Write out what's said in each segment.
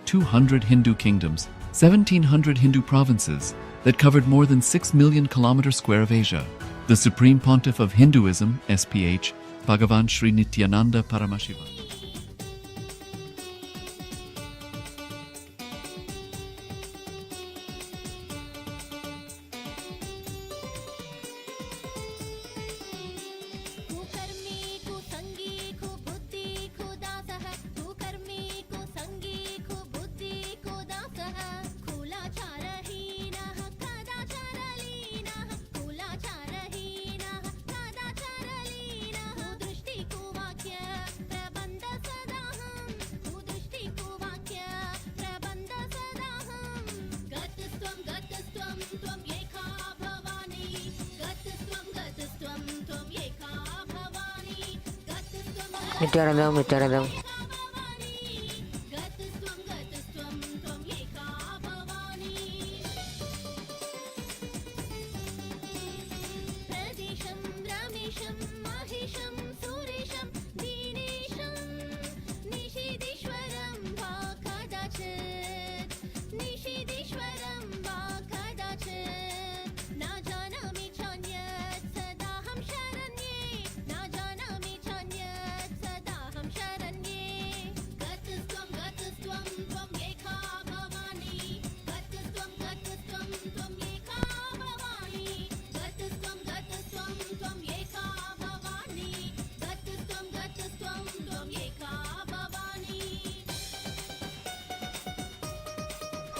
200 Hindu kingdoms, 1,700 Hindu provinces that covered more than 6 million kilometers square of Asia. The Supreme Pontiff of Hinduism, SPH, Bhagavan Sri Nithyananda Paramashivoham.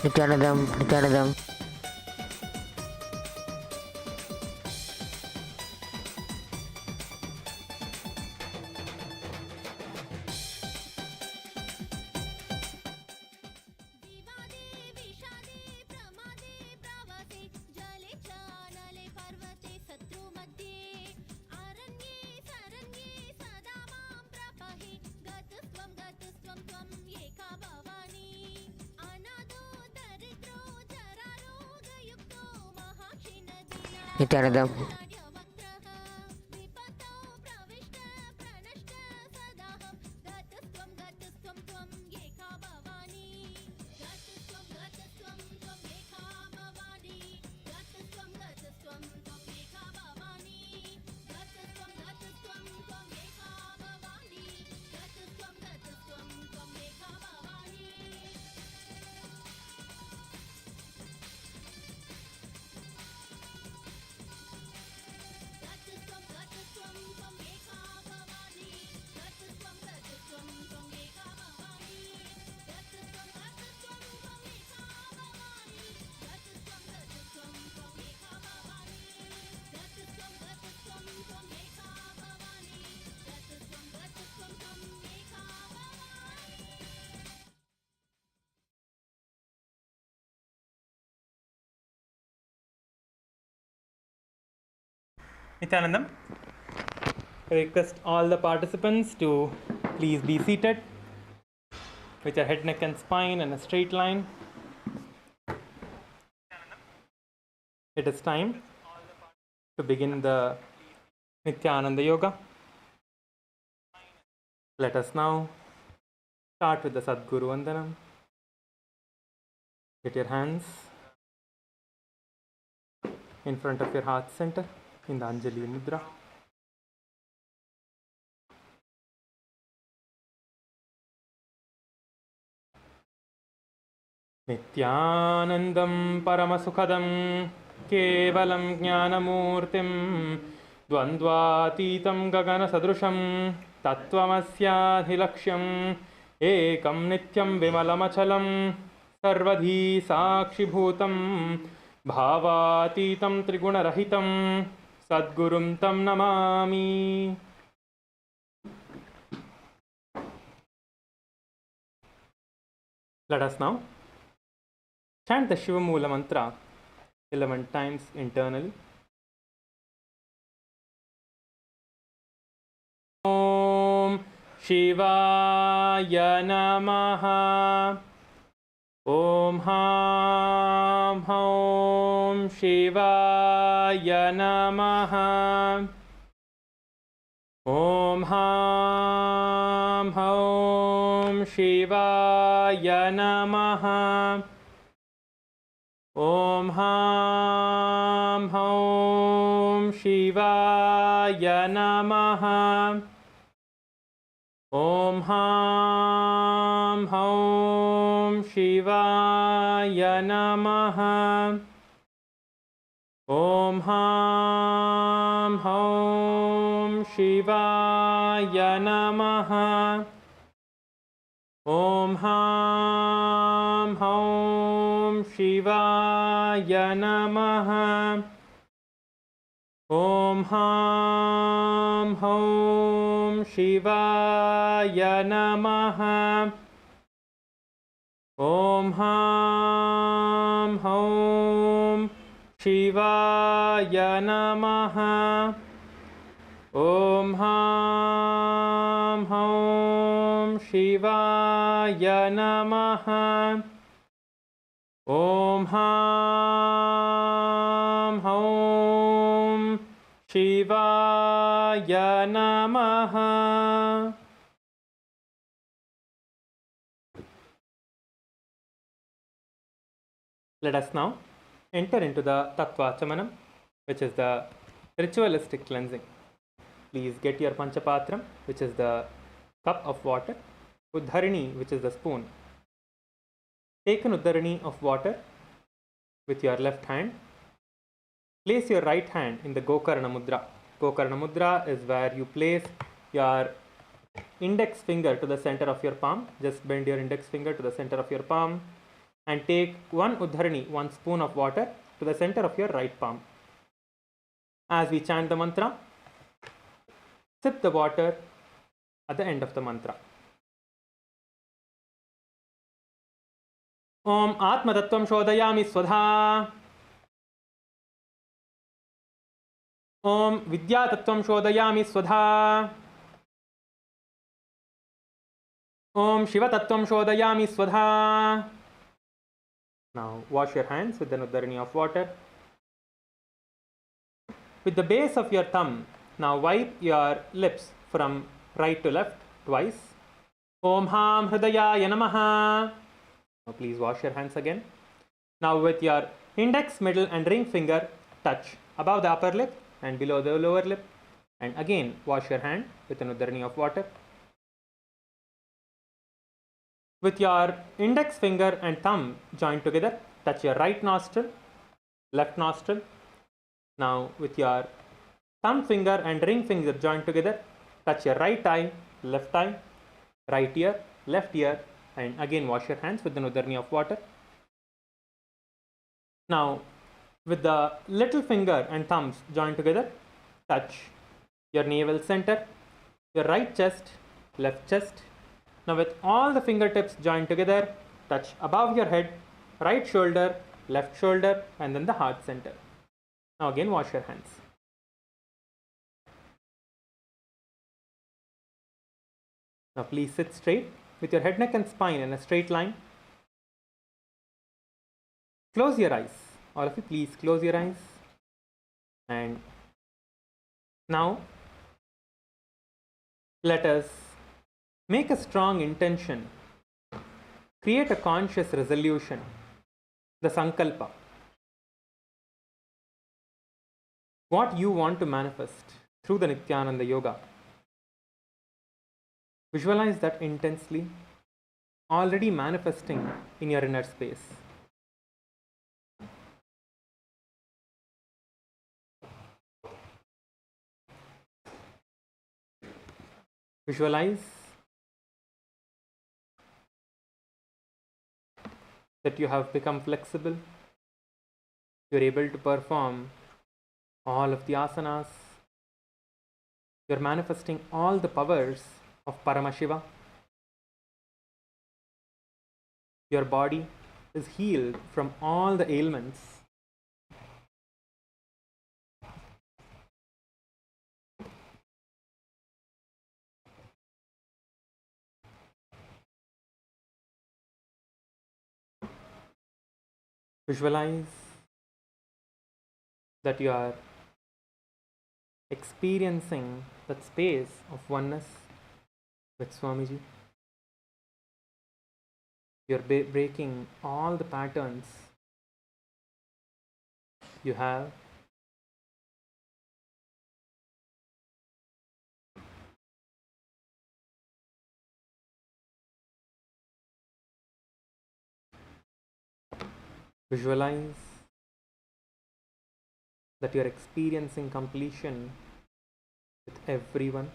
Nithyananda. Nithyananda. Nithyananda. Nithyanandam. I request all the participants to please be seated with your head, neck and spine in a straight line. It is time to begin the Nithyananda Yoga. Let us now start with the Sadguru Vandanam. Get your hands in front of your heart center in the Anjali Mudra. Nithyanandam Paramasukhadam Kevalam Jnanamurtim Dvandvatitam Gagana Sadrusham Tattvamasyaadhilaksham Ekam Nityam Vimalamachalam Sarvadhi Sakshibhutam Bhavatitam Trigunarahitam Sadgurum Tam Namami. Let us now chant the Shiva Mula mantra 11 times internally. Om Shivaya Namaha. Om Ham Om Shivaya Namaha. Om Ham Om Shivaya Namaha. Om Ham Hum Shivaya Namaha. Om Ham Hum Shivaya Namaha. Om Ham Hum Shivaya Namaha. Om Ham Hum Shivaya Namaha. Om Ham Hum Shivaya Namaha. Om Ham Hum Shivaya Namaha. Om Ham Hum Shivaya Namaha. Om Ham Hum Shivaya Namaha. Let us now enter into the Tattva Chamanam, which is the ritualistic cleansing. Please get your Panchapatram, which is the cup of water, Uddharini, which is the spoon. Take an Uddharini of water with your left hand. Place your right hand in the Gokarna Mudra. Gokarna Mudra is where you place your index finger to the center of your palm. Just bend your index finger to the center of your palm and take one Uddharini, one spoon of water to the center of your right palm. As we chant the mantra, sip the water at the end of the mantra. Om Atma Tattvam Shodayami Swadha. Om Vidya Tattvam Shodayami Swadha. Om Shiva Tattvam Shodayami Swadha. Now wash your hands with an Uddharini of water. With the base of your thumb, now wipe your lips from right to left twice. Om Ham Hridayaya Namaha. Now please wash your hands again. Now with your index, middle and ring finger touch above the upper lip and below the lower lip. And again wash your hand with an Uddharini of water. With your index finger and thumb joined together, touch your right nostril, left nostril. Now with your thumb finger and ring finger joined together, touch your right eye, left eye, right ear, left ear, and again wash your hands with an Uddharini of water. Now with the little finger and thumbs joined together, touch your navel center, your right chest, left chest. Now with all the fingertips joined together, touch above your head, right shoulder, left shoulder, and then the heart center. Now again wash your hands. Now please sit straight with your head, neck and spine in a straight line. Close your eyes. All of you please close your eyes. And now let us make a strong intention. Create a conscious resolution, the Sankalpa. What you want to manifest through the Nithyananda Yoga. Visualize that intensely, already manifesting in your inner space. Visualize that you have become flexible. You're able to perform all of the asanas. You're manifesting all the powers of Paramashiva. Your body is healed from all the ailments. Visualize that you are experiencing that space of oneness with Swamiji. You're breaking all the patterns you have. Visualize that you're experiencing completion with everyone,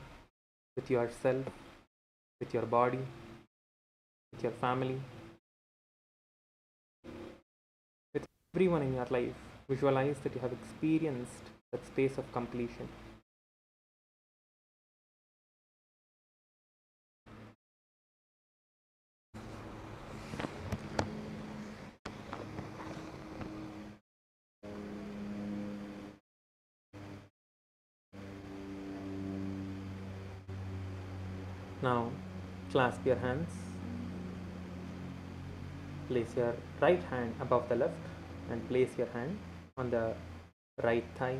with yourself, with your body, with your family, with everyone in your life. Visualize that you have experienced that space of completion. Now, clasp your hands. Place your right hand above the left and place your hand on the right thigh.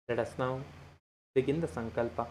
Let us now begin the Sankalpa.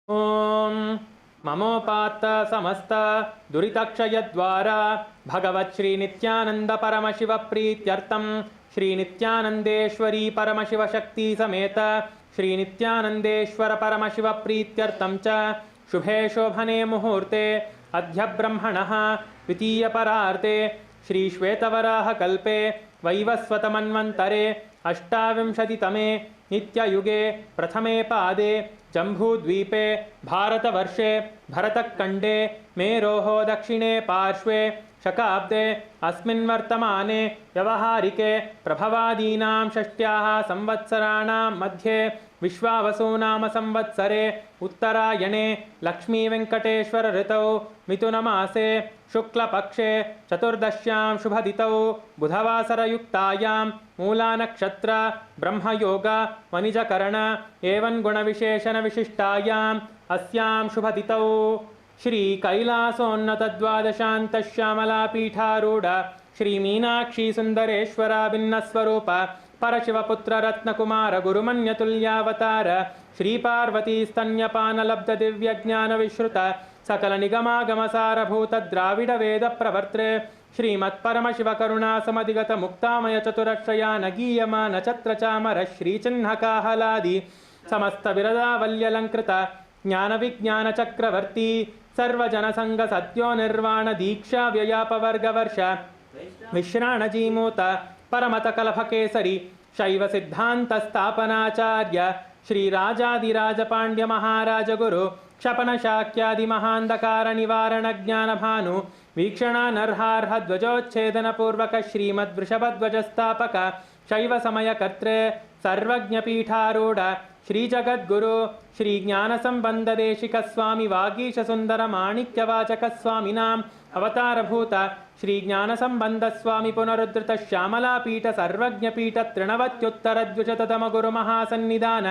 Om Mamopatta Samasta Duritakshayadvara Bhagavat Shri Nithyananda Paramashiva Prityartam Shri Nithyanandeshwari Paramashiva Shakti Sameta Shri Nithyanandeshwara Paramashiva Prityartam Cha Shubhe Shobhane Muhurte Adhya Brahmanaha Vitiya Pararte Shri Shvetavaraha Kalpe Vaivasvatamanvantare Ashtavimshatitame Nityayuge Prathame Pade जम्बूद्वीपे भारतवर्षे भरतखण्डे मेरोः दक्षिणे पार्श्वे शकाब्दे अस्मिन् वर्तमाने व्यवहारिके प्रभवादीनां षष्ट्याः संवत्सराणां मध्ये विश्वावसुनाम संवत्सरे उत्तरायणे लक्ष्मीवेङ्कटेश्वर ऋतौ मिथुनमासे शुक्लपक्षे चतुर्दश्यां शुभदितौ बुधवासरयुक्तायां मूलानक्षत्र ब्रह्मयोग वनिजकरण एवं गुणविशेषणविशिष्टायाम् अस्यां शुभदितौ श्री कैलासोन्नतद्वादशान्तश्यामलापीठारूढ श्री मीनाक्षी सुन्दरेश्वरा भिन्नस्वरूप परशिवपुत्र रत्नकुमार गुरुमन्यतुल्यावतार श्री पार्वती स्तन्यपानलब्ध दिव्यज्ञानविश्रुत सकल निगमागमसारभूत द्राविड वेद प्रवर्त्रे श्रीमत्परमशिवकरुणासमधिगत मुक्तामय चतुरक्षयान गीयमान छत्रचामर श्रीचिह्नकाहलादि समस्त विरदावल्यलङ्कृत ज्ञानविज्ञान चक्रवर्ती सर्वजनसंग सत्यो निर्वाण दीक्षा व्ययापवर्गवर्ष विश्राणजीमूत परमतकलभकेसरी शैव सिद्धान्तस्थापनाचार्य श्रीराजादिराजपाण्ड्य महाराज गुरु क्षपन शाक्यादि महान्धकार निवारण ज्ञान भानु वीक्षणानर्हार्ह ध्वजोच्छेदन पूर्वक श्रीमद्वृषभध्वजस्थापक शैव समय कर्त्रे सर्वज्ञपीठारूढ़ श्री जगद्गुरु श्री ज्ञानसंबंध देशिक स्वामी वागीश सुंदर माणिक्यवाचक स्वामिनाम अवतारभूत श्री ज्ञानसंबंध स्वामी पुनरुद्धृत श्यामलापीठ सर्वज्ञपीठ तृणवत्युत्तरद्विशततम गुरु महासन्निधान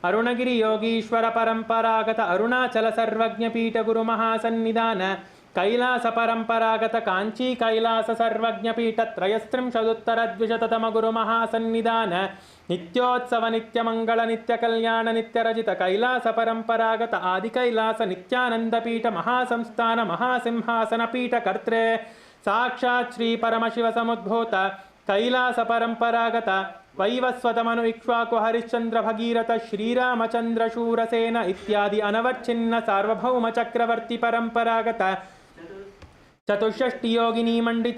अरुणगिरि योगीश्वर परंपरागत अरुणाचल सर्वज्ञपीठ गुरु महासन्निधान कैलास परंपरागत कांची कैलास सर्वज्ञपीठ त्रयस्त्रिंशदुत्तरद्विशततम गुरु महासन्निधान नित्योत्सव नित्यमंगल नित्यकल्याण नित्यरजित कैलास परंपरागत आदि कैलास नित्यानंदपीठ महासंस्थान महासिंहासन पीठ कर्त्रे साक्षात् श्री परमशिव समुद्भूत कैलास परंपरागत वैवस्वतमनु इक्ष्वाकु हरिश्चंद्र भगीरथ श्रीरामचंद्र शूरसेन इत्यादि अनवच्छिन्न सार्वभौम चक्रवर्ती परंपरागत चतुष्षष्टि योगिनी मंडित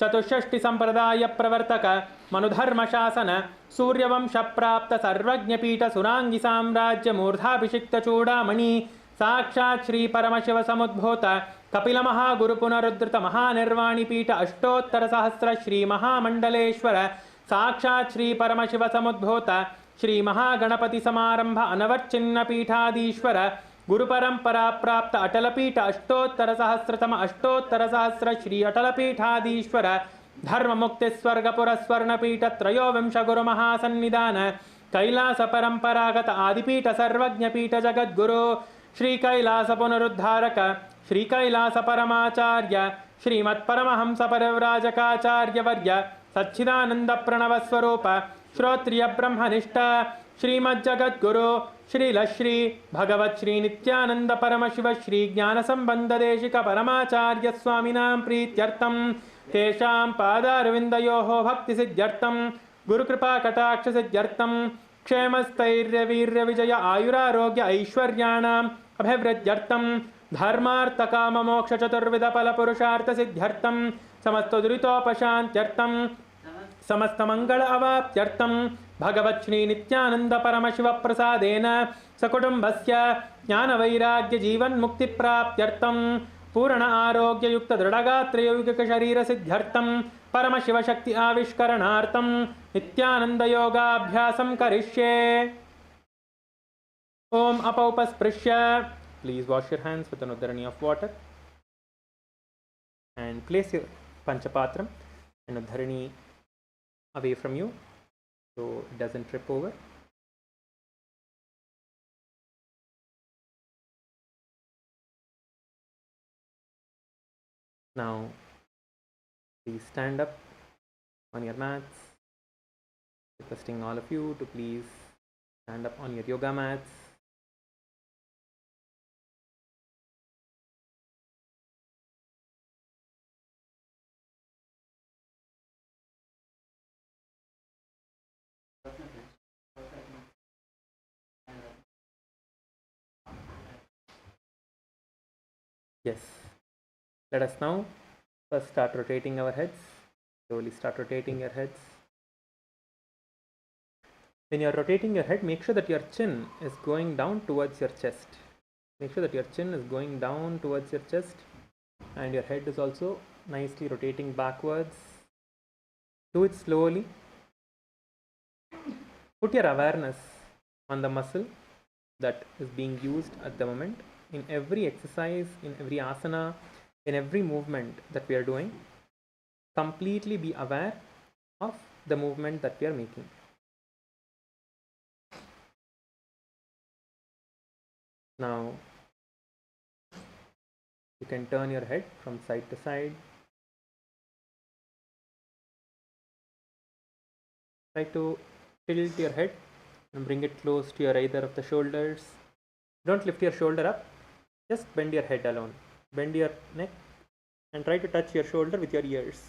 चतुष्षष्टि संप्रदाय प्रवर्तक मनुधर्म शासन सूर्यवंश प्राप्त सर्वज्ञपीठ सुरांगी साम्राज्य मूर्धाभिषिक्त चूड़ामणि साक्षात् श्री परमशिव समुद्भूत कपिल महागुरु पुनरुद्धृत महानिर्वाणी पीठ अष्टोत्तर सहस्र श्री महामंडलेश्वर साक्षात् श्री परमशिव समुद्भूत श्री महागणपति समारंभ अनवच्छिन्न पीठाधीश्वर गुरु परंपरा प्राप्त अटलपीठ अष्टोत्तर सहस्र श्री अटलपीठाधीश्वर धर्म मुक्ति स्वर्ग पुरस्वर्ण पीठ त्रयोविंश गुरु महासन्निधान कैलास परंपरागत आदिपीठ सर्वज्ञ पीठ जगद्गुरु Shri Kailash पुनरुद्धारक Shri Kailasa Paramacharya Srimad Paramahams Parivrajakaacharya Varya Satchidananda Pranava Swarupa Shrotriya Brahmanishta Srimad Jagat Guru Shri Lashri Bhagavat Shri Nithyananda Paramashiva Shri Jnana Sambandha Deshika Paramacharya Swaminam Prityartam Tesham Padarvindayoho Bhakti Siddhyartam Guru Kripa Kataksha Siddhyartam क्षेमस्थैर्य वीर्य विजय आयुरारोग्य ऐश्वर्याणाम् अभिवृद्ध्यर्थं धर्मार्थकाम मोक्ष चतुर्विध फल पुरुषार्थ सिद्ध्यर्थं समस्त दुरितोपशान्त्यर्थं समस्त मंगल अवाप्त्यर्थं भगवत् श्री नित्यानंद परमशिव प्रसादेन सकुटुम्बस्य ज्ञान वैराग्य जीवन मुक्ति प्राप्त्यर्थं पूर्ण आरोग्य युक्त दृढ़गात्र यौगिक शरीर सिद्ध्यर्थं परमशिव शक्ति आविष्करणार्थं नित्यानंद योगाभ्यासं करिष्ये. Om अपौपस्पृश्य. Please wash your hands with an udharani of water and place your panchapatram and udharani away from you so it doesn't trip over. Now please stand up on your mats, requesting all of you to please stand up on your yoga mats. Yes, let us now first start rotating our heads. Slowly start rotating your heads. When you are rotating your head, make sure that your chin is going down towards your chest. Make sure that your chin is going down towards your chest and your head is also nicely rotating backwards. Do it slowly. Put your awareness on the muscle that is being used at the moment. In every exercise, in every asana, in every movement that we are doing, completely be aware of the movement that we are making. Now, you can turn your head from side to side. Try to tilt your head and bring it close to your either of the shoulders. Don't lift your shoulder up, just bend your head alone. Bend your neck and try to touch your shoulder with your ears.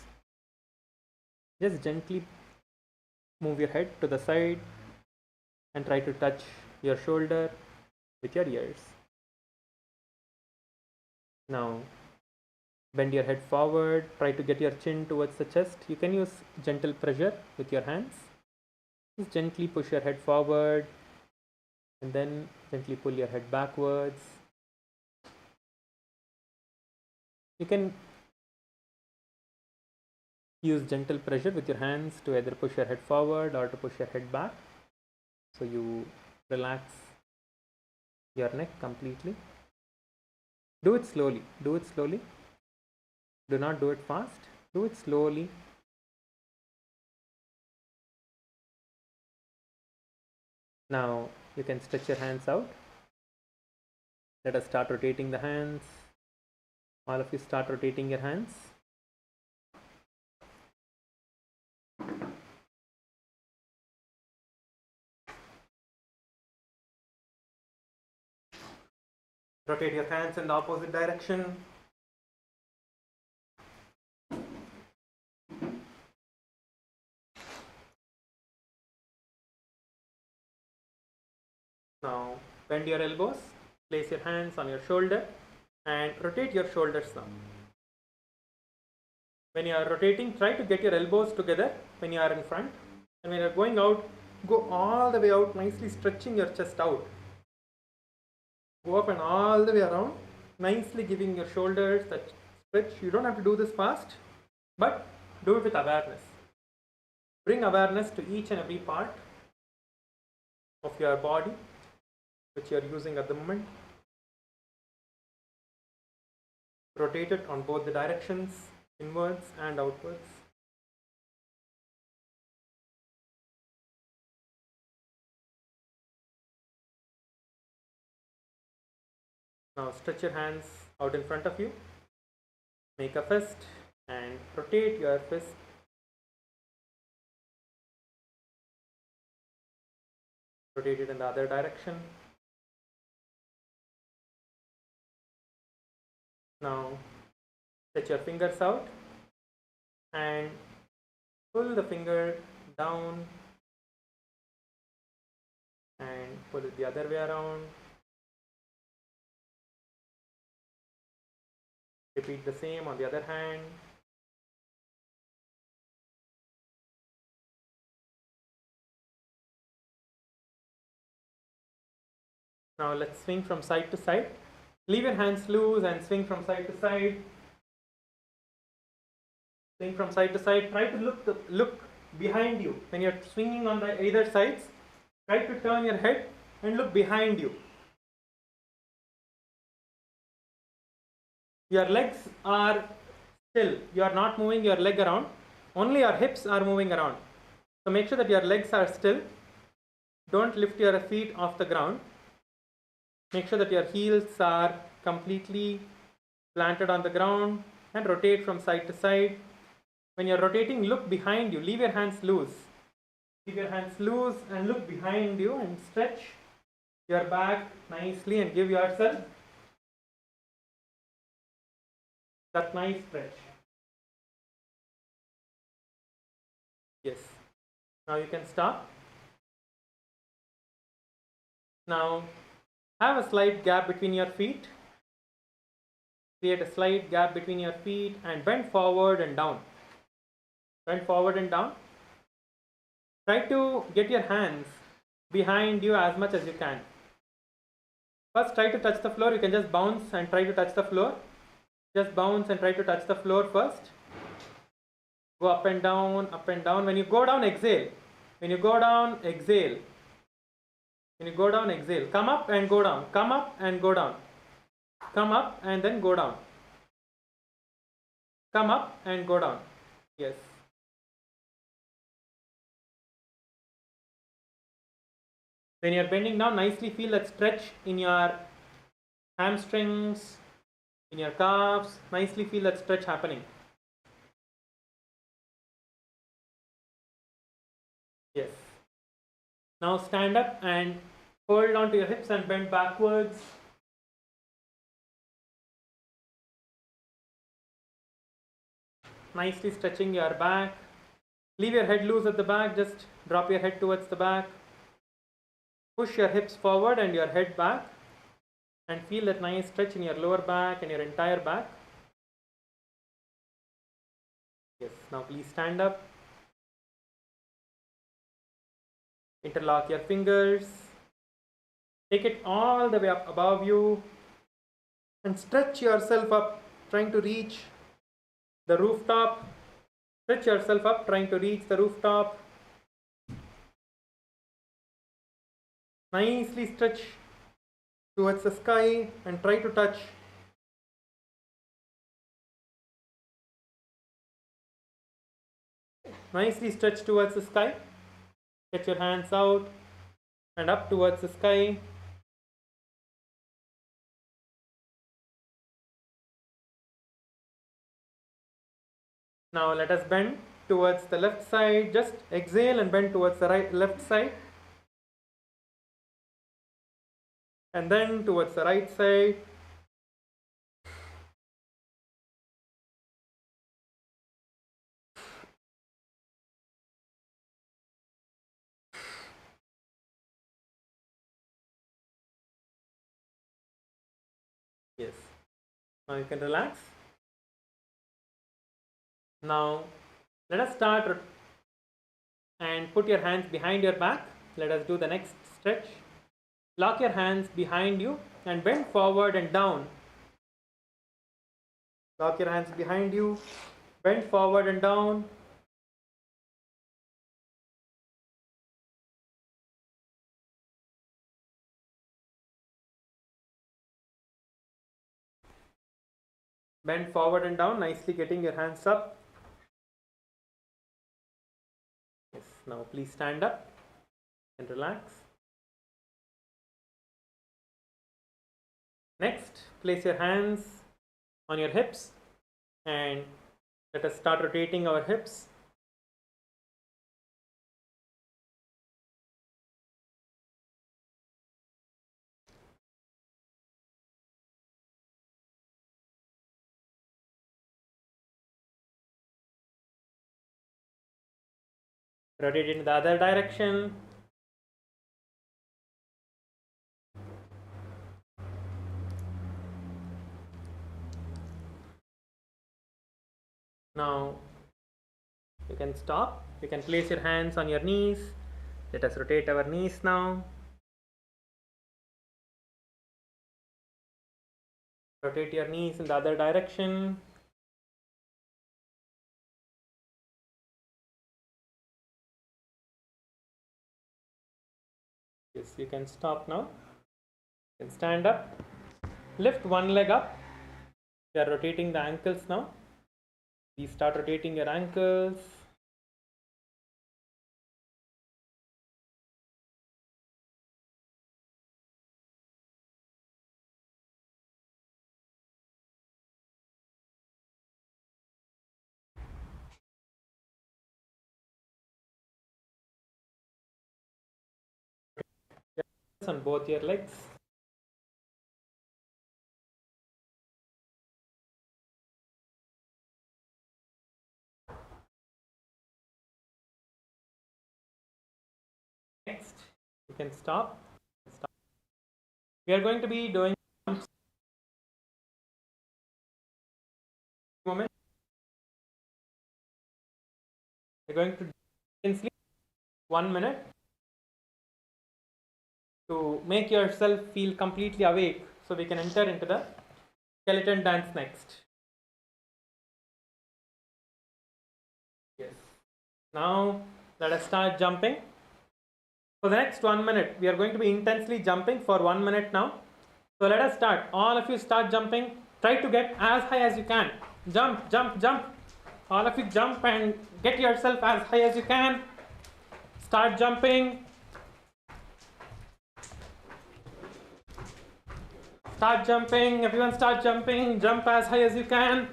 Just gently move your head to the side and try to touch your shoulder with your ears. Now, bend your head forward, try to get your chin towards the chest. You can use gentle pressure with your hands. Just gently push your head forward and then gently pull your head backwards. You can use gentle pressure with your hands to either push your head forward or to push your head back. So you relax your neck completely. Do it slowly. Do it slowly. Do not do it fast. Do it slowly. Now you can stretch your hands out. Let us start rotating the hands. All of you start rotating your hands. Rotate your hands in the opposite direction. Now bend your elbows, place your hands on your shoulder and rotate your shoulders now. When you are rotating, try to get your elbows together when you are in front, and when you are going out, go all the way out, nicely stretching your chest out. Go up and all the way around, nicely giving your shoulders that stretch. You don't have to do this fast, but do it with awareness. Bring awareness to each and every part of your body which you are using at the moment. Rotate it on both the directions, inwards and outwards. Now stretch your hands out in front of you. Make a fist and rotate your fist. Rotate it in the other direction. Now stretch your fingers out and pull the finger down and pull it the other way around. Repeat the same on the other hand. Now let's swing from side to side. Leave your hands loose and swing from side to side. Swing from side to side. Try to look behind you. When you're swinging on the either sides, try to turn your head and look behind you. Your legs are still. You are not moving your leg around. Only your hips are moving around. So make sure that your legs are still. Don't lift your feet off the ground. Make sure that your heels are completely planted on the ground and rotate from side to side. When you're rotating, look behind you. Leave your hands loose. Keep your hands loose and look behind you and stretch your back nicely and give yourself that nice stretch. Yes. Now you can stop. Now have a slight gap between your feet. Create a slight gap between your feet and bend forward and down. Bend forward and down. Try to get your hands behind you as much as you can. First try to touch the floor. You can just bounce and try to touch the floor. Just bounce and try to touch the floor first. Go up and down, up and down. When you go down, exhale. When you go down, exhale. When you go down, exhale. Come up and go down. Come up and go down. Come up and then go down. Come up and go down. Yes. When you're bending down, nicely feel that stretch in your hamstrings, in your calves. Nicely feel that stretch happening. Yes. Now stand up and hold on to your hips and bend backwards. Nicely stretching your back. Leave your head loose at the back. Just drop your head towards the back. Push your hips forward and your head back. And feel that nice stretch in your lower back and your entire back. Yes. Now please stand up. Interlock your fingers. Take it all the way up above you. And stretch yourself up, trying to reach the rooftop. Stretch yourself up, trying to reach the rooftop. Nicely stretch towards the sky and try to touch. Nicely stretch towards the sky. Get your hands out and up towards the sky. Now let us bend towards the left side. Just exhale and bend towards the left side. And then towards the right side. Yes. Now you can relax. Now let us start and put your hands behind your back. Let us do the next stretch. Lock your hands behind you and bend forward and down. Lock your hands behind you, bend forward and down. Bend forward and down, nicely getting your hands up. Yes, now please stand up and relax. Next, place your hands on your hips, and let us start rotating our hips. Rotate in the other direction. Now you can stop. You can place your hands on your knees. Let us rotate our knees now. Rotate your knees in the other direction. Yes, you can stop now. You can stand up. Lift one leg up. You are rotating the ankles now. Please start rotating your ankles. On both your legs. Next, you can stop. We are going to be doing moment. We're going to intensely 1 minute to make yourself feel completely awake, so we can enter into the skeleton dance next. Yes. Now let us start jumping. For the next 1 minute, we are going to be intensely jumping for 1 minute now. So let us start. All of you start jumping. Try to get as high as you can. Jump, jump, jump. All of you jump and get yourself as high as you can. Start jumping. Start jumping. Everyone start jumping. Jump as high as you can.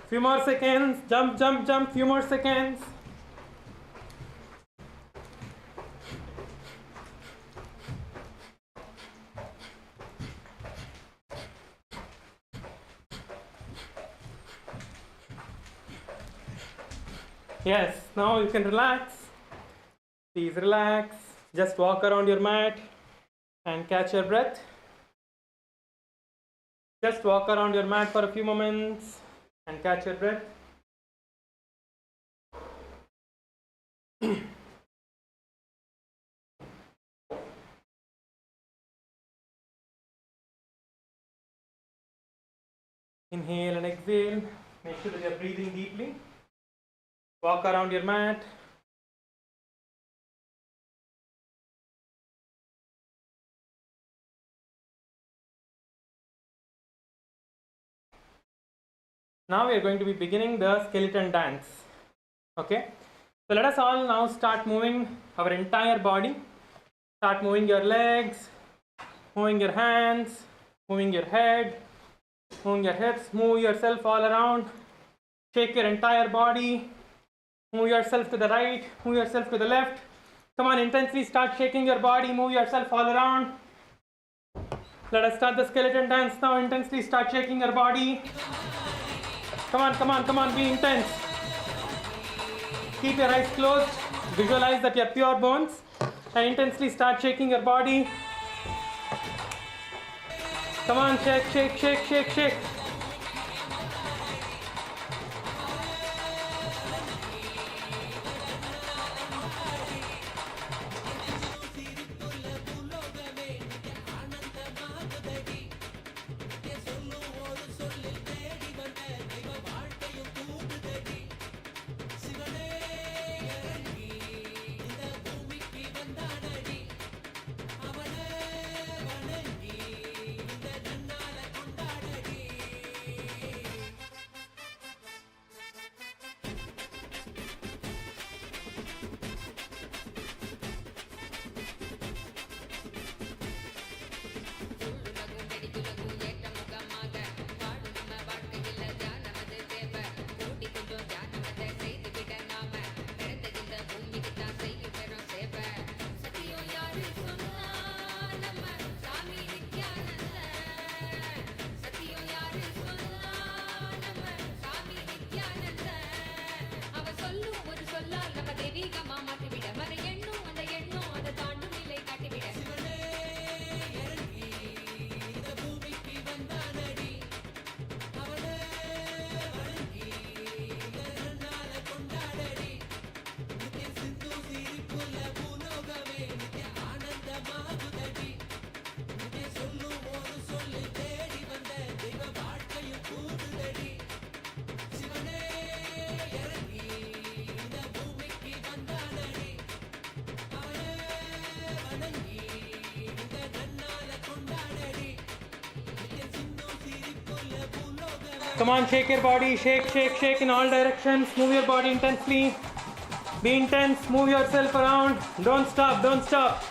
Few more seconds. Jump, jump, jump. Few more seconds. Yes, now you can relax. Please relax. Just walk around your mat and catch your breath. Just walk around your mat for a few moments and catch your breath. Inhale and exhale. Make sure that you are breathing deeply. Walk around your mat. Now we are going to be beginning the skeleton dance. Okay, so let us all now start moving our entire body. Start moving your legs, moving your hands, moving your head, moving your hips, move yourself all around. Shake your entire body. Move yourself to the right, move yourself to the left. Come on, intensely start shaking your body, move yourself all around. Let us start the skeleton dance now. Intensely start shaking your body. Come on, come on, come on, be intense. Keep your eyes closed. Visualize that you are pure bones and intensely start shaking your body. Come on, shake, shake, shake, shake, shake. Come on, shake your body, shake, shake, shake in all directions. Move your body intensely. Be intense, move yourself around. Don't stop, don't stop.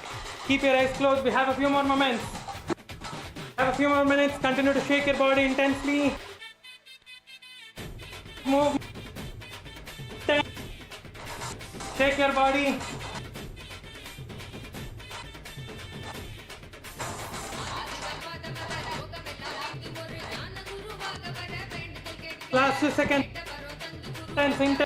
Keep your eyes closed. We have a few more moments. Have a few more minutes. Continue to shake your body intensely. Move. Shake your body. Last 2 seconds. Intense.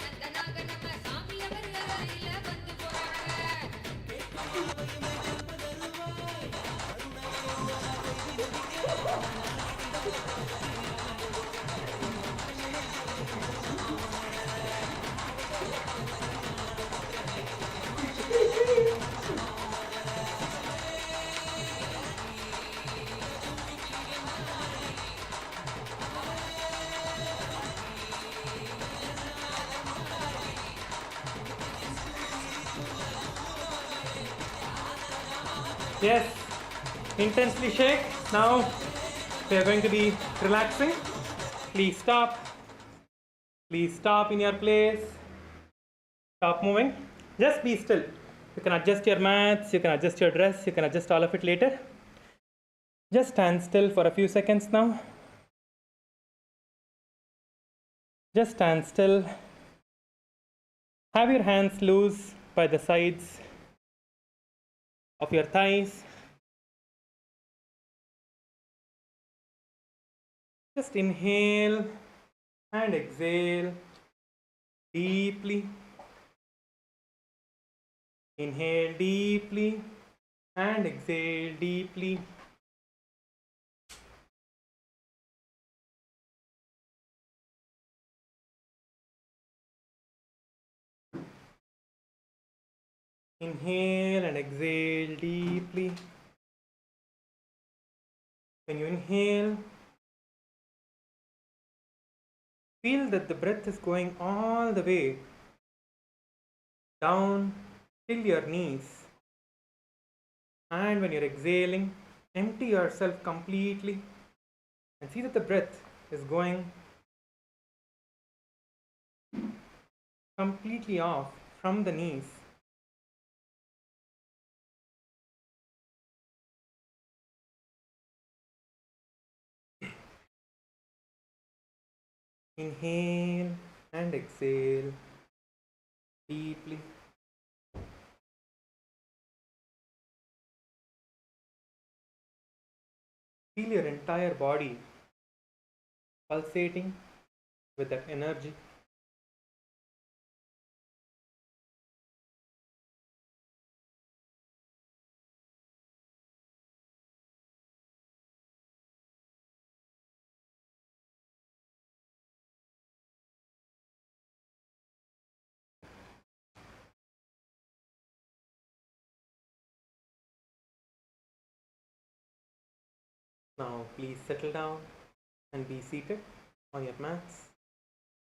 Yes, intensely shake. Now we are going to be relaxing. Please stop. Please stop in your place. Stop moving. Just be still. You can adjust your mats, you can adjust your dress, you can adjust all of it later. Just stand still for a few seconds now. Just stand still. Have your hands loose by the sides of your thighs. Just inhale and exhale deeply. Inhale deeply and exhale deeply. Inhale and exhale deeply. When you inhale, feel that the breath is going all the way down till your knees. And when you're exhaling, empty yourself completely and see that the breath is going completely off from the knees. Inhale and exhale deeply. Feel your entire body pulsating with that energy. Now please settle down and be seated on your mats.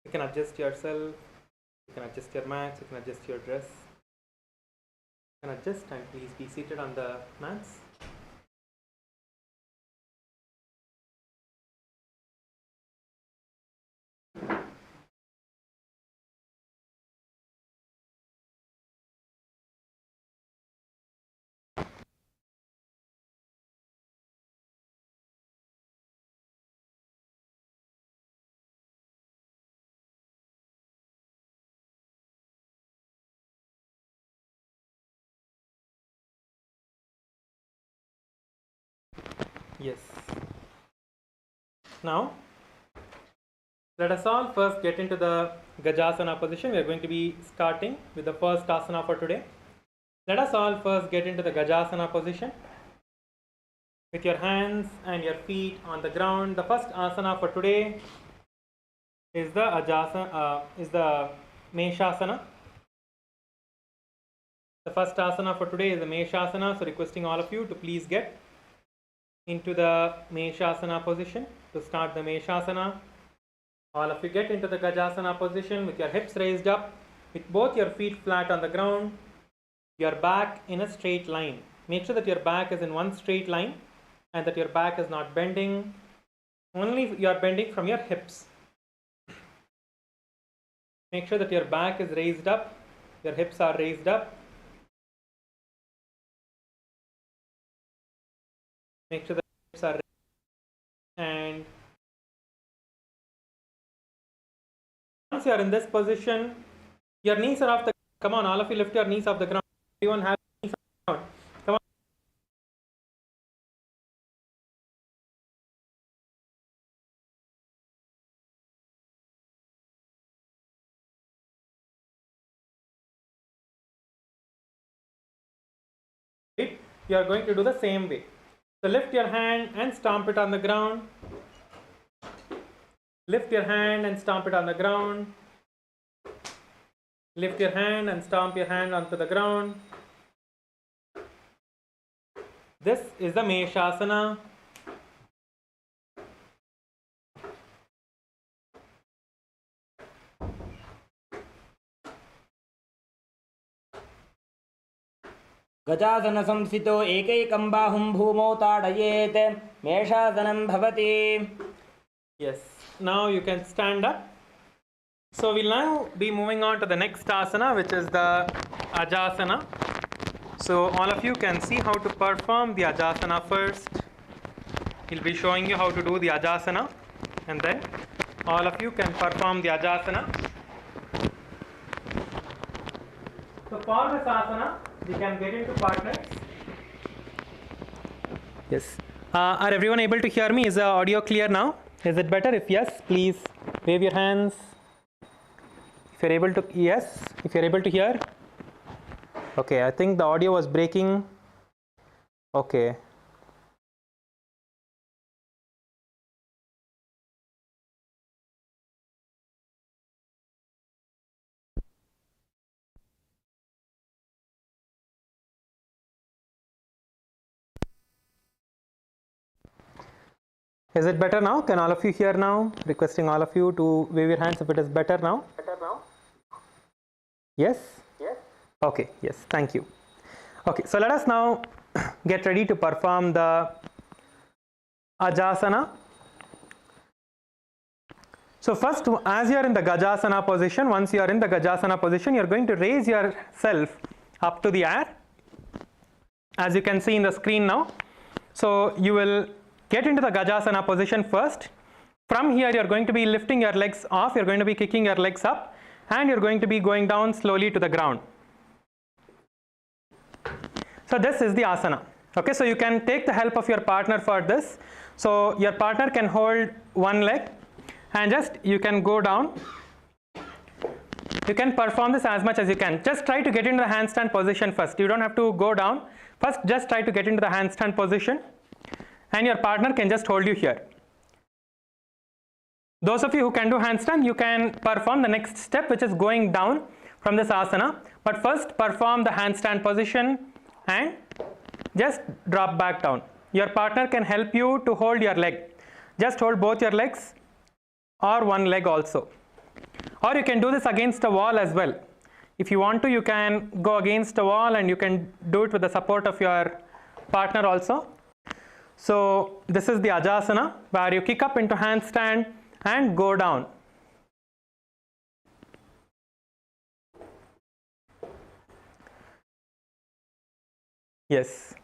You can adjust yourself, you can adjust your mats, you can adjust your dress. You can adjust and please be seated on the mats. Yes. Now, let us all first get into the Gajasana position. We are going to be starting with the first asana for today. Let us all first get into the Gajasana position with your hands and your feet on the ground. The first asana for today is the Meshasana. The first asana for today is the Meshasana. So requesting all of you to please get into the Meshasana position. To start the Meshasana, all of you get into the Gajasana position with your hips raised up, with both your feet flat on the ground, your back in a straight line. Make sure that your back is in one straight line and that your back is not bending. Only you are bending from your hips. Make sure that your back is raised up, your hips are raised up. Make sure that hips are raised. And once you are in this position, your knees are off the ground. Come on, all of you lift your knees off the ground. Everyone has knees off the ground. Come on. You are going to do the same way. So lift your hand and stomp it on the ground. Lift your hand and stomp it on the ground. Lift your hand and stomp your hand onto the ground. This is the Meshasana. गजासन संस्थितो एकैकं बाहुं भूमौ ताडयेत् मेषासनं भवति. Yes. Now you can stand up. So we'll now be moving on to the next asana, which is the Ajasana. So all of you can see how to perform the Ajasana first. He'll be showing you how to do the Ajasana, and then all of you can perform the Ajasana. So for this asana, we can get into partners. Yes. Are everyone able to hear me? Is the audio clear now? Is it better? If yes, please wave your hands. If you're able to, yes. If you're able to hear. Okay, I think the audio was breaking. Okay. Is it better now? Can all of you hear now? Requesting all of you to wave your hands if it is better now. Better now? Yes? Yes. Okay, yes, thank you. Okay, so let us now get ready to perform the Ajasana. So first, as you are in the Gajasana position, once you are in the Gajasana position, you are going to raise yourself up to the air, as you can see in the screen now. So you will get into the Gajasana position first. From here, you are going to be lifting your legs off, you are going to be kicking your legs up, and you are going to be going down slowly to the ground. So this is the asana. Okay, so you can take the help of your partner for this. So your partner can hold one leg and just you can go down. You can perform this as much as you can. Just try to get into the handstand position first. You don't have to go down. First, just try to get into the handstand position, and your partner can just hold you here. Those of you who can do handstand, you can perform the next step, which is going down from this asana. But first, perform the handstand position and just drop back down. Your partner can help you to hold your leg. Just hold both your legs or one leg also. Or you can do this against a wall as well. If you want to, you can go against a wall and you can do it with the support of your partner also. So this is the Ajasana, where you kick up into handstand and go down. Yes.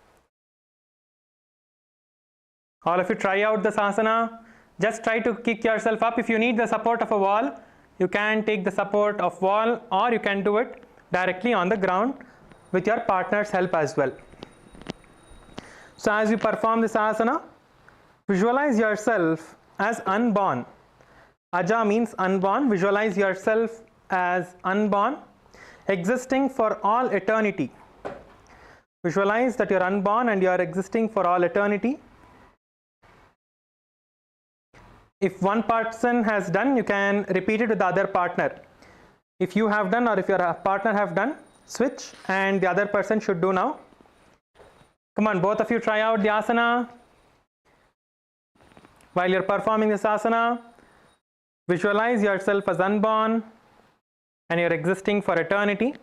All of you try out this asana. Just try to kick yourself up. If you need the support of a wall, you can take the support of wall, or you can do it directly on the ground with your partner's help as well. So as you perform this asana, visualize yourself as unborn. Aja means unborn. Visualize yourself as unborn, existing for all eternity. Visualize that you are unborn and you are existing for all eternity. If one person has done, you can repeat it with the other partner. If you have done, or if your partner have done, switch and the other person should do now. Come on, both of you try out the asana. While you're performing this asana, visualize yourself as unborn and you're existing for eternity,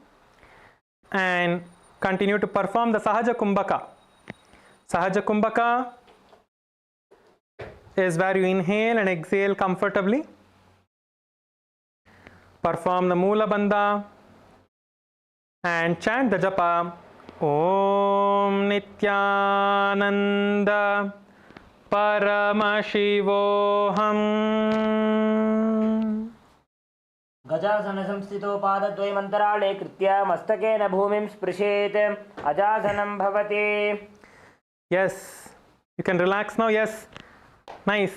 and continue to perform the Sahaja Kumbhaka. Sahaja Kumbhaka is where you inhale and exhale comfortably. Perform the Moola Bandha and chant the japa. Om Nithyananda Paramashivoham. गजासन संस्थितो पादद्वयम् अन्तराळे कृत्य मस्तकेन भूमिं स्पृशेत् अजासनं भवति. Yes, you can relax now. Yes, nice.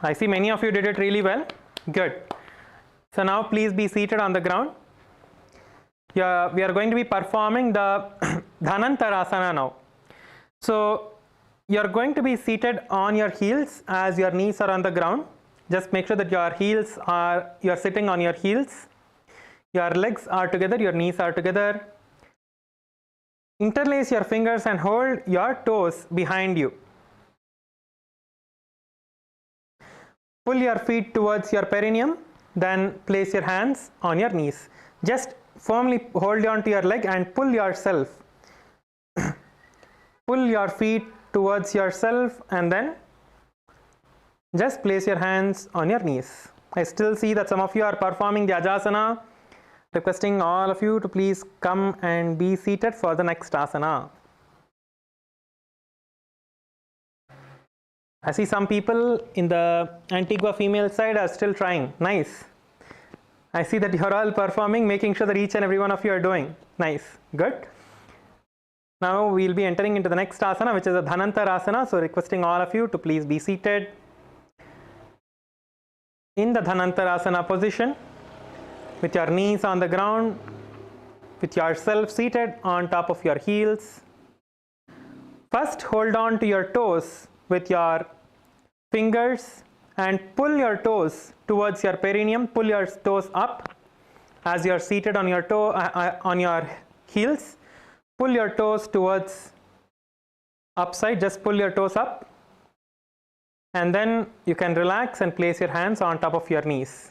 I see many of you did it really well. Good. So now please be seated on the ground. We are going to be performing the Dhanantarasana now. So you are going to be seated on your heels as your knees are on the ground. Just make sure that you are sitting on your heels. Your legs are together, your knees are together. Interlace your fingers and hold your toes behind you. Pull your feet towards your perineum, then place your hands on your knees. Just firmly hold on to your leg and pull yourself. Pull your feet towards yourself and then just place your hands on your knees. I still see that some of you are performing the Ajasana. Requesting all of you to please come and be seated for the next asana. I see some people in the Antigua female side are still trying. Nice. I see that you are all performing, making sure that each and every one of you are doing. Nice. Good. Now we will be entering into the next asana, which is a Dhanantarasana. So requesting all of you to please be seated in the Dhanantarasana position, with your knees on the ground, with yourself seated on top of your heels. First, hold on to your toes with your fingers and pull your toes towards your perineum. Pull your toes up as you are seated on your on your heels. Pull your toes towards upside. Just pull your toes up, and then you can relax and place your hands on top of your knees.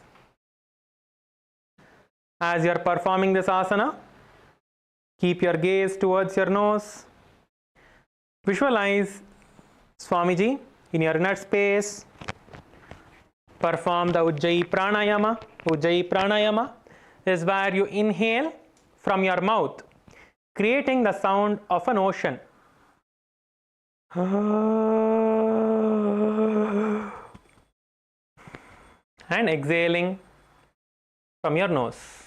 As you are performing this asana, keep your gaze towards your nose. Visualize Swamiji in your inner space. Perform the Ujjayi Pranayama. Ujjayi Pranayama is where you inhale from your mouth, creating the sound of an ocean. And exhaling from your nose.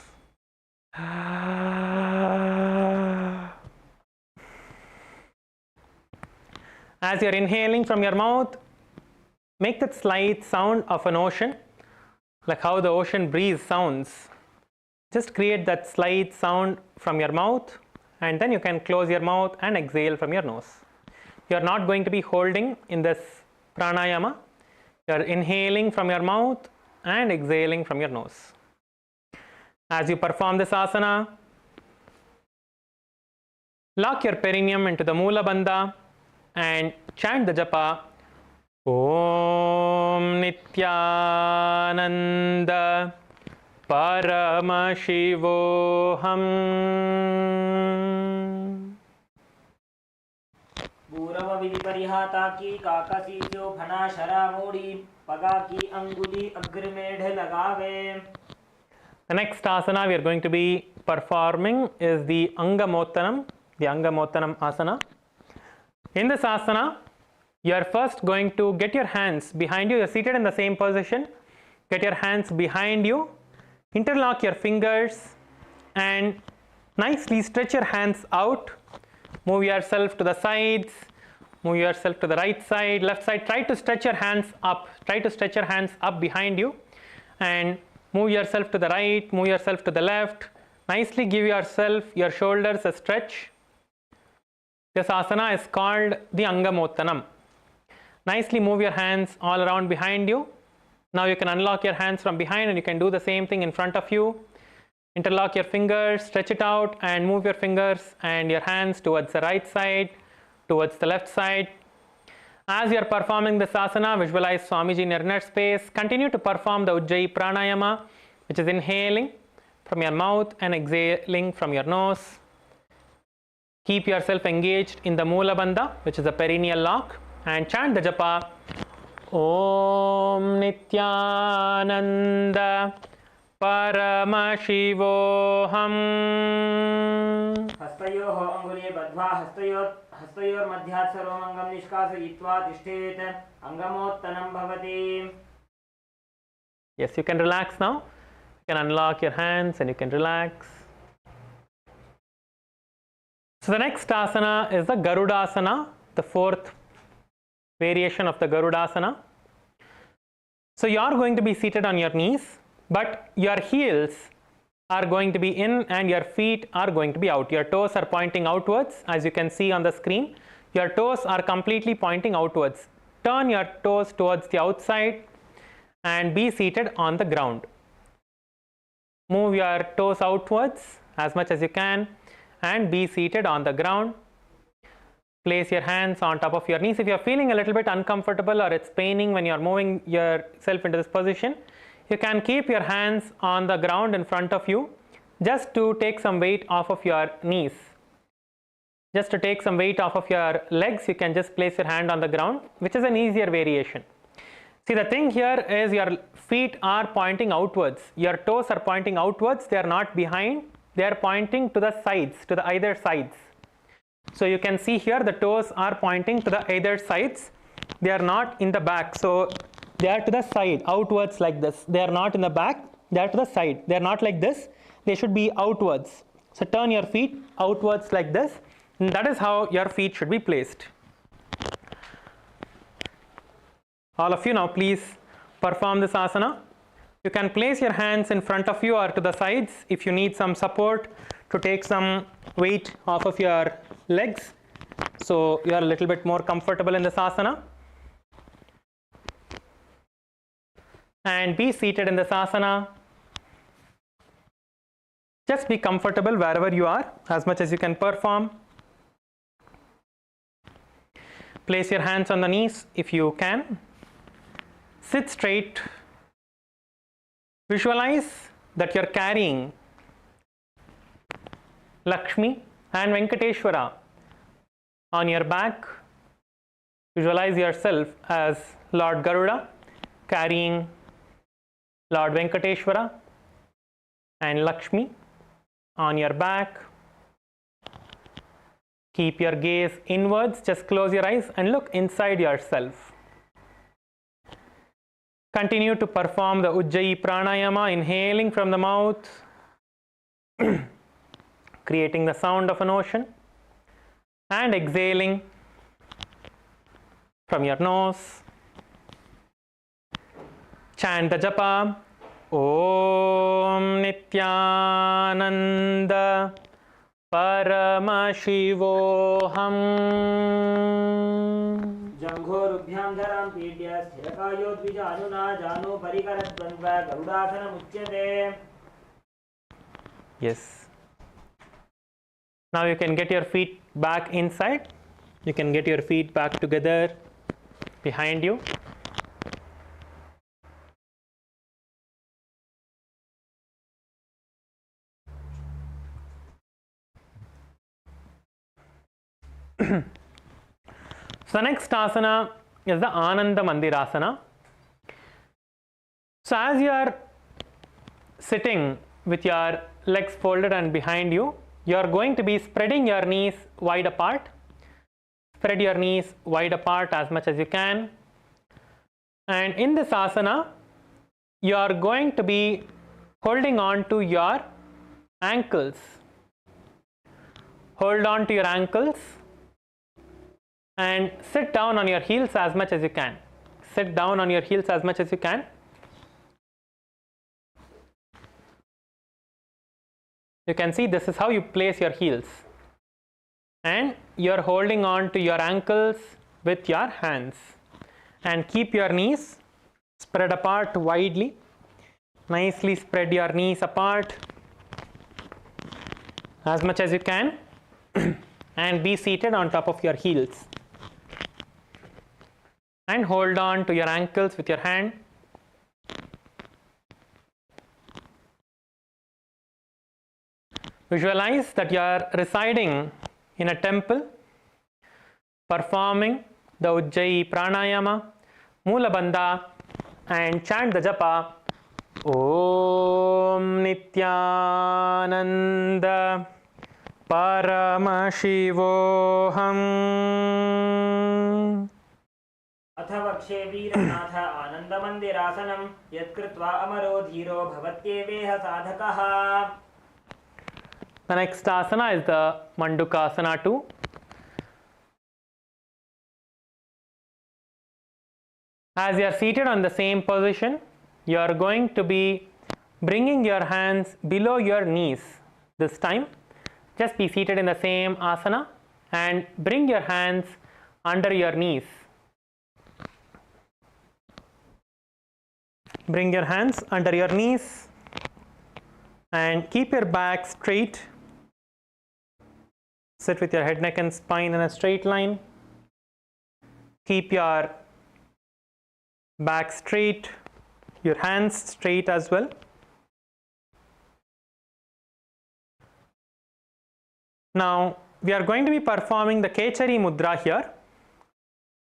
As you are inhaling from your mouth, make that slight sound of an ocean, like how the ocean breeze sounds. Just create that slight sound from your mouth, and then you can close your mouth and exhale from your nose. You are not going to be holding in this pranayama. You are inhaling from your mouth and exhaling from your nose. As you perform this asana, lock your perineum into the Moola Bandha and chant the japa. Om Nithyananda Paramashivoham. Burava vidhi parihata ki kakasi jo phana shara modi paga ki anguli agrimedh lagave. The next asana we are going to be performing is the Angamottanam, asana. In this asana, you are first going to get your hands behind you. You are seated in the same position. Get your hands behind you. Interlock your fingers and nicely stretch your hands out. Move yourself to the sides. Move yourself to the right side, left side. Try to stretch your hands up. Try to stretch your hands up behind you. And move yourself to the right, move yourself to the left. Nicely give yourself, your shoulders a stretch. This asana is called the Angamottanam. Nicely move your hands all around behind you. Now you can unlock your hands from behind and you can do the same thing in front of you. Interlock your fingers, stretch it out and move your fingers and your hands towards the right side, towards the left side. As you are performing this asana, visualize Swamiji in your inner space. Continue to perform the Ujjayi Pranayama, which is inhaling from your mouth and exhaling from your nose. Keep yourself engaged in the Moola Bandha, which is a perineal lock, and chant the japa. Om Nithyananda Paramashivoham. हस्तयोः अङ्गुले बद्ध्वा हस्तयोर्मध्यात् सर्वमङ्गं निष्कासयित्वा तिष्ठेत् अङ्गमोत्तनं भवति. Yes, you can relax now. You can unlock your hands and you can relax. So the next asana is the Garudasana, the fourth variation of the Garudasana. So you are going to be seated on your knees, but your heels are going to be in and your feet are going to be out. Your toes are pointing outwards, as you can see on the screen. Your toes are completely pointing outwards. Turn your toes towards the outside and be seated on the ground. Move your toes outwards as much as you can and be seated on the ground. Place your hands on top of your knees. If you are feeling a little bit uncomfortable or it's paining when you are moving yourself into this position, you can keep your hands on the ground in front of you just to take some weight off of your knees. Just to take some weight off of your legs, you can just place your hand on the ground, which is an easier variation. See, the thing here is your feet are pointing outwards. Your toes are pointing outwards. They are not behind. They are pointing to the sides, to the either sides. So you can see here the toes are pointing to the either sides. They are not in the back. So they are to the side, outwards like this. They are not in the back. They are to the side. They are not like this. They should be outwards. So turn your feet outwards like this. And that is how your feet should be placed. All of you now please perform this asana. You can place your hands in front of you or to the sides if you need some support to take some weight off of your legs, so you are a little bit more comfortable in this asana. And be seated in this asana. Just be comfortable wherever you are as much as you can perform. Place your hands on the knees if you can. Sit straight. Visualize that you are carrying Lakshmi and Venkateshwara on your back. Visualize yourself as Lord Garuda carrying Lord Venkateshwara and Lakshmi on your back. Keep your gaze inwards. Just close your eyes and look inside yourself. Continue to perform the Ujjayi Pranayama, inhaling from the mouth, creating the sound of an ocean, and exhaling from your nose. Chant the japa. Om Nithyananda Paramashivoham. जङ्घोरुभ्यां धरां पीड्य स्थिरकायो द्विजानुना जानो परिकरद्वन्द्व गरुडासनमुच्यते. Yes. Now you can get your feet back inside. You can get your feet back together behind you. So the next asana is the Ananda Mandirasana. So as you are sitting with your legs folded and behind you, you are going to be spreading your knees wide apart. Spread your knees wide apart as much as you can. And in this asana, you are going to be holding on to your ankles. Hold on to your ankles and sit down on your heels as much as you can. Sit down on your heels as much as you can. You can see this is how you place your heels. And you are holding on to your ankles with your hands. And keep your knees spread apart widely. Nicely spread your knees apart as much as you can. And be seated on top of your heels. And hold on to your ankles with your hand. Visualize that you are residing in a temple, performing the Ujjayi Pranayama, Mula Bandha, and chant the japa Om Nithyananda Paramashivoham. अथ वक्षे वीरनाथ आनन्दमन्दिरासनं यत्कृत्वा अमरो धीरो भवत्येवेह साधकः. The next asana is the Mandukasana 2. As you are seated on the same position, you are going to be bringing your hands below your knees. This time, just be seated in the same asana and bring your hands under your knees. Bring your hands under your knees and keep your back straight. Sit with your head, neck and spine in a straight line. Keep your back straight, your hands straight as well. Now we are going to be performing the Kechari Mudra here.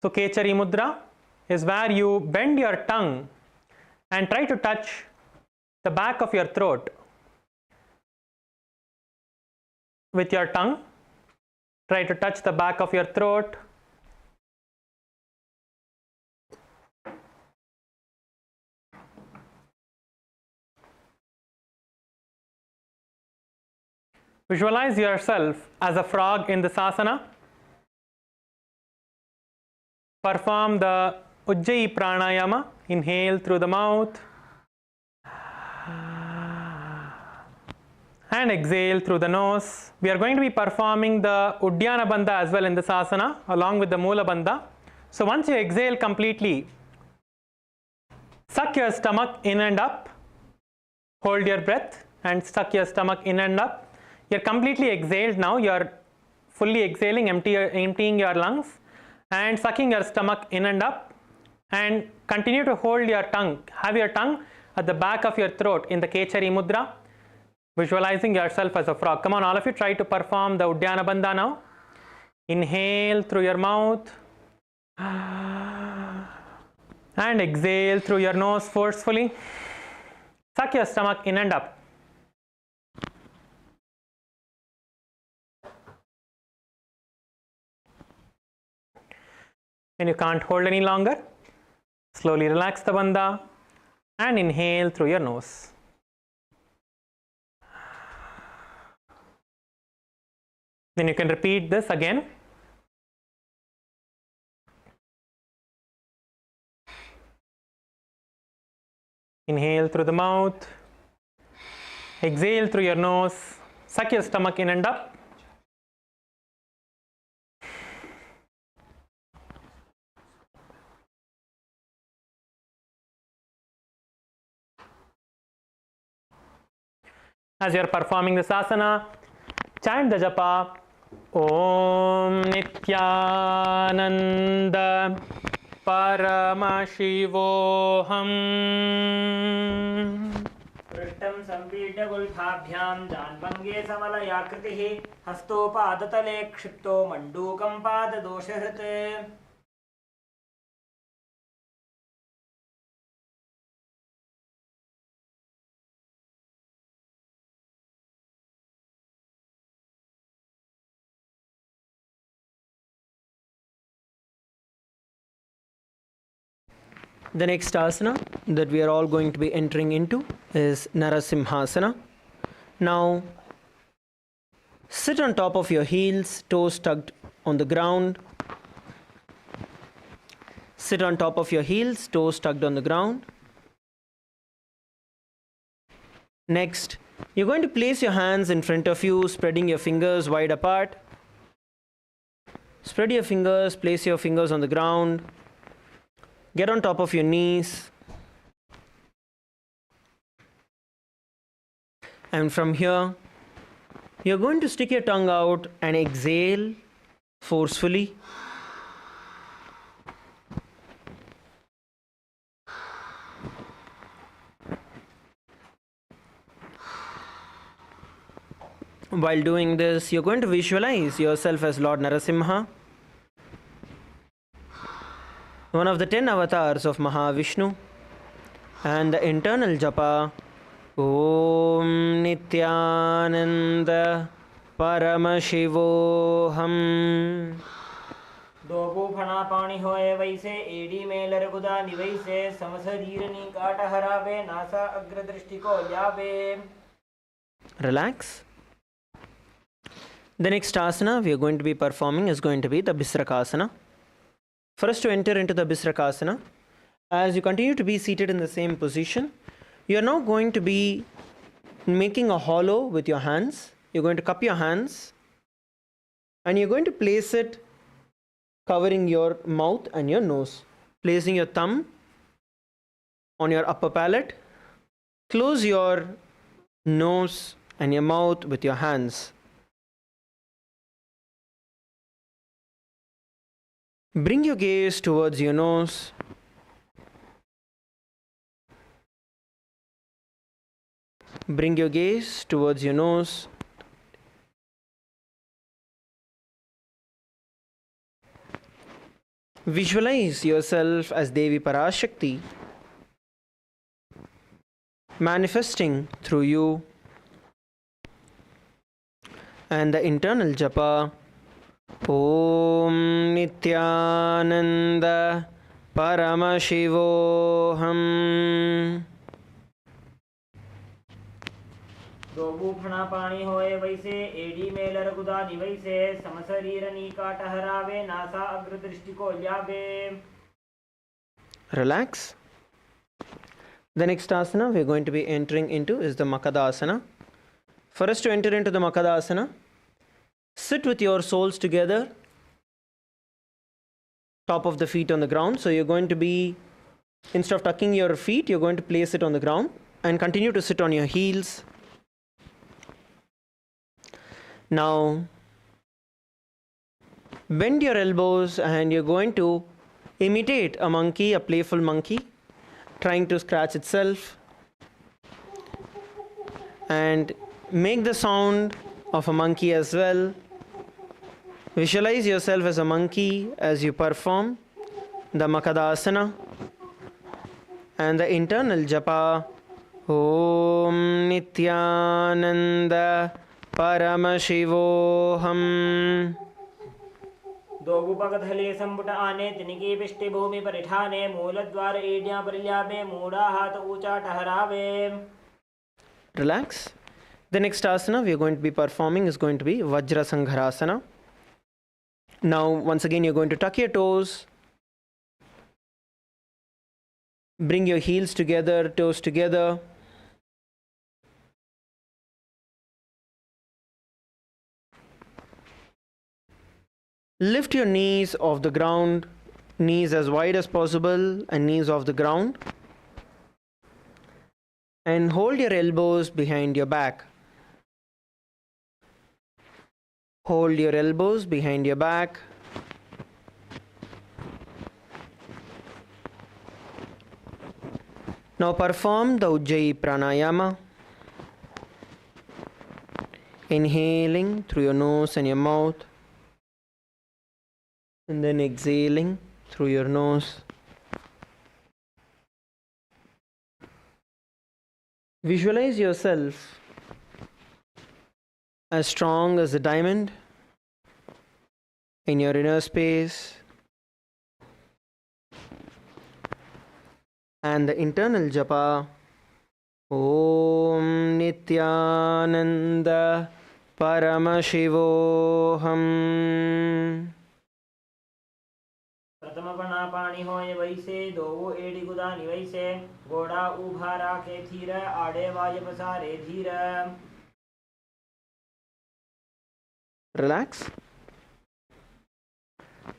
So Kechari Mudra is where you bend your tongue and try to touch the back of your throat. With your tongue, try to touch the back of your throat. Visualize yourself as a frog in this asana. Perform the Ujjayi Pranayama. Inhale through the mouth and exhale through the nose. We are going to be performing the Uddiyana Bandha as well in this asana along with the Mula Bandha. So once you exhale completely, suck your stomach in and up. Hold your breath and suck your stomach in and up. You're completely exhaled now. You're fully exhaling, emptying your lungs and sucking your stomach in and up. And continue to hold your tongue. Have your tongue at the back of your throat in the Kechari Mudra, visualizing yourself as a frog. Come on, all of you, try to perform the Uddiyana Bandha now. Inhale through your mouth and exhale through your nose forcefully. Suck your stomach in and up. When you can't hold any longer, slowly relax the bandha and inhale through your nose. Then you can repeat this again. Inhale through the mouth, exhale through your nose, suck your stomach in and up. As you are performing this asana, chant the japa Om Nithyananda Paramashivoham. पृष्ठं सम्पीड्यगुल्फाभ्यां जान्भङ्गे समलयाकृतिः हस्तोपादतले क्षिप्तो मण्डूकं पाददोषहृत्. The next asana that we are all going to be entering into is Narasimhasana. Now, sit on top of your heels, toes tucked on the ground. Sit on top of your heels, toes tucked on the ground. Next, you're going to place your hands in front of you, spreading your fingers wide apart. Spread your fingers, place your fingers on the ground. Get on top of your knees. And from here, you're going to stick your tongue out and exhale forcefully. While doing this, you're going to visualize yourself as Lord Narasimha, one of the 10 avatars of Mahavishnu, And the internal japa, Om Nithyananda Paramashivoham. Dogu फणा पानी होए वैसे AD में लरगुदा निवैसे समशरीर नी काट हरावे NASA अग्रदृष्टि को यावे. Relax. The next asana we are going to be performing is going to be the Bisrakasana. For us to enter into the Bisrakasana, as you continue to be seated in the same position, you are now going to be making a hollow with your hands. You're going to cup your hands and you're going to place it covering your mouth and your nose. Placing your thumb on your upper palate, close your nose and your mouth with your hands. Bring your gaze towards your nose. Bring your gaze towards your nose. Visualize yourself as Devi Parashakti manifesting through you. And the internal japa, Om Nithyananda Paramashivoham. Dogu फणा पानी होए वैसे AD में लरगुदा निवैसे समशरीर नी काट हरावे NASA अग्रदृष्टि को यावे. Relax. The next asana we are going to be entering into is the Makadasana. For us to enter into the Makadasana, sit with your soles together, top of the feet on the ground. So you're going to be, instead of tucking your feet, you're going to place it on the ground and continue to sit on your heels. Now, bend your elbows and you're going to imitate a monkey, a playful monkey, trying to scratch itself. And make the sound of a monkey as well. Visualize yourself as a monkey as you perform the Makadasana. And the internal japa, Om Nithyananda Paramashivoham. Dogu पगधले संपुट आने तिनकी पिष्टि भूमि परिठाने मूल द्वार एडियां परिल्याबे मूड़ा हाथ ऊंचा ठहरावे. Relax. The next asana we are going to be performing is going to be Vajra Sangharasana. Now, once again, you're going to tuck your toes. Bring your heels together, toes together. Lift your knees off the ground, knees as wide as possible and knees off the ground. And hold your elbows behind your back. Hold your elbows behind your back. Now perform the Ujjayi Pranayama. Inhaling through your nose and your mouth. And then exhaling through your nose. Visualize yourself as strong as a diamond in your inner space. And the internal japa, Om Nithyananda Paramashivoham. प्रथम पणा पानी होए वैसे Dogu AD गुदा निवैसे गोड़ा उभा राखे their आड़े वाय पसारे धीर. Relax.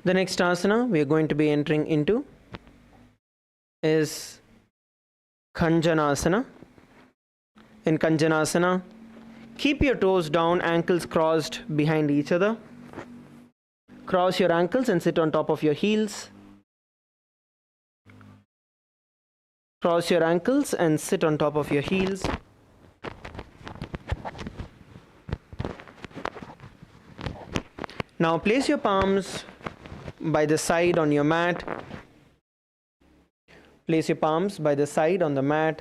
The next asana we are going to be entering into is Kanjanasana. In Kanjanasana, keep your toes down, ankles crossed behind each other. Cross your ankles and sit on top of your heels. Cross your ankles and sit on top of your heels. Now place your palms by the side on your mat. Place your palms by the side on the mat.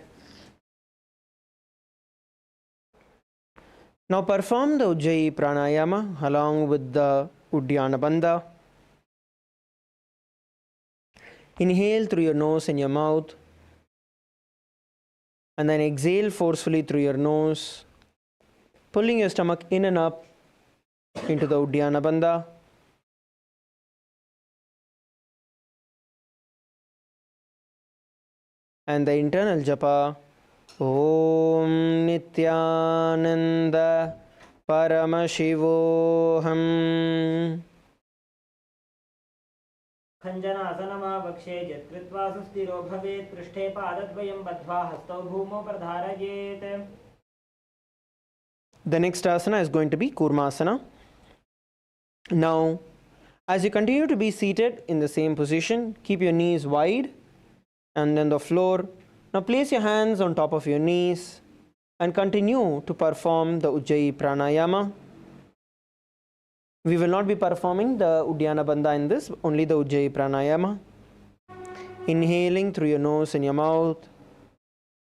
Now perform the Ujjayi Pranayama along with the Uddiyana Bandha. Inhale through your nose and your mouth, and then exhale forcefully through your nose, pulling your stomach in and up into the Uddiyana Bandha. And the internal japa, Om Nithyananda Paramashivoham. खञ्जनासनमावक्षे यत्कृत्वा सुस्थिरो भवेत् पृष्ठे पादद्वयं बद्ध्वा हस्तौ भूमौ प्रधारयेत्. The next asana is going to be Kurmasana. Now, as you continue to be seated in the same position, keep your knees wide and then the floor. Now place your hands on top of your knees and continue to perform the Ujjayi Pranayama. We will not be performing the Uddiyana Bandha in this, only the Ujjayi Pranayama. Inhaling through your nose and your mouth,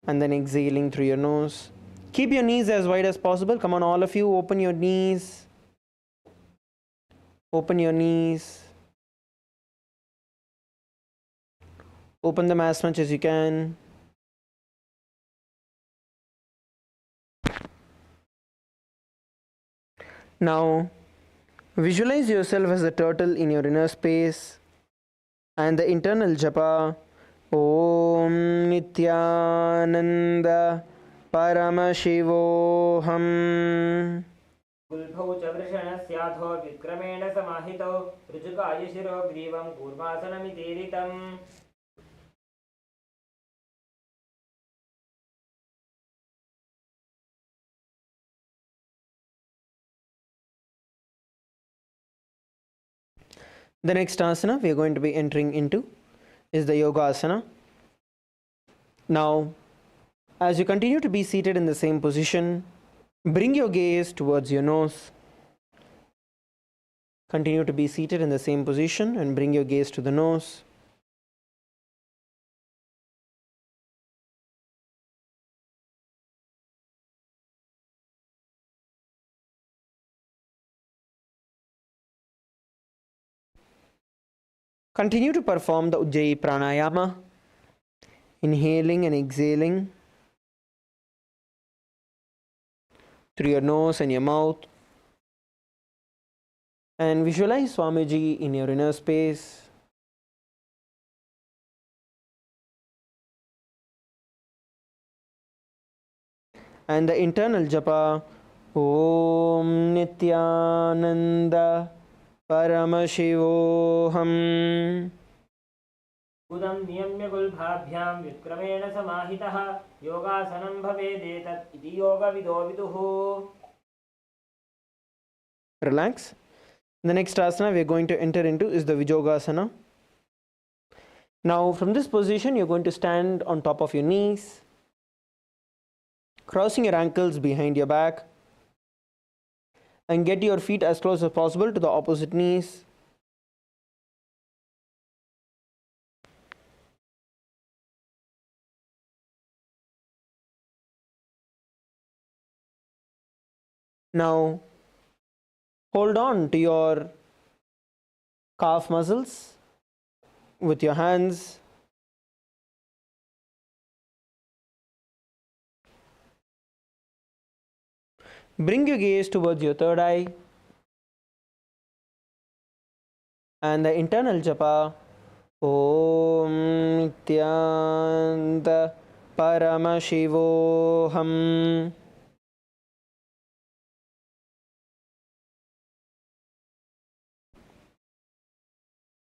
and then exhaling through your nose. Keep your knees as wide as possible. Come on, all of you, open your knees. Open your knees. Open them as much as you can. Now, visualize yourself as a turtle in your inner space and the internal japa, Om Nithyananda Paramashivoham. गुल्फौ च वृषणस्याधो विक्रमेण समाहितौ ऋजुकाय शिरो ग्रीवं कूर्मासनमितीरितम्. The next asana we are going to be entering into is the Yoga Asana. Now, as you continue to be seated in the same position, bring your gaze towards your nose. Continue to be seated in the same position and bring your gaze to the nose. Continue to perform the Ujjayi Pranayama, inhaling and exhaling through your nose and your mouth. And visualize Swamiji in your inner space. And the internal japa, Om Nithyananda Paramashivoham. उदं नियम्य गुल्फाभ्यां विक्रमेण समाहितः योगासनं भवेदेतत् इति योगविदो विदुः. Relax. The next asana we are going to enter into is the Vijogasana. Now, from this position, you're going to stand on top of your knees, crossing your ankles behind your back, and get your feet as close as possible to the opposite knees. Now, hold on to your calf muscles with your hands. Bring your gaze towards your third eye and the internal japa, Om Nithyananda Paramashivoham.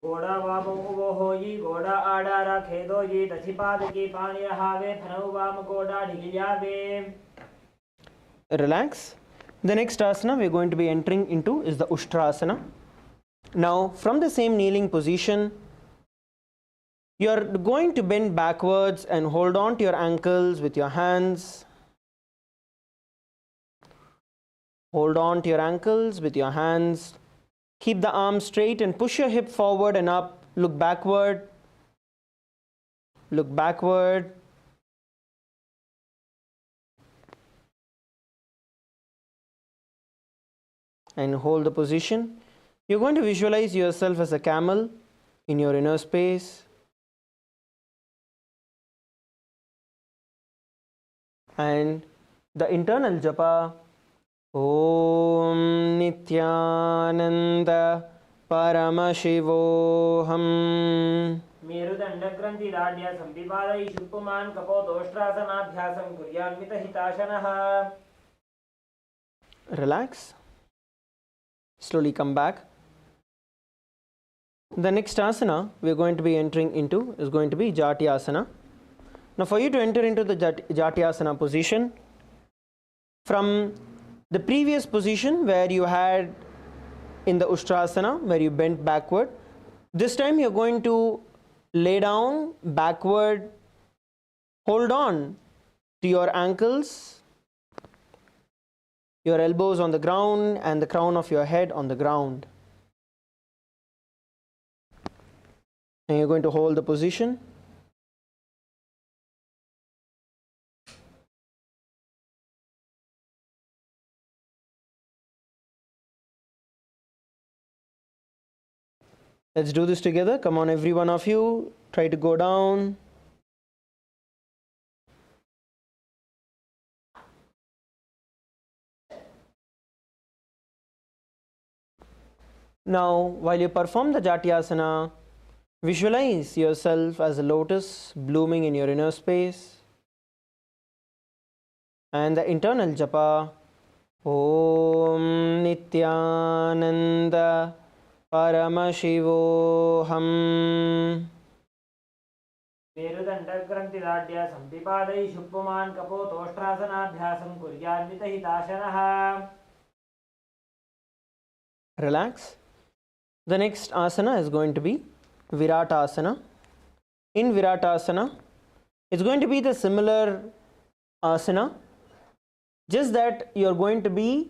घोड़ा वाम वो होई घोड़ा आड़ा खेदो ये दक्षिपाद की पानी रहावे फनौ वाम घोड़ा ढिलियावे. Relax. The next asana we are going to be entering into is the Ushtrasana. Now, from the same kneeling position, you are going to bend backwards and hold on to your ankles with your hands. Hold on to your ankles with your hands. Keep the arms straight and push your hip forward and up. Look backward. look backward. And hold the position. You're going to visualize yourself as a camel in your inner space. And the internal japa, Om Nithyananda Paramashivoham. मेरुदण्डग्रन्थिदाढ्य संविपादयि शुप्पुमान् कपोतोष्ट्रासनाभ्यासं कुर्यान्वितहिताशनः. Relax. Slowly come back. The next asana we are going to be entering into is going to be Jati Asana. Now for you to enter into the Jati Asana position, from the previous position where you had in the Ustrasana, where you bent backward, this time you are going to lay down backward, hold on to your ankles, your elbows on the ground and the crown of your head on the ground. And you're going to hold the position. Let's do this together. Come on, every one of you, try to go down. Now, while you perform the Jati Asana, visualize yourself as a lotus blooming in your inner space. And the internal japa, Om Nithyananda Paramashivoham. मेरुदण्डग्रन्थिदाढ्य संविपादयि शुप्पुमान् कपोतोष्ट्रासनाभ्यासं कुर्यान्वितहिताशनः. Relax. The next asana is going to be Viratasana. In Viratasana, it's going to be the similar asana, just that you're going to be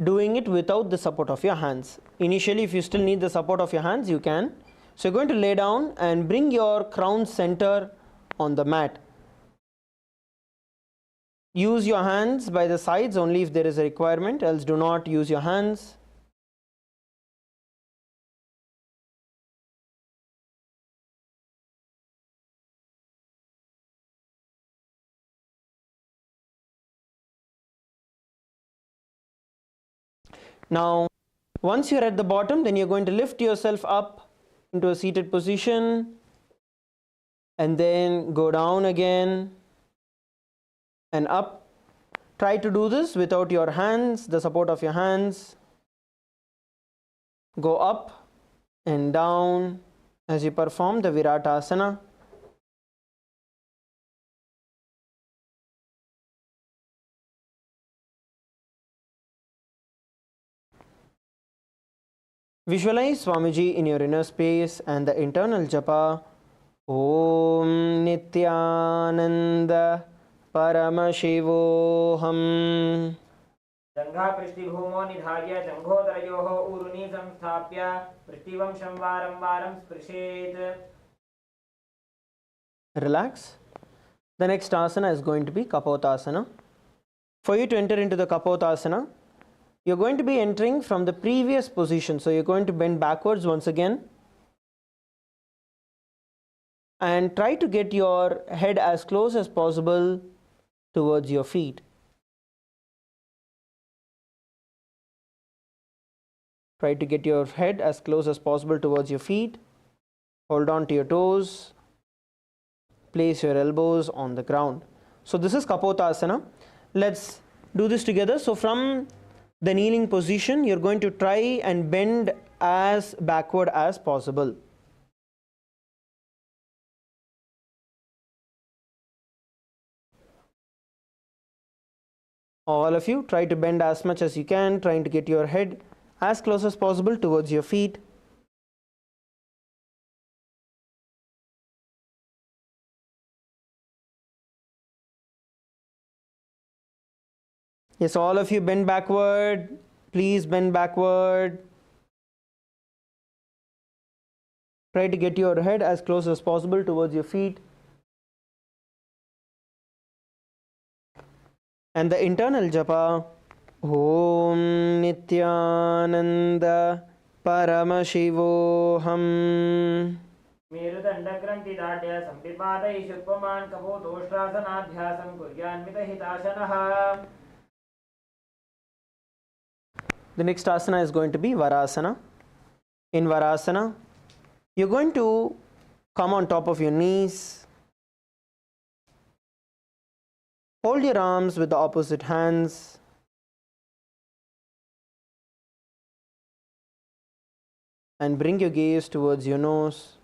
doing it without the support of your hands. Initially, if you still need the support of your hands, you can. So you're going to lay down and bring your crown center on the mat. Use your hands by the sides only if there is a requirement, else do not use your hands. Now, once you're at the bottom, then you're going to lift yourself up into a seated position and then go down again and up. Try to do this without your hands, the support of your hands. Go up and down as you perform the Viratasana. Visualize Swamiji in your inner space and the internal japa, Om Nithyananda Paramashivoham. जङ्घापृष्ठिभूमो निधार्य जङ्घोदरयोः ऊरुनी संस्थाप्य पृष्ठिवंशं वारं वारं स्पृशेत्. Relax. The next asana is going to be Kapotasana. For you to enter into the Kapotasana, you're going to be entering from the previous position. So you're going to bend backwards once again. And try to get your head as close as possible towards your feet. Try to get your head as close as possible towards your feet. Hold on to your toes. Place your elbows on the ground. So this is Kapotasana. Let's do this together. So from the kneeling position, you're going to try and bend as backward as possible. All of you, try to bend as much as you can, trying to get your head as close as possible towards your feet. Yes, all of you bend backward. Please bend backward. Try to get your head as close as possible towards your feet. And the internal japa, Om Nithyananda Paramashivoham. मेरुदण्डग्रन्थिदाढ्य सम्पिपातैः शुक्वमान् कपोतोष्ट्रासनाभ्यासं कुर्यान्वितहिताशनः. The next asana is going to be Varasana. In Varasana, you're going to come on top of your knees. Hold your arms with the opposite hands. And bring your gaze towards your nose.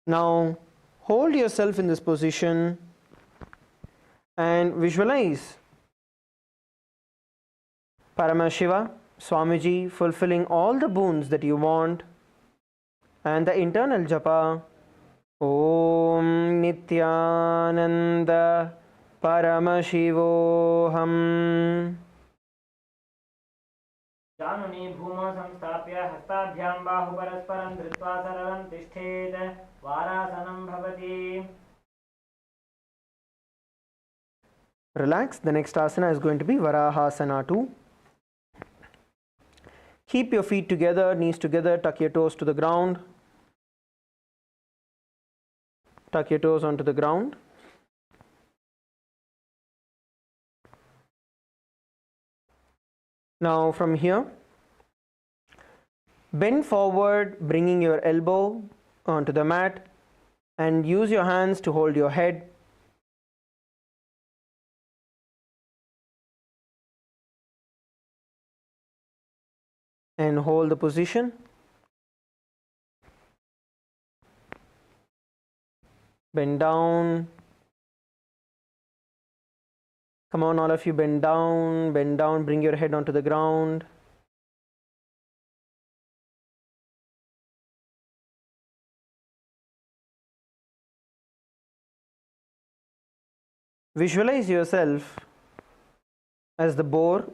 Now, hold yourself in this position and visualize Paramashiva, Swamiji fulfilling all the boons that you want, and the internal japa, Om Nithyananda Paramashivoham. जानुनी भूमौ संस्थाप्य हस्ताभ्यां बाहुपरस्परं धृत्वा सरलं तिष्ठेत्. वारासनं भवति. Relax. The next asana is going to be Varahasana 2. Keep your feet together, knees together, tuck your toes to the ground. Tuck your toes onto the ground. Now from here, bend forward, bringing your elbow onto the mat, and use your hands to hold your head. And hold the position. Bend down. Come on, all of you, bend down, bring your head onto the ground. Visualize yourself as the boar,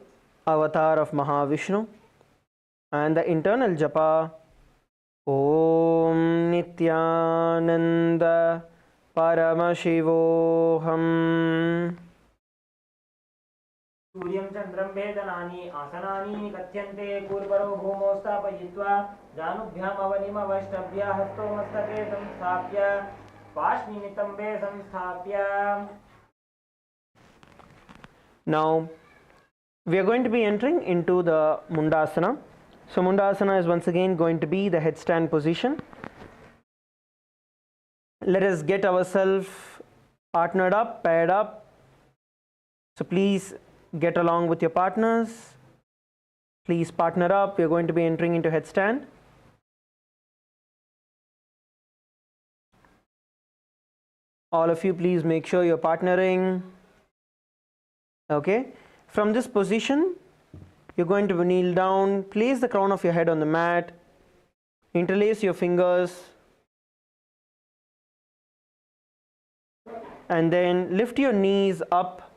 avatar of Mahavishnu, and the internal japa, Om Nithyananda Paramashivoham. सूर्यं चन्द्रं वेदनानि आसनानि कथ्यन्ते. पूर्वरो भूमौ स्थापयित्वा जानुभ्याम् अवनिमवष्टभ्य हस्तो मस्तके संस्थाप्य पार्श्वनितम्बे संस्थाप्य. Now we are going to be entering into the Mundasana. So Mundasana is once again going to be the headstand position. Let us get ourselves partnered up, paired up. So please get along with your partners. Please partner up. We are going to be entering into headstand. All of you, please make sure you're partnering. Okay. From this position, you're going to kneel down. Place the crown of your head on the mat. Interlace your fingers. And then lift your knees up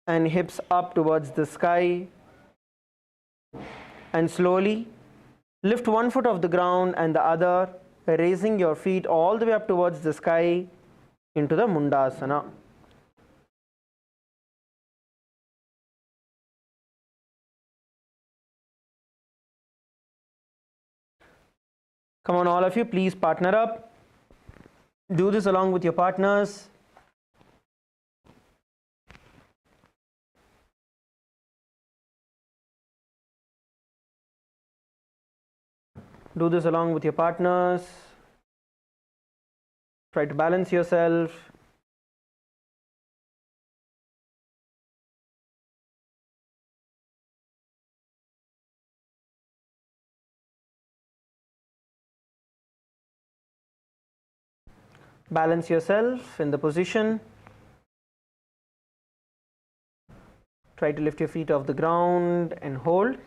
and hips up towards the sky. And slowly lift one foot off the ground and the other, raising your feet all the way up towards the sky into the Mundasana. Come on, all of you, please partner up. Do this along with your partners. Do this along with your partners. Try to balance yourself. Balance yourself in the position. Try to lift your feet off the ground and hold.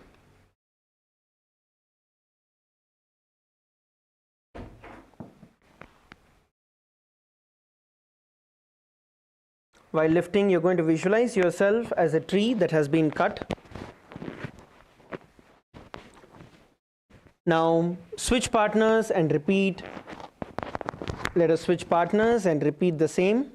While lifting, you're going to visualize yourself as a tree that has been cut. Now switch partners and repeat. Let us switch partners and repeat the same.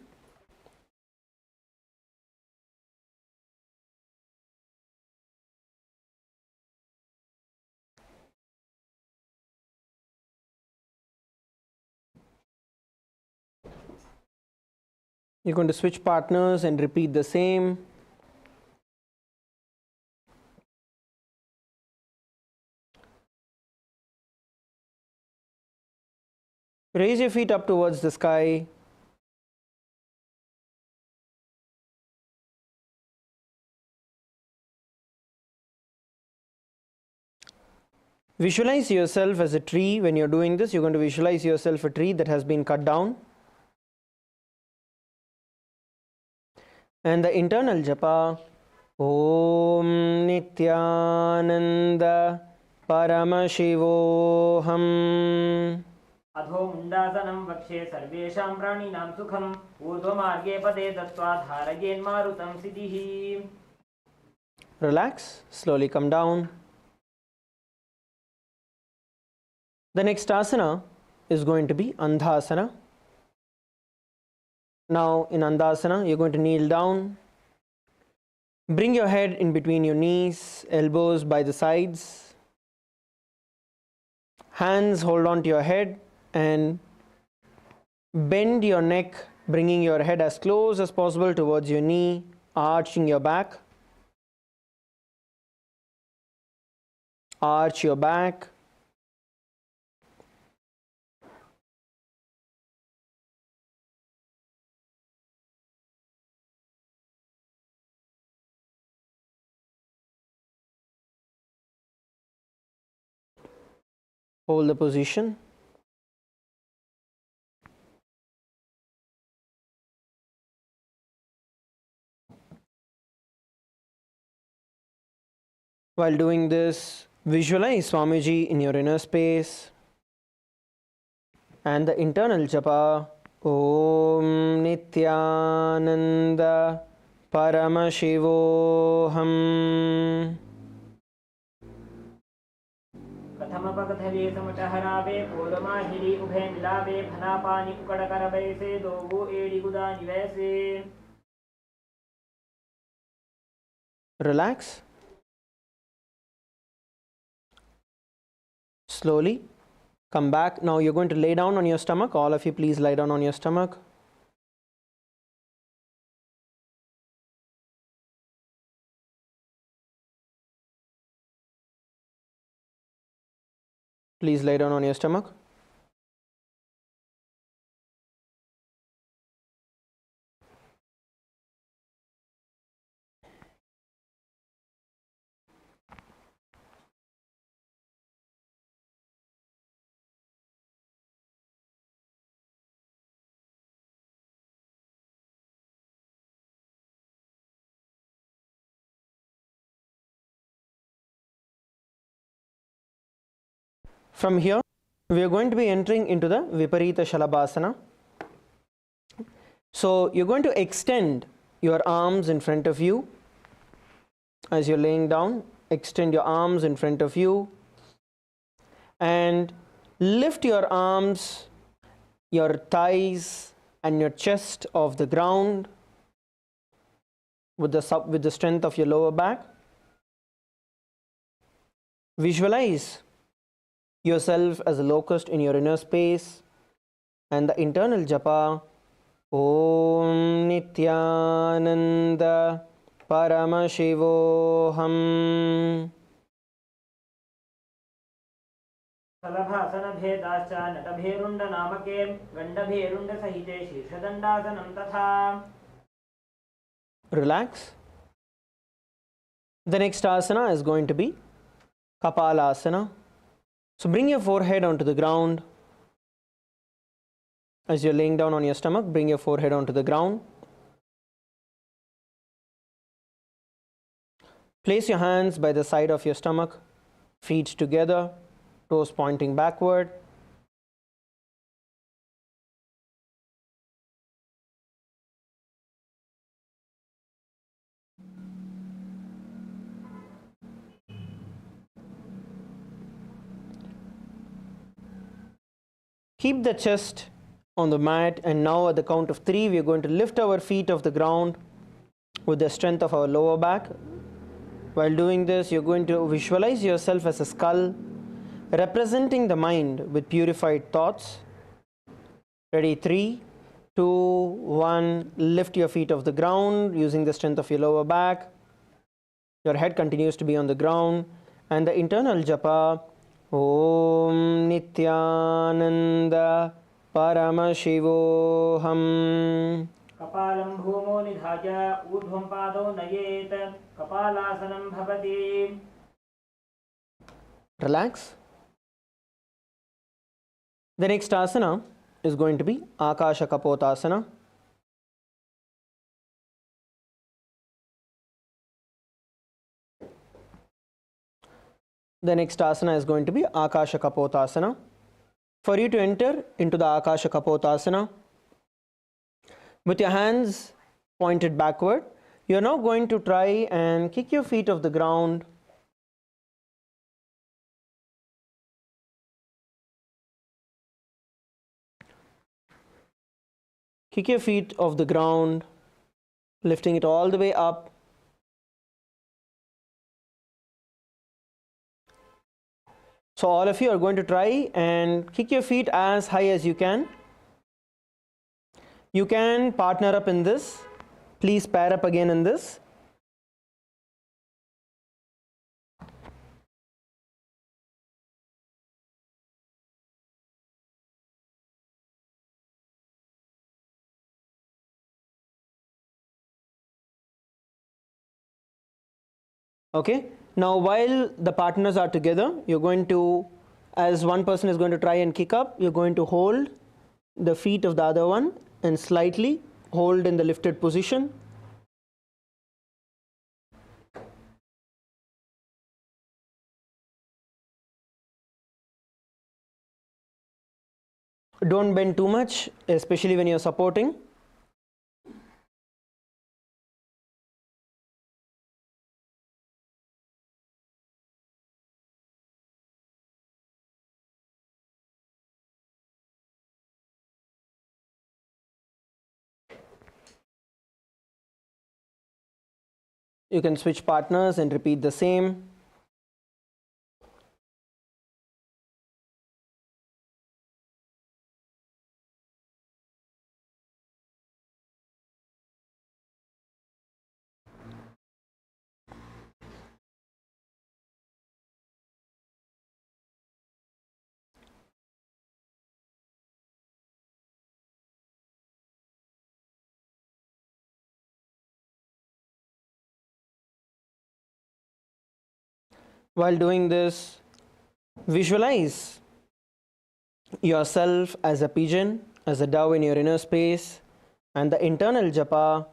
You're going to switch partners and repeat the same. Raise your feet up towards the sky. Visualize yourself as a tree. When you're doing this, you're going to visualize yourself a tree that has been cut down. And the internal japa, Om Nithyananda Paramashivoham. अधो मुण्डासनं वक्षे सर्वेषां प्राणिनां सुखम् ऊर्ध्वमार्गे पदे दत्त्वा धारयेन्मारुतं सिद्धिः. Relax, slowly come down. The next asana is going to be Andhasana. Now in Andhasana, you're going to kneel down. Bring your head in between your knees, elbows by the sides. Hands hold on to your head and bend your neck, bringing your head as close as possible towards your knee, arching your back. Arch your back. Hold the position. While doing this, visualize Swamiji in your inner space and the internal japa, Om Nithyananda Paramashivoham. कथमपकथले समटहरावे पोदमाहिरी उभे मिलावे फनापानी उकड़करवैसे Dogu एडिगुदा निवैसे. Relax. Slowly come back. Now you're going to lay down on your stomach. All of you, please lie down on your stomach. Please lie down on your stomach. From here, we are going to be entering into the Viparita Shalabhasana. So you're going to extend your arms in front of you. As you're laying down, extend your arms in front of you and lift your arms, your thighs and your chest off the ground with the strength of your lower back. Visualize yourself as a locust in your inner space and the internal japa, Om Nithyananda Paramashivoham. सलभासनभेदाश्च नटभेरुण्डनामके गण्डभेरुण्डसहिते शीर्षदण्डासनं तथा. Relax. The next asana is going to be Kapalasana. So bring your forehead onto the ground. As you're laying down on your stomach, bring your forehead onto the ground. Place your hands by the side of your stomach, feet together, toes pointing backward. keep the chest on the mat, and now at the count of 3 we are going to lift our feet off the ground with the strength of our lower back. While doing this, you're going to visualize yourself as a skull representing the mind with purified thoughts. Ready? 3, 2, 1. Lift your feet off the ground using the strength of your lower back. Your head continues to be on the ground, and the internal japa, Om Nithyananda Paramashivoham. कपालं भूमौ निधाय ऊर्ध्वं पादौ नयेत् कपालासनं भवति. Relax. The next asana is going to be Akasha Kapotasana. The next asana is going to be Akasha Kapotasana. For you to enter into the Akasha Kapotasana, with your hands pointed backward, you are now going to try and kick your feet off the ground. Kick your feet off the ground, lifting it all the way up. So all of you are going to try and kick your feet as high as you can. You can partner up in this. Please pair up again in this. Okay. Now while the partners are together, you're going to, as one person is going to try and kick up, you're going to hold the feet of the other one and slightly hold in the lifted position. Don't bend too much, especially when you're supporting. You can switch partners and repeat the same. While doing this, visualize yourself as a pigeon, as a dove in your inner space, and the internal japa,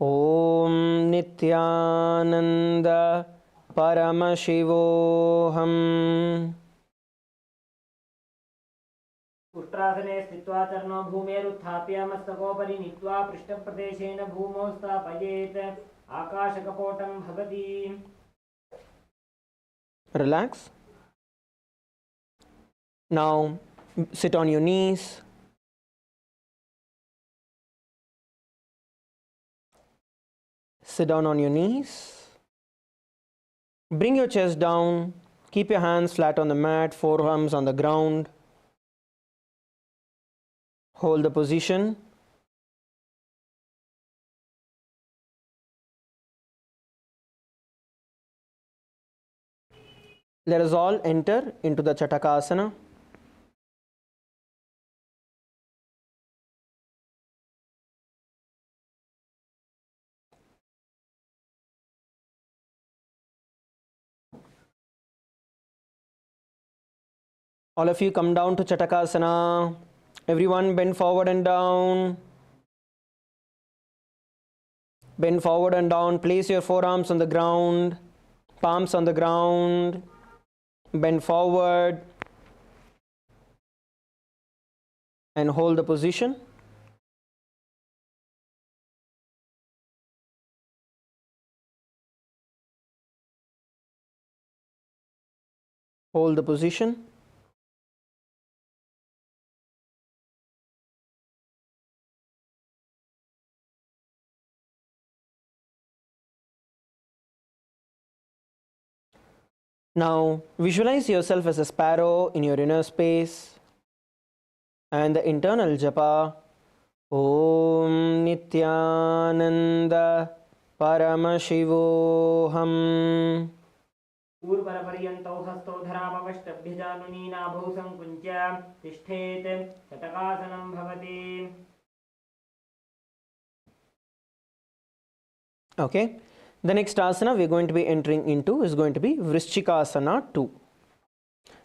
Om Nithyananda Paramashivoham. उष्ट्रासने स्थित्वा चरणो भूमेरुत्थाप्य मस्तकोपरि नीत्वा पृष्ठप्रदेशेन भूमौ स्थापयेत् आकाशकपोटं भवति. Relax. Now sit on your knees. Sit down on your knees. Bring your chest down. Keep your hands flat on the mat, forearms on the ground. Hold the position. Let us all enter into the Chatakasana. All of you come down to Chatakasana. Everyone bend forward and down. Bend forward and down. Place your forearms on the ground, palms on the ground. Bend forward and hold the position. Hold the position. Now visualize yourself as a sparrow in your inner space and the internal japa Om Nithyananda Paramashivoham. पूर्वरपर्यन्तौ हस्तौ धरामवष्टभ्यजानुनीनाभौ सङ्कुञ्च्य तिष्ठेत् शतकासनं भवति. Okay, the next asana we're going to be entering into is going to be Vrishchikasana 2.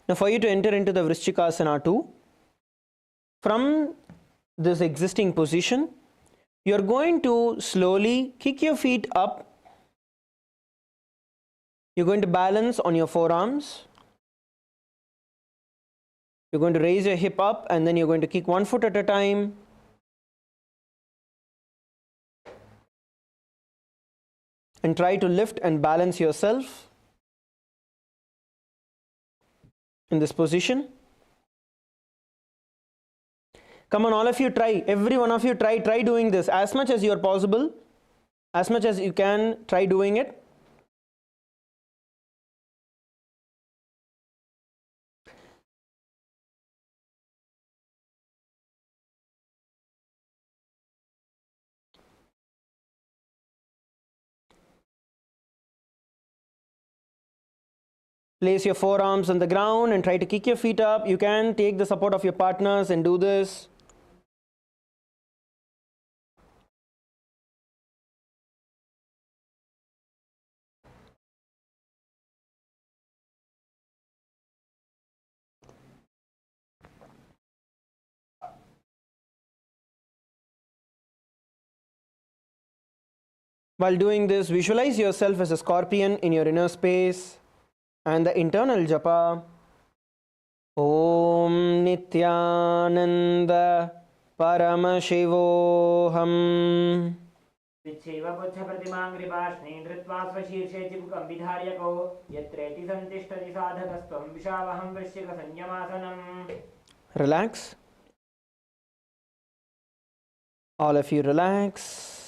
Now for you to enter into the Vrishchikasana 2, from this existing position, you're going to slowly kick your feet up. You're going to balance on your forearms. You're going to raise your hip up and then you're going to kick one foot at a time. And try to lift and balance yourself in this position. Come on, all of you try. Every one of you try doing this as much as you are possible, as much as you can, try doing it. Place your forearms on the ground and try to kick your feet up. You can take the support of your partners and do this. While doing this, visualize yourself as a scorpion in your inner space and the internal japa Om Nithyananda Paramashivoham. विच्छेव पुच्छप्रतिमाङ्घ्रिपाष्णे धृत्वा स्वशीर्षे चिबुकं विधार्यकौ यत्रेति सन्तिष्ठति साधकस्त्वं विशावहं वृश्चिकसंयमासनम्. Relax. All of you relax.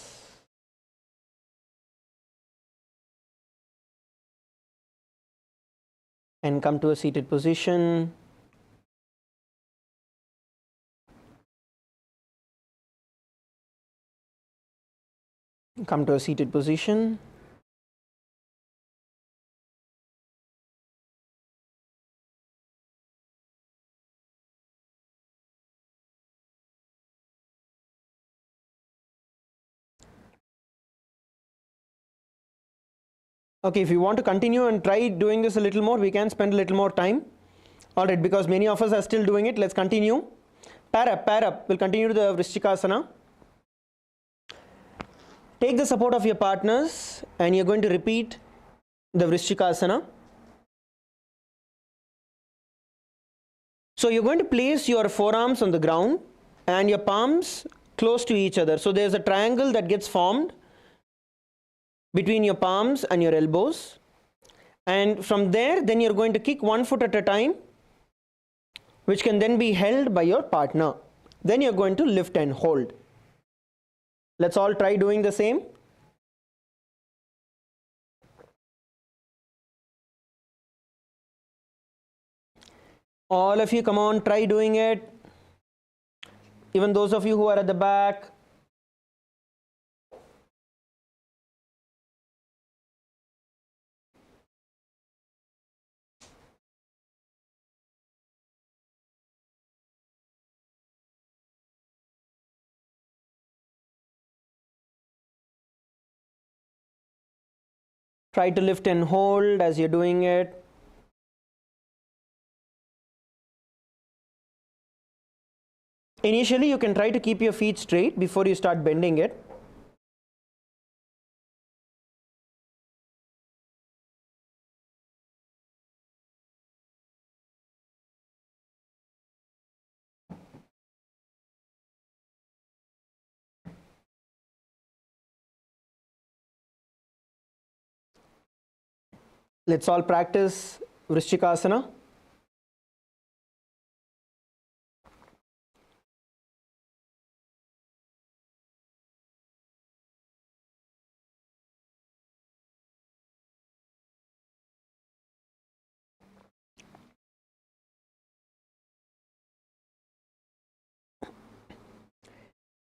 And come to a seated position. Come to a seated position. Okay, if you want to continue and try doing this a little more, we can spend a little more time. All right, because many of us are still doing it, let's continue. Pair up. We'll continue the Vrishchikasana. Take the support of your partners and you're going to repeat the Vrishchikasana. So you're going to place your forearms on the ground and your palms close to each other. So there's a triangle that gets formed between your palms and your elbows. And from there, then you're going to kick one foot at a time, which can then be held by your partner. Then you're going to lift and hold. Let's all try doing the same. All of you, come on, try doing it. Even those of you who are at the back. Try to lift and hold as you're doing it. Initially, you can try to keep your feet straight before you start bending it. Let's all practice Vrishchikasana.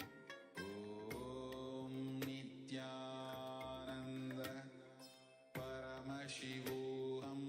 ॐ नित्यानन्द परमशिवोऽहम्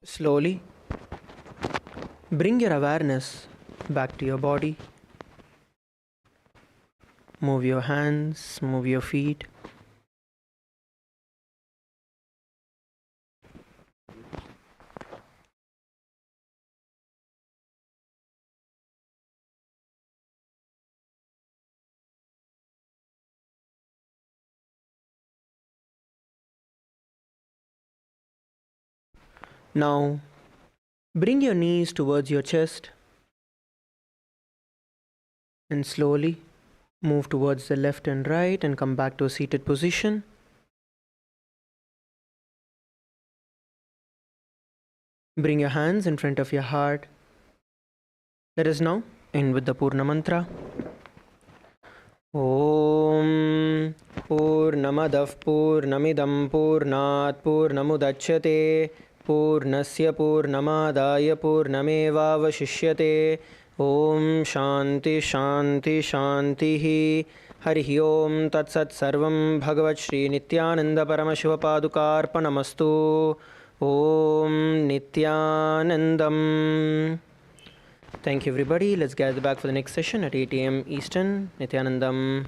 Slowly bring your awareness back to your body. Move your hands, move your feet. Now, bring your knees towards your chest and slowly move towards the left and right and come back to a seated position. Bring your hands in front of your heart. Let us now end with the Purna Mantra. Om Purnamadah Purnamidam Purnat Purnamudachyate Purnasya Purnamadaya Purnamevavashishyate Om Shanti Shanti Shantihi Harihi Om Tat Sat Sarvam Bhagavat Shri Nithyananda Paramashivopadukarpanamastu Om Nithyanandam. Thank you, everybody. Let's gather back for the next session at 8 a.m. Eastern. Nithyanandam.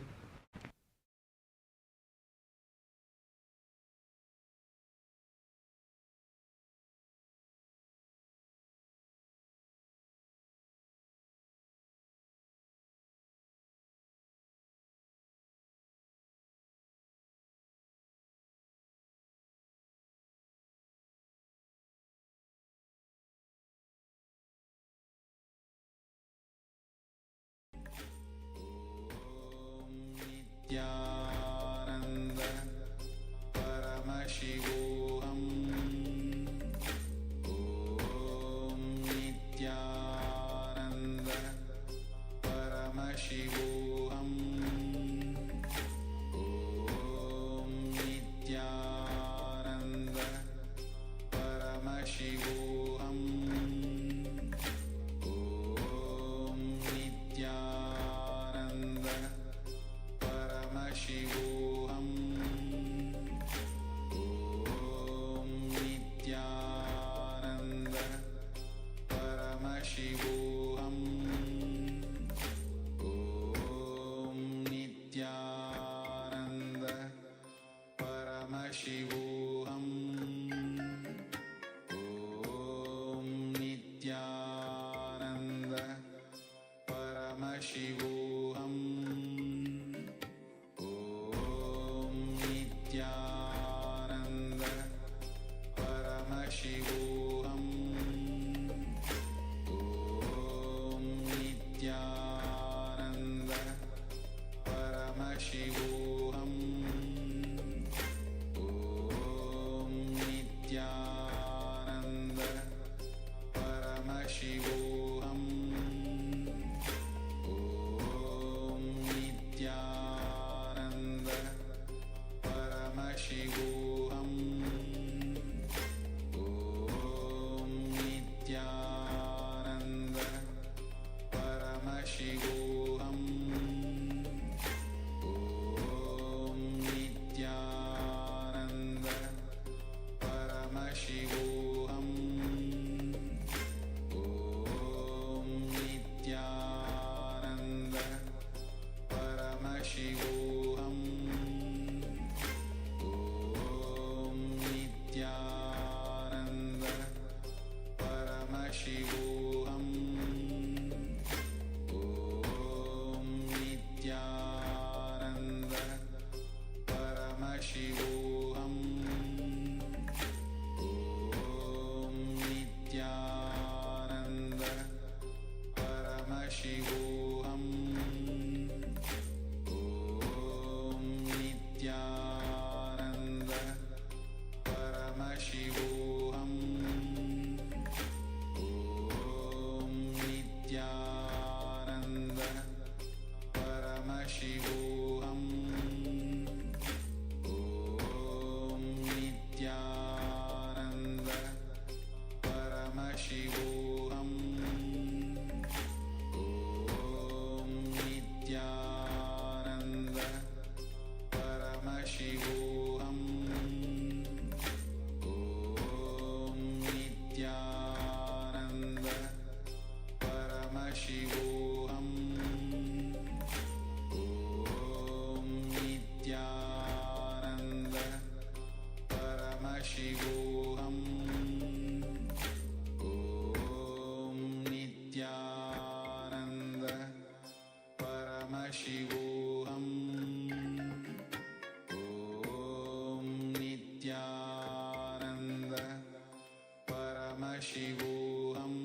Paramashivoham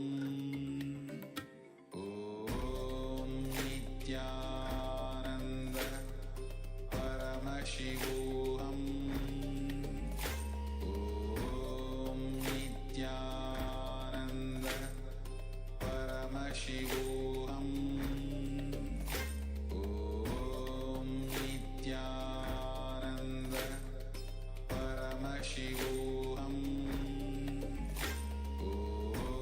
Om Nithyananda Paramashivoham Om Nithyananda Paramashivoham Om Nithyananda Paramashivoham Om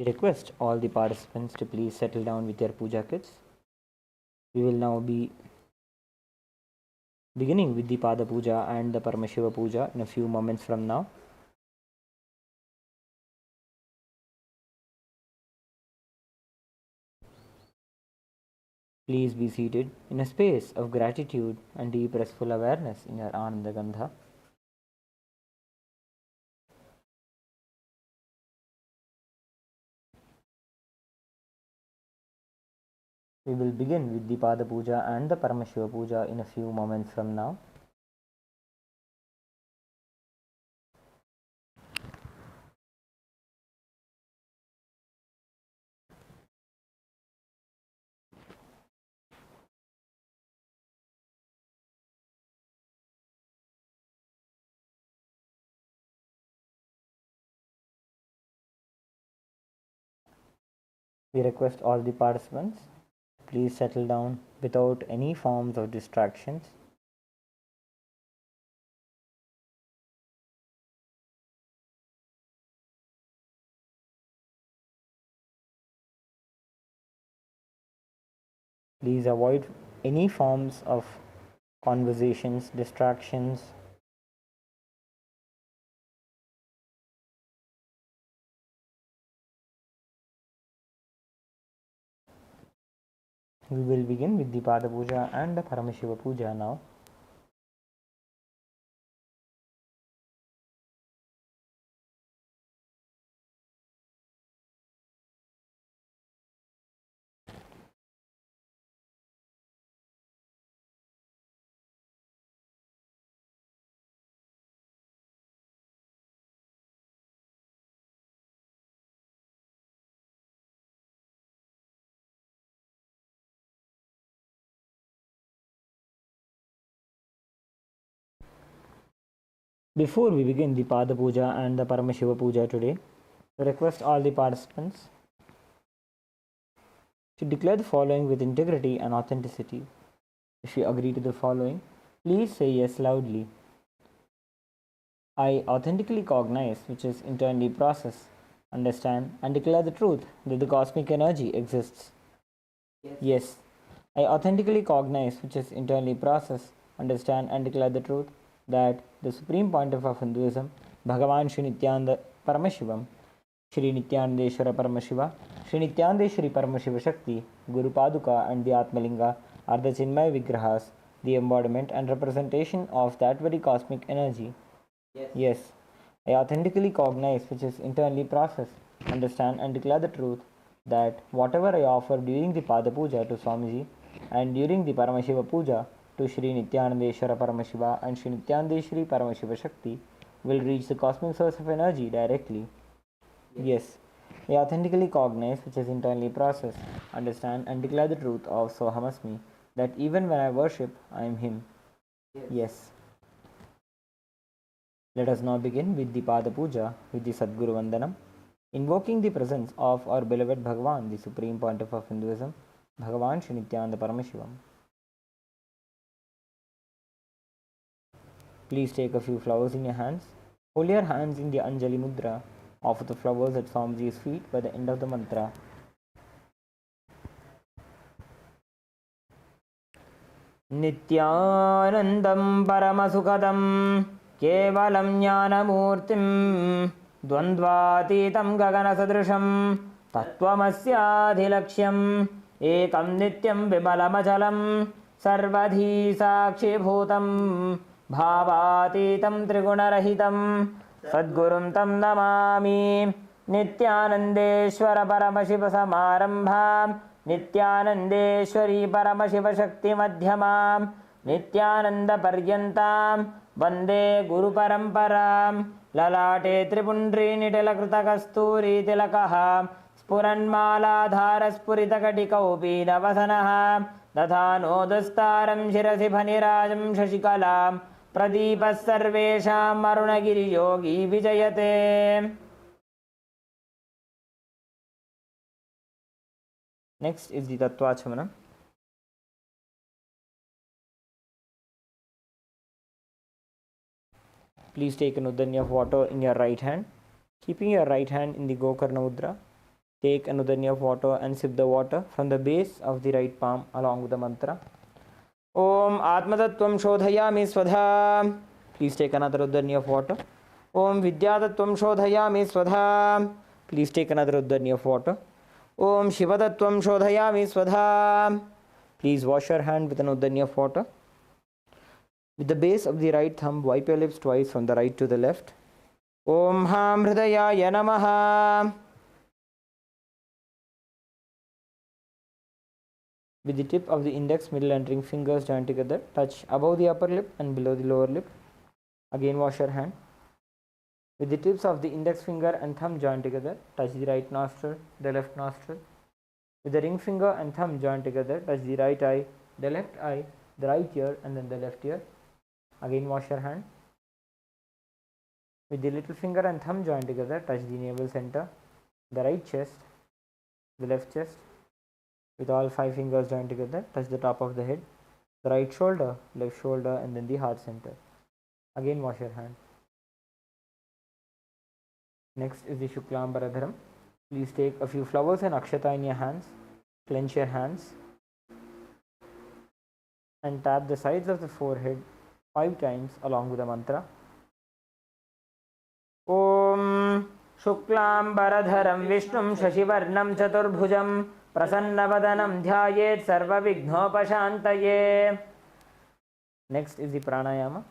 We request all the participants to please settle down with their puja kits. We will now be beginning with the Pada Puja and the Paramashiva Puja in a few moments from now. Please be seated in a space of gratitude and deep restful awareness in your Ananda Gandha. We will begin with the Pada Puja and the Paramashiva Puja in a few moments from now. We request all the participants, please settle down without any forms of distractions. Please avoid any forms of conversations, distractions. We will begin with the Pada Puja and the Paramashiva Puja now. Before we begin the Pada Puja and the Paramashiva Puja today, we request all the participants to declare the following with integrity and authenticity. If you agree to the following, please say yes loudly. I authentically cognize, which is internally process, understand, and declare the truth that the cosmic energy exists. Yes. I authentically cognize, which is internally process, understand, and declare the truth that the Supreme Pontiff of Hinduism, Bhagavan Shri Nithyananda Paramashivam, Shri Nithyanandeshwara Paramashiva, Shri Nithyanandeshwari Paramashiva Shakti, Guru Paduka, and the Atmalinga are the Chinmaya Vigrahas, the embodiment and representation of that very cosmic energy. Yes. I authentically cognize, which is internally process, understand, and declare the truth that whatever I offer during the Pada Puja to Swamiji and during the Paramashiva Puja to Shri Nithyanandeshwara Paramashiva and Shri Nithyanandeshwari Paramashiva Shakti will reach the cosmic source of energy directly. Yes. I authentically cognize, which is internally process, understand, and declare the truth of Sohamasmi, that even when I worship, I am Him. Yes. Let us now begin with the Pada Puja with the Sadguru Vandanam, invoking the presence of our beloved Bhagavan, the Supreme Pontiff of Hinduism, Bhagavan Shri Nithyananda Paramashivam. Please take a few flowers in your hands. Hold your hands in the Anjali Mudra. Offer the flowers at Swamiji's feet by the end of the mantra. Nithyanandam Paramasukadam Kevalam Jnanamurtim Dvandvatitam Gaganasadrisham Tattvamasyaadhilaksham Ekam Nityam Vimalamachalam Sarvadhi Sakshibhutam Bhavatitam Trigunarahitam Sadgurum Tam Namami Nithyanandeshwara Paramashiva Samarambham Nithyanandeshwari Paramashiva Shakti Madhyamam Nithyananda Paryantam Vande Guru Paramparam Lalate Tripundri Nitalakrita Kasturi Tilakaha Spuranmala Spuritakatikaupina Vasanaha Dathano Dastaram Shirasi Bhanirajam Shashikalam Pradipa Sarvesham Arunagiri Yogi Vijayate. Next is the Tattvachamana. Please take an udanya of water in your right hand, keeping your right hand in the Gokarna Mudra. Take another knee of water and sip the water from the base of the right palm along with the mantra. Om Atmatattvam Shodhayami Swadha. Please take another uddarni of water. Om Vidyatattvam Shodhayami Swadha. Please take another uddarni of water. Om Shivatattvam Shodhayami Swadha. Please wash your hand with an uddarni of water. With the base of the right thumb, wipe your lips twice from the right to the left. Om Ham Hridayaya Namaha. With the tip of the index, middle and ring fingers joined together, touch above the upper lip and below the lower lip. Again wash your hand. With the tips of the index finger and thumb joined together, touch the right nostril, the left nostril. With the ring finger and thumb joined together, touch the right eye, the left eye, the right ear and then the left ear. Again wash your hand. With the little finger and thumb joined together, touch the navel center, the right chest, the left chest. With all 5 fingers joined together, touch the top of the head, the right shoulder, left shoulder and then the heart center. Again wash your hand. Next is the Shuklambaradharam. Please take a few flowers and akshata in your hands. Clench your hands and tap the sides of the forehead 5 times along with the mantra. Om Shuklambaradharam Vishnum Shashivarnam Chaturbhujam Prasannabadanam Dhyayet Sarva Vighnopashantaye. Next is the pranayama.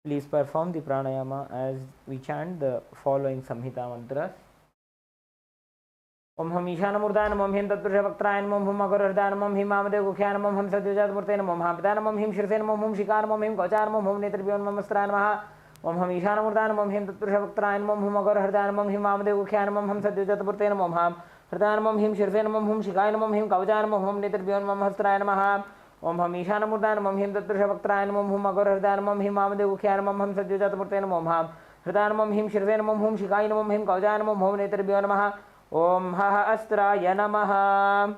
Please perform the pranayama as we chant the following Samhita mantras. Om Ham Ishanamurdanam Om Him Tatpurushavaktarayanam Om Hum Agarardanam Om Him Amadev Gukhyanam Om Ham Satyajatmurtenam Om Hapitanam Om Him Shirsenam Om Hum Shikanam Om Him Kaucharam Om Hum Netribhyonam Om Astrayanam Om Ham Ishanamurdanam Om Him Tatpurushavaktarayanam Om Hum Agarardanam Om Him Amadev Gukhyanam Om Ham Satyajatmurtenam Om Ham Hridanam Om Him Shirsenam Om Hum Shikayanam Om Him Kaucharam Om Hum Netribhyonam Om Astrayanam Om Ham Ishanamurdanam Om Him Tatpurushavaktarayanam Om Hum Agarardanam Om Him Amadev Gukhyanam Om Ham Satyajatmurtenam Om Ham Hridanam Om Him Shirsenam Om Hum Shikayanam Om Him Kaucharam Om Hum Netribhyonam Om Ha Astraya Namaha.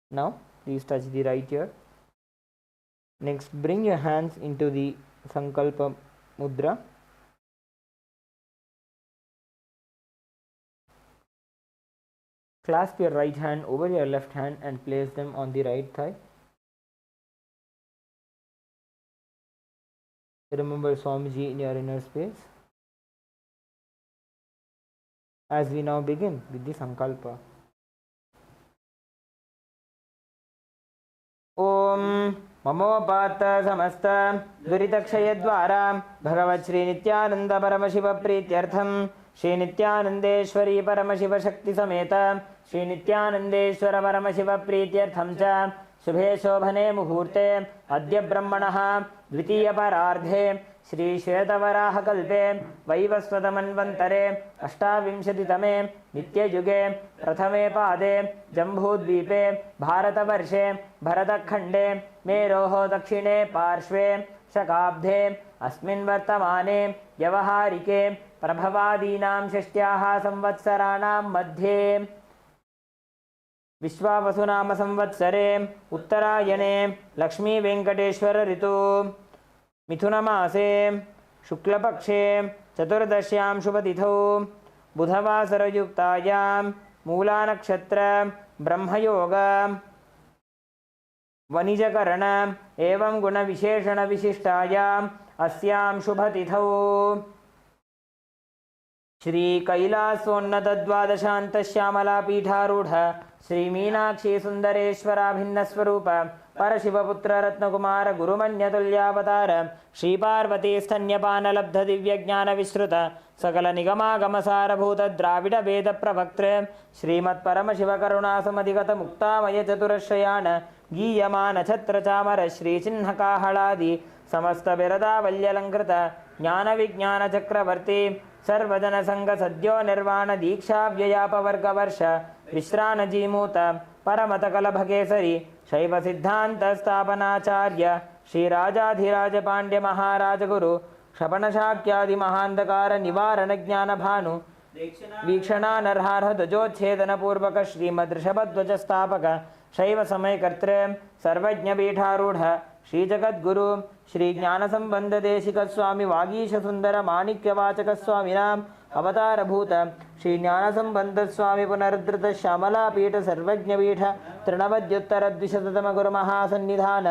Now please touch the right ear. Next bring your hands into the Sankalpa Mudra. Clasp your right hand over your left hand and place them on the right thigh. Remember Swamiji in your inner space. As we now begin with the Sankalpa. Om Mamopata Samasta Duritakshayadvara Bhagavat Shri Nithyananda Paramashiva Prityartham Shri Nithyanandeshwari Paramashiva Shakti Sameta Shri Nithyanandeshwara Paramashiva Prityartham Cha Shubhe Shobhane Muhurte Adya Brahmanaha Dvitiya Parardhe Shri Shvetavaraha Kalpe Vaivasvatamanvantare Ashtavimshatitame Nitya Yuge Prathame Pade Jambudvipe Bharatavarshe Bharatakhande Meroho Dakshine Parshve Shakabdhe Asmin Vartamane Yavaharike Prabhavadinam Shashtyaha Samvatsarana Madhye Vishwavasunama Samvatsare Uttarayane Lakshmi Venkateshwara Ritu Mithunamase Shuklapakshe Chaturdashyam Shubhatithau Budhavasarayuktayam Moola Brahma Yoga Vanijakarana Evam Guna Visheshana Vishishtayam Asyam Shubhatithau Shri Kailasa Dvadashanta Pitharudha Shri Meenakshi Sundareshwara Bhinna Swarupa Parashivaputra Ratnakumara Gurumanyatulyavatar Shri Parvati Stanyapana Labdha Divya Jnana Vishruta Sakala Nigama Gamasara Bhuta Dravida Veda Pravaktre Shrimat Paramashiva Karuna Samadhigata Mukta Maya Chaturashayana Giyamana Chatra Chamara Shri Chinhaka Haladi Samasta Virada Valyalankrita Jnana Vijnana Chakravarti Sarvajana Sangha Sadyo Nirvana Diksha Vyayapa Varga Varsha Vishrana Jimuta Paramatakala Bhagesari Shaiva Siddhanta Sthapanacharya Shri Rajadhiraja Pandya Maharaja Guru Shapana Shakyadi Mahandakara Nivarana Jnana Bhanu Vikshana Narharha Dajodchedana Purvaka Shrimad Rishabhadvaja Sthapaka Shaiva Samay Kartre Sarvajna Pitharudha Shri जगद्गुरु श्री ज्ञानसंबंध देशिक स्वामी वागीश सुंदर माणिक्यवाचक स्वामिनां अवतारभूत श्री ज्ञानसंबंध स्वामी पुनरुद्धृत श्यामला पीठ सर्वज्ञ पीठ तृणवद्युत्तर द्विशततम गुरु महासन्निधान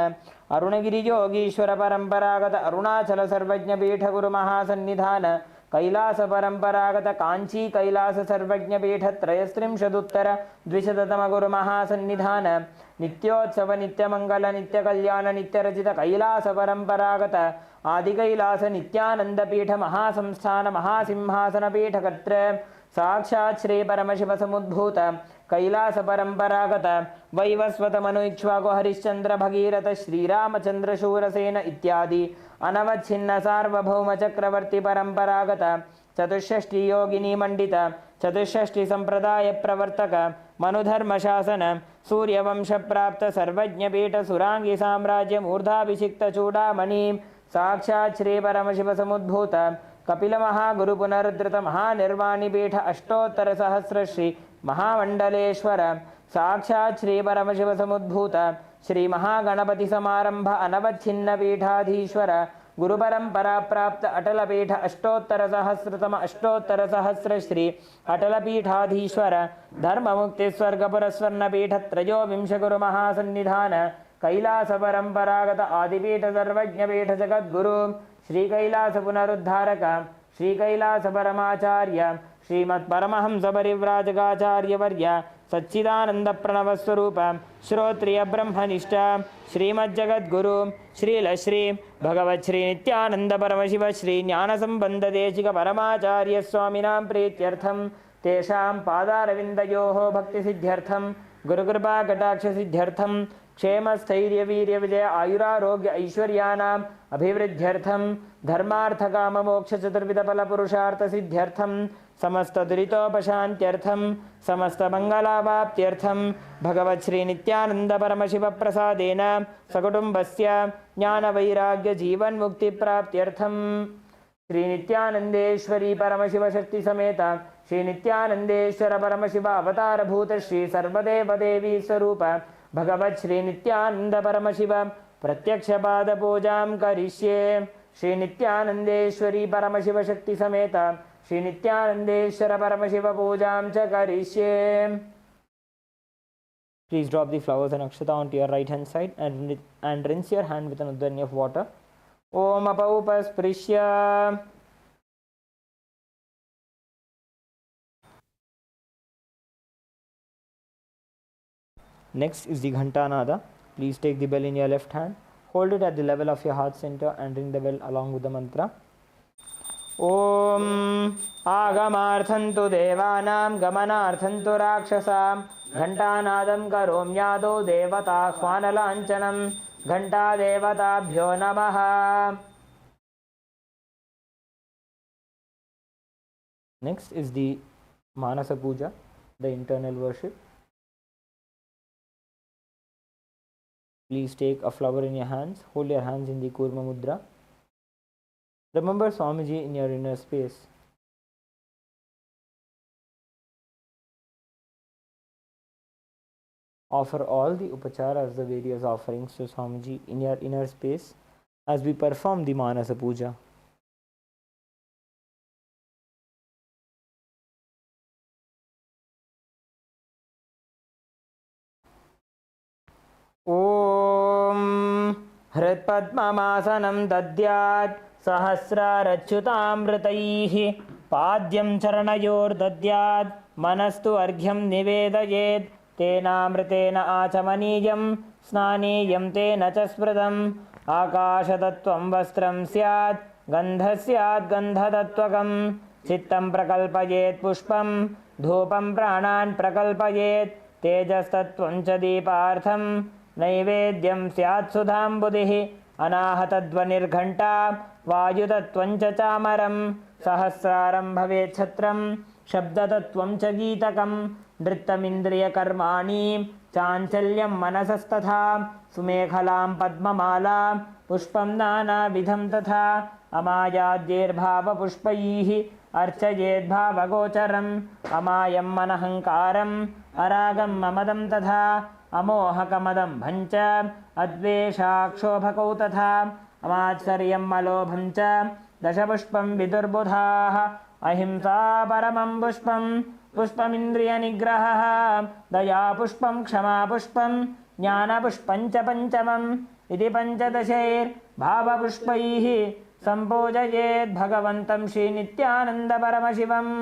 अरुणगिरि योगीश्वर परंपरागत अरुणाचल सर्वज्ञ पीठ गुरु महासन्निधान कैलास परंपरागत कांची कैलास सर्वज्ञ पीठ त्रयस्त्रिंशदुत्तर द्विशततम गुरु महासन्निधान नित्योत्सव नित्यमंगल नित्य कल्याण नित्य रचित कैलास परंपरागत आदि कैलास नित्यानंद पीठ महासंस्थान महासिंहासन पीठ कर्त्र साक्षात् श्री परमशिव समुद्भूत कैलास परंपरागत वैवस्वत मनु इक्ष्वाकु हरिश्चंद्र भगीरथ श्रीरामचंद्र शूरसेन इत्यादि अनवच्छिन्न सार्वभौम चक्रवर्ती परंपरागत चतुष्षष्टि योगिनी मंडित चतुष्षष्टि संप्रदाय प्रवर्तक मनुधर्म शासन सूर्यवंश प्राप्त सर्वज्ञ पीठ सुरांगी साम्राज्य मूर्धाभिषिक्त चूड़ामणि साक्षात् श्री परमशिव समुद्भूत कपिल महागुरु पुनरुद्धृत महानिर्वाणी पीठ अष्टोत्तर सहस्र श्री महामंडलेश्वर साक्षात् श्री परमशिव समुद्भूत श्री महागणपति समारंभ अनवच्छिन्न पीठाधीश्वर गुरु परंपरा प्राप्त अटल पीठ अष्टोत्तर सहस्रतम अष्टोत्तर सहस्र श्री अटल पीठाधीश्वर धर्म मुक्ति स्वर्गपुर स्वर्ण पीठ त्रयोविंश गुरु महासन्निधान कैलास परंपरागत आदिपीठ सर्वज्ञ पीठ जगद्गुरु श्री कैलास पुनरुद्धारक श्री कैलास परमाचार्य श्रीमत् परमहंस परिव्राजकाचार्य वर्य सच्चिदानंद प्रणव स्वरूप श्रोत्रिय ब्रह्मनिष्ठ श्रीमज्जगद्गुरु श्री भगवत् श्री नित्यानंद परमशिव श्री ज्ञान संबंध देशिक परमाचार्य स्वामिनां प्रीत्यर्थं तेषां पादारविन्दयोः भक्ति सिद्ध्यर्थं गुरुकृपा कटाक्ष सिद्ध्यर्थं क्षेम स्थैर्य वीर्य विजय आयुरारोग्य ऐश्वर्यानाम् अभिवृद्ध्यर्थं धर्मार्थ काम मोक्ष चतुर्विध फल पुरुषार्थ सिद्ध्यर्थं समस्त दुरितोपशान्त्यर्थं समस्त मंगलावाप्त्यर्थं भगवत् श्री नित्यानंद परमशिव प्रसादेन सकुटुम्बस्य ज्ञान वैराग्य जीवन मुक्ति प्राप्त्यर्थं श्री नित्यानंदेश्वरी परमशिव शक्ति समेत श्री नित्यानंदेश्वर परमशिव अवतार भूत श्री सर्वदेव देवी स्वरूप भगवत् श्री नित्यानंद परमशिव प्रत्यक्ष पाद पूजां करिष्ये श्री नित्यानंदेश्वरी परमशिव शक्ति समेत श्री नित्यानंदेश्वर परमशिव पूजां च करिष्ये. Please drop the flowers and akshata onto your right hand side and rinse your hand with an udhanya of water. Om apaupasprisya. Next is the Ghantanada. Please take the bell in your left hand, hold it at the level of your heart center and ring the bell along with the mantra. Om Agamarthantu Devanam Gamanarthantu Rakshasam Ghantanadam Karomyado Devata Hvanalanchanam Ghanta Devatabhyo Namaha. Next is the Manasa Puja, the internal worship. Please take a flower in your hands, hold your hands in the Kurma Mudra. Remember Swamiji in your inner space. Offer all the upacharas, the various offerings to Swamiji in your inner space as we perform the Manasa Puja. Om Hritpadmamasanam Dadyat Sahasrarachyutamritaihi Padyam Charanayor Dadyat Manastu Arghyam Nivedayet Tenamritena Achamaniyam Snaniyam Tena Chaspradam Akashatattvam Vastram Syat Gandhasyat Gandhadatvakam Chittam Prakalpayet Pushpam Dhupam Pranan Prakalpayet Tejastatvam Cha Deepartham नैवेद्यं स्यात् सुधां बुधिः अनाहतध्वनिर्घण्टा वायुतत्वं च चामरं सहस्रारं भवेत् छत्रं शब्दतत्वं च गीतकं नृत्तमिन्द्रियकर्माणि चाञ्चल्यं मनसस्तथा सुमेखलां पद्ममालां पुष्पं नानाविधं तथा अमायाद्यैर्भावपुष्पैः अर्चयेद्भावगोचरम् अमायं मनहङ्कारम् अरागं ममदं तथा अमोहकमदं भञ्च अद्वेषाक्षोभकौ तथा अमात्सर्यं मलोभं च दशपुष्पं विदुर्बुधाः अहिंसा परमं पुष्पं पुष्पमिन्द्रियनिग्रहः दयापुष्पं क्षमापुष्पं ज्ञानपुष्पं च पञ्चमम् इति पञ्चदशैर्भावपुष्पैः सम्पूजयेत् भगवन्तं श्रीनित्यानन्दपरमशिवम्.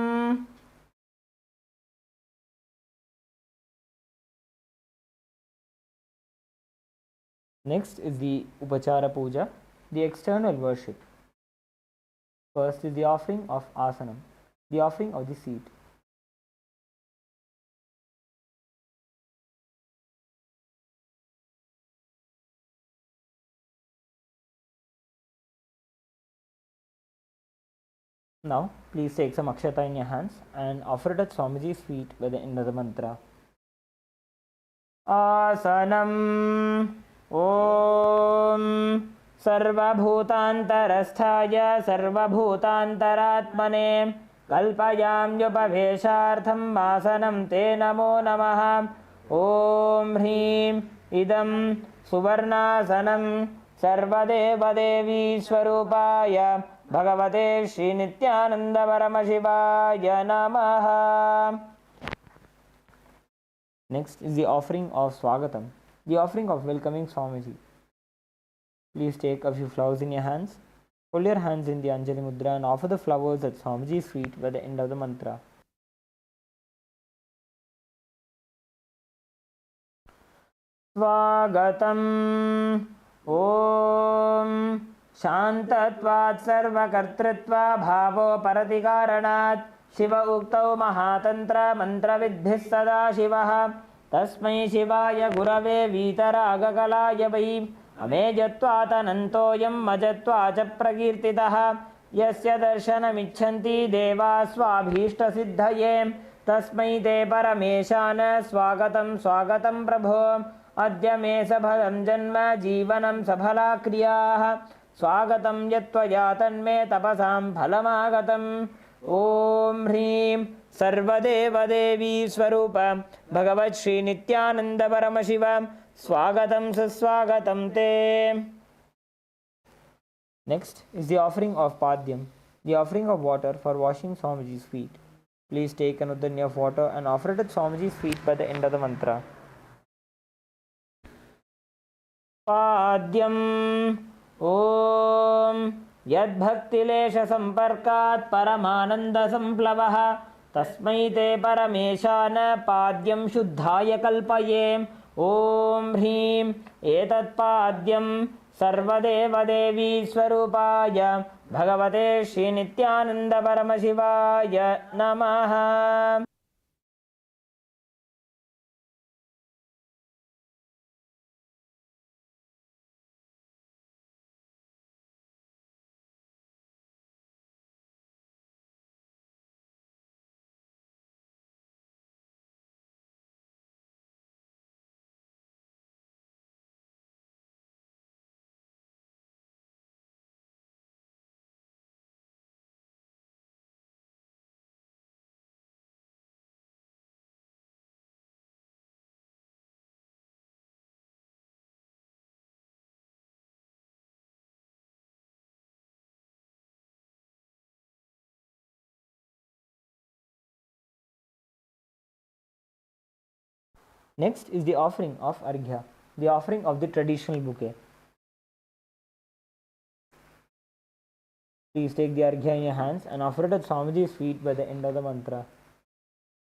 Next is the Upachara Puja, the external worship. First is the offering of Asanam, the offering of the seat. Now, please take some akshata in your hands and offer it at Swamiji's feet by the end of the mantra. Asanam Om Sarvabhutantarasthaya Sarvabhutantaratmane Kalpayamyupaveshartham Asanam Te Namo Namaha. Om Hrim Idam Suvarnasanam Sarvadevadevi Swarupaya Bhagavate Shri Nithyananda Paramashivoham Namaha. Next is the offering of Swagatam, the offering of welcoming Swamiji. Please take a few flowers in your hands. Hold your hands in the Anjali Mudra and offer the flowers at Swamiji's feet by the end of the mantra. Swagatam Om Shantatvat Sarvakartritva Bhavo Paratikaranat Shiva Uktau Mahatantra Mantravidhis Sada Shivaha Tasmai Shivaya Gurave Vitaragakalaya Vai Amejatvatanantoyam Majatvacha Prakirtitaha Yasya Darshanamichanti Deva Swabhishta Siddhaye Tasmai Te Parameshana Swagatam Swagatam Prabho Adya Me Sabhalam Janma Jivanam Sabhala Kriyaha Swagatam Yatvaya Tanme Tapasam Phalamagatam. Om Hrim Sarvadeva Devi Swarupa Bhagavat Shri Nithyananda Paramashiva Swagatam Saswagatam Te. Next is the offering of Padyam, the offering of water for washing Swamiji's feet. Please take an udanya of water and offer it at Swamiji's feet by the end of the mantra. Padyam Om Yadbhaktilesh Samparkat Paramananda Samplavaha Tasmai Te Parameshana Padyam Shuddhaya Kalpaye. Om Hrim Etat Padyam Sarvadeva Devi Swarupaya Bhagavate Shri Nithyananda Paramashivoham Namaha. Next is the offering of Arghya, the offering of the traditional bouquet. Please take the Arghya in your hands and offer it at Swamiji's feet by the end of the mantra.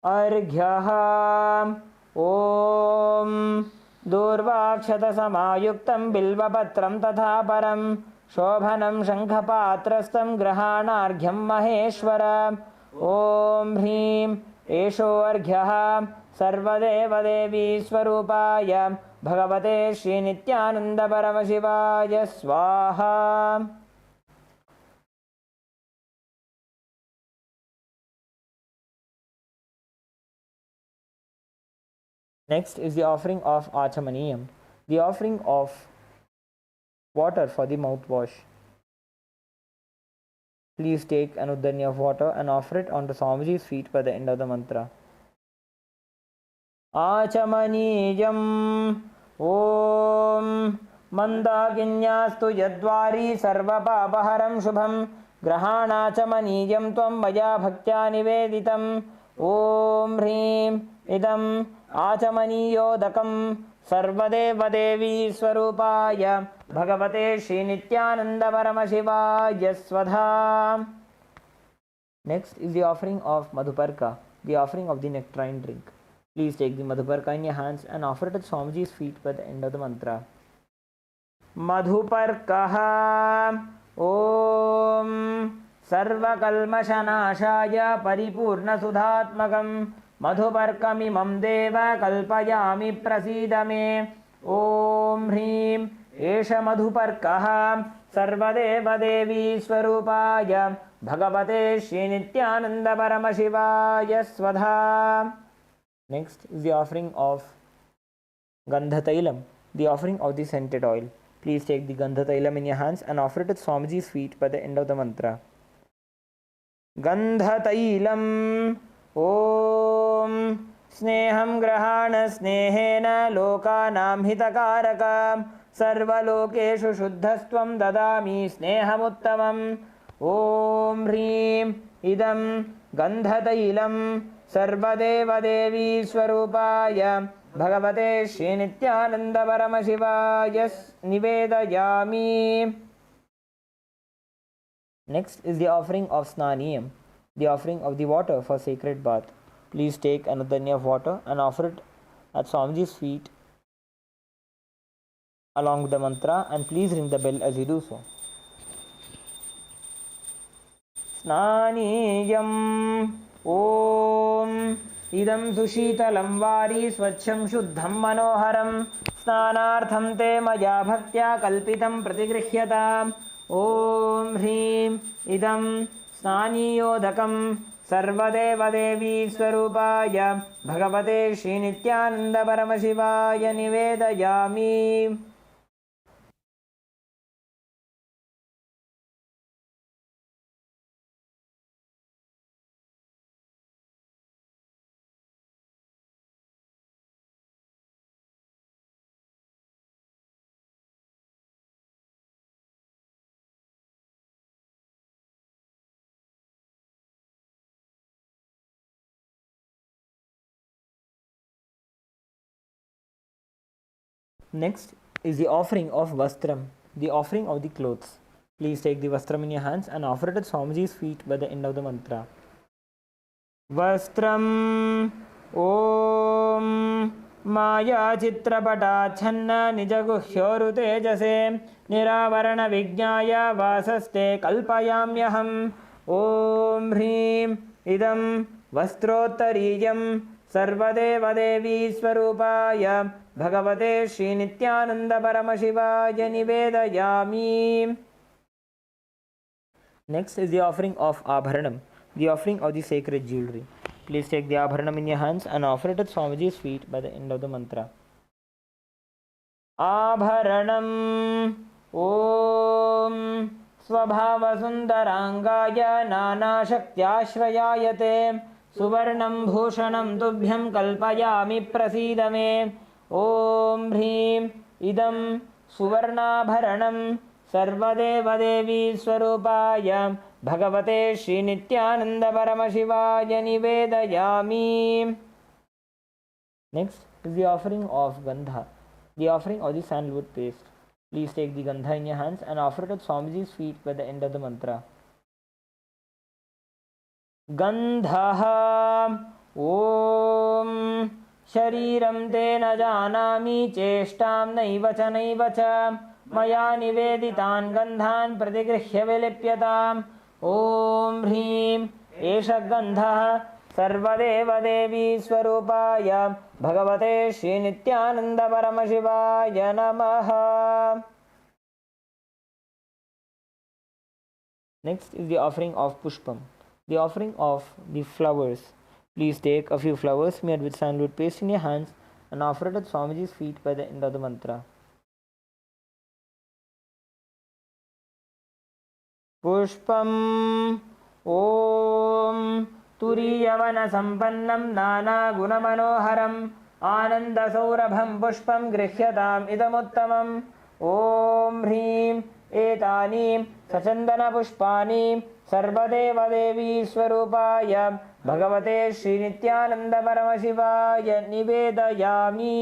Arghya Om Durvakshata Samayuktam Bilvapatram Tatha Param Shobhanam Shankhapatrastam Grahanarghyam Maheshwara. Om Hrim Esho Arghya Sarvadeva Devi Swarupaya Bhagavate Shri Nithyananda Paramashivoham Swaha. Next is the offering of Achamaniyam, the offering of water for the mouthwash. Please take an udanya of water and offer it onto Swamiji's feet by the end of the mantra. आचमनीयम् ॐ मन्दाकिन्यास्तु यद्वारी सर्वपापहरं शुभं ग्रहाणाचमनीयं त्वं मया भक्त्या निवेदितम् ॐ ह्रीं इदम् आचमनीयोदकं सर्वदेवदेवी स्वरूपाय भगवते श्रीनित्यानन्दपरमशिवाय स्वधा. Next is the offering of Madhuparka, the offering of the nectarine drink. Please take the Madhuparka in your hands and offer it at Swamiji's feet by the end of the mantra. Madhuparkaha Om Sarvakalmashanashaya Paripurnasudhatmakam Madhuparkamimam Deva Kalpayami Prasidame Om Hrim Esha Madhuparkaha Sarvadevadevi Swarupaya Bhagavate Srinityananda Paramashivaya Svadha. Next is the offering of Gandhatailam, the offering of the scented oil. Please take the Gandhatailam in your hands and offer it at Swamiji's feet by the end of the mantra. Gandhatailam Om Sneham Grahana Snehena Lokanam Hitakarakam Sarvalokeshu Shuddhastvam Dadami Snehamuttamam Om Hrim Idam Gandhatailam Sarvadevadevi Swarupaya Bhagavate Srinityananda Paramashivaya Nivedayami. Next is the offering of Snaniyam, the offering of the water for sacred bath. Please take another danya of water and offer it at Swamiji's feet along with the mantra, and please ring the bell as you do so. Snaniyam Om Idam Sushitalam Vari Swacham Shuddham Manoharam Snanartham Te Maya Bhaktya Kalpitam Pratigrihyata Om Hrim Idam Snaniyodakam Sarvadevadevi Swarupaya Bhagavate Srinityananda Paramashivaya Nivedayami. Next is the offering of Vastram, the offering of the clothes. Please take the Vastram in your hands and offer it at Swamiji's feet by the end of the mantra. Vastram Om Maya Chitrapata Channa Nijaguhyoru Tejase Niravarana Vijnaya Vasaste Kalpayamyaham Om Hrim Idam Vastrottariyam Sarvadevadevi Swarupaya Bhagavate Srinityananda Paramashivaya Nivedayami. Next is the offering of Abharanam, the offering of the sacred jewelry. Please take the Abharanam in your hands and offer it at Swamiji's feet by the end of the mantra. Abharanam Om Swabhava Sundarangaya Nana Shaktyashrayayate Suvarnam Bhushanam Tubhyam Kalpayami Prasidame Om Hrim Idam Suvarnabharanam Sarvadevadevi Swarupaya Bhagavate Srinityananda Paramashivaya Nivedayami. Next is the offering of Gandha, the offering of the sandalwood paste. Please take the Gandha in your hands and offer it at Swamiji's feet by the end of the mantra. Gandhaha Om Shariram te na janami cheshtam naiva cha maya niveditan gandhan pratigrihya vilipyatam Om Hrim Esha Gandha Sarvadevadevi Swarupaya Bhagavate Srinityananda Paramashivaya Namaha. Next is the offering of Pushpam, the offering of the flowers. Please take a few flowers made with sandalwood paste in your hands and offer it at Swamiji's feet by the end of the mantra. Pushpam Om Turiyavana Sampannam Nana Gunamanoharam आनन्दसौरभं पुष्पं गृह्यताम् इदमुत्तमम् ॐ ह्रीं एतानि सचन्दनपुष्पाणि सर्वदेवदेवीस्वरूपाय भगवते श्रीनित्यानन्दपरमशिवाय निवेदयामि.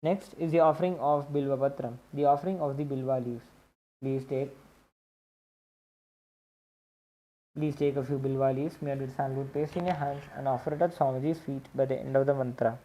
Next is the offering of Bilva Patram, the offering of the Bilva leaves. Please take a few Bilva leaves made with sandalwood paste in your hands and offer it at Swamiji's feet by the end of the mantra.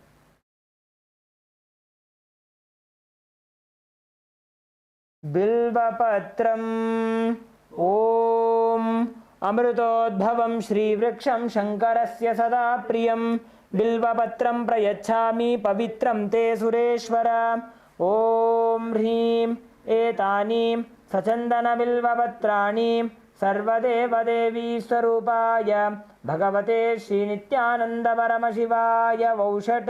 Bilva Patram Om Amrutodbhavam Shri Vriksham Shankarasya Sada Priyam Bilva Patram Prayachami Pavitram Te Sureshwara Om Hrim Etani Sachandana Bilva Patrani Sarvadeva Devi Swarupaya Bhagavate Shri Nityananda Paramashivaya Vaushat.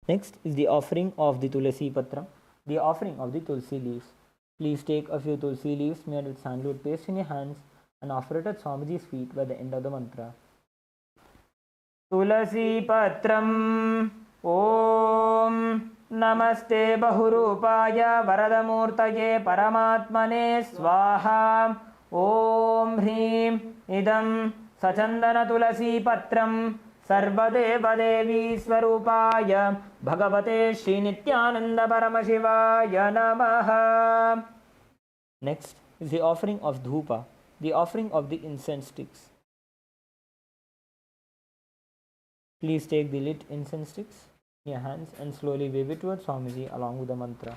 Next is the offering of the Tulasi Patra, the offering of the Tulsi leaves. Please take a few Tulsi leaves made with sandalwood paste in your hands and offer it at Swamiji's feet by the end of the mantra. Tulasi Patram Om Namaste Bahurupaya Varadamurtaye Paramatmane Swaha Om Hrim Idam Sachandana Tulasi Patram Sarvadeva Devi Swarupaya Bhagavate Shri Nityananda Paramashivaya Namaha. Next is the offering of Dhupa, the offering of the incense sticks. Please take the lit incense sticks in your hands and slowly wave it towards Swamiji along with the mantra.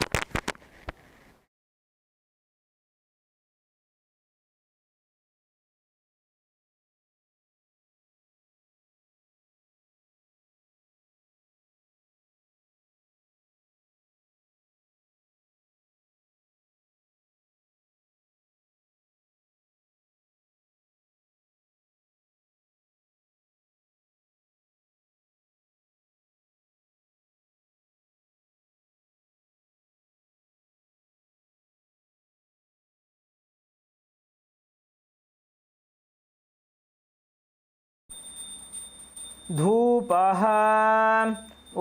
धूपः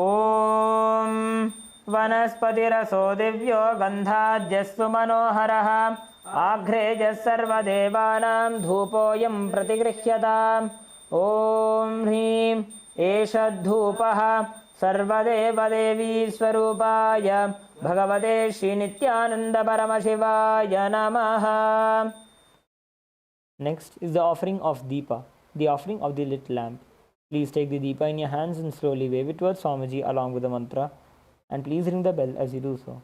ॐ वनस्पतिरसो दिव्यो गन्धाद्यस्सु मनोहरः आघ्रेजः सर्वदेवानां धूपोऽयं प्रतिगृह्यताम् ॐ ह्रीं एष धूपः सर्वदेवदेवी स्वरूपाय भगवते श्रीनित्यानन्दपरमशिवाय नमः. Next is the offering of Deepa, the offering of the lit lamp. Please take the Deepa in your hands and slowly wave it towards Swamiji along with the mantra, and please ring the bell as you do so.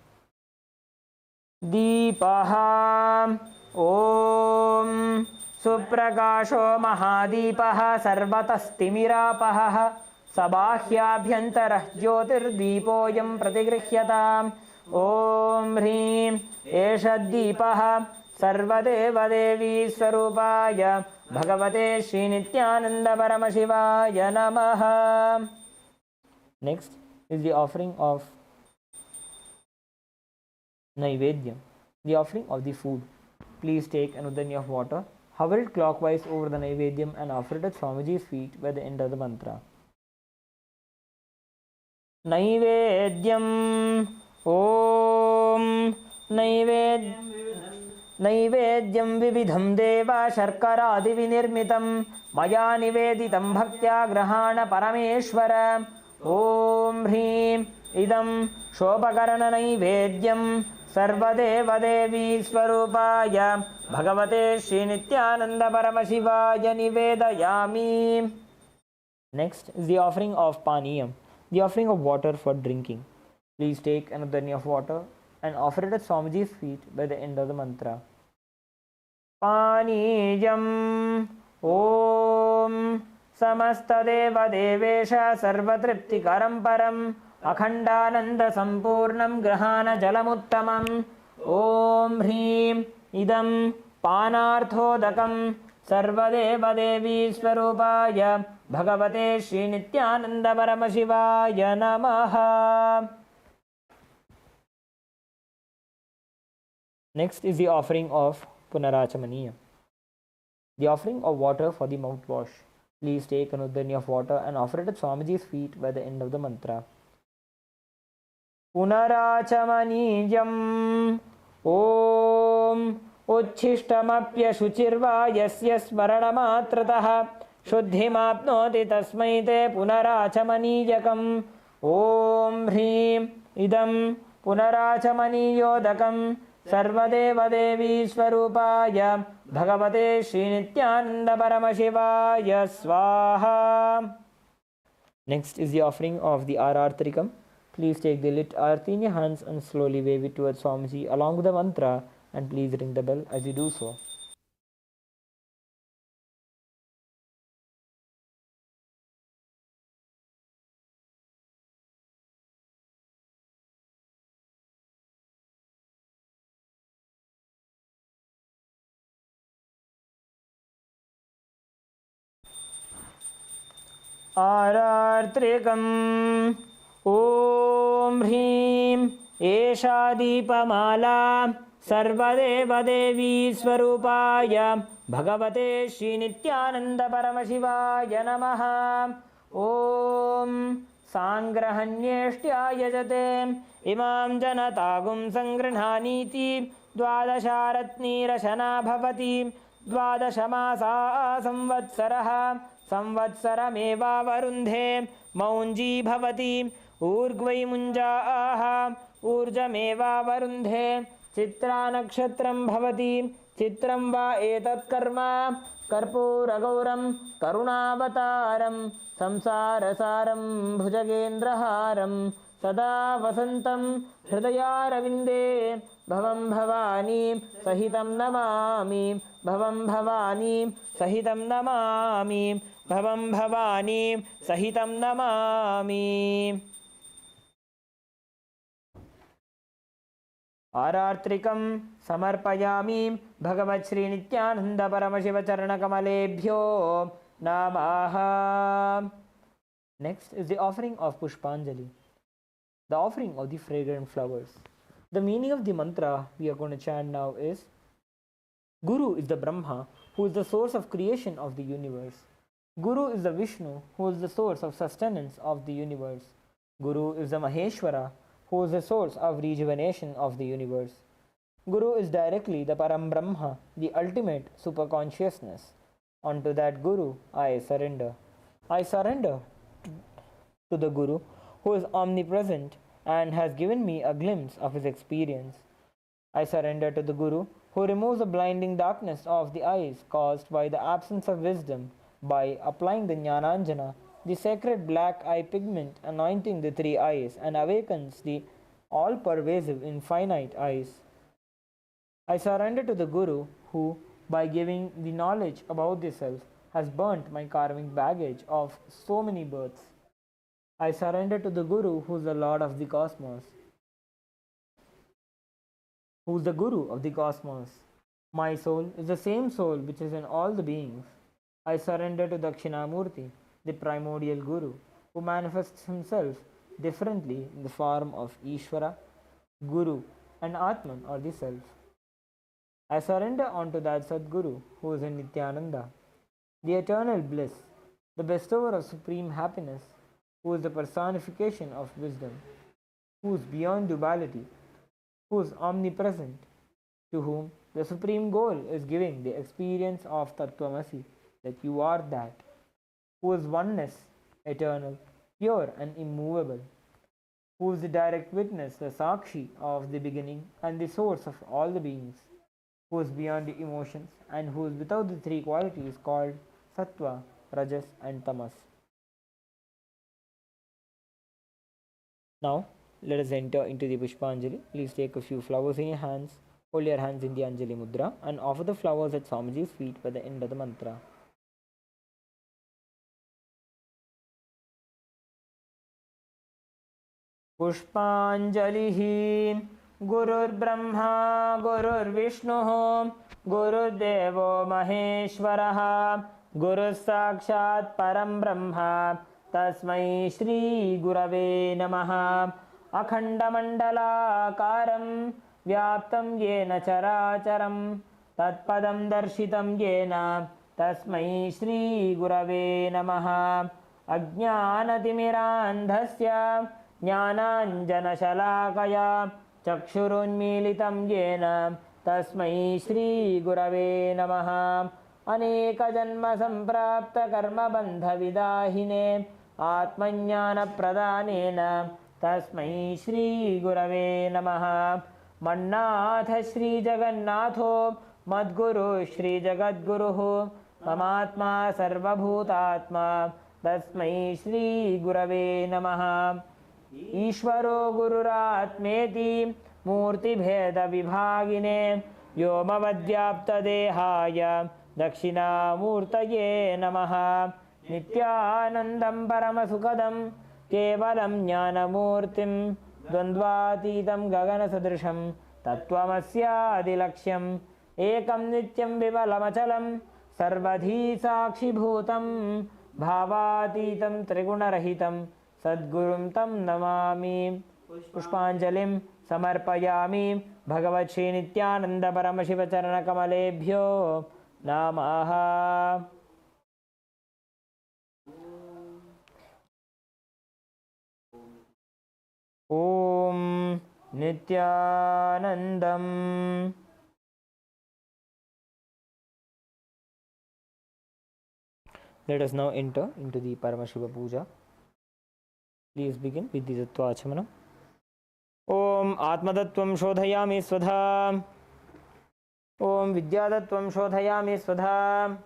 Deepaha Om Suprakasho Mahadipah Sarvatastimirapahah Sabāhyabhyantarah Jyotirdeepoyam Pratigrihyataam Om Hrim Eshaddeepah Sarvadevadevi Swarupaya Bhagavate Shri Nityananda Paramashivaya Namaha. Next is the offering of Naivedyam, the offering of the food. Please take an udani of water, hover it clockwise over the Naivedyam and offer it at Swamiji's feet by the end of the mantra. Naivedyam Om Naivedyam Vividham Deva Sharkaradi Vinirmitam Maya Niveditam Bhaktya Grahana Parameshwara ॐ ह्रीं इदं शोपकरणनैवेद्यं सर्वदेवदेवी स्वरूपाय भगवते श्रीनित्यानन्दपरमशिवाय निवेदयामि. Next is the offering of paniyam, the offering of water for drinking. Please take another dani of water and offer it at Swamiji's feet by the end of the mantra. Paniyam Om Samastadeva Devesha Sarvatriptikaram Param Akhandananda Sampurnam Grahana Jalamuttamam Om Hrim Idam Panarthodakam Sarvadeva Devi Swarupaya Bhagavate Shri Nityananda Paramashivaya Namaha. Next is the offering of Punarachamaniya, the offering of water for the mouthwash. Please take an uddani of water and offer it at Swamiji's feet by the end of the mantra. Punarachamaniyam Om Uchishtamapya Shuchirva Yasya Smaranamatrataha Shuddhimapnoti Tasmai Te Punarachamaniyakam Om Hrim Idam Punarachamaniyodakam Sarvadeva Devi Swarupaya Bhagavate Shri Nityananda Paramashivaya Swaha. Next is the offering of the Arartrikam. Please take the lit arti in your hands and slowly wave it towards Swamiji along with the mantra, and please ring the bell as you do so. Arartrikam Om Hrim Esha Deepamala Sarvadeva Devi Swarupaya Bhagavate Shri Nityananda Paramashivaya Namaha. Om Sangrahanyeshtya Yajate Imam Janatagum Sangrihaniti Dvadasharatni Rashana Bhavati Dvadashamasa Samvatsaraha संवत्सरमेवा वरुन्धे मौञ्जी भवति ऊर्ग्वै मुञ्जाः ऊर्जमेवा वरुन्धे चित्रा नक्षत्रं भवति चित्रं वा एतत् कर्म कर्पूरगौरं करुणावतारं संसारसारं भुजगेन्द्रहारं सदा वसन्तं हृदयारविन्दे भवं भवानी सहितं नमामि भवं भवानी सहितं नमामि भवं भवानी सहितं नमामि. आरार्त्रिकं समर्पयामि भगवत् श्री नित्यानंद परमशिव चरणकमलेभ्यो नमः. Next is the offering of Pushpanjali, the offering of the fragrant flowers. The meaning of the mantra we are going to chant now is: Guru is the Brahma, who is the source of creation of the universe. Guru is the Vishnu, who is the source of sustenance of the universe. Guru is the Maheshwara, who is the source of rejuvenation of the universe. Guru is directly the Param Brahma, the ultimate superconsciousness. Unto that Guru I surrender. I surrender to the Guru, who is omnipresent and has given me a glimpse of his experience. I surrender to the Guru, who removes the blinding darkness of the eyes caused by the absence of wisdom by applying the Jnananjana, the sacred black eye pigment anointing the three eyes, and awakens the all-pervasive infinite eyes. I surrender to the Guru, who, by giving the knowledge about the self, has burnt my karmic baggage of so many births. I surrender to the Guru, who is the Lord of the cosmos, who is the Guru of the cosmos. My soul is the same soul which is in all the beings. I surrender to Dakshinamurti, the primordial Guru, who manifests himself differently in the form of Ishvara, Guru, and Atman, or the Self. I surrender unto that Sadguru, who is in Nithyananda, the eternal bliss, the bestower of supreme happiness, who is the personification of wisdom, who is beyond duality, who is omnipresent, to whom the supreme goal is giving the experience of Tattvamasi, that you are that, who is oneness, eternal, pure and immovable, who is the direct witness, the Sakshi of the beginning and the source of all the beings, who is beyond the emotions and who is without the three qualities called Sattva, Rajas, and Tamas. Now, let us enter into the Pushpanjali. Please take a few flowers in your hands, hold your hands in the Anjali Mudra, and offer the flowers at Swamiji's feet by the end of the mantra. पुष्पाञ्जलिः गुरुर्ब्रह्मा गुरुर्विष्णुः गुरुर्देवो महेश्वरः गुरुः साक्षात् परं ब्रह्म तस्मै श्रीगुरवे नमः अखण्डमण्डलाकारं व्याप्तं येन चराचरं तत्पदं दर्शितं येन तस्मै श्रीगुरवे नमः अज्ञानतिमिरान्धस्य ज्ञानाञ्जनशलाकया चक्षुरुन्मीलितं येन तस्मै श्रीगुरवे नमः अनेकजन्मसम्प्राप्तकर्मबन्धविदाहिने आत्मज्ञानप्रदानेन तस्मै श्रीगुरवे नमः मन्नाथ श्रीजगन्नाथो मद्गुरु श्रीजगद्गुरुः ममात्मा सर्वभूतात्मा तस्मै श्रीगुरवे नमः ईश्वरो गुरुरात्मेति मूर्तिभेदविभागिने व्योमवद्व्याप्तदेहाय दक्षिणामूर्तये नमः नित्यानन्दं परमसुखदं केवलं ज्ञानमूर्तिं द्वन्द्वातीतं गगनसदृशं तत्त्वमस्यादिलक्ष्यम् एकं नित्यं विमलमचलं सर्वधी साक्षिभूतं भावातीतं त्रिगुणरहितं सद्गुरुं तं नमामि पुष्पाञ्जलिं समर्पयामि भगवत् श्री नित्यानंद परमशिवचरणकमलेभ्यो नमः ॐ नित्यानन्दम् Let us now enter into the Paramashiva Puja. Please begin with the Tattva Achamanam. Om Atmadattvam Shodhayami Svadha. Om Vidyadattvam Shodhayami Svadha.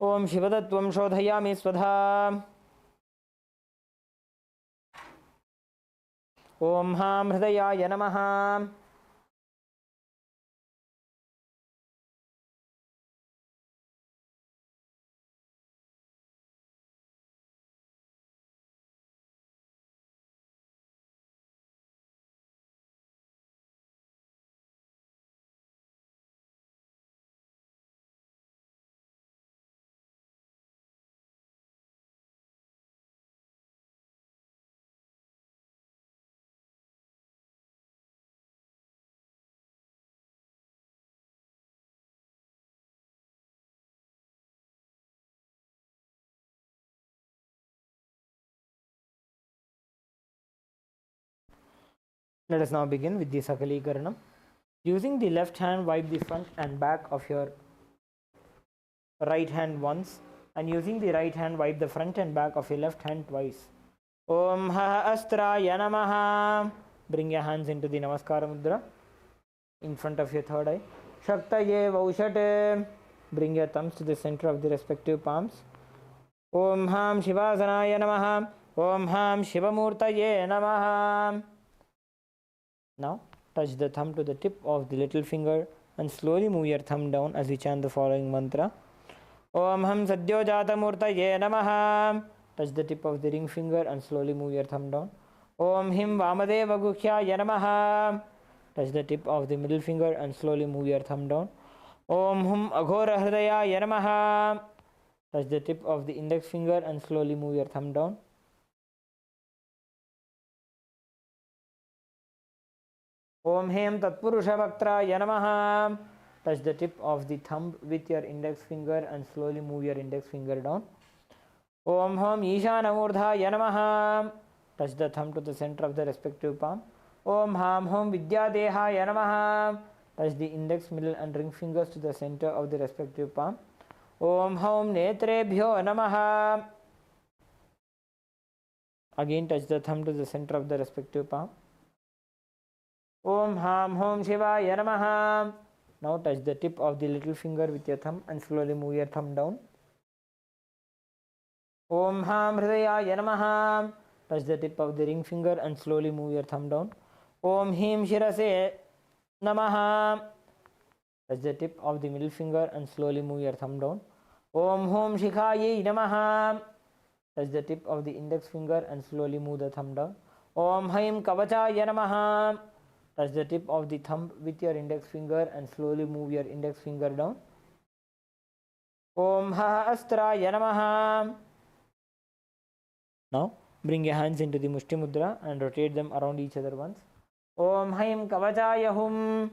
Om Shivadattvam Shodhayami Svadha. Om Ham Hridayaya Namaha. Let us now begin with the Sakalikaranam. Using the left hand, wipe the front and back of your right hand once, and using the right hand, wipe the front and back of your left hand twice. Om Ha Astraya Namaha. Bring your hands into the Namaskara Mudra in front of your third eye. Shaktaye Vaushate. Bring your thumbs to the center of the respective palms. Om Ham Shivasanaya Namaha. Om Ham Shivamurtaye Namaha. Now, touch the thumb to the tip of the little finger and slowly move your thumb down as we chant the following mantra. Om Ham Sadyo Jata Murtaye Namaha. Touch the tip of the ring finger and slowly move your thumb down. Om Him Vamadeva Guhyaya Namaha. Touch the tip of the middle finger and slowly move your thumb down. Om Hum Aghora Hridayaya Namaha. Touch the tip of the index finger and slowly move your thumb down. Om Hem Tatpurusha Vaktraya Namaha. Touch the tip of the thumb with your index finger and slowly move your index finger down. Om Hom Ishana Murdhaya Namaha. Touch the thumb to the center of the respective palm. Om Ham Hom Vidyadehaya Namaha. Touch the index, middle and ring fingers to the center of the respective palm. Om Hom Netrebhyo Namaha. Again touch the thumb to the center of the respective palm. Om Ham Hom Shivaya Namaha. Now touch the tip of the little finger with your thumb and slowly move your thumb down. Om Ham Hridayaya Namaha. Touch the tip of the ring finger and slowly move your thumb down. Om Him Shirase Namaha. Touch the tip of the middle finger and slowly move your thumb down. Om Hom Shikhaye Namaha. Touch the tip of the index finger and slowly move the thumb down. Om Haim Kavachaya Namaha. Touch the tip of the thumb with your index finger and slowly move your index finger down. Om Ha Astraya Namaha. Now bring your hands into the Mushti Mudra and rotate them around each other once. Om Haim Kavachaya Hum.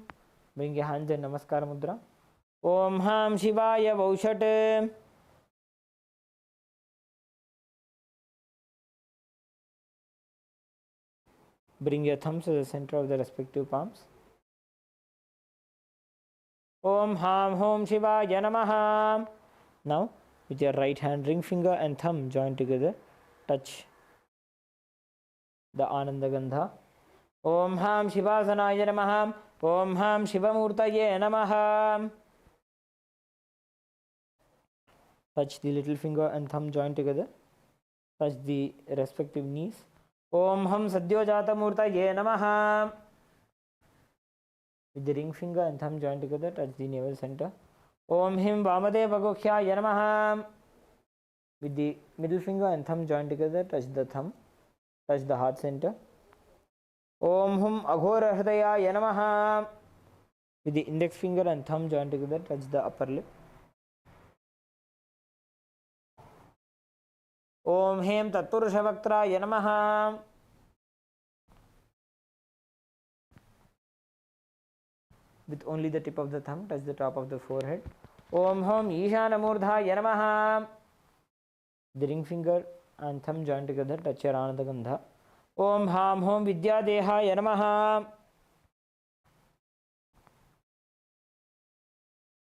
Bring your hands in Namaskar Mudra. Om Ham Shivaya Vaushat. Bring your thumbs to the center of the respective palms. Om Ham Hom Shivaya Namaha. Now, with your right hand ring finger and thumb joined together, touch the Ananda Gandha. Om Ham Shivasanaya Namaha. Om Ham Shivamurtaye Namaha. Touch the little finger and thumb joined together. Touch the respective knees. Om Ham Sadyojata Murtaye Namaha. With the ring finger and thumb joined together, touch the navel center. Om Him Vamadeva Gokhyaya Namaha. With the middle finger and thumb joined together, touch the thumb. Touch the heart center. Om Hum Aghora Hridayaya Namaha. With the index finger and thumb joined together, touch the upper lip. Om Hem Tatpurushavaktraya Namaha. With only the tip of the thumb, touch the top of the forehead. Om Hom Ishanamurdhaya Namaha. The ring finger and thumb joined together, touch your Ananda Gandha. Om Ham Hom Vidyadehaya Namaha.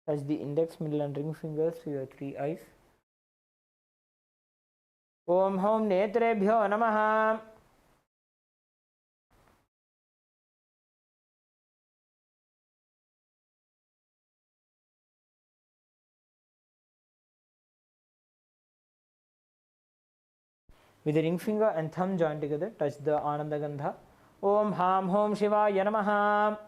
Touch the index, middle and ring fingers to your three eyes. Om Hom Netrebhyo Namaha. With the ring finger and thumb joined together, touch the Ananda Gandha. Om Ham Hom Shivaya Namaha.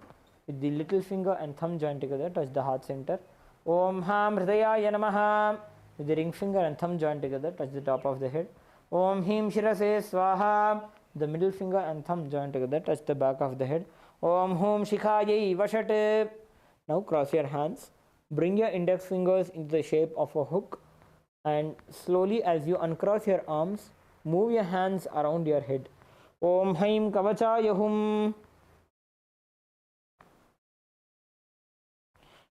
With the little finger and thumb joined together, touch the heart center. Om Ham Hridayaya Namaha. With the ring finger and thumb joined together, touch the top of the head. Om Him Shirase Swaha. The middle finger and thumb joined together, touch the back of the head. Om Hom Shikhaye Vashat. Now cross your hands. Bring your index fingers into the shape of a hook. And slowly, as you uncross your arms, move your hands around your head. Om Haim Kavachaya Hum.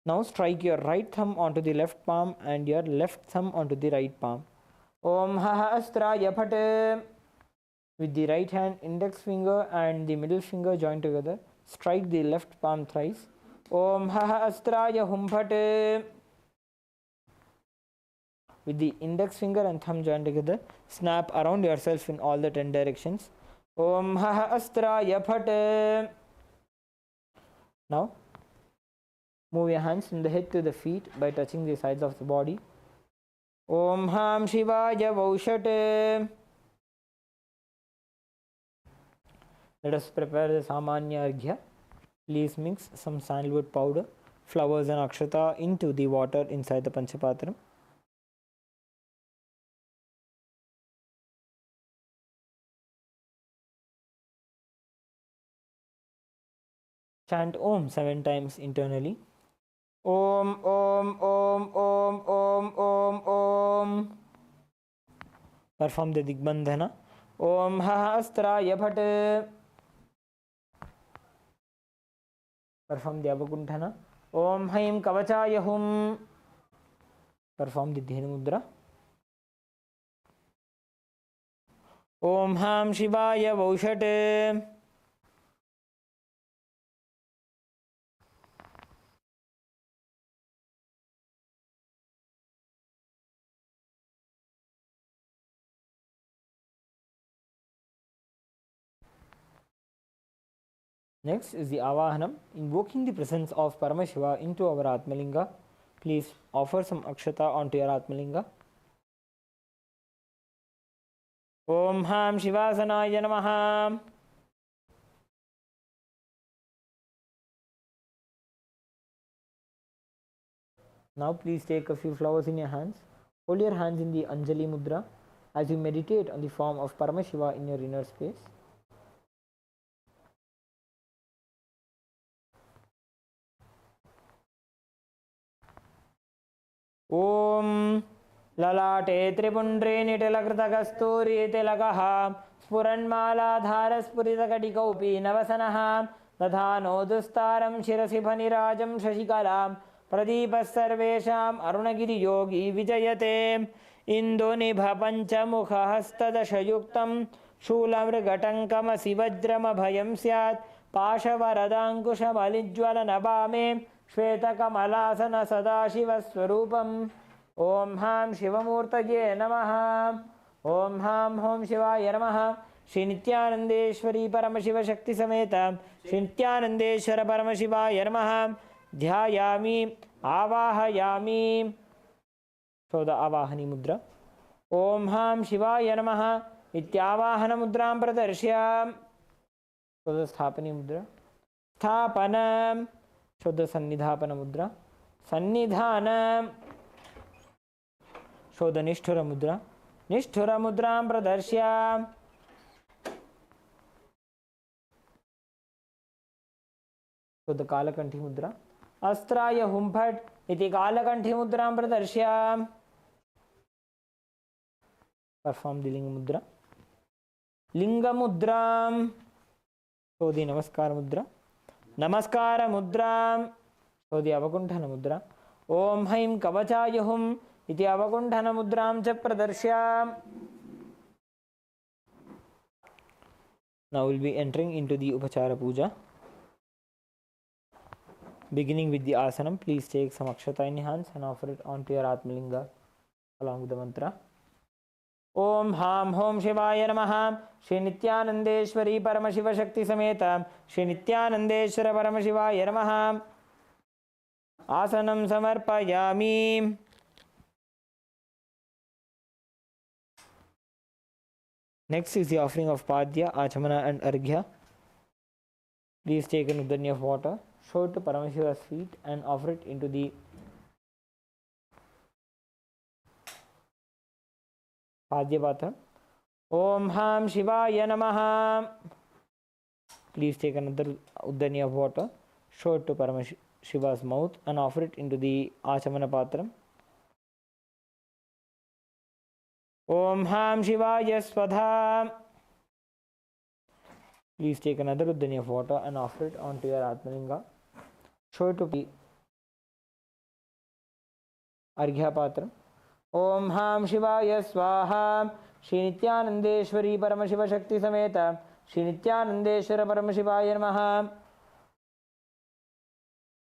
Now strike your right thumb onto the left palm and your left thumb onto the right palm. Om Ha Astraya Phat. With the right hand index finger and the middle finger joined together, strike the left palm thrice. Om Ha Astraya Hum Phat. With the index finger and thumb joined together, snap around yourself in all the 10 directions. Om Ha Astraya Phat. Now, move your hands from the head to the feet by touching the sides of the body. Om Ham Shivaya Vaushat. Let us prepare the Samanya Arghya. Please mix some sandalwood powder, flowers and akshata into the water inside the Panchapatram. Chant Om 7 times internally. Om Om Om Om Om Om Om. Perform the Digbandhana. Om Ha Astraya Phat. Perform the Avakunthana. Om Haim Kavachaya Hum. Perform the Dhenu Mudra. Om Ham Shivaya Vaushat. Next is the Avahanam, invoking the presence of Paramashiva into our Atmalinga. Please offer some akshata onto your Atmalinga. Om Ham Shivasanaya Namaha. Now please take a few flowers in your hands. Hold your hands in the Anjali Mudra as you meditate on the form of Paramashiva in your inner space. Om Lalate Tripundre Nitilakritakasturi Tilakaha Spuranmala Spuritakadikaupi Navasanaha Dathano Dustaram Shirasipanirajam Shashikalam Pradipas Sarvesham Arunagiri Yogi Vijayate Indonibha Panchamukha Hastadashayuktam Shulamrgatankama Sivajrama Bhayam Syat Pashavaradankusha Malijwala Nabame Shvetakamalasana Sadashivaswarupam Om Ham Shivamurtaye Namaha Om Ham Hom Shivaya Namaha Shri Nithyanandeshwari Paramashiva Shakti Sameta Shri Nithyanandeshwara Paramashivaya Namaha Dhyayami Avahayami. So the Avahani Mudra. Om Ham Shivaya Namaha Ityavahana Mudram Pradarshya. So the Sthapani Mudra. Sthapanam. So the Sannidhapana Mudra. Sannidhanam. So the Nishthura Mudra. Nishthura Mudram Pradarshya. So the Kalakanthi Mudra. Astraya Humphat iti Kalakanthi Mudram Pradarshya. Perform the Linga Mudra. Linga Mudram. So the Namaskara Mudra. Namaskara Mudram. So the Avakunthana Mudra. Om Haim Kavachayahum iti Avakunthana Mudram cha Pradarshya. Now we'll be entering into the Upachara Puja. Beginning with the Asanam, please take some akshata in your hands and offer it onto your Atmalinga along with the mantra. Om Ham Hom Shivaya Namaha Shri Nithyanandeshwari Paramashiva Shakti Sameta Shri Nithyanandeshwara Paramashivaya Namaha. Asanam Samarpayami. Next is the offering of Padya, Achamana and Arghya. Please take an udani of water, show it to Paramashiva's feet and offer it into the Padya Patra. Om Ham Shivaya Namaha. Please take another udani of water, show it to Paramashiva's mouth and offer it into the Achamana Patra. Om Ham Shivaya Swadha. Please take another udani of water and offer it onto your Atmalinga. Show it to the Arghya Patra. Om Ham Shivaya Swaha. Shri Nithyanandeshwari Paramashiva Shakti Sameta Shri Nithyanandeshwara Paramashivaya Namaha.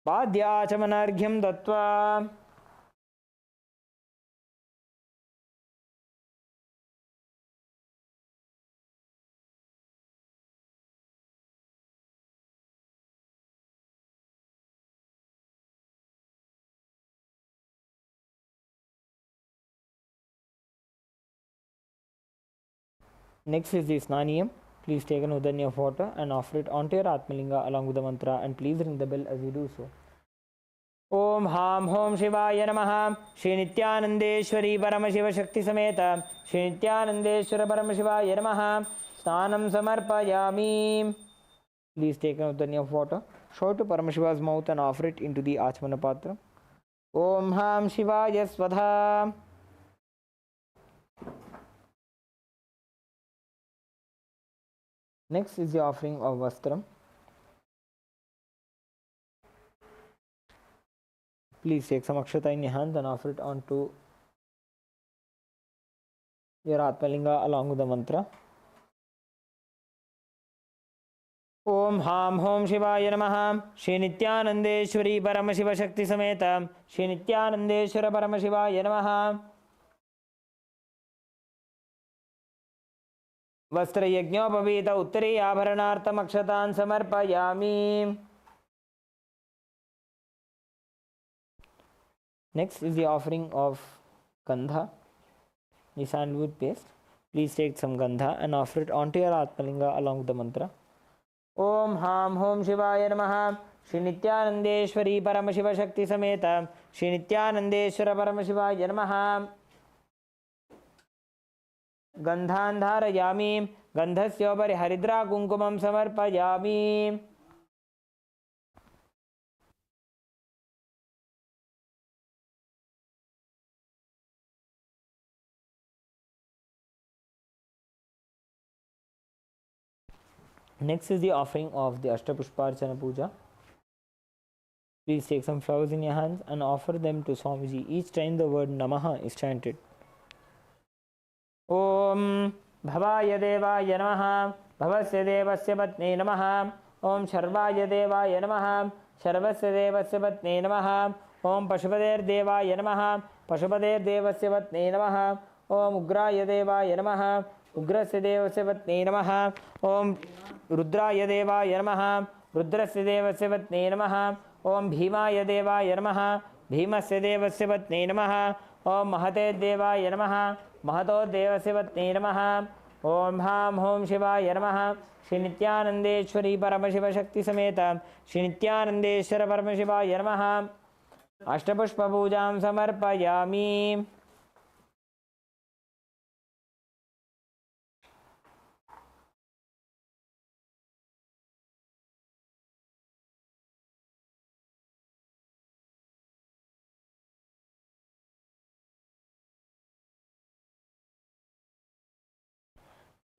Padya Chamanarghyam Dattva. Next is the Snaniyam. Please take an udani of water and offer it onto your Atmalinga along with the mantra and please ring the bell as you do so. Om Ham Hom Shivaya Namaha Shri Nithyanandeshwari Paramashiva Shakti Sameta Shri Nithyanandeshwara Paramashivaya Namaha. Snanam Samarpayami. Please take an udani of water, show it to Paramashiva's mouth and offer it into the Achamana Patra. Om Ham Shivaya Swadha. Next is the offering of Vastram. Please take some akshata in your hands and offer it onto your Atmalinga along with the mantra. Om Ham Hom Shivaya Namaha Shri Nithyanandeshwari Paramashiva Shakti Sameta Shri Nithyanandeshwara Paramashivaya Namaha. वस्त्रयज्ञोपवीत उत्तरीयाभरणार्थमक्षतान् समर्पयामि. Next is the offering of gandha, the sandalwood paste. Please take some gandha and offer it onto your Atmalinga along with the mantra. Om Ham Hom Shivaya Namaha. Shri Nithyanandeshwari Paramashiva Shakti Sameta Shri Nithyanandeshwara Paramashiva Namaha. Gandhan dharayami. Gandhasyopari haridra kunkumam samarpayami. Next is the offering of the Ashtapushparchana Puja. Please take some flowers in your hands and offer them to Swamiji each time the word Namaha is chanted. Om Bhavaya Devaya Namaha. Bhavasya Devasya Patne Namaha. Om Sharvaya Devaya Namaha. Sharvasya Devasya Patne Namaha. Om Pashupader Devaya Namaha. Pashupader Devasya Patne Namaha. Om Ugraya Devaya Namaha. Ugrasya Devasya Patne Namaha. Om Rudraya Devaya Namaha. Rudrasya Devasya Patne Namaha. Om Bhimaya Devaya Namaha. Bhimasya Devasya Patne Namaha. Om Mahate Devaya Namaha. Mahato Devasya Patne Namaha. Om Ham Hom Shivaya Namaha. Shri Nithyanandeshwari Paramashiva Shakti Sameta Shri Nithyanandeshwara Paramashivaya Namaha. Ashtapushpa Pujam Samarpayami.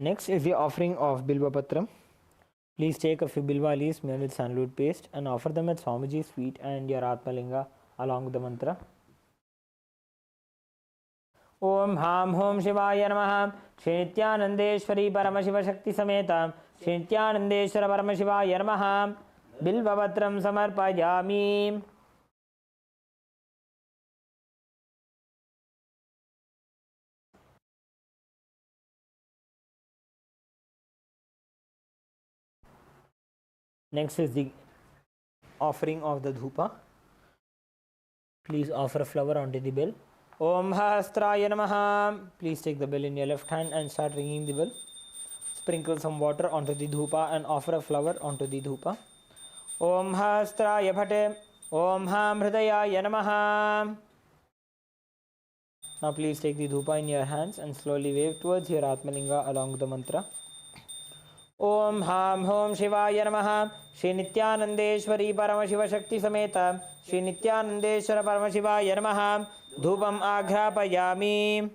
Next is the offering of Bilva Patram. Please take a few Bilva leaves made with sandalwood paste and offer them at Swamiji's feet and your Atmalinga along with the mantra. Om Ham Hom Shivaya Namaha. Shri Nithyanandeshwari Paramashiva Shakti Sameta Shri Nithyanandeshwara Paramashivaya Namaha. Bilva Patram Samarpayami. Next is the offering of the dhupa. Please offer a flower onto the bell. Om Hastraya Namaha. Please take the bell in your left hand and start ringing the bell. Sprinkle some water onto the dhupa and offer a flower onto the dhupa. Om Hastraya Bhate. Om Ham Hridayaya Namaha. Now please take the dhupa in your hands and slowly wave towards your Atmalinga along with the mantra. Om Ham Hom Shivaya Namaha. Shri Nithyanandeshwari Paramashiva Shakti Sameta Shri Nithyanandeshwara Paramashivaya Namaha. Dhupam Aghrapayami.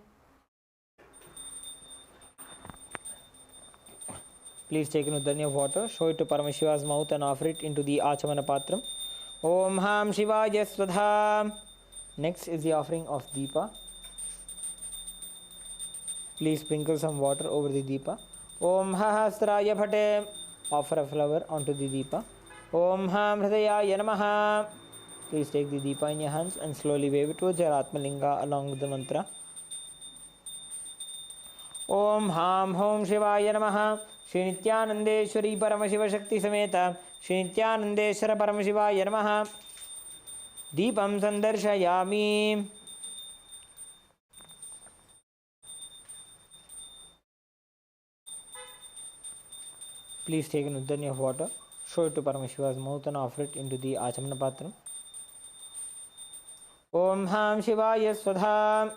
Please take an udanya of water, show it to Paramashiva's mouth and offer it into the Achamana Patram. Om Ham Shivaya Swadha. Next is the offering of Deepa. Please sprinkle some water over the Deepa. Om Hahasraya Bhate. Offer a flower onto the Deepa. Om Ham Hridayaya Namaha. Please take the Deepa in your hands and slowly wave it towards your Atmalinga along with the mantra. Om Ham Hom Shivaya Namaha. Shri Nithyanandeshwari Paramashiva Shakti Sameta Shri Nithyanandeshwara Paramashivaya Namaha. Deepam Sandarshayami. Please take an udanya of water, show it to Paramashiva's mouth and offer it into the Achamana Patram. Om Ham Shivaya Swadha.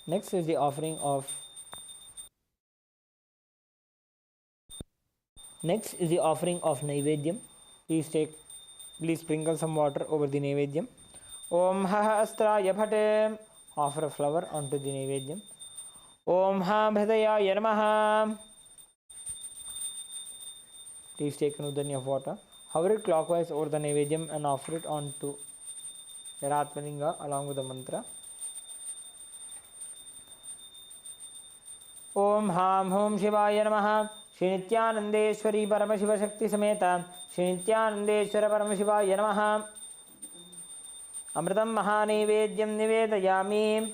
Next is the offering of Naivedyam. Please sprinkle some water over the Naivedyam. Om Hahastraya Bhate. Offer a flower onto the Naivedyam. Om Ham Hridayaya Namaha. Please take an udanya of water, hover it clockwise over the Naivedyam and offer it onto your Atmalinga along with the mantra. Om Ham Hom Shivaya Namaha. Shri Nithyanandeshwari Paramashiva Shakti Sameta Shri Nithyanandeshwara Paramashivaya Namaha. Amritam Mahanaivedyam Nivedayami.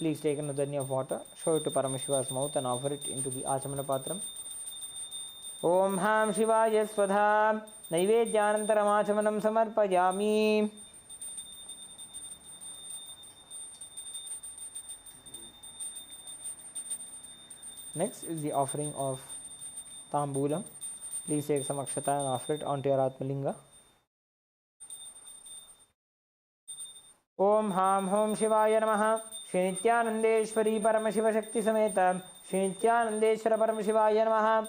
please take another dani of water, show it to Paramashiva's mouth and offer it into the Achamana Patram. Om Ham Shivaya Swadha Naivedyanantaramashamanam Samarpayami. Next is the offering of Tambulam. Please take some akshata and offer it onto your Atmalinga. Om Ham Hom Shivaya Namaha Shri Nithyanandeshwari Paramashiva Shakti Sameta Shri Nithyanandeshwara Paramashivaaya Namaha.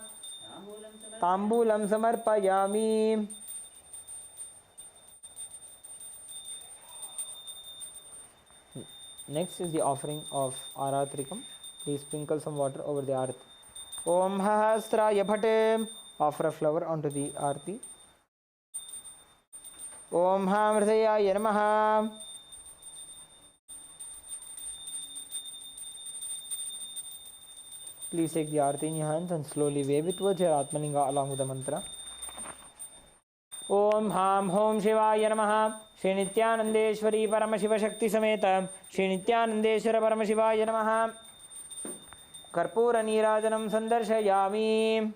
Tambulam Samarpayami. Next is the offering of Aratrikam. Please sprinkle some water over the arati. Om Hahasraya Bhate. Offer a flower onto the arati. Om Hamridaya Namaha. Please take the arati in your hands and slowly wave it towards your Atmalinga along with the mantra. Om Ham Hom Shivaya Namaha Shri Nithyanandeshwari Paramashiva Shakti Sameta Shri Nithyanandeshwara Paramashivaya Namaha. Karpura Nirajanam Sandarshayami.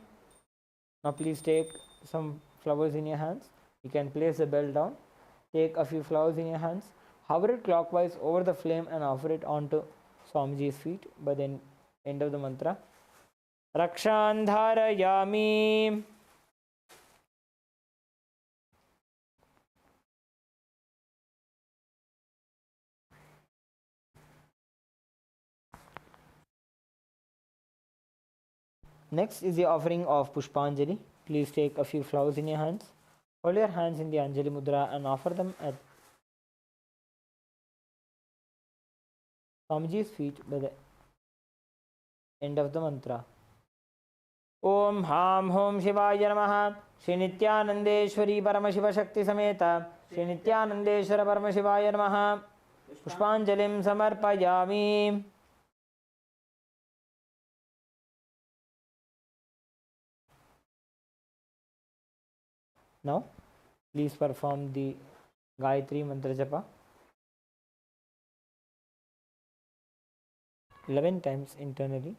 Now please take some flowers in your hands. You can place the bell down. Take a few flowers in your hands. Hover it clockwise over the flame and offer it onto Swamiji's feet by the end of the mantra. Rakshandharayami. Next is the offering of Pushpanjali. Please take a few flowers in your hands. Hold your hands in the Anjali Mudra and offer them at Swamiji's feet by the end of the mantra. Om Ham Hom Shivaya Namaha Shri Nithyanandeshwari Paramashiva Shakti Sameta Shri Nithyanandeshwara Paramashivaya Namaha. Pushpanjalim Samarpayami. Now, please perform the Gayatri Mantra Japa 11 times internally.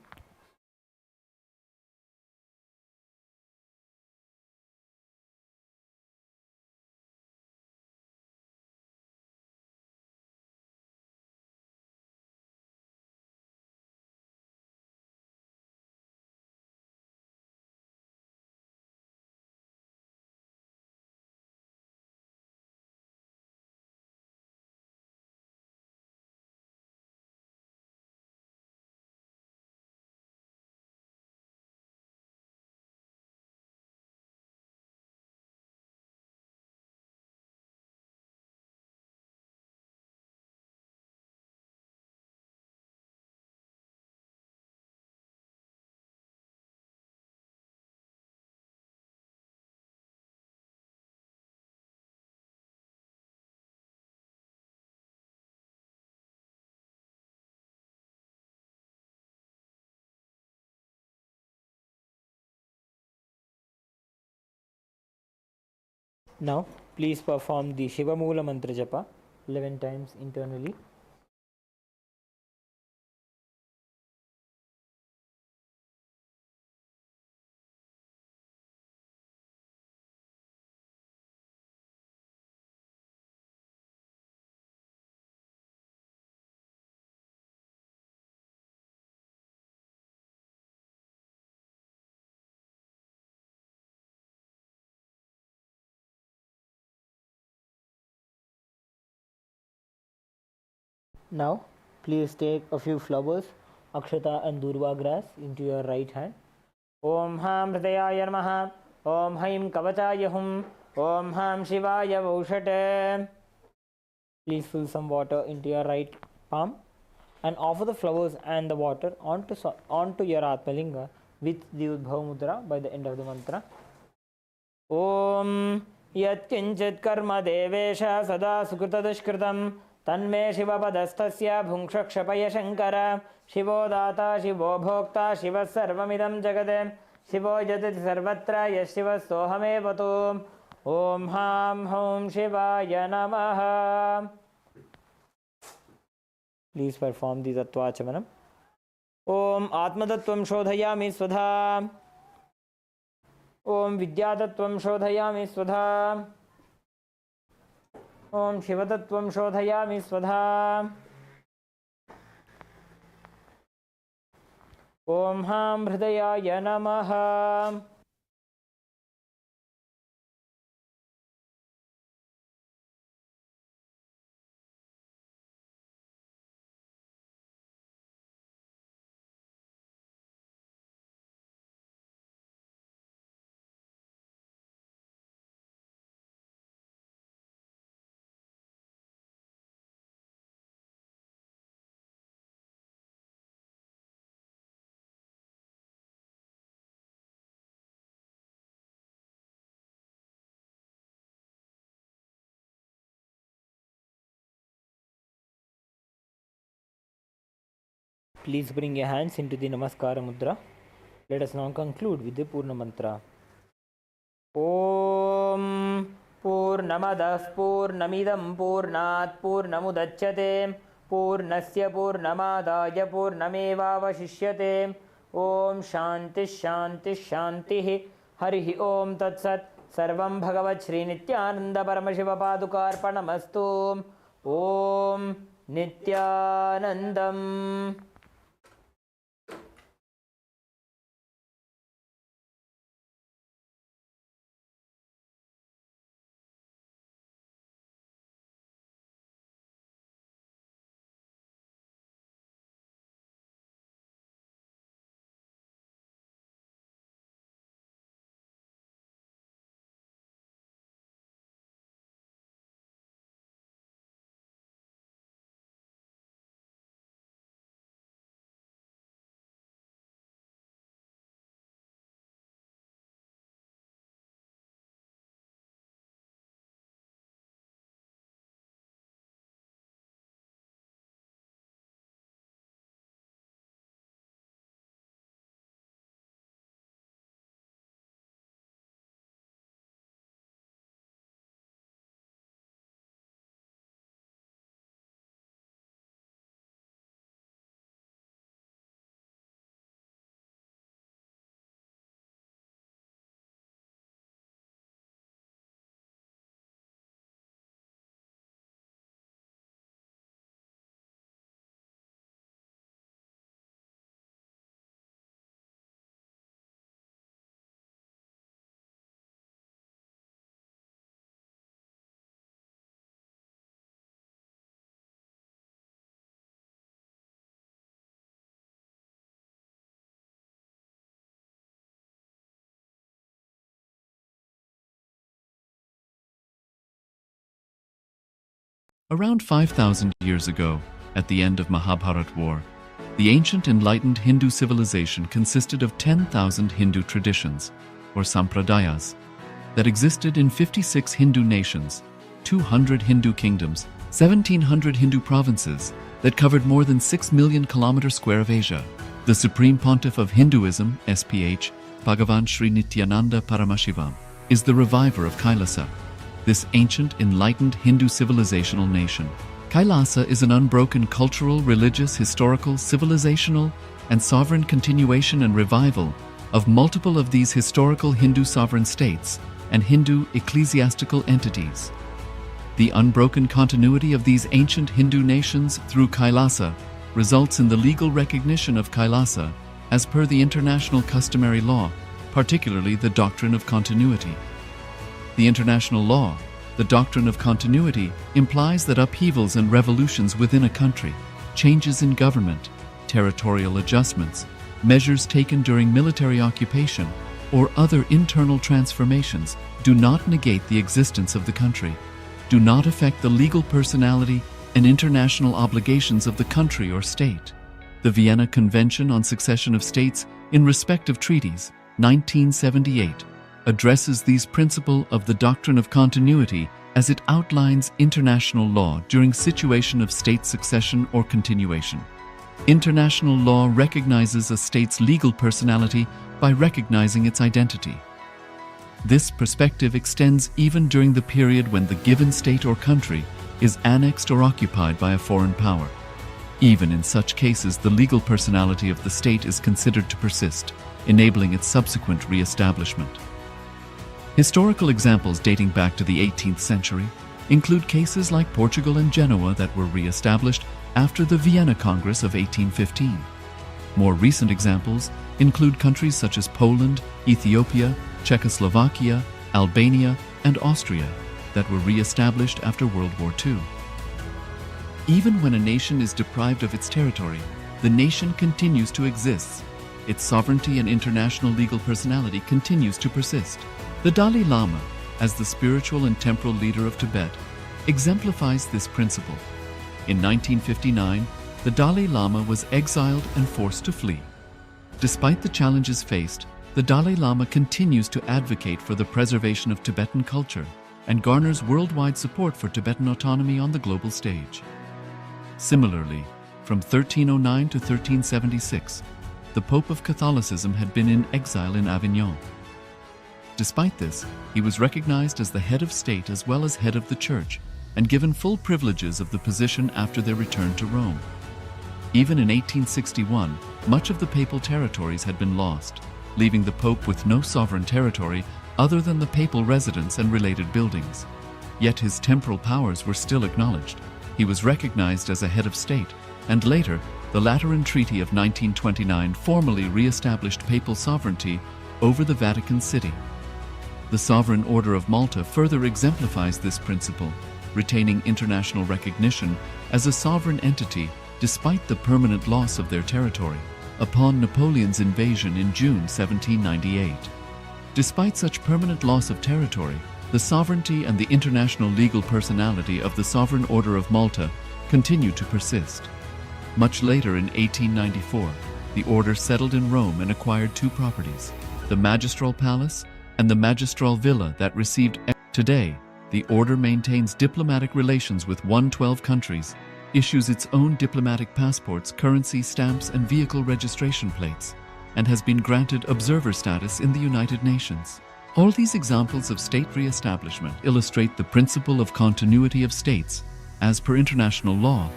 Now, please perform the Shiva Moola Mantra Japa 11 times internally. Now, please take a few flowers, Akshata and Durva grass into your right hand. Om Ham Hridayaya Namaha Om Haim Kavachaya Hum Om Ham Shivaya Vaushate. Please fill some water into your right palm and offer the flowers and the water onto your Atmalinga with the Udbhava Mudra by the end of the mantra. Om Yat Kinchit Karma Devesha Sada Sukrita Dushkritam Tanme Shivapadastasya Bhungshakshapaya Shankara Shivo Data Shivo Bhokta Shiva Sarvamidam Jagade Shivo Jatati Sarvatra Yashiva Sohame Vatum Om Ham Hom Shivaya Namaha. Please perform the Tattvachamanam. Om Atmatattvam Shodhayami Svadha. Om Vidyatattvam Shodhayami Svadha. Om Shivatattvam Shodhayami Svadha. Om Ham Hridayaya Namaha. Please bring your hands into the Namaskara Mudra. Let us now conclude with the Purna Mantra. Om Purnamadah Purnamidam Purnat Purnamudachyate Purnasya Purnamadaya Purnamevavashishyate Om Shanti Shanti Shanti Harihi Om Tat Sat Sarvam Bhagavat Shri Nithyananda Paramashiva Padukarpanamastu Om Nithyanandam. Around 5,000 years ago, at the end of Mahabharat War, the ancient enlightened Hindu civilization consisted of 10,000 Hindu traditions, or sampradayas, that existed in 56 Hindu nations, 200 Hindu kingdoms, 1,700 Hindu provinces that covered more than 6 million kilometers square of Asia. The Supreme Pontiff of Hinduism, SPH, Bhagavan Sri Nithyananda Paramashivoham, is the reviver of Kailasa, this ancient, enlightened Hindu civilizational nation. Kailasa is an unbroken cultural, religious, historical, civilizational, and sovereign continuation and revival of multiple of these historical Hindu sovereign states and Hindu ecclesiastical entities. The unbroken continuity of these ancient Hindu nations through Kailasa results in the legal recognition of Kailasa as per the international customary law, particularly the doctrine of continuity. The international law, the doctrine of continuity, implies that upheavals and revolutions within a country, changes in government, territorial adjustments, measures taken during military occupation, or other internal transformations do not negate the existence of the country, do not affect the legal personality and international obligations of the country or state. The Vienna Convention on Succession of States in respect of treaties, 1978, addresses these principles of the doctrine of continuity as it outlines international law during situation of state succession or continuation. International law recognizes a state's legal personality by recognizing its identity. This perspective extends even during the period when the given state or country is annexed or occupied by a foreign power. Even in such cases, the legal personality of the state is considered to persist, enabling its subsequent re-establishment. Historical examples dating back to the 18th century include cases like Portugal and Genoa that were re-established after the Vienna Congress of 1815. More recent examples include countries such as Poland, Ethiopia, Czechoslovakia, Albania, and Austria that were re-established after World War II. Even when a nation is deprived of its territory, the nation continues to exist. Its sovereignty and international legal personality continues to persist. The Dalai Lama, as the spiritual and temporal leader of Tibet, exemplifies this principle. In 1959, the Dalai Lama was exiled and forced to flee. Despite the challenges faced, the Dalai Lama continues to advocate for the preservation of Tibetan culture and garners worldwide support for Tibetan autonomy on the global stage. Similarly, from 1309 to 1376, the Pope of Catholicism had been in exile in Avignon. Despite this, he was recognized as the head of state as well as head of the church and given full privileges of the position after their return to Rome. Even in 1861, much of the papal territories had been lost, leaving the Pope with no sovereign territory other than the papal residence and related buildings. Yet his temporal powers were still acknowledged. He was recognized as a head of state, and later, the Lateran Treaty of 1929 formally re-established papal sovereignty over the Vatican City. The Sovereign Order of Malta further exemplifies this principle, retaining international recognition as a sovereign entity despite the permanent loss of their territory upon Napoleon's invasion in June 1798. Despite such permanent loss of territory, the sovereignty and the international legal personality of the Sovereign Order of Malta continue to persist. Much later in 1894, the order settled in Rome and acquired two properties, the Magistral Palace and the Magistral Villa that received. Today, the order maintains diplomatic relations with 112 countries, issues its own diplomatic passports, currency, stamps, and vehicle registration plates, and has been granted observer status in the United Nations. All these examples of state re-establishment illustrate the principle of continuity of states, as per international law,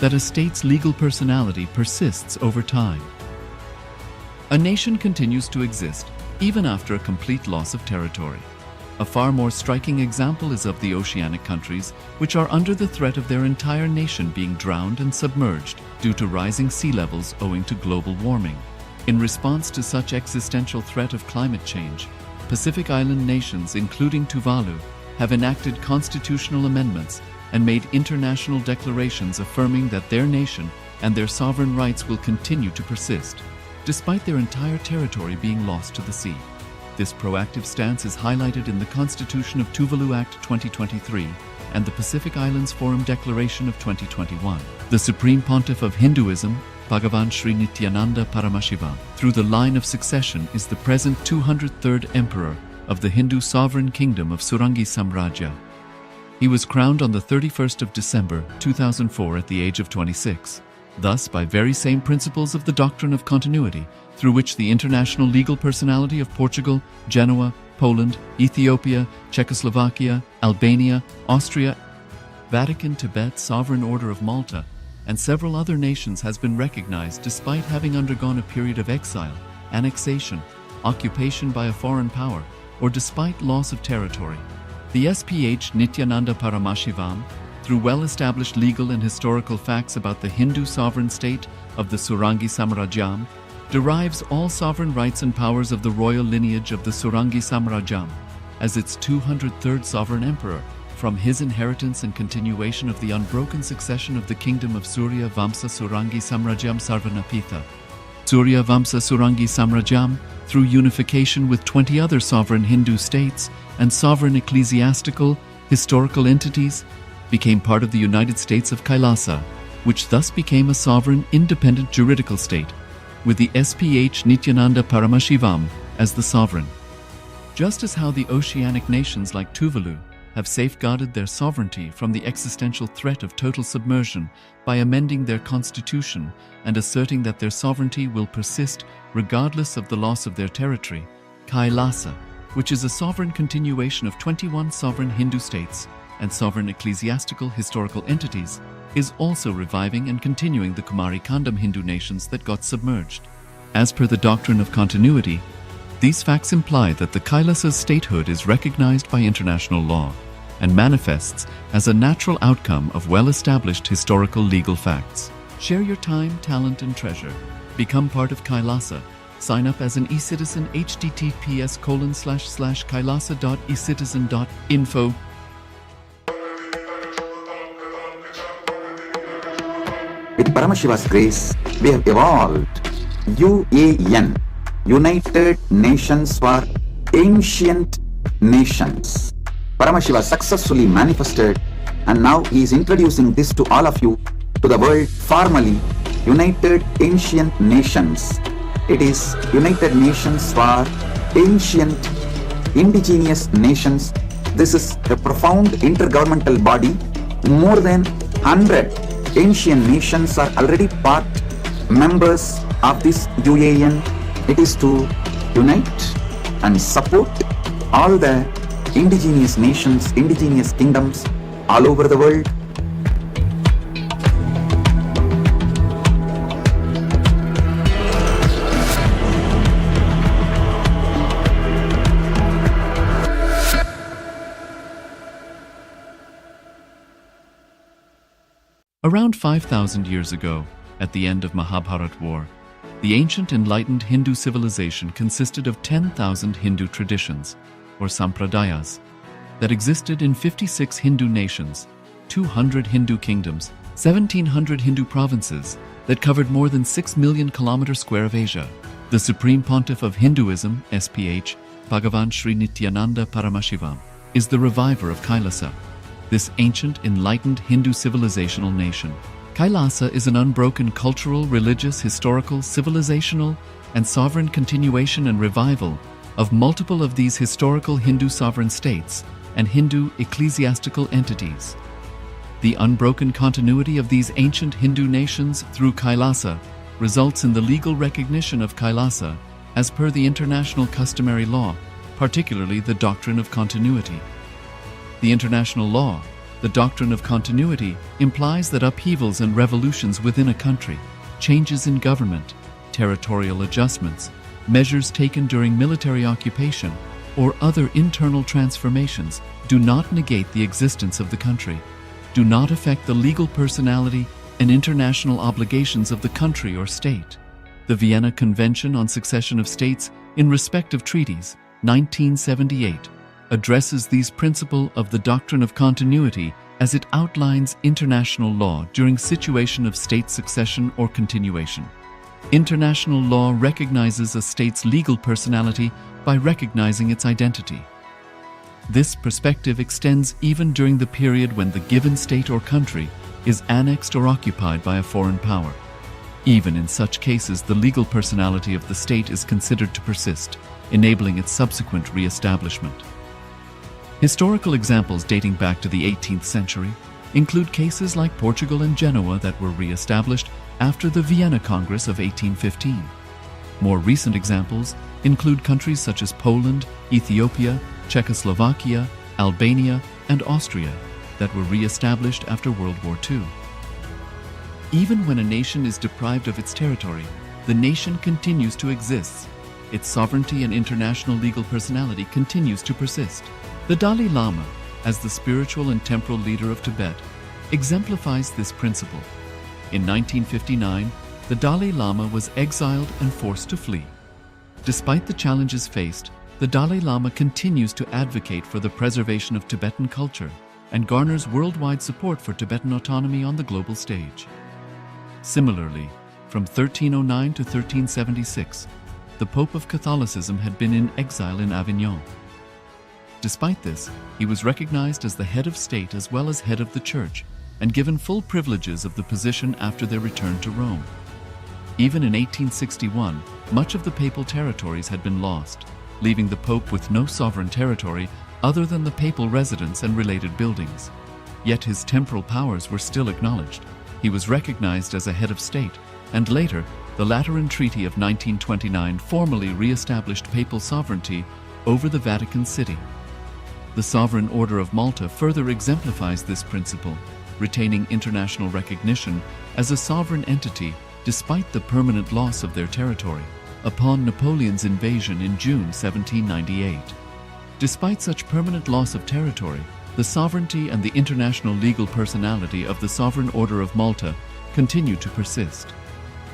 that a state's legal personality persists over time. A nation continues to exist even after a complete loss of territory. A far more striking example is of the oceanic countries, which are under the threat of their entire nation being drowned and submerged due to rising sea levels owing to global warming. In response to such existential threat of climate change, Pacific Island nations, including Tuvalu, have enacted constitutional amendments and made international declarations affirming that their nation and their sovereign rights will continue to persist, despite their entire territory being lost to the sea. This proactive stance is highlighted in the Constitution of Tuvalu Act 2023 and the Pacific Islands Forum Declaration of 2021. The Supreme Pontiff of Hinduism, Bhagavan Sri Nithyananda Paramashivoham, through the line of succession is the present 203rd Emperor of the Hindu Sovereign Kingdom of Surangi Samrajya. He was crowned on the 31st of December 2004 at the age of 26. Thus, by very same principles of the doctrine of continuity, through which the international legal personality of Portugal, Genoa, Poland, Ethiopia, Czechoslovakia, Albania, Austria, Vatican, Tibet, Sovereign Order of Malta, and several other nations has been recognized despite having undergone a period of exile, annexation, occupation by a foreign power, or despite loss of territory. The SPH Nithyananda Paramashivoham, through well-established legal and historical facts about the Hindu sovereign state of the Surangi Samrajyam, derives all sovereign rights and powers of the royal lineage of the Surangi Samrajyam as its 203rd sovereign emperor from his inheritance and continuation of the unbroken succession of the kingdom of Surya Vamsa Surangi Samrajyam Sarvanapitha. Surya Vamsa Surangi Samrajyam, through unification with 20 other sovereign Hindu states and sovereign ecclesiastical, historical entities, became part of the United States of Kailasa, which thus became a sovereign, independent juridical state, with the SPH Nithyananda Paramashivoham as the sovereign. Just as how the oceanic nations like Tuvalu have safeguarded their sovereignty from the existential threat of total submersion by amending their constitution and asserting that their sovereignty will persist regardless of the loss of their territory, Kailasa, which is a sovereign continuation of 21 sovereign Hindu states, and sovereign ecclesiastical historical entities, is also reviving and continuing the Kumari Kandam Hindu nations that got submerged. As per the doctrine of continuity, these facts imply that the Kailasa's statehood is recognized by international law and manifests as a natural outcome of well-established historical legal facts. Share your time, talent, and treasure. Become part of Kailasa. Sign up as an eCitizen https://kailasa.ecitizen.info. With Paramashiva's grace, we have evolved UAN, United Nations for Ancient Nations. Paramashiva successfully manifested, and now he is introducing this to all of you, to the world formally, United Ancient Nations. It is United Nations for Ancient Indigenous Nations. This is a profound intergovernmental body. More than 100 ancient nations are already part members of this UAN. It is to unite and support all the indigenous nations, indigenous kingdoms all over the world. Around 5,000 years ago, at the end of Mahabharat War, the ancient enlightened Hindu civilization consisted of 10,000 Hindu traditions, or sampradayas, that existed in 56 Hindu nations, 200 Hindu kingdoms, 1,700 Hindu provinces that covered more than 6 million kilometer square of Asia. The Supreme Pontiff of Hinduism, SPH, Bhagavan Sri Nithyananda Paramashivoham, is the reviver of Kailasa, this ancient enlightened Hindu civilizational nation. Kailasa is an unbroken cultural, religious, historical, civilizational, and sovereign continuation and revival of multiple of these historical Hindu sovereign states and Hindu ecclesiastical entities. The unbroken continuity of these ancient Hindu nations through Kailasa results in the legal recognition of Kailasa as per the international customary law, particularly the doctrine of continuity. The international law, the doctrine of continuity, implies that upheavals and revolutions within a country, changes in government, territorial adjustments, measures taken during military occupation, or other internal transformations do not negate the existence of the country, do not affect the legal personality and international obligations of the country or state. The Vienna Convention on Succession of States in Respect of Treaties, 1978, addresses these principles of the doctrine of continuity as it outlines international law during situation of state succession or continuation. International law recognizes a state's legal personality by recognizing its identity. This perspective extends even during the period when the given state or country is annexed or occupied by a foreign power. Even in such cases, the legal personality of the state is considered to persist, enabling its subsequent re-establishment. Historical examples dating back to the 18th century include cases like Portugal and Genoa that were re-established after the Vienna Congress of 1815. More recent examples include countries such as Poland, Ethiopia, Czechoslovakia, Albania, and Austria that were re-established after World War II. Even when a nation is deprived of its territory, the nation continues to exist. Its sovereignty and international legal personality continues to persist. The Dalai Lama, as the spiritual and temporal leader of Tibet, exemplifies this principle. In 1959, the Dalai Lama was exiled and forced to flee. Despite the challenges faced, the Dalai Lama continues to advocate for the preservation of Tibetan culture and garners worldwide support for Tibetan autonomy on the global stage. Similarly, from 1309 to 1376, the Pope of Catholicism had been in exile in Avignon. Despite this, he was recognized as the head of state as well as head of the church and given full privileges of the position after their return to Rome. Even in 1861, much of the papal territories had been lost, leaving the Pope with no sovereign territory other than the papal residence and related buildings. Yet his temporal powers were still acknowledged. He was recognized as a head of state, and later, the Lateran Treaty of 1929 formally re-established papal sovereignty over the Vatican City. The Sovereign Order of Malta further exemplifies this principle, retaining international recognition as a sovereign entity despite the permanent loss of their territory upon Napoleon's invasion in June 1798. Despite such permanent loss of territory, the sovereignty and the international legal personality of the Sovereign Order of Malta continue to persist.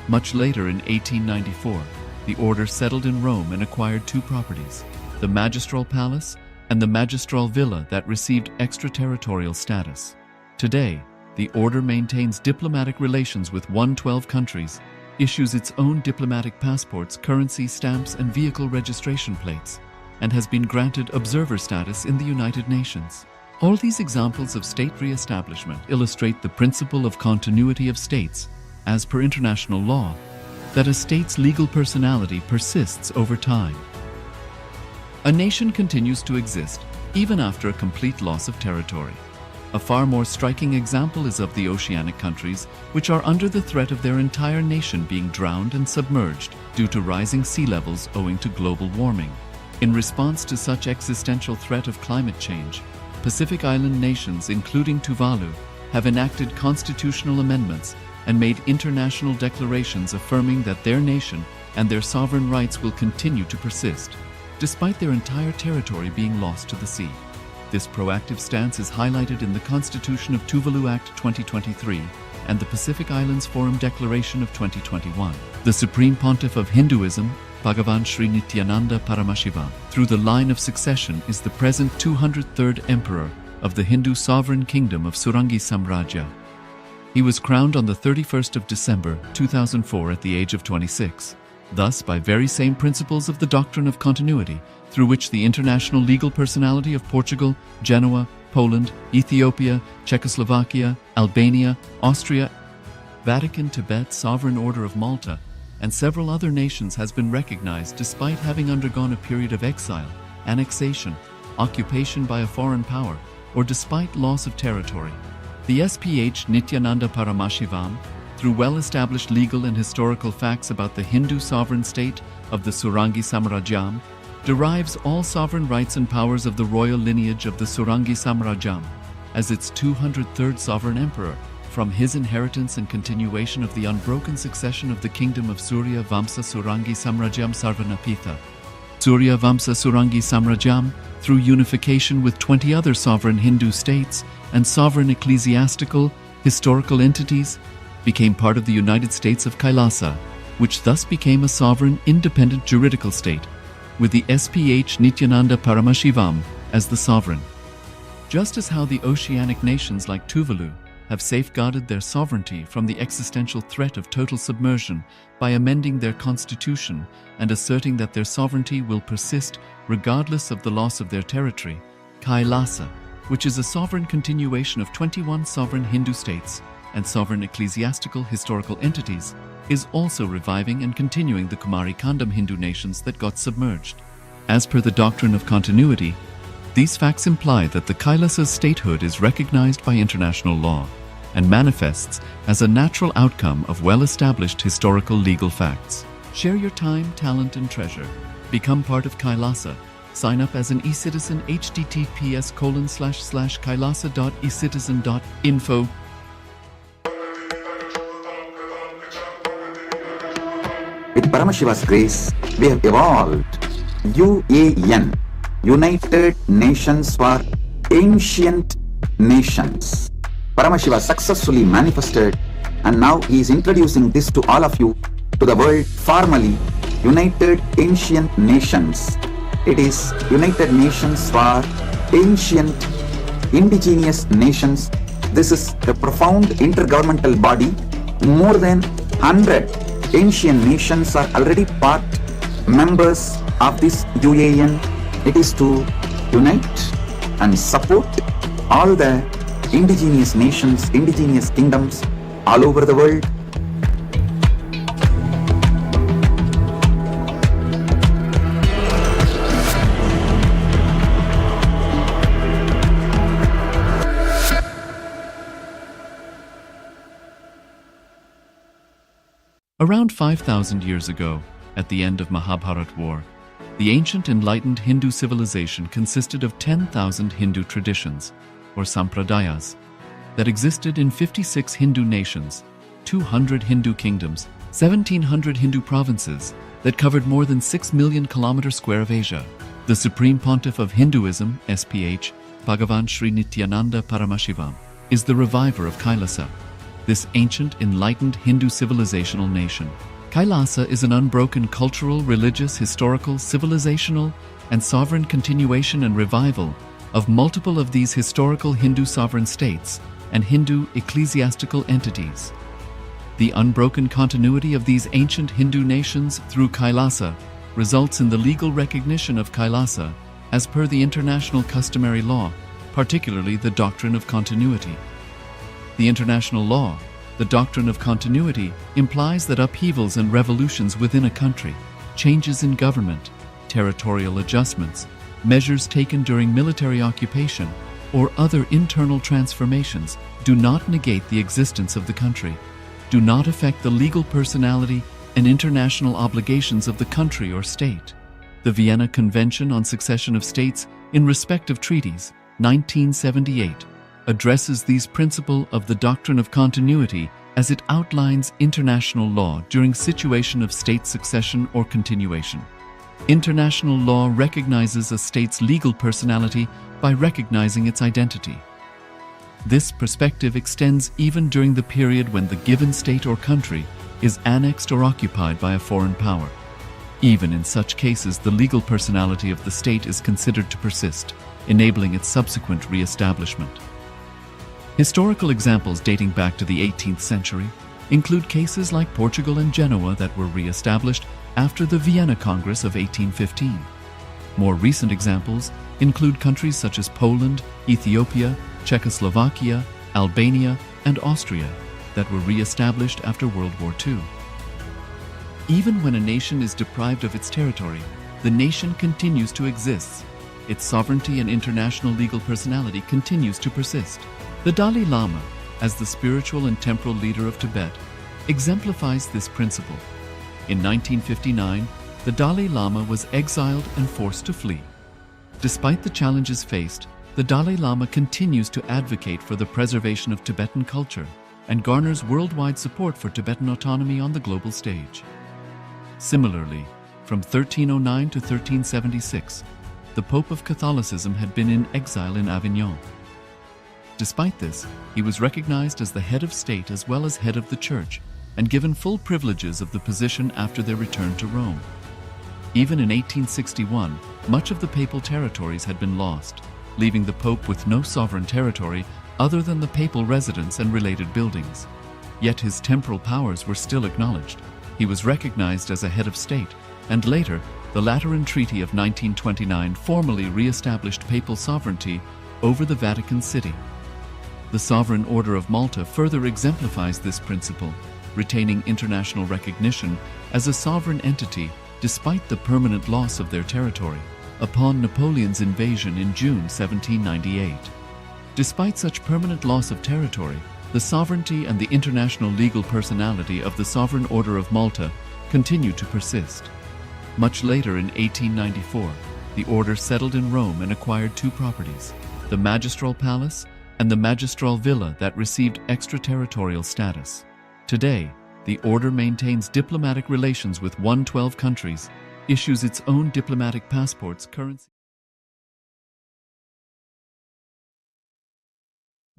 Much later in 1894, the order settled in Rome and acquired two properties, the Magistral Palace and the Magistral Villa that received extraterritorial status. Today, the order maintains diplomatic relations with 112 countries, issues its own diplomatic passports, currency, stamps, and vehicle registration plates, and has been granted observer status in the United Nations. All these examples of state re-establishment illustrate the principle of continuity of states, as per international law, that a state's legal personality persists over time. A nation continues to exist even after a complete loss of territory. A far more striking example is of the oceanic countries, which are under the threat of their entire nation being drowned and submerged due to rising sea levels owing to global warming. In response to such existential threat of climate change, Pacific Island nations, including Tuvalu, have enacted constitutional amendments and made international declarations affirming that their nation and their sovereign rights will continue to persist, despite their entire territory being lost to the sea. This proactive stance is highlighted in the Constitution of Tuvalu Act 2023 and the Pacific Islands Forum Declaration of 2021. The Supreme Pontiff of Hinduism, Bhagavan Sri Nithyananda Paramashivoham, through the line of succession is the present 203rd Emperor of the Hindu Sovereign Kingdom of Surangi Samrajya. He was crowned on the 31st of December 2004 at the age of 26. Thus, by very same principles of the doctrine of continuity, through which the international legal personality of Portugal, Genoa, Poland, Ethiopia, Czechoslovakia, Albania, Austria, Vatican, Tibet, Sovereign Order of Malta, and several other nations has been recognized despite having undergone a period of exile, annexation, occupation by a foreign power, or despite loss of territory. The SPH Nithyananda Paramashivoham, through well-established legal and historical facts about the Hindu sovereign state of the Surangi Samrajyam, derives all sovereign rights and powers of the royal lineage of the Surangi Samrajyam as its 203rd sovereign emperor, from his inheritance and continuation of the unbroken succession of the kingdom of Surya Vamsa Surangi Samrajyam Sarvanapitha. Surya Vamsa Surangi Samrajyam, through unification with 20 other sovereign Hindu states and sovereign ecclesiastical, historical entities, became part of the United States of Kailasa, which thus became a sovereign, independent juridical state, with the SPH Nithyananda Paramashivoham as the sovereign. Just as how the oceanic nations like Tuvalu have safeguarded their sovereignty from the existential threat of total submersion by amending their constitution and asserting that their sovereignty will persist regardless of the loss of their territory, Kailasa, which is a sovereign continuation of 21 sovereign Hindu states and sovereign ecclesiastical historical entities, is also reviving and continuing the Kumari Kandam Hindu nations that got submerged. As per the doctrine of continuity, these facts imply that the Kailasa's statehood is recognized by international law and manifests as a natural outcome of well-established historical legal facts. Share your time, talent, and treasure. Become part of Kailasa. Sign up as an eCitizen https://kailasa.ecitizen.info. With Paramashiva's grace, we have evolved UAN, United Nations for Ancient Nations. Paramashiva successfully manifested, and now he is introducing this to all of you, to the world formally, United Ancient Nations. It is United Nations for Ancient Indigenous Nations. This is a profound intergovernmental body. More than 100 ancient nations are already part members of this UAN. It is to unite and support all the indigenous nations, indigenous kingdoms all over the world. Around 5,000 years ago, at the end of Mahabharat War, The ancient enlightened Hindu civilization consisted of 10,000 Hindu traditions, or sampradayas, that existed in 56 Hindu nations, 200 Hindu kingdoms, 1,700 Hindu provinces that covered more than 6 million kilometers square of Asia. The Supreme Pontiff of Hinduism, SPH, Bhagavan Sri Nithyananda Paramashivoham, is the reviver of Kailasa, this ancient enlightened Hindu civilizational nation. Kailasa is an unbroken cultural, religious, historical, civilizational, and sovereign continuation and revival of multiple of these historical Hindu sovereign states and Hindu ecclesiastical entities. The unbroken continuity of these ancient Hindu nations through Kailasa results in the legal recognition of Kailasa as per the international customary law, particularly the doctrine of continuity. The international law, the doctrine of continuity, implies that upheavals and revolutions within a country, changes in government, territorial adjustments, measures taken during military occupation, or other internal transformations do not negate the existence of the country, do not affect the legal personality and international obligations of the country or state. The Vienna Convention on Succession of States in Respect of Treaties, 1978, addresses these principles of the doctrine of continuity as it outlines international law during situation of state succession or continuation. International law recognizes a state's legal personality by recognizing its identity. This perspective extends even during the period when the given state or country is annexed or occupied by a foreign power. Even in such cases, the legal personality of the state is considered to persist, enabling its subsequent re-establishment. Historical examples dating back to the 18th century include cases like Portugal and Genoa that were re-established after the Vienna Congress of 1815. More recent examples include countries such as Poland, Ethiopia, Czechoslovakia, Albania, and Austria that were re-established after World War II. Even when a nation is deprived of its territory, the nation continues to exist. Its sovereignty and international legal personality continues to persist. The Dalai Lama, as the spiritual and temporal leader of Tibet, exemplifies this principle. In 1959, the Dalai Lama was exiled and forced to flee. Despite the challenges faced, the Dalai Lama continues to advocate for the preservation of Tibetan culture and garners worldwide support for Tibetan autonomy on the global stage. Similarly, from 1309 to 1376, the Pope of Catholicism had been in exile in Avignon. Despite this, he was recognized as the head of state as well as head of the church and given full privileges of the position after their return to Rome. Even in 1861, much of the papal territories had been lost, leaving the Pope with no sovereign territory other than the papal residence and related buildings. Yet his temporal powers were still acknowledged. He was recognized as a head of state, and later, the Lateran Treaty of 1929 formally re-established papal sovereignty over the Vatican City. The Sovereign Order of Malta further exemplifies this principle, retaining international recognition as a sovereign entity despite the permanent loss of their territory upon Napoleon's invasion in June 1798. Despite such permanent loss of territory, the sovereignty and the international legal personality of the Sovereign Order of Malta continue to persist. Much later in 1894, the order settled in Rome and acquired two properties, the Magistral Palace and the Magistral Villa that received extraterritorial status. Today, the order maintains diplomatic relations with 112 countries, issues its own diplomatic passports, currency.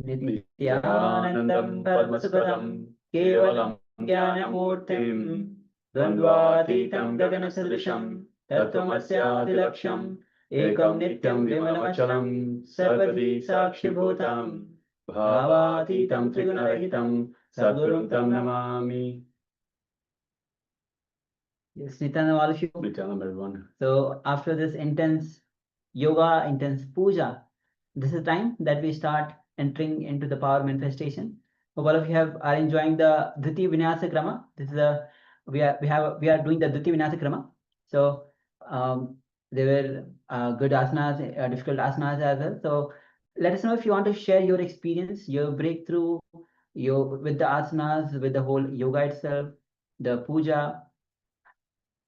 Nithyanandam Padmasparam Kevalam Jnanamurtim Dvandvatitam Gaganasarvisham Tattvamasyatilaksham Ekam Nityam Vimalamachalam Sarvadi Sakshibhutam Bhavatitam Trigunarahitam Sadgurum Tam Namami. Yes, Nithyananda, all of you. Nithyanam, everyone. So after this intense yoga, intense puja, this is the time that we start entering into the power manifestation. Hope all of you are enjoying the Dhriti Vinyasa Krama. This is we are doing the Dhriti Vinyasa Krama. So there were good asanas, difficult asanas as well. So let us know if you want to share your experience, your breakthrough, with the asanas, with the whole yoga itself, the puja,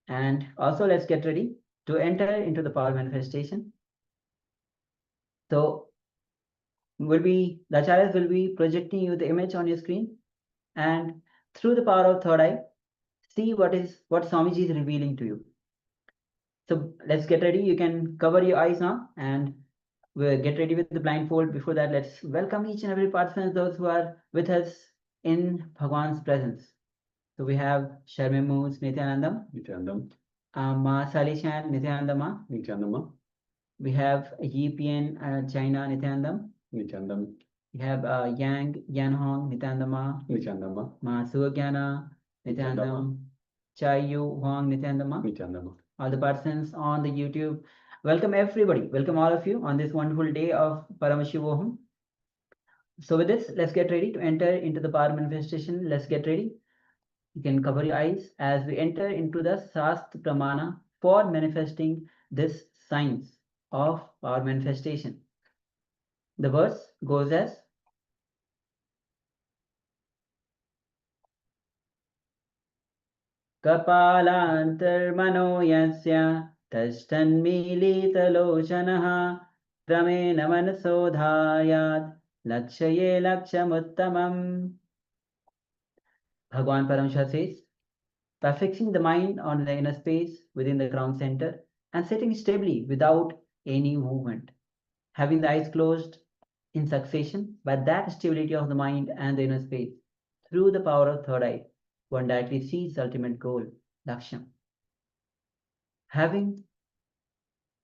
and also let's get ready to enter into the power manifestation. So the acharyas will be projecting you the image on your screen, and through the power of third eye, see what Swamiji is revealing to you. So let's get ready. You can cover your eyes now and we'll get ready with the blindfold. Before that, let's welcome each and every participant, those who are with us in Bhagwan's presence. So we have Sharmimus Nithyanandam, Ma Salishan Nithyanandama, we have EPN China Nithyanandam, we have Yang Yanhong Nithyanandama, Ma Suagyana Nithyanandam, Chayu Huang Nithyanandama. All the participants on the YouTube, welcome everybody, welcome all of you on this wonderful day of Paramashivoham. So with this, let's get ready to enter into the power manifestation. Let's get ready. You can cover your eyes as we enter into the Shastra Pramana for manifesting this science of power manifestation. The verse goes as Kapalantarmano yasya tashtanmilitalochanaha kramena manasodhayat lakshaye lakshamuttamam. Bhagwan Paramashiva says, by fixing the mind on the inner space within the ground center and sitting stably without any movement, having the eyes closed in succession, by that stability of the mind and the inner space, through the power of third eye, one directly sees the ultimate goal, Laksham.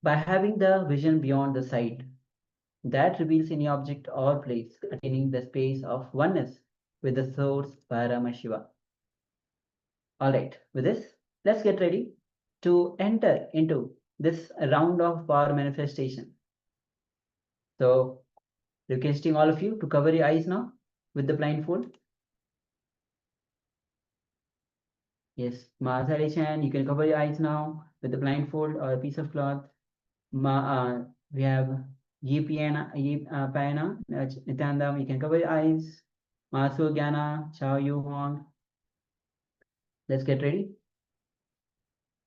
By having the vision beyond the sight, that reveals any object or place, attaining the space of oneness with the source Paramashiva. Alright, with this, let's get ready to enter into this round of power manifestation. So, requesting all of you to cover your eyes now with the blindfold. Yes, Mahasari-chan, you can cover your eyes now with the blindfold or a piece of cloth. We have Yipayana, Nithyanandam, you can cover your eyes. Masu Gyana, Chao Yu Huang. Let's get ready.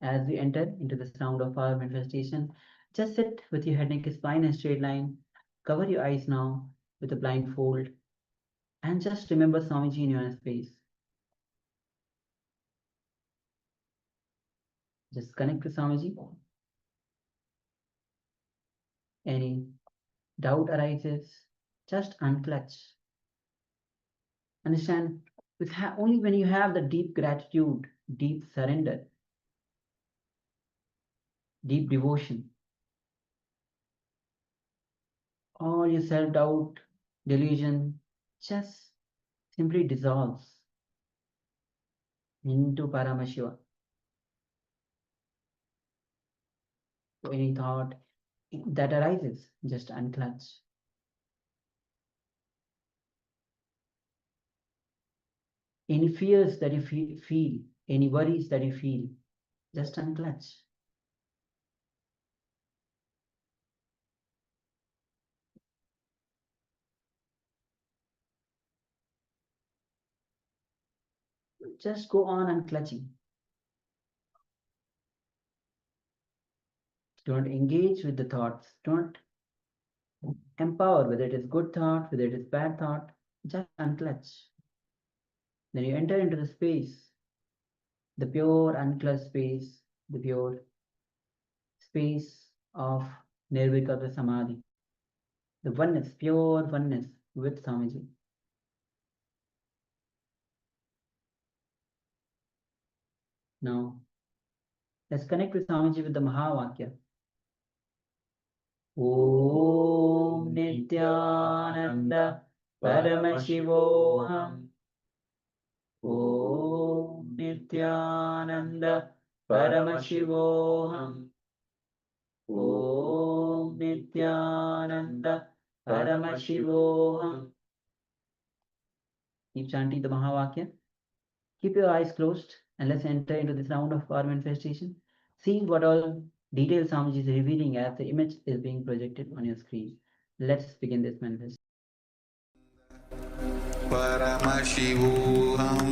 As we enter into this round of power manifestation, just sit with your head, neck, spine, and straight line. Cover your eyes now with a blindfold. And just remember Swamiji in your space. Just connect with Swamiji. Any doubt arises, just unclutch. Understand, only when you have the deep gratitude, deep surrender, deep devotion, all your self-doubt, delusion just simply dissolves into Paramashiva. So any thought that arises, just unclutch. Any fears that you feel, any worries that you feel, just unclutch. Just go on unclutching. Don't engage with the thoughts. Don't empower, whether it is good thought, whether it is bad thought, just unclutch. Then you enter into the space, the pure unclutched space, the pure space of Nirvikalpa Samadhi, the oneness, pure oneness with Swamiji. Now, let's connect with Swamiji with the Mahavakya. Om Nithyananda Paramashivoham. Om Nithyananda Paramashivoham. Om Nithyananda Paramashivoham. Keep chanting the Mahavakya. Keep your eyes closed and let's enter into this round of power manifestation. See what all details Swamiji is revealing as the image is being projected on your screen. Let's begin this manifestation. Paramashivoham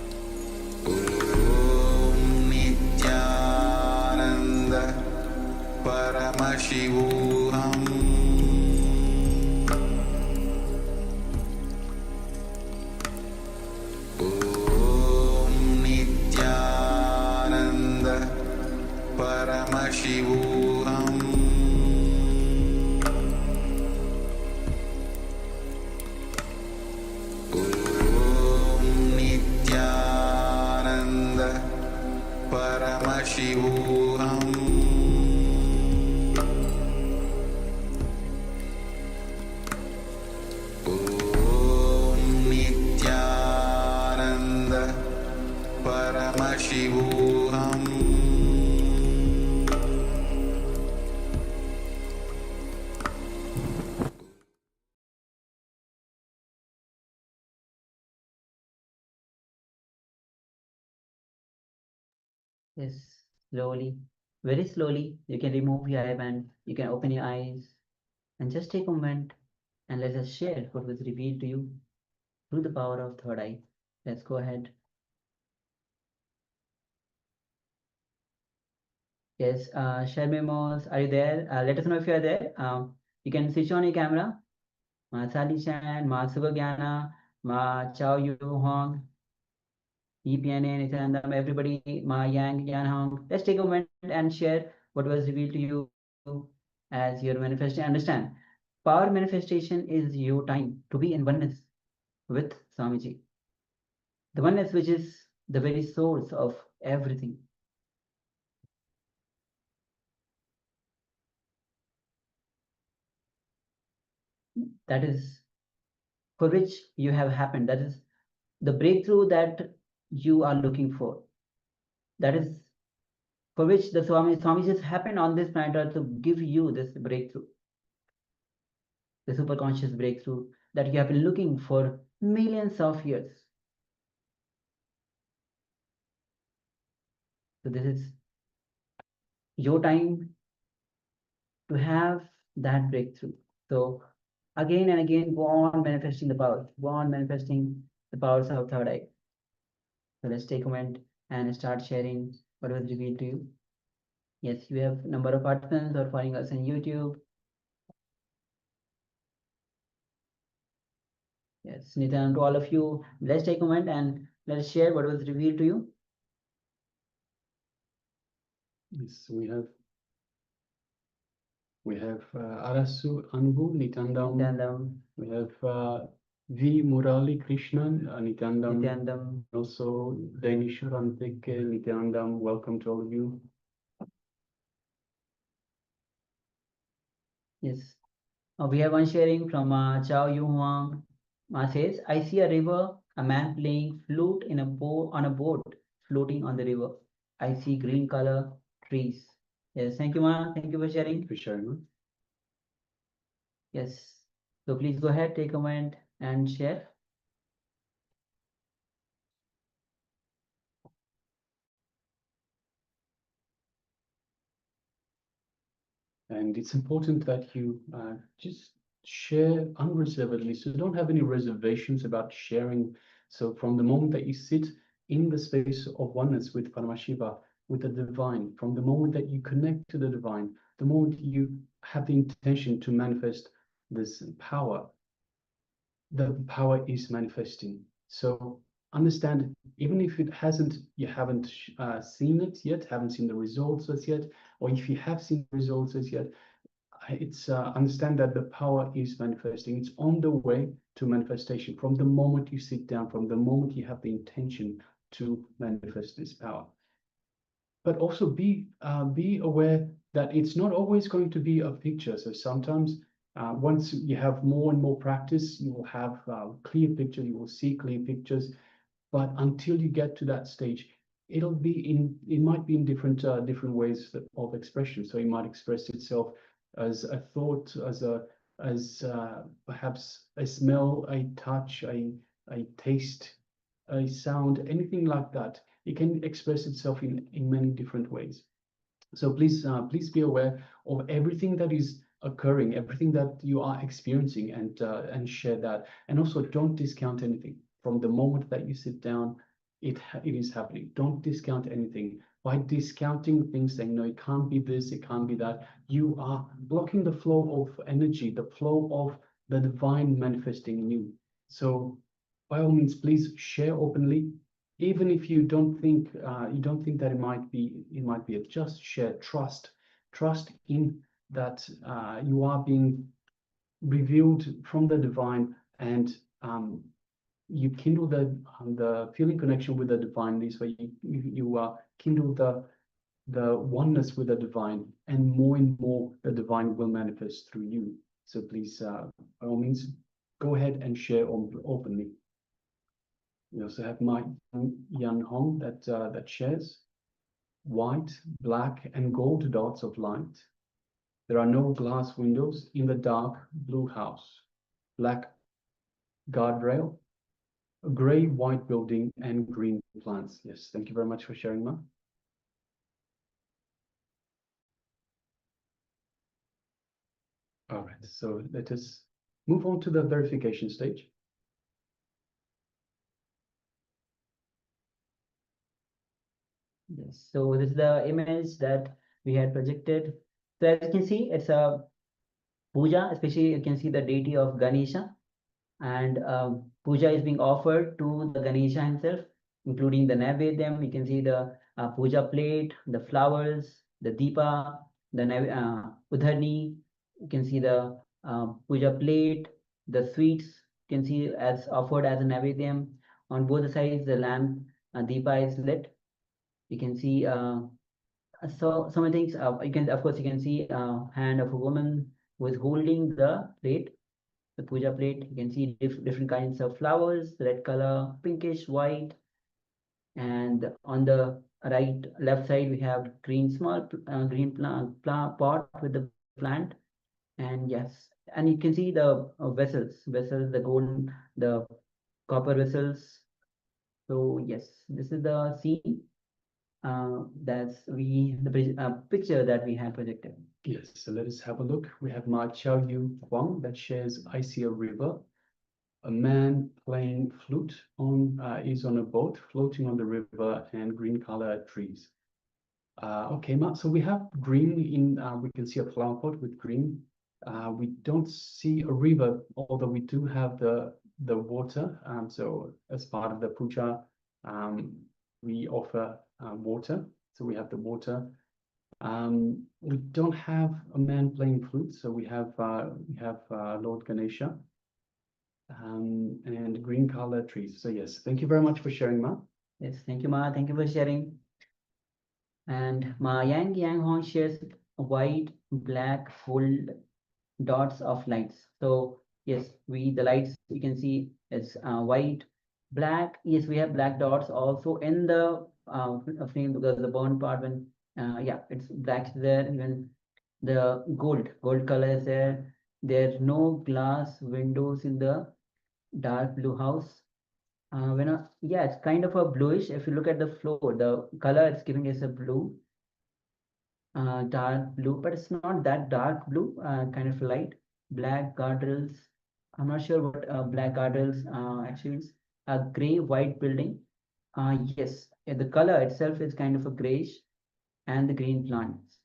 Paramashivoham Om Nithyananda Paramashivoham Om Nithyananda Paramashivoham Om Nithyananda Paramashivoham Yes, slowly, very slowly, you can remove your hairband, you can open your eyes, and just take a moment and let us share what was revealed to you through the power of third eye. Let's go ahead. Yes, share memos, are you there? Let us know if you are there. You can switch on your camera. Ma Sali Chan, Ma Sugagyana, Ma Chao Yu Hong, EPNA, Nithyananda, everybody, Ma Yang, Yan Hong. Let's take a moment and share what was revealed to you as your manifestation. Understand, power manifestation is your time to be in oneness with Swamiji. The oneness which is the very source of everything. That is for which you have happened. That is the breakthrough that you are looking for. That is for which the Swami just happened on this planet Earth to give you this breakthrough. The superconscious breakthrough that you have been looking for millions of years. So this is your time to have that breakthrough. So again and again, go on manifesting the power. Go on manifesting the powers of third eye. So let's take a moment and start sharing what was revealed to you. Yes, you have number of participants or following us on YouTube. Yes, Nityan, to all of you, let's take a moment and let's share what was revealed to you. Yes, we have Arasu Anbu Nitandam. Nityanandam, We have V Murali Krishnan Nitandam. Nityanandam. Also Dainishwarantik Nityanandam. Welcome to all of you. Yes. We have one sharing from Chao Yu Huang. Says, I see a river, a man playing flute in a on a boat floating on the river. I see green color trees. Yes, thank you, Ma. Thank you for sharing. Thank you for sharing, Ma. Yes. So please go ahead, take a moment and share. And it's important that you just share unreservedly. So don't have any reservations about sharing. So from the moment that you sit in the space of oneness with Paramashiva, with the divine, from the moment that you connect to the divine, the moment you have the intention to manifest this power, the power is manifesting. So understand, even if you haven't seen it yet, haven't seen the results as yet, or if you have seen the results as yet, it's understand that the power is manifesting. It's on the way to manifestation from the moment you sit down, from the moment you have the intention to manifest this power. But also be aware that it's not always going to be a picture. So sometimes once you have more and more practice, you will have clear picture, you will see clear pictures. But until you get to that stage, it might be in different ways of expression. So it might express itself as a thought, as perhaps a smell, a touch, a taste, a sound, anything like that. It can express itself in many different ways. So please be aware of everything that is occurring, everything that you are experiencing, and share that. And also don't discount anything. From the moment that you sit down, it is happening. Don't discount anything. by discounting things, saying, no, it can't be this, it can't be that, you are blocking the flow of energy, the flow of the divine manifesting in you. So by all means, please share openly, even if you don't think that it might be a just share. Trust in that you are being revealed from the divine, and you kindle the feeling connection with the divine. This way you kindle the oneness with the divine, and more the divine will manifest through you. So please, by all means, go ahead and share openly. We also have my Yan Hong that shares white, black, and gold dots of light. There are no glass windows in the dark blue house. Black guardrail, a gray white building, and green plants. Yes, thank you very much for sharing, Ma. All right, so let us move on to the verification stage. Yes, so this is the image that we had projected. So as you can see, it's a puja, especially you can see the deity of Ganesha, and puja is being offered to the Ganesha himself, including the Naivedyam. You can see the puja plate, the flowers, the deepa, the udharni. You can see the puja plate, the sweets. You can see as offered as a Naivedyam. On both sides, the lamp deepa is lit. You can see so some things. You can, of course, you can see hand of a woman who is holding the plate, the puja plate. You can see different kinds of flowers, red color, pinkish, white, and on the left side we have green small green pot with the plant. And yes, and you can see the vessels, the golden, the copper vessels. So yes, this is the scene. That's the picture that we had projected. Yes, so let us have a look. We have Ma Chao Yu Huang that shares, I see a river. A man playing flute is on a boat floating on the river, and green color trees. Okay, Ma, so we have green we can see a flower pot with green. We don't see a river, although we do have the water. So as part of the puja, we offer water. So we have the water. We don't have a man playing flute, so we have Lord Ganesha. And green color trees. So yes, thank you very much for sharing, Ma. Yes, thank you, Ma. Thank you for sharing. And Ma Yang Hong shares white, black, full dots of lights. So yes, the lights you can see is white, black. Yes, we have black dots also in the frame, because the burn part, when yeah, it's black there. Even the gold color is there. There's no glass windows in the dark blue house. Yeah, it's kind of a bluish. If you look at the floor, the color it's giving is a blue, dark blue, but it's not that dark blue, kind of light. Black guardrails. I'm not sure what black guardrails actually is. A gray white building. Yes, the color itself is kind of a grayish, and the green plants.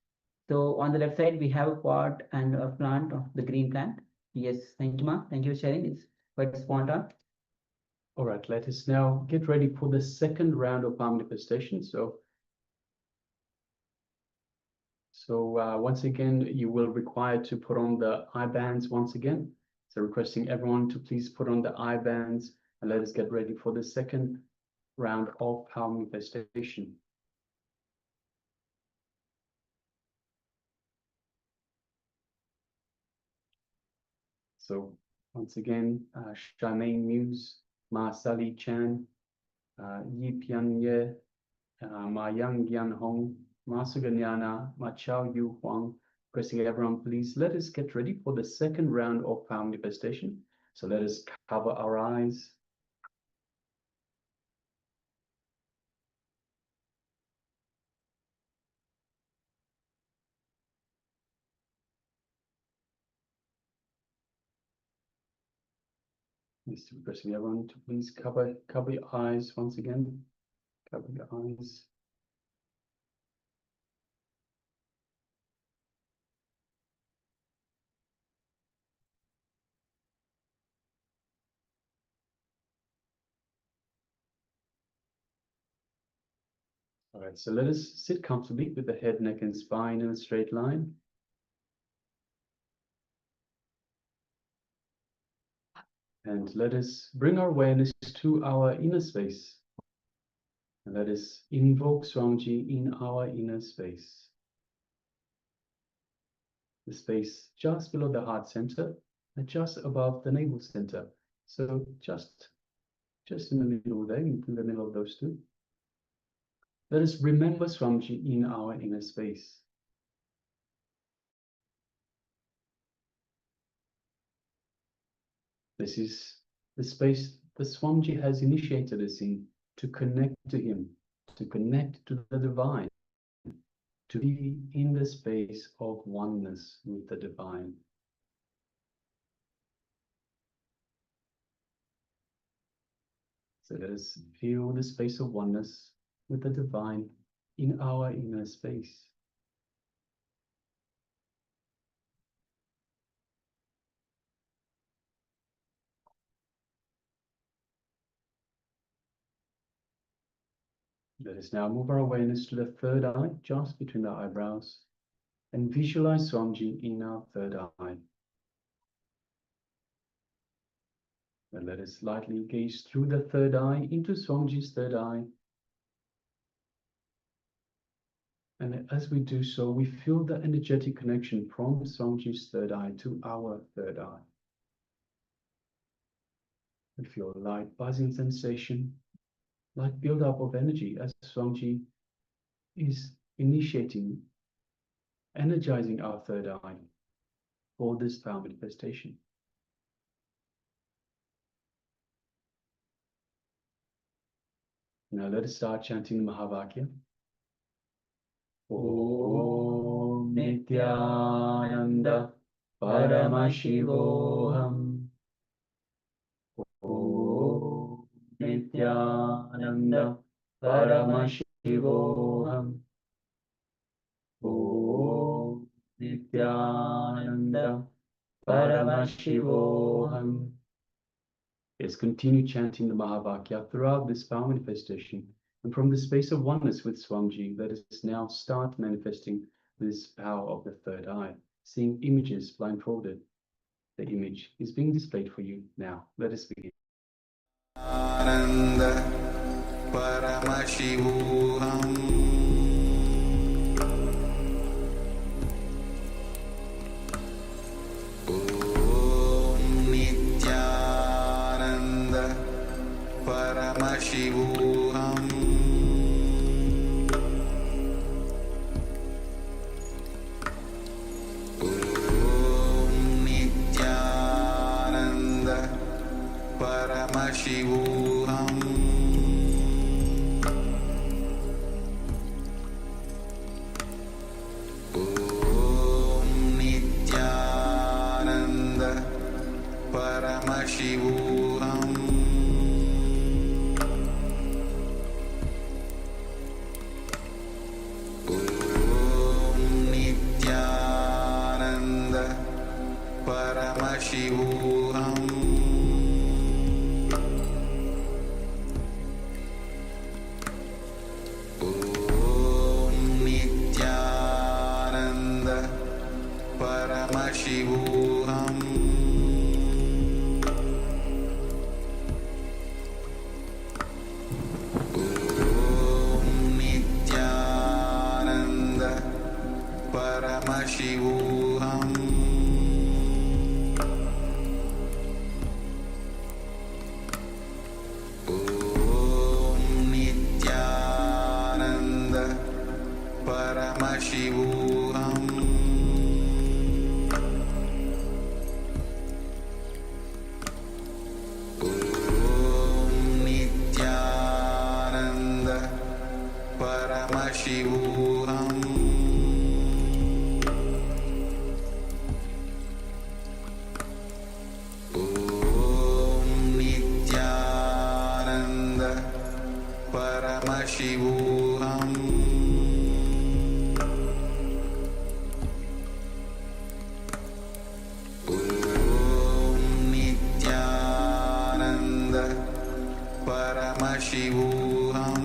So on the left side, we have a pot and a plant of the green plant. Yes, thank you, Ma. Thank you for sharing. It's quite spontaneous. All right, let us now get ready for the second round of manifestation. So once again, you will require to put on the eye bands once again. So requesting everyone to please put on the eye bands, and let us get ready for the second round of power manifestation. So once again, Charmaine Muse, Ma Sally Chan, Yi Pian Ye, Ma Yang Yan Hong, Ma Suganyana, Ma Chao Yu Huang. Pressing everyone, please let us get ready for the second round of power manifestation. So let us cover our eyes. Yes, pressing everyone to please cover your eyes once again. Cover your eyes. All right, so let us sit comfortably with the head, neck, and spine in a straight line. And let us bring our awareness to our inner space. And let us invoke Swamiji in our inner space. The space just below the heart center and just above the navel center. So just in the middle there, in the middle of those two. Let us remember Swamiji in our inner space. This is the space that Swamiji has initiated us in to connect to him, to connect to the divine, to be in the space of oneness with the divine. So let us feel the space of oneness with the divine in our inner space. Let us now move our awareness to the third eye, just between the eyebrows, and visualize Swamiji in our third eye. And let us lightly gaze through the third eye into Swamiji's third eye. And as we do so, we feel the energetic connection from Swamiji's third eye to our third eye. We feel a light buzzing sensation, light build-up of energy as Swamiji is initiating, energizing our third eye for this power manifestation. Now let us start chanting the Mahavakya. Om Nithyananda Paramashivoham. Om Nithyananda Paramashivoham. Om Nithyananda Paramashivoham. Let's continue chanting the Mahavakya throughout this power manifestation. And from the space of oneness with Swamiji, let us now start manifesting this power of the third eye, seeing images blindfolded. The image is being displayed for you now. Let us begin. Ananda Paramashivoham. Om Nithyananda Paramashivoham. Paramashivoham. Om Nithyananda Paramashivoham. Om Nithyananda Paramashivoham. Paramashivoham. Om Nithyananda Paramashivoham. Om Nithyananda Paramashivoham. Paramashivoham. Om Nithyananda Paramashivoham. Om Nithyananda Paramashivoham.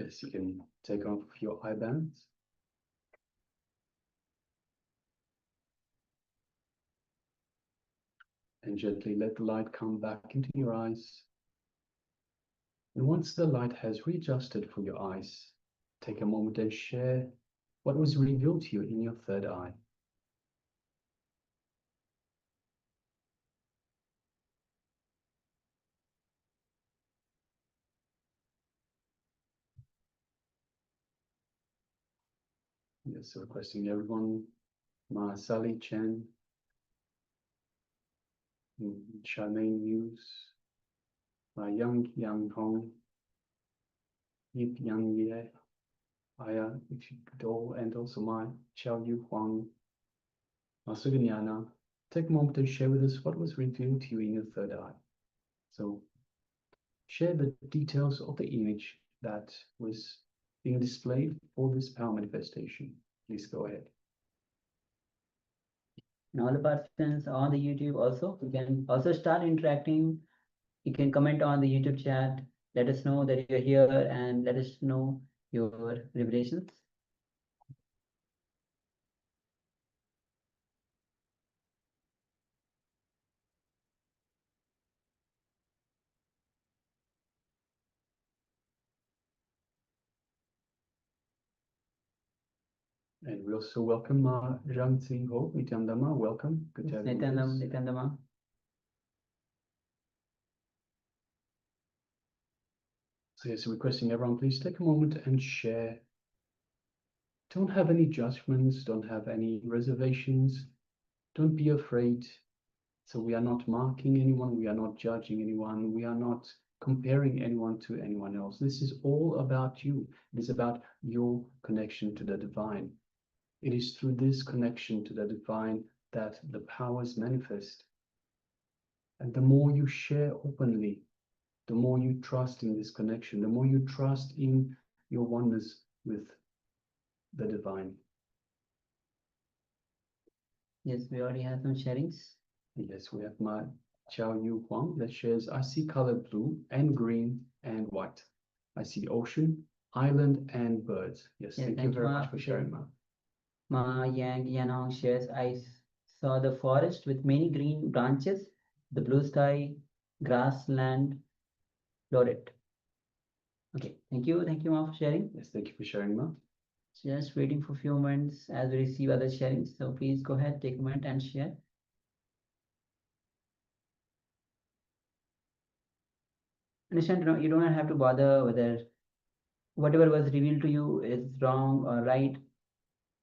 Yes, you can take off your eye bands. And gently let the light come back into your eyes. And once the light has readjusted for your eyes, take a moment and share what was revealed to you in your third eye. Yes, so requesting everyone, Ma Sally Chen, Charmaine Hughes, Ma Yang Hong, Yip Yang Ye, Aya Ichido, and also Ma Xiao Yu Huang, Ma Suganyana. Take a moment and share with us what was revealed to you in your third eye. So share the details of the image that was being displayed for this power manifestation. Please go ahead. And all the participants on the YouTube also, you can also start interacting. You can comment on the YouTube chat. Let us know that you're here and let us know your revelations. And we also welcome Zhang Tsing Ho, Nithyananda. Welcome. Good to have you with us. Nithyananda. So yes, requesting everyone, please take a moment and share. Don't have any judgments, don't have any reservations, don't be afraid. So we are not marking anyone, we are not judging anyone, we are not comparing anyone to anyone else. This is all about you. It is about your connection to the divine. It is through this connection to the divine that the powers manifest. And the more you share openly, the more you trust in this connection, the more you trust in your oneness with the divine. Yes, we already have some sharings. Yes, we have Ma Xiao Yu Huang that shares, I see color blue and green and white. I see ocean, island, and birds. Yes, Yes, thank you very much for sharing, Ma. Ma Yang Yanong shares, I saw the forest with many green branches, the blue sky, grassland, flooded. Okay, thank you, Ma, for sharing. Yes, thank you for sharing, Ma. Just waiting for a few moments as we receive other sharings. So please go ahead, take a moment and share. Understand, you don't have to bother whether whatever was revealed to you is wrong or right.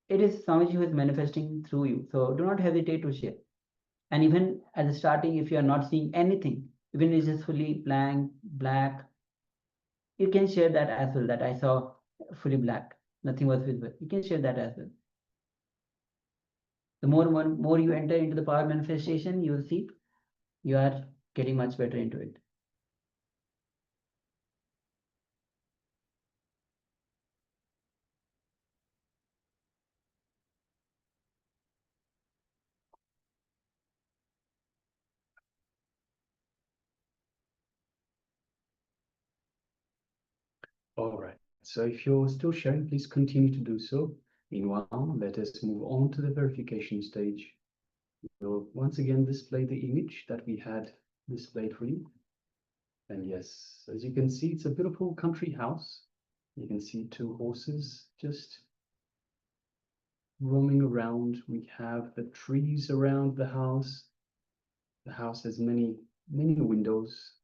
It is Swamiji who is manifesting through you. So do not hesitate to share. And even at the starting, if you are not seeing anything, even if it is fully blank, black, you can share that as well, that I saw fully black, nothing was visible. You can share that as well. The more you enter into the power manifestation, you will see you are getting much better into it. All right, so if you're still sharing, please continue to do so. Meanwhile, let us move on to the verification stage. We'll once again display the image that we had displayed for you. And yes, as you can see, it's a beautiful country house. You can see two horses just roaming around. We have the trees around the house. The house has many windows.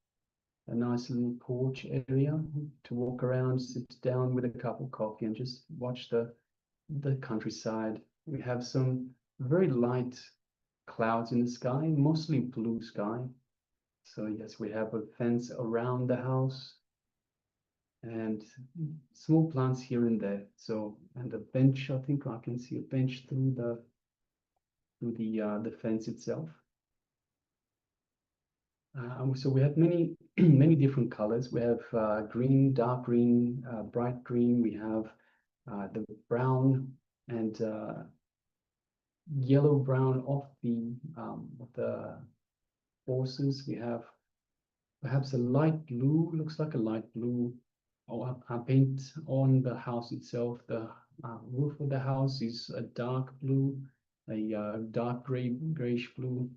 A nice little porch area to walk around, sit down with a cup of coffee and just watch the countryside. We have some very light clouds in the sky, mostly blue sky. So yes, we have a fence around the house and small plants here and there. So, and a bench, I think I can see a bench through the fence itself. So we have many many different colors. We have green, dark green, bright green. We have the brown and yellow brown of the horses. We have perhaps a light blue, looks like a light blue paint on the house itself. The roof of the house is a dark blue, a dark grayish blue.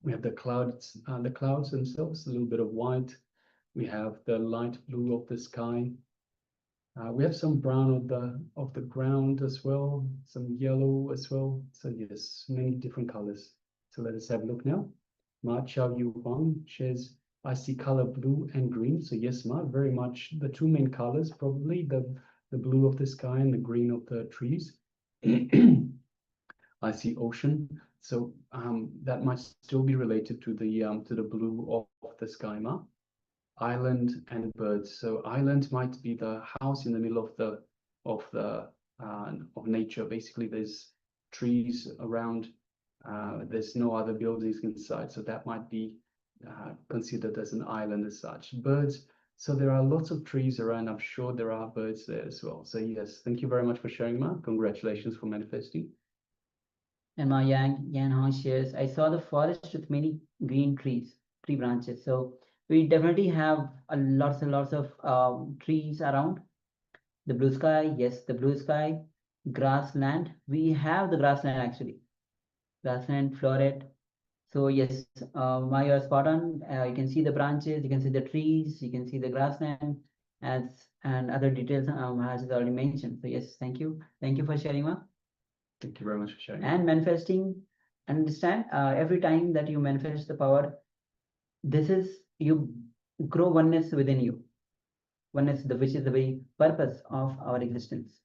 We have the clouds themselves, a little bit of white. We have the light blue of the sky. We have some brown of the ground as well, some yellow as well. So yes, many different colors. So let us have a look now. Ma Chao Yu Huang shares, I see color blue and green. So yes, Ma, very much the two main colors, probably the blue of the sky and the green of the trees. I see ocean. So that might still be related to the blue of the sky, Ma. Island and birds. So island might be the house in the middle of nature. Basically, there's trees around. There's no other buildings inside, so that might be considered as an island as such. Birds. So there are lots of trees around. I'm sure there are birds there as well. So yes, thank you very much for sharing, Ma. Congratulations for manifesting. And my Yan Hong shares, I saw the forest with many green tree branches. So we definitely have lots and lots of trees around. The blue sky, yes, the blue sky. Grassland, we have the grassland actually. Grassland, floret. So yes, Ma, you are spot on. You can see the branches, you can see the trees, you can see the grassland, and other details as is already mentioned. So yes, thank you. Thank you for sharing, Ma. Thank you very much for sharing. And manifesting, understand, every time that you manifest the power, this is, you grow oneness within you. Oneness, which is the very purpose of our existence.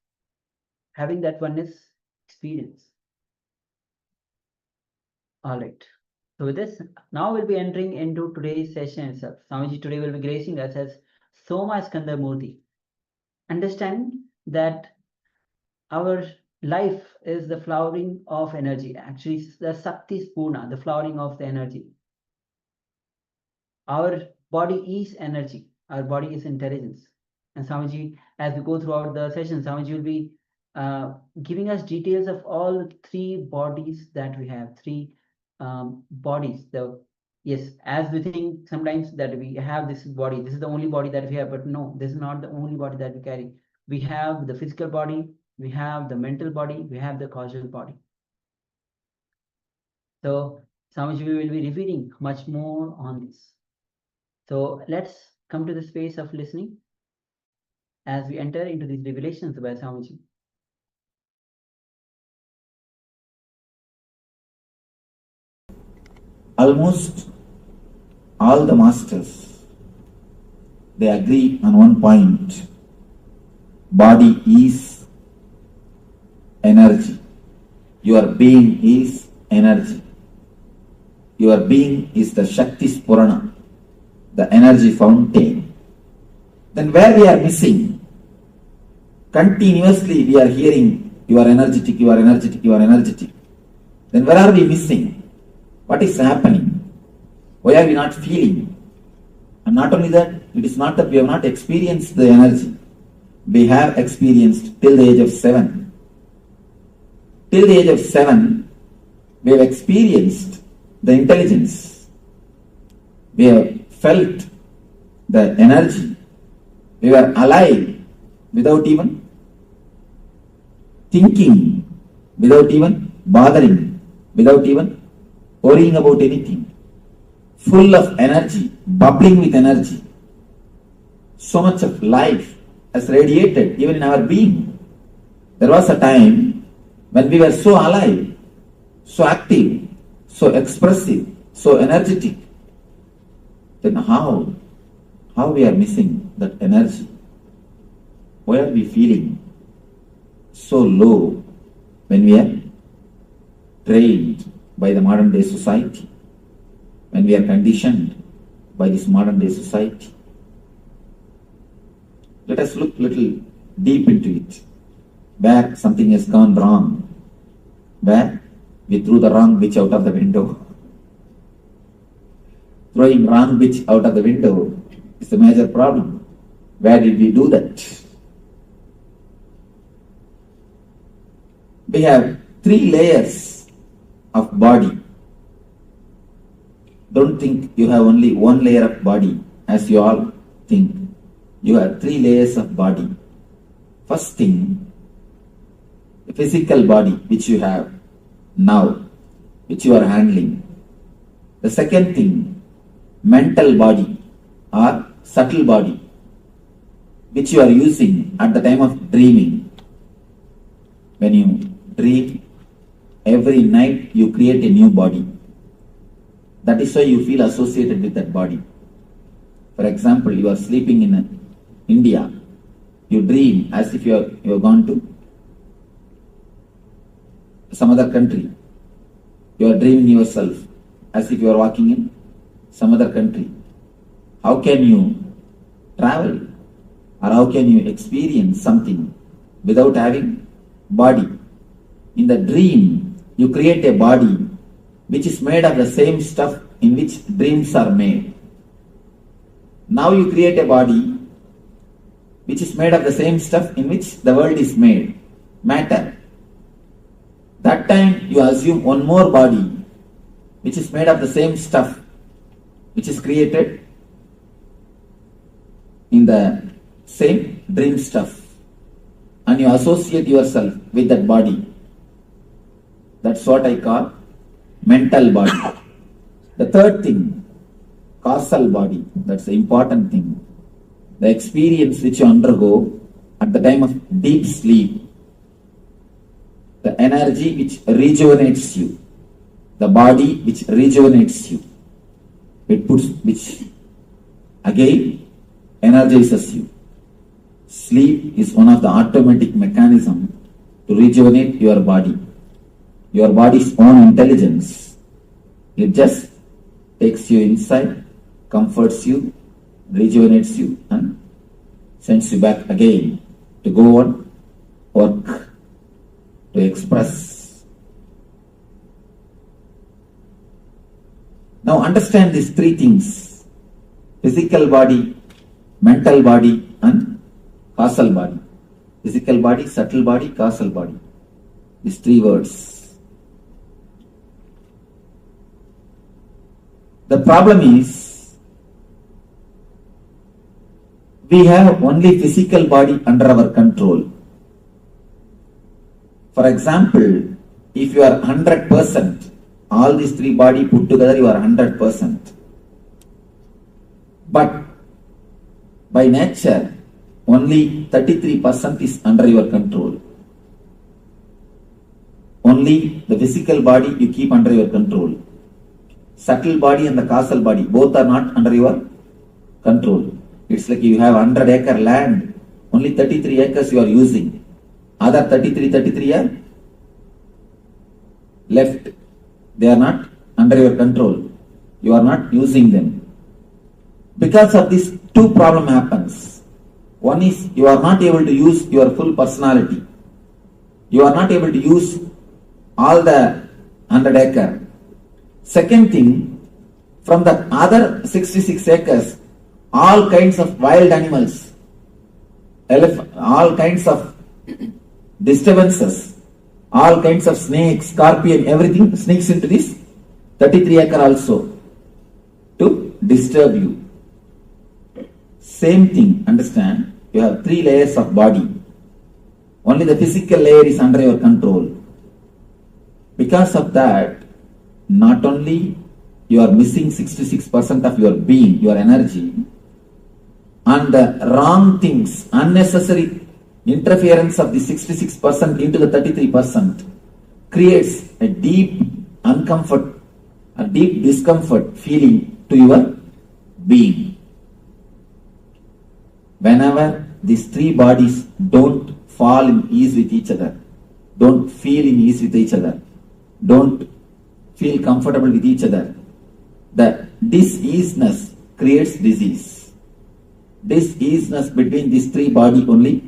Having that oneness experience. All right. So with this, now we'll be entering into today's session itself. Swamiji today will be gracing us as Soma Skanda Murti. Understand that our life is the flowering of energy. Actually, the Shakti Spurana, the flowering of the energy. Our body is energy. Our body is intelligence. And Swamiji, as we go throughout the session, Swamiji will be giving us details of all three bodies that we have. Three bodies. Yes, as we think sometimes that we have this body, this is the only body that we have, but no, this is not the only body that we carry. We have the physical body, we have the mental body, we have the causal body. So Swamiji will be repeating much more on this. So let's come to the space of listening as we enter into these revelations by Swamiji. Almost all the masters, they agree on one point. Body is energy. Your being is energy. Your being is the Shakti Spurana, the energy fountain. Then where we are missing? Continuously we are hearing, you are energetic, you are energetic, you are energetic. Then where are we missing? What is happening? Why are we not feeling? And not only that, it is not that we have not experienced the energy. We have experienced till the age of 7. Till the age of 7, we have experienced the intelligence. We have felt the energy. We were alive without even thinking, without even bothering, without even worrying about anything. Full of energy, bubbling with energy. So much of life has radiated even in our being. There was a time when we were so alive, so active, so expressive, so energetic. Then how we are missing that energy? Why are we feeling so low when we are trained by the modern day society, when we are conditioned by this modern day society? Let us look a little deep into it. Where something has gone wrong, where we threw the wrong bitch out of the window. Throwing wrong bitch out of the window is a major problem. Where did we do that? We have 3 layers of body. Don't think you have only one layer of body as you all think. you have three layers of body. First thing, the physical body which you have now, which you are handling. The second thing, mental body or subtle body, which you are using at the time of dreaming. When you dream, every night you create a new body. That is why you feel associated with that body. For example, you are sleeping in India. You dream as if you have gone to some other country. You are dreaming yourself as if you are walking in some other country. How can you travel or how can you experience something without having body? In the dream, you create a body which is made of the same stuff in which dreams are made. Now you create a body which is made of the same stuff in which the world is made, matter. That time you assume one more body which is made of the same stuff which is created in the same dream stuff, and you associate yourself with that body. That's what I call mental body. The third thing, causal body. That's the important thing. The experience which you undergo at the time of deep sleep. The energy which rejuvenates you. The body which rejuvenates you. Which again energizes you. Sleep is one of the automatic mechanisms to rejuvenate your body. Your body's own intelligence. It just takes you inside, comforts you, rejuvenates you, and sends you back again to go on work, to express. Now understand these three things: physical body, mental body, and causal body. Physical body, subtle body, causal body. These three words. The problem is, we have only physical body under our control. For example, if you are 100%, all these three body put together, you are 100%. But by nature, only 33% is under your control. Only the physical body you keep under your control. Subtle body and the causal body, both are not under your control. It's like you have 100-acre land, only 33 acres you are using. Other 33 are left. They are not under your control. You are not using them. Because of this, two problem happens. One is you are not able to use your full personality. You are not able to use all the 100-acre. Second thing, from the other 66 acres, all kinds of wild animals, all kinds of disturbances, all kinds of snakes, scorpion, everything sneaks into this 33 acre also to disturb you. Same thing, understand, you have three layers of body. Only the physical layer is under your control. Because of that, not only you are missing 66% of your being, your energy, and the wrong things, unnecessary interference of the 66% into the 33% creates a deep discomfort feeling to your being. Whenever these three bodies don't fall in ease with each other, don't feel in ease with each other, don't feel comfortable with each other, the diseasiness creates disease. Diseasiness between these three bodies only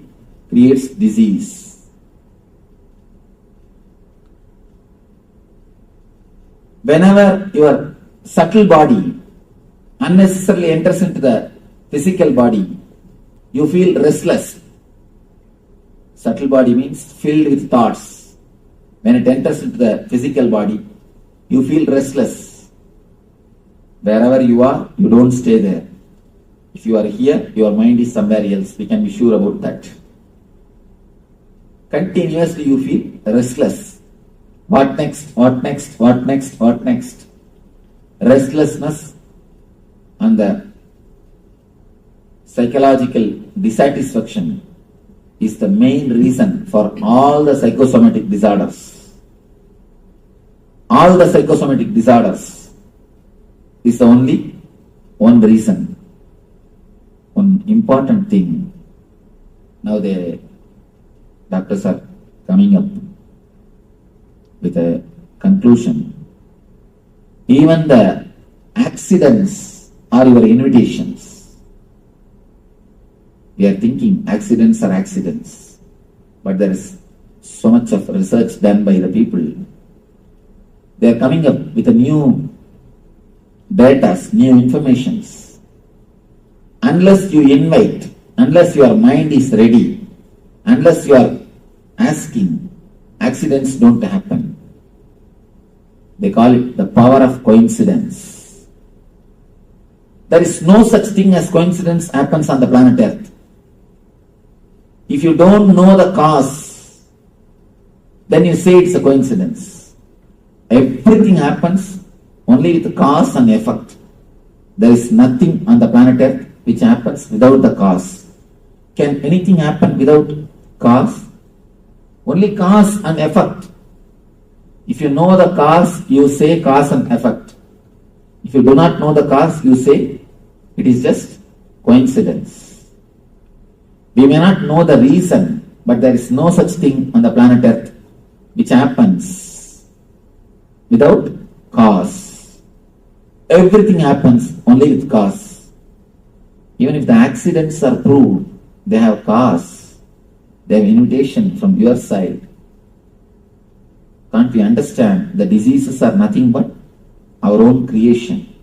creates disease. Whenever your subtle body unnecessarily enters into the physical body, you feel restless. Subtle body means filled with thoughts. When it enters into the physical body, you feel restless. Wherever you are, you don't stay there. If you are here, your mind is somewhere else. We can be sure about that. Continuously you feel restless. What next? What next? What next? What next? Restlessness and the psychological dissatisfaction is the main reason for all the psychosomatic disorders. All the psychosomatic disorders is the only one reason. One important thing. Now the doctors are coming up with a conclusion. Even the accidents are your invitations. We are thinking accidents are accidents, but there is so much of research done by the people. They are coming up with a new data, new informations. Unless you invite, unless your mind is ready, unless you are asking, accidents don't happen. They call it the power of coincidence. There is no such thing as coincidence happens on the planet Earth. If you don't know the cause, then you say it's a coincidence. Everything happens only with cause and effect. There is nothing on the planet Earth which happens without the cause. Can anything happen without cause? Only cause and effect. If you know the cause, you say cause and effect. If you do not know the cause, you say it is just coincidence. We may not know the reason, but there is no such thing on the planet Earth which happens without cause. Everything happens only with cause. Even if the accidents are proved, they have cause. They have invitation from your side. Can't we understand the diseases are nothing but our own creation?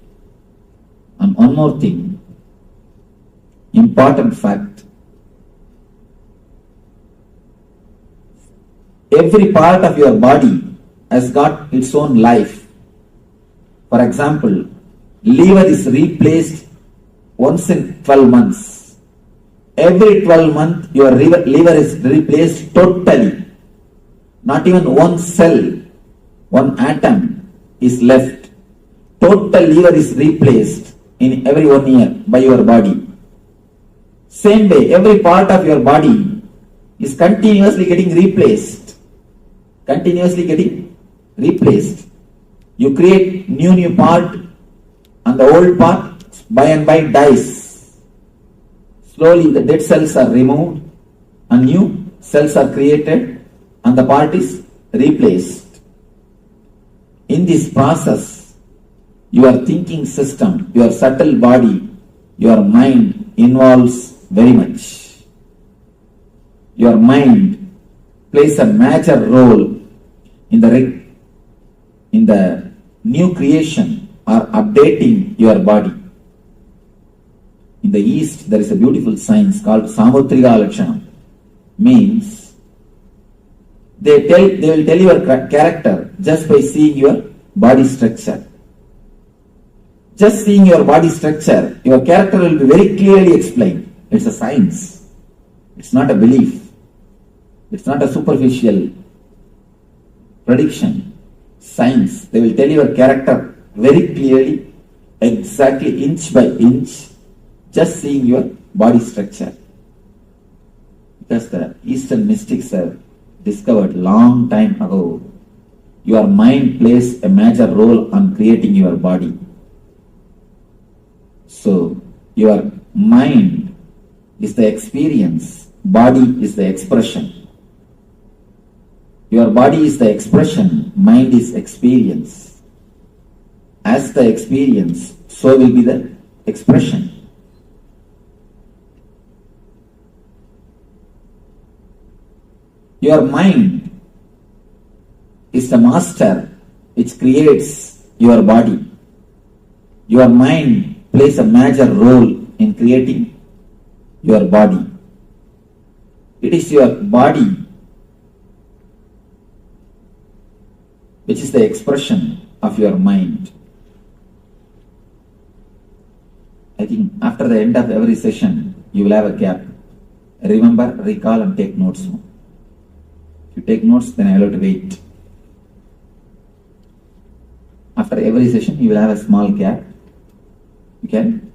And one more thing, important fact. Every part of your body has got its own life. For example, liver is replaced once in 12 months. Every 12 months, your liver is replaced totally. Not even one cell, one atom is left. Total liver is replaced in every 1 year by your body. Same way, every part of your body is continuously getting replaced. Continuously getting replaced. You create new part and the old part by and by dies. Slowly the dead cells are removed and new cells are created and the part is replaced. In this process, your thinking system, your subtle body, your mind involves very much. Your mind plays a major role in the new creation or updating your body. In the East, there is a beautiful science called Samutrika Lakshanam. Means they will tell your character just by seeing your body structure. Just seeing your body structure, your character will be very clearly explained. It's a science. It's not a belief. It's not a superficial prediction. Science. They will tell your character very clearly, exactly inch by inch, just seeing your body structure. Because the Eastern mystics have discovered long time ago, your mind plays a major role on creating your body. So, your mind is the experience, body is the expression. Your body is the expression, mind is experience. As the experience, so will be the expression. Your mind is the master which creates your body. Your mind plays a major role in creating your body. It is your body which is the expression of your mind. I think after the end of every session, you will have a gap. Remember, recall and take notes. If you take notes, then I will have to wait. After every session, you will have a small gap. You can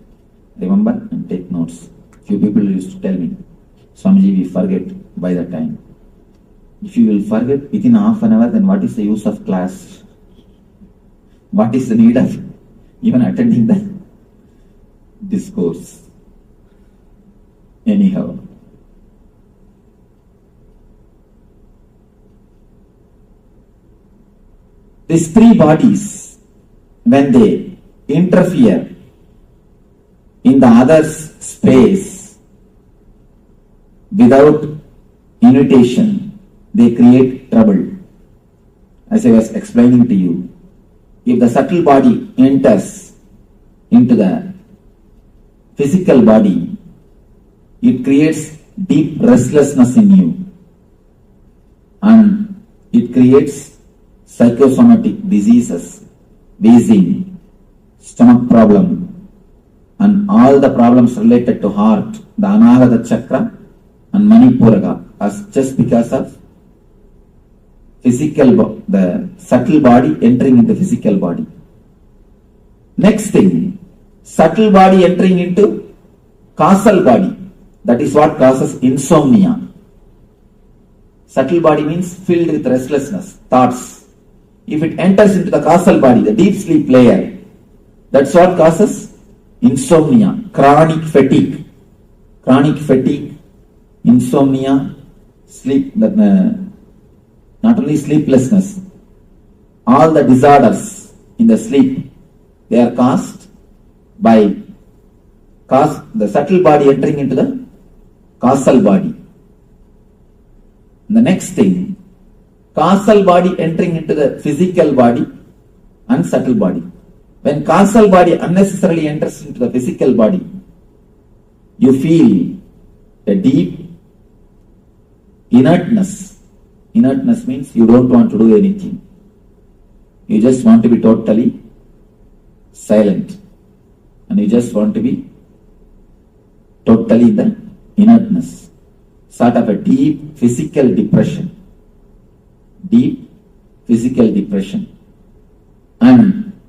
remember and take notes. Few people used to tell me, Swamiji, we forget by the time. If you will forget within half an hour, then what is the use of class? What is the need of even attending the discourse? Anyhow. These three bodies, when they interfere in the other's space without invitation, they create trouble. As I was explaining to you, if the subtle body enters into the physical body, it creates deep restlessness in you and it creates psychosomatic diseases, wheezing, stomach problem, and all the problems related to heart, the Anahata chakra and Manipuraga, as just because of the subtle body entering into physical body. Next thing, subtle body entering into causal body. That is what causes insomnia. Subtle body means filled with restlessness, thoughts. If it enters into the causal body, the deep sleep layer, that's what causes insomnia, chronic fatigue. Chronic fatigue, insomnia, sleep, not only sleeplessness, all the disorders in the sleep, they are caused by the subtle body entering into the causal body. And the next thing, causal body entering into the physical body and subtle body. When causal body unnecessarily enters into the physical body, you feel a deep inertness. Inertness means you don't want to do anything. You just want to be totally silent. And you just want to be totally in the inertness. Sort of a deep physical depression. Deep physical depression. And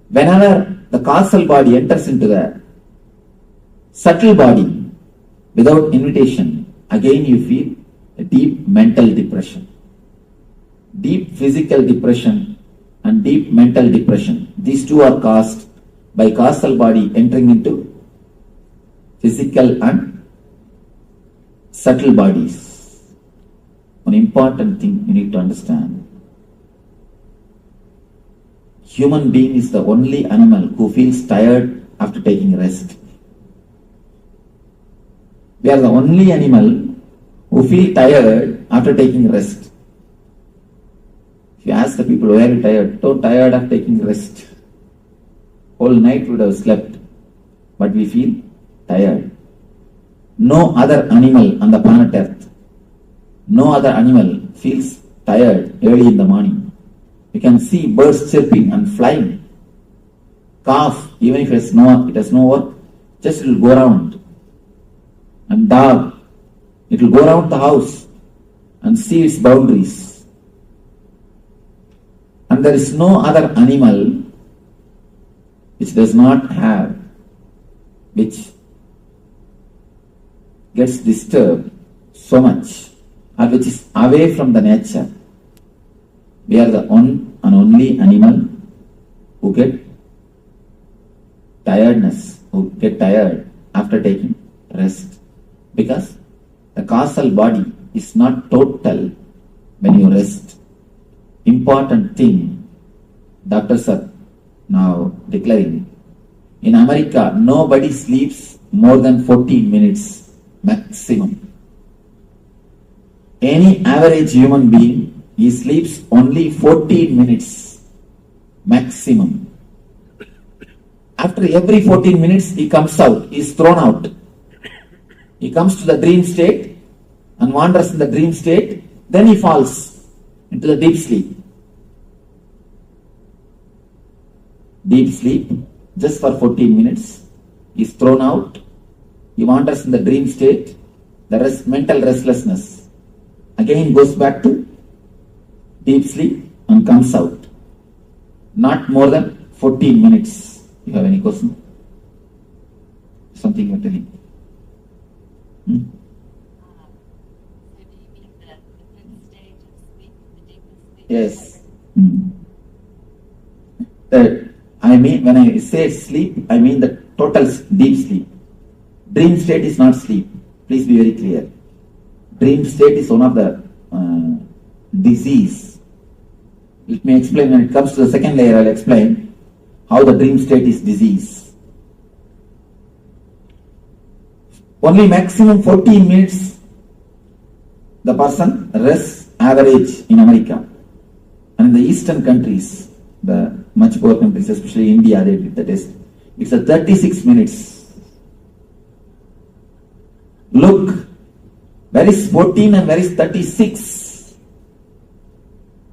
whenever the causal body enters into the subtle body without invitation, again you feel a deep mental depression. Deep physical depression and deep mental depression. These two are caused by causal body entering into physical and subtle bodies. One important thing you need to understand. Human being is the only animal who feels tired after taking rest. We are the only animal who feel tired after taking rest. If you ask the people, why are you tired? So tired of taking rest. Whole night we would have slept, but we feel tired. No other animal on the planet Earth, no other animal feels tired early in the morning. You can see birds chirping and flying. Calf, even if it has no work, just it will go around. And dog, it will go around the house and see its boundaries. And there is no other animal which does not have, which gets disturbed so much, or which is away from the nature. We are the one and only animal who get tired after taking rest. Because the causal body is not total when you rest. Important thing, doctors are now declaring. In America, nobody sleeps more than 14 minutes maximum. Any average human being, he sleeps only 14 minutes maximum. After every 14 minutes, he comes out, he is thrown out. He comes to the dream state and wanders in the dream state, then he falls into the deep sleep. Deep sleep, just for 14 minutes, is thrown out. He wanders in the dream state. The mental restlessness again goes back to deep sleep and comes out. Not more than 14 minutes. You have any question? Something you're telling? Yes. I mean, when I say sleep, I mean the total deep sleep. Dream state is not sleep. Please be very clear. Dream state is one of the disease. Let me explain. When it comes to the second layer, I'll explain how the dream state is disease. Only maximum 14 minutes the person rests average in America. And in the eastern countries, the much poor countries, especially India, they did the test. It's a 36 minutes. Look, where is 14 and where is 36?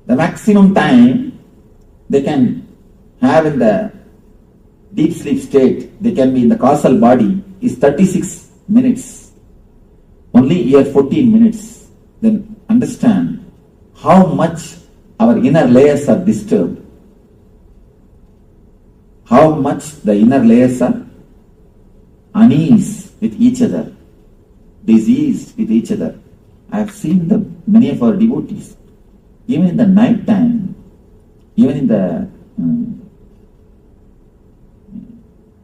The maximum time they can have in the deep sleep state, they can be in the causal body, is 36 minutes. Only here 14 minutes. Then understand how much our inner layers are disturbed. How much the inner layers are unease with each other, diseased with each other. I have seen many of our devotees, even in the night time, even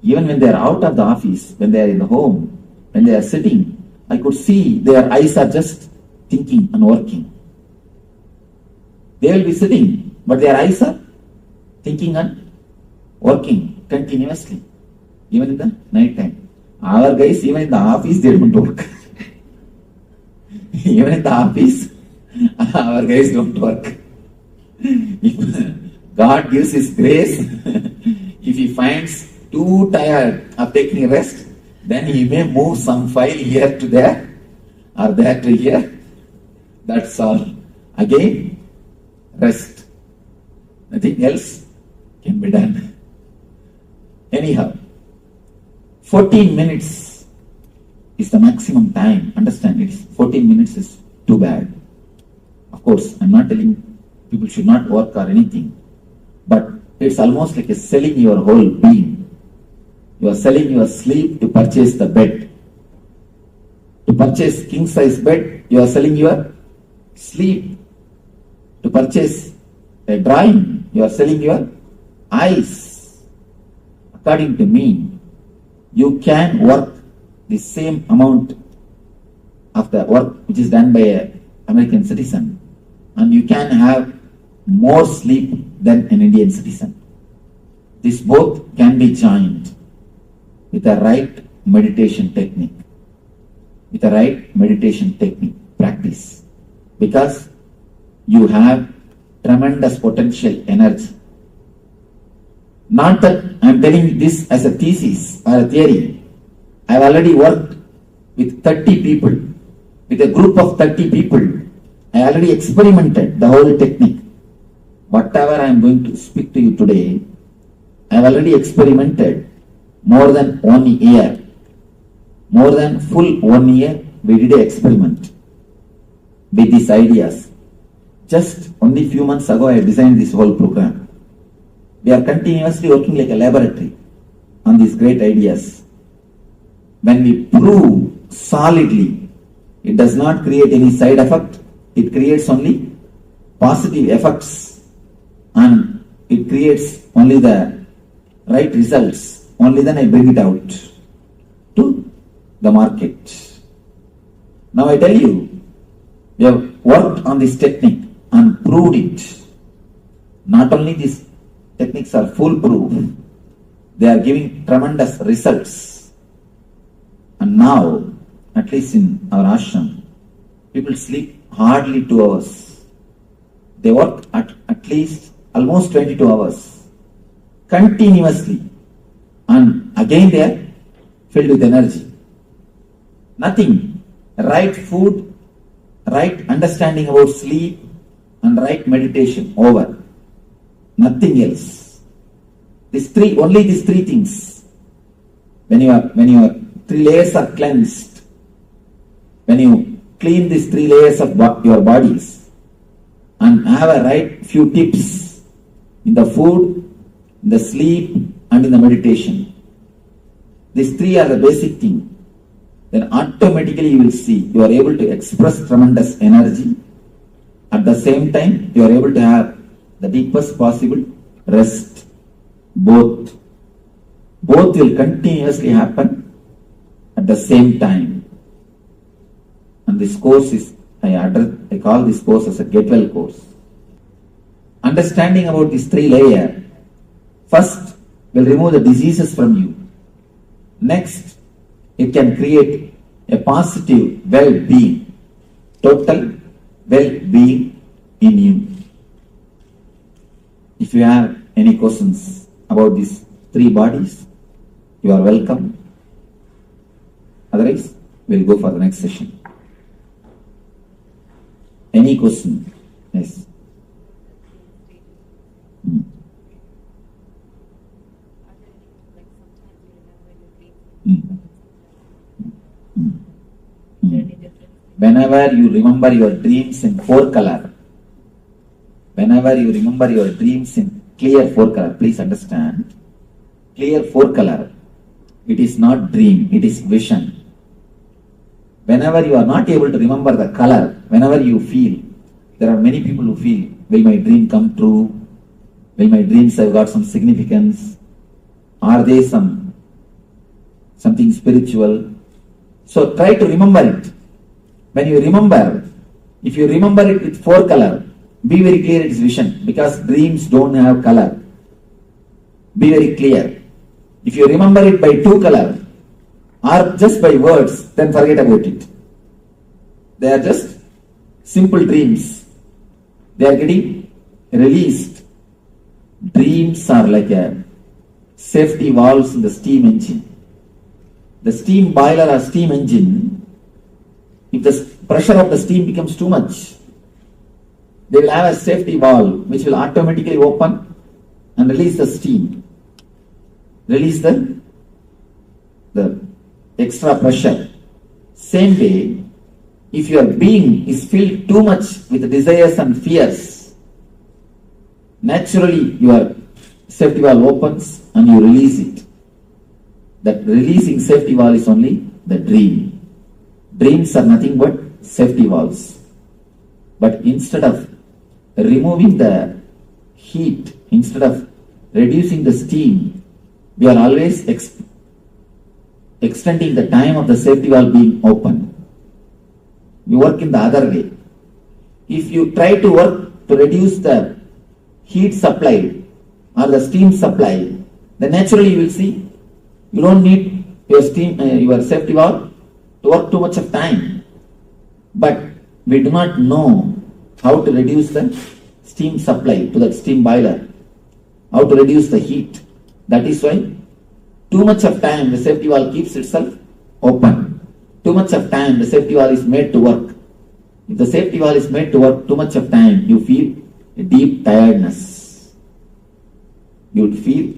when they are out of the office, when they are in the home, when they are sitting, I could see their eyes are just thinking and working. They will be sitting, but their eyes are thinking and working continuously, even in the night time. Our guys, even in the office, they don't work. Even in the office, our guys don't work. If God gives His grace, if He finds too tired of taking rest, then He may move some file here to there or there to here. That's all. Again, rest. Nothing else can be done. Anyhow, 14 minutes is the maximum time. Understand, 14 minutes is too bad. Of course, I'm not telling people should not work or anything, but it's almost like selling your whole being. You are selling your sleep to purchase the bed. To purchase king size bed, you are selling your sleep. To purchase a drawing, you are selling your eyes. According to me, you can work the same amount of the work which is done by an American citizen, and you can have more sleep than an Indian citizen. This both can be joined with the right meditation technique. With the right meditation technique practice. Because you have tremendous potential energy. Not that I am telling this as a thesis or a theory. I have already worked with 30 people. With a group of 30 people, I already experimented the whole technique. Whatever I am going to speak to you today, I have already experimented more than 1 year. More than full 1 year, we did an experiment with these ideas. Just only few months ago, I designed this whole program. We are continuously working like a laboratory on these great ideas. When we prove solidly, it does not create any side effect. It creates only positive effects, and it creates only the right results. Only then I bring it out to the market. Now I tell you, we have worked on this technique and proved it. Not only these techniques are foolproof, they are giving tremendous results. And now, at least in our ashram, people sleep hardly 2 hours. They work at least almost 22 hours continuously, and again they are filled with energy. Nothing. Right food, right understanding about sleep, and right meditation. Over. Nothing else. Only these three things. when your 3 layers are cleansed, when you clean these 3 layers of your bodies and have a right few tips in the food, in the sleep and in the meditation, these 3 are the basic thing, then automatically you will see you are able to express tremendous energy. At the same time, you are able to have the deepest possible rest. Both will continuously happen at the same time. And this course is, I call this course as a get well course. Understanding about these 3 layers, first will remove the diseases from you. Next, it can create a positive well-being, total well-being in you. If you have any questions about these 3 bodies, you are welcome. Otherwise, we'll go for the next session. Any question? Yes. Whenever you remember your dreams in 4 color, whenever you remember your dreams in clear 4 color, please understand, clear 4 color, it is not dream, it is vision. Whenever you are not able to remember the color, whenever you feel, there are many people who feel, will my dream come true? Will my dreams have got some significance? Are they something spiritual? So try to remember it. When you remember, if you remember it with 4 color, be very clear it is vision, because dreams don't have color. Be very clear. If you remember it by 2 color or just by words, then forget about it. They are just simple dreams. They are getting released. Dreams are like a safety valves in the steam engine. The steam boiler or steam engine, if the pressure of the steam becomes too much, they will have a safety valve which will automatically open and release the steam, release the extra pressure. Same way, if your being is filled too much with desires and fears, naturally your safety valve opens and you release it. That releasing safety valve is only the dream. Dreams are nothing but safety valves. But instead of removing the heat, instead of reducing the steam, we are always extending the time of the safety valve being open. We work in the other way. If you try to work to reduce the heat supply or the steam supply, then naturally you will see you don't need your safety valve to work too much of time. But we do not know how to reduce the steam supply to that steam boiler, how to reduce the heat. That is why too much of time the safety valve keeps itself open. Too much of time the safety valve is made to work. If the safety valve is made to work too much of time, you feel a deep tiredness. You would feel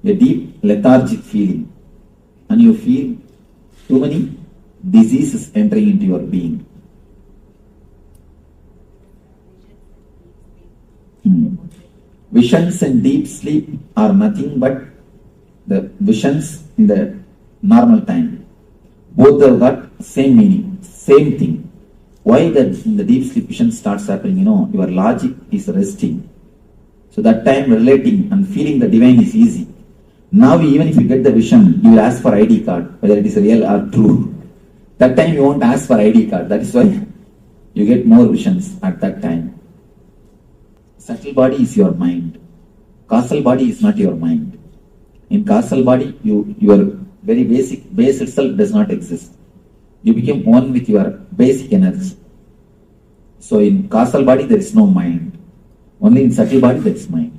a deep lethargic feeling. And you feel too many diseases entering into your being. Visions in deep sleep are nothing but the visions in the normal time. Both have got same meaning, same thing. Why that in the deep sleep vision starts happening? Your logic is resting. So that time relating and feeling the divine is easy. Now even if you get the vision, you will ask for ID card, whether it is real or true. That time you won't ask for ID card. That is why you get more visions at that time. Subtle body is your mind. Causal body is not your mind. In causal body, your very basic base itself does not exist. You become one with your basic energy. So in causal body there is no mind. Only in subtle body there is mind.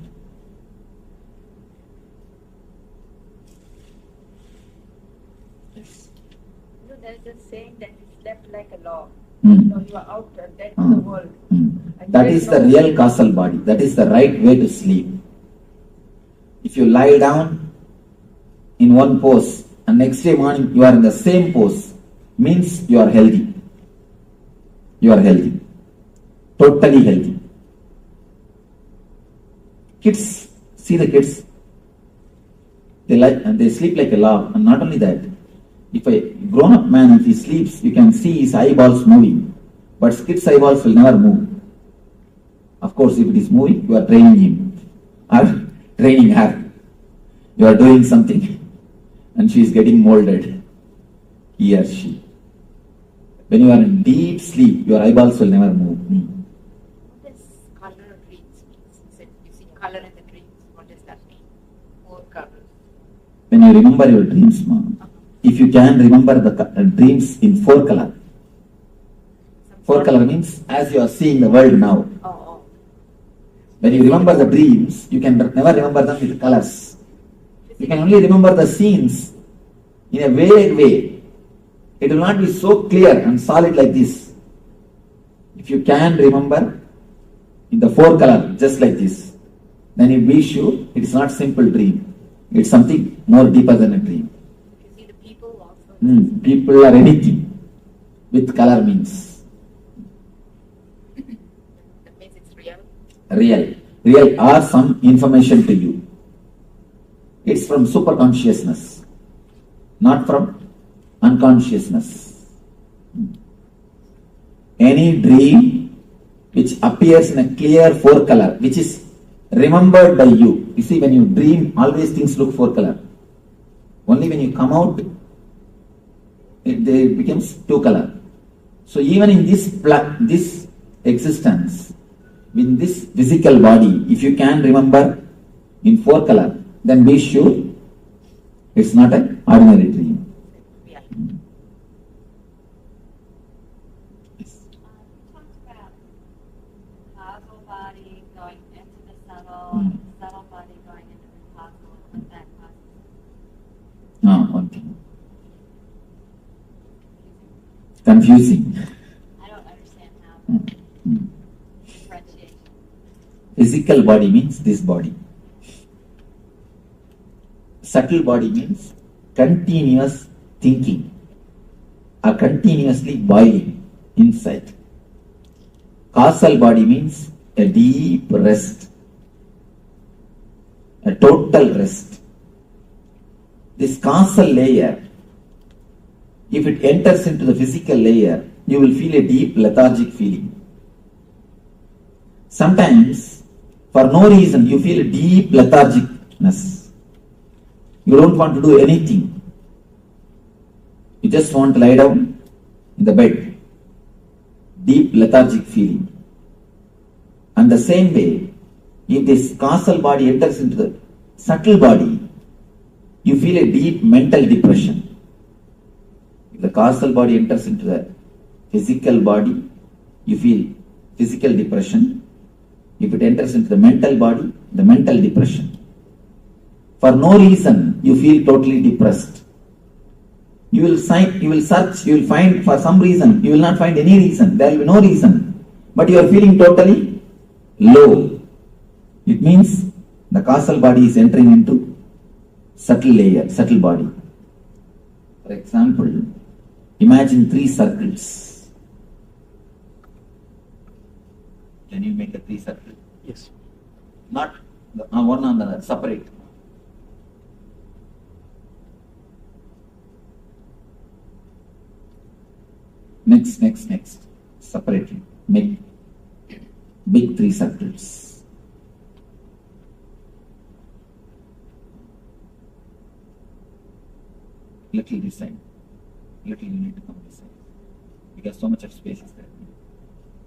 There is a saying that is left like a log. You are out dead to the world. That is the real causal body. That is the right way to sleep. If you lie down in one pose and next day morning you are in the same pose, means you are healthy. You are healthy. Totally healthy. Kids, see the kids, they sleep like a log. And not only that, if a grown-up man, if he sleeps, you can see his eyeballs moving. But kids' eyeballs will never move. Of course, if it is moving, you are training him or training her. You are doing something and she is getting molded, he or she. When you are in deep sleep, your eyeballs will never move. What does color dreams mean? You said you see color in the dreams. What does that mean? Four colors. When you remember your dreams, if you can remember the dreams in four color. Four color means as you are seeing the world now. When you remember the dreams, you can never remember them with colors. You can only remember the scenes in a vague way. It will not be so clear and solid like this. If you can remember in the four color just like this, then you be sure it is not simple dream. It's something more deeper than a dream. You see the people also. People or anything with color means. That means it's real. Real or some information to you. It's from superconsciousness, not from unconsciousness. Any dream which appears in a clear four color, which is remembered by you. You see, when you dream, always things look four color. Only when you come out, it becomes two color. So even in this existence, in this physical body, if you can remember in four color, then be sure it's not an ordinary dream. Talks about causal body going into the subtle body going into the causal, what that causes. One thing. Confusing. I don't understand how. Differentiation. Physical body means this body. Subtle body means continuous thinking or continuously boiling inside. Causal body means a deep rest, a total rest. This causal layer, if it enters into the physical layer, you will feel a deep lethargic feeling. Sometimes, for no reason, you feel a deep lethargicness. You don't want to do anything. You just want to lie down in the bed. Deep lethargic feeling. And the same way, if this causal body enters into the subtle body, you feel a deep mental depression. If the causal body enters into the physical body, you feel physical depression. If it enters into the mental body, the mental depression. For no reason, you feel totally depressed. You will search, you will find for some reason, you will not find any reason, there will be no reason. But you are feeling totally low. It means the causal body is entering into subtle layer, subtle body. For example, imagine 3 circles. Can you make a 3 circle? Yes. Not one on the other, separate. Next. Separately. Make big 3 circles. Little this side. Little you need to come this side. Because so much of space is there.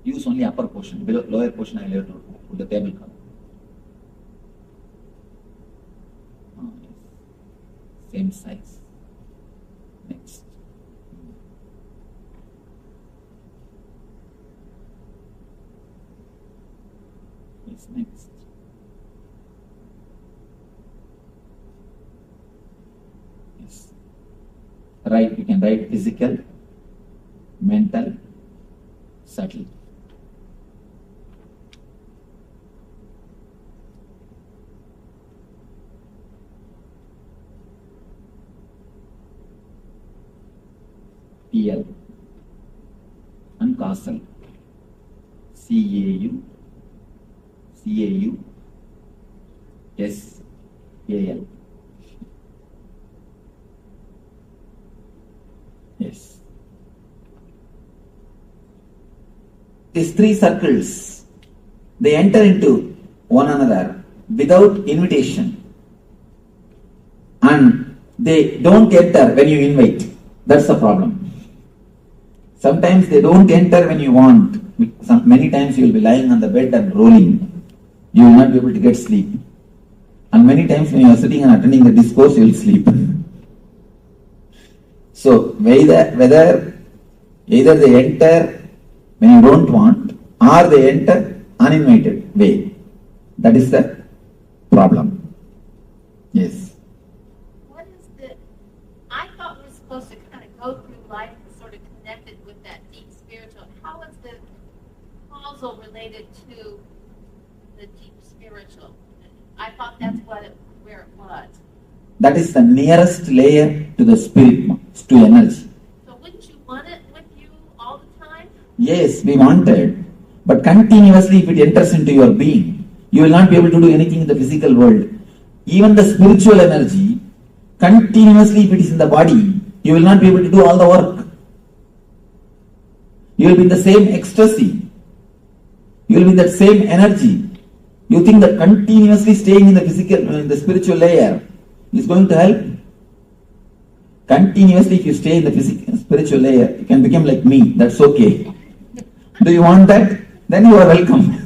Use only upper portion. Below, lower portion I will have to put the table cover. Yes. Same size. Next. Next. Yes. Right, you can write physical, mental, subtle. CL and causal. CAU, SAL. Yes. These three circles, they enter into one another without invitation. And they don't enter when you invite. That's the problem. Sometimes they don't enter when you want. Many times you will be lying on the bed and rolling. You will not be able to get sleep. And many times when you are sitting and attending the discourse, you will sleep. So whether either they enter when you don't want, or they enter uninvited way. That is the problem. Yes. What is the, I thought we were supposed to kind of go through life and sort of connect it with that deep spiritual. How is the causal related to the deep spiritual? I thought that's where it was. That is the nearest layer to the spirit, to energy. So wouldn't you want it with you all the time? Yes, we wanted. But continuously if it enters into your being, you will not be able to do anything in the physical world. Even the spiritual energy, continuously if it is in the body, you will not be able to do all the work. You will be in the same ecstasy. You will be in that same energy. You think that continuously staying in the physical, in the spiritual layer is going to help? Continuously if you stay in the physical, spiritual layer, you can become like me. That's okay. Do you want that? Then you are welcome.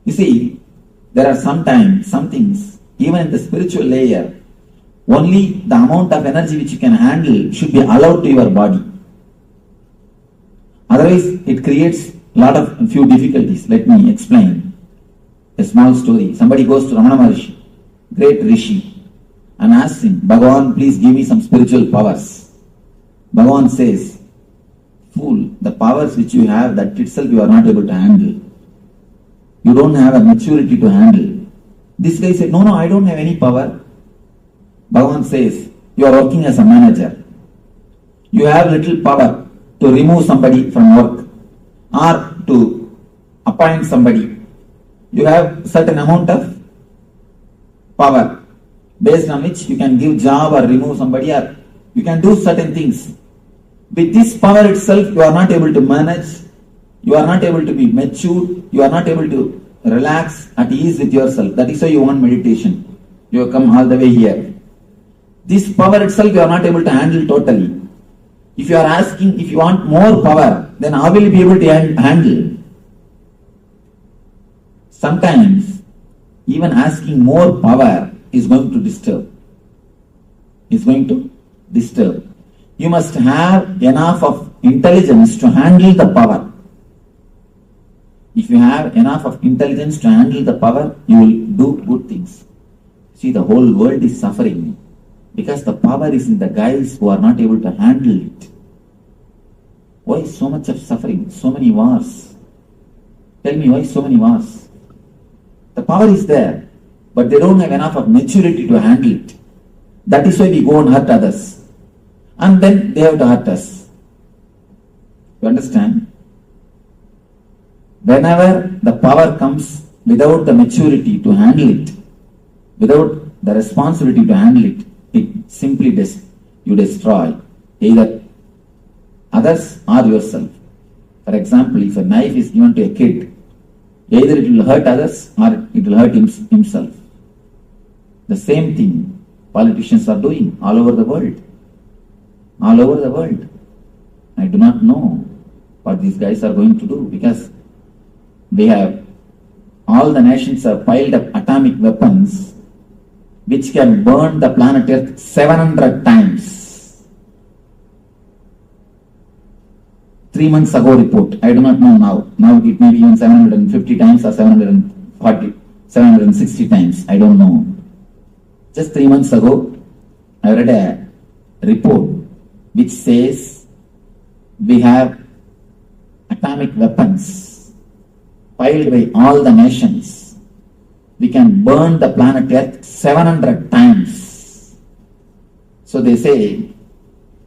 You see, there are sometimes some things, even in the spiritual layer, only the amount of energy which you can handle should be allowed to your body. Otherwise, it creates a few difficulties. Let me explain a small story. Somebody goes to Ramana Maharshi, great Rishi, and asks him, Bhagavan, please give me some spiritual powers. Bhagavan says, fool, the powers which you have, that itself you are not able to handle. You don't have a maturity to handle. This guy said, no, I don't have any power. Bhagavan says, you are working as a manager. You have little power to remove somebody from work or to appoint somebody. You have certain amount of power based on which you can give job or remove somebody, or you can do certain things. With this power itself, you are not able to manage, you are not able to be mature, you are not able to relax at ease with yourself. That is why you want meditation. You have come all the way here. This power itself you are not able to handle totally. If you are asking, if you want more power, then how will you be able to handle? Sometimes, even asking more power is going to disturb. You must have enough of intelligence to handle the power. If you have enough of intelligence to handle the power, you will do good things. See, the whole world is suffering because the power is in the guys who are not able to handle it. Why so much of suffering? So many wars. Tell me, why so many wars? The power is there, but they don't have enough of maturity to handle it. That is why we go and hurt others. And then they have to hurt us. You understand? Whenever the power comes without the maturity to handle it, without the responsibility to handle it, it simply you destroy either others or yourself. For example, if a knife is given to a kid, either it will hurt others or it will hurt himself. The same thing politicians are doing all over the world. All over the world. I do not know what these guys are going to do, because all the nations have piled up atomic weapons which can burn the planet Earth 700 times. 3 months ago report, I do not know now. Now it may be even 750 times or 760 times, I don't know. Just 3 months ago, I read a report which says we have atomic weapons piled by all the nations. We can burn the planet Earth 700 times. So they say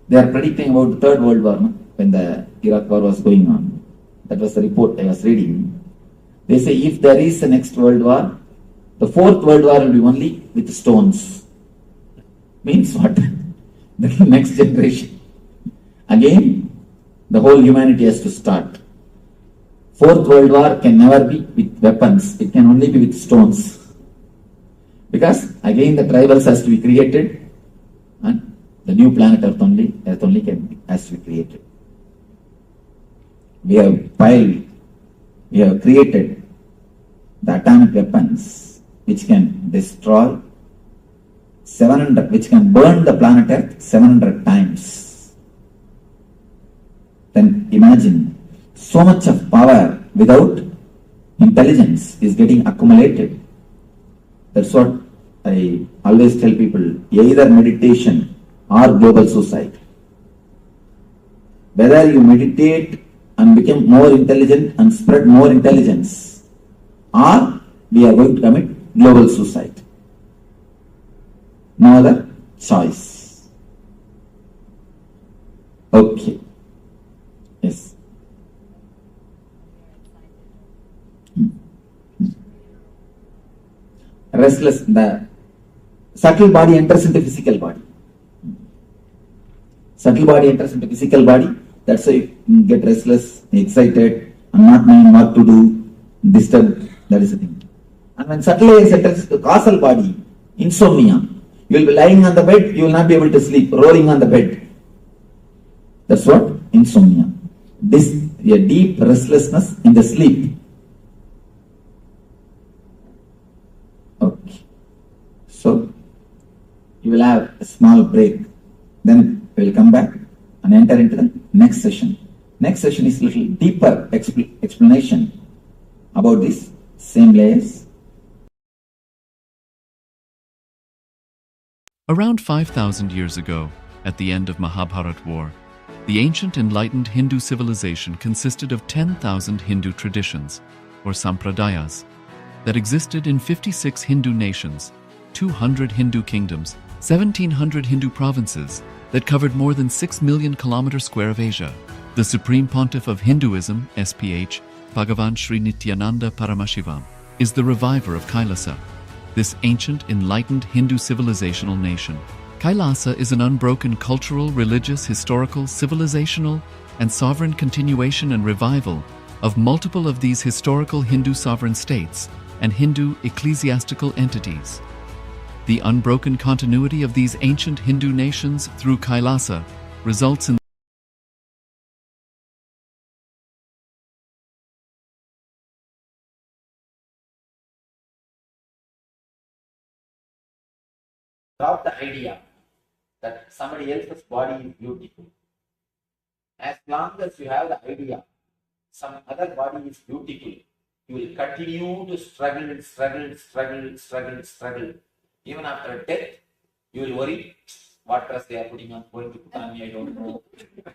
They are predicting about the Third World War, no? When the Iraq War was going on. That was the report I was reading. They say if there is a next World War, the Fourth World War will be only with stones. Means what? The next generation. Again, the whole humanity has to start. Fourth World War can never be with weapons. It can only be with stones. Because again the tribals has to be created and the new planet Earth only has to be created. We have created the atomic weapons which can destroy 700, which can burn the planet Earth 700 times. Then imagine so much of power without intelligence is getting accumulated. That's what I always tell people, either meditation or global suicide. Whether you meditate and become more intelligent and spread more intelligence, or we are going to commit global suicide. No other choice. Okay. Yes. Restless, the subtle body enters into physical body. Subtle body enters into physical body. That's why you get restless, excited, and not knowing what to do, disturbed. That is the thing. And when subtle enters into causal body, insomnia. You will be lying on the bed, you will not be able to sleep, rolling on the bed. That's what? Insomnia. A deep restlessness in the sleep. Okay. So, you will have a small break. Then we will come back and enter into the next session. Next session is a little deeper explanation about these same layers. Around 5,000 years ago, at the end of Mahabharat War, the ancient enlightened Hindu civilization consisted of 10,000 Hindu traditions, or sampradayas, that existed in 56 Hindu nations, 200 Hindu kingdoms, 1,700 Hindu provinces that covered more than 6 million kilometer square of Asia. The Supreme Pontiff of Hinduism, SPH, Bhagavan Sri Nithyananda Paramashivoham, is the reviver of Kailasa, this ancient enlightened Hindu civilizational nation. Kailasa is an unbroken cultural, religious, historical, civilizational, and sovereign continuation and revival of multiple of these historical Hindu sovereign states and Hindu ecclesiastical entities. The unbroken continuity of these ancient Hindu nations through Kailasa results in Drop the idea that somebody else's body is beautiful. As long as you have the idea some other body is beautiful, you will continue to struggle. Even after death, you will worry what dress they are putting on, going to put on me, I don't know.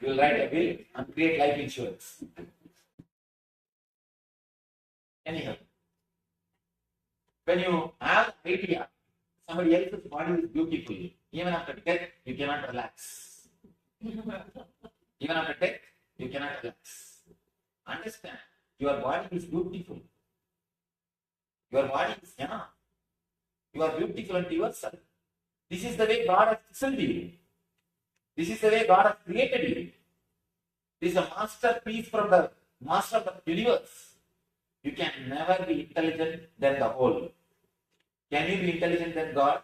You will write a will and create life insurance. Anyhow, when you have the idea somebody else's body is beautiful, even after death, you cannot relax. Even after death, you cannot relax. Understand, your body is beautiful. Your body is enough. You are beautiful unto yourself. This is the way God has chiseled you. This is the way God has created you. This is a masterpiece from the master of the universe. You can never be intelligent than the whole. Can you be intelligent than God?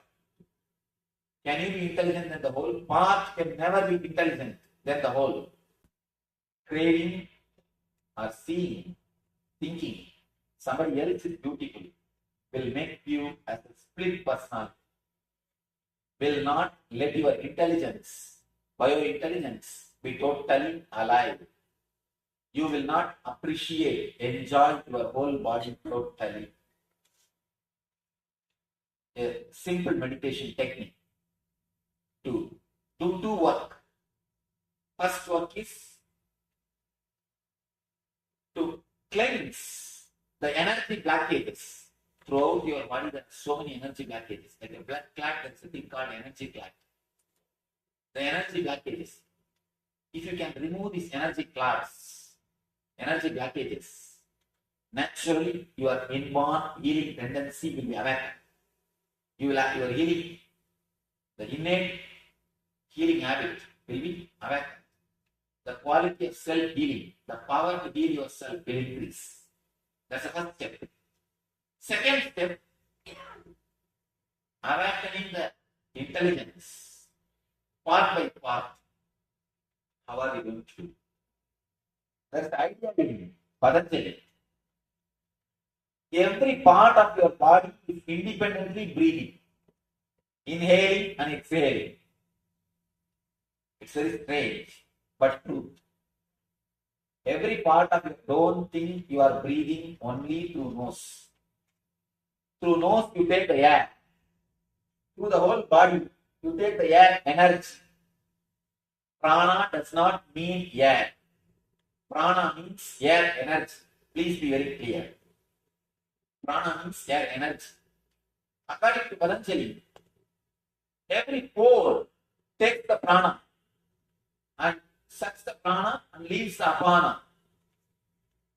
Can you be intelligent than the whole? Part can never be intelligent than the whole. Craving or seeing, thinking somebody else is beautiful will make you as a split personality. Will not let your intelligence, biointelligence, be totally alive. You will not appreciate, enjoy your whole body totally. A simple meditation technique to do two work. First work is to cleanse the energy blockages. Throughout your body, there are so many energy blockages. Like a blood clot, there is a thing called energy clot. The energy blockages. if you can remove these energy clouds, energy blockages, naturally your inborn healing tendency will be awakened. You will have your healing, the innate healing habit will be awakened. The quality of self-healing, the power to heal yourself will increase. That's the first step. Second step, awakening the intelligence, part by part. How are you going to do? That's the idea behind Patanjali. Every part of your body is independently breathing, inhaling and exhaling. It's very strange, but true. Every part of you don't think you are breathing only through nose. Through nose you take the air. Through the whole body you take the air energy. Prana does not mean air. Prana means air energy. Please be very clear. Prana means air energy. According to Patanjali, every pore takes the prana and sucks the prana and leaves the apana.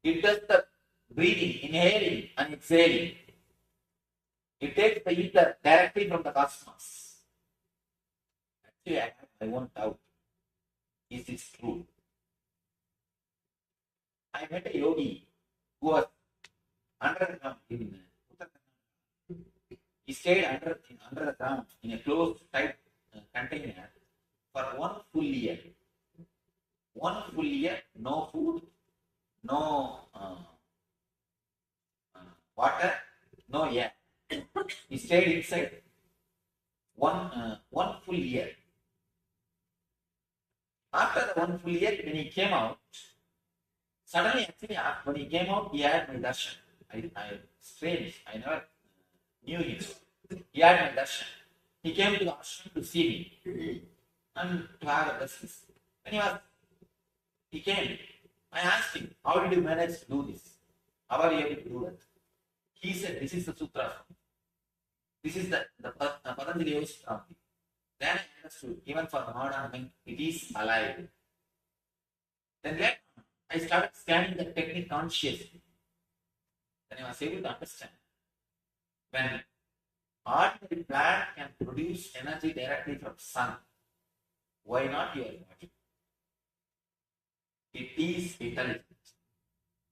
It does the breathing, inhaling and exhaling. It takes the ether directly from the cosmos. Actually, I have my own doubt. Is this true? I met a yogi who was under the ground in Uttarakhand. He stayed under the ground in a closed tight container for 1 full year. 1 full year, no food, no water, no air. He stayed inside one full year. After the 1 full year, when he came out, suddenly, actually, when he came out, he had my darshan. Strange, I never knew him. He had my darshan. He came to the ashram to see me and to have a darshan. When he came, I asked him, how did you manage to do this? How are you able to do that? He said, this is the sutra. This is the Patanjali Yoga Sutra. Then I understood, even for the modern mind, it is alive. Then later, I started scanning the technique consciously. Then I was able to understand. When ordinary plant can produce energy directly from sun, why not your body? It is intelligent.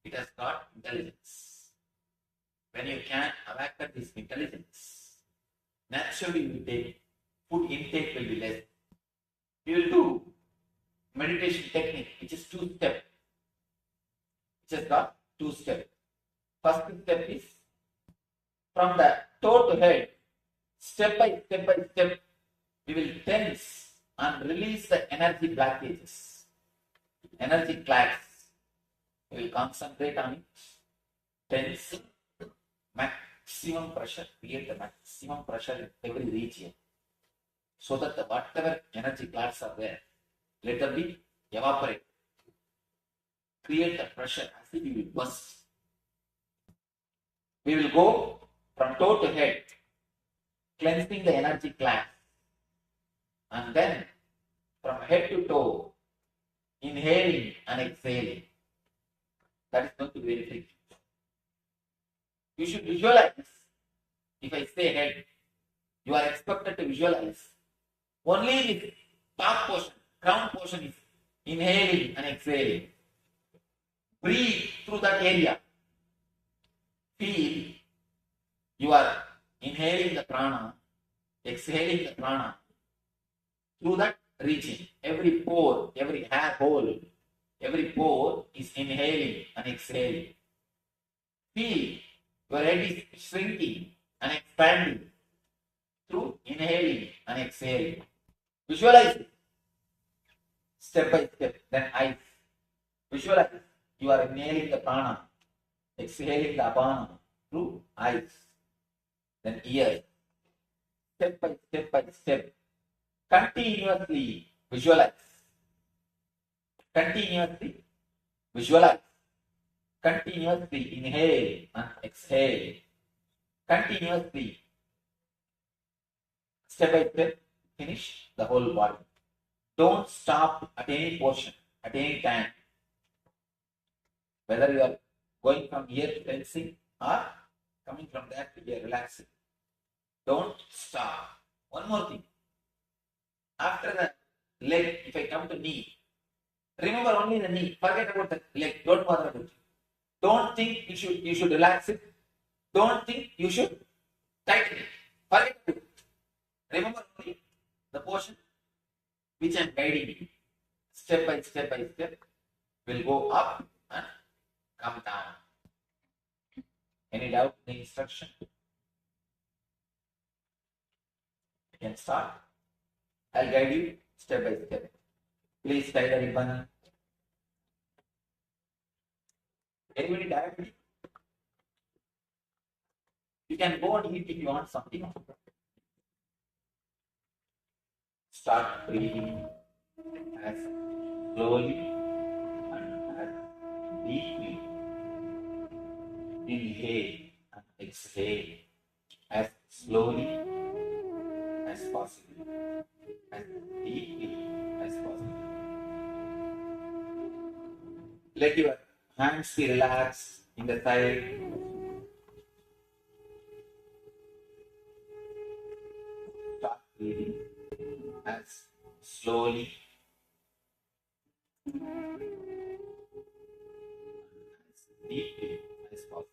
It has got intelligence. When you can awaken this intelligence, naturally you take food intake will be less. You will do meditation technique, which is 2-step. Which has got 2 steps. First step is from the toe to head, step by step, we will tense and release the energy blockages, energy clouds. We will concentrate on it, tense, maximum pressure, create the maximum pressure in every region, so that the whatever energy clouds are there, let them be evaporate. Create the pressure as if you will burst. We will go from toe to head, cleansing the energy clouds, and then from head to toe, inhaling and exhaling. That is going to be very frequent. You should visualize. If I say head, you are expected to visualize. Only the top portion, crown portion is inhaling and exhaling. Breathe through that area. Feel you are inhaling the prana, exhaling the prana through that region. Every pore, every hair hole, every pore is inhaling and exhaling. Feel your head is shrinking and expanding through inhaling and exhaling. Visualize it step by step. Then eyes. Visualize you are inhaling the prana, exhaling the apana through eyes. Then ears. Step by step. Continuously visualize. Continuously visualize. Continuously inhale and exhale. Continuously, step by step, finish the whole body. Don't stop at any portion, at any time. Whether you are going from here to tensing or coming from there to here relaxing. Don't stop. One more thing. After the leg, if I come to knee, remember only the knee. Forget about the leg. Don't bother about it. Don't think you should relax it. Don't think you should tighten it. Forget about it. Remember only the portion which I am guiding you. Step by step by step will go up and come down. Any doubt in the instruction? You can start. I'll guide you step by step. Please tie the ribbon. Anybody diabetic? You can go and eat if you want something. Start breathing as slowly and as deeply. Inhale and exhale as slowly as possible, as deeply as possible. Let your hands be relaxed in the side. Start breathing as slowly as deeply as possible.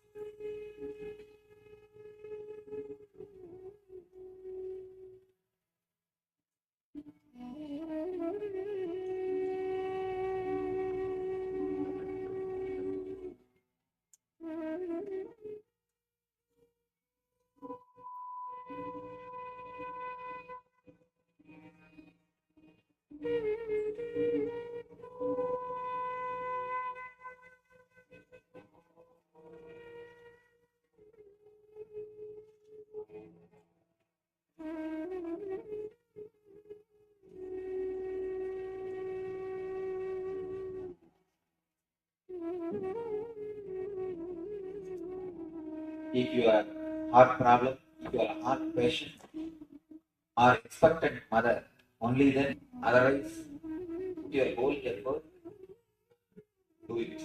If you have heart problem, if you are a heart patient or expectant mother, only then, otherwise, your whole effort, do it.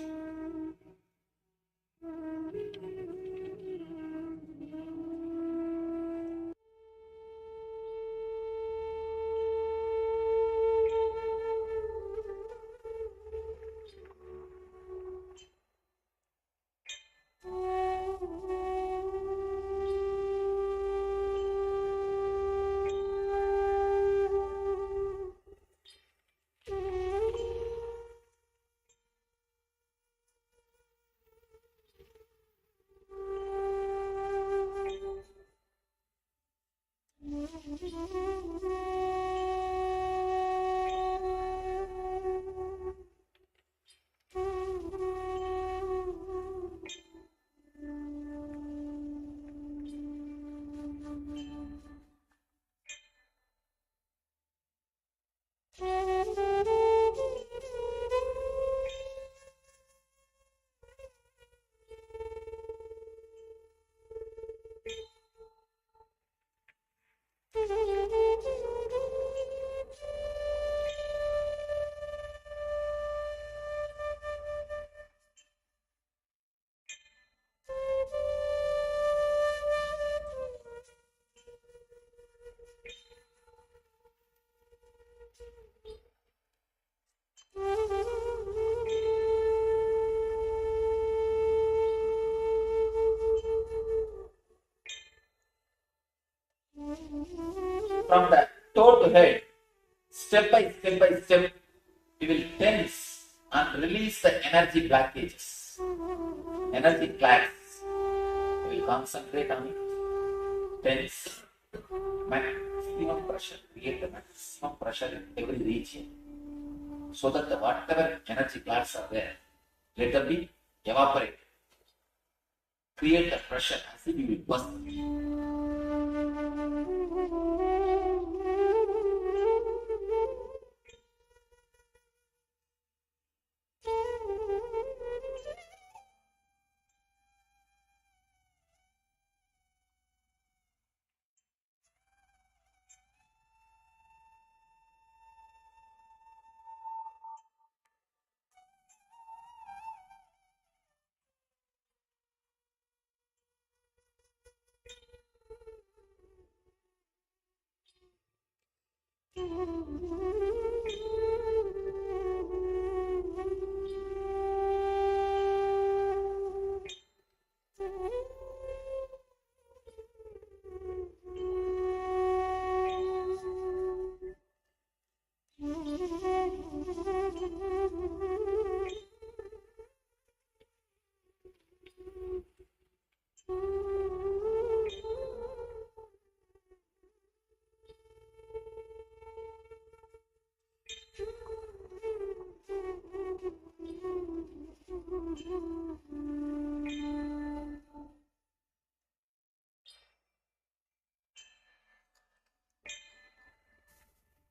From the toe to head, step by step, we will tense and release the energy blockages, energy clasps. We will concentrate on it, tense, maximum pressure, create the maximum pressure in every region, so that the whatever energy clasps are there, let them be evaporated. Create the pressure as if you will burst.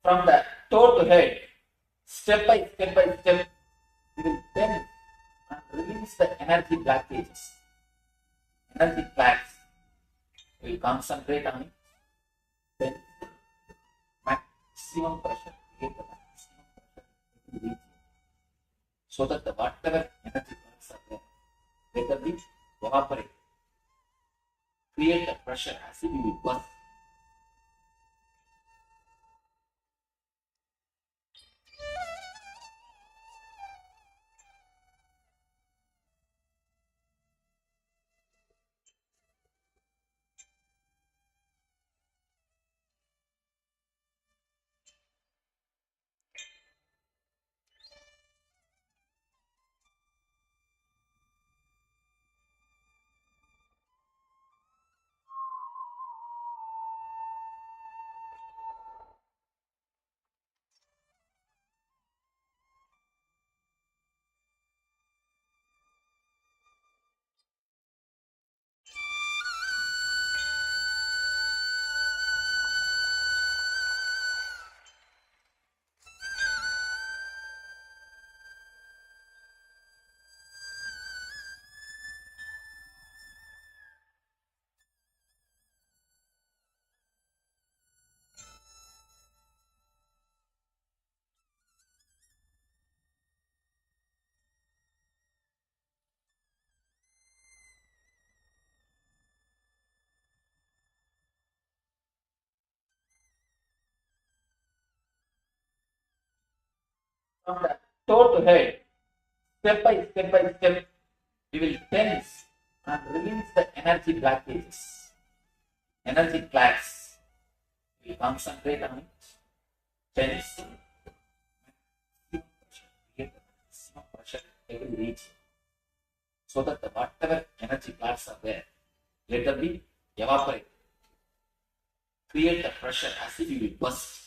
From the toe to head, step by step, we will bend and release the energy blockages, energy flags. We will concentrate on it. Then maximum pressure, create the maximum pressure in the region, so that the whatever energy flags are there, let them be evaporate. Create the pressure as if you will burst. From the toe to head, step by step, we will tense and release the energy blockages, energy flags. We concentrate on it, tense, maximum pressure, create the maximum pressure in every region, so that the whatever energy flags are there, let them be evaporate. Create the pressure as if you will burst.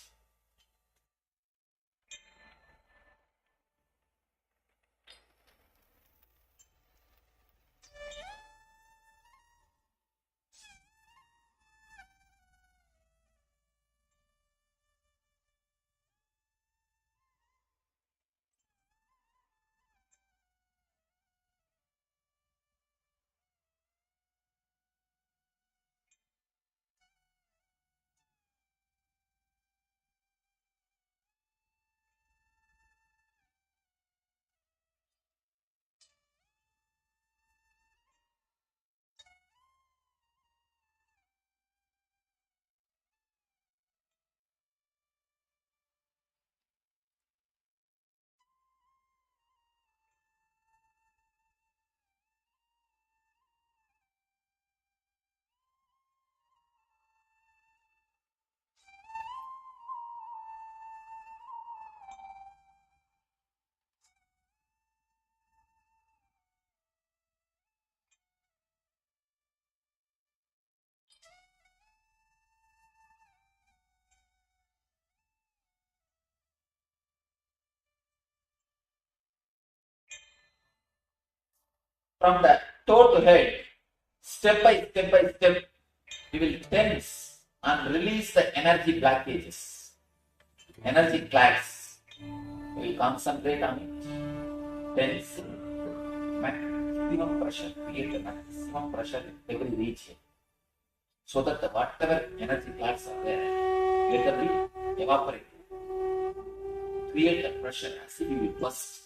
From the toe to head, step by step, we will tense and release the energy blockages, energy flags. We will concentrate on it, tense, maximum pressure, create the maximum pressure in every region, so that the whatever energy flags are there, let them be evaporate. Create the pressure as if you will burst.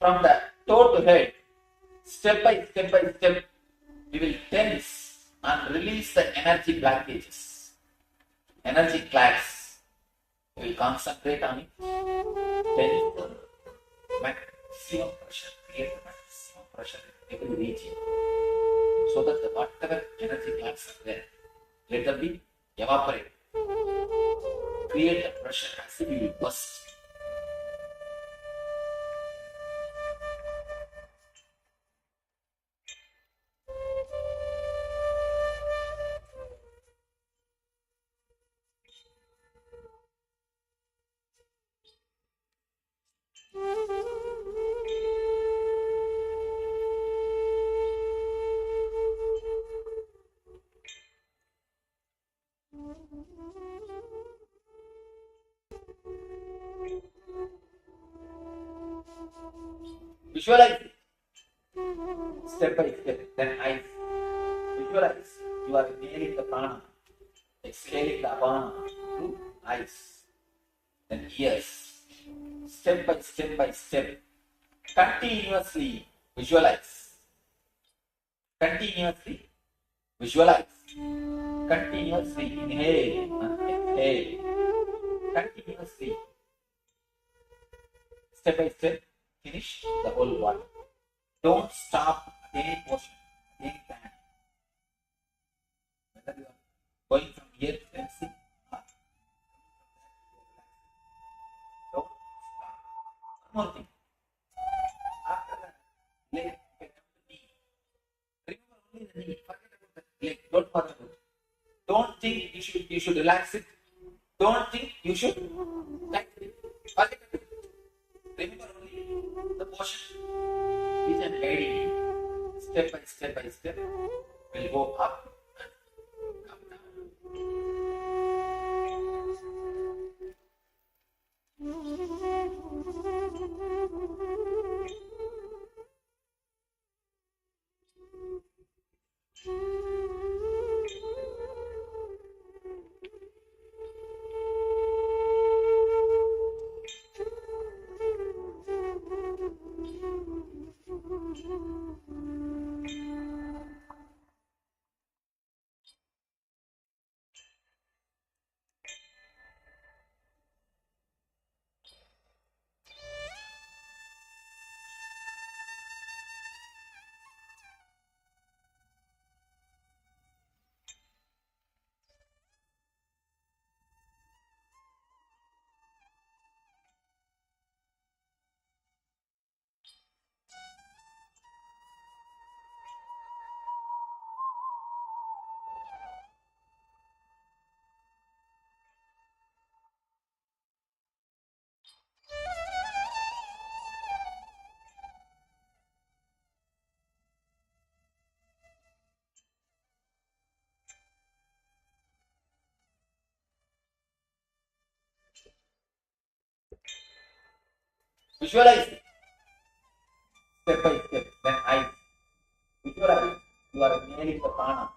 from the toe to head, step by step, we will tense and release the energy blockages, energy clasps. We will concentrate on it. Tense maximum pressure, create the maximum pressure in every region, so that the whatever energy clasps are there, let them be evaporate. Create a pressure as if you will burst. Visualize it. Step by step, then eyes. Visualize you are inhaling the prana, exhaling the apana through eyes, then ears. Step by step, continuously visualize. Continuously visualize. Continuously inhale and exhale. Continuously. Step by step, finish the whole body. Don't stop at any portion, at any time. Whether you are going from here to tensing or don't stop. One more thing. After that, leg, you can come to knee. Remember only the knee. Forget about the leg. Don't bother about it. Don't think you should relax it. Don't think you should tighten it. Forget about it. Remember only the portion which I am guiding you. Step by step, we'll go up and come down. Visualize it. Step by step, then eyes. Visualize you are inhaling the prana,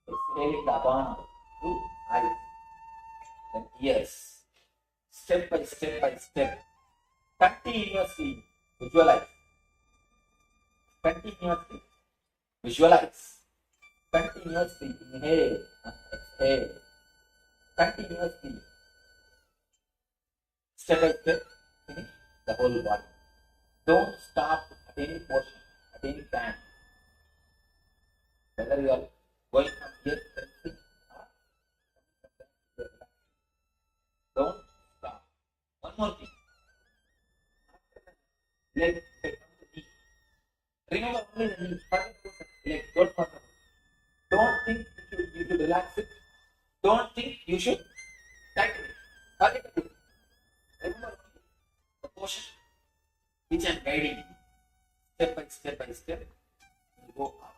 exhaling the apana through eyes, then ears. Step by step, continuously visualize. Continuously visualize. Continuously inhale and exhale. Continuously. Step by step, finish the whole body. Don't stop at any portion, at any time. Whether you are going from here to tensing or don't stop. One more thing. Leg, come to knee. Remember only the knee. Forget about the leg. Don't forget about it. Don't think you should relax it. Don't think you should tighten it. Forget about it. Remember only the portion which I am guiding you. Step by step, you go up.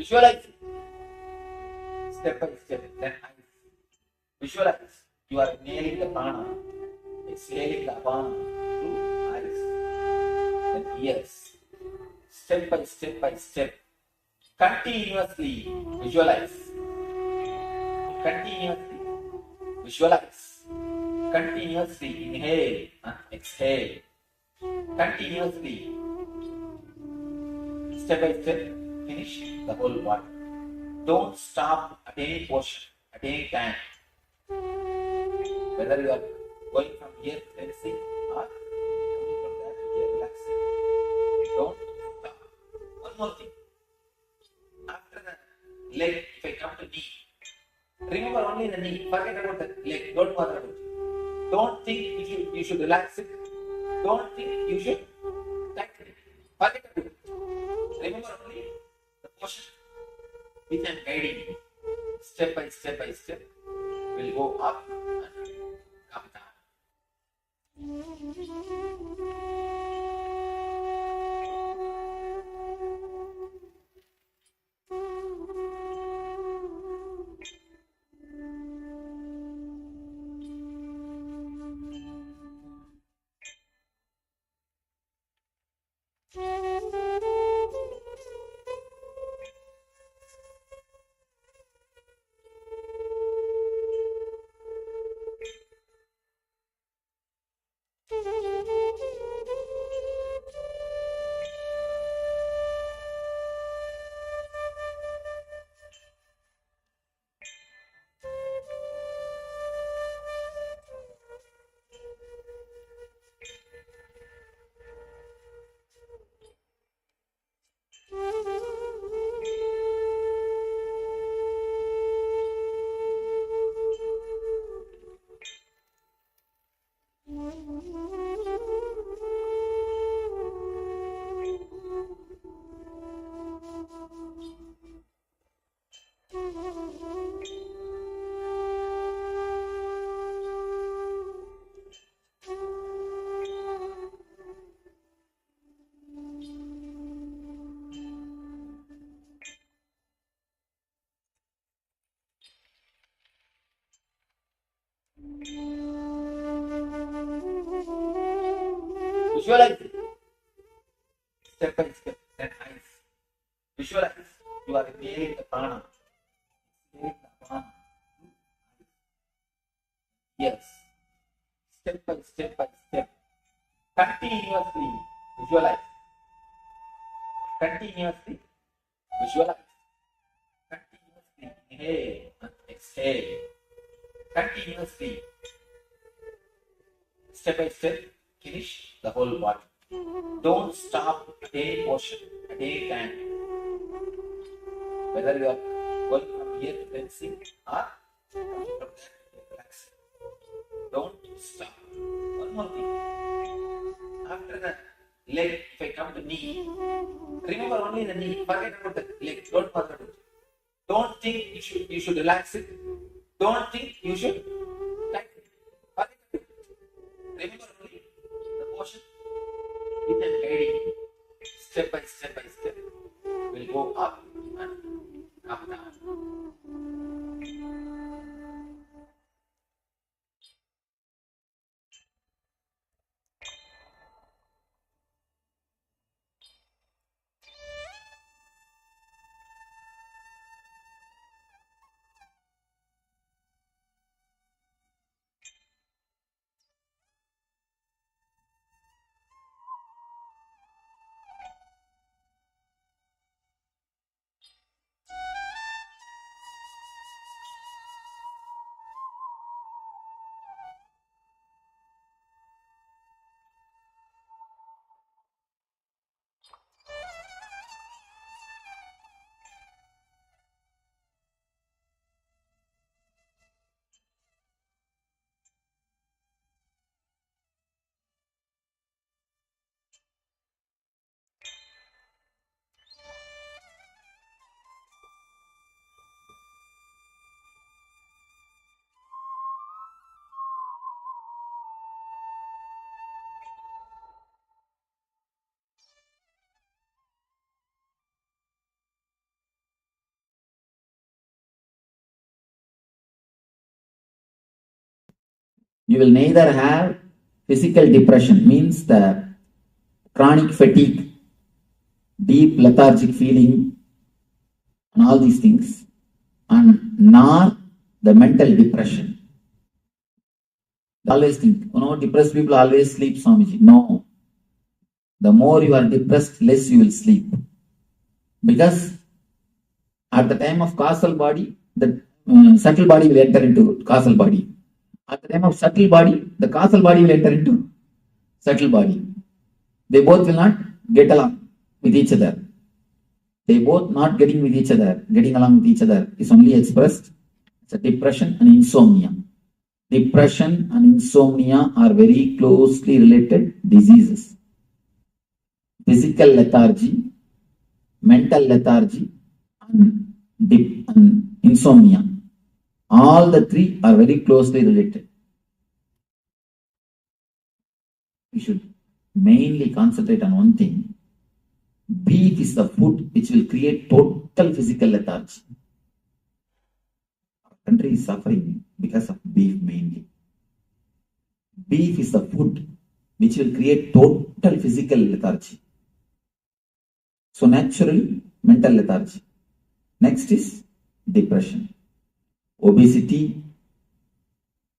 Visualize step by step. Then eyes. Visualize you are inhaling the prana, exhaling the apana through eyes. Then ears. Step by step by step. Continuously visualize. Continuously visualize. Continuously inhale and exhale. Continuously, step by step, finish the whole body. Don't stop at any portion, at any time. Whether you are going from here cleansing or coming from there to here relaxing. Don't stop. One more thing. After the leg, if I come to knee, remember only the knee. Forget about the leg. Don't bother about it. Don't think you should relax it. Don't think you should tighten it. Forget about it. Remember only the motion which I am guiding you. Step by step by step. Will go up and come down. Visualize it. Step by step. Then eyes. Visualize you are inhaling the prana. Exhaling the apana. Yes. Step by step by step. Continuously visualize. Continuously visualize. Continuously inhale and exhale. Continuously. Step by step. Finish the whole body. Don't stop at any portion, at any time. Whether you are going from here to cleansing or coming from there to relaxing. Don't stop. One more thing. After the leg, if I come to knee, remember only the knee. Forget about the leg. Don't bother about it. Don't think you should relax it. Don't think you should tighten it. Forget about it. Remember only the motion which I am guiding you. Step by step by step. Will go up and come down. You will neither have physical depression, means the chronic fatigue, deep lethargic feeling, and all these things, and nor the mental depression. Always think, depressed people always sleep, Swamiji. No. The more you are depressed, less you will sleep. Because at the time of causal body, the subtle body will enter into causal body. At the time of subtle body, the causal body will enter into subtle body. They both will not get along with each other. They both not getting along with each other is only expressed as a depression and insomnia. Depression and insomnia are very closely related diseases. Physical lethargy, mental lethargy, and insomnia. All the three are very closely related. We should mainly concentrate on one thing. Beef is the food which will create total physical lethargy. Our country is suffering because of beef mainly. Beef is the food which will create total physical lethargy. So naturally, mental lethargy. Next is depression. Obesity,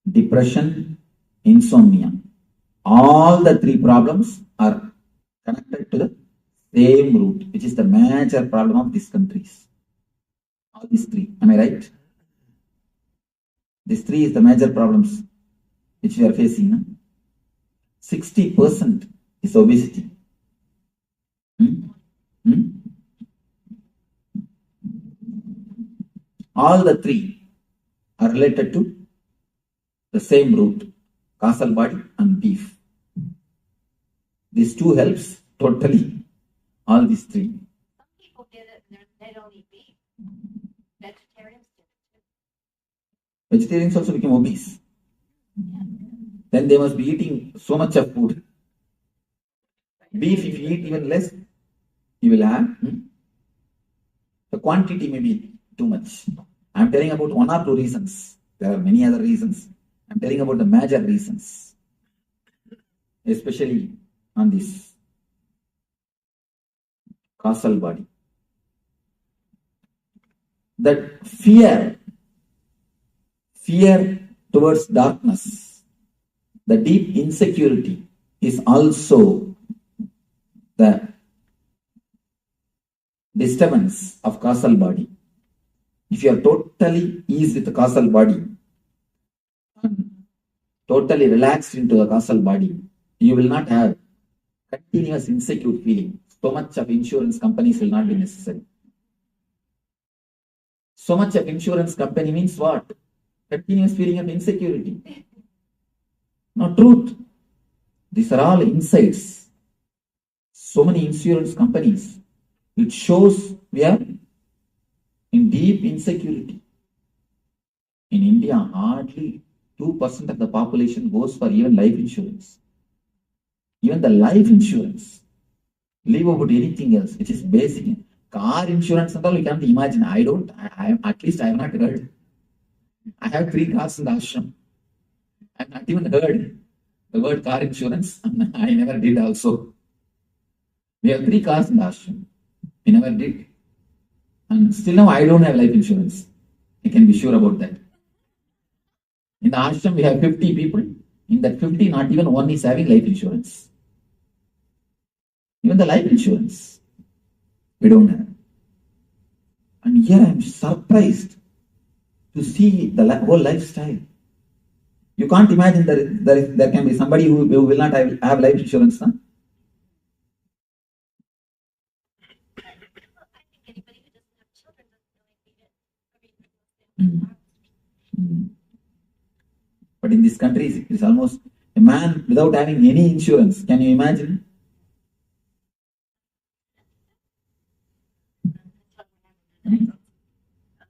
depression, insomnia. All the three problems are connected to the same root, which is the major problem of these countries. All these three. Am I right? These three is the major problems which we are facing. 60% is obesity. All the three are related to the same root, causal body and beef. These two helps totally. All these three. Some people did it and they don't eat beef. Vegetarians did it too. Vegetarians also became obese. Then they must be eating so much of food. Beef, if you eat even less, you will have. The quantity may be too much. I am telling about one or two reasons. There are many other reasons. I am telling about the major reasons. Especially on this causal body. That fear towards darkness, the deep insecurity is also the disturbance of causal body. If you are totally eased with the causal body and totally relaxed into the causal body, you will not have continuous insecure feeling. So much of insurance companies will not be necessary. So much of insurance company means what? Continuous feeling of insecurity. Not truth. These are all insights. So many insurance companies. It shows we are in deep insecurity. In India, hardly 2% of the population goes for even life insurance. Even the life insurance. Leave about anything else, which is basic. Car insurance and all, you can't imagine. At least I have not heard. I have 3 cars in the ashram. I have not even heard the word car insurance. I never did also. We have 3 cars in the ashram. We never did. And still now I don't have life insurance. I can be sure about that. In the ashram we have 50 people. In that 50, not even one is having life insurance. Even the life insurance, we don't have. And here I am surprised to see the whole lifestyle. You can't imagine that there can be somebody who will not have life insurance. Huh? But in this country, it is almost a man without having any insurance. Can you imagine?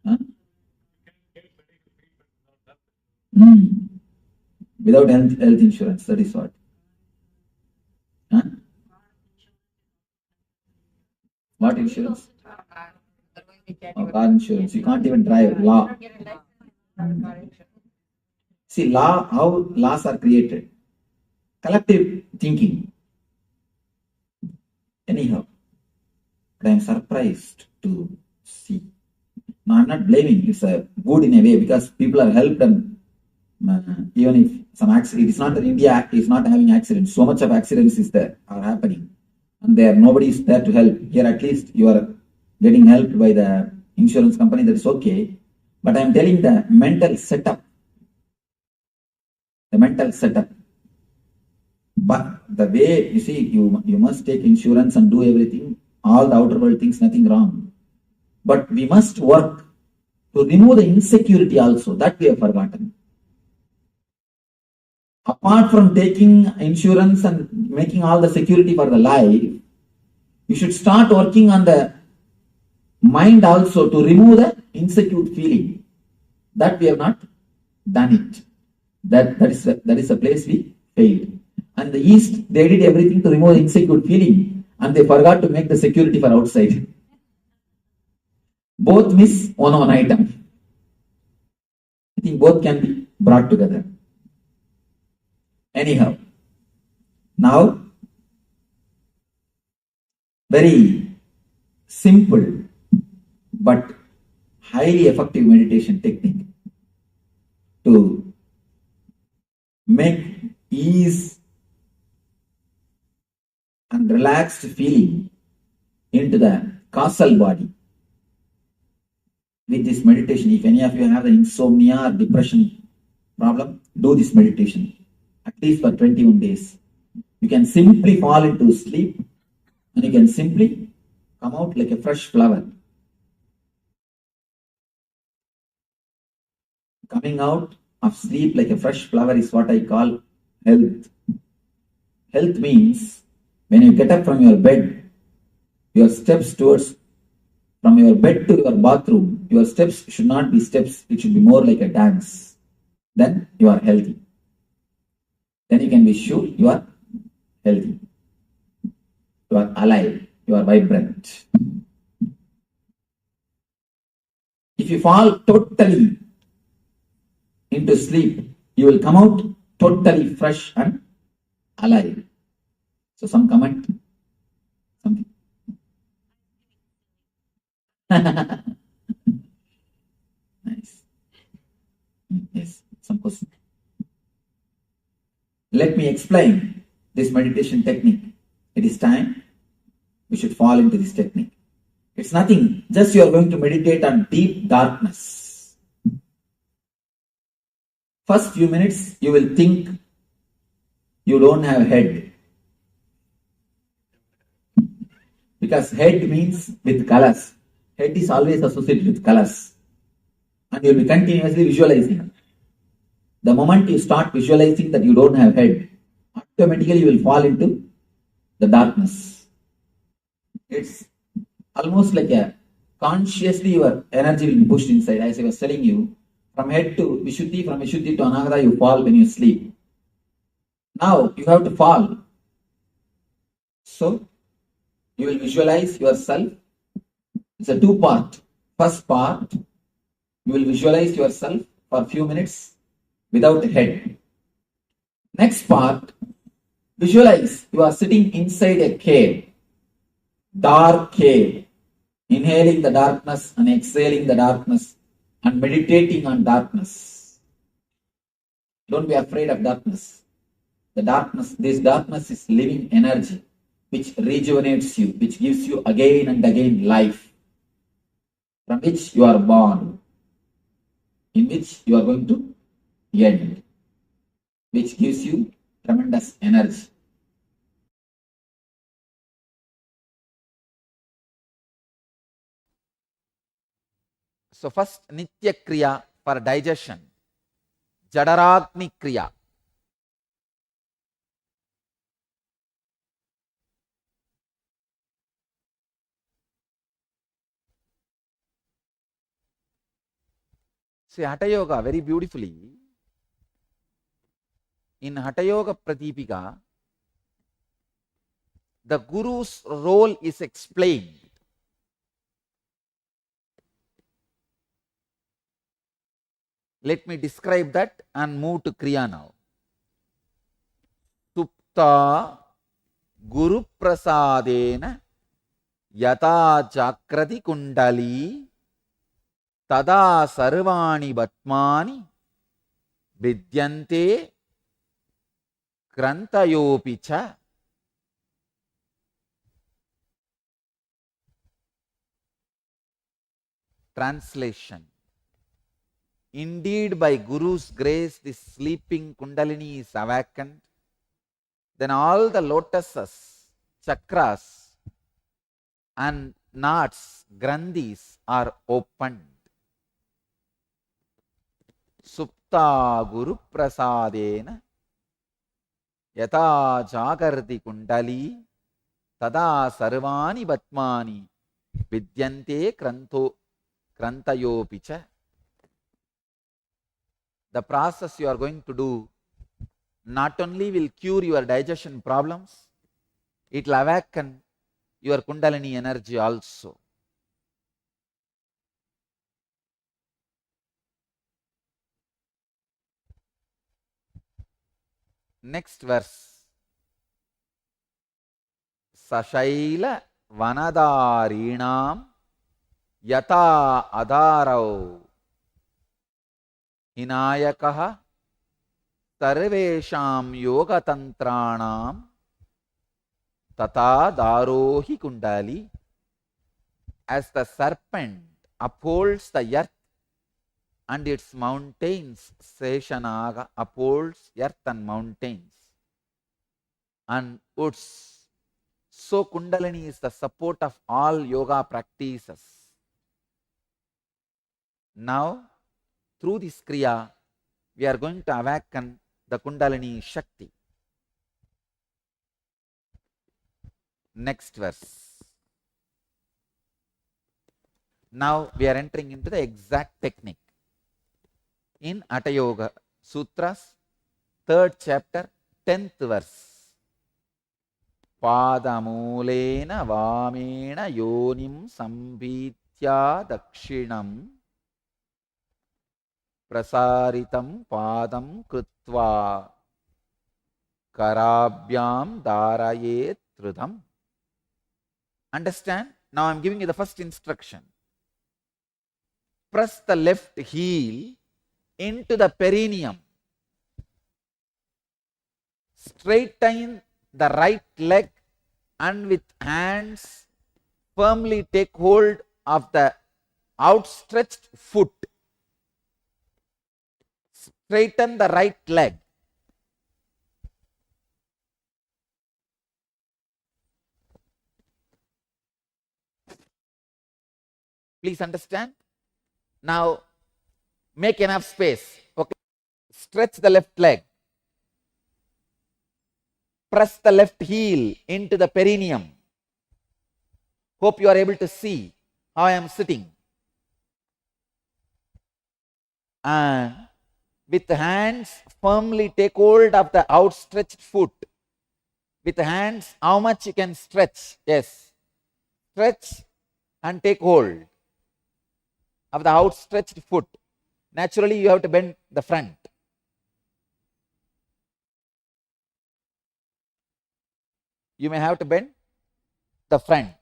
Huh? Without health insurance, that is what. Huh? What insurance? Car insurance. You can't even drive. Law. See, how laws are created. Collective thinking. Anyhow, but I am surprised to see. No, I'm not blaming. It's a good in a way because people are helped, and even if some accident, it's not that India is not having accidents. So much of accidents is there are happening, and nobody is there to help. Here, at least you are getting helped by the insurance company. That is okay. But I'm telling the mental setup. The mental setup. But the way you see, you must take insurance and do everything, all the outer world things, nothing wrong. But we must work to remove the insecurity also. That we have forgotten. Apart from taking insurance and making all the security for the life, you should start working on the mind also to remove the insecure feeling. That we have not done it. That is the place we failed. And the East, they did everything to remove the insecure feeling, and they forgot to make the security for outside. Both miss one item. I think both can be brought together. Anyhow, now, very simple but highly effective meditation technique to make ease and relaxed feeling into the causal body. With this meditation, if any of you have the insomnia or depression problem, do this meditation at least for 21 days. You can simply fall into sleep and you can simply come out like a fresh flower. Coming out of sleep like a fresh flower is what I call health. Health means when you get up from your bed, your steps towards from your bed to your bathroom, your steps should not be steps, it should be more like a dance. Then you are healthy. Then you can be sure you are healthy. You are alive. You are vibrant. If you fall totally into sleep, you will come out totally fresh and alive. So some comment? Something? Nice. Yes, some question. Let me explain this meditation technique. It is time we should fall into this technique. It's nothing, just you are going to meditate on deep darkness. First few minutes you will think you don't have head. Because head means with colors. Head is always associated with colors. And you will be continuously visualizing. The moment you start visualizing that you don't have head, automatically you will fall into the darkness. It's almost like a consciously your energy will be pushed inside. As I was telling you, from head to Vishuddhi, from Vishuddhi to Anahata, you fall when you sleep. Now you have to fall. So you will visualize yourself. It's a two-part. First part, you will visualize yourself for a few minutes without a head. Next part, visualize you are sitting inside a cave, dark cave, inhaling the darkness and exhaling the darkness and meditating on darkness. Don't be afraid of darkness. The darkness, this darkness is living energy which rejuvenates you, which gives you again and again life, from which you are born, in which you are going to end, which gives you tremendous energy. So first Nitya Kriya for digestion, Jadaragni Kriya. See Hatha Yoga very beautifully. In Hatha Yoga Pradipika, the Guru's role is explained. Let me describe that and move to Kriya now. Supta Guru Prasadena Yata Chakrati Kundali Tada Sarvani Batmani Vidyante Krantayopicha. Translation. Indeed, by Guru's grace, this sleeping Kundalini is awakened. Then all the lotuses, chakras, and knots, grandhis are opened. Supta Guru Prasadena Yata Jagarti Kundali Tada Sarvani Batmani Vidyante Krantayopicha. The process you are going to do not only will cure your digestion problems, it will awaken your Kundalini energy also. Next verse. Sashaila Vanadarinam Yata Adarau Hinayakaha Sarvesham Yogatantranam Tata Darohi Kundali. As the serpent upholds the earth and its mountains, Seshanaga upholds earth and mountains and woods. So Kundalini is the support of all yoga practices. Now, through this Kriya, we are going to awaken the Kundalini Shakti. Next verse. Now we are entering into the exact technique. In Hatha Yoga Sutras, 3rd chapter, 10th verse. Padamulena Vamena Yonim Sambhitya Dakshinam Prasaritam Padam Krutva Karabhyam Darayet Trudam. Understand? Now I am giving you the first instruction. Press the left heel into the perineum. Straighten the right leg and with hands firmly take hold of the outstretched foot. Straighten the right leg. Please understand? Now make enough space. Okay. Stretch the left leg. Press the left heel into the perineum. Hope you are able to see how I am sitting. And with hands firmly take hold of the outstretched foot. With hands, how much you can stretch? Yes. Stretch and take hold of the outstretched foot. Naturally, you have to bend the front. You may have to bend the front.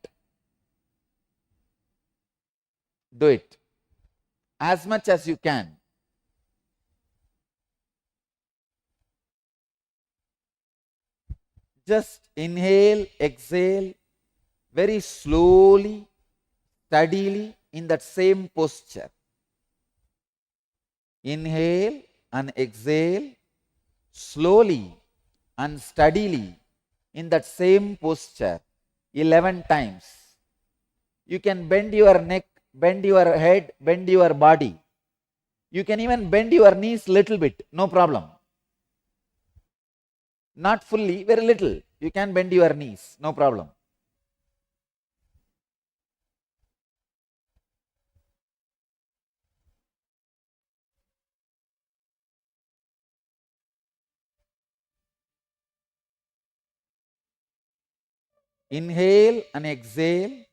Do it as much as you can. Just inhale, exhale very slowly, steadily in that same posture. Inhale and exhale slowly and steadily in that same posture 11 times. You can bend your neck, bend your head, bend your body. You can even bend your knees little bit, no problem. Not fully, very little. You can bend your knees, no problem. Inhale and exhale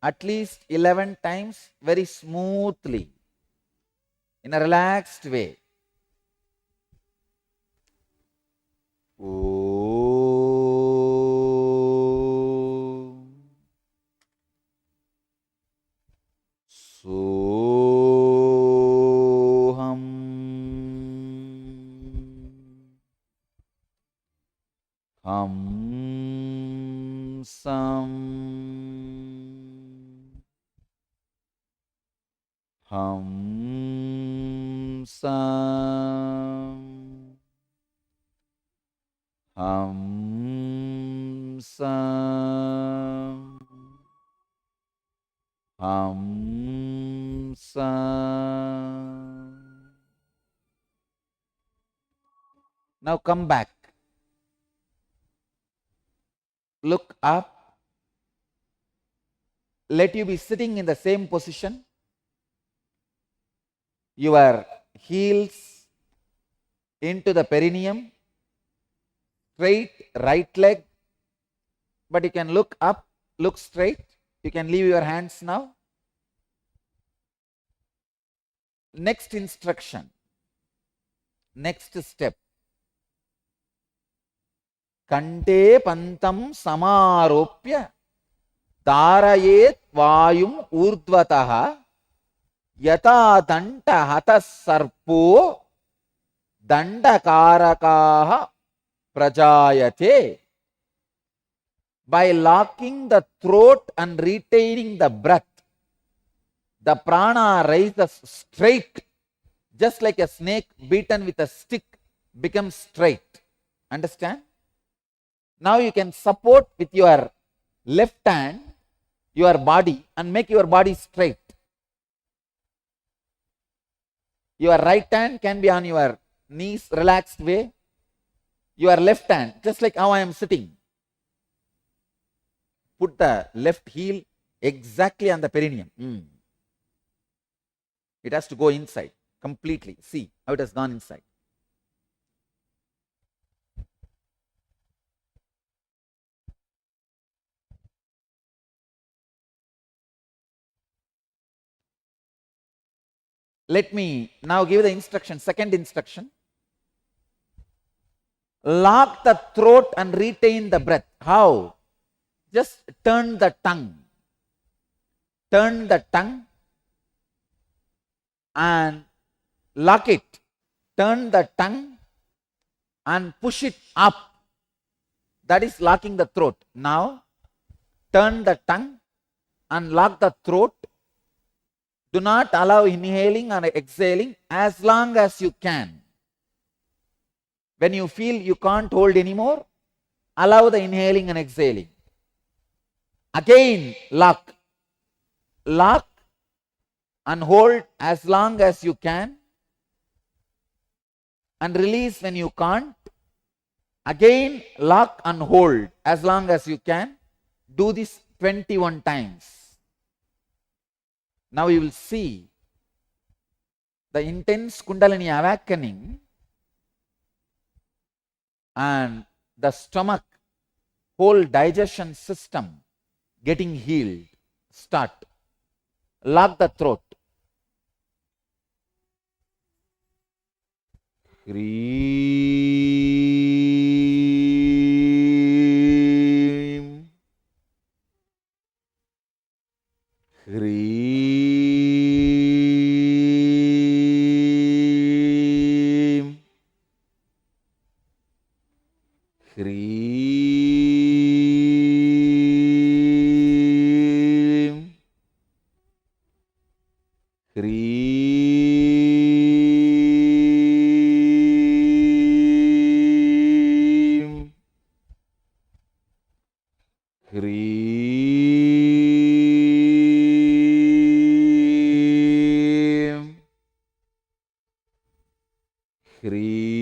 at least 11 times very smoothly. in a relaxed way. Soham Ham Sam Ham Sam Ham Sam Ham Sam. Now come back. Look up. Let you be sitting in the same position. Your heels into the perineum. Straight right leg. But you can look up, look straight. You can leave your hands now. Next instruction. Next step. Kante pantam samaropya Darayet vayum urdvataha yata danta hatas sarpo dandakarakaha prajayate. By locking the throat and retaining the breath, the prana rises straight, just like a snake beaten with a stick becomes straight. Understand? Now you can support with your left hand your body and make your body straight. Your right hand can be on your knees, relaxed way. Your left hand, just like how I am sitting. Put the left heel exactly on the perineum. It has to go inside completely. See how it has gone inside. Let me now give the instruction, second instruction. Lock the throat and retain the breath. How? Just turn the tongue. Turn the tongue and lock it. Turn the tongue and push it up. That is locking the throat. Now, turn the tongue and lock the throat. Do not allow inhaling or exhaling as long as you can. When you feel you can't hold anymore, allow the inhaling and exhaling. Again, lock. Lock and hold as long as you can. And release when you can't. Again, lock and hold as long as you can. Do this 21 times. Now you will see the intense Kundalini awakening and the stomach, whole digestion system getting healed. Start. Lock the throat. Hreem. Hreem. Hreem. Hreem. Hreem. Hreem.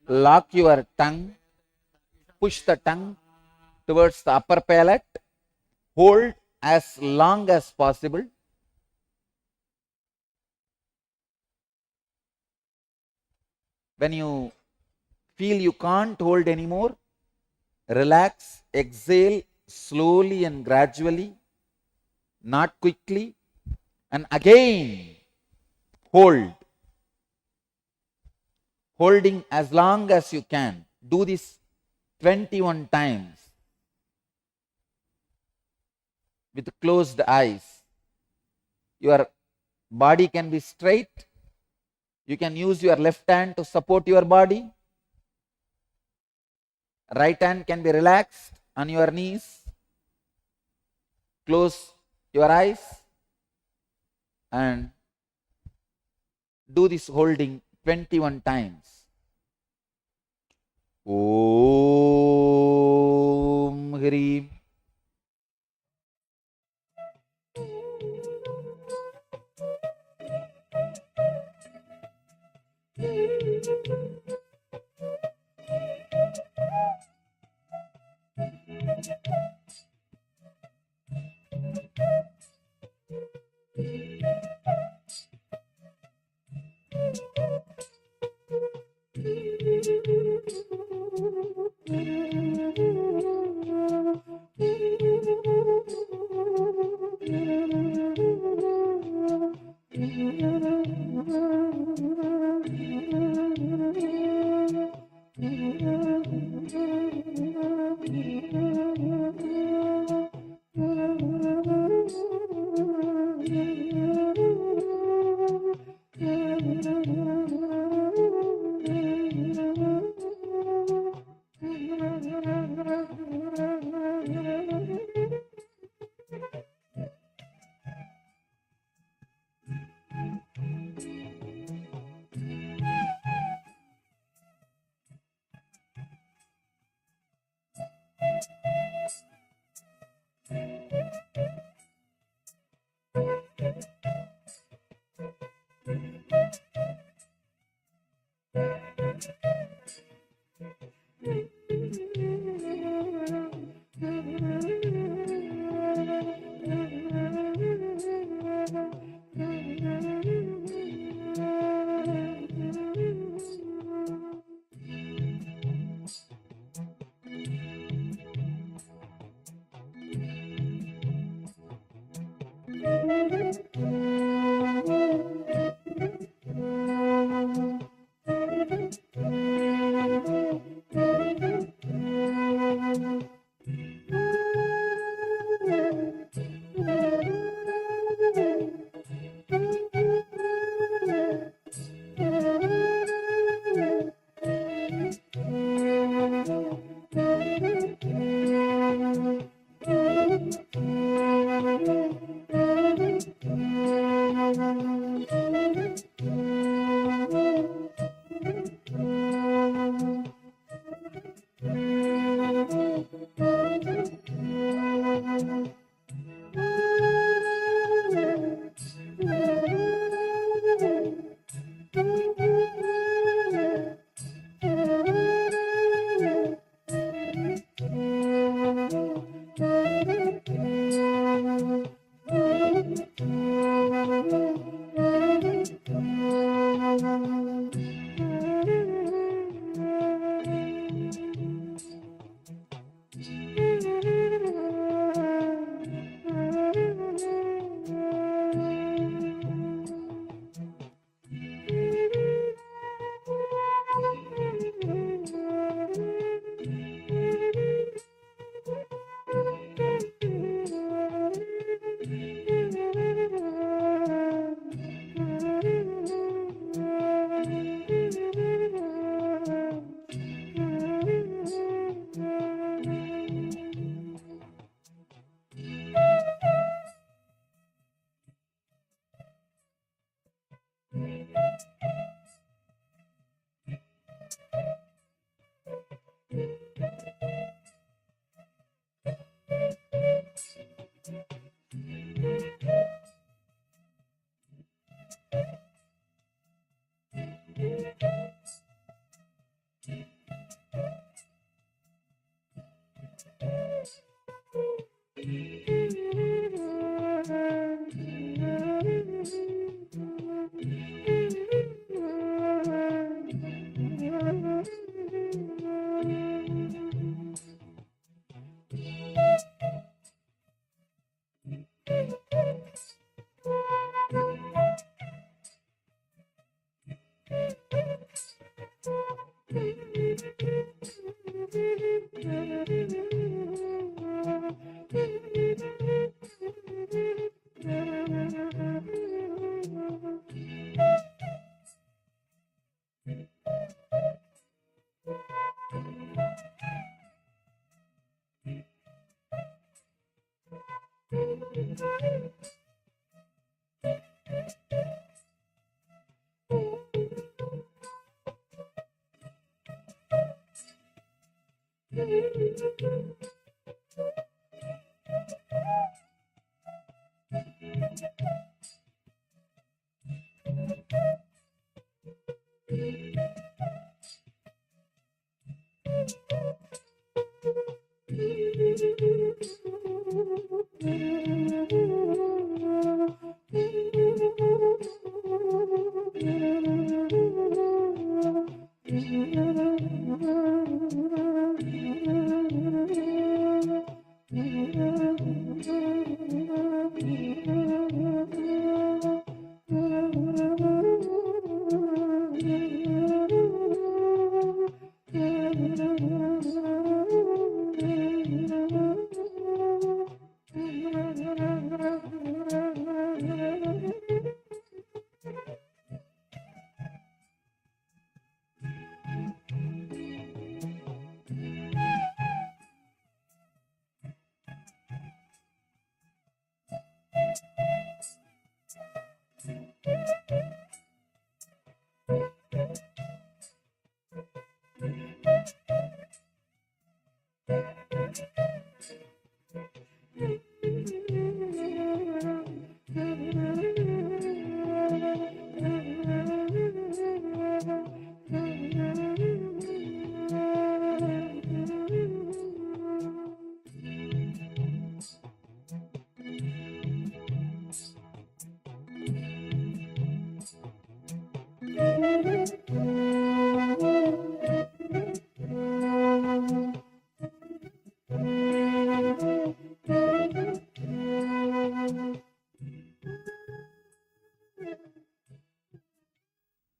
Lock your tongue. Push the tongue towards the upper palate. Hold as long as possible. When you feel you can't hold anymore, relax, exhale slowly and gradually, not quickly, and again hold. Holding as long as you can. Do this 21 times with closed eyes. Your body can be straight. You can use your left hand to support your body. Right hand can be relaxed on your knees. Close your eyes and do this holding 21 times. Om Hrim.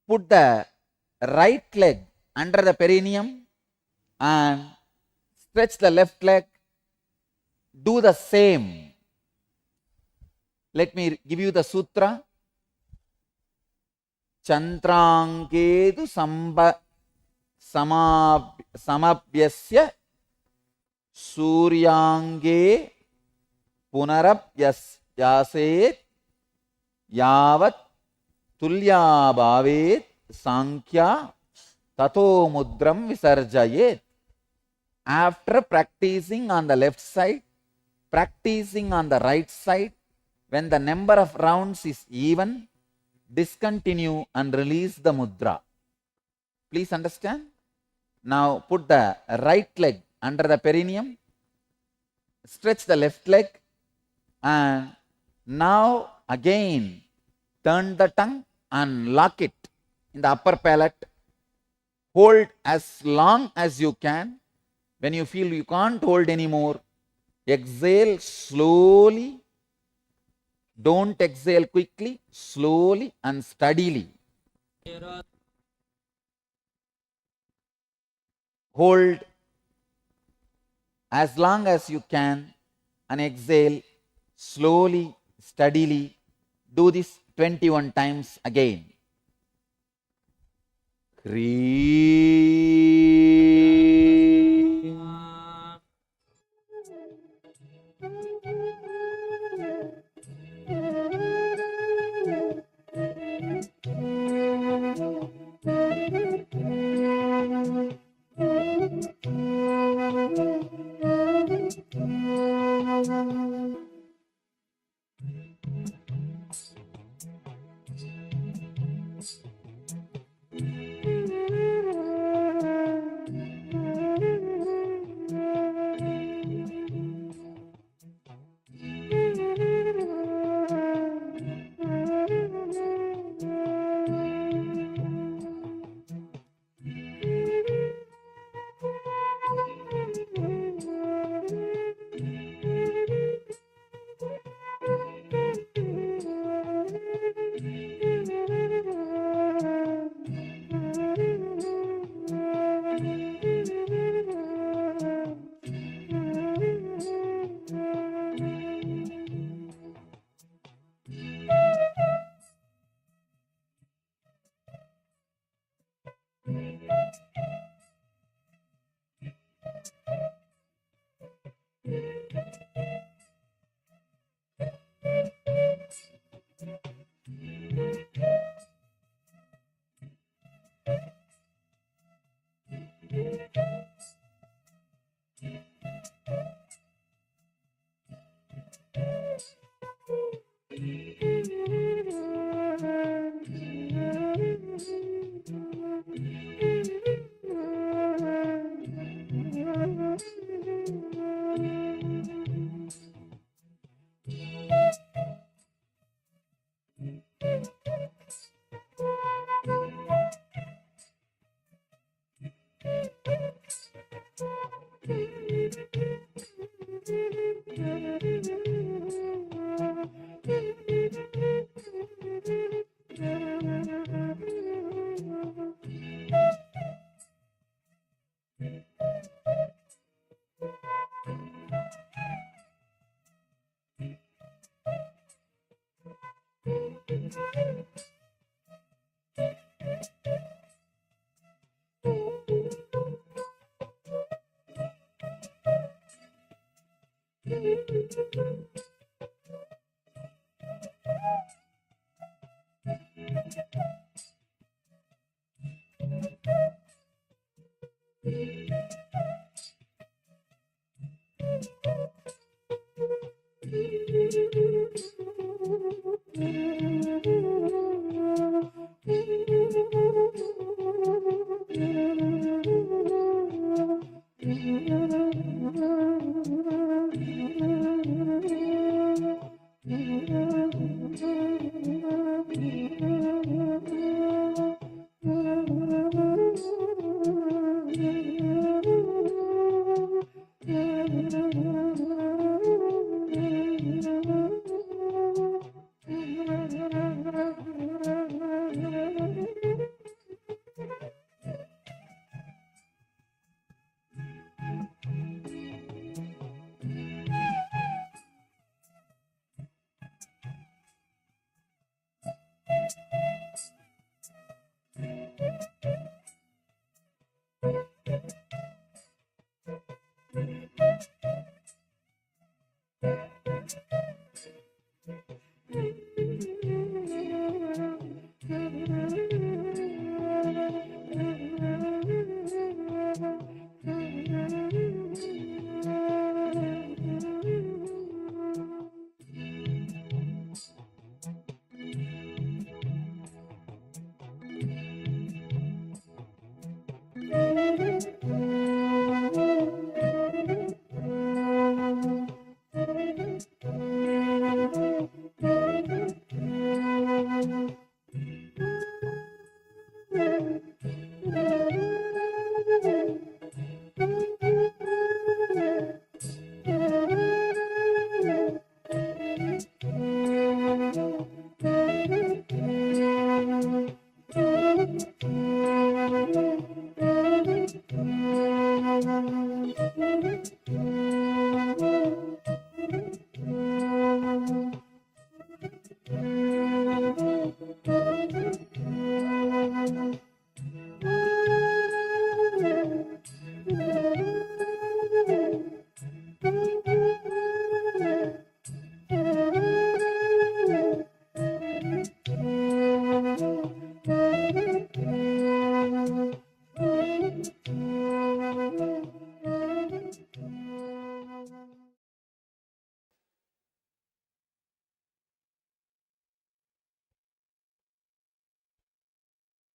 Put the right leg under the perineum and stretch the left leg. Do the same. Let me give you the sutra. Chantrankedu samabhyasya suryange punarabhyaset yavat tulya bhavet sankhya tato mudram visarjayet. After practicing on the left side, practicing on the right side, when the number of rounds is even, discontinue and release the mudra. Please understand? Now put the right leg under the perineum, stretch the left leg, and now again turn the tongue and lock it in the upper palate. Hold as long as you can. When you feel you can't hold anymore, exhale slowly. Don't exhale quickly, slowly and steadily. Hold as long as you can and exhale slowly, steadily. Do this 21 times again.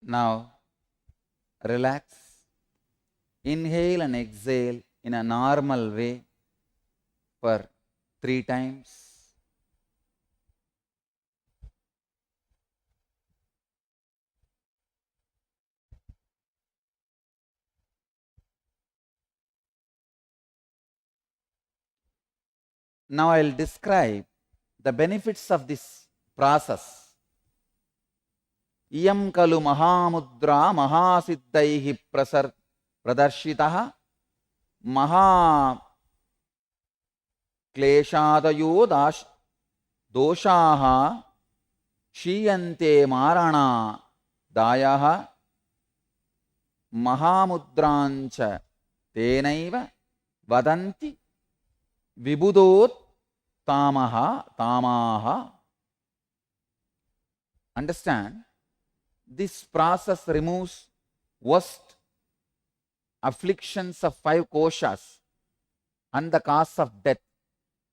Now, relax. Inhale and exhale in a normal way for 3 times. Now I will describe the benefits of this process. Iyam kalu mahamudra mahasiddhaihi pradarshitah maha kleshadayo doshaha shiyante marana dayaha mahamudrancha tenaiva vadanti vibudot tamaha. Understand, this process removes worst afflictions of 5 koshas and the cause of death,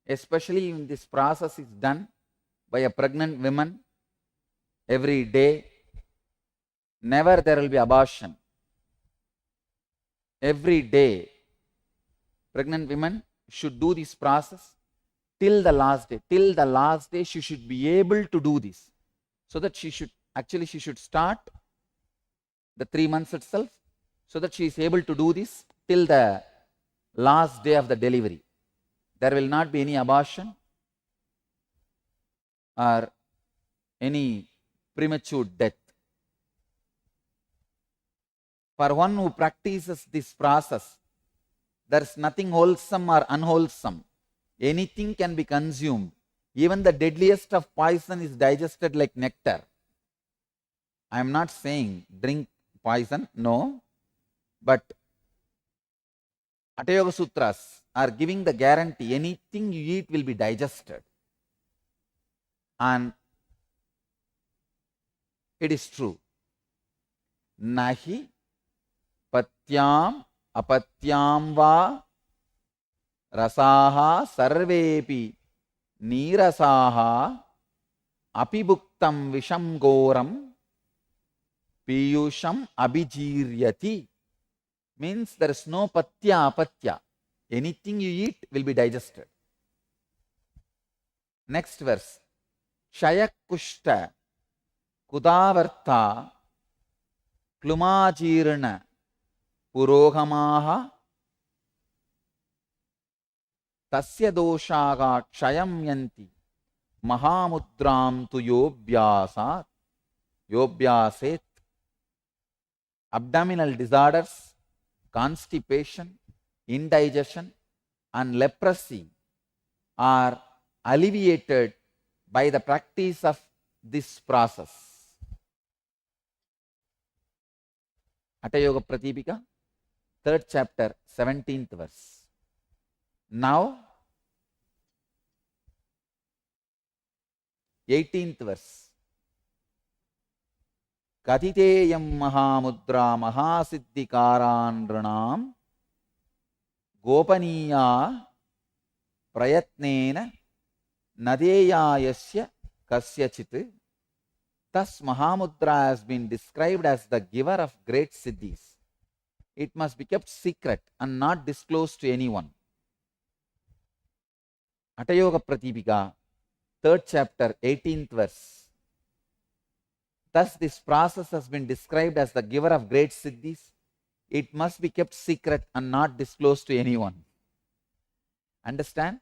especially when this process is done by a pregnant woman every day. Never there will be abortion. Every day, pregnant women should do this process till the last day. Till the last day, she should be able to do this. So that she should start the 3 months itself, so that she is able to do this till the last day of the delivery. There will not be any abortion or any premature death. For one who practices this process, there is nothing wholesome or unwholesome. Anything can be consumed. Even the deadliest of poison is digested like nectar. I am not saying drink poison, no. But Hatha Yoga Sutras are giving the guarantee anything you eat will be digested. And it is true. Nahi patyam apatyam va rasaha sarvepi nirasaha apibuktam visham goram piyusham abhijiryati. Means there is no patya apatya. Anything you eat will be digested. Next verse. Shayakushta kudavarta klumajirna purohamaha tasya doshaga kshayam yanti mahamudram tu yobhyaset. Abdominal disorders, constipation, indigestion and leprosy are alleviated by the practice of this process. Hatha Yoga Pratipika, 3rd chapter, 17th verse. Now, 18th verse. Katiteyam mahamudra mahasiddhikaran nranam gopaniya prayatnena nadeyayasya kasyachit. Thus Mahamudra has been described as the giver of great siddhis. It must be kept secret and not disclosed to anyone. Hatha Yoga Pratipika, 3rd chapter, 18th verse. Thus this process has been described as the giver of great siddhis. It must be kept secret and not disclosed to anyone. Understand?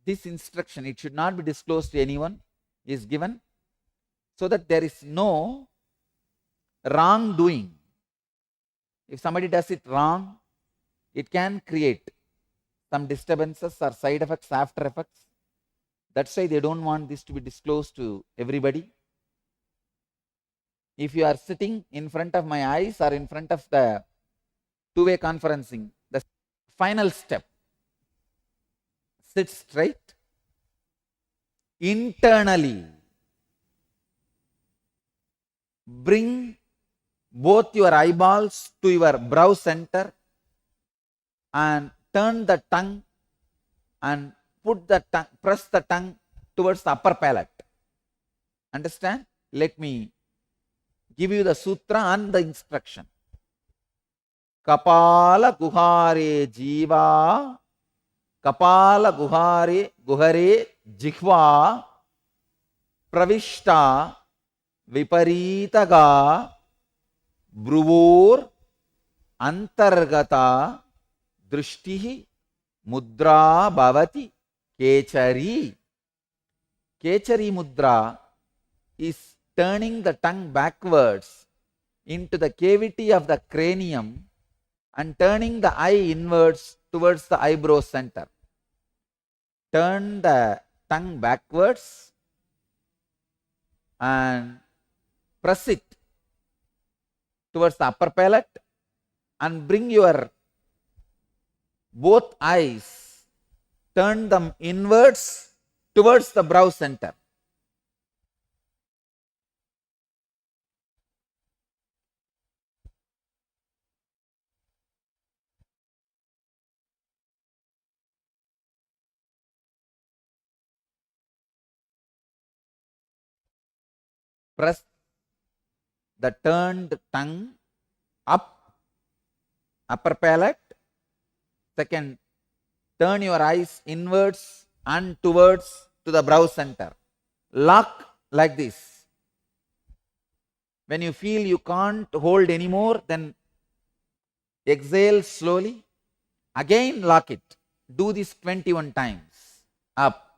This instruction, it should not be disclosed to anyone, is given so that there is no wrongdoing. If somebody does it wrong, it can create some disturbances or side effects, after effects. That's why they don't want this to be disclosed to everybody. If you are sitting in front of my eyes or in front of the two-way conferencing, the final step, sit straight, internally bring both your eyeballs to your brow center and turn the tongue and press the tongue towards the upper palate. Understand? Let me give you the sutra and the instruction. Kapala guhare jiva, kapala guhare jihva, pravishta viparitaga, bruvor antargata drishtihi mudra bhavati kechari. Kechari mudra is turning the tongue backwards into the cavity of the cranium and turning the eye inwards towards the eyebrow center. Turn the tongue backwards and press it towards the upper palate and bring your both eyes, turn them inwards towards the brow center. Press the turned tongue up, upper palate. Second, turn your eyes inwards and towards to the brow center. Lock like this. When you feel you can't hold anymore, then exhale slowly. Again lock it. Do this 21 times. Up.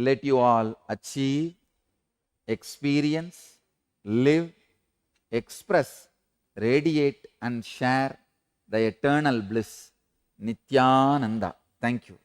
let you all achieve, experience, live, express, radiate, and share the eternal bliss. Nithyananda. Thank you.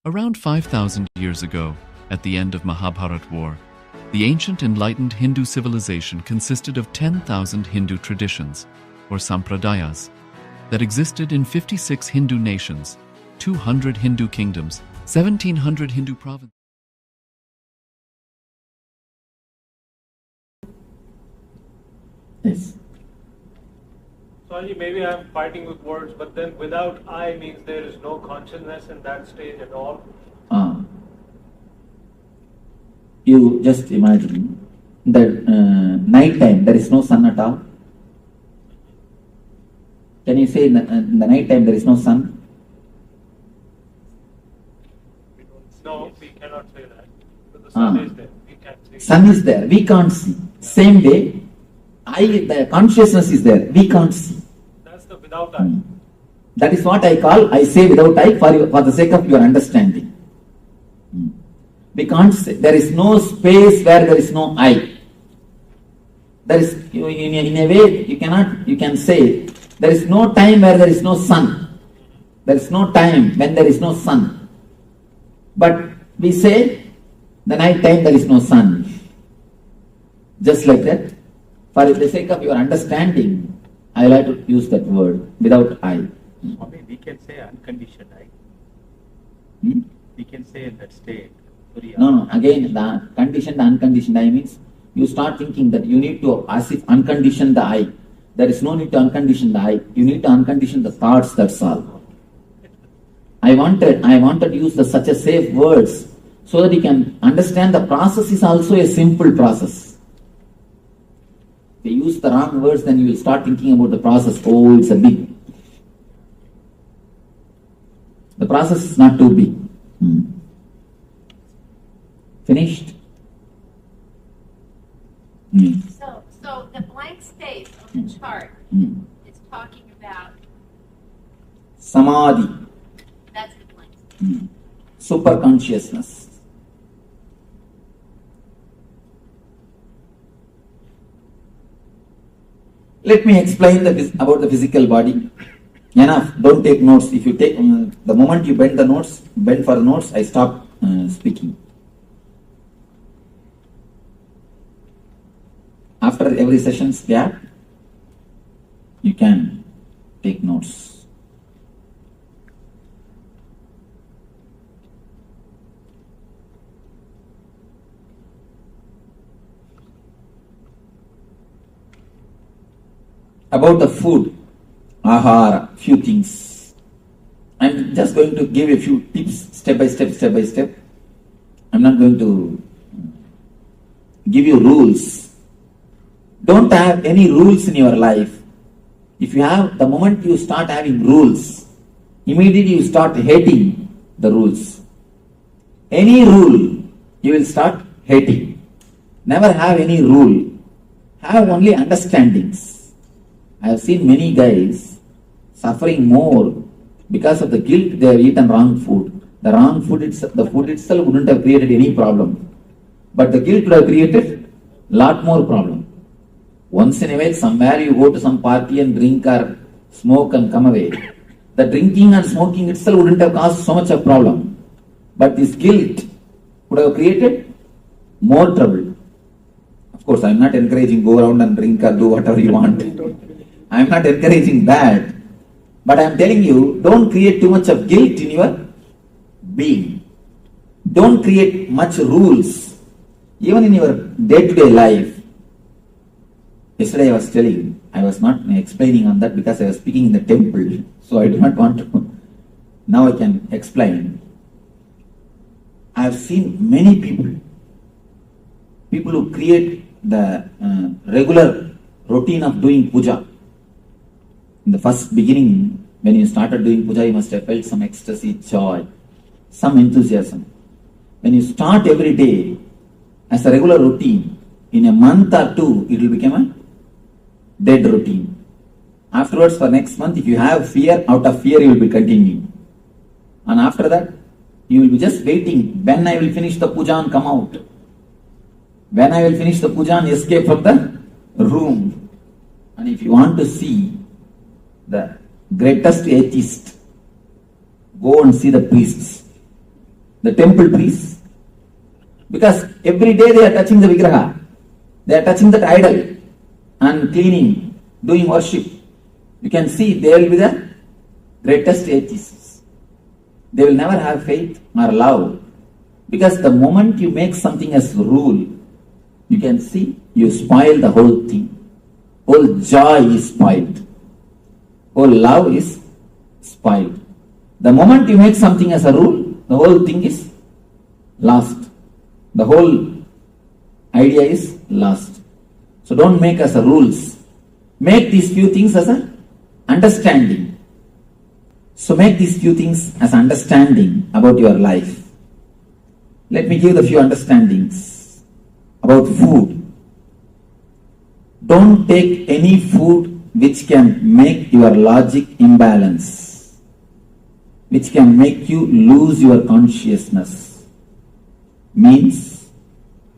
Around 5,000 years ago, at the end of Mahabharat War, the ancient enlightened Hindu civilization consisted of 10,000 Hindu traditions, or sampradayas, that existed in 56 Hindu nations, 200 Hindu kingdoms, 1,700 Hindu provinces. Yes. Sorry, maybe I'm fighting with words, but then without I means there is no consciousness in that stage at all. You just imagine that night time there is no sun at all. Can you say in the night time there is no sun? No, we cannot say that. But the sun is there. We can't see. Sun is there. We can't see. Same way, the consciousness is there. We can't see. That's the without I. That is what I say without I for the sake of your understanding. We can't say. There is no space where there is no I. There is, in a way, you can say, there is no time where there is no sun. There is no time when there is no sun. But we say, the night time there is no sun. Just like that. For the sake of your understanding, I like to use that word without I. Swami, we can say unconditioned I. We can say in that state. No. Again, the conditioned, unconditioned I means you start thinking that you need to as if uncondition the I. There is no need to uncondition the I. You need to uncondition the thoughts, that's all. I wanted to use such a safe words so that you can understand the process is also a simple process. If you use the wrong words, then you will start thinking about the process. Oh, it's a big. The process is not too big. Finished? So the blank space on the chart is talking about Samadhi. That's the blank. Super consciousness. Let me explain about the physical body. Enough, don't take notes. If you take, the moment you bend for the notes, I stop speaking. After every session's gap, you can take notes. About the food, ahara, few things. I'm just going to give a few tips, step by step. I'm not going to give you rules. Don't have any rules in your life. If you have, the moment you start having rules, immediately you start hating the rules. Any rule, you will start hating. Never have any rule. Have only understandings. I have seen many guys suffering more because of the guilt they have eaten wrong food. The food itself wouldn't have created any problem. But the guilt would have created lot more problem. Once in a while, somewhere you go to some party and drink or smoke and come away. The drinking and smoking itself wouldn't have caused so much of problem. But this guilt would have created more trouble. Of course, I am not encouraging go around and drink or do whatever you want. I am not encouraging that. But I am telling you, don't create too much of guilt in your being. Don't create much rules. Even in your day-to-day life. Yesterday I was not explaining on that because I was speaking in the temple. So I do not want to. Now I can explain. I have seen many people who create the regular routine of doing puja. In the first beginning, when you started doing puja, you must have felt some ecstasy, joy, some enthusiasm. When you start every day as a regular routine, in a month or two, it will become a dead routine. Afterwards, for next month, if you have fear, out of fear you will be continuing. And after that, you will be just waiting when I will finish the puja and come out. When I will finish the puja and escape from the room. And if you want to see the greatest atheist, go and see the priests. the temple priests, because every day they are touching the Vigraha, they are touching that idol and cleaning, doing worship. You can see they will be the greatest atheists. They will never have faith or love, because the moment you make something as rule, you can see you spoil the whole thing. Whole joy is spoiled. Whole love is spoiled. The moment you make something as a rule, the whole thing is lost. The whole idea is lost. So don't make as a rules. Make these few things as a understanding. So make these few things as understanding about your life. Let me give the few understandings about food. Don't take any food which can make your logic imbalance, which can make you lose your consciousness. Means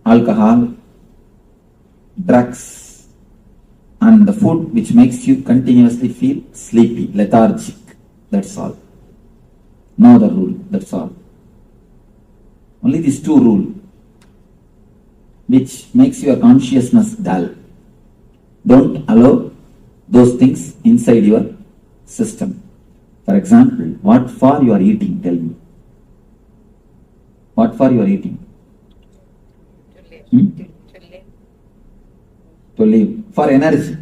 alcohol, drugs, and the food which makes you continuously feel sleepy, lethargic. That's all. No other rule. That's all. Only these two rules, which makes your consciousness dull. Don't allow those things inside your system. For example, what for you are eating? Tell me. What for you are eating? To live. For energy.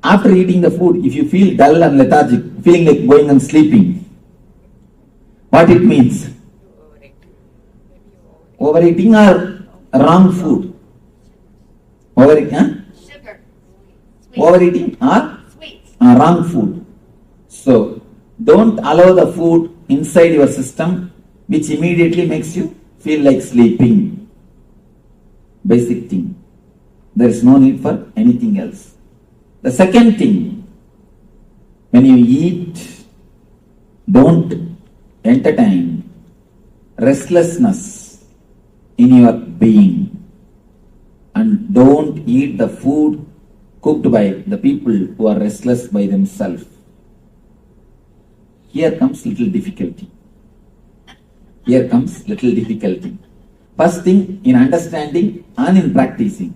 After eating the food, if you feel dull and lethargic, feeling like going and sleeping, what it means? Overeating or wrong food? Overeating or wrong food. So, don't allow the food inside your system which immediately makes you feel like sleeping. Basic thing. There is no need for anything else. The second thing, when you eat, don't entertain restlessness in your being, and don't eat the food cooked by the people who are restless by themselves. Here comes little difficulty. Here comes little difficulty. First thing, in understanding and in practicing.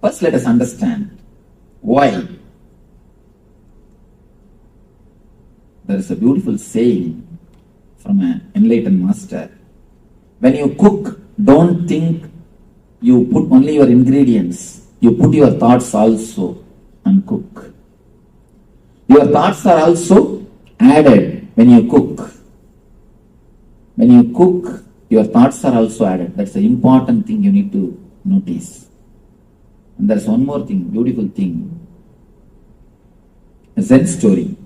First let us understand why. There is a beautiful saying from an enlightened master. When you cook, don't think you put only your ingredients. You put your thoughts also and cook. Your thoughts are also added when you cook. When you cook, your thoughts are also added. That's the important thing you need to notice. And there's one more thing, beautiful thing. A Zen story.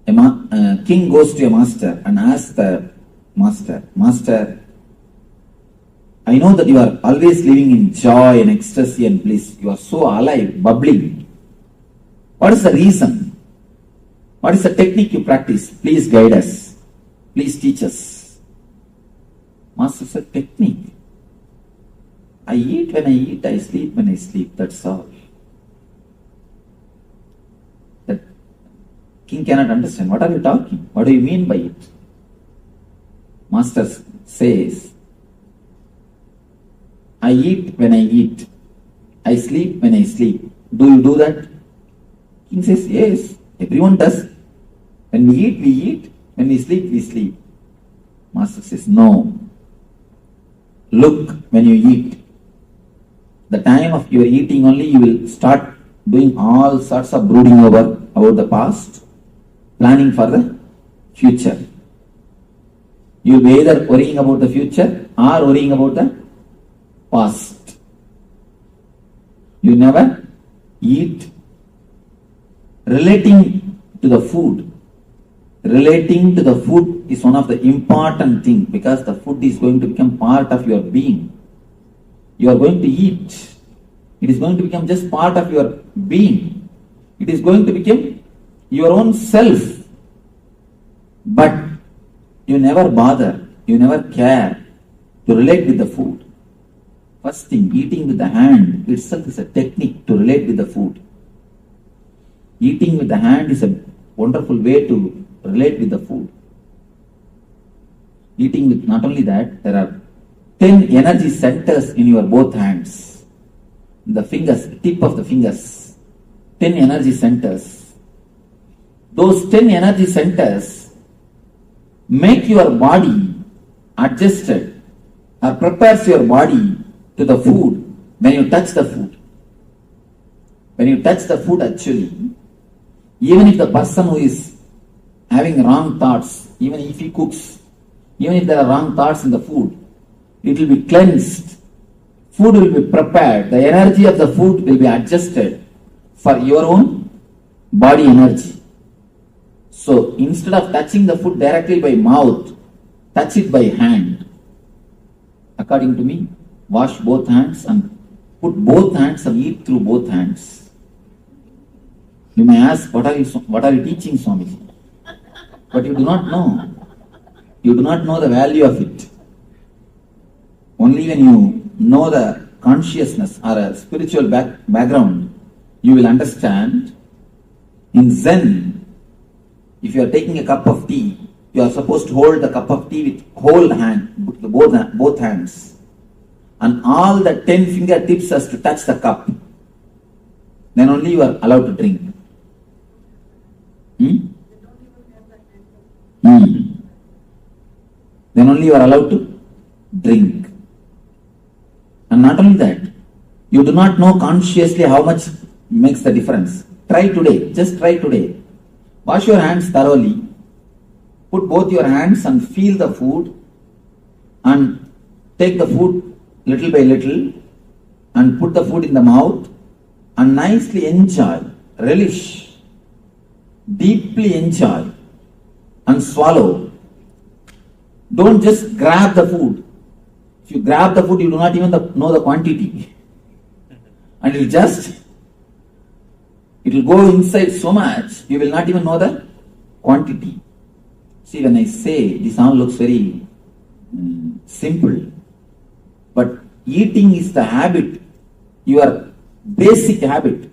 A king goes to a master and asks the master, I know that you are always living in joy and ecstasy and bliss. You are so alive, bubbling. What is the reason? What is the technique you practice? Please guide us. Please teach us. Master said, technique. I eat when I eat, I sleep when I sleep. That's all. The king cannot understand. What are you talking? What do you mean by it? Master says, I eat when I eat. I sleep when I sleep. Do you do that? King says, yes, everyone does. When we eat, we eat. When we sleep, we sleep. Master says, no. Look when you eat. The time of your eating only, you will start doing all sorts of brooding over about the past, planning for the future. You will be either worrying about the future or worrying about the past. You never eat relating to the food. Relating to the food is one of the important things, because the food is going to become part of your being. You are going to eat. It is going to become just part of your being. It is going to become your own self. But you never bother, you never care to relate with the food. First thing, eating with the hand itself is a technique to relate with the food. Eating with the hand is a wonderful way to relate with the food. Eating with, not only that, there are 10 energy centers in your both hands. The fingers, tip of the fingers, 10 energy centers. Those 10 energy centers make your body adjusted or prepares your body to the food when you touch the food. When you touch the food, actually, even if the person who is having wrong thoughts, even if he cooks, even if there are wrong thoughts in the food, it will be cleansed. Food will be prepared. The energy of the food will be adjusted for your own body energy. So instead of touching the food directly by mouth, touch it by hand. According to me, wash both hands and put both hands and eat through both hands. You may ask, what are you teaching, Swamiji? But you do not know. You do not know the value of it. Only when you know the consciousness or a spiritual background, you will understand. In Zen, if you are taking a cup of tea, you are supposed to hold the cup of tea with both hands. And all the 10 fingertips has to touch the cup. Then only you are allowed to drink. Then only you are allowed to drink. And not only that, you do not know consciously how much makes the difference. Try today, just try today. Wash your hands thoroughly. Put both your hands and feel the food and take the food little by little and put the food in the mouth and nicely enjoy, relish, deeply enjoy and swallow. Don't just grab the food. If you grab the food, you do not even know the quantity. And it will go inside so much, you will not even know the quantity. See, when I say, this all looks very simple. But eating is the habit, your basic habit.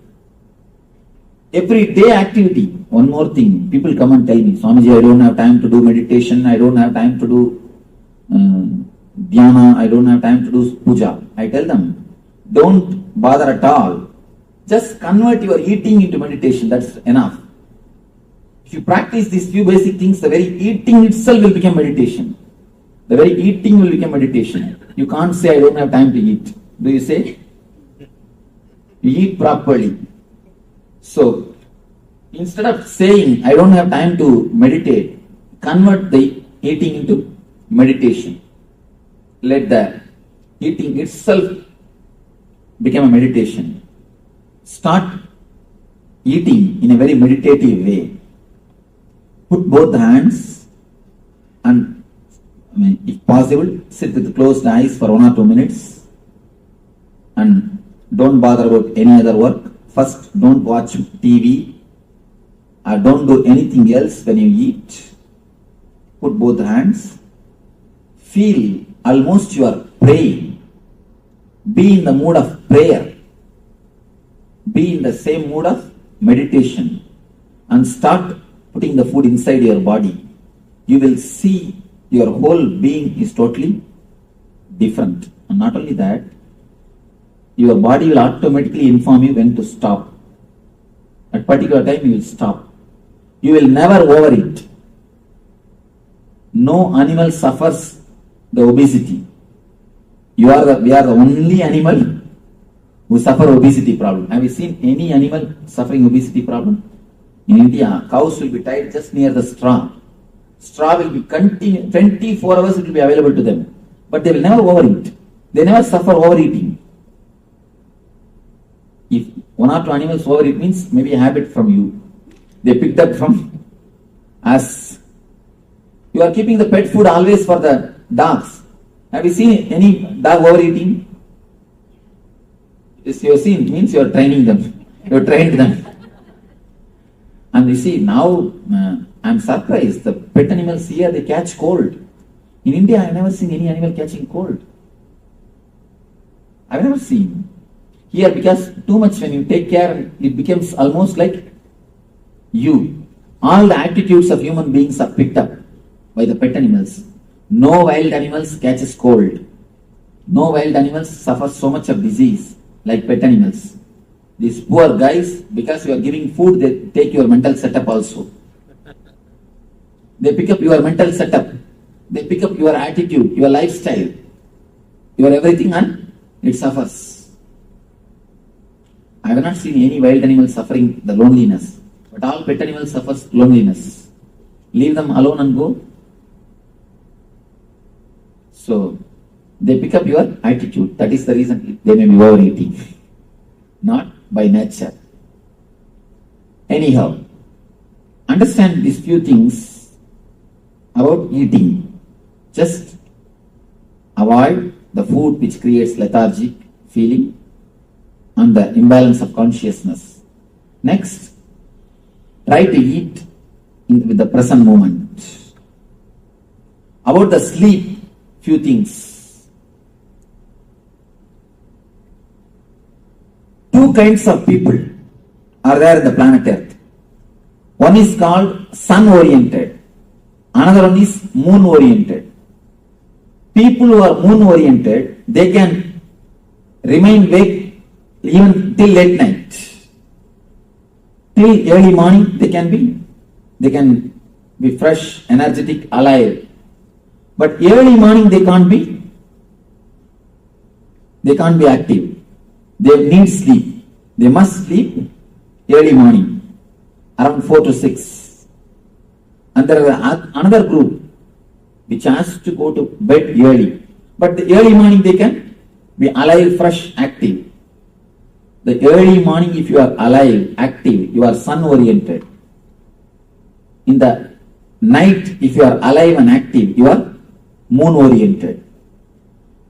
Everyday activity. One more thing, people come and tell me, Swamiji, I don't have time to do meditation, I don't have time to do dhyana, I don't have time to do puja. I tell them, don't bother at all. Just convert your eating into meditation, that's enough. If you practice these few basic things, the very eating itself will become meditation. The very eating will become meditation. You can't say, I don't have time to eat. Do you say? You eat properly. So, instead of saying, I don't have time to meditate, convert the eating into meditation. Let the eating itself become a meditation. Start eating in a very meditative way. Put both hands and, if possible, sit with closed eyes for 1 or 2 minutes and don't bother about any other work. First, don't watch TV or don't do anything else when you eat. Put both hands. Feel almost you are praying. Be in the mood of prayer. Be in the same mood of meditation and start putting the food inside your body. You will see your whole being is totally different. And not only that, your body will automatically inform you when to stop. At particular time you will stop. You will never overeat. No animal suffers the obesity. We are the only animal who suffer obesity problem. Have you seen any animal suffering obesity problem? In India, cows will be tied just near the straw. Straw will be 24 hours it will be available to them. But they will never overeat. They never suffer overeating. If 1 or 2 animals overeat means maybe a habit from you. They picked up from us. You are keeping the pet food always for the dogs. Have you seen any dog overeating? Yes, you have seen, means you are training them. You have trained them. And you see, now I am surprised. The pet animals here, they catch cold. In India, I have never seen any animal catching cold. I have never seen. Here, because too much when you take care, it becomes almost like you. All the attitudes of human beings are picked up by the pet animals. No wild animals catches cold. No wild animals suffer so much of disease like pet animals. These poor guys, because you are giving food, they take your mental setup also. They pick up your mental setup. They pick up your attitude, your lifestyle, your everything, and it suffers. I have not seen any wild animal suffering the loneliness, but all pet animals suffer loneliness. Leave them alone and go. So, they pick up your attitude. That is the reason they may be overeating. Not by nature. Anyhow, understand these few things about eating. Just avoid the food which creates lethargic feeling and the imbalance of consciousness. Next, try to eat with the present moment. About the sleep, few things. Two kinds of people are there in the planet Earth. One is called sun-oriented. Another one is moon-oriented. People who are moon-oriented, they can remain awake even till late night. Till early morning, they can be fresh, energetic, alive. But early morning, they can't be active. They need sleep. They must sleep early morning, around 4 to 6. And there is another group which has to go to bed early. But the early morning they can be alive, fresh, active. The early morning, if you are alive, active, you are sun-oriented. In the night, if you are alive and active, you are moon-oriented.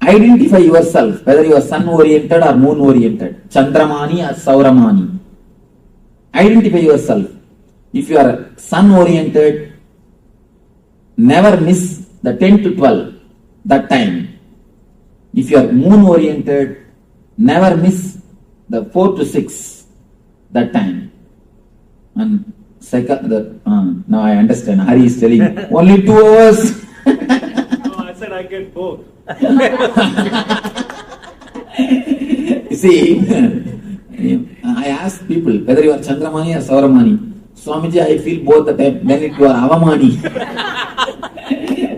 Identify yourself, whether you are sun-oriented or moon-oriented, Chandramani or Sauramani. Identify yourself. If you are sun-oriented, never miss the 10 to 12, that time. If you are moon-oriented, never miss the 4 to 6, that time. And now I understand. Hari is telling only 2 hours. No, I said I get both. You see, I ask people whether you are Chandramani or Sauramani. Swamiji, I feel both the time. Then you are Avamani.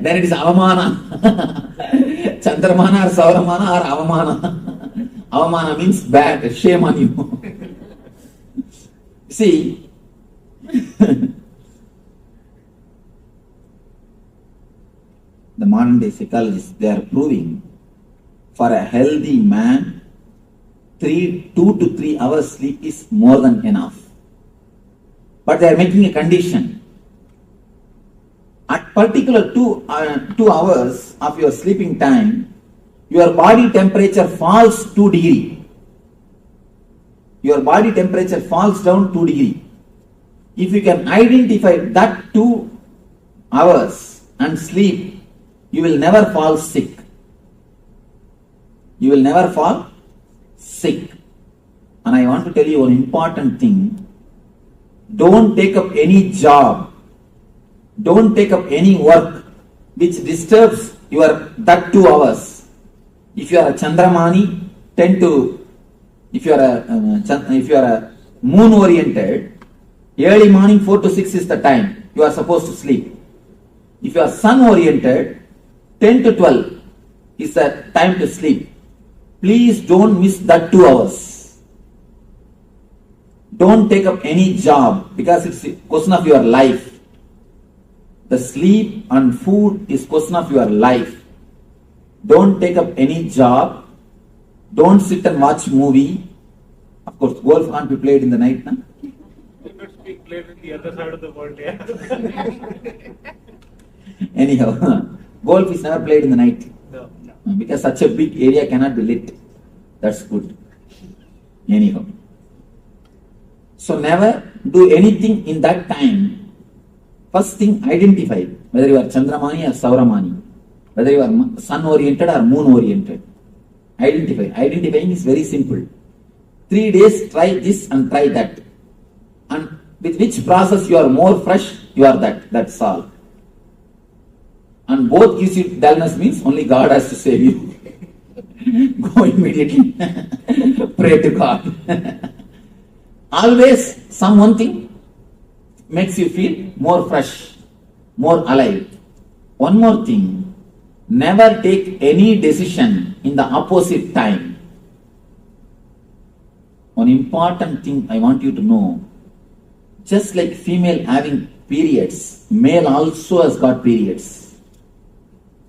Then it is Avamana. Chandramana or Sauramana or Avamana. Avamana means bad, shame on you. See, the modern day psychologists, they are proving for a healthy man, 2 to 3 hours sleep is more than enough. But they are making a condition. At particular 2 hours of your sleeping time, your body temperature falls 2 degrees. Your body temperature falls down 2 degrees. If you can identify that 2 hours and sleep, you will never fall sick. You will never fall sick. And I want to tell you one important thing. Don't take up any job. Don't take up any work which disturbs that 2 hours. If you are a Chandramani, if you are a moon oriented, early morning 4 to 6 is the time you are supposed to sleep. If you are sun oriented, 10 to 12 is the time to sleep. Please don't miss that 2 hours. Don't take up any job because it's a question of your life. The sleep and food is question of your life. Don't take up any job. Don't sit and watch movie. Of course, golf can't be played in the night. No? It could be played in the other side of the world, yeah. Anyhow, golf is never played in the night. No. Because such a big area cannot be lit. That's good. Anyhow. So never do anything in that time. First thing, identify whether you are Chandramani or Sauramani, whether you are sun oriented or moon oriented. Identify. Identifying is very simple. 3 days try this and try that. And with which process you are more fresh, you are that. That's all. and both gives you dullness means only God has to save you. Go immediately. Pray to God. Always some one thing makes you feel more fresh, more alive. One more thing, never take any decision in the opposite time. One important thing I want you to know, just like female having periods, male also has got periods.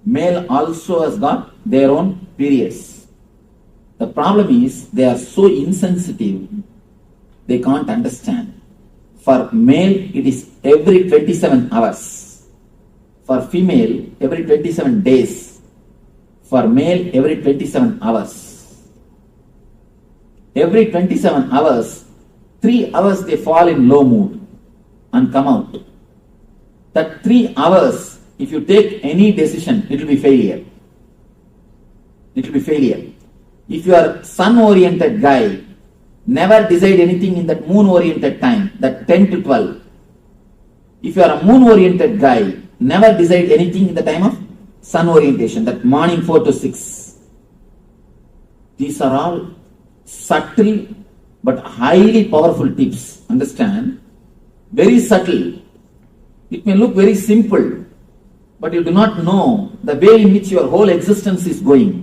Male also has got their own periods. The problem is they are so insensitive, they can't understand. For male, it is every 27 hours. For female, every 27 days. For male, every 27 hours. Every 27 hours, 3 hours they fall in low mood and come out. That 3 hours, if you take any decision, it will be failure. It will be failure. If you are sun-oriented guy, never decide anything in that moon-oriented time, that 10 to 12. If you are a moon-oriented guy, never decide anything in the time of sun orientation, that morning 4 to 6. These are all subtle but highly powerful tips. Understand? Very subtle. It may look very simple, but you do not know the way in which your whole existence is going.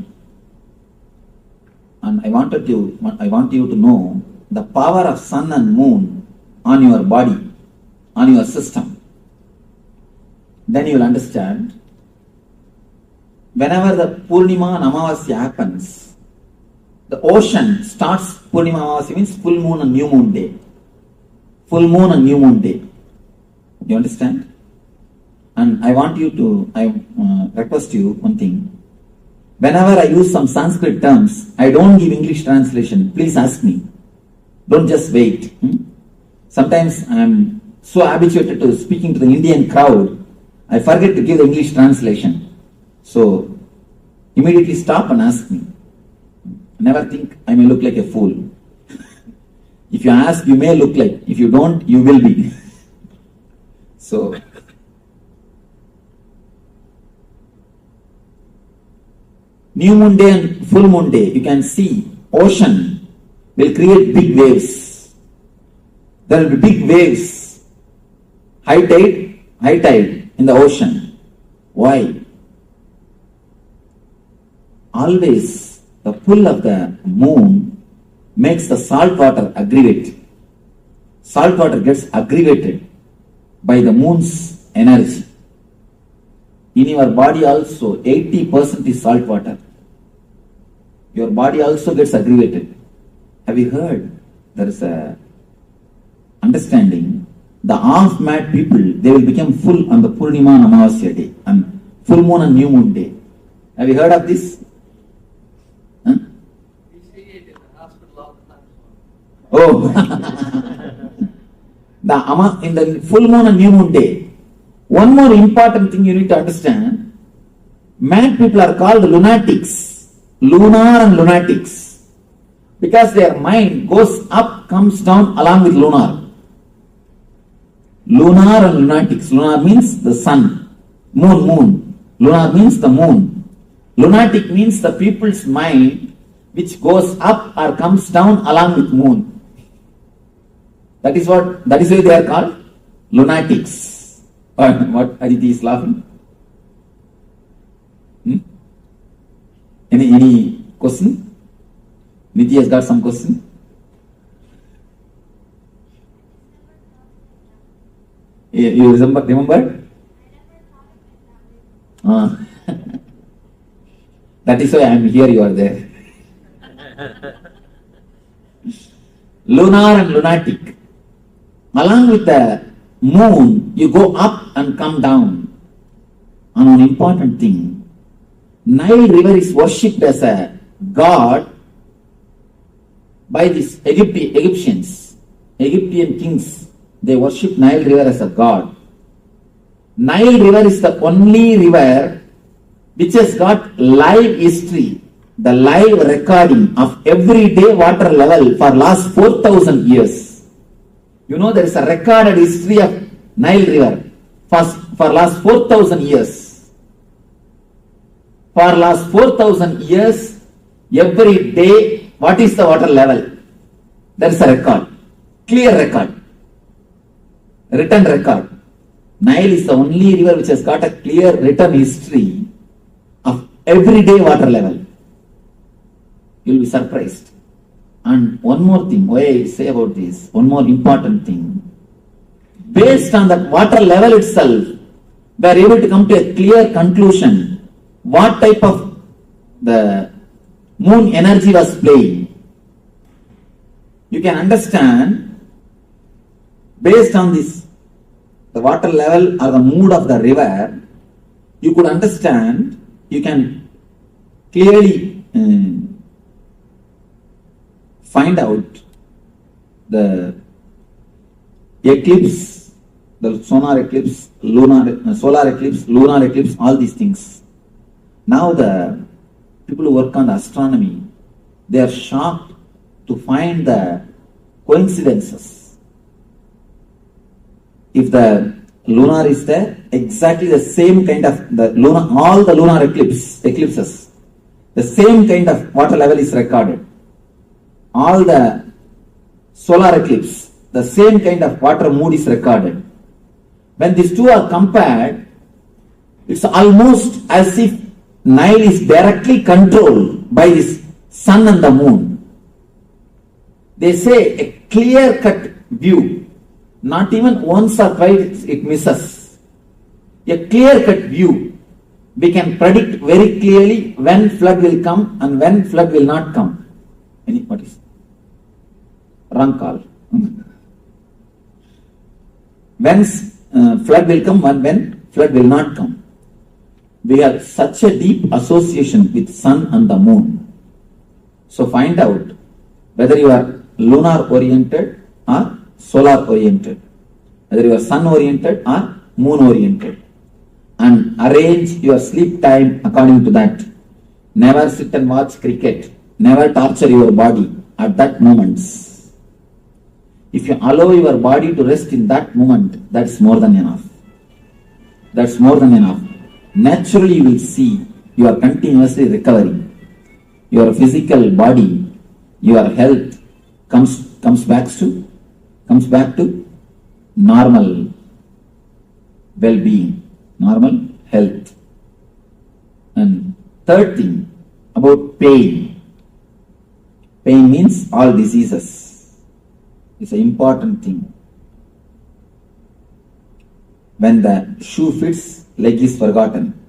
And I want you to know the power of sun and moon on your body, on your system. Then you will understand. Whenever the Purnima and Amavasya happens, the ocean starts. Purnima Amavasya means full moon and new moon day. Full moon and new moon day. You understand? And I request you one thing. Whenever I use some Sanskrit terms, I don't give English translation. Please ask me. Don't just wait. Sometimes I am so habituated to speaking to the Indian crowd, I forget to give the English translation. So, immediately stop and ask me. Never think I may look like a fool. If you ask, you may look like. If you don't, you will be. So, new moon day and full moon day, you can see ocean will create big waves. There will be big waves. High tide in the ocean. Why? Always the pull of the moon makes the salt water aggravate. Salt water gets aggravated by the moon's energy. In your body also, 80% is salt water. Your body also gets aggravated. Have you heard? There is a understanding. The half-mad people, they will become full on the Purnima and Amavasya day, and full moon and new moon day. Have you heard of this? Huh? We see it in the hospital all the time. Oh, in the full moon and new moon day. One more important thing you need to understand. Mad people are called lunatics. Lunar and lunatics. Because their mind goes up, comes down along with lunar. Lunar and lunatics. Lunar means the sun. Moon. Lunar means the moon. Lunatic means the people's mind which goes up or comes down along with moon. That is why they are called lunatics. What Aditi is laughing? Any question? Niti has got some question? You remember? That is why I am here, you are there. Lunar and lunatic. Along with the moon, you go up and come down. And one important thing, Nile river is worshipped as a god by these Egyptians. Egyptian kings, they worship Nile river as a god. Nile river is the only river which has got live history, the live recording of everyday water level for last 4,000 years. You know, there is a recorded history of Nile river for last 4,000 years. For last 4,000 years, every day, what is the water level? There is a record, clear record, written record. Nile is the only river which has got a clear written history of everyday water level. You will be surprised. And one more thing, why I say about this, one more important thing. Based on that water level itself, they are able to come to a clear conclusion what type of the moon energy was playing. You can understand based on this, the water level or the mood of the river, you could understand, you can clearly find out the eclipse, the solar eclipse, solar eclipse, lunar eclipse, all these things. Now the people who work on the astronomy, they are shocked to find the coincidences. If the lunar is there, exactly the same kind of the lunar, all the lunar eclipses, the same kind of water level is recorded. All the solar eclipse, the same kind of water mood is recorded. When these two are compared, it's almost as if Nile is directly controlled by this sun and the moon. They say a clear-cut view, not even once or twice it misses. A clear-cut view. We can predict very clearly when flood will come and when flood will not come. What is wrong call? When flood will come and when flood will not come. We have such a deep association with sun and the moon. So find out whether you are lunar oriented or solar oriented, whether you are sun oriented or moon oriented, and arrange your sleep time according to that. Never sit and watch cricket. Never torture your body at that moment. If you allow your body to rest in that moment, that's more than enough. That's more than enough. Naturally you will see you are continuously recovering. Your physical body, your health comes back to normal well-being, normal health. And third thing about pain. Pain means all diseases. It's an important thing. When the shoe fits, leg is forgotten.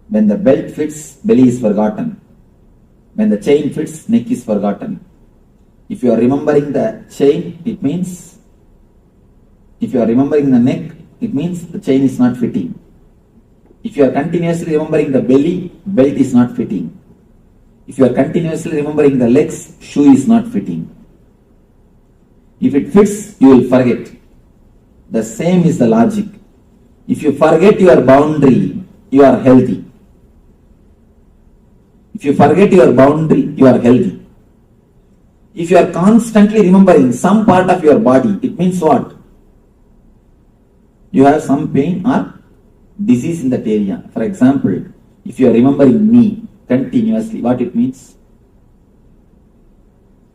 When the belt fits, belly is forgotten. When the chain fits, neck is forgotten. If you are remembering the chain, it means, if you are remembering the neck, it means the chain is not fitting. If you are continuously remembering the belly, belt is not fitting. If you are continuously remembering the legs, shoe is not fitting. If it fits, you will forget. The same is the logic. If you forget your boundary, you are healthy. If you forget your boundary, you are healthy. If you are constantly remembering some part of your body, it means what? You have some pain or disease in that area. For example, if you are remembering knee continuously, what it means?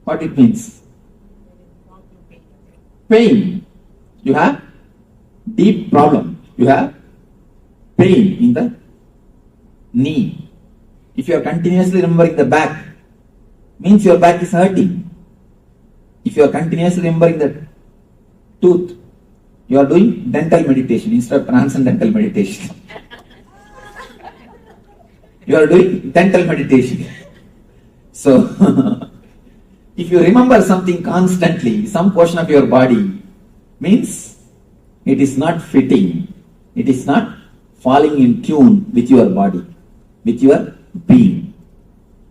What it means? Pain. You have deep problem. You have pain in the knee. If you are continuously remembering the back, means your back is hurting. If you are continuously remembering the tooth, you are doing dental meditation instead of transcendental meditation. You are doing dental meditation. So, if you remember something constantly, some portion of your body, means it is not fitting. It is not falling in tune with your body, with your being.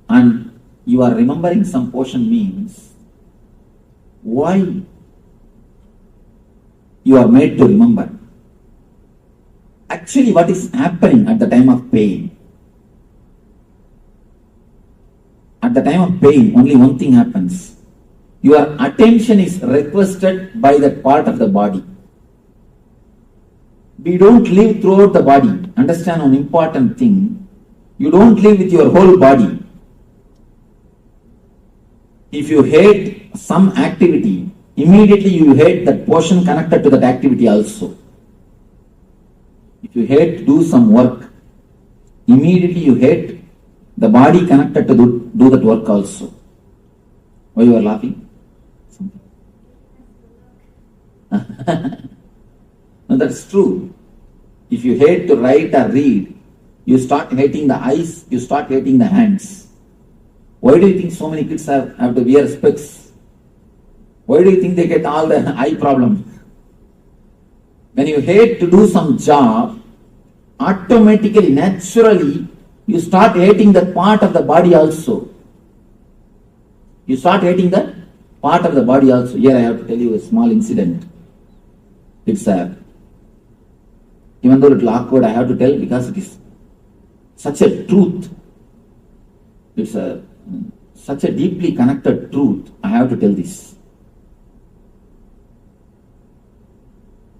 And you are remembering some portion means why you are made to remember. Actually, what is happening at the time of pain? At the time of pain, only one thing happens. Your attention is requested by that part of the body. We don't live throughout the body. Understand one important thing. You don't live with your whole body. If you hate some activity, immediately you hate that portion connected to that activity also. If you hate to do some work, immediately you hate the body connected to do that work also. Why you are laughing? No, that's true. If you hate to write or read, you start hating the eyes, you start hating the hands. Why do you think so many kids have to wear specs? Why do you think they get all the eye problems? When you hate to do some job, automatically, naturally, you start hating that part of the body also. You start hating that part of the body also. Here I have to tell you a small incident. It's even though a little awkward, I have to tell because it is such a truth. It's such a deeply connected truth. I have to tell this.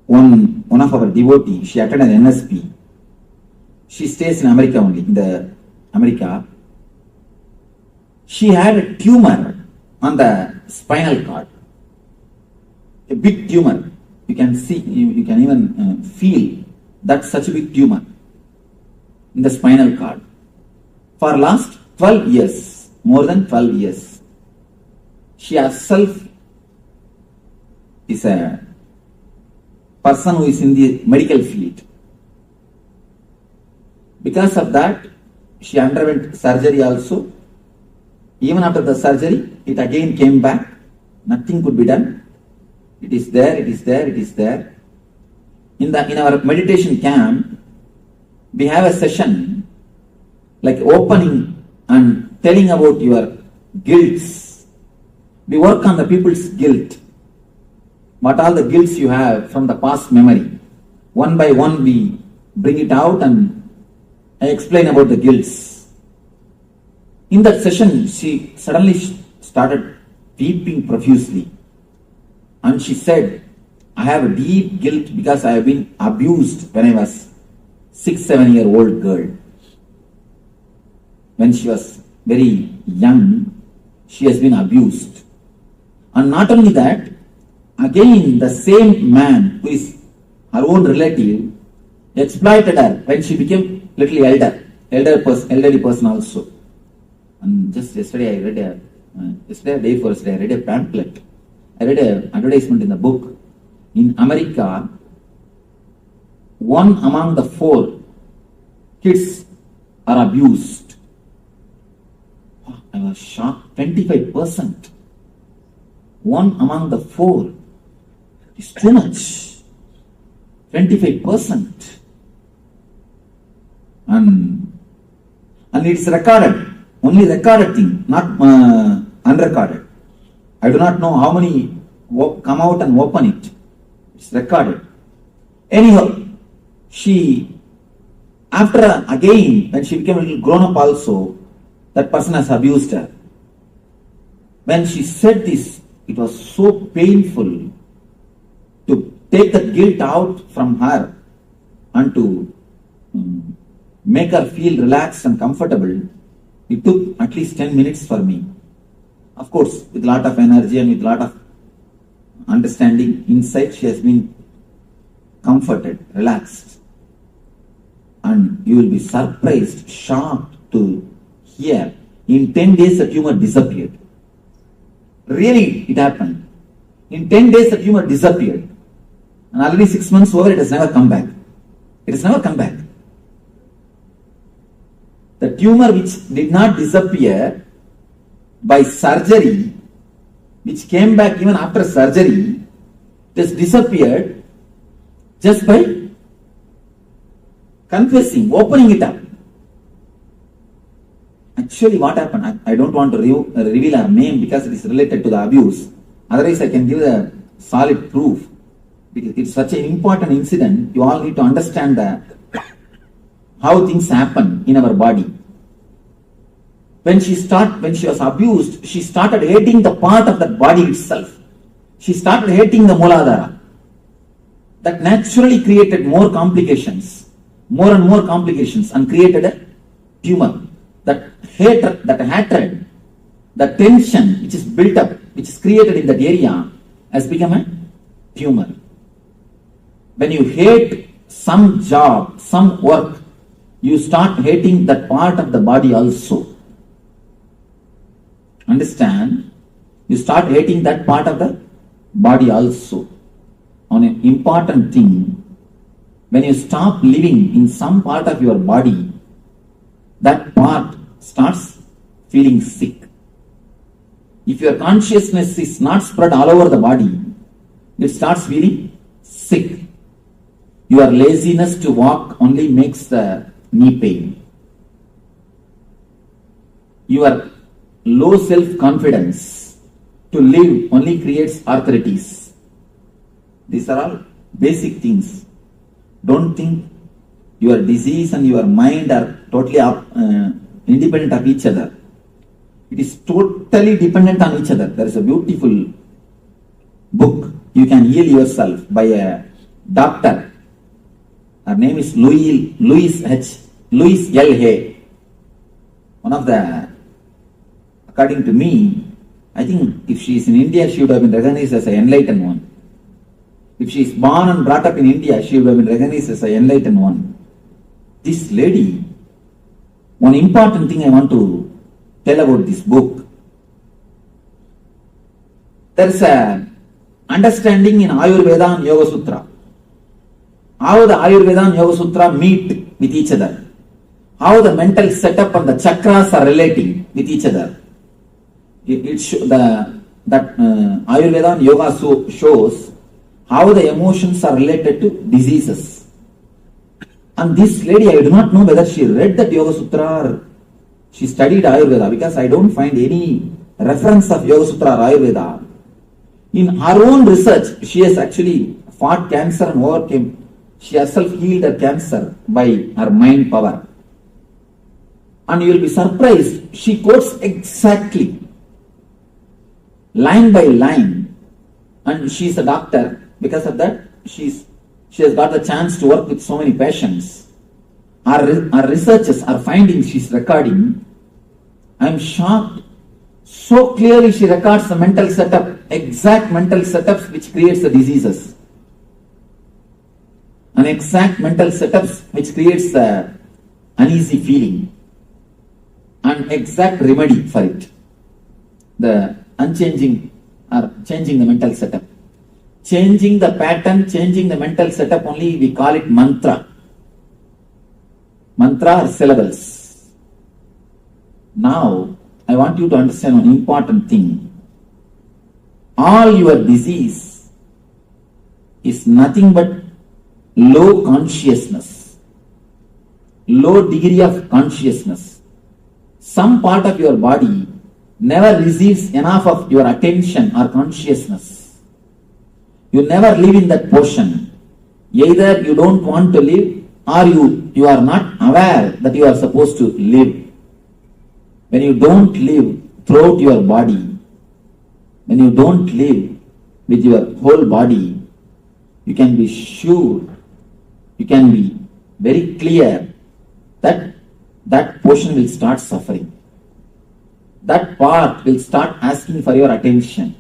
One of our devotees, she attended an NSP. She stays in America only, in America. She had a tumor on the spinal cord. A big tumor. You can see, you can even feel that such a big tumor in the spinal cord. For last 12 years, more than 12 years, she herself is a person who is in the medical field. Because of that, she underwent surgery also. Even after the surgery, it again came back. Nothing could be done. It is there, it is there, it is there. In our meditation camp, we have a session like opening and telling about your guilts. We work on the people's guilt. What all the guilts you have from the past memory. One by one we bring it out and I explain about the guilts. In that session, she suddenly started weeping profusely. And she said, I have a deep guilt because I have been abused when I was 6-7-year-old girl. When she was very young, she has been abused. And not only that, again the same man who is her own relative exploited her when she became little elderly person also. And just yesterday I read I read a pamphlet. I read an advertisement in the book. In America, 1 among the 4 kids are abused. I was shocked. 25%. 1 among the 4 is too much. 25%. And it's recorded. Only recorded thing, not unrecorded. I do not know how many come out and open it. It's recorded. Anyhow, she, after again, when she became a little grown up also, that person has abused her. When she said this, it was so painful to take that guilt out from her and to make her feel relaxed and comfortable. It took at least 10 minutes for me. Of course, with a lot of energy and with a lot of understanding, insight, she has been comforted, relaxed. And you will be surprised, shocked to hear, in 10 days the tumor disappeared. Really, it happened. In 10 days the tumor disappeared. And already 6 months over, it has never come back. It has never come back. The tumor which did not disappear by surgery, which came back even after surgery, it has disappeared just by confessing, opening it up. Actually, what happened? I don't want to reveal her name because it is related to the abuse. Otherwise, I can give the solid proof. Because it's such an important incident. You all need to understand how things happen in our body. When she was abused, she started hating the part of that body itself. She started hating the Mooladhara. That naturally created more complications, more and more complications, and created a tumor. That hatred, the tension which is built up, which is created in that area, has become a tumor. When you hate some job, some work, you start hating that part of the body also. Understand? You start hating that part of the body also. On an important thing, when you stop living in some part of your body, that part starts feeling sick. If your consciousness is not spread all over the body, it starts feeling sick. Your laziness to walk only makes the knee pain. Your low self-confidence to live only creates arthritis. These are all basic things. Don't think your disease and your mind are totally independent of each other. It is totally dependent on each other. There is a beautiful book, You Can Heal Yourself, by a doctor. Her name is Louise L. Hay. One of the, according to me, I think if she is in India, she would have been recognized as an enlightened one. If she is born and brought up in India, she would have been recognized as an enlightened one. This lady, one important thing I want to tell about this book. There is an understanding in Ayurveda and Yoga Sutra. How the Ayurveda and Yoga Sutra meet with each other. How the mental setup and the chakras are relating with each other. Ayurveda and Yoga shows how the emotions are related to diseases. And this lady, I do not know whether she read that Yoga Sutra or she studied Ayurveda, because I don't find any reference of Yoga Sutra or Ayurveda. In her own research, she has actually fought cancer and overcame. She herself healed her cancer by her mind power. And you will be surprised, she quotes exactly, line by line. And she is a doctor. Because of that, she has got the chance to work with so many patients. Our researches, our findings she is recording. I am shocked. So clearly she records the mental setup, exact mental setups which creates the diseases. An exact mental setups which creates the uneasy feeling. An exact remedy for it. The unchanging or changing the mental setup. Changing the pattern, changing the mental setup, only we call it mantra. Mantra or syllables. Now, I want you to understand one important thing. All your disease is nothing but low consciousness. Low degree of consciousness. Some part of your body never receives enough of your attention or consciousness. You never live in that portion. Either you don't want to live, or you are not aware that you are supposed to live. When you don't live throughout your body, when you don't live with your whole body, you can be sure, you can be very clear that that portion will start suffering. That part will start asking for your attention.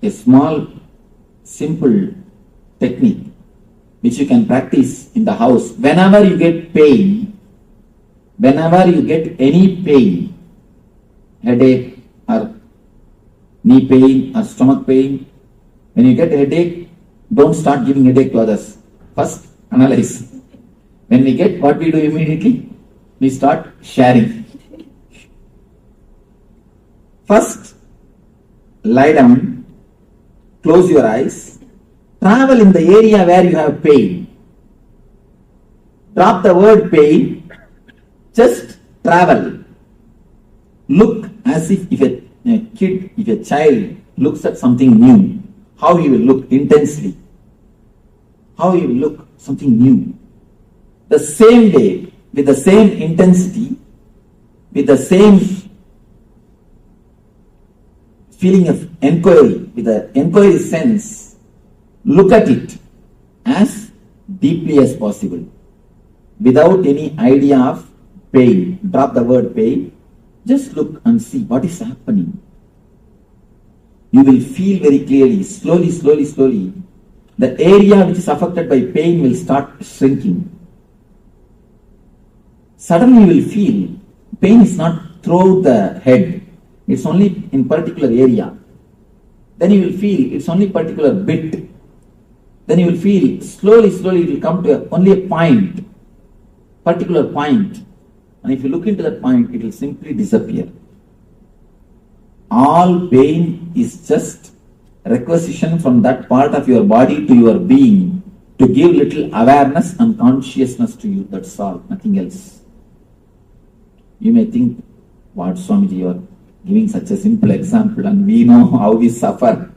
A small, simple technique which you can practice in the house. Whenever you get pain, whenever you get any pain, headache or knee pain or stomach pain, when you get a headache, don't start giving headache to others. First, analyze. When we get, what we do immediately? We start sharing. First, lie down, close your eyes, travel in the area where you have pain. Drop the word pain, just travel. Look as if a child looks at something new, how he will look intensely. How he will look, something new. The same day, with the same intensity, with the same feeling of inquiry, with the inquiry sense, look at it as deeply as possible. without any idea of pain. Drop the word pain. Just look and see what is happening. You will feel very clearly, slowly, the area which is affected by pain will start shrinking. Suddenly you will feel pain is not throughout the head, it's only in particular area. Then you will feel it's only particular bit. Then you will feel slowly it will come to only a point, particular point. And if you look into that point, it will simply disappear. All pain is just requisition from that part of your body to your being to give little awareness and consciousness to you. That's all, nothing else. You may think, what Swamiji, you are giving such a simple example and we know how we suffer.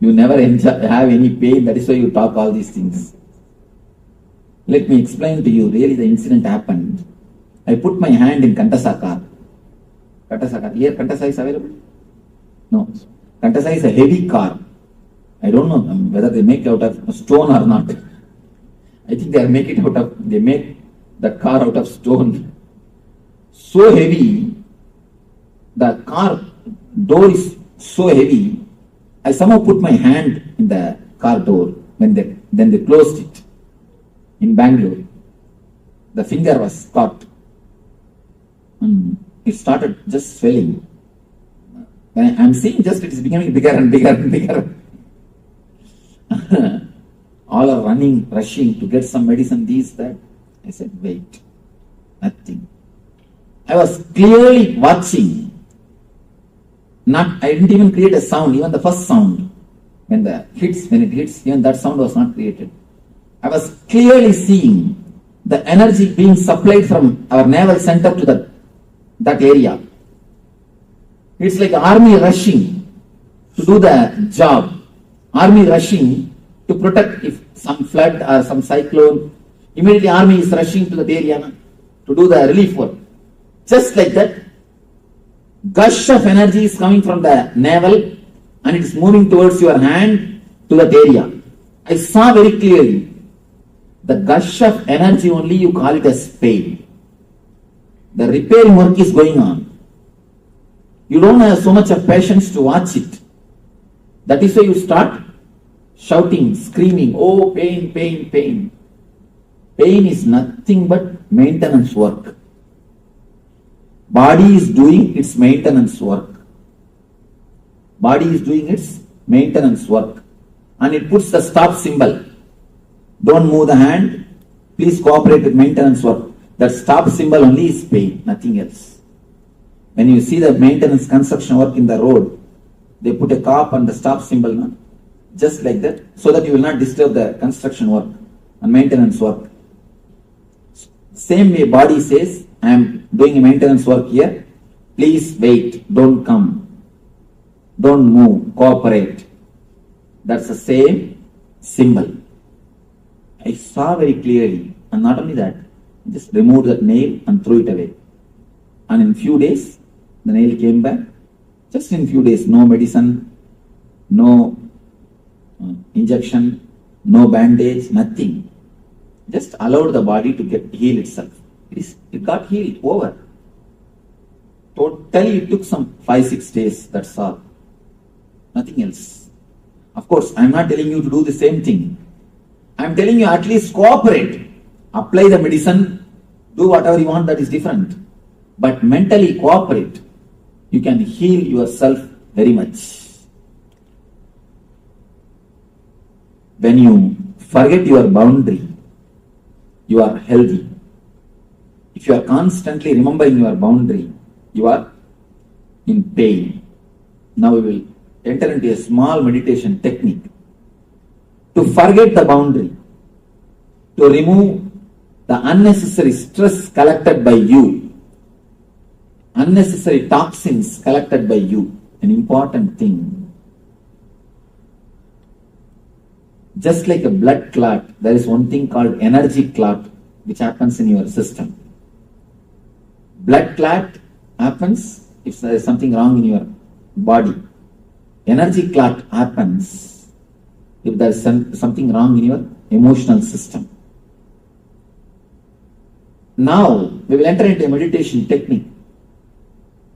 You never have any pain, that is why you talk all these things. Let me explain to you, really the incident happened. I put my hand in Kantasa car. Kantasa car. Here Kantasa is available? No. Kantasa is a heavy car. I don't know whether they make it out of stone or not. I think they make the car out of stone. So heavy, the car door is so heavy, I somehow put my hand in the car door then they closed it in Bangalore. The finger was caught. It started just swelling. When I'm seeing just it is becoming bigger and bigger. All are running, rushing to get some medicine, this, that. I said, wait, nothing. I was clearly watching. I didn't even create a sound, even the first sound. When it hits, even that sound was not created. I was clearly seeing the energy being supplied from our navel center to that area. It's like army rushing to do the job. Army rushing to protect if some flood or some cyclone. Immediately army is rushing to that area to do the relief work. Just like that, gush of energy is coming from the navel and it is moving towards your hand to that area. I saw very clearly the gush of energy only you call it as pain. The repairing work is going on. You don't have so much of patience to watch it. That is why you start shouting, screaming, oh pain, pain, pain. Pain is nothing but maintenance work. Body is doing its maintenance work. Body is doing its maintenance work. And it puts the stop symbol. Don't move the hand. Please cooperate with maintenance work. That stop symbol only is pain, nothing else. When you see the maintenance construction work in the road, they put a cop and the stop symbol, no? Just like that, so that you will not disturb the construction work and maintenance work. Same way body says, I am doing maintenance work here. Please wait, don't come. Don't move, cooperate. That's the same symbol. I saw very clearly, and not only that, just removed that nail and threw it away. And in few days, the nail came back. Just in few days, no medicine, no injection, no bandage, nothing. Just allowed the body to heal itself. It got healed, over. Totally it took some 5-6 days, that's all. Nothing else. Of course, I am not telling you to do the same thing. I am telling you at least cooperate. Apply the medicine, do whatever you want, that is different. But mentally cooperate. You can heal yourself very much. When you forget your boundary, you are healthy. If you are constantly remembering your boundary, you are in pain. Now we will enter into a small meditation technique to forget the boundary, to remove the unnecessary stress collected by you, unnecessary toxins collected by you. An important thing. Just like a blood clot, there is one thing called energy clot which happens in your system. Blood clot happens if there is something wrong in your body. Energy clot happens if there is something wrong in your emotional system. Now we will enter into a meditation technique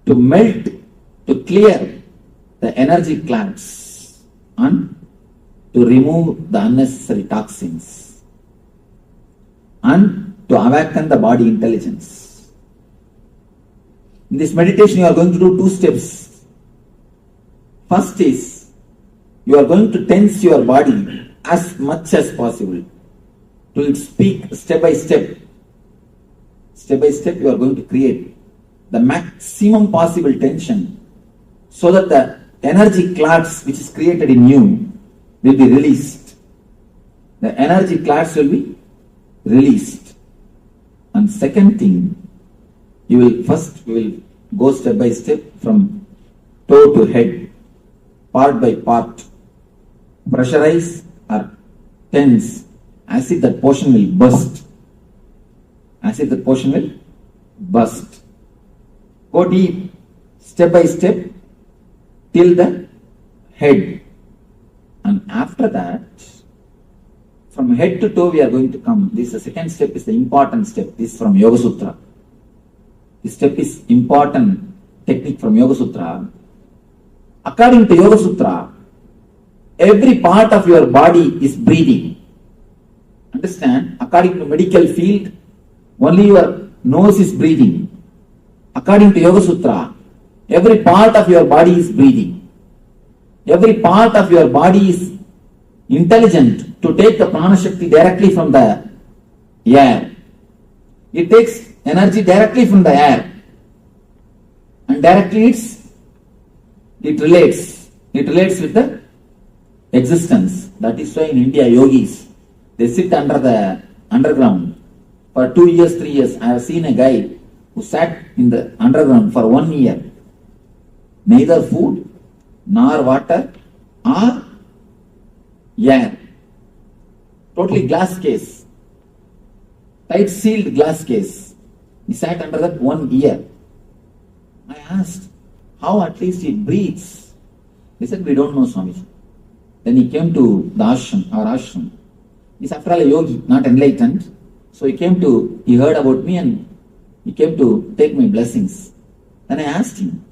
to melt, to clear the energy clouds and to remove the unnecessary toxins and to awaken the body intelligence. In this meditation, you are going to do two steps. First is, you are going to tense your body as much as possible. To speak step by step. Step by step, you are going to create the maximum possible tension so that the energy clouds which is created in you will be released. The energy clouds will be released. And second thing, you will go step by step from toe to head, part by part. Pressurize or tense as if that portion will burst. As if that portion will burst. Go deep, step by step, till the head. And after that, from head to toe we are going to come. This is the second step, is the important step. This is from Yoga Sutra. This step is important technique from Yoga Sutra. According to Yoga Sutra, every part of your body is breathing. Understand? According to medical field, only your nose is breathing. According to Yoga Sutra, every part of your body is breathing. Every part of your body is intelligent to take the prana shakti directly from the air. It takes energy directly from the air and directly it relates with the existence. That is why in India, yogis, they sit under the underground for 2 years, 3 years. I have seen a guy who sat in the underground for 1 year. Neither food, nor water, or air. Totally glass case. Tight sealed glass case. He sat under that 1 year. I asked, how at least he breathes? He said, we don't know, Swamiji. Then he came to the ashram, our ashram. He's after all a yogi, not enlightened. So he heard about me and he came to take my blessings. Then I asked him,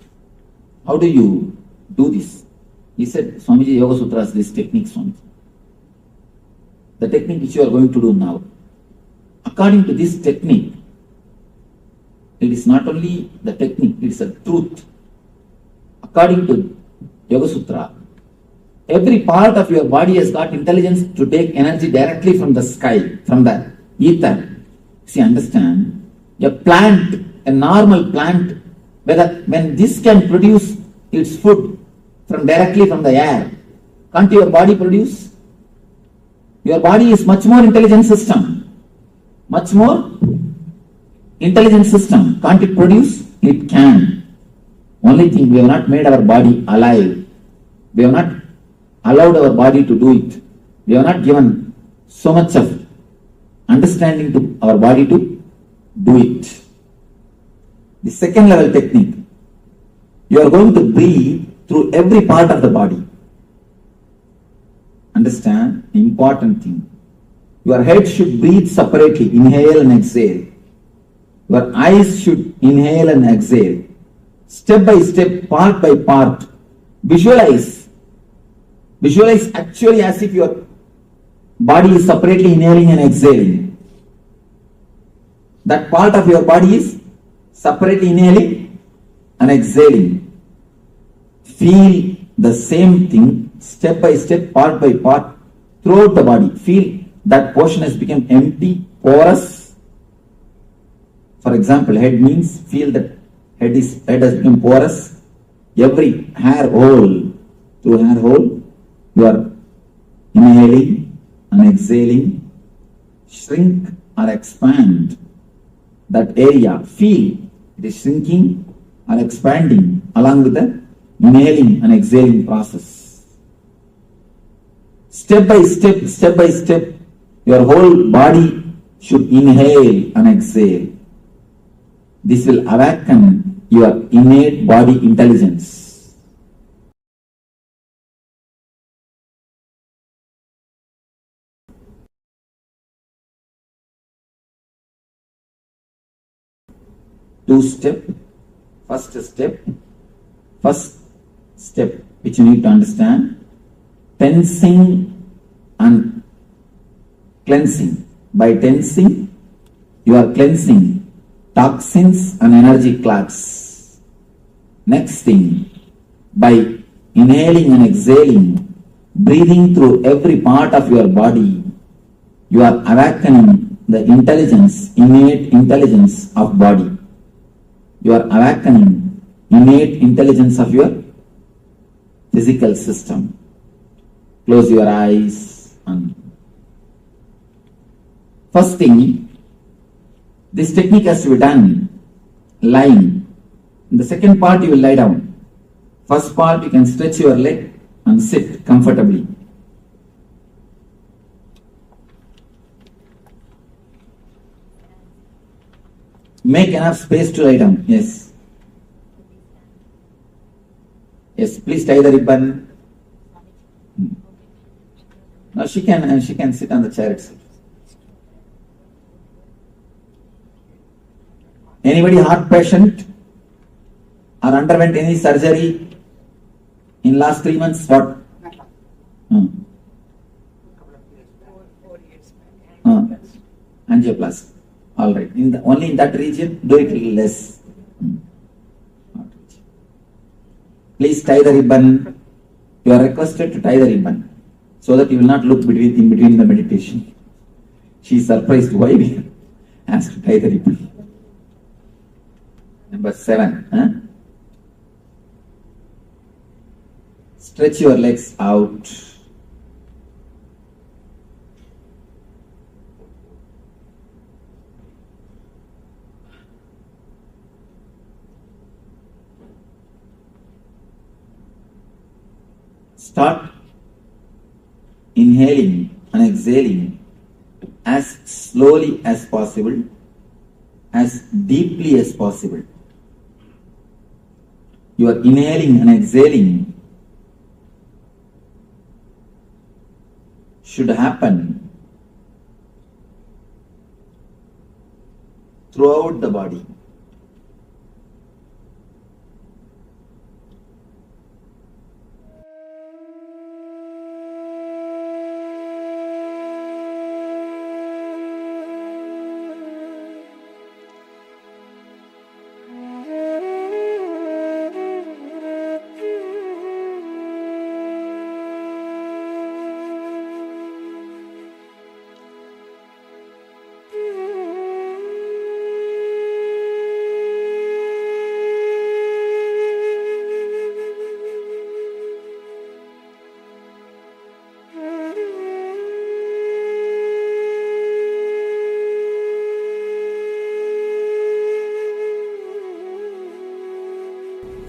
how do you do this? He said, Swamiji, Yoga Sutra is this technique, Swamiji. The technique which you are going to do now. According to this technique, it is not only the technique, it is a truth. According to Yoga Sutra, every part of your body has got intelligence to take energy directly from the sky, from the ether. See, understand? A plant, a normal plant, when this can produce its food directly from the air, can't your body produce? Your body is much more intelligent system. Much more intelligent system. Can't it produce? It can. Only thing, we have not made our body alive. We have not allowed our body to do it. We have not given so much of understanding to our body to do it. The second level technique, you are going to breathe through every part of the body. Understand? Important thing. Your head should breathe separately, inhale and exhale. Your eyes should inhale and exhale. Step by step, part by part. Visualize actually as if your body is separately inhaling and exhaling. That part of your body is separately inhaling and exhaling. Feel the same thing step by step, part by part, throughout the body. Feel that portion has become empty, porous. For example, head means feel that head has become porous. Every hair hole, through hair hole, you are inhaling and exhaling. Shrink or expand that area. Feel it is shrinking or expanding along with the inhaling and exhaling process. Step by step, your whole body should inhale and exhale. This will awaken your innate body intelligence. two-step. First step which you need to understand, tensing and cleansing. By tensing, you are cleansing toxins and energy clouds. Next thing, by inhaling and exhaling, breathing through every part of your body, you are awakening the intelligence, innate intelligence of body. You are awakening innate intelligence of your physical system. Close your eyes and first thing, this technique has to be done lying. In the second part, you will lie down. First part, you can stretch your leg and sit comfortably. Make enough space to lie down. Yes. Yes, please tie the ribbon. Now she can sit on the chair itself. Anybody heart patient or underwent any surgery in last 3 months? What? Angioplasty. All right. Only in that region, do it little less. Please tie the ribbon. You are requested to tie the ribbon so that you will not look in between the meditation. She is surprised why we asked to tie the ribbon. Number 7. Stretch your legs out. Start inhaling and exhaling as slowly as possible, as deeply as possible. You are inhaling and exhaling should happen throughout the body.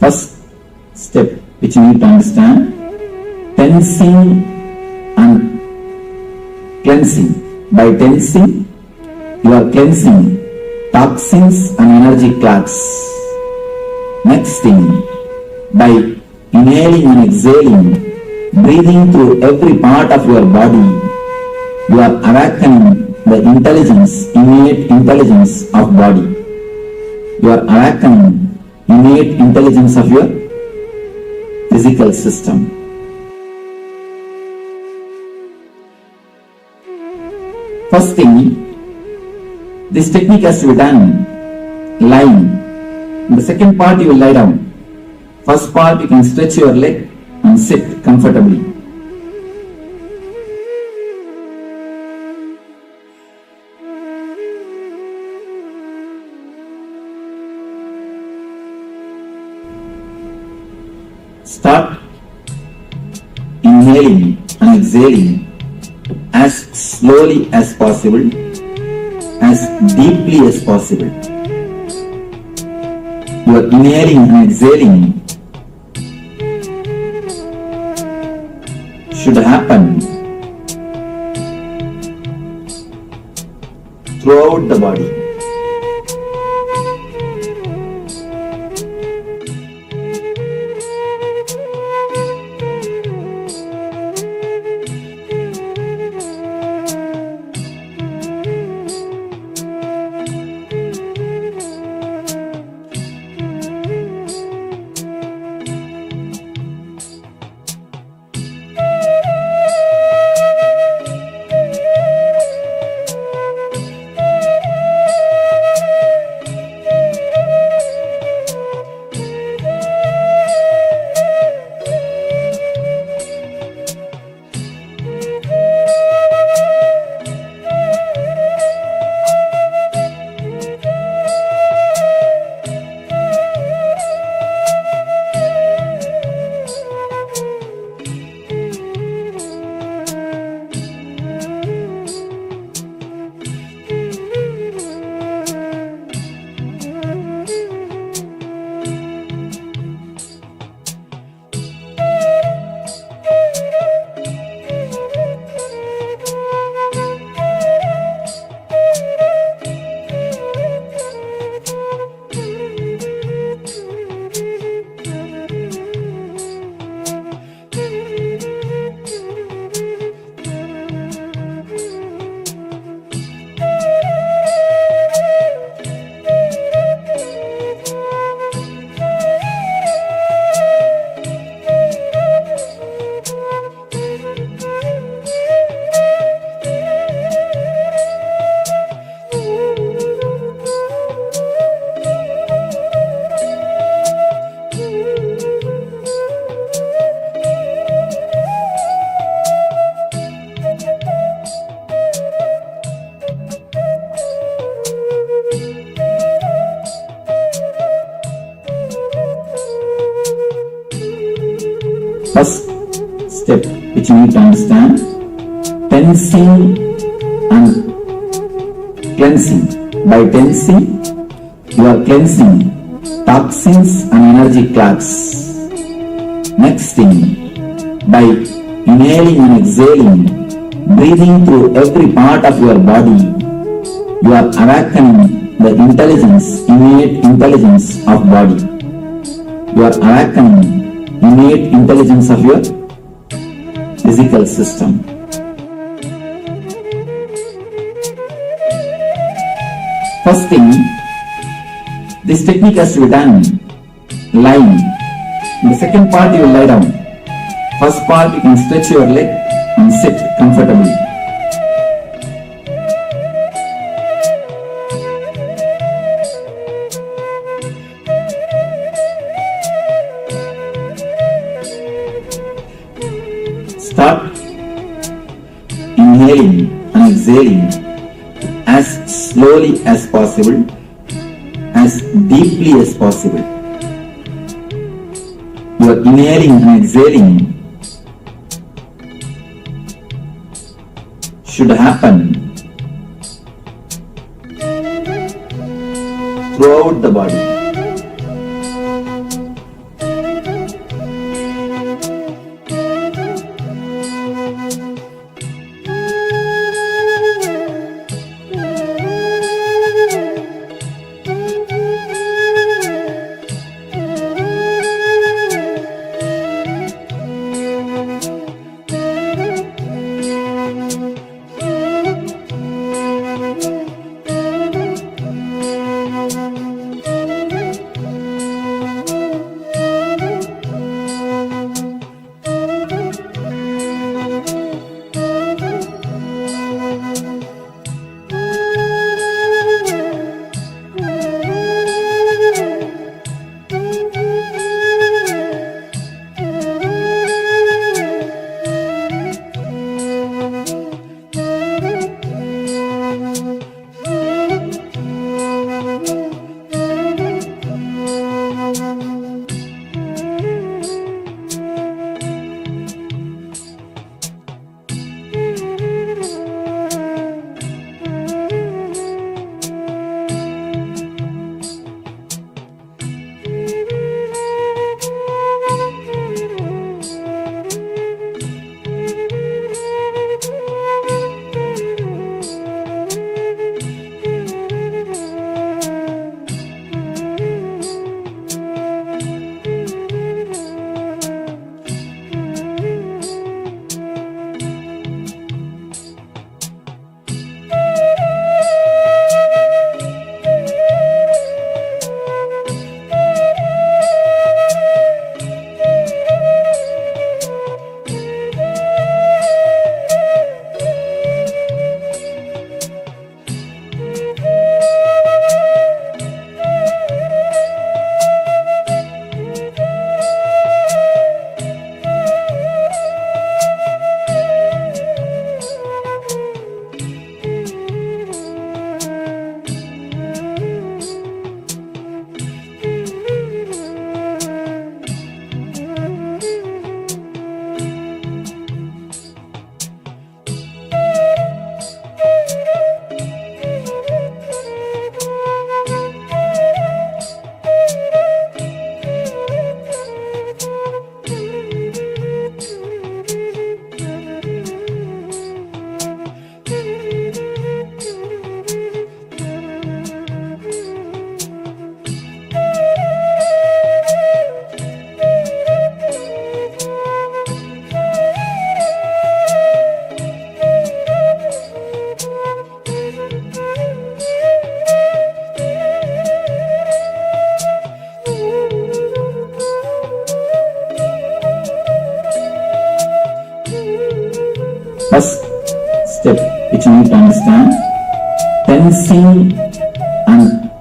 First step which you need to understand, tensing and cleansing. By tensing, you are cleansing toxins and energy clouds. Next thing, by inhaling and exhaling, breathing through every part of your body, you are awakening the intelligence, innate intelligence of body. You are awakening innate intelligence of your physical system. First thing, this technique has to be done lying. In the second part, you will lie down. First part, you can stretch your leg and sit comfortably. Start inhaling and exhaling as slowly as possible, as deeply as possible. You are inhaling and exhaling should happen throughout the body. First step which you need to understand, tensing and cleansing. By tensing, you are cleansing toxins and energy clots. Next thing, by inhaling and exhaling, breathing through every part of your body, you are awakening the intelligence, innate intelligence of body. You are awakening innate intelligence of your physical system. First thing, this technique has to be done lying. In the second part, you will lie down. First part, you can stretch your leg and sit comfortably. Start inhaling and exhaling as slowly as possible, as deeply as possible. Your inhaling and exhaling should happen throughout the body. First step which you need to understand, tensing and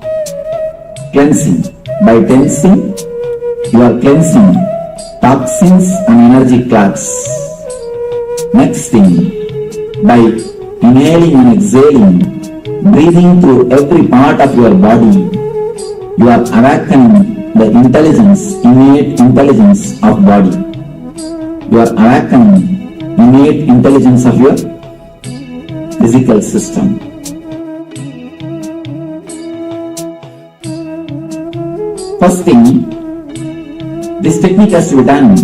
cleansing. By tensing, you are cleansing toxins and energy clots. Next thing, by inhaling and exhaling, breathing through every part of your body, you are awakening the intelligence, innate intelligence of body. You are awakening innate intelligence of your physical system. First thing, this technique has to be done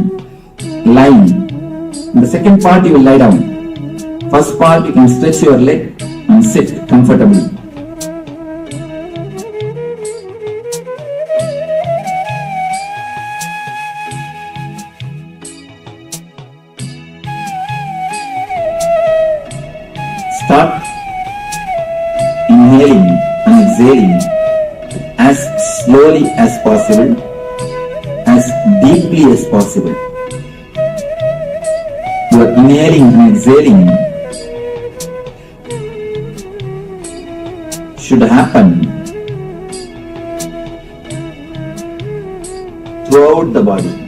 lying. In the second part, you will lie down. First part, you can stretch your leg and sit comfortably. Start inhaling and exhaling as slowly as possible, as deeply as possible. You are inhaling and exhaling should happen throughout the body.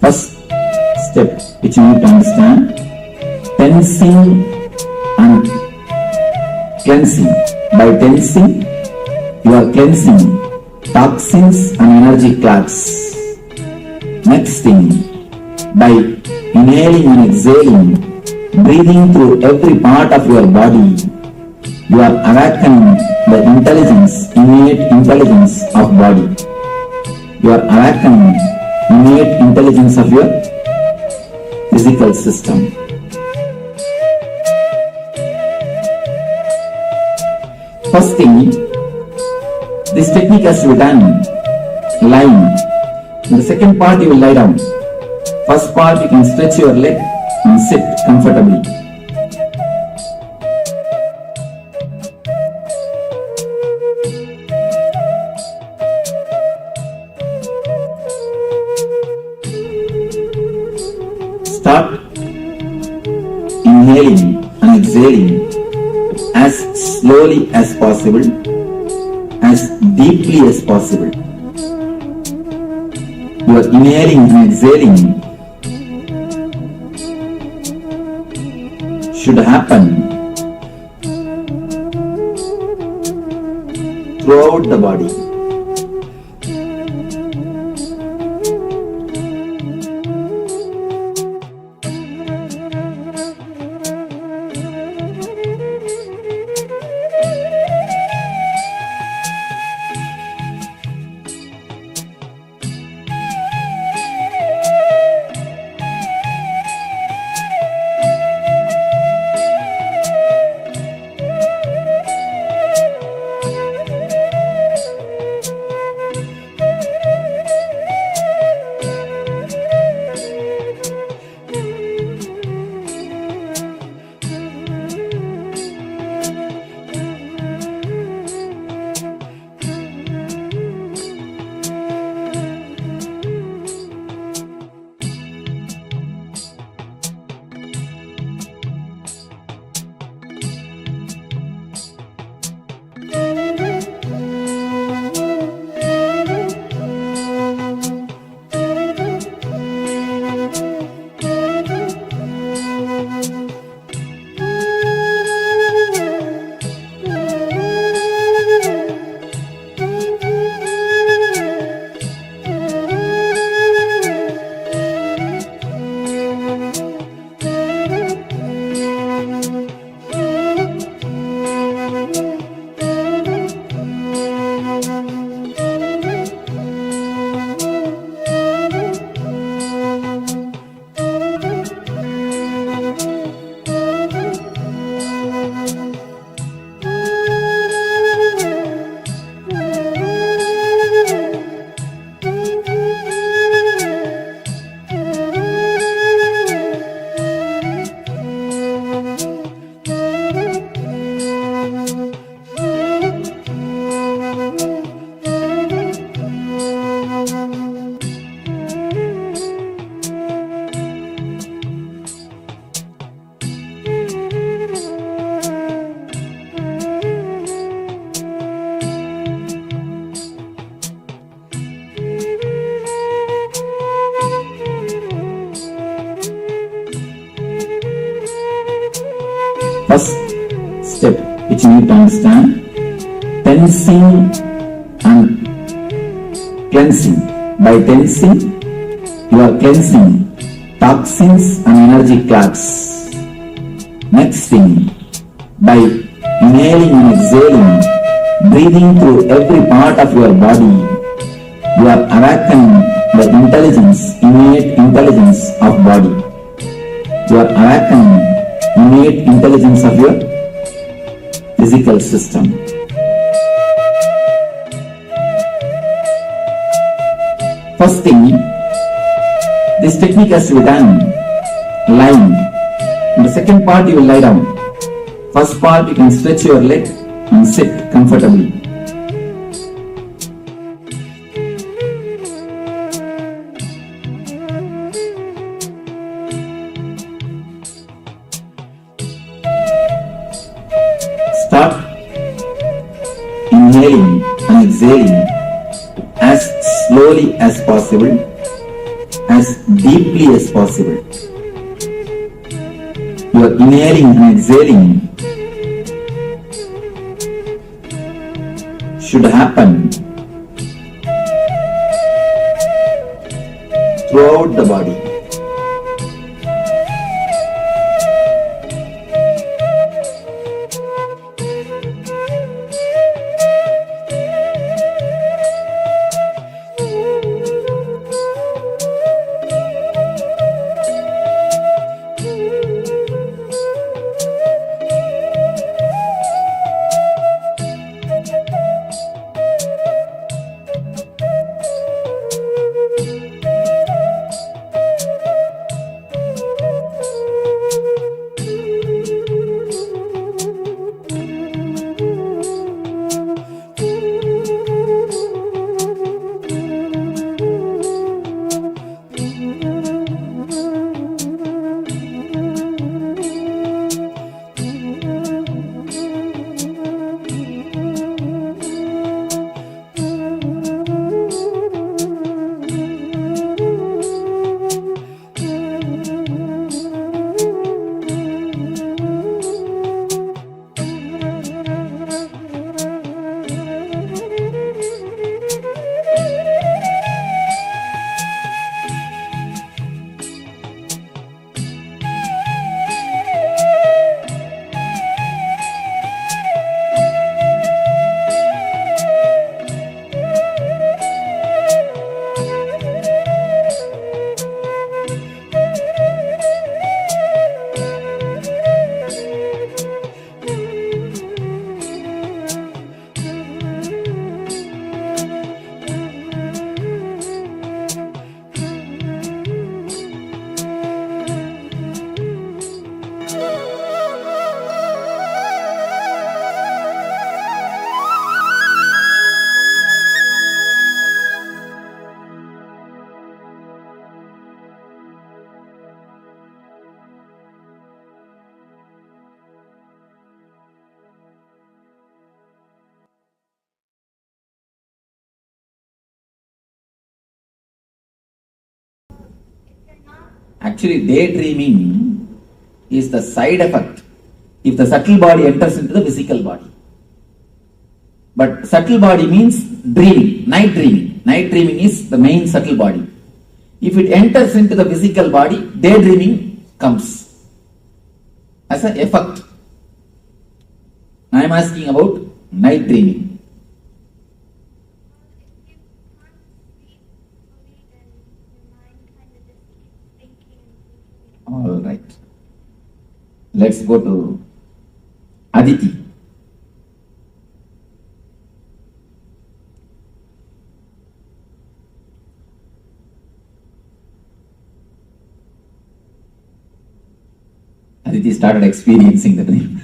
First step which you need to understand, tensing and cleansing. By tensing, you are cleansing toxins and energy clots. Next thing, by inhaling and exhaling, breathing through every part of your body, you are awakening the intelligence, innate intelligence of body. You are awakening innate intelligence of your physical system. First thing, this technique has to be done lying. In the second part, you will lie down. First part, you can stretch your leg and sit comfortably. Start inhaling and exhaling as slowly as possible, as deeply as possible. You are inhaling and exhaling should happen throughout the body. first step which you need to understand. Tensing and cleansing. By tensing, you are cleansing toxins and energy clogs. Next thing, by inhaling and exhaling, breathing through every part of your body, you are awakening the intelligence, innate intelligence of body. You are awakening innate intelligence of your physical system. First thing, this technique has to be done lying. In the second part, you will lie down. First part, you can stretch your leg and sit comfortably. Start inhaling and exhaling as slowly as possible, as deeply as possible. You are inhaling and exhaling should happen throughout the body. Actually, daydreaming is the side effect if the subtle body enters into the physical body. But subtle body means dreaming, night dreaming. Night dreaming is the main subtle body. If it enters into the physical body, daydreaming comes as an effect. I am asking about night dreaming. All right. Let's go to Aditi. Aditi started experiencing the dream.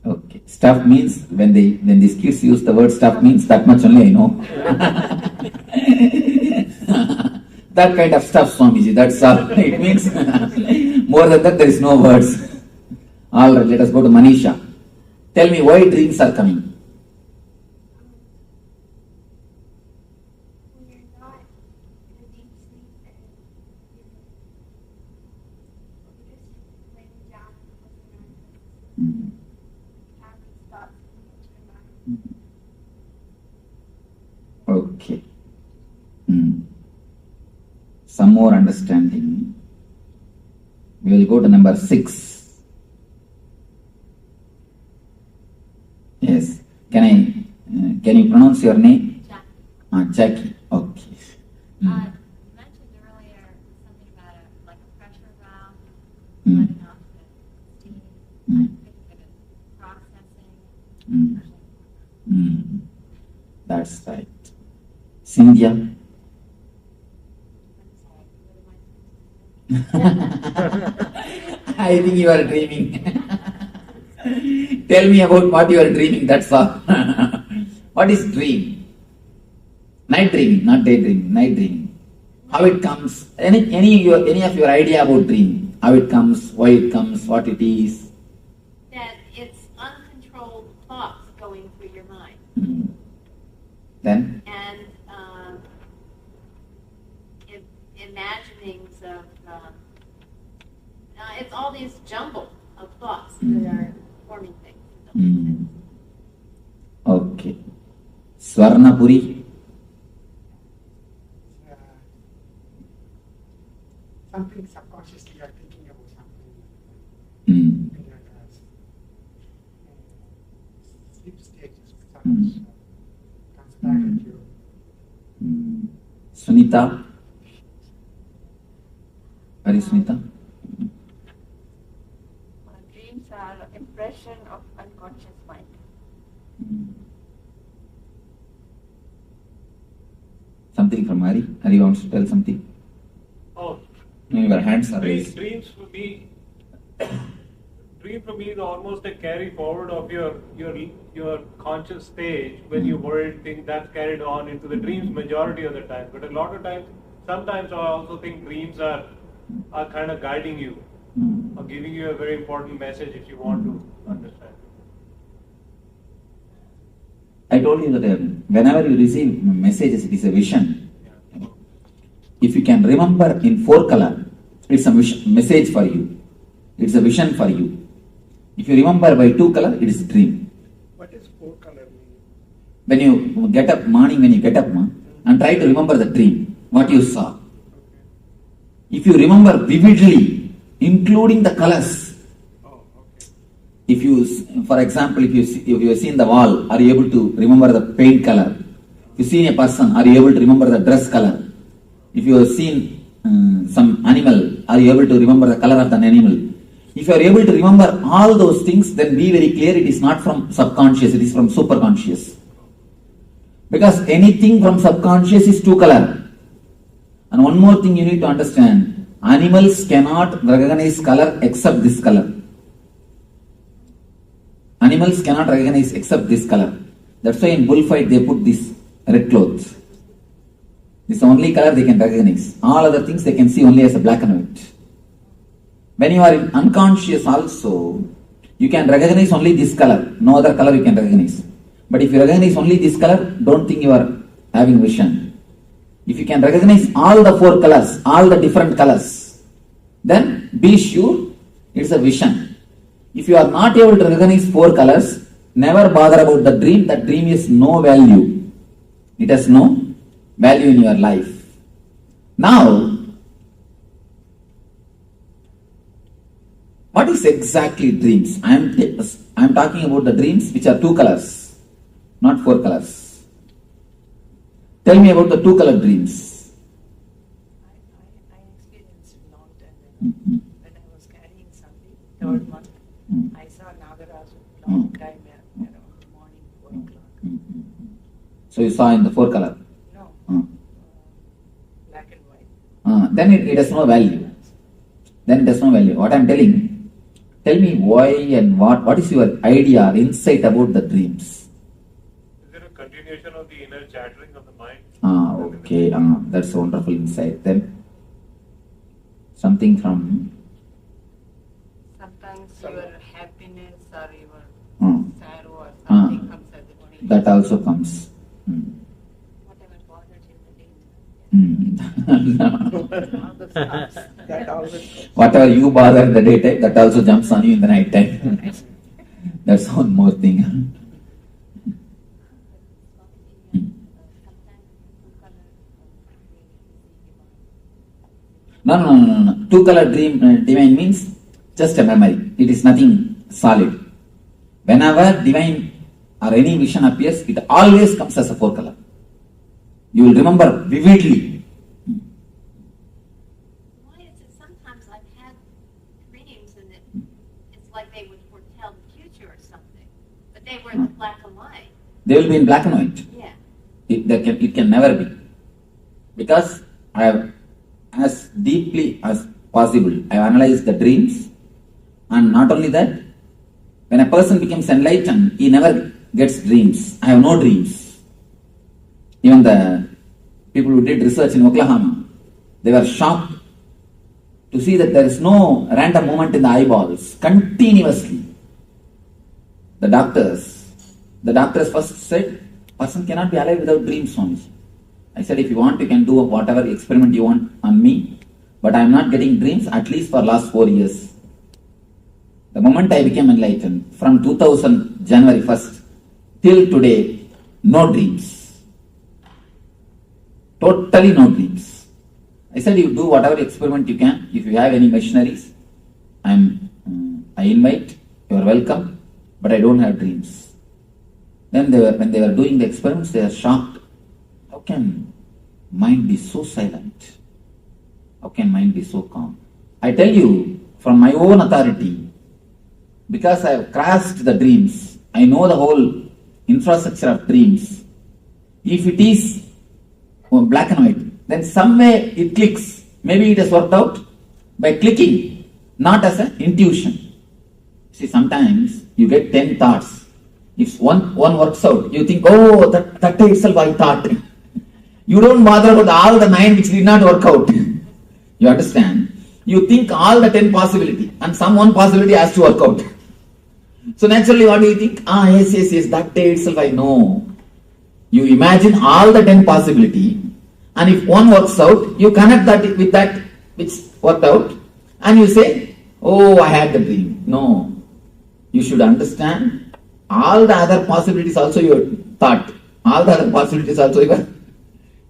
Okay. Stuff means when these kids use the word stuff means that much only I know. That kind of stuff, Swamiji, that's all. It means more than that there is no words. Alright, let us go to Manisha. Tell me why dreams are coming. Okay. Some more understanding. We will go to number 6. Yes. Can you pronounce your name? Jackie. Okay. You mentioned earlier something about like a pressure valve, letting off the steam, thinking of it processing. That's right. Cynthia? I think you are dreaming. Tell me about what you are dreaming, that's all. What is dream? Night dreaming, not daydreaming, night dreaming. How it comes, any of your idea about dream, how it comes, why it comes, what it is. That it's uncontrolled thoughts going through your mind. Then? And imaginings of, it's all these jumble of thoughts that are forming things. Okay. Swarnapuri? Something subconsciously you are thinking about something. Sleep stages comes back at you. Sunita? Where is Sunita? Dreams are impression of unconscious mind. Something from Hari? Hari wants to tell something? Oh, No, your hands are raised. dreams for me is almost a carry forward of your conscious stage when you worried, think that's carried on into the dreams majority of the time. But a lot of times, sometimes I also think dreams are kind of guiding you or giving you a very important message if you want to understand. I told you that whenever you receive messages, it is a vision. If you can remember in 4 color, it's a message for you. It's a vision for you. If you remember by 2 color, it is dream. What is 4 color mean? When you get up, morning when you get up, and try to remember the dream, what you saw. If you remember vividly, including the colors, if you, for example, if you have seen the wall, are you able to remember the paint color? If you see a person, are you able to remember the dress color? If you have seen some animal, are you able to remember the color of the animal? If you are able to remember all those things, then be very clear, it is not from subconscious, it is from superconscious. Because anything from subconscious is 2 color. And one more thing you need to understand, animals cannot recognize color except this color. Animals cannot recognize except this color. That's why in bullfight they put this red clothes. This is the only color they can recognize. All other things they can see only as a black and white. When you are in unconscious also, you can recognize only this color. No other color you can recognize. But if you recognize only this color, don't think you are having vision. If you can recognize all the 4 colors, all the different colors, then be sure it's a vision. If you are not able to recognize 4 colors, never bother about the dream. That dream is no value. It has no value in your life. Now, what is exactly dreams? I am talking about the dreams which are 2 colors, not 4 colors. Tell me about the 2 color dreams. I experienced a long time ago when I was carrying something, 3rd month. I saw Nagaraju long time around the morning, 4 o'clock. So you saw in the 4 color? No. Black and white. Then it has no value. Then it has no value. What I am telling, tell me why and what is your idea or insight about the dreams? Is there a continuation of the inner chattering of the mind? Okay, that's a wonderful insight. Then something from Sometimes your happiness or your sorrow or something comes as a dream. that also comes. Whatever bothers you in the day. That always Whatever you bother in the daytime, that also jumps on you in the night time. That's one more thing. No. Two-color dream divine means just a memory. It is nothing solid. Whenever divine or any vision appears, it always comes as a four-color. You will remember vividly. Why is it sometimes I've had dreams and it's like they would foretell the future or something, but they were in the black and white. They will be in black and white. Yeah. It can never be. Because I have, as deeply as possible, I have analyzed the dreams, and not only that, when a person becomes enlightened, he never gets dreams. I have no dreams. Even the people who did research in Oklahoma, they were shocked to see that there is no random movement in the eyeballs continuously. The doctors first said, person cannot be alive without dreams, Swami. I said, if you want, you can do whatever experiment you want on me, but I am not getting dreams at least for last 4 years. The moment I became enlightened, from 2000 January 1st till today, no dreams. Totally no dreams. I said, you do whatever experiment you can. If you have any missionaries, I invite, you are welcome, but I don't have dreams. Then when they were doing the experiments, they were shocked. How can mind be so silent? How can mind be so calm? I tell you, from my own authority, because I have crashed the dreams, I know the whole infrastructure of dreams. If it is black and white, then some way it clicks. Maybe it has worked out by clicking, not as an intuition. See, sometimes you get 10 thoughts. If one works out, you think, oh, that itself I thought. You don't bother about all the 9 which did not work out. You understand? You think all the 10 possibility, and some one possibility has to work out. So naturally, what do you think? Yes, that day itself I know. You imagine all the 10 possibility, and if one works out, you connect that with that which worked out, and you say, oh, I had the dream. No. You should understand, all the other possibilities also your thought. All the other possibilities also your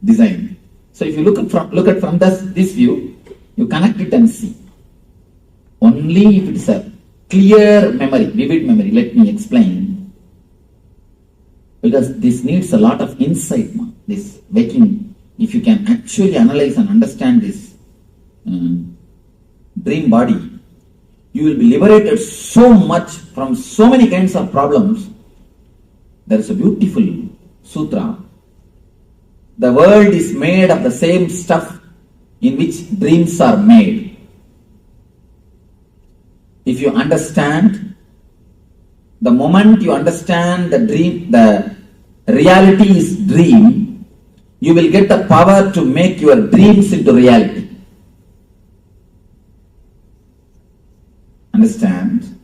design. So if you look at from this view, you connect it and see. Only if it is a clear memory, vivid memory. Let me explain. Because this needs a lot of insight, this waking. If you can actually analyze and understand this dream body, you will be liberated so much from so many kinds of problems. There is a beautiful sutra. The world is made of the same stuff in which dreams are made. If you understand, the moment you understand the dream, the reality is dream, you will get the power to make your dreams into reality. Understand?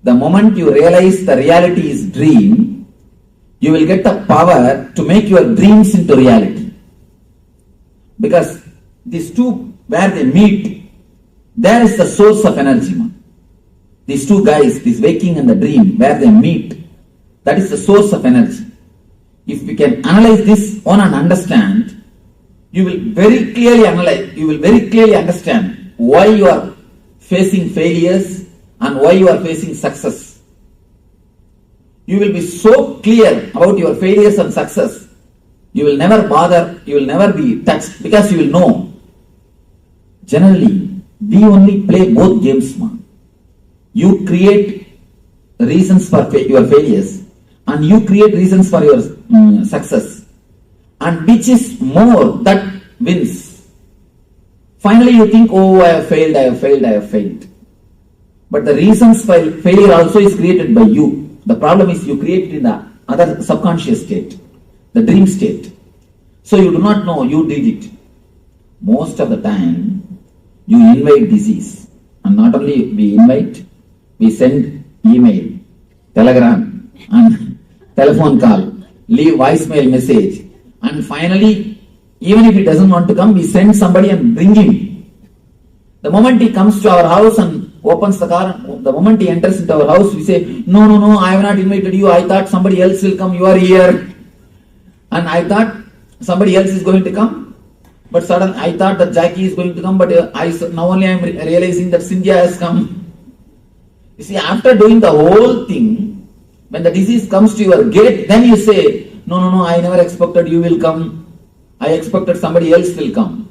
The moment you realize the reality is dream, you will get the power to make your dreams into reality. Because these two, where they meet, there is the source of energy. These two guys, this waking and the dream, where they meet, that is the source of energy. If we can analyze this one and understand, you will very clearly understand why you are facing failures and why you are facing success. You will be so clear about your failures and success, you will never bother, you will never be touched, because you will know. Generally, we only play both games, man. You create reasons for your failures and you create reasons for your success. And which is more, that wins. Finally you think, oh, I have failed. But the reasons for failure also is created by you. The problem is you create it in the other subconscious state, the dream state. So you do not know you did it. Most of the time, you invite disease. And not only we invite, we send email, telegram, and telephone call, leave voicemail message. And finally, even if he doesn't want to come, we send somebody and bring him. The moment he comes to our house and opens the car, the moment he enters into our house, we say, no, I have not invited you. I thought somebody else will come. You are here. And I thought somebody else is going to come. But suddenly I thought that Jackie is going to come. But now only I am realizing that Cynthia has come. You see, after doing the whole thing, when the disease comes to your gate, then you say, no, I never expected you will come. I expected somebody else will come.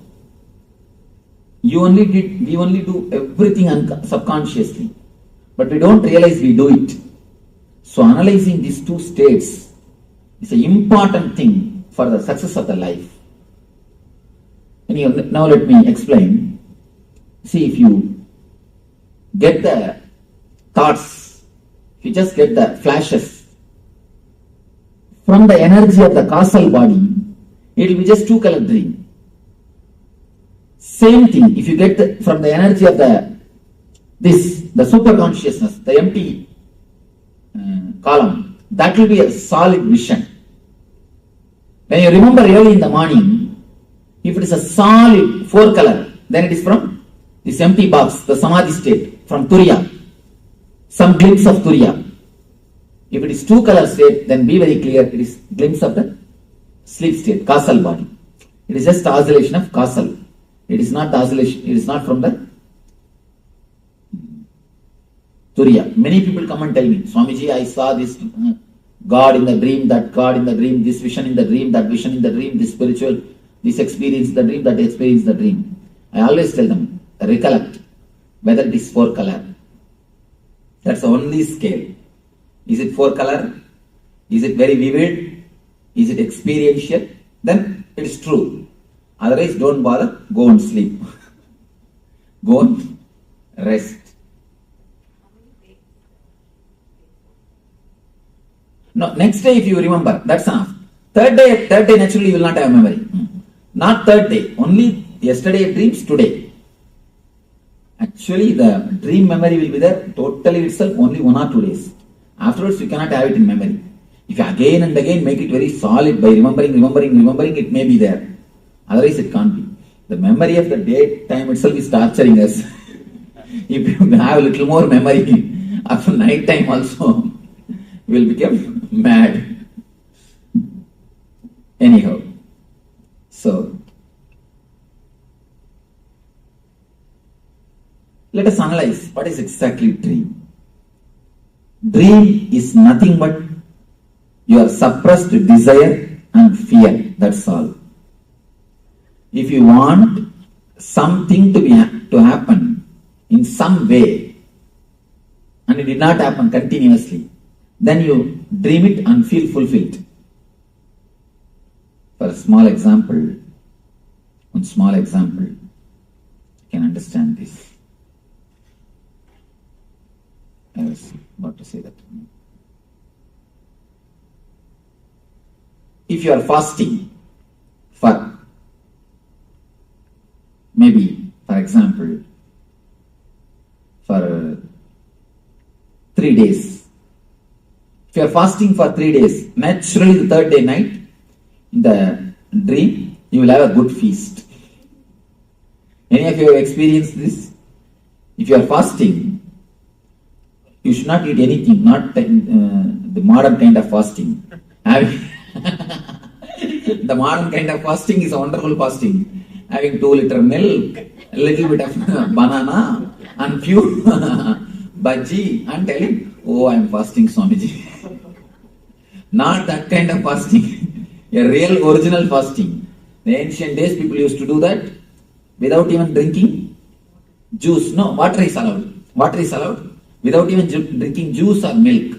We only do everything subconsciously. But we don't realize we do it. So analyzing these two states is an important thing for the success of the life. Now let me explain. See, if you get the thoughts, if you just get the flashes from the energy of the causal body, it will be just two-color dream. Same thing, if you get from the energy of the super consciousness, the empty column, that will be a solid vision. When you remember early in the morning, if it is a solid 4-color, then it is from this empty box, the samadhi state, from Turiya, some glimpse of Turiya. If it is 2-color state, then be very clear, it is glimpse of the sleep state, causal body. It is just the oscillation of causal. It is not the oscillation, it is not from the Turiya. Many people come and tell me, Swamiji, I saw this God in the dream, that God in the dream, this vision in the dream, that vision in the dream, this spiritual, this experience in the dream, that experience in the dream. I always tell them, recollect whether it is 4-color. That's the only scale. Is it 4-color? Is it very vivid? Is it experiential? Then it is true. Otherwise, don't bother, go and sleep. Go and rest. No, next day if you remember, that's enough. Third day naturally you will not have memory. Not third day, only yesterday dreams today. Actually the dream memory will be there totally itself only 1 or 2 days. Afterwards you cannot have it in memory. If you again and again make it very solid by remembering, it may be there. Otherwise it can't be. The memory of the daytime itself is torturing us. If you have a little more memory after night time also, you will become mad. Anyhow, so let us analyze what is exactly dream. Dream is nothing but your suppressed desire and fear. That's all. If you want something to happen in some way and it did not happen continuously, then you dream it and feel fulfilled. For a small example, you can understand this. I was about to say that. If you are fasting for maybe, for example, for 3 days. If you are fasting for 3 days, naturally the 3rd day night, in the dream, you will have a good feast. Any of you have experienced this? If you are fasting, you should not eat anything, not the modern kind of fasting. The modern kind of fasting is a wonderful fasting. Having 2 liter milk, a little bit of banana, and few bhaji, and telling, oh, I am fasting, Swamiji. Not that kind of fasting. A real original fasting. The ancient days people used to do that without even drinking juice. No, water is allowed. Water is allowed without even drinking juice or milk.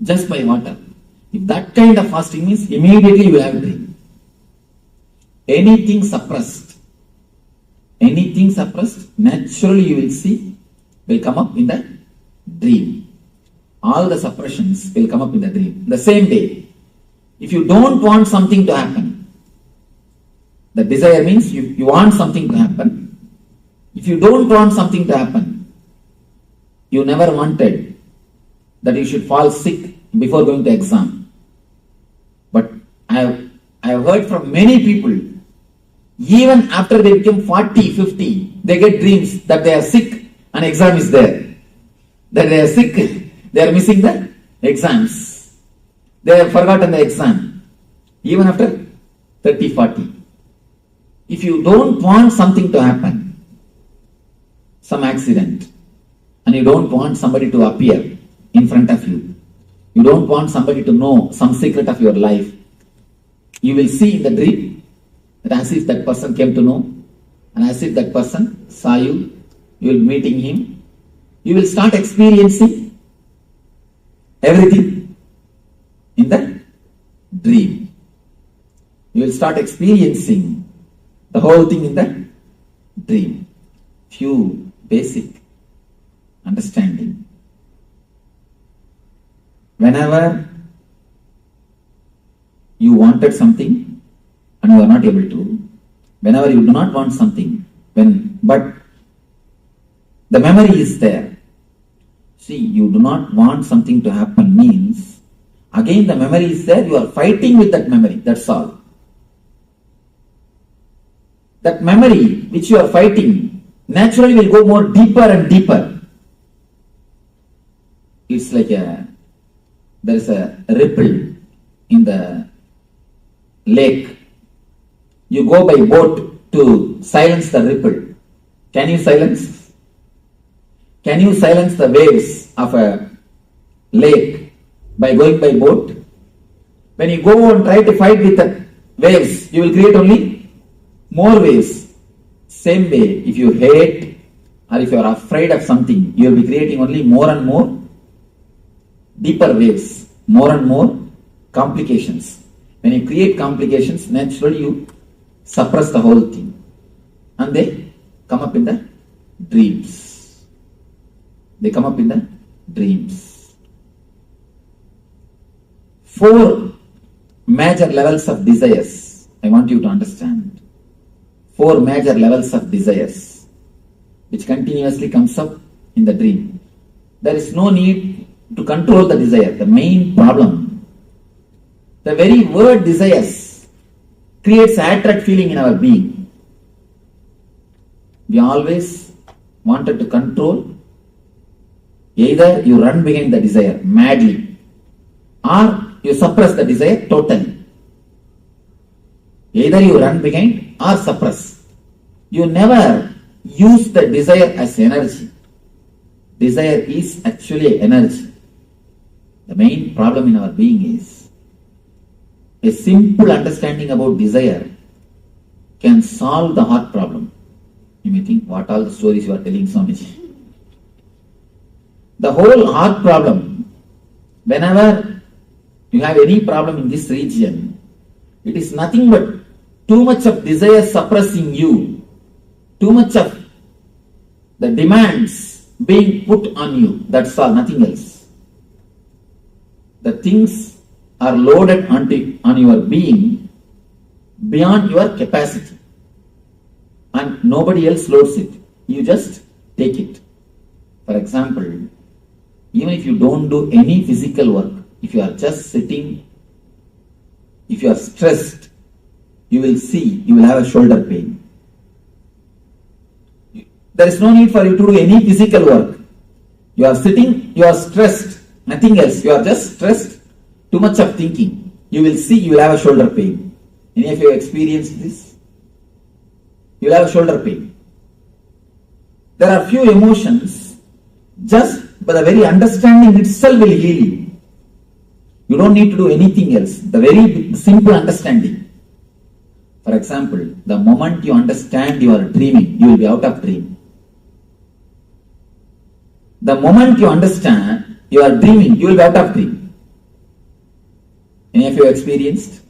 Just by water. If that kind of fasting means, immediately you will have a dream. Anything suppressed, naturally you will see, will come up in the dream. All the suppressions will come up in the dream. The same day, if you don't want something to happen, The desire means you want something to happen. If you don't want something to happen, you never wanted that you should fall sick before going to exam. But I have heard from many people, even after they become 40, 50, they get dreams that they are sick and exam is there. That they are sick, they are missing the exams. They have forgotten the exam. Even after 30, 40. If you don't want something to happen, some accident, and you don't want somebody to appear in front of you, you don't want somebody to know some secret of your life, you will see in the dream that as if that person came to know, and as if that person saw you, you will be meeting him, you will start experiencing everything in the dream. You will start experiencing the whole thing in the dream. Few basic understanding. Whenever you wanted something and you are not able to, whenever you do not want something, but the memory is there. See, you do not want something to happen means, again the memory is there, you are fighting with that memory, that's all. That memory which you are fighting naturally will go more deeper and deeper. It's like there is a ripple in the lake. You go by boat to silence the ripple. Can you silence? Can you silence the waves of a lake by going by boat? When you go and try to fight with the waves, you will create only more waves. Same way, if you hate or if you are afraid of something, you will be creating only more and more deeper waves, more and more complications. When you create complications, naturally you suppress the whole thing. And they come up in the dreams. They come up in the dreams. 4 major levels of desires I want you to understand. 4 major levels of desires which continuously comes up in the dream. There is no need to control the desire. The main problem, the very word desires creates attract feeling in our being. We always wanted to control. Either you run behind the desire madly or you suppress the desire totally. Either you run behind or suppress. You never use the desire as energy. Desire is actually energy. The main problem in our being is a simple understanding about desire can solve the heart problem. You may think, what all the stories you are telling, Swamiji? The whole heart problem, whenever you have any problem in this region, it is nothing but too much of desire suppressing you, too much of the demands being put on you. That's all, nothing else. The things are loaded on your being beyond your capacity. And nobody else loads it. You just take it. For example, even if you don't do any physical work, if you are just sitting, if you are stressed, you will see, you will have a shoulder pain. There is no need for you to do any physical work. You are sitting, you are stressed, nothing else. You are just stressed, too much of thinking. You will see, you will have a shoulder pain. Any of you have experienced this? You will have a shoulder pain. There are few emotions, just by the very understanding itself will heal you. You don't need to do anything else. The very simple understanding. For example, the moment you understand you are dreaming, you will be out of dream. The moment you understand you are dreaming, you will be out of dream. Any of you have experienced?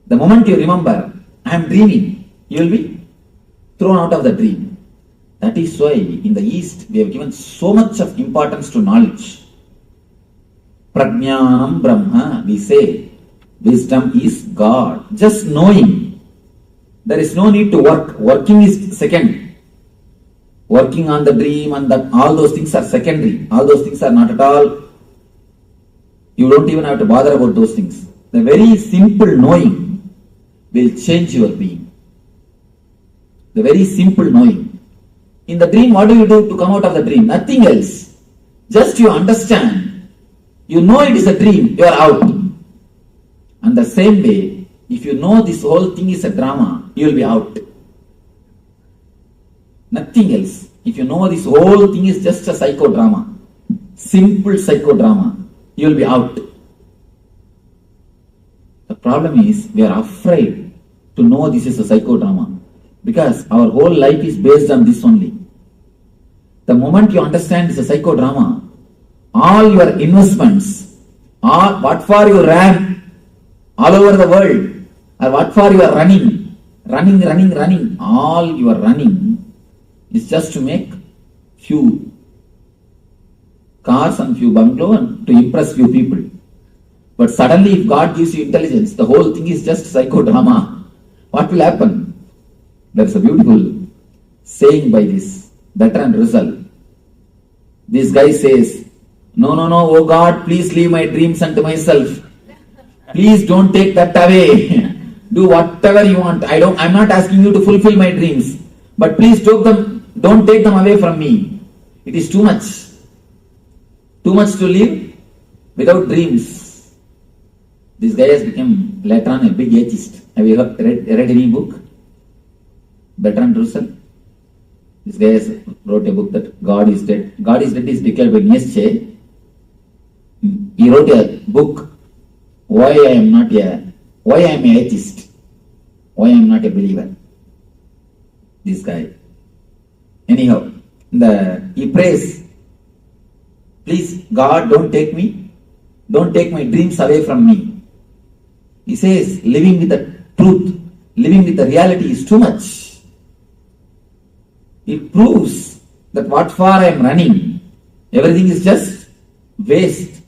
The moment you remember, I am dreaming, you will be thrown out of the dream. That is why in the East we have given so much of importance to knowledge. Prajnanam Brahma, we say, wisdom is God. Just knowing. There is no need to work. Working is second. Working on the dream and that, all those things are secondary. All those things are not at all. You don't even have to bother about those things. The very simple knowing will change your being. The very simple knowing. In the dream, what do you do to come out of the dream? Nothing else. Just you understand. You know it is a dream, you are out. And the same way, if you know this whole thing is a drama, you will be out. Nothing else. If you know this whole thing is just a psychodrama, simple psychodrama, you will be out. The problem is, we are afraid to know this is a psychodrama because our whole life is based on this only. The moment you understand this is a psychodrama, all your investments, all what for you ran all over the world, or what for you are running, all you are running is just to make few cars and few bungalows and to impress few people. But suddenly if God gives you intelligence, the whole thing is just psychodrama. What will happen? There is a beautiful saying by this veteran Rizal. This guy says, no, oh God, please leave my dreams unto myself. Please don't take that away. Do whatever you want. I'm not asking you to fulfill my dreams. But please don't take them away from me. It is too much. Too much to live without dreams. This guy has become later on a big atheist. Have you read any book? Bertrand Russell? This guy has wrote a book that God is dead. God is dead is declared by Nietzsche. He wrote a book, Why I am an atheist. Why I am not a believer. This guy. Anyhow, he prays, please God, don't take my dreams away from me. He says, living with the truth, living with the reality is too much. It proves that what for I am running, everything is just waste.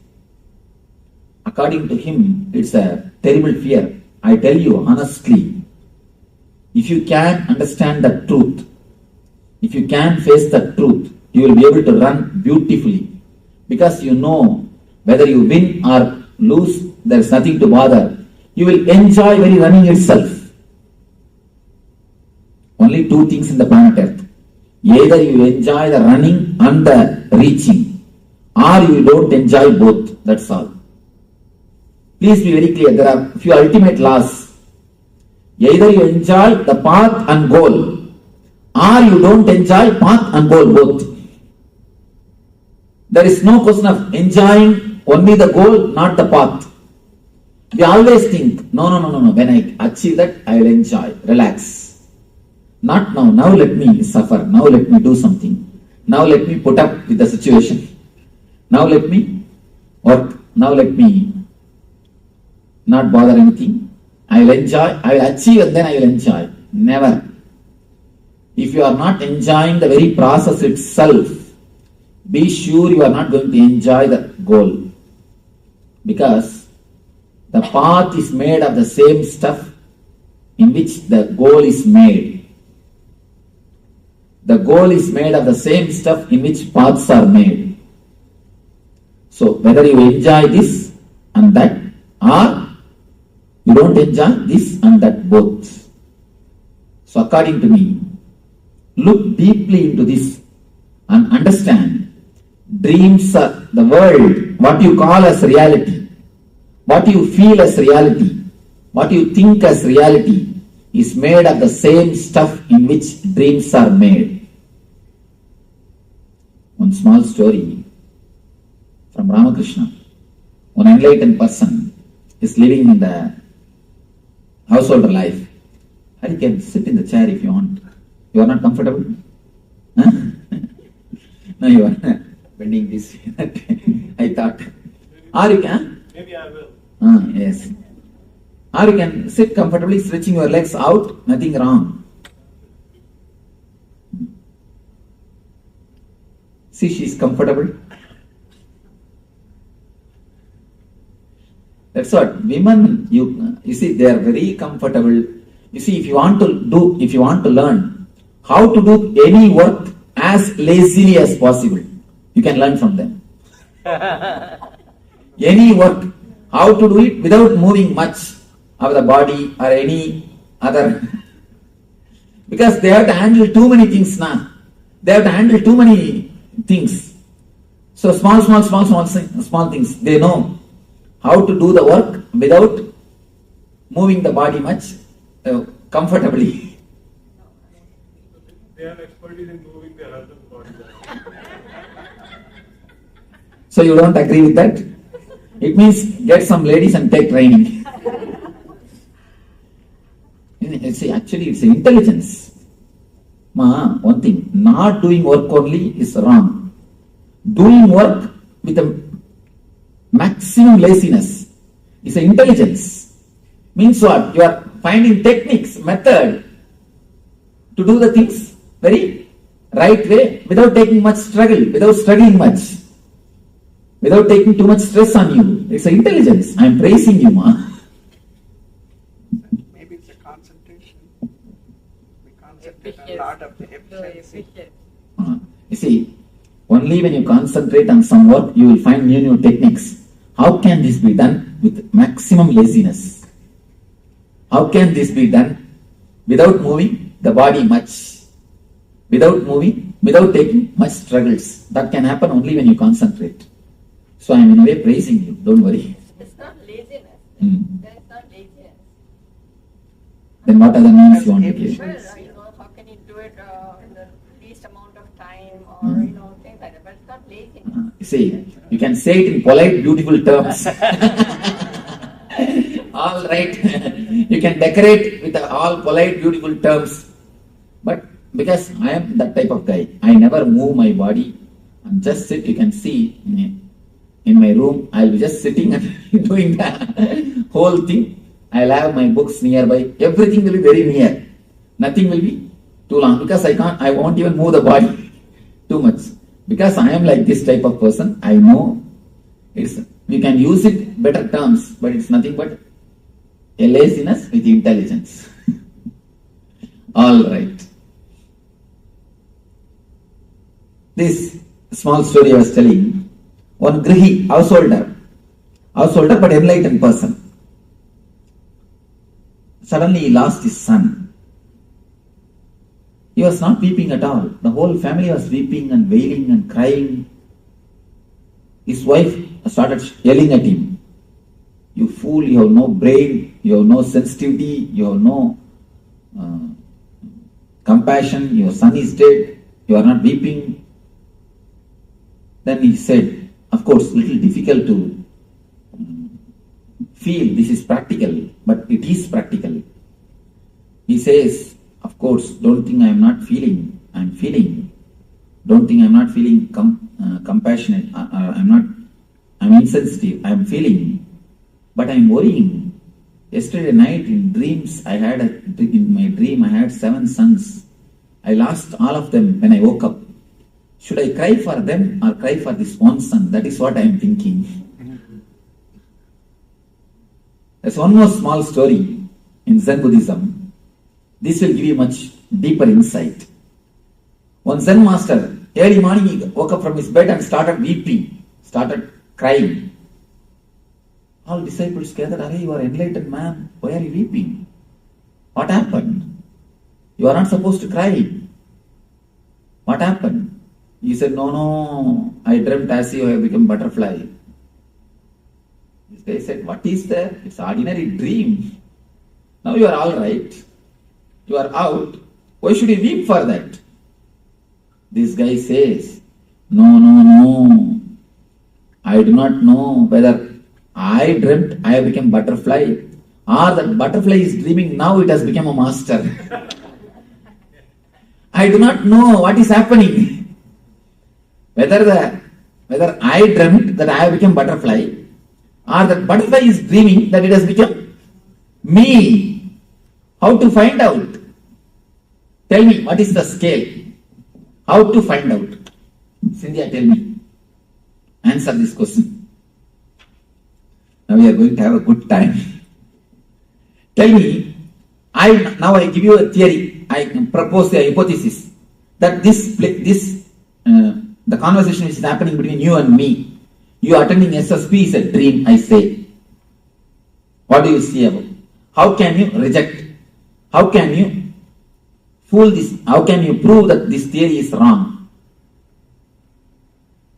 According to him, it's a terrible fear. I tell you honestly, if you can understand the truth, if you can face the truth, you will be able to run beautifully. Because you know whether you win or lose, there is nothing to bother. You will enjoy very running itself. Only two things in the planet Earth. Either you enjoy the running and the reaching, or you don't enjoy both. That's all. Please be very clear. There are few ultimate laws. Either you enjoy the path and goal, or you don't enjoy path and goal both. There is no question of enjoying only the goal, not the path. We always think, no. When I achieve that, I will enjoy, relax. Not now. Now let me suffer. Now let me do something. Now let me put up with the situation. Now let me work. Now let me not bother anything. I will enjoy. I will achieve and then I will enjoy. Never. If you are not enjoying the very process itself, be sure you are not going to enjoy the goal. Because the path is made of the same stuff in which the goal is made. The goal is made of the same stuff in which paths are made. So whether you enjoy this and that, or you don't enjoy this and that both. So according to me, look deeply into this and understand dreams are the world, what you call as reality, what you feel as reality, what you think as reality is made of the same stuff in which dreams are made. One small story from Ramakrishna. One enlightened person is living in the householder life. And you can sit in the chair if you want. You are not comfortable? Huh? No, you are bending this. I thought. Or you can? Maybe I will. Yes. Or you can sit comfortably, stretching your legs out, nothing wrong. See, she is comfortable. That's what women, you see, they are very comfortable You see, if you want to learn how to do any work as lazily as possible, you can learn from them. Any work, how to do it without moving much of the body or any other. Because they have to handle too many things now. They have to handle too many things. So small things. They know how to do the work without moving the body much comfortably. They are expertise in moving their husband's body. So you don't agree with that? It means get some ladies and take training. See, actually it's intelligence. One thing, not doing work only is wrong. Doing work with a maximum laziness is intelligence. Means what? You are finding techniques, method to do the things very right way without taking much struggle, without struggling much, without taking too much stress on you. It's intelligence. I am praising you, ma. Maybe it's a concentration. We concentrate a lot of the efficiency. You see, only when you concentrate on some work, you will find new techniques. How can this be done with maximum laziness? How can this be done without moving the body much? Without moving, without taking much struggles. That can happen only when you concentrate. So I am in a way praising you. Don't worry. It's not laziness. It's not laziness. Then what other names you want to give? Well, how can you do it in the least amount of time or, things like that. But it's not laziness. You see, you can say it in polite, beautiful terms. All right. You can decorate with all polite, beautiful terms. But because I am that type of guy, I never move my body. And just sit, you can see in my room, I'll be just sitting and doing the whole thing. I'll have my books nearby. Everything will be very near. Nothing will be too long because I won't even move the body too much. Because I am like this type of person, I know we can use it better terms, but it's nothing but a laziness with intelligence. All right. This small story I was telling, one grihi, householder but enlightened person. Suddenly he lost his son. He was not weeping at all. The whole family was weeping and wailing and crying. His wife started yelling at him. You fool, you have no brain, you have no sensitivity, you have no compassion, your son is dead, you are not weeping. Then he said, of course, little difficult to feel this is practical, but it is practical. He says, of course, don't think I am not feeling, I am feeling. Don't think I am not feeling compassionate, I'm insensitive, I am feeling, but I am worrying. Yesterday night in dreams, in my dream I had 7 sons. I lost all of them when I woke up. Should I cry for them or cry for this one son? That is what I am thinking. There's one more small story in Zen Buddhism. This will give you much deeper insight. One Zen master, early morning he woke up from his bed and started weeping, started crying. All disciples gathered, "Arey, you are enlightened man, why are you weeping? What happened? You are not supposed to cry. What happened?" He said, no, I dreamt as if I have become butterfly. This guy said, what is there? It's ordinary dream. Now you are all right. You are out. Why should you weep for that? This guy says, no. I do not know whether I dreamt I have become butterfly or that butterfly is dreaming now it has become a master. I do not know what is happening. Whether I dreamt that I have become butterfly or that butterfly is dreaming that it has become me. How to find out? Tell me, what is the scale? How to find out? Cynthia, tell me. Answer this question. Now we are going to have a good time. Tell me, Now I give you a theory. I propose a hypothesis that the conversation which is happening between you and me, you attending SSP is a dream, I say. What do you see about? How can you reject? How can you fool this? How can you prove that this theory is wrong?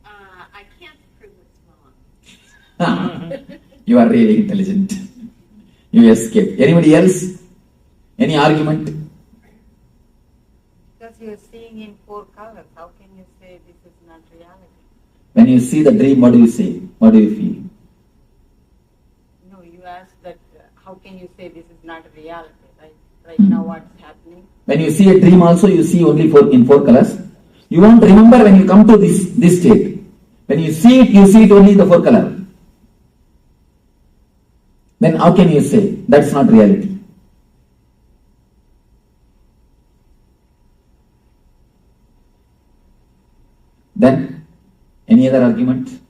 I can't prove it's wrong. You are really intelligent. You escaped. Anybody else? Any argument? Because you're seeing in 4 colors, how can you say this is not reality? When you see the dream, what do you say? What do you feel? No, you asked that how can you say this is not reality, right? Right now what's happening? When you see a dream also, you see only in 4 colors. You won't remember when you come to this state. When you see it only in the 4 color. Then how can you say that's not reality? Then, any other argument?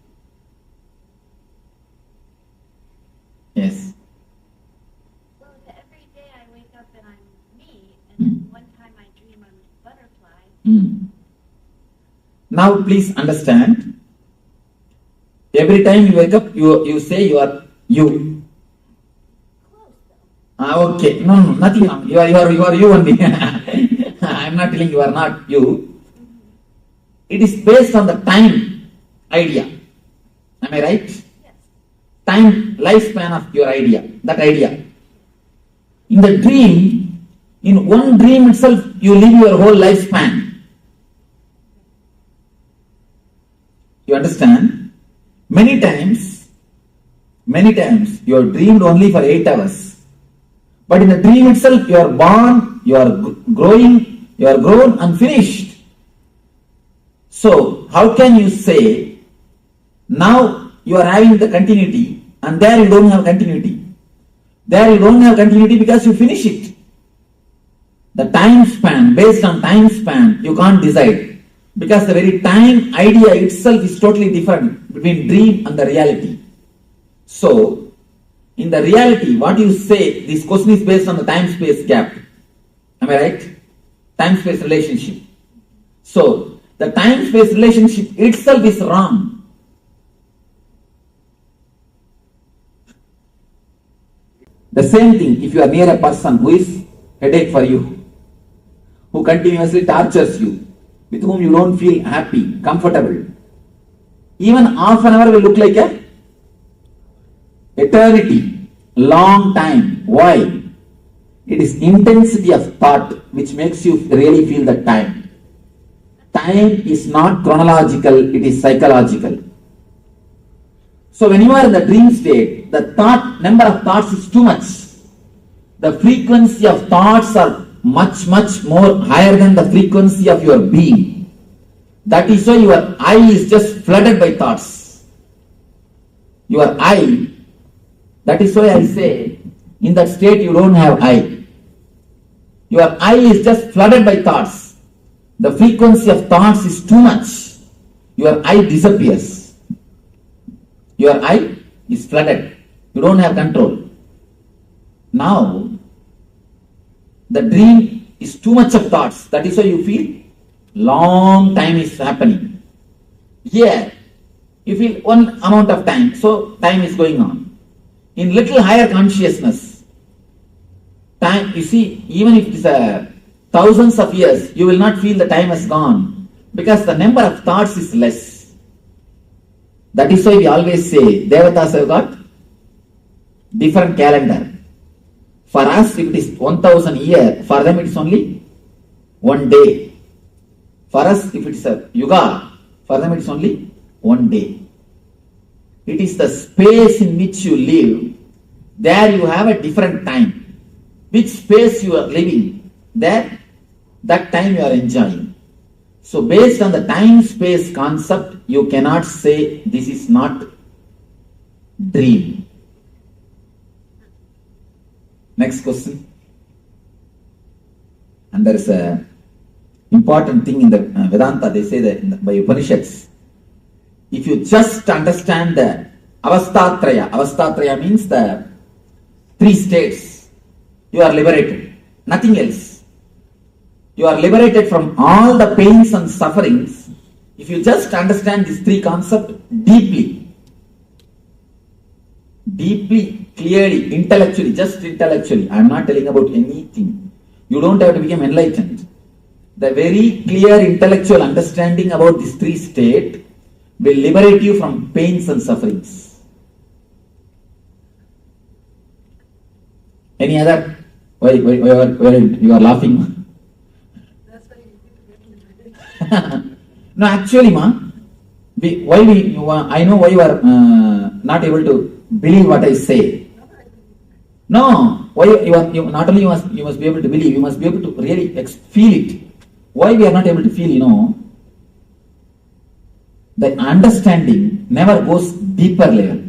Yes. Well, every day I wake up and I'm me, and then one time I dream I'm a butterfly. Now please understand, every time you wake up, you say you are you. Okay, no, nothing wrong. You are you only. I am not telling you are not you. It is based on the time idea. Am I right? Yes. Time, lifespan of your idea, that idea. In the dream, in one dream itself, you live your whole lifespan. You understand? Many times, you have dreamed only for 8 hours. But in the dream itself, you are born, you are growing, you are grown and finished. So, how can you say, now you are having the continuity and there you don't have continuity? There you don't have continuity because you finish it. The time span, based on time span, you can't decide. Because the very time idea itself is totally different between dream and the reality. So, in the reality, what you say, this question is based on the time-space gap. Am I right? Time-space relationship. So, the time-space relationship itself is wrong. The same thing, if you are near a person who is headache for you, who continuously tortures you, with whom you don't feel happy, comfortable, even half an hour will look like a eternity, long time. Why? It is intensity of thought which makes you really feel the time. Time is not chronological, it is psychological. So when you are in the dream state, the number of thoughts is too much. The frequency of thoughts are much more higher than the frequency of your being. That is why your eye is just flooded by thoughts. Your eye, that is why I say, in that state you don't have eye. Your eye is just flooded by thoughts. The frequency of thoughts is too much. Your eye disappears. Your eye is flooded. You don't have control. Now, the dream is too much of thoughts. That is why you feel long time is happening. Here, you feel one amount of time. So, time is going on. In little higher consciousness, time, you see, even if it is thousands of years, you will not feel the time has gone because the number of thoughts is less. That is why we always say, Devatas have got different calendar. For us, if it is 1000 years, for them it is only one day. For us, if it is a yuga, for them it is only one day. It is the space in which you live, there you have a different time. Which space you are living, there, that time you are enjoying. So based on the time-space concept, you cannot say this is not dream. Next question. And there is a important thing in the Vedanta, they say that by Upanishads, if you just understand the Avastatraya means the 3 states, you are liberated. Nothing else. You are liberated from all the pains and sufferings if you just understand these three concepts deeply, clearly, intellectually, just intellectually. I am not telling about anything. You don't have to become enlightened. The very clear intellectual understanding about these three states will liberate you from pains and sufferings. Any other? Why you are laughing? No, actually, I know why you are not able to believe what I say. No, why you not only you must be able to believe, you must be able to really feel it. Why we are not able to feel, the understanding never goes deeper level.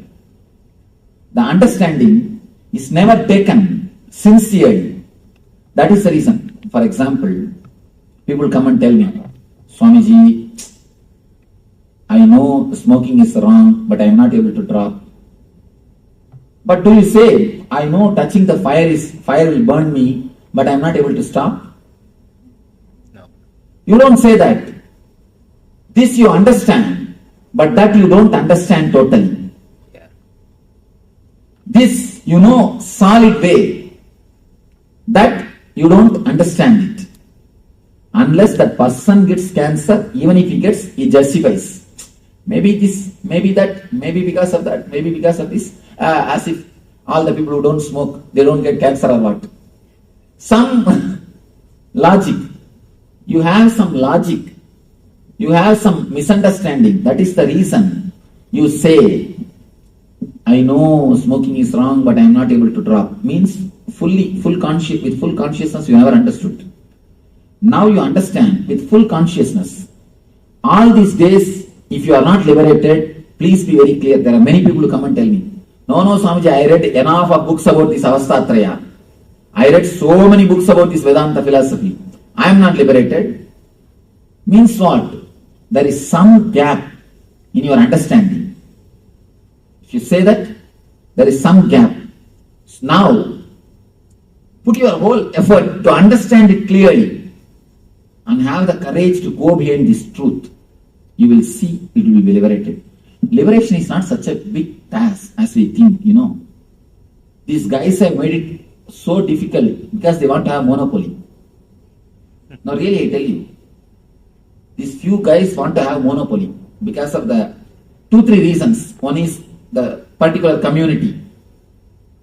The understanding is never taken sincerely. That is the reason. For example, people come and tell me, Swamiji, I know smoking is wrong, but I am not able to drop. But do you say, I know touching the fire will burn me, but I am not able to stop? No. You don't say that. This you understand, but that you don't understand totally. Yeah. This you know solid way, that you don't understand it. Unless that person gets cancer, even if he gets, he justifies. Maybe this, maybe that, maybe because of that, maybe because of this, as if all the people who don't smoke, they don't get cancer or what. Some logic. You have some logic. You have some misunderstanding. That is the reason you say, I know smoking is wrong, but I am not able to drop. Means with full consciousness you never understood. Now you understand with full consciousness. All these days, if you are not liberated, please be very clear. There are many people who come and tell me, no, Swamiji, I read enough of books about this Avastatraya. I read so many books about this Vedanta philosophy. I am not liberated. Means what? There is some gap in your understanding. If you say that, there is some gap. Now, put your whole effort to understand it clearly and have the courage to go behind this truth. You will see it will be liberated. Liberation is not such a big task as we think, These guys have made it so difficult because they want to have monopoly. Now really I tell you, these few guys want to have monopoly because of the 2-3 reasons. One is the particular community.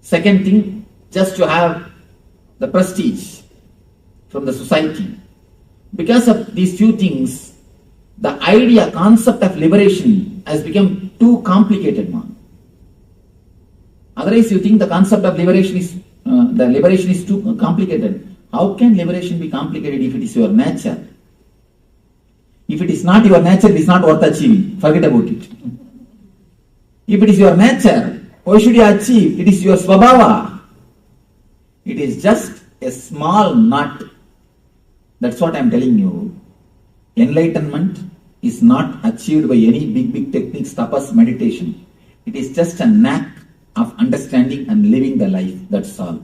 Second thing, just to have the prestige from the society. Because of these few things, the concept of liberation has become too complicated, man. Otherwise, you think the concept of liberation is too complicated. How can liberation be complicated if it is your nature? If it is not your nature, it is not worth achieving. Forget about it. If it is your nature, why should you achieve? It is your svabhava. It is just a small nut. That's what I am telling you. Enlightenment is not achieved by any big techniques, tapas, meditation. It is just a knack of understanding and living the life. That's all.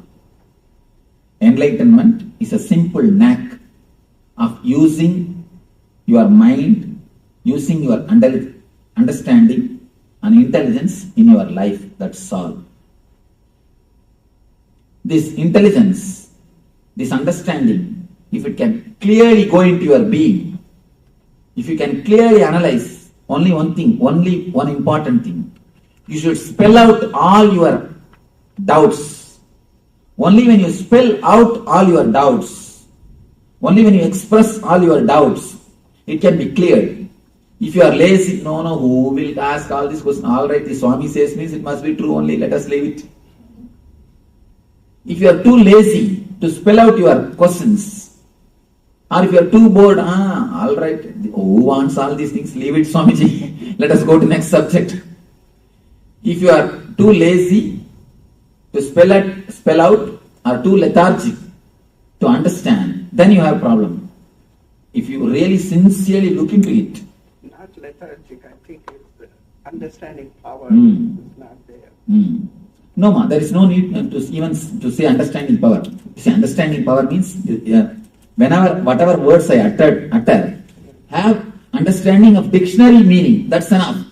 Enlightenment is a simple knack of using your mind, using your understanding and intelligence in your life. That's all. This intelligence, this understanding, if it can clearly go into your being, if you can clearly analyze only one thing, only one important thing, you should spell out all your doubts. Only when you spell out all your doubts, only when you express all your doubts, it can be cleared. If you are lazy, no, who will ask all these questions? All right, the Swami says means it must be true only, let us leave it. If you are too lazy to spell out your questions, or if you are too bored, all right, who wants all these things? Leave it, Swamiji. Let us go to next subject. If you are too lazy to spell out, or too lethargic to understand, then you have a problem. If you really sincerely look into it. Not lethargic, I think it's the understanding power is not there. No, ma, there is no need to even to say understanding power. See, understanding power means whenever, whatever words I utter, have understanding of dictionary meaning. That's enough.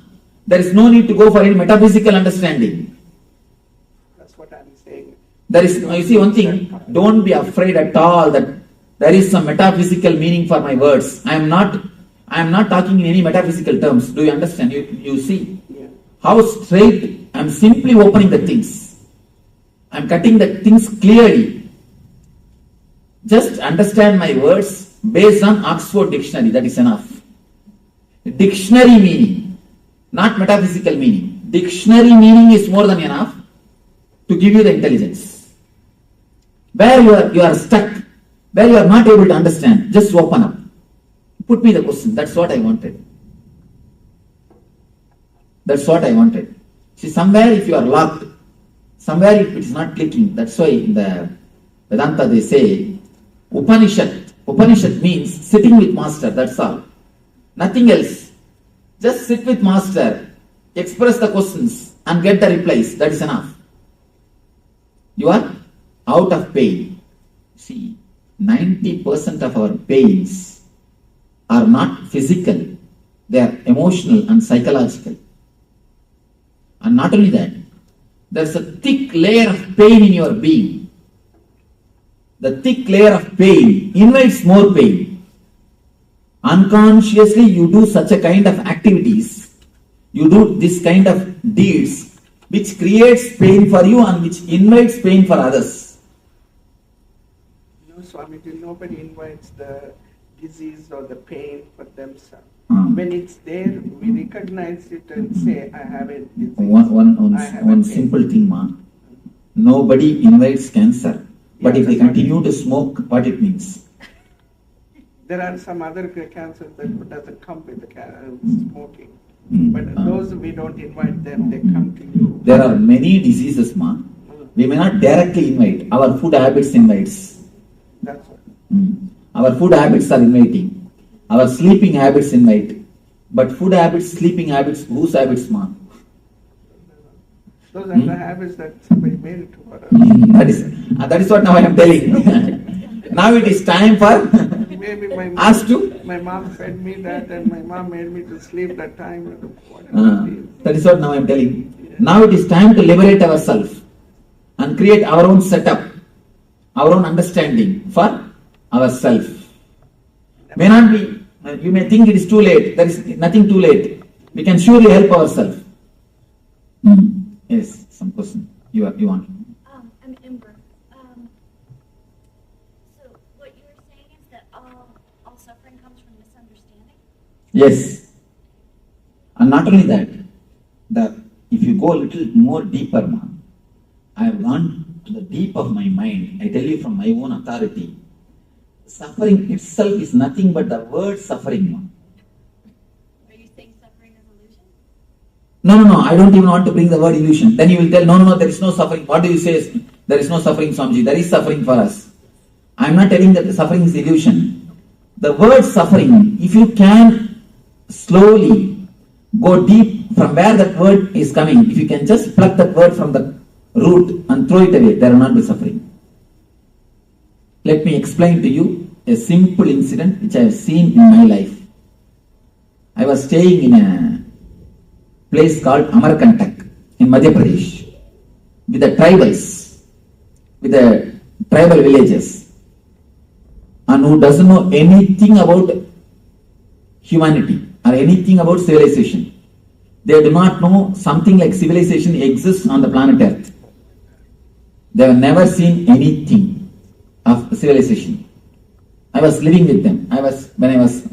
There is no need to go for any metaphysical understanding. That's what I'm saying. There is, you see one thing, don't be afraid at all that there is some metaphysical meaning for my words. I am not talking in any metaphysical terms. Do you understand? You see how straight I am simply opening the things. I am cutting the things clearly. Just understand my words based on Oxford Dictionary. That is enough. Dictionary meaning, not metaphysical meaning. Dictionary meaning is more than enough to give you the intelligence. Where you are stuck, where you are not able to understand, just open up. Put me the question. That's what I wanted. That's what I wanted. See, somewhere if you are locked, somewhere if it is not clicking, that's why in the Vedanta they say, Upanishad. Upanishad means sitting with master, that's all. Nothing else. Just sit with master, express the questions and get the replies. That is enough. You are out of pain. See, 90% of our pains are not physical. They are emotional and psychological. And not only that, there is a thick layer of pain in your being. The thick layer of pain invites more pain. Unconsciously you do such a kind of activities, you do this kind of deeds which creates pain for you and which invites pain for others. No, Swamiji, nobody invites the disease or the pain for themselves. When it's there, we recognize it and say, I have a disease. One simple thing, ma. Nobody invites cancer. But if they continue to smoke, what it means? There are some other cancers that doesn't come with the smoking. But those we don't invite them, they come to you. There are many diseases, ma. We may not directly invite. Our food habits invites. That's what. Our food habits are inviting. Our sleeping habits invite. But food habits, sleeping habits, whose habits, ma? Those are the habits that somebody made it to us. That is what now I am telling. Now it is time for Maybe us to. My mom fed me that and my mom made me to sleep that time. That is what now I am telling. Now it is time to liberate ourselves and create our own setup, our own understanding for ourselves. May not be, you may think it is too late. There is nothing too late. We can surely help ourselves. Yes, some question you want. I'm embark. So what you were saying is that all suffering comes from misunderstanding? Yes. And not only that, if you go a little more deeper, I have gone to the deep of my mind. I tell you from my own authority, suffering itself is nothing but the word suffering. Are you saying suffering is illusion? No, I don't even want to bring the word illusion. Then you will tell, no, there is no suffering. What do you say? There is no suffering, Swamiji. There is suffering for us. I am not telling that the suffering is illusion. The word suffering, if you can slowly go deep from where that word is coming, if you can just pluck that word from the root and throw it away, there will not be suffering. Let me explain to you a simple incident which I have seen in my life. I was staying in a place called Amarkantak in Madhya Pradesh with the tribals, with the tribal villages, and who doesn't know anything about humanity or anything about civilization. They do not know something like civilization exists on the planet Earth. They have never seen anything of civilization. I was living with them. When I was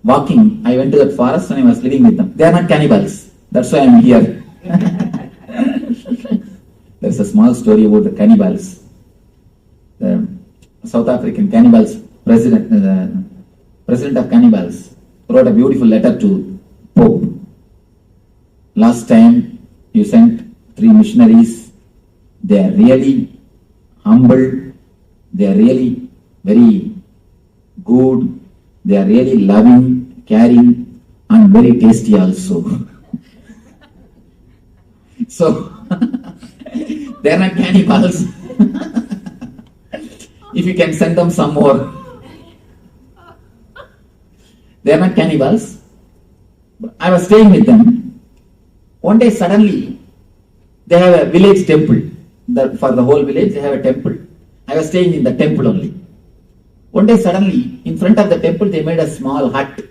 walking, I went to that forest and I was living with them. They are not cannibals. That's why I am here. There is a small story about the cannibals. The South African cannibals president of cannibals wrote a beautiful letter to Pope. Last time you sent 3 missionaries. They are really humble. They are really very good. They are really loving, caring, and very tasty also. So, They are not cannibals. If you can send them some more. They are not cannibals. I was staying with them. One day suddenly, they have a village temple. For the whole village, they have a temple. I was staying in the temple only. One day suddenly, in front of the temple, they made a small hut.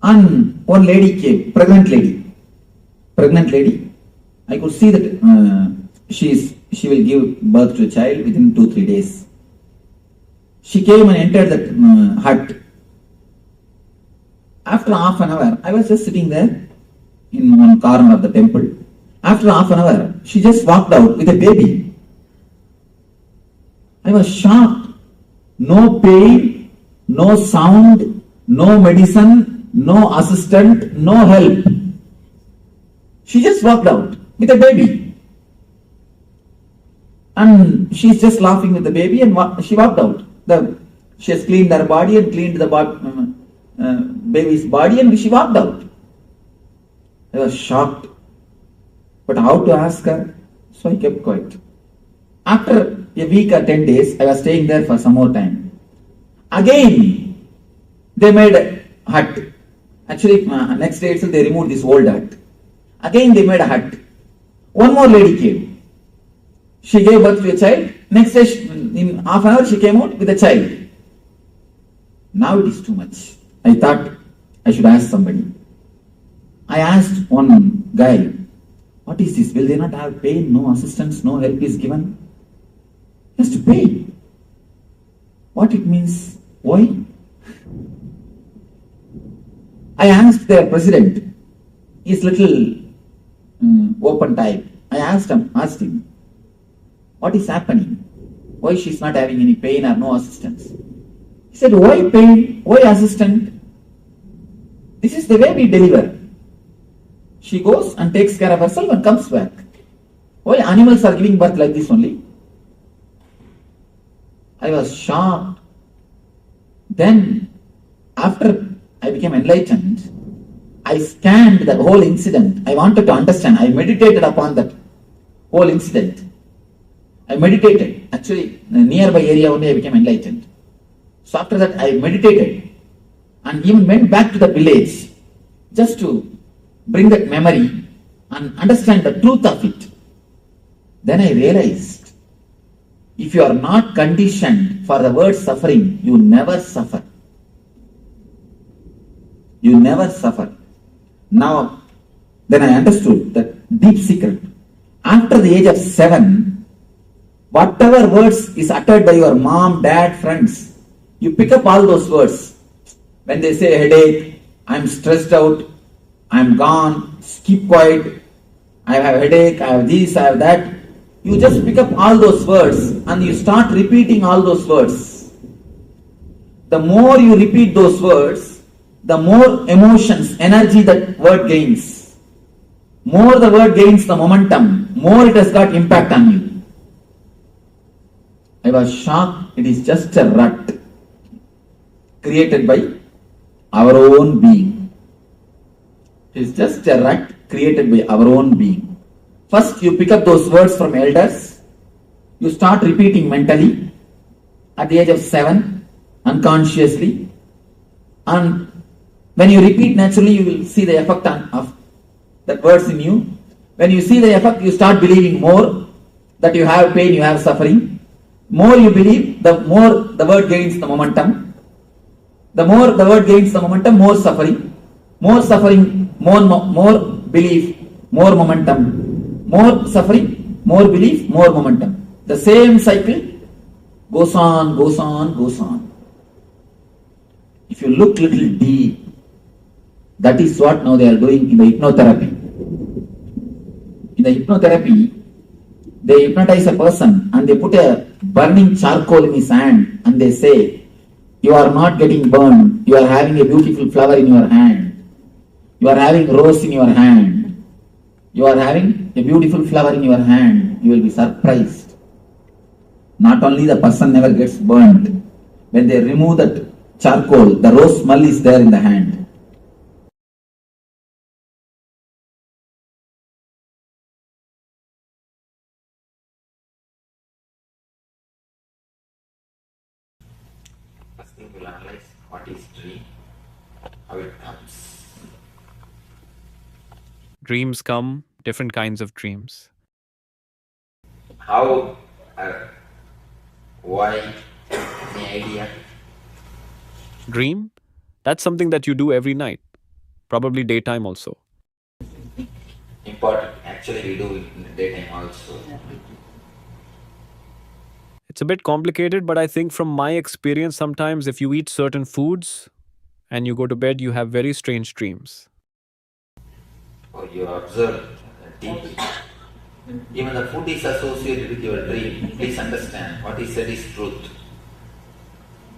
And one lady came, pregnant lady. I could see that she will give birth to a child within 2-3 days. She came and entered that hut. After half an hour, I was just sitting there in one corner of the temple. After half an hour, she just walked out with a baby. I was shocked. No pain, no sound, no medicine, no assistant, no help. She just walked out with a baby. And she's just laughing with the baby, and she walked out. She has cleaned her body and cleaned the baby's body, and she walked out. I was shocked. But how to ask her? So I kept quiet. After a week or 10 days, I was staying there for some more time. Again, they made a hut. Actually, next day itself they removed this old hut. Again they made a hut. One more lady came. She gave birth to a child. Next day, in half an hour, she came out with a child. Now it is too much. I thought I should ask somebody. I asked one guy, what is this? Will they not have pain? No assistance, no help is given? He has to pay. What it means? Why? I asked their president. He's little open type. I asked him, what is happening? Why she's not having any pain or no assistance? He said, why pain? Why assistant? This is the way we deliver. She goes and takes care of herself and comes back. Why animals are giving birth like this only? I was shocked. Then, after I became enlightened, I scanned the whole incident. I wanted to understand. I meditated upon that whole incident. I meditated. Actually, in the nearby area only I became enlightened. So after that, I meditated and even went back to the village just to bring that memory and understand the truth of it. Then I realized, if you are not conditioned for the word suffering, you never suffer. You never suffer. Now, then I understood that deep secret. After the age of 7, whatever words is uttered by your mom, dad, friends, you pick up all those words. When they say headache, I'm stressed out, I'm gone, keep quiet, I have a headache, I have this, I have that. You just pick up all those words and you start repeating all those words. The more you repeat those words, the more emotions, energy that word gains. More the word gains the momentum, more it has got impact on you. I was shocked. It is just a rut created by our own being. It is just a rut created by our own being. First, you pick up those words from elders. You start repeating mentally at the age of 7, unconsciously. And when you repeat naturally, you will see the effect of that words in you. When you see the effect, you start believing more that you have pain, you have suffering. More you believe, the more the word gains the momentum. The more the word gains the momentum, more suffering. More suffering, more belief, more momentum. More suffering, more belief, more momentum. The same cycle goes on, goes on, goes on. If you look little deep, that is what now they are doing in the hypnotherapy. In the hypnotherapy, they hypnotize a person and they put a burning charcoal in his hand and they say, you are not getting burned, you are having a beautiful flower in your hand, you are having rose in your hand, you are having a beautiful flower in your hand, you will be surprised. Not only the person never gets burned, when they remove that charcoal, the rose smell is there in the hand. What is dream? How it comes? Dreams come, different kinds of dreams. How? Why? Any idea? Dream? That's something that you do every night, probably daytime also. Important. Actually, we do it in the daytime also. It's a bit complicated, but I think from my experience, sometimes if you eat certain foods and you go to bed, you have very strange dreams. Or you observe deeply. Even the food is associated with your dream. Please understand, what is said is truth.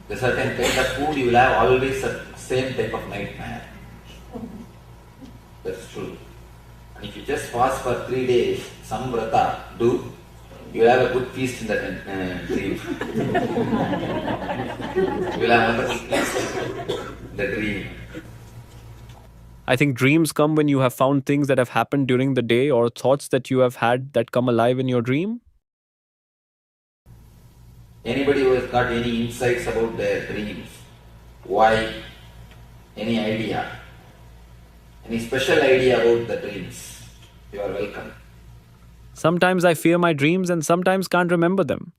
The certain kind of food you will have always the same type of nightmare. That's true. And if you just fast for 3 days, some vrata do, you will have a good feast in the dream. You will have a wonderful feast in the dream. I think dreams come when you have found things that have happened during the day or thoughts that you have had that come alive in your dream. Anybody who has got any insights about their dreams, why, any idea, any special idea about the dreams, you are welcome. Sometimes I fear my dreams and sometimes can't remember them.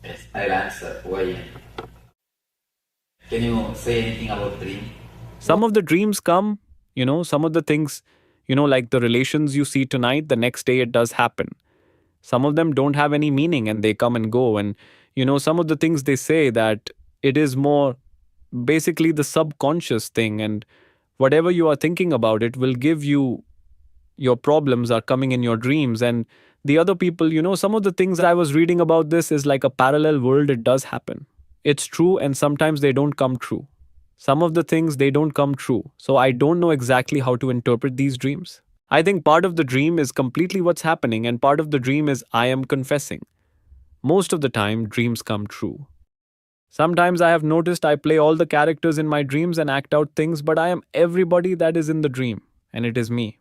Yes, I'll answer. Why? Can you say anything about dream? Some of the dreams come, some of the things, like the relations you see tonight, the next day it does happen. Some of them don't have any meaning and they come and go. And, some of the things they say that it is more basically the subconscious thing, and whatever you are thinking about, it will give you your problems are coming in your dreams. And the other people, some of the things I was reading about this is like a parallel world. It does happen. It's true, and sometimes they don't come true. Some of the things, they don't come true. So I don't know exactly how to interpret these dreams. I think part of the dream is completely what's happening, and part of the dream is I am confessing. Most of the time, dreams come true. Sometimes I have noticed I play all the characters in my dreams and act out things, but I am everybody that is in the dream, and it is me.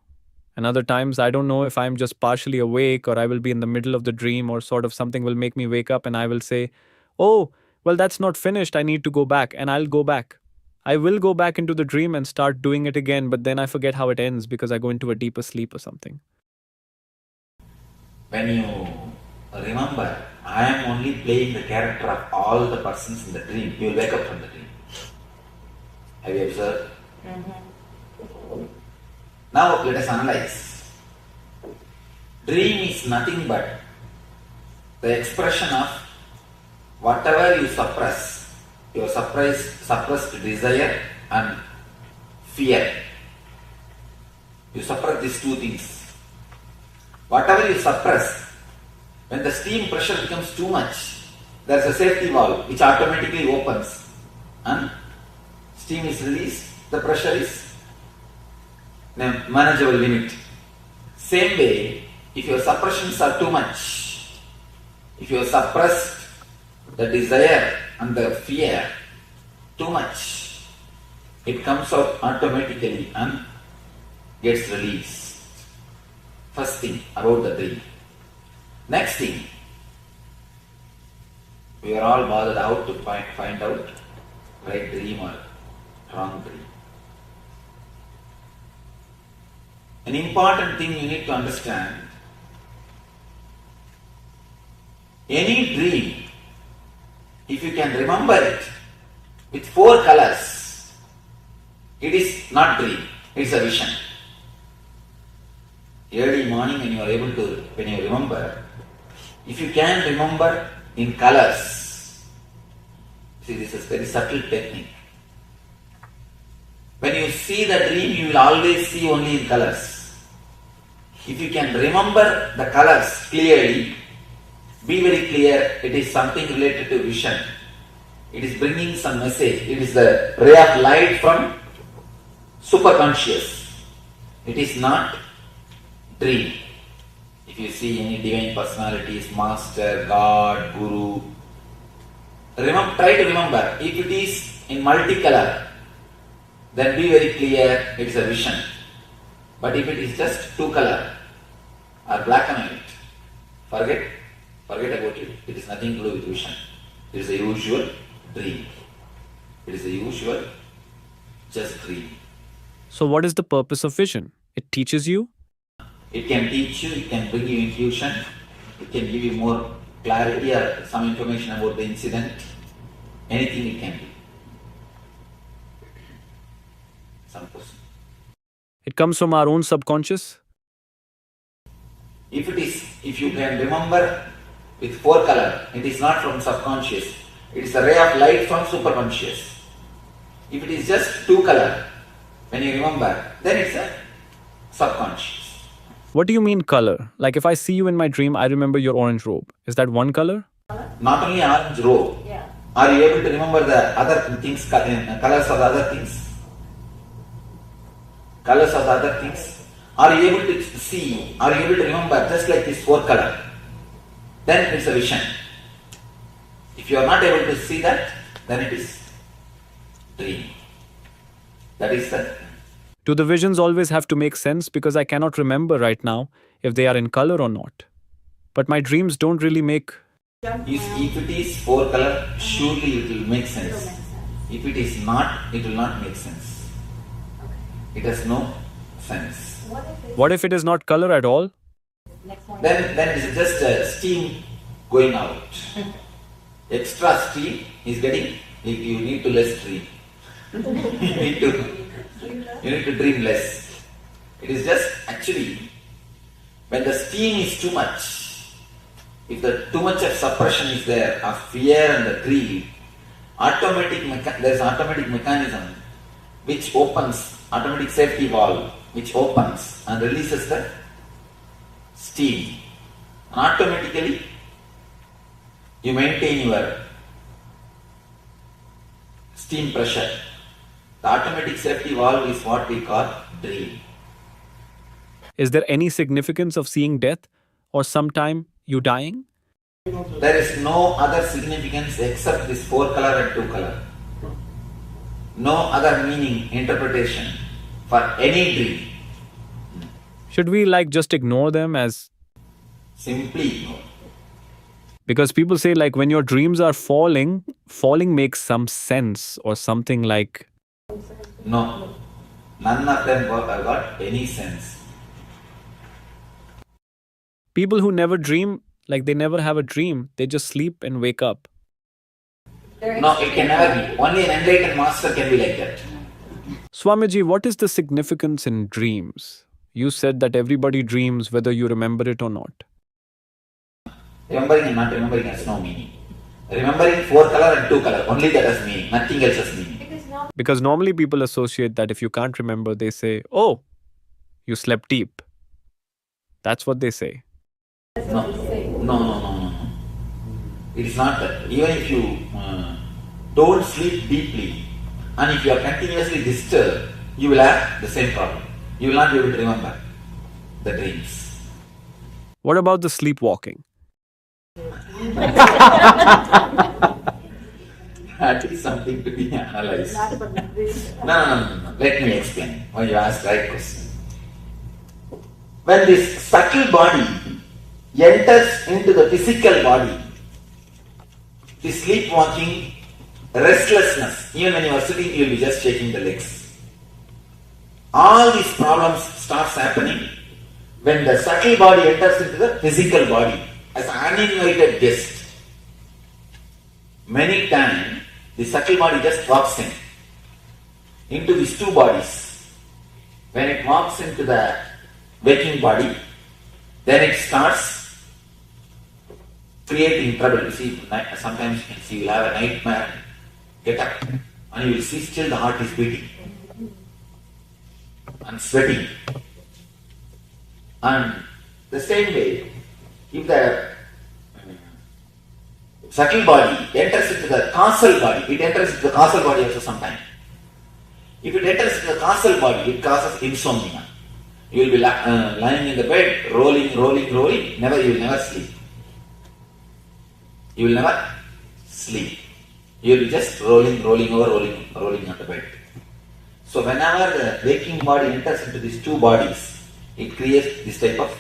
And other times, I don't know if I'm just partially awake or I will be in the middle of the dream or sort of something will make me wake up and I will say, oh, well, that's not finished. I need to go back, and I'll go back. I will go back into the dream and start doing it again, but then I forget how it ends because I go into a deeper sleep or something. When you remember, I am only playing the character of all the persons in the dream, you will wake up from the dream. Have you observed? Now let us analyze. Dream is nothing but the expression of whatever you suppress, your suppressed desire and fear. You suppress these two things. Whatever you suppress, when the steam pressure becomes too much, there is a safety valve which automatically opens and steam is released, the pressure is in a manageable limit. Same way, if your suppressions are too much, if you suppress the desire and the fear too much, it comes out automatically and gets released. First thing about the dream. Next thing, we are all bothered out to find out right dream or wrong dream. An important thing you need to understand, any dream, if you can remember it with 4 colors, it is not dream, it is a vision. Early morning when you remember, if you can remember in colors, see, this is very subtle technique. When you see the dream, you will always see only in colors. If you can remember the colors clearly, be very clear, it is something related to vision. It is bringing some message. It is the ray of light from superconscious. It is not dream. If you see any divine personalities, master, God, guru, try to remember. If it is in multicolor, then be very clear it is a vision. But if it is just 2 color or black and white, forget about it. It is nothing to do with vision. It is the usual dream. It is a usual, just dream. So, what is the purpose of vision? It teaches you? It can teach you, it can bring you intuition, it can give you more clarity or some information about the incident. Anything it can be. Some person. It comes from our own subconscious? If you can remember with 4 color, it is not from subconscious. It is a ray of light from superconscious. If it is just 2 color, when you remember, then it's a subconscious. What do you mean color? Like if I see you in my dream, I remember your orange robe. Is that one color? Not only orange robe. Yeah. Are you able to remember the other things, colors of the other things? Colors of the other things? Are you able to see, are you able to remember just like this 4 color? Then it's a vision. If you are not able to see that, then it is dream. That is the... Do the visions always have to make sense? Because I cannot remember right now if they are in color or not. But my dreams don't really make... If it is 4 color, surely it will make sense. If it is not, it will not make sense. It has no sense. What if it is not color at all? Then it is just steam going out. Extra steam is getting, you need to less dream. you need to dream less. It is just actually, when the steam is too much, if too much of suppression is there, of fear and the greed, there is automatic mechanism which opens, automatic safety valve, which opens and releases the steam. And automatically, you maintain your steam pressure. The automatic safety valve is what we call dream. Is there any significance of seeing death or sometime you dying? There is no other significance except this 4 color and 2 color. No other meaning, interpretation for any dream. Should we just ignore them as... Simply ignore. Because people say when your dreams are falling makes some sense or something like... No. None of them have got any sense. People who never dream, they never have a dream, they just sleep and wake up. No, it can never be. Only an enlightened master can be like that. Swamiji, what is the significance in dreams? You said that everybody dreams whether you remember it or not. Remembering and not remembering has no meaning. Remembering 4 color and 2 color, only that has meaning, nothing else has meaning. Because normally people associate that if you can't remember, they say, oh, you slept deep. That's what they say. No. It is not that. Even if you don't sleep deeply and if you are continuously disturbed, you will have the same problem. You will not be able to remember the dreams. What about the sleepwalking? That is something to be analyzed. No. Let me explain why you asked the right question. When this subtle body enters into the physical body, the sleepwalking, restlessness, even when you are sitting, you will be just shaking the legs. All these problems starts happening when the subtle body enters into the physical body as an uninvited guest. Many times, the subtle body just walks into these 2 bodies. When it walks into the waking body, then it starts creating trouble. You see, sometimes you will have a nightmare, get up, and you will see still the heart is beating and sweating. And the same way, if the subtle body enters into the causal body, it enters into the causal body also sometimes. If it enters into the causal body, it causes insomnia. You will be lying in the bed, rolling, you will never sleep. You will never sleep. You will be just rolling on the bed. So whenever the waking body enters into these 2 bodies, it creates this type of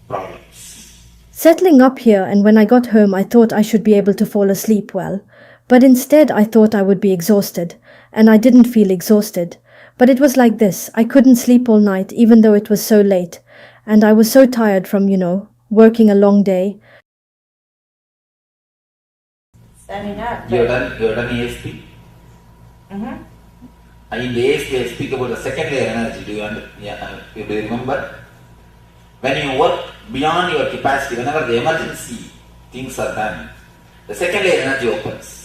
problems. Settling up here, and when I got home I thought I should be able to fall asleep well, But instead, I thought I would be exhausted, and I didn't feel exhausted. But it was like this. I couldn't sleep all night, even though it was so late. And I was so tired from, working a long day. Standing up. You have done ASP? Mm-hmm. In the ASP, I speak about the second layer energy. Do you remember? When you work beyond your capacity, whenever the emergency things are done, the second layer energy opens.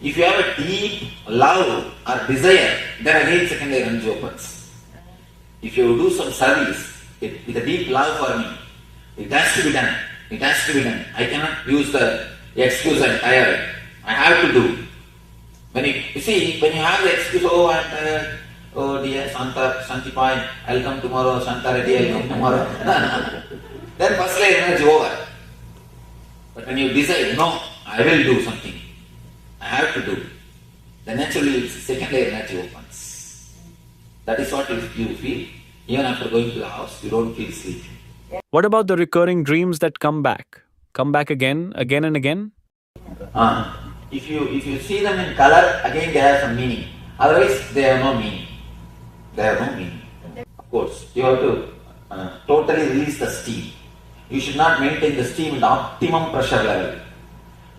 If you have a deep love or desire, then again second layer energy opens. If you do some service with a deep love for me, it has to be done. It has to be done. I cannot use the excuse I'm tired. I have to do. When you have the excuse, oh I'm tired, oh dear, Shantipai, I'll come tomorrow, Shanta Reddy, I'll come tomorrow. Then first layer energy over. But when you decide, no, I will do something, I have to do, then naturally second layer energy opens. That is what you feel. Even after going to the house, you don't feel sleepy. What about the recurring dreams that come back? Come back again and again? If you see them in color, again they have some meaning. Otherwise, they have no meaning. They have no meaning. Of course, you have to totally release the steam. You should not maintain the steam in the optimum pressure level.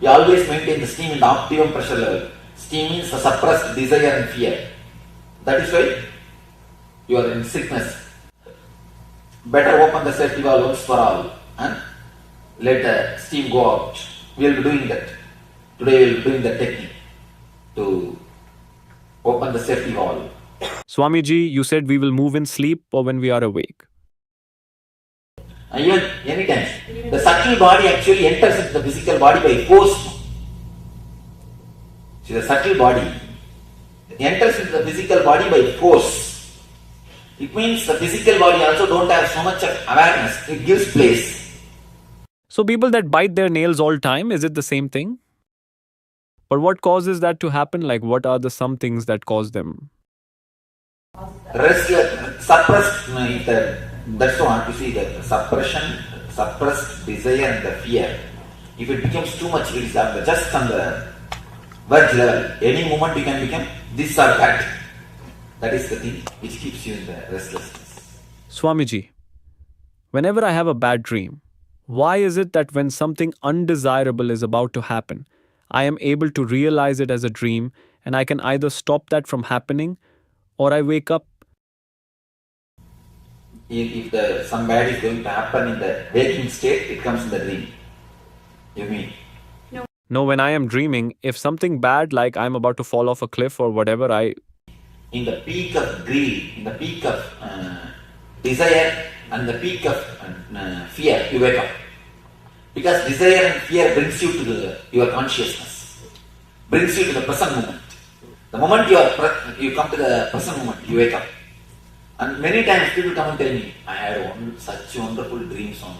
You always maintain the steam in the optimum pressure level. Steam means a suppressed desire and fear. That is why you are in sickness. Better open the safety valve once for all and let the steam go out. We will be doing that. Today we will be doing the technique to open the safety valve. Swamiji, you said we will move in sleep or when we are awake. Even anytime. The subtle body actually enters into the physical body by force. See, the subtle body enters into the physical body by force. It means the physical body also don't have so much of awareness. It gives place. So people that bite their nails all time, is it the same thing? But what causes that to happen? Like what are the some things that cause them? Suppressed, that's what you see, the suppression, suppressed desire and the fear. If it becomes too much, it is just on the verge level. Any moment you can become this or that. That is the thing which keeps you in the restlessness. Swamiji, whenever I have a bad dream, why is it that when something undesirable is about to happen, I am able to realize it as a dream and I can either stop that from happening or I wake up? If some bad is going to happen in the waking state, it comes in the dream. You mean? No, when I am dreaming, if something bad like I'm about to fall off a cliff or whatever, in the peak of greed, in the peak of desire and the peak of fear, you wake up. Because desire and fear brings you to your consciousness, brings you to the present moment. The moment you come to the present moment, you wake up. And many times people come and tell me, I had such wonderful dreams on.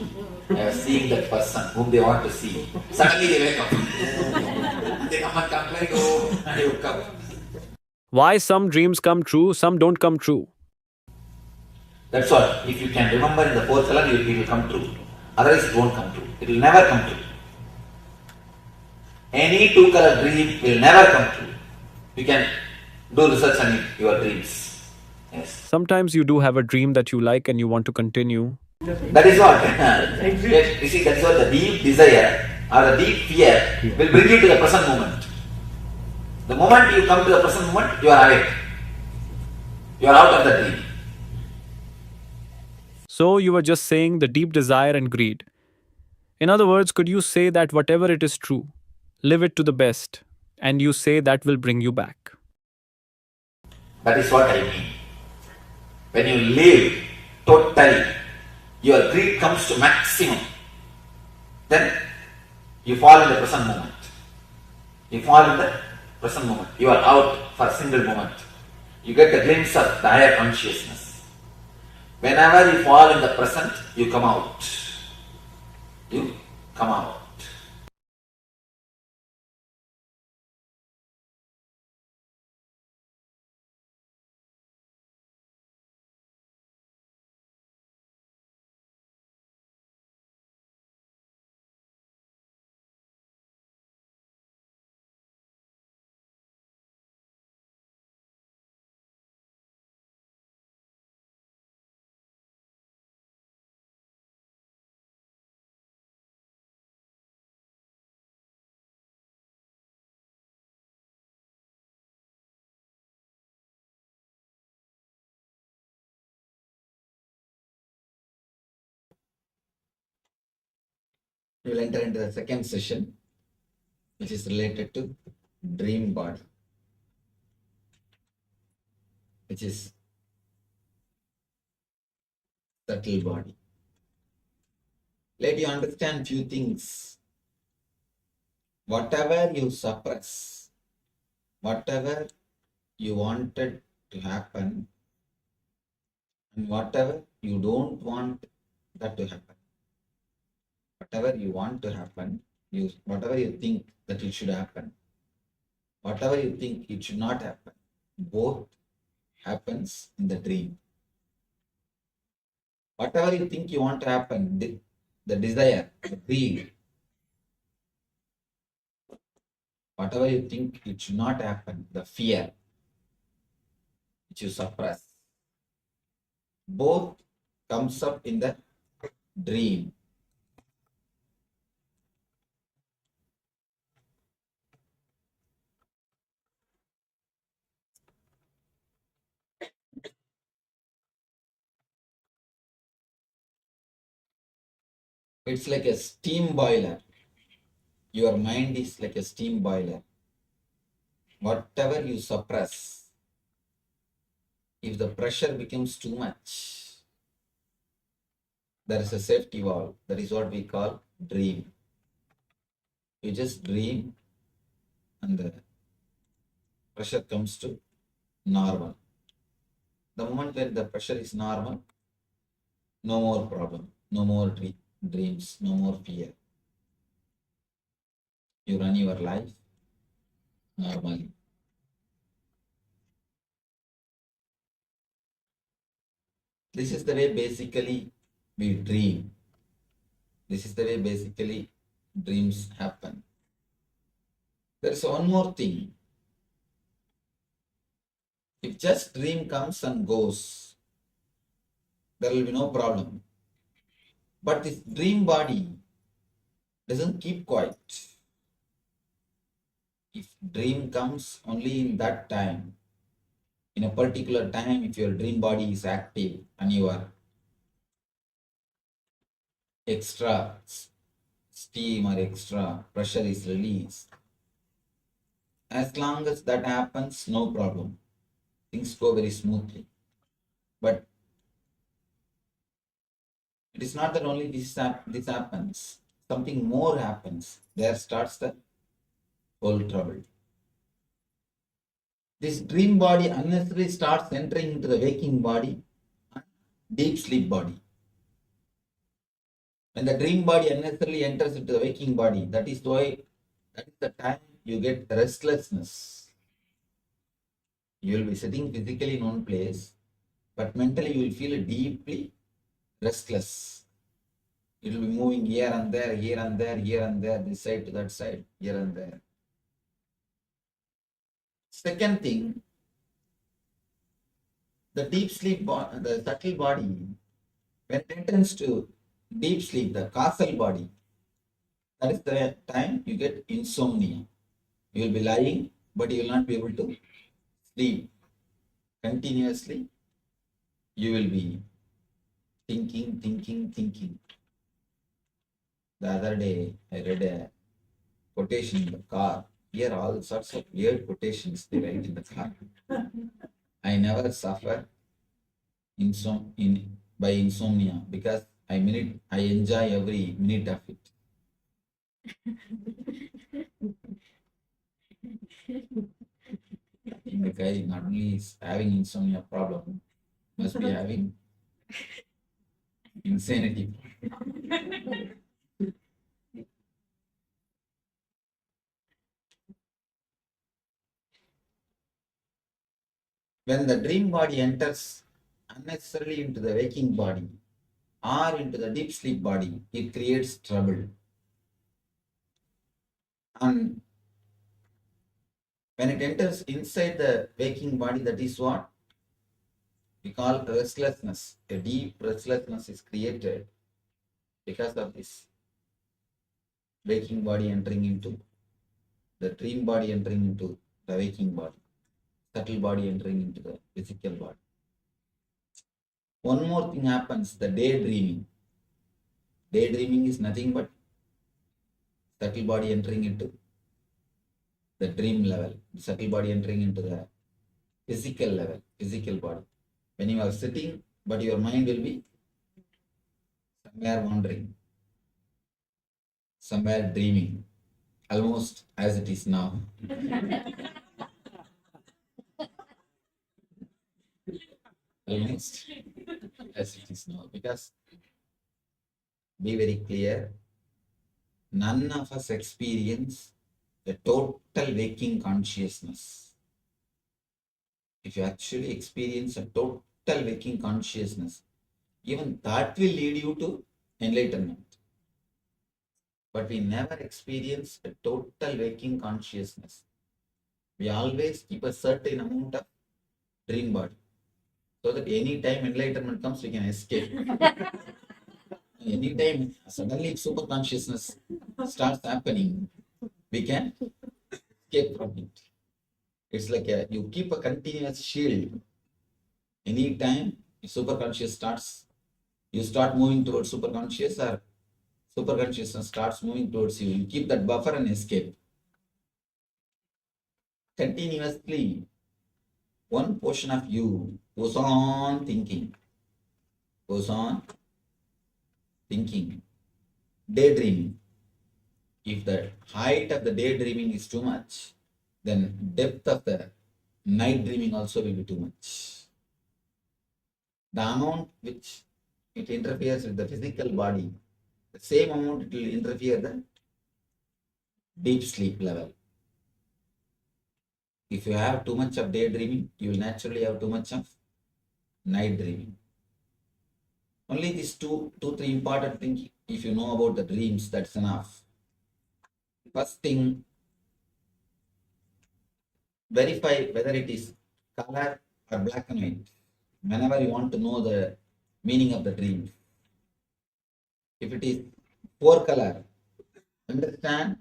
I was seeing that person whom they want to see. Suddenly they wake up. They come and complain, oh, I woke up. Why some dreams come true, some don't come true? That's what. If you can remember in the fourth color, it will come true. Otherwise it won't come true. It will never come true. Any two-color dream will never come true. You can do research on your dreams. Yes. Sometimes you do have a dream that you like and you want to continue. That is what. You see, that's what the deep desire or the deep fear will bring you to the present moment. The moment you come to the present moment, you are awake. You are out of the dream. So you were just saying the deep desire and greed. In other words, could you say that whatever it is true, live it to the best, and you say that will bring you back? That is what I mean. When you live totally, your greed comes to maximum. Then you fall in the present moment. You fall in the present moment. You are out for a single moment. You get a glimpse of the higher consciousness. Whenever you fall in the present, you come out. You come out. We will enter into the second session, which is related to dream body, which is subtle body. Let you understand few things. Whatever you suppress, whatever you wanted to happen, and whatever you don't want that to happen, whatever you want to happen, whatever you think that it should happen, whatever you think it should not happen, both happens in the dream. Whatever you think you want to happen, the desire, the greed, whatever you think it should not happen, the fear which you suppress, both comes up in the dream. It's like a steam boiler. Your mind is like a steam boiler. Whatever you suppress, if the pressure becomes too much, there is a safety valve. That is what we call dream. You just dream and the pressure comes to normal. The moment when the pressure is normal, no more problem, no more dreams, no more fear. You run your life normally. This is the way basically we dream. This is the way basically dreams happen. There is one more thing. If just dream comes and goes, there will be no problem. But this dream body doesn't keep quiet. If dream comes only in that time, in a particular time, if your dream body is active and your extra steam or extra pressure is released, as long as that happens, no problem. Things go very smoothly. But it is not that only this happens. Something more happens. There starts the whole trouble. This dream body unnecessarily starts entering into the waking body and deep sleep body. When the dream body unnecessarily enters into the waking body, that is the time you get restlessness. You will be sitting physically in one place, but mentally you will feel deeply restless. It will be moving here and there, here and there, here and there, this side to that side, here and there. Second thing, the deep sleep, the subtle body, when it enters to deep sleep, the causal body, that is the time you get insomnia. You will be lying, but you will not be able to sleep continuously. You will be thinking. The other day, I read a quotation in the car. Here, all sorts of weird quotations they write in the car. I never suffer by insomnia because I enjoy every minute of it. I think the guy not only is having insomnia problem, must be having insanity. When the dream body enters unnecessarily into the waking body or into the deep sleep body, it creates trouble. And when it enters inside the waking body, that is what we call restlessness. A deep restlessness is created because of this waking body entering into the dream body, entering into the waking body, subtle body entering into the physical body. One more thing happens, the daydreaming. Daydreaming is nothing but subtle body entering into the dream level, subtle body entering into the physical level, physical body. When you are sitting, but your mind will be somewhere wandering, somewhere dreaming, almost as it is now. Almost as it is now. Because, be very clear, none of us experience the total waking consciousness. If you actually experience a total waking consciousness, even that will lead you to enlightenment. But we never experience a total waking consciousness. We always keep a certain amount of dream body, so that any time enlightenment comes, we can escape. Anytime suddenly super consciousness starts happening, we can escape from it. It's like you keep a continuous shield. Anytime super conscious starts, you start moving towards super conscious, or super consciousness starts moving towards you. You keep that buffer and escape. Continuously, one portion of you goes on thinking, daydreaming. If the height of the daydreaming is too much, then depth of the night dreaming also will be too much. The amount which it interferes with the physical body, the same amount it will interfere the deep sleep level. If you have too much of daydreaming, you will naturally have too much of night dreaming. Only these two, three important things, if you know about the dreams, that's enough. First thing, verify whether it is color or black and white. Whenever you want to know the meaning of the dream. If it is four color, understand,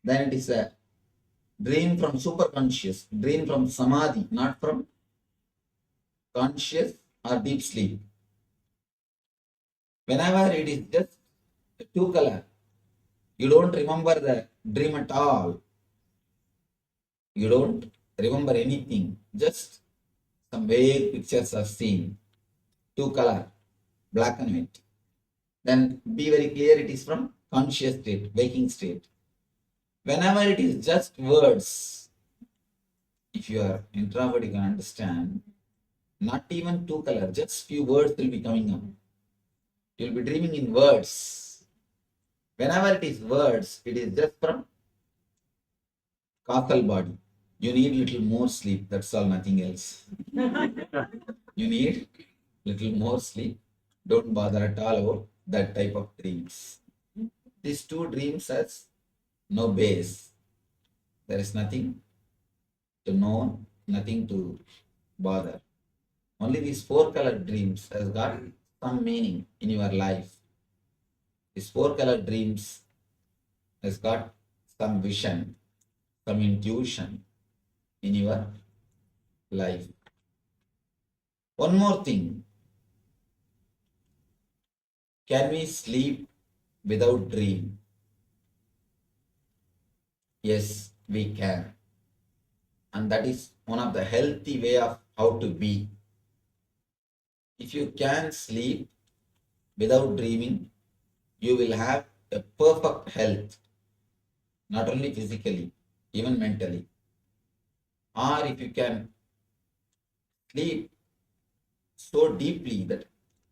then it is a dream from superconscious, dream from samadhi, not from conscious or deep sleep. Whenever it is just two color, you don't remember the dream at all. You don't remember anything, just some vague pictures are seen. Two color, black and white. Then be very clear, it is from conscious state, waking state. Whenever it is just words, if you are introvert, you can understand, not even two color, just few words will be coming up. You will be dreaming in words. Whenever it is words, it is just from causal body. You need little more sleep, that's all, nothing else. You need little more sleep. Don't bother at all about that type of dreams. These two dreams has no base. There is nothing to know, nothing to bother. Only these four colored dreams has got some meaning in your life. These four colored dreams has got some vision, some intuition in your life. One more thing. Can we sleep without dream? Yes, we can. And that is one of the healthy way of how to be. If you can sleep without dreaming, you will have a perfect health, not only physically, even mentally. Or if you can sleep so deeply that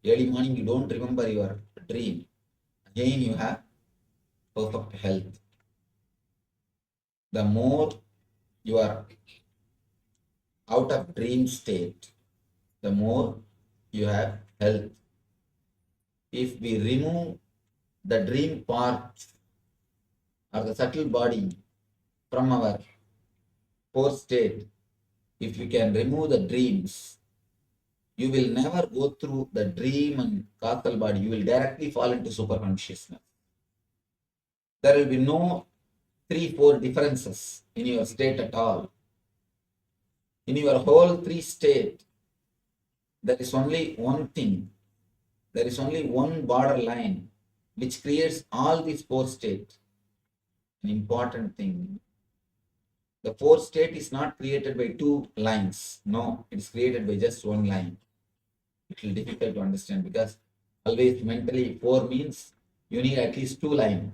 early morning you don't remember your dream, again you have perfect health. The more you are out of dream state, the more you have health. If we remove the dream part or the subtle body from our core state, if you can remove the dreams, you will never go through the dream and causal body. You will directly fall into super consciousness. There will be no 3-4 differences in your state at all. In your whole three state, there is only one thing. There is only one border line which creates all these four states. an important thing. The fourth state is not created by two lines. No, it is created by just one line. It will be difficult to understand because always mentally 4 means you need at least 2 lines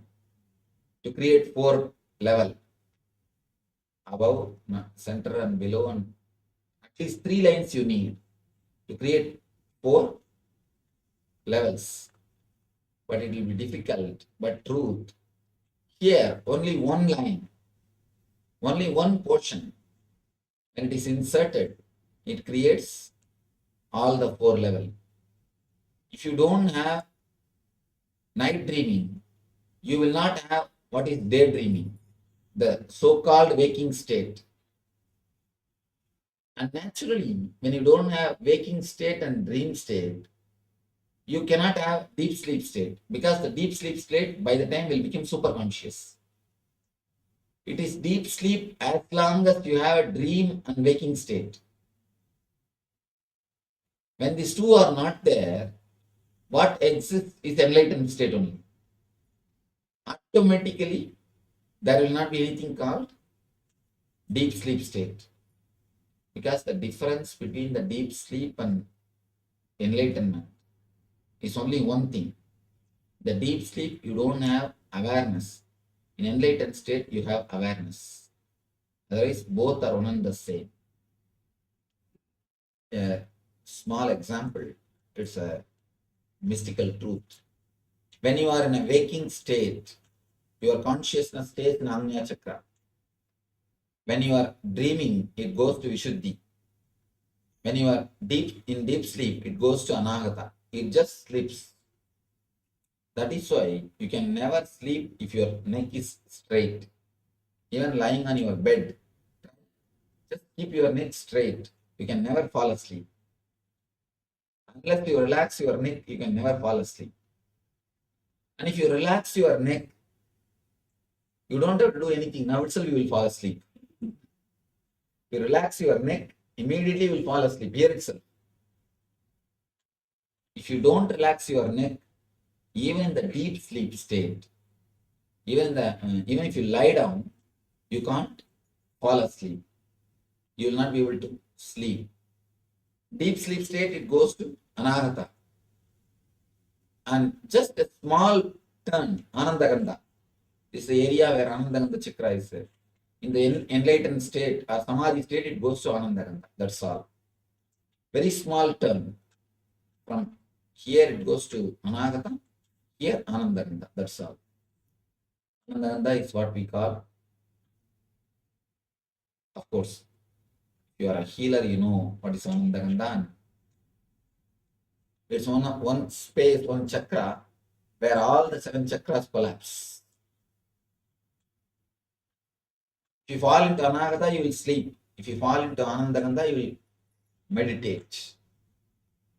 to create 4 level. Above, center and below, and at least 3 lines you need to create 4 levels. But it will be difficult. But truth, here only one line, only one portion, when it is inserted, it creates all the 4 level. If you don't have night dreaming, you will not have what is daydreaming, the so-called waking state. And naturally, when you don't have waking state and dream state, you cannot have deep sleep state, because the deep sleep state by the time will become super conscious. It is deep sleep as long as you have a dream and waking state. When these two are not there, what exists is enlightened state only. Automatically, there will not be anything called deep sleep state. Because the difference between the deep sleep and enlightenment is only one thing. The deep sleep, you don't have awareness. In enlightened state, you have awareness. Otherwise, both are one and the same. A small example, it's a mystical truth. When you are in a waking state, your consciousness stays in Agnya Chakra. When you are dreaming, it goes to Vishuddhi. When you are in deep sleep, it goes to Anahata. It just sleeps. That is why you can never sleep if your neck is straight. Even lying on your bed, just keep your neck straight. You can never fall asleep. Unless you relax your neck, you can never fall asleep. And if you relax your neck, you don't have to do anything. Now itself you will fall asleep. If you relax your neck, immediately you will fall asleep here itself. If you don't relax your neck, even in the deep sleep state, even if you lie down, you can't fall asleep. You will not be able to sleep. Deep sleep state, it goes to Anahata. And just a small turn, Anandagandha, is the area where Anandagandha Chakra is there. In the enlightened state or Samadhi state, it goes to Anandagandha. That's all. Very small turn. From here it goes to Anahata, here Anandagandha. That's all. Anandagandha is what we call, of course, if you are a healer, you know what is Anandagandha. It's one space, one chakra, where all the 7 chakras collapse. If you fall into Anahata, you will sleep. If you fall into Anandagandha, you will meditate.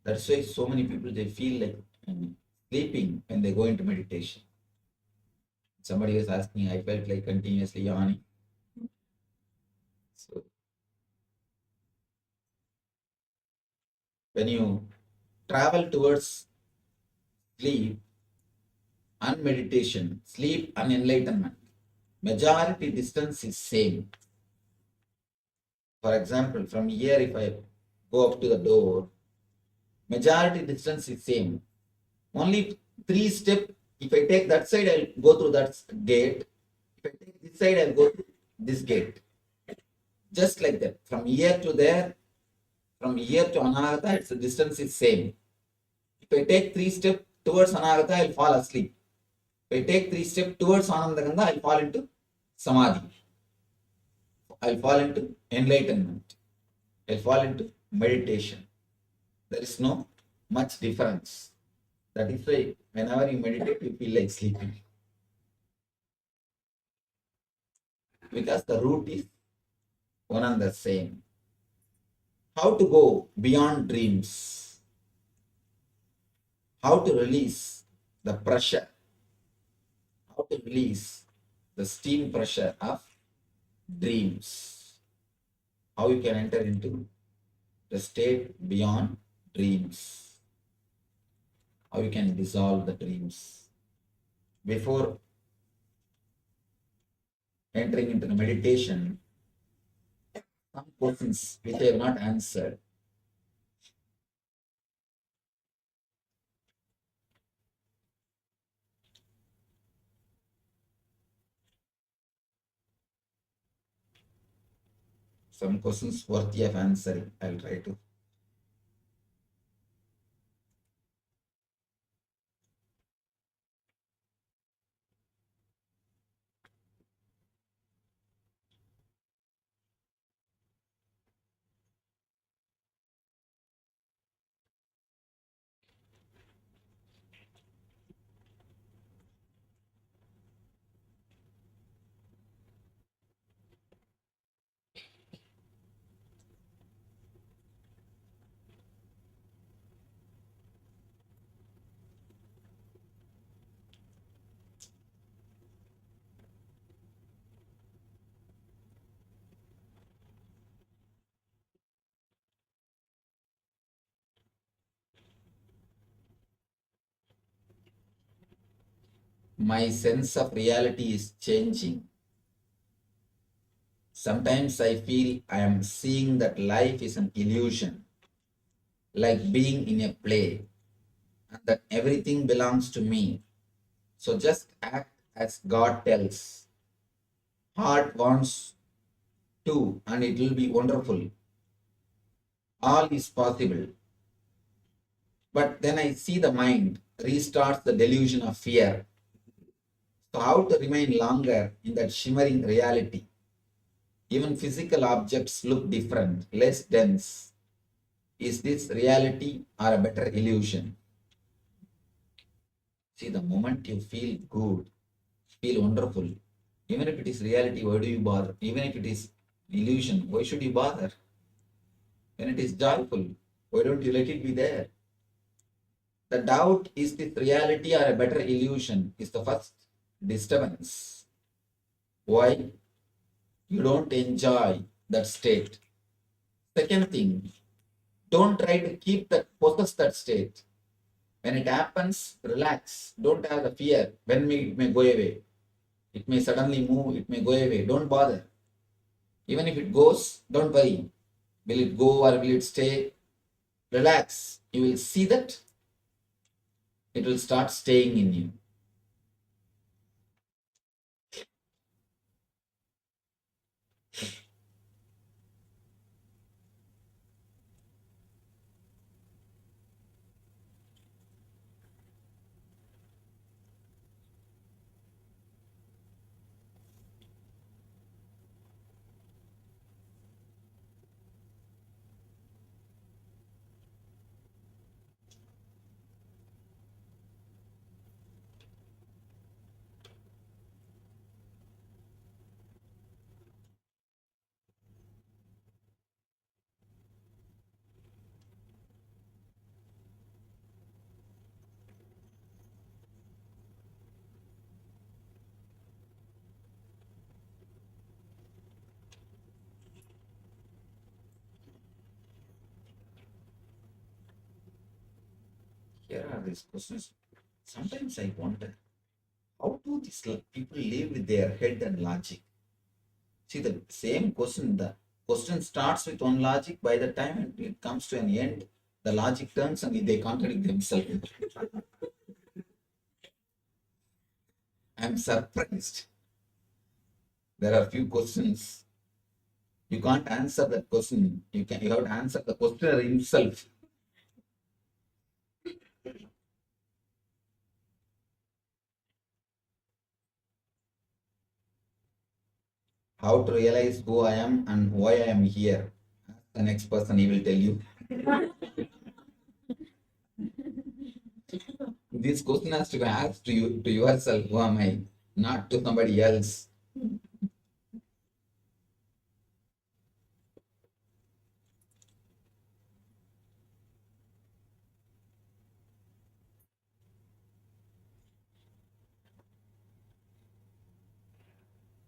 That's why so many people, they feel like sleeping when they go into meditation. Somebody was asking, I felt like continuously yawning. So, when you travel towards sleep and meditation, sleep and enlightenment, majority distance is same. For example, from here, if I go up to the door, majority distance is same. Only 3 steps. If I take that side, I'll go through that gate. If I take this side, I'll go through this gate. Just like that. From here to there, from here to Anahata, the distance is same. If I take 3 steps towards Anahata, I'll fall asleep. If I take 3 steps towards Anandagandha, I'll fall into Samadhi. I'll fall into enlightenment. I'll fall into meditation. There is no much difference. That is why whenever you meditate, you feel like sleeping. Because the root is one and the same. How to go beyond dreams? How to release the pressure? How to release the steam pressure of dreams? How you can enter into the state beyond dreams? How you can dissolve the dreams? Before entering into the meditation, some questions which I have not answered. Some questions worthy of answering. I'll try to. My sense of reality is changing. Sometimes I feel I am seeing that life is an illusion, like being in a play, and that everything belongs to me. So just act as God tells. Heart wants to, and it will be wonderful. All is possible. But then I see the mind restarts the delusion of fear. So how to remain longer in that shimmering reality? Even physical objects look different, less dense. Is this reality or a better illusion? See, the moment you feel good, feel wonderful, even if it is reality, why do you bother? Even if it is illusion, why should you bother? When it is joyful, why don't you let it be there? The doubt, is this reality or a better illusion, is the first disturbance. Why? You don't enjoy that state. Second thing, don't try to possess that state. When it happens, relax. Don't have the fear. When it may go away. It may suddenly move, it may go away. Don't bother. Even if it goes, don't worry. Will it go or will it stay? Relax. You will see that it will start staying in you. Here are these questions. Sometimes I wonder, how do these people live with their head and logic? See, the same question, the question starts with one logic, by the time it comes to an end, the logic turns and they contradict themselves. I'm surprised. There are few questions. You can't answer that question. You have to answer the questioner himself. How to realize who I am and why I am here. The next person, he will tell you. This question has to be asked to you, to yourself, who am I, not to somebody else.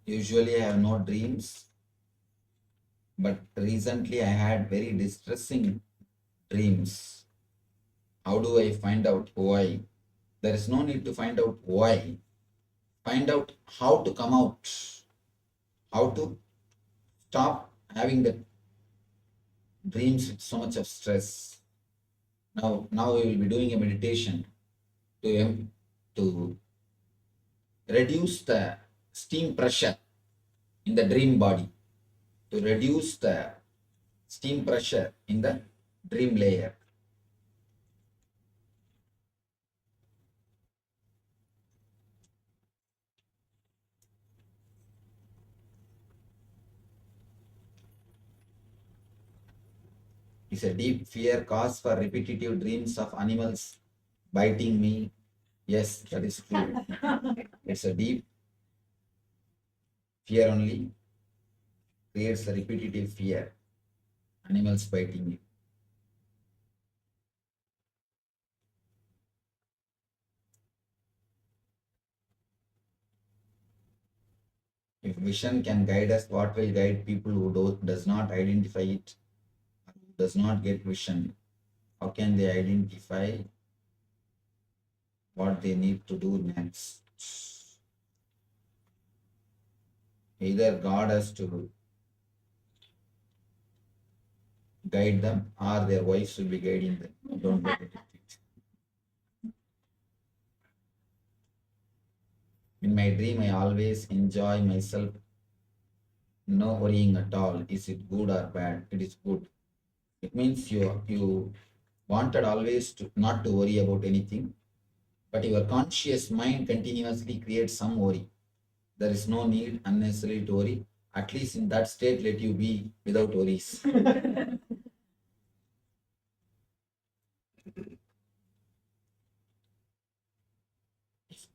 Usually I have no dreams, but recently I had very distressing dreams. How do I find out why? There is no need to find out why. Find out how to come out. how to stop having the dreams with so much of stress. Now we will be doing a meditation to reduce the steam pressure in the dream body, to reduce the steam pressure in the dream layer. Is a deep fear cause for repetitive dreams of animals biting me? Yes, that is true. It's a deep fear only creates a repetitive fear. Animals biting you. If vision can guide us, what will guide people who does not identify it, does not get vision? How can they identify what they need to do next? Either God has to guide them or their wives will be guiding them. Don't get it. In my dream, I always enjoy myself, no worrying at all. Is it good or bad? It is good. It means you wanted always to not to worry about anything, but your conscious mind continuously creates some worry. There is no need unnecessarily to worry. At least in that state, let you be without worries.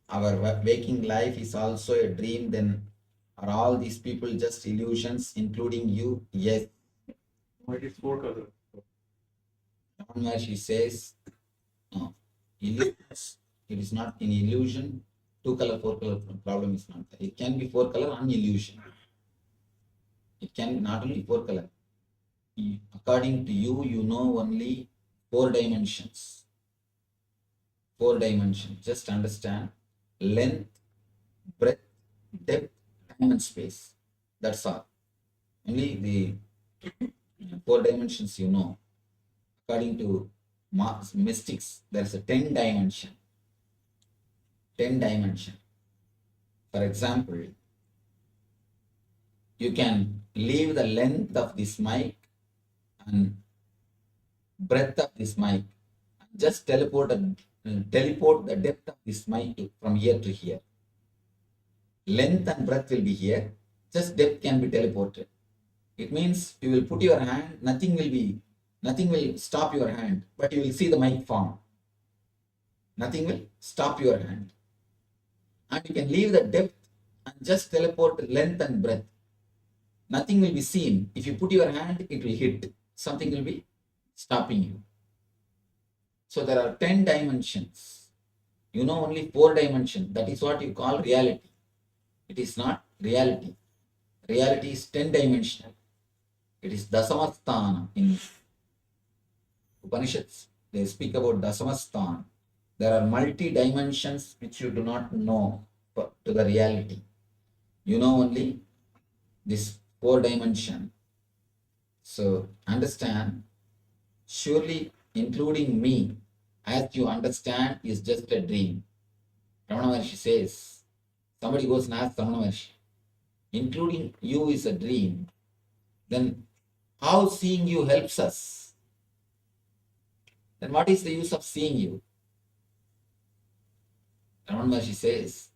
Our waking life is also a dream, then are all these people just illusions, including you? Yes. It is 4 color. She says, no, illusions. It is not an illusion. 2 color, 4 color problem is not there. It can be 4 color on illusion. It can be not only 4 color. According to you, you know only 4 dimensions. 4 dimensions. Just understand length, breadth, depth, time and space. That's all. Only the 4 dimensions you know. According to mystics, there is a 10 dimension. 10 dimension. For example, you can leave the length of this mic and breadth of this mic. Just teleport the depth of this mic from here to here. Length and breadth will be here. Just depth can be teleported. It means you will put your hand, nothing will stop your hand, but you will see the mic form. Nothing will stop your hand. And you can leave the depth and just teleport length and breadth. Nothing will be seen. If you put your hand, it will hit. Something will be stopping you. So there are 10 dimensions. You know only 4 dimensions. That is what you call reality. It is not reality. Reality is 10 dimensional. It is Dasamasthana. In Upanishads, they speak about Dasamasthana. There are multi-dimensions which you do not know to the reality. You know only this 4 dimension. So understand, surely including me, as you understand, is just a dream. Ramana Maharshi says, somebody goes and asks Ramana Maharshi, including you is a dream, then how seeing you helps us? Then what is the use of seeing you? Ramana Maharshi says,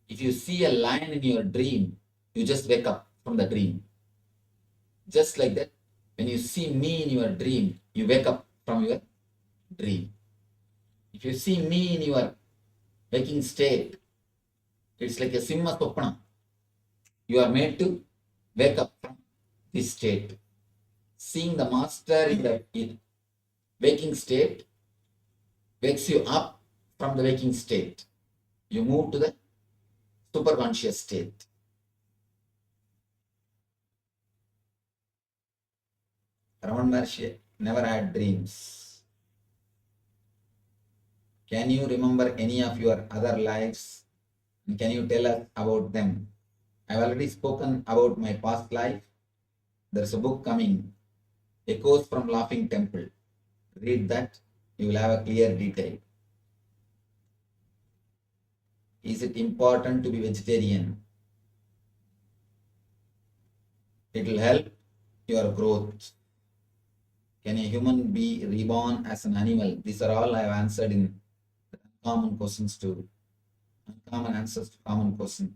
if you see a lion in your dream, you just wake up from the dream. Just like that, when you see me in your dream, you wake up from your dream. If you see me in your waking state, it's like a simha swapna. You are made to wake up from this state. Seeing the master in the waking state wakes you up from the waking state. You move to the superconscious state. Ramana Maharshi never had dreams. Can you remember any of your other lives? And can you tell us about them? I've already spoken about my past life. There's a book coming, Echoes from Laughing Temple. Read that, you will have a clear detail. Is it important to be vegetarian? It will help your growth. Can a human be reborn as an animal? These are all I have answered in common questions to common answers to common question.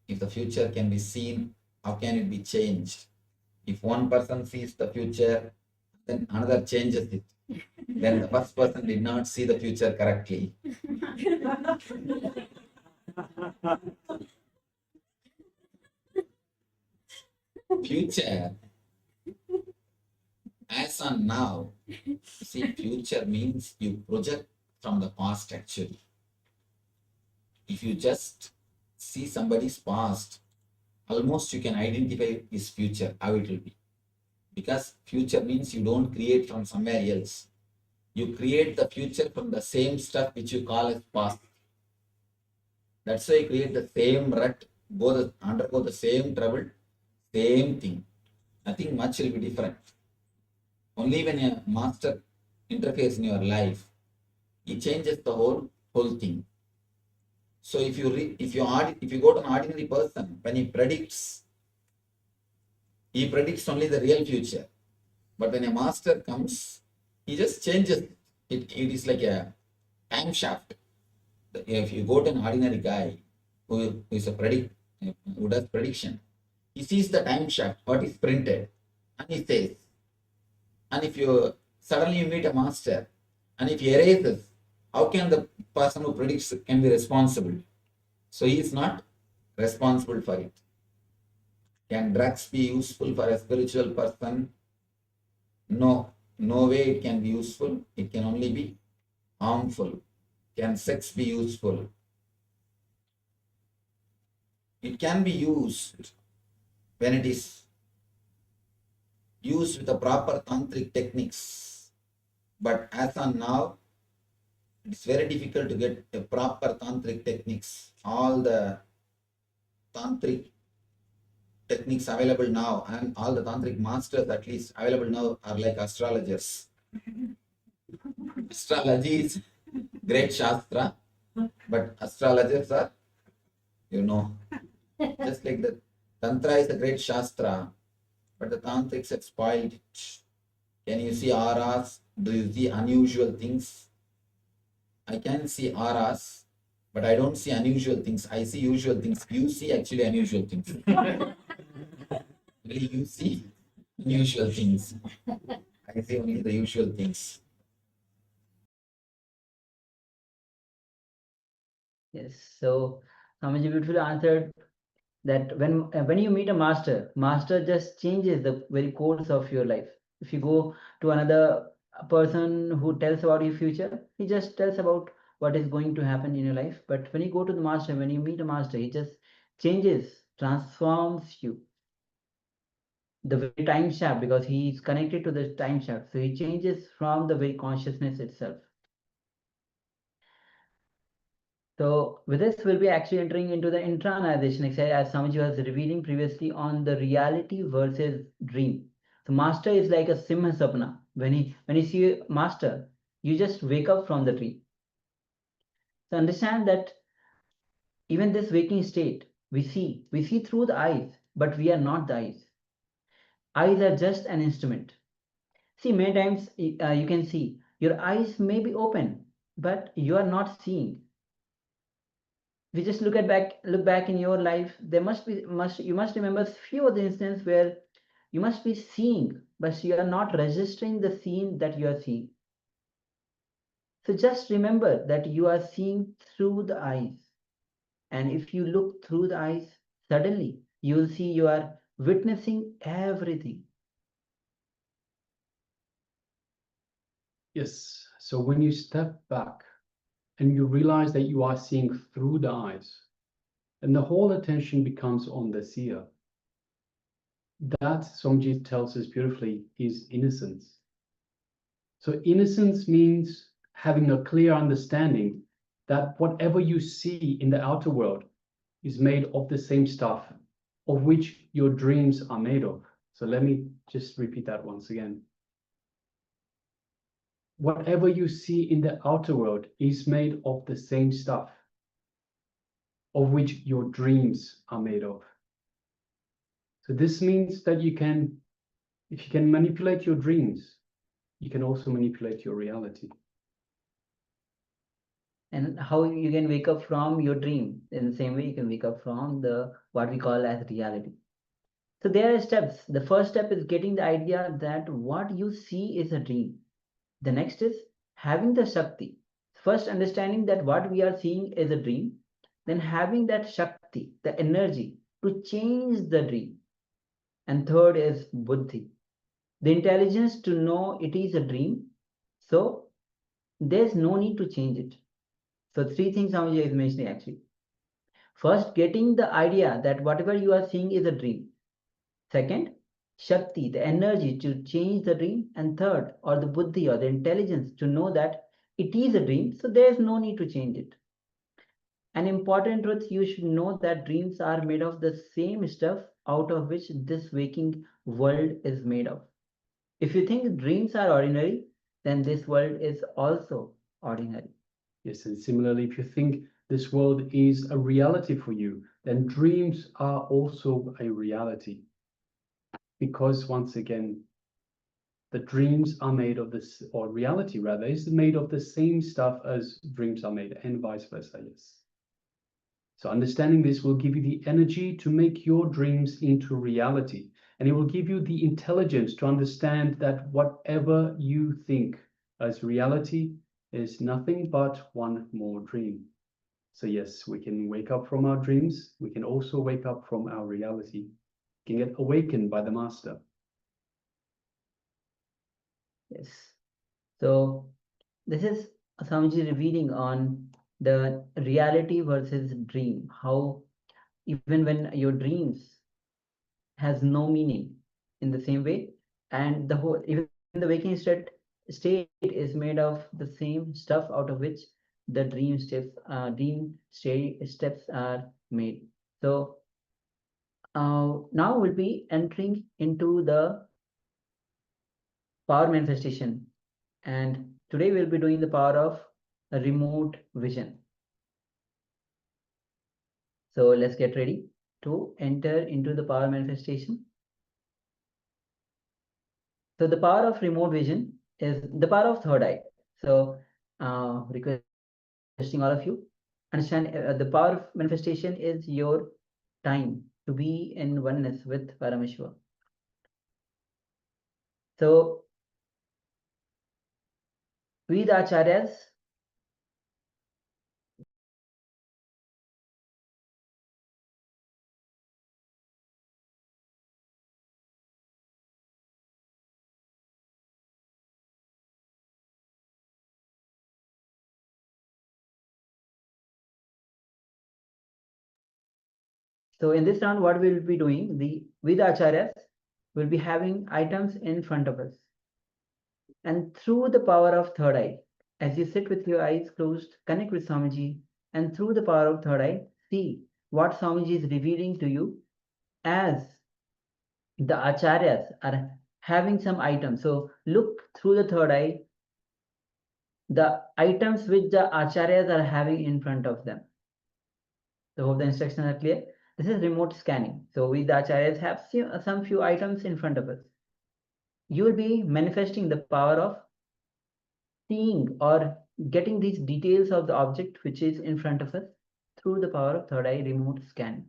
If the future can be seen, how can it be changed? If one person sees the future, then another changes it. Then the first person did not see the future correctly. Future, as on now, see, future means you project from the past actually. If you just see somebody's past, almost you can identify his future, how it will be. Because future means you don't create from somewhere else. You create the future from the same stuff which you call as past. That's why you create the same rut, undergo the same trouble, same thing. Nothing much will be different. Only when a master interferes in your life, he changes the whole thing. So if you go to an ordinary person, when he predicts only the real future. But when a master comes, he just changes it. It is like a time shaft. If you go to an ordinary guy who does prediction, he sees the time shaft, what is printed, and he says. And if you suddenly meet a master, and if he erases, how can the person who predicts can be responsible? So he is not responsible for it. Can drugs be useful for a spiritual person? No way it can be useful. It can only be harmful. Can sex be useful? It can be used when it is used with the proper tantric techniques. But as on now, it's very difficult to get a proper tantric techniques. All the tantric techniques available now and all the tantric masters at least available now are like astrologers. Astrology is great shastra, but astrologers are, just like the tantra is a great shastra, but the tantrics have spoiled it. Can you see auras? Do you see unusual things? I can see auras, but I don't see unusual things. I see usual things. You see actually unusual things. You see unusual things. I see only the usual things. Yes, so Swamiji beautifully answered that when you meet a master just changes the very course of your life. If you go to another person who tells about your future, he just tells about what is going to happen in your life. But when you go to the master, when you meet a master, he just changes, transforms you. The very time shaft, because he is connected to the time shaft, so he changes from the very consciousness itself. So with this, we'll be actually entering into the internalization exercise, as Swamiji was revealing previously on the reality versus dream. So master is like a simha sapna. When you see a master, you just wake up from the dream. So understand that even this waking state, we see through the eyes, but we are not the eyes. Eyes are just an instrument. See, many times you can see your eyes may be open, but you are not seeing. If you just look back in your life, you must remember few of the instances where you must be seeing, but you are not registering the scene that you are seeing. So just remember that you are seeing through the eyes. And if you look through the eyes, suddenly you will see you are witnessing everything. Yes, so when you step back and you realize that you are seeing through the eyes, and the whole attention becomes on the seer. That, Somji tells us beautifully, is innocence. So innocence means having a clear understanding that whatever you see in the outer world is made of the same stuff of which your dreams are made of. So let me just repeat that once again. Whatever you see in the outer world is made of the same stuff of which your dreams are made of. So this means that if you can manipulate your dreams, you can also manipulate your reality. And how you can wake up from your dream, in the same way you can wake up from the what we call as reality. So there are steps. The first step is getting the idea that what you see is a dream. The next is having the Shakti. First understanding that what we are seeing is a dream, then having that Shakti, the energy to change the dream. And third is Buddhi, the intelligence to know it is a dream. So there's no need to change it. So three things Swamiji is mentioning actually. First, getting the idea that whatever you are seeing is a dream. Second, Shakti, the energy to change the dream. And third, or the Buddhi or the intelligence to know that it is a dream, so there is no need to change it. An important truth, you should know that dreams are made of the same stuff out of which this waking world is made of. If you think dreams are ordinary, then this world is also ordinary. Yes, and similarly, if you think this world is a reality for you, then dreams are also a reality. Because once again, the dreams are made of this, or reality rather, is made of the same stuff as dreams are made, and vice versa, yes. So understanding this will give you the energy to make your dreams into reality. And it will give you the intelligence to understand that whatever you think as reality is nothing but one more dream. So yes, we can wake up from our dreams. We can also wake up from our reality. We can get awakened by the master. Yes. So this is Swamiji revealing on the reality versus dream. How even when your dreams has no meaning in the same way, and the whole even the waking state is made of the same stuff out of which the dream steps are made. So now we'll be entering into the power manifestation, and today we'll be doing the power of remote vision. So let's get ready to enter into the power manifestation. So the power of remote vision is the power of third eye. So requesting all of you understand the power of manifestation is your time to be in oneness with Paramashiva. So we the acharyas So in this round, what we will be doing, we the acharyas will be having items in front of us. And through the power of third eye, as you sit with your eyes closed, connect with Swamiji, and through the power of third eye, see what Swamiji is revealing to you as the acharyas are having some items. So look through the third eye, the items which the acharyas are having in front of them. So hope the instructions are clear. This is remote scanning. So we the acharyas have some few items in front of us. You will be manifesting the power of seeing or getting these details of the object which is in front of us through the power of third eye remote scan.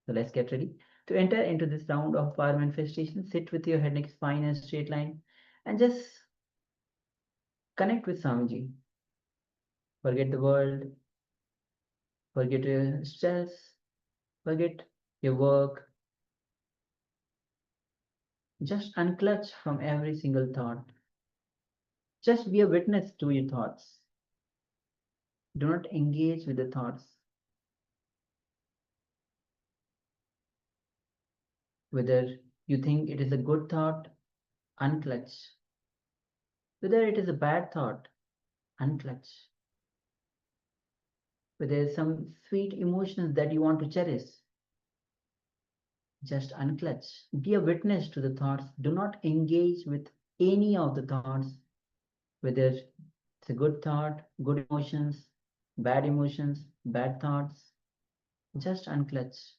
So let's get ready to enter into this round of power manifestation. Sit with your head, neck, spine in a straight line and just connect with Swamiji. Forget the world, forget your stress, forget your work. Just unclutch from every single thought. Just be a witness to your thoughts. Do not engage with the thoughts. Whether you think it is a good thought, unclutch. Whether it is a bad thought, unclutch. where there's some sweet emotions that you want to cherish, just unclutch. Be a witness to the thoughts. Do not engage with any of the thoughts, whether it's a good thought, good emotions, bad thoughts. Just unclutch.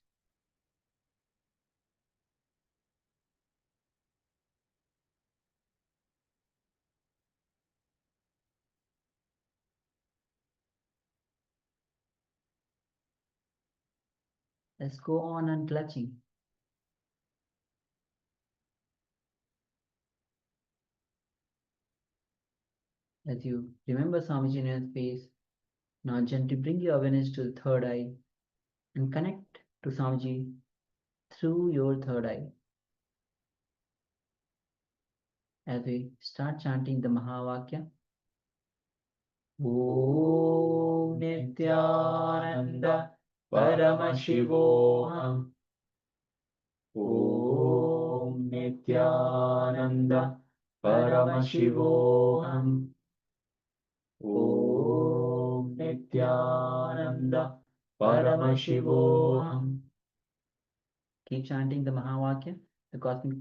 Let's go on unclutching. As you remember Swamiji in your space, now gently bring your awareness to the third eye and connect to Swamiji through your third eye. As we start chanting the Mahavakya, Om Nithyananda Paramashivoham. Om Nithyananda Paramashivoham. Om Nithyananda Paramashivoham. Keep chanting the Mahavakya, the cosmic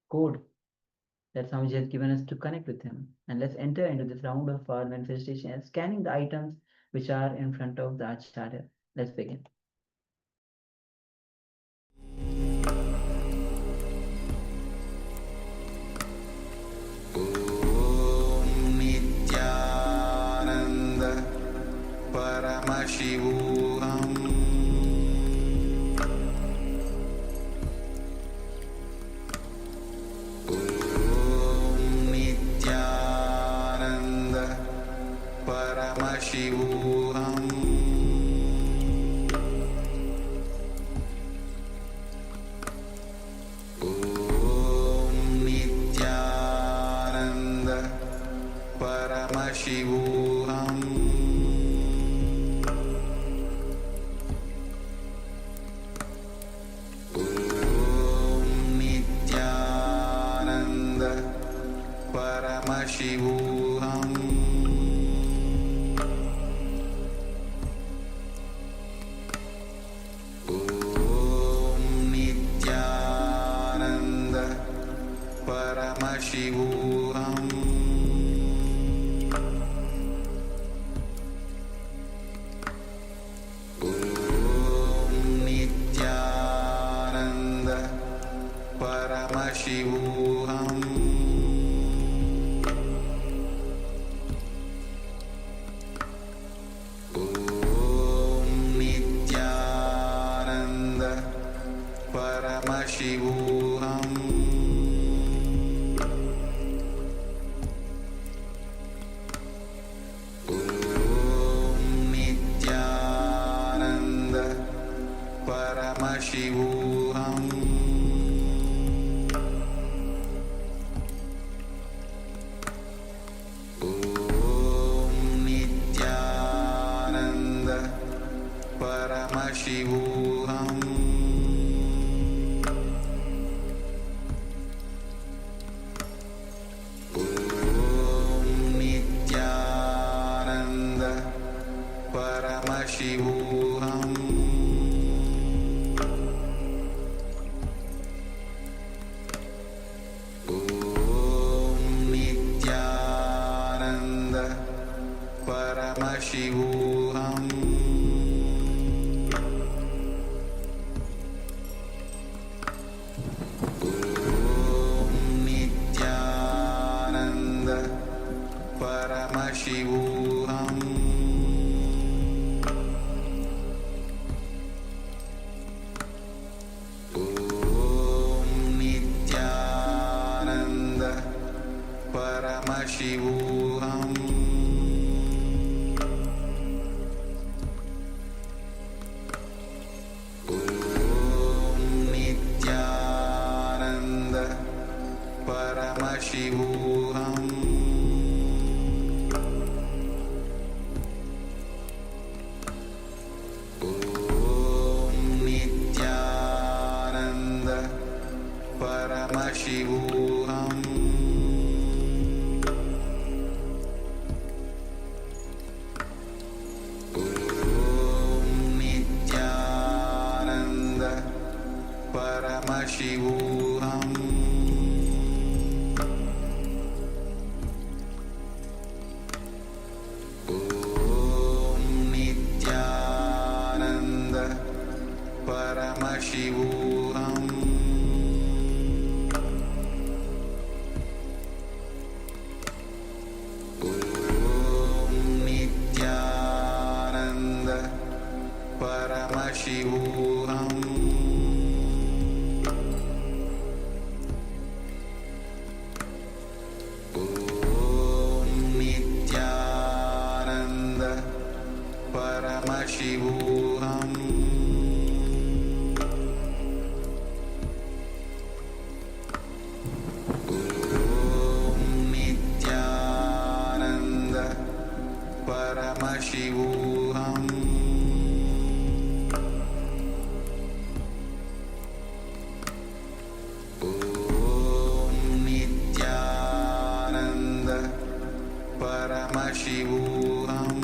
code that Swamiji has given us to connect with him. And let's enter into this round of our manifestation and scanning the items which are in front of the Acharya. Let's begin. Nithyananda Paramashivoham. Nithyananda Paramashivoham. Nithyananda Paramashivoham. Nithyananda Paramashivoham. Nithyananda Paramashivoham. Nithyananda Paramashivoham. Nithyananda Paramashivoham. Nithyananda Paramashivoham. Nithyananda Paramashivoham. Nithyananda Paramashivoham. Nithyananda Paramashivoham. Nithyananda Paramashivoham. Nithyananda Paramashivoham. Nithyananda Paramashivoham. Nithyananda Paramashivoham. Paramashivoham Om Nithyananda Paramashivoham Om Nithyananda Paramashivoham Paramashivoham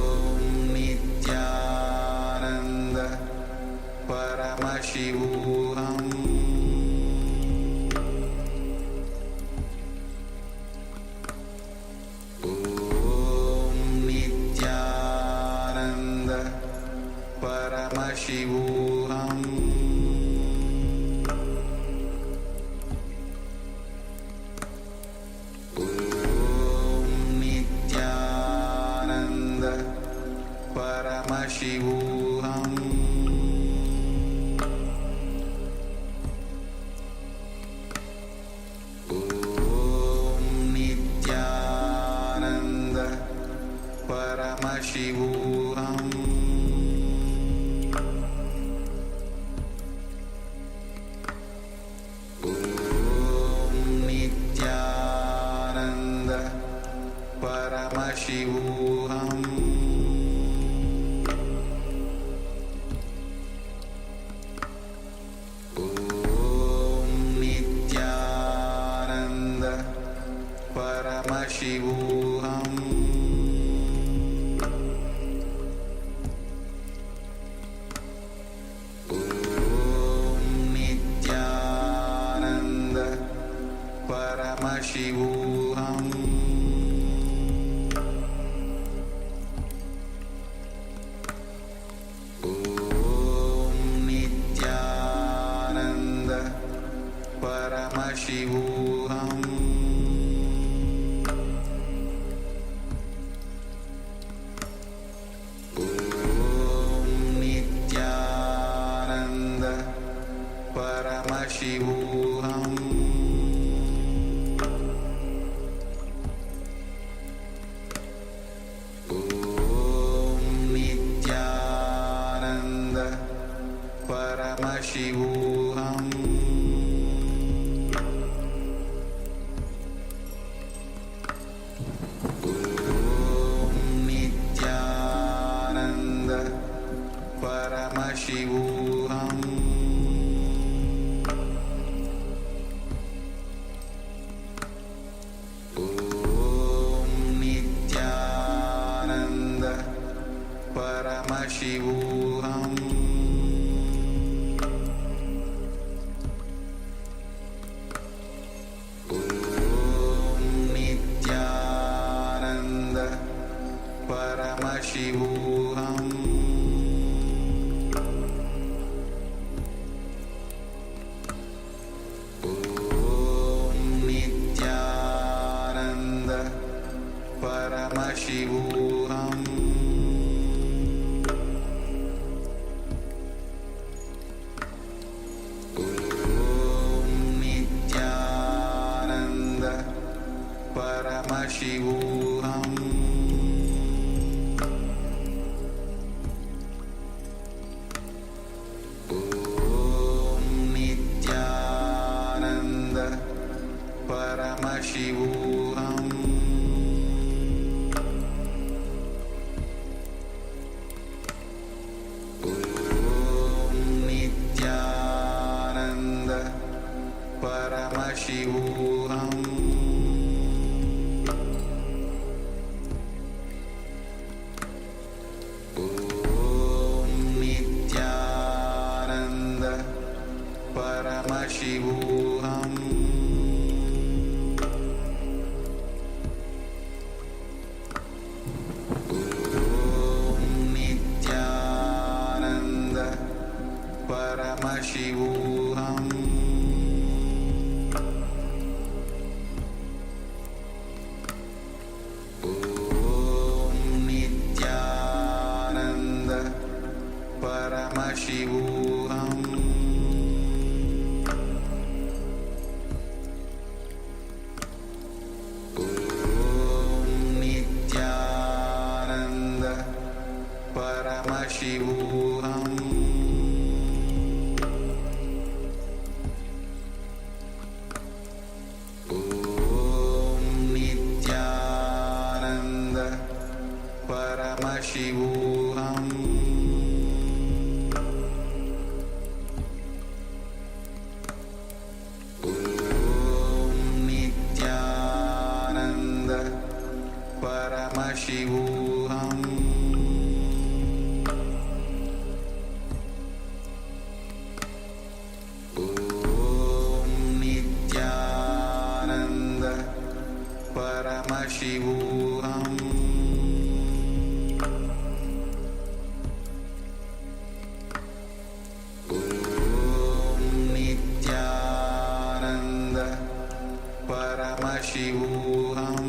Om Nithyananda Paramashivoham Om Nithyananda Paramashivoham Paramashivoham Om Nithyananda Paramashivoham Om Nithyananda Paramashivoham Paramashivoham Om Nithyananda Paramashivoham Om Nithyananda Paramashivoham Paramashivoham Om Nithyananda Paramashivoham Om Nithyananda Paramashivoham Paramashivoham Om Nithyananda Paramashivoham Om Nithyananda Paramashivoham Paramashivoham Om Nithyananda Paramashivoham Om Nithyananda Paramashivoham Paramashivoham Om Nithyananda Paramashivoham Om Paramashivoham Om Nithyananda Paramashivoham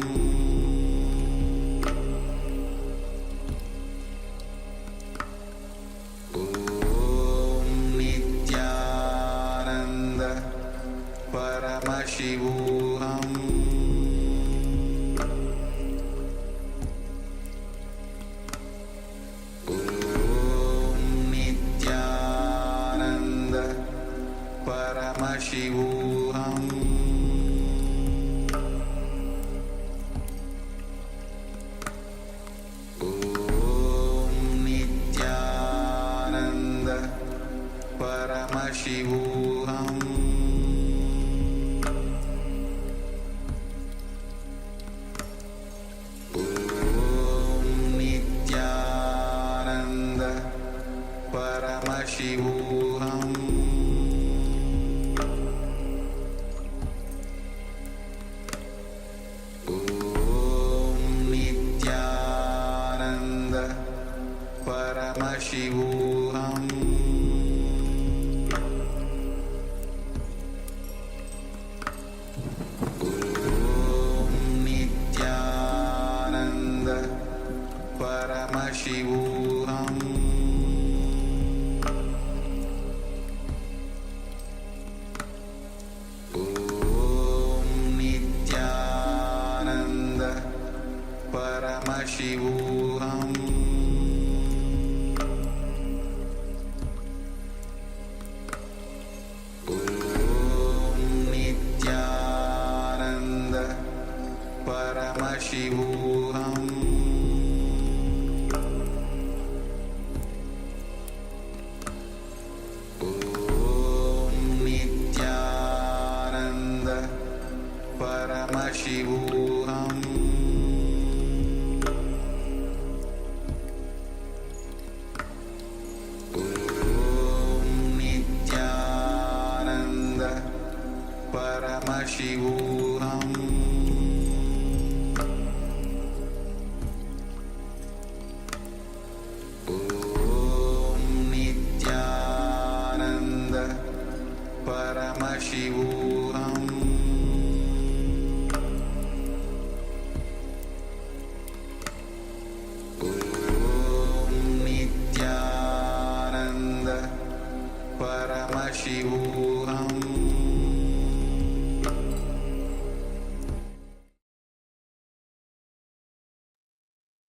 Om Nithyananda Paramashivoham Om Nithyananda Paramashivoham Om Nithyananda Paramashivoham Om Nithyananda Paramashivoham Om Nithyananda Paramashivoham Om Nithyananda Paramashivoham Om Nithyananda Paramashivoham Om Nithyananda Paramashivoham Om Nithyananda Paramashivoham Om Nithyananda Paramashivoham Om Nithyananda Paramashivoham Om Nithyananda Paramashivoham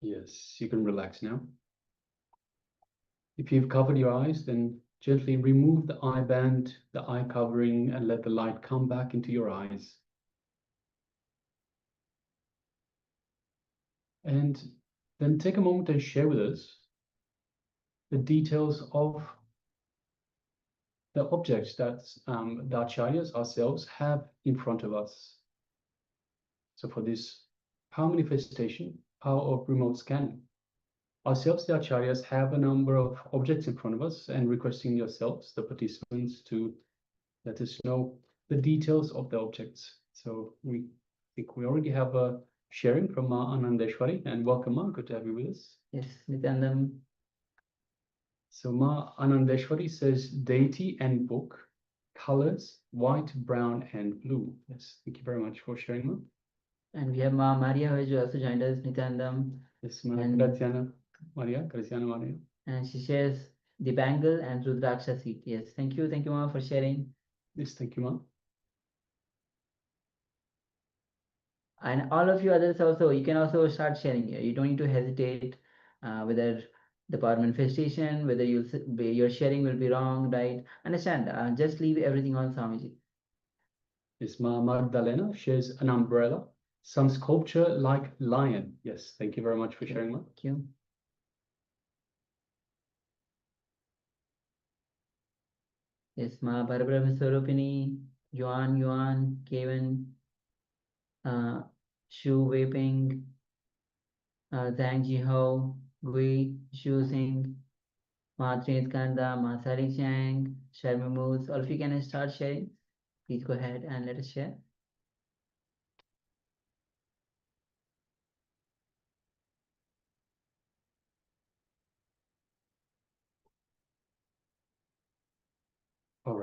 Yes, you can relax now. If you've covered your eyes, then gently remove the eye band, the eye covering, and let the light come back into your eyes. And then take a moment and share with us the details of the objects that the acharyas ourselves have in front of us. So for this power manifestation, power of remote scanning, ourselves, the acharyas, have a number of objects in front of us, and requesting yourselves, the participants, to let us know the details of the objects. So we think we already have a sharing from Anandeshwari, and welcome, Ma. Good to have you with us. Yes, Nithyananda. So Ma Anandeshwari says deity and book, colors, white, brown, and blue. Yes, thank you very much for sharing, Ma. And we have Ma Maria, who has also joined us, Nithyananda. Yes, Ma And- Graziana Maria, Graziana Maria. And she shares the bangle and Rudraksha seed. Yes, thank you, Ma, for sharing. Yes, thank you, Ma. And all of you others also, you can also start sharing here. You don't need to hesitate whether the power manifestation, whether your sharing will be wrong, right? Understand, just leave everything on Swamiji. Yes, Ma Magdalena shares an umbrella, some sculpture like lion. Yes, thank you very much for sharing, Ma. Thank you. Yes, Ma Parabrahma Swarupini, Yuan, Kevin, Shu Weiping, Zhang Jiho, Gui, Shu Singh, Ma Kanda, Ma Sari Chang, Sharma Moose. All of you can start sharing. Please go ahead and let us share.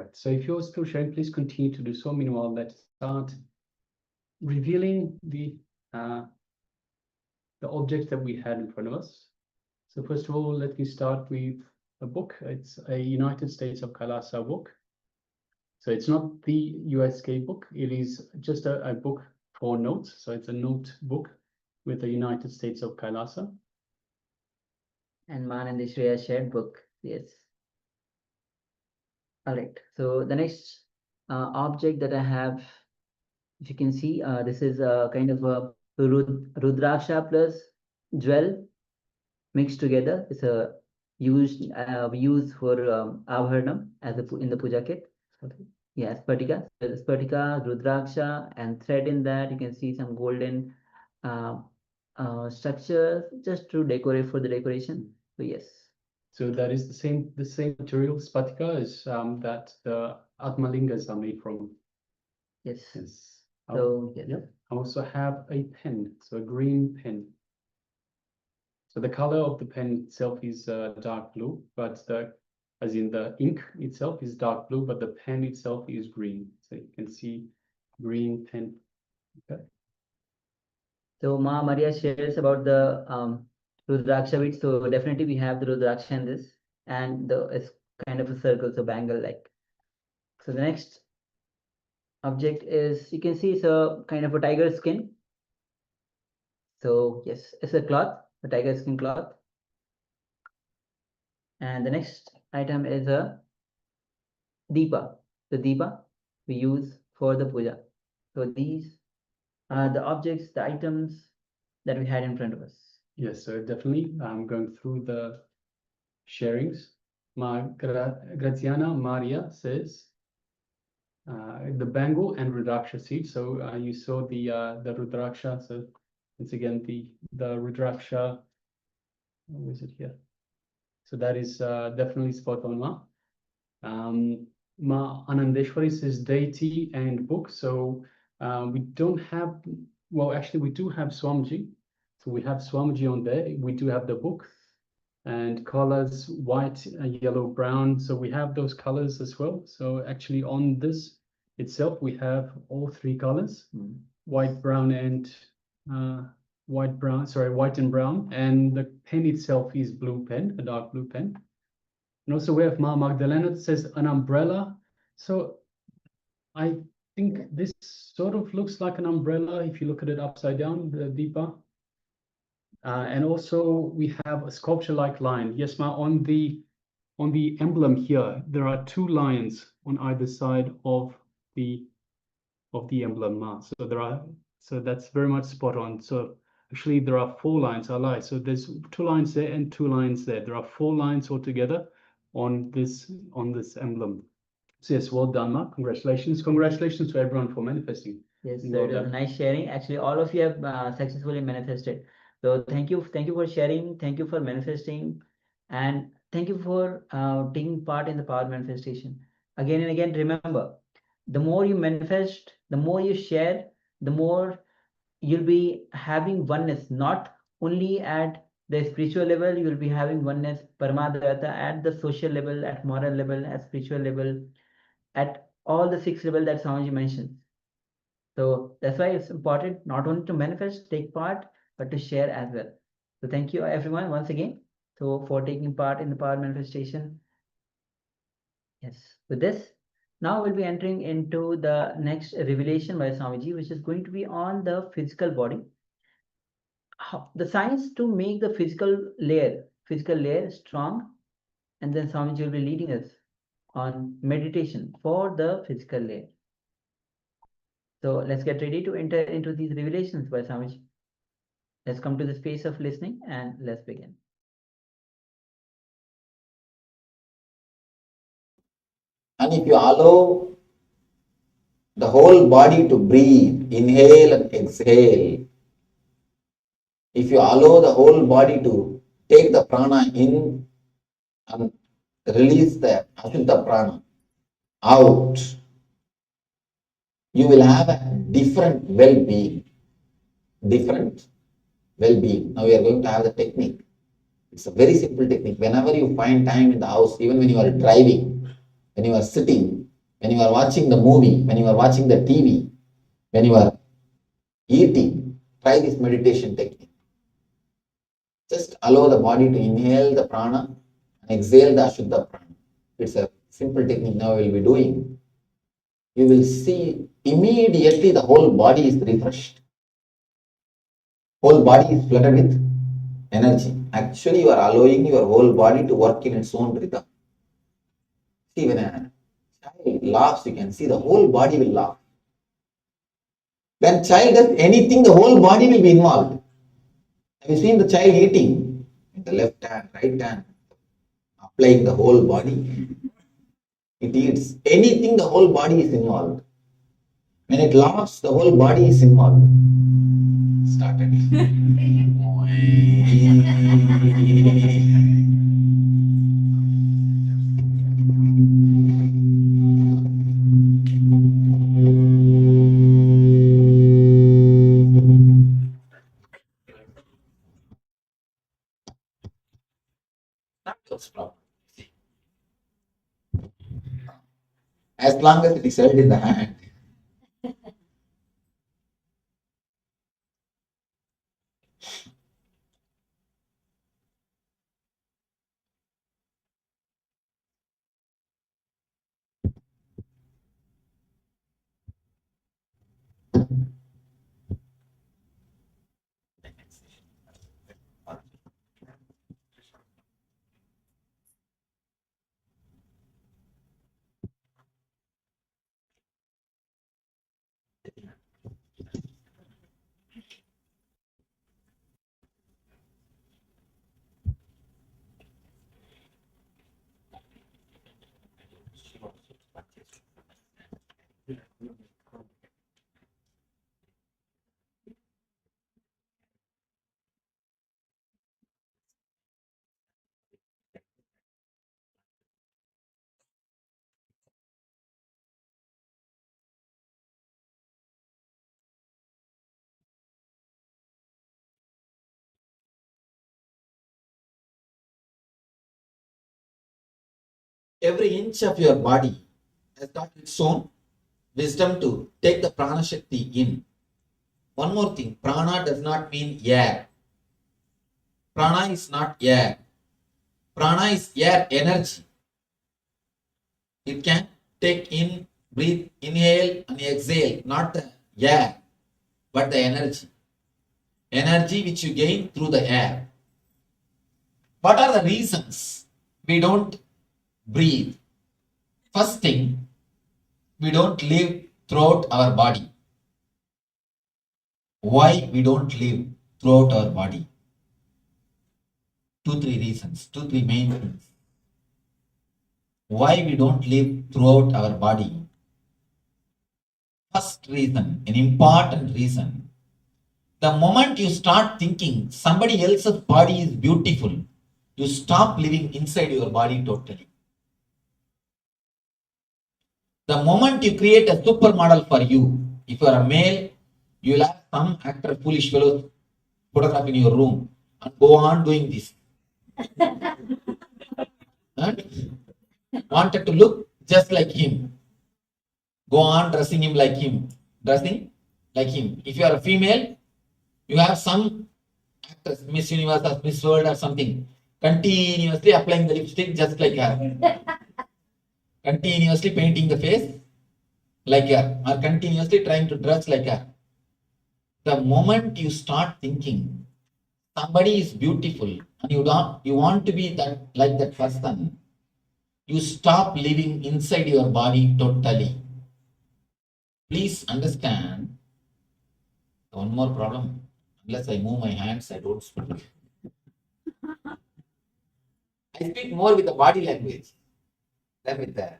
right. So if you're still sharing, please continue to do so. Meanwhile, let's start revealing the objects that we had in front of us. So first of all, let me start with a book. It's a United States of Kailasa book. So it's not the USK book. It is just a book for notes. So it's a note book with the United States of Kailasa. And Man and Shreya shared book. Yes. All right. So the next object that I have, if you can see, this is a kind of a Rudraksha plus jewel mixed together. It's a used for Abharanam as in the puja kit. Yeah, Spatika. So Spatika, Rudraksha, and thread in that. You can see some golden structures just to decorate for the decoration. So yes. So that is the same material, spatika, as that the Atmalingas are made from. Yes. Yes. So yes. Yeah. I also have a pen, so a green pen. So the color of the pen itself is dark blue, but as in the ink itself is dark blue, but the pen itself is green. So you can see green pen. Okay. So Ma Maria shares about the Rudraksha bit. So definitely we have the Rudraksha in this, and it's kind of a circle, so bangle like. So the next object is, you can see, it's a kind of a tiger skin. So yes, it's a cloth, a tiger skin cloth. And the next item is a Deepa. The Deepa we use for the puja. So these are the objects, the items that we had in front of us. Yes, so definitely I'm going through the sharings. Graziana Maria says the bangle and Rudraksha seed. So you saw the Rudraksha. So it's again the Rudraksha. Where is it here? So that is definitely spot on, Ma. Ma Anandeshwari says deity and book. So we don't have, well, actually we do have Swamiji. So we have Swamiji on there. We do have the book and colors, white, yellow, brown. So we have those colors as well. So actually on this itself, we have all three colors, white, brown, and white and brown. And the pen itself is blue pen, a dark blue pen. And also we have Ma Magdalena that says an umbrella. So I think this sort of looks like an umbrella if you look at it upside down, the Deepa. And also we have a sculpture-like line. Yes, Ma, on the emblem here, there are two lions on either side of the emblem, Ma. So that's very much spot on. So actually there are 4 lines, I lie. So there's 2 lines there and 2 lines there. There are 4 lines altogether on this emblem. So yes, well done, Ma. Congratulations. Congratulations to everyone for manifesting. Yes, Well so it was done. nice sharing. Actually, all of you have successfully manifested. So thank you for sharing. Thank you for manifesting, and thank you for taking part in the power manifestation. Again and again, remember, the more you manifest, the more you share, the more you'll be having oneness. Not only at the spiritual level, you'll be having oneness, Paramadhyata, at the social level, at moral level, at spiritual level, at all the 6 levels that Swamiji mentioned. So that's why it's important not only to manifest, take part, but to share as well. So thank you everyone once again for taking part in the power manifestation. Yes, with this, now we'll be entering into the next revelation by Swamiji, which is going to be on the physical body. The science to make the physical layer strong, and then Swamiji will be leading us on meditation for the physical layer. So let's get ready to enter into these revelations by Swamiji. Let's come to the space of listening and let's begin. And if you allow the whole body to breathe, inhale and exhale, if you allow the whole body to take the prana in and release the ashuddha prana out, you will have a different well-being. Different well-being. Now we are going to have the technique. It's a very simple technique. Whenever you find time in the house, even when you are driving, when you are sitting, when you are watching the movie, when you are watching the TV, when you are eating, try this meditation technique. Just allow the body to inhale the prana and exhale the Ashuddha prana. It's a simple technique now we will be doing. You will see immediately the whole body is refreshed. Whole body is flooded with energy. Actually, you are allowing your whole body to work in its own rhythm. See, when a child laughs, you can see the whole body will laugh. When child does anything, the whole body will be involved. Have you seen the child eating? In the left hand, right hand, applying the whole body. It eats. Anything, the whole body is involved. When it laughs, the whole body is involved. Started. That was problem. As long as it is held in the hand. Every inch of your body has got its own wisdom to take the prana shakti in. One more thing, prana does not mean air. Prana is not air. Prana is air energy. It can take in, breathe, inhale and exhale, not the air, but the energy. Energy which you gain through the air. What are the reasons we don't breathe? First thing, we don't live throughout our body. Why we don't live throughout our body? 2-3 reasons, 2-3 main things. Why we don't live throughout our body? First reason, an important reason. The moment you start thinking somebody else's body is beautiful, you stop living inside your body totally. The moment you create a supermodel for you, if you are a male, you will have some actor, foolish fellows photograph in your room and go on doing this. And wanted to look just like him. Go on dressing him like him. Dressing like him. If you are a female, you have some actors, Miss Universe or Miss World or something, continuously applying the lipstick just like her. Continuously painting the face like her, or continuously trying to dress like her. The moment you start thinking somebody is beautiful and you want to be that like that person, you stop living inside your body totally. Please understand. One more problem. Unless I move my hands, I don't speak. I speak more with the body language than with the.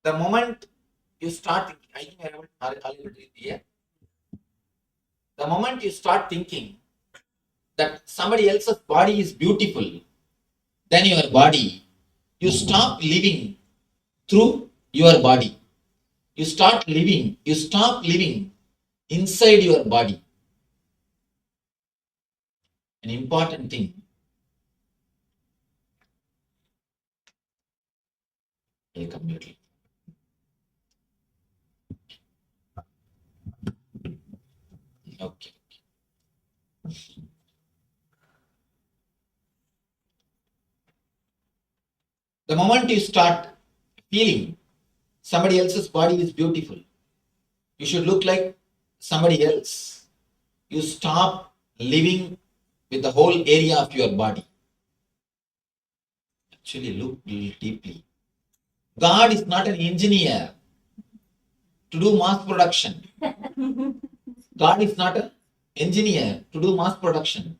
The moment you start thinking, I think I will read here. The moment you start thinking that somebody else's body is beautiful than your body, you stop living through your body. you start living, you stop living inside your body. An important thing. Completely. Okay. The moment you start feeling somebody else's body is beautiful, you should look like somebody else, you stop living with the whole area of your body. Actually, look deeply. God is not an engineer to do mass production. God is not an engineer to do mass production.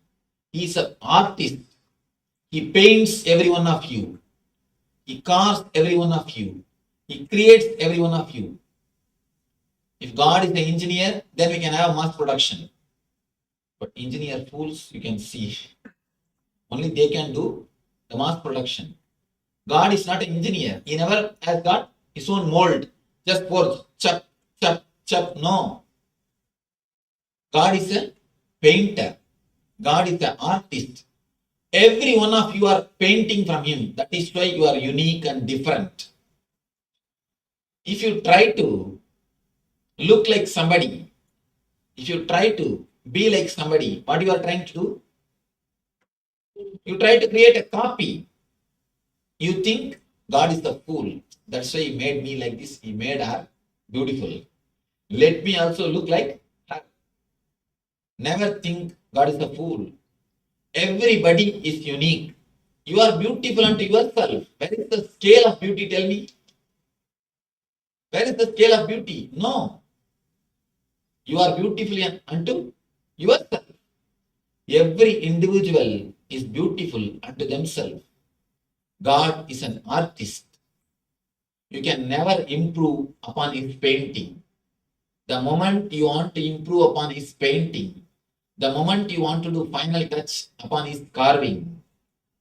He is an artist. He paints every one of you. He carves every one of you. He creates every one of you. If God is the engineer, then we can have mass production. But engineer fools, you can see. Only they can do the mass production. God is not an engineer. He never has got his own mold. Just forge, chop, chop, chop. No. God is a painter. God is an artist. Every one of you are painting from him. That is why you are unique and different. If you try to look like somebody, if you try to be like somebody, what you are trying to do? You try to create a copy. You think God is the fool. That's why he made me like this. He made her beautiful. Let me also look like her. Never think God is the fool. Everybody is unique. You are beautiful unto yourself. Where is the scale of beauty? Tell me. Where is the scale of beauty? No. You are beautiful unto yourself. Every individual is beautiful unto themselves. God is an artist. You can never improve upon his painting. The moment you want to improve upon his painting, the moment you want to do final touch upon his carving,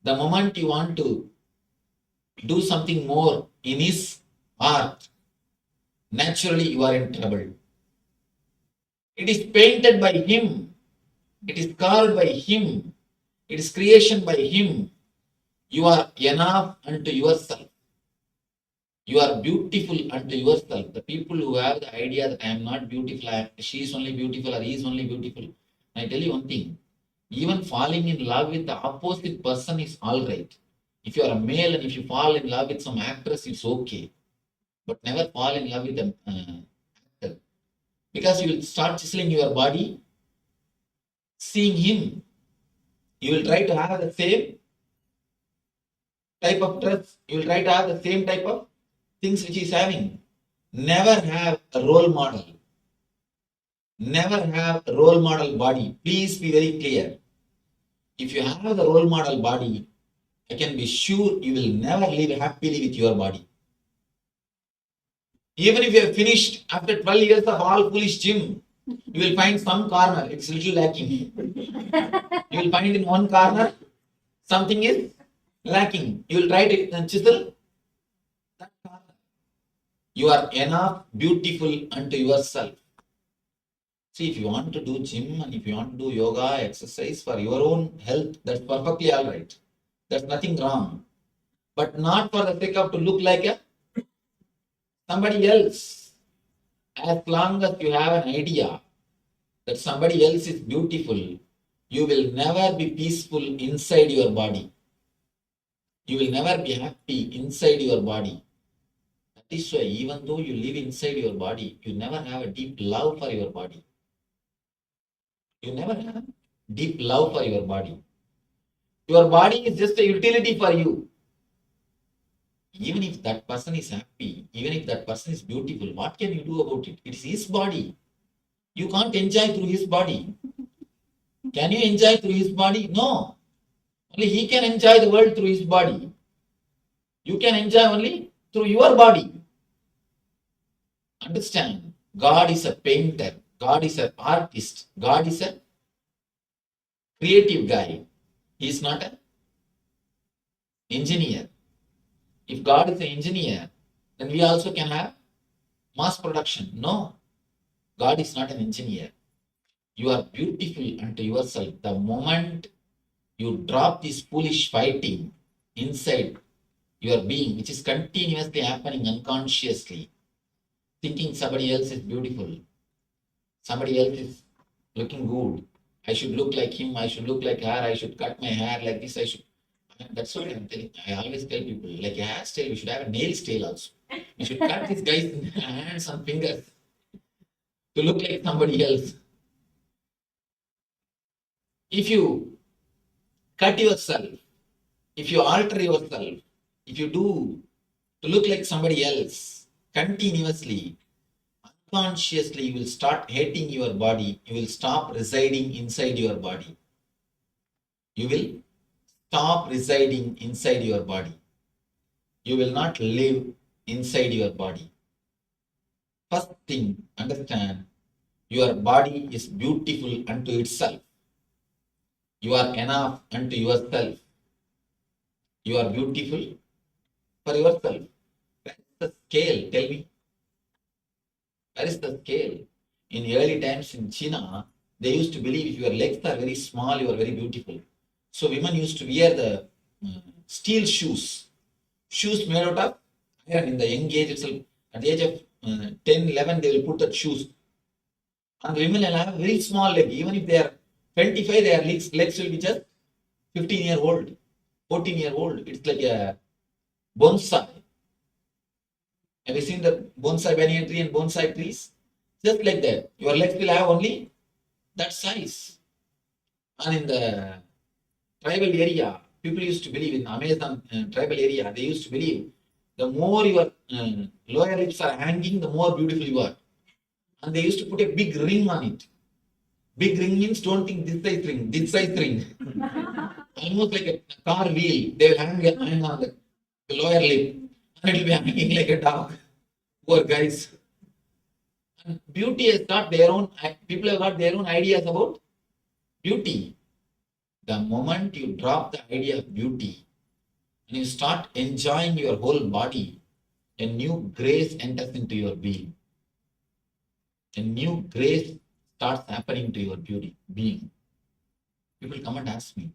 the moment you want to do something more in his art, naturally you are in trouble. It is painted by him. It is carved by him. It is creation by him. You are enough unto yourself. You are beautiful unto yourself. The people who have the idea that I am not beautiful, she is only beautiful or he is only beautiful. I tell you one thing. Even falling in love with the opposite person is all right. If you are a male and if you fall in love with some actress, it's okay. But never fall in love with an actor. Because you will start chiseling your body, seeing him. You will try to have the same type of dress. You will try to have the same type of things which he is having. Never have a role model. Never have a role model body. Please be very clear. If you have the role model body, I can be sure you will never live happily with your body. Even if you have finished after 12 years of all foolish gym, you will find some corner, it's little lacking. You will find in one corner, something is lacking. You will try to chisel that corner. You are enough beautiful unto yourself. See, if you want to do gym and if you want to do yoga, exercise for your own health, that's perfectly all right. There's nothing wrong. But not for the sake of to look like somebody else. As long as you have an idea that somebody else is beautiful, you will never be peaceful inside your body. You will never be happy inside your body. That is why even though you live inside your body, you never have a deep love for your body. You never have deep love for your body. Your body is just a utility for you. Even if that person is happy, even if that person is beautiful, what can you do about it? It's his body. You can't enjoy through his body. Can you enjoy through his body? No. Only he can enjoy the world through his body. You can enjoy only through your body. Understand? God is a painter. God is an artist. God is a creative guy. He is not an engineer. If God is an engineer, then we also can have mass production. No, God is not an engineer. You are beautiful unto yourself. The moment you drop this foolish fighting inside your being, which is continuously happening unconsciously, thinking somebody else is beautiful, somebody else is looking good, I should look like him, I should look like her, I should cut my hair like this, I should. That's what I'm telling. I always tell people, like a hairstyle, we should have a nail style also. We should cut these guys' hands and fingers to look like somebody else. If you cut yourself, if you alter yourself, if you do to look like somebody else continuously, unconsciously, you will start hating your body. You will stop residing inside your body. You will stop residing inside your body. You will not live inside your body. First thing, understand, your body is beautiful unto itself. You are enough unto yourself. You are beautiful for yourself. Where is the scale? Tell me. Where is the scale? In early times in China, they used to believe if your legs are very small, you are very beautiful. So women used to wear the steel shoes. Shoes made out of iron. In the young age itself, at the age of 10, 11, they will put that shoes. And women will have a very small leg. Even if they are 25, their legs will be just 15-year-old, 14-year-old. It's like a bonsai. Have you seen the bonsai banyan tree and bonsai trees? Just like that. Your legs will have only that size. And in the tribal area, people used to believe, in Amazon tribal area, they used to believe the more your lower lips are hanging, the more beautiful you are. And they used to put a big ring on it. Big ring means don't think this size ring. Almost like a car wheel. They will hang on the lower lip. And it will be hanging like a dog. Poor guys. And beauty has got their own, people have got their own ideas about beauty. The moment you drop the idea of beauty and you start enjoying your whole body, a new grace enters into your being. A new grace starts happening to your being. People come and ask me,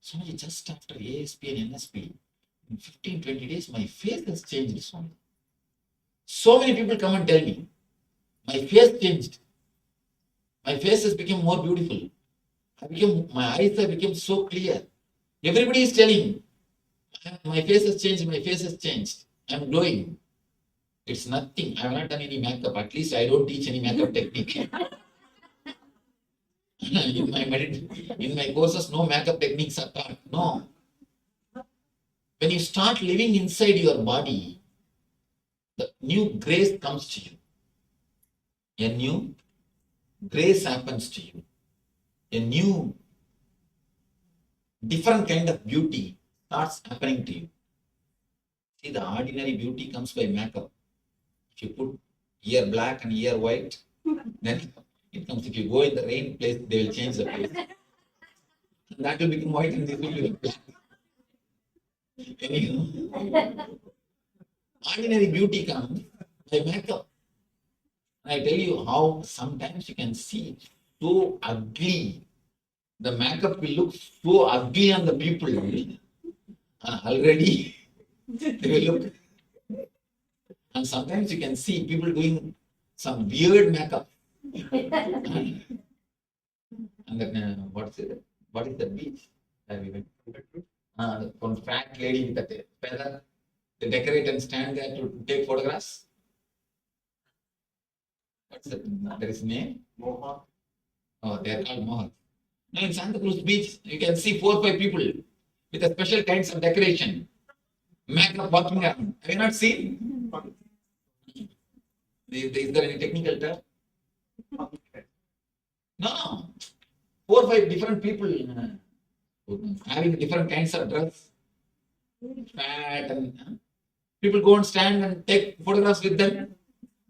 Swami, just after ASP and NSP, in 15, 20 days, my face has changed, Swami. So many people come and tell me, my face changed. My face has become more beautiful. My eyes have become so clear. Everybody is telling, my face has changed, my face has changed. I'm glowing. It's nothing. I have not done any makeup. At least I don't teach any makeup technique. in my courses, no makeup techniques are taught. No. When you start living inside your body, the new grace comes to you. A new grace happens to you. A new, different kind of beauty starts happening to you. See, the ordinary beauty comes by makeup. If you put ear black and ear white, then it comes. If you go in the rain place, they will change the place. And that will become white and this will become black. Anyhow, ordinary beauty comes by makeup. I tell you how sometimes you can see so ugly. The makeup will look so ugly on the people. And already they will look. And sometimes you can see people doing some weird makeup. And then, what is the beach? One fat lady with a feather. They decorate and stand there to take photographs. What's that? There is a name? Mohawk. Oh, they are called Mohawk. Now in Santa Cruz Beach, you can see 4 or 5 people with a special kinds of decoration. Makeup walking around. Have you not seen? Is there any technical term? No. 4 or 5 different people having different kinds of dress. Fat and people go and stand and take photographs with them.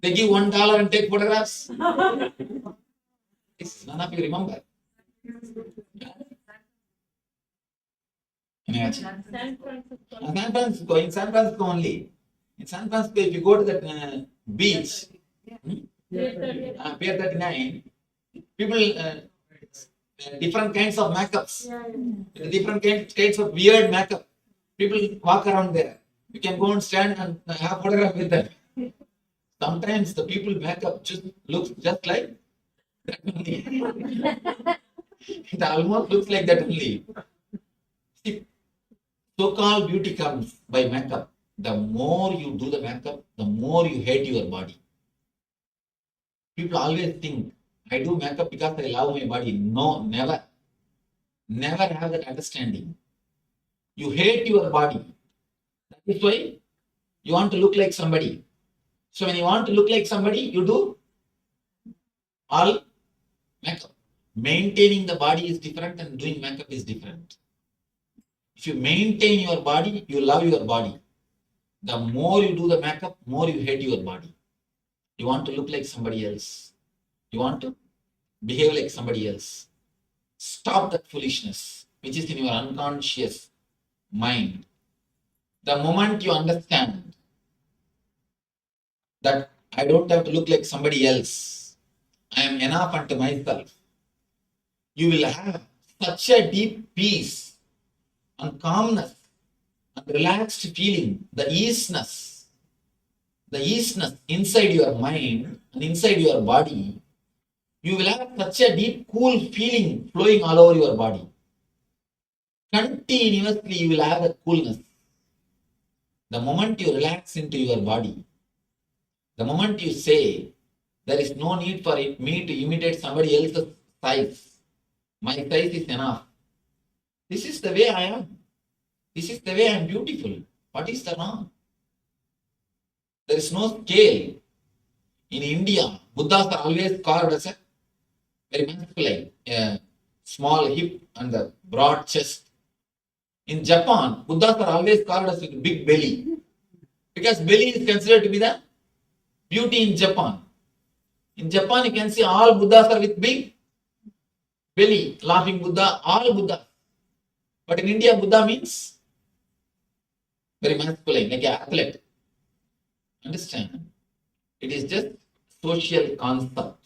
They give $1 and take photographs. None of you remember. San Francisco. In San Francisco only. In San Francisco, if you go to that beach, Pier 39, people, different kinds of makeups, different kinds of weird makeup. People walk around there. You can go and stand and have photograph with them. Sometimes the people makeup just looks just like that only. It almost looks like that only. See, so-called beauty comes by makeup. The more you do the makeup, the more you hate your body. People always think, I do makeup because I love my body. No, never. Never have that understanding. You hate your body. That is why you want to look like somebody. So when you want to look like somebody, you do all makeup. Maintaining the body is different and doing makeup is different. If you maintain your body, you love your body. The more you do the makeup, more you hate your body. You want to look like somebody else. You want to behave like somebody else. Stop that foolishness, which is in your unconscious mind. The moment you understand that I don't have to look like somebody else, I am enough unto myself, you will have such a deep peace and calmness and relaxed feeling, the easiness inside your mind and inside your body. You will have such a deep, cool feeling flowing all over your body. Continuously, you will have that coolness. The moment you relax into your body, the moment you say, there is no need for me to imitate somebody else's size. My size is enough. This is the way I am. This is the way I am beautiful. What is the wrong? There is no scale. In India, Buddhas are always carved as a very masculine, small hip and the broad chest. In Japan, Buddhas are always carved as a big belly. Because belly is considered to be the beauty in Japan. In Japan, you can see all Buddhas are with big belly, laughing Buddha, all Buddha. But in India, Buddha means very masculine, like an athlete. Understand? It is just social concept.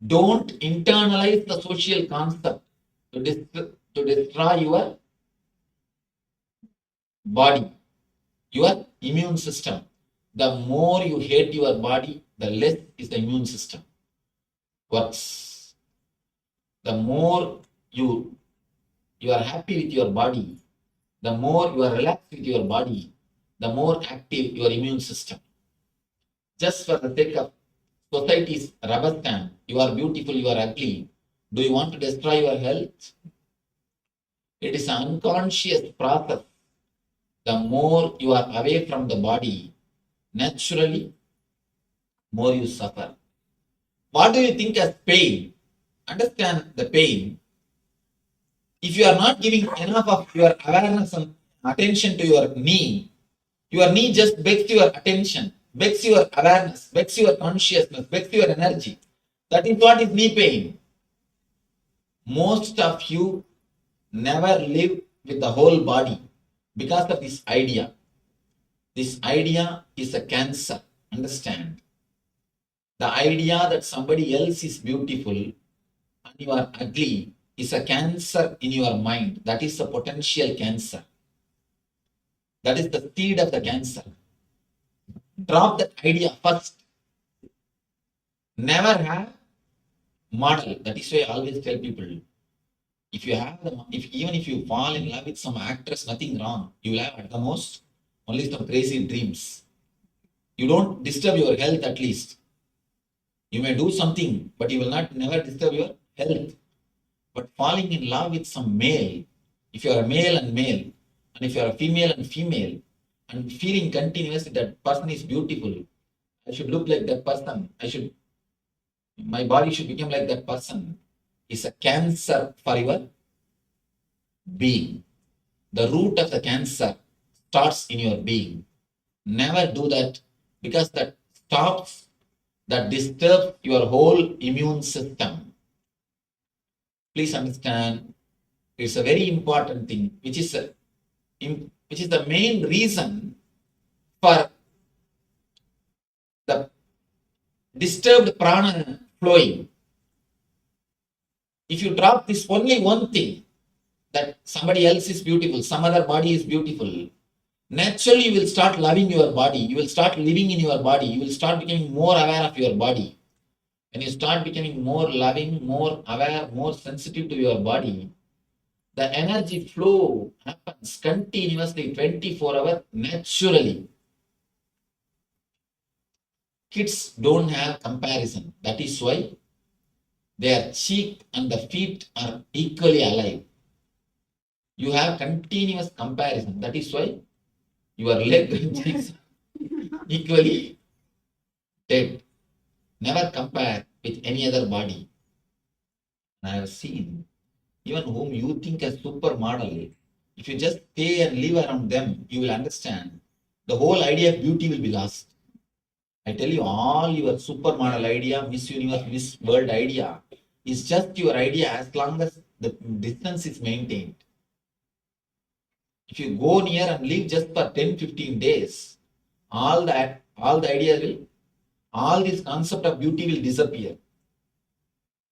Don't internalize the social concept to destroy your body, your immune system. The more you hate your body, the less is the immune system works. The more you are happy with your body, the more you are relaxed with your body, the more active your immune system. Just for the sake of society's rubber stamp, you are beautiful, you are ugly. Do you want to destroy your health? It is an unconscious process. The more you are away from the body, naturally, more you suffer. What do you think as pain? Understand the pain. If you are not giving enough of your awareness and attention to your knee just begs your attention, begs your awareness, begs your consciousness, begs your energy. That is what is knee pain. Most of you never live with the whole body because of this idea. This idea is a cancer. Understand? The idea that somebody else is beautiful and you are ugly is a cancer in your mind. That is the potential cancer. That is the seed of the cancer. Drop that idea first. Never have model. That is why I always tell people, even if you fall in love with some actress, nothing wrong. You will have at the most only some crazy dreams. You don't disturb your health at least. You may do something, but you will never disturb your health. But falling in love with some male, if you are a male and male, and if you are a female and female, and feeling continuously that person is beautiful, I should look like that person, my body should become like that person, is a cancer for your being. The root of the cancer starts in your being. Never do that, because that disturbs your whole immune system. Please understand, it's a very important thing, which is the main reason for the disturbed prana flowing. If you drop this only one thing, that somebody else is beautiful, some other body is beautiful, naturally you will start loving your body. You will start living in your body. You will start becoming more aware of your body. When you start becoming more loving, more aware, more sensitive to your body, the energy flow happens continuously 24 hours naturally. Kids don't have comparison. That is why their cheek and the feet are equally alive. You have continuous comparison. That is why your leg and cheeks are equally dead. Never compare with any other body. I have seen, even whom you think as supermodel, if you just stay and live around them, you will understand the whole idea of beauty will be lost. I tell you, all your supermodel idea, Miss Universe, Miss World idea is just your idea as long as the distance is maintained. If you go near and live just for 10-15 days, all the ideas will, all this concept of beauty will disappear.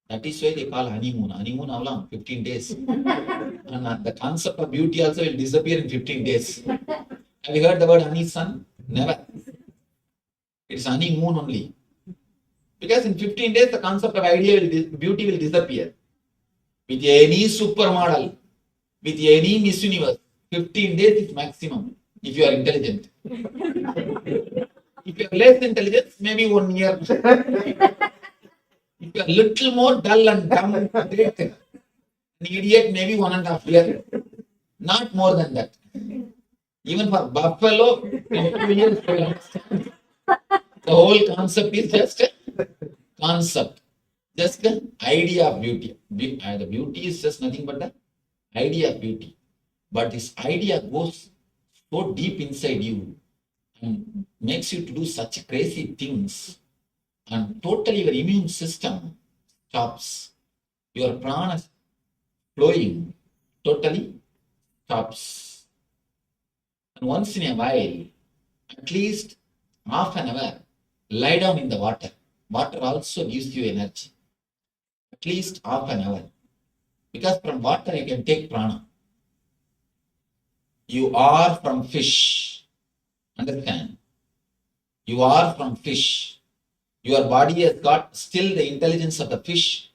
That is why they call honeymoon. Honeymoon how long? 15 days. And the concept of beauty also will disappear in 15 days. Have you heard the word honey sun? Never. It's honeymoon only. Because in 15 days, the concept of beauty will disappear. With any supermodel, with any Miss Universe, 15 days is maximum if you are intelligent. If you are less intelligent, maybe 1 year. If you are little more dull and dumb, an idiot, maybe 1.5 years. Not more than that. Even for buffalo, in 2 years, they will understand. The whole concept is just a concept, just the idea of beauty. The beauty is just nothing but the idea of beauty. But this idea goes so deep inside you and makes you to do such crazy things, and totally your immune system stops. Your prana flowing totally stops. And once in a while, at least half an hour, lie down in the water. Water also gives you energy. At least half an hour. Because from water you can take prana. You are from fish. Understand? You are from fish. Your body has got still the intelligence of the fish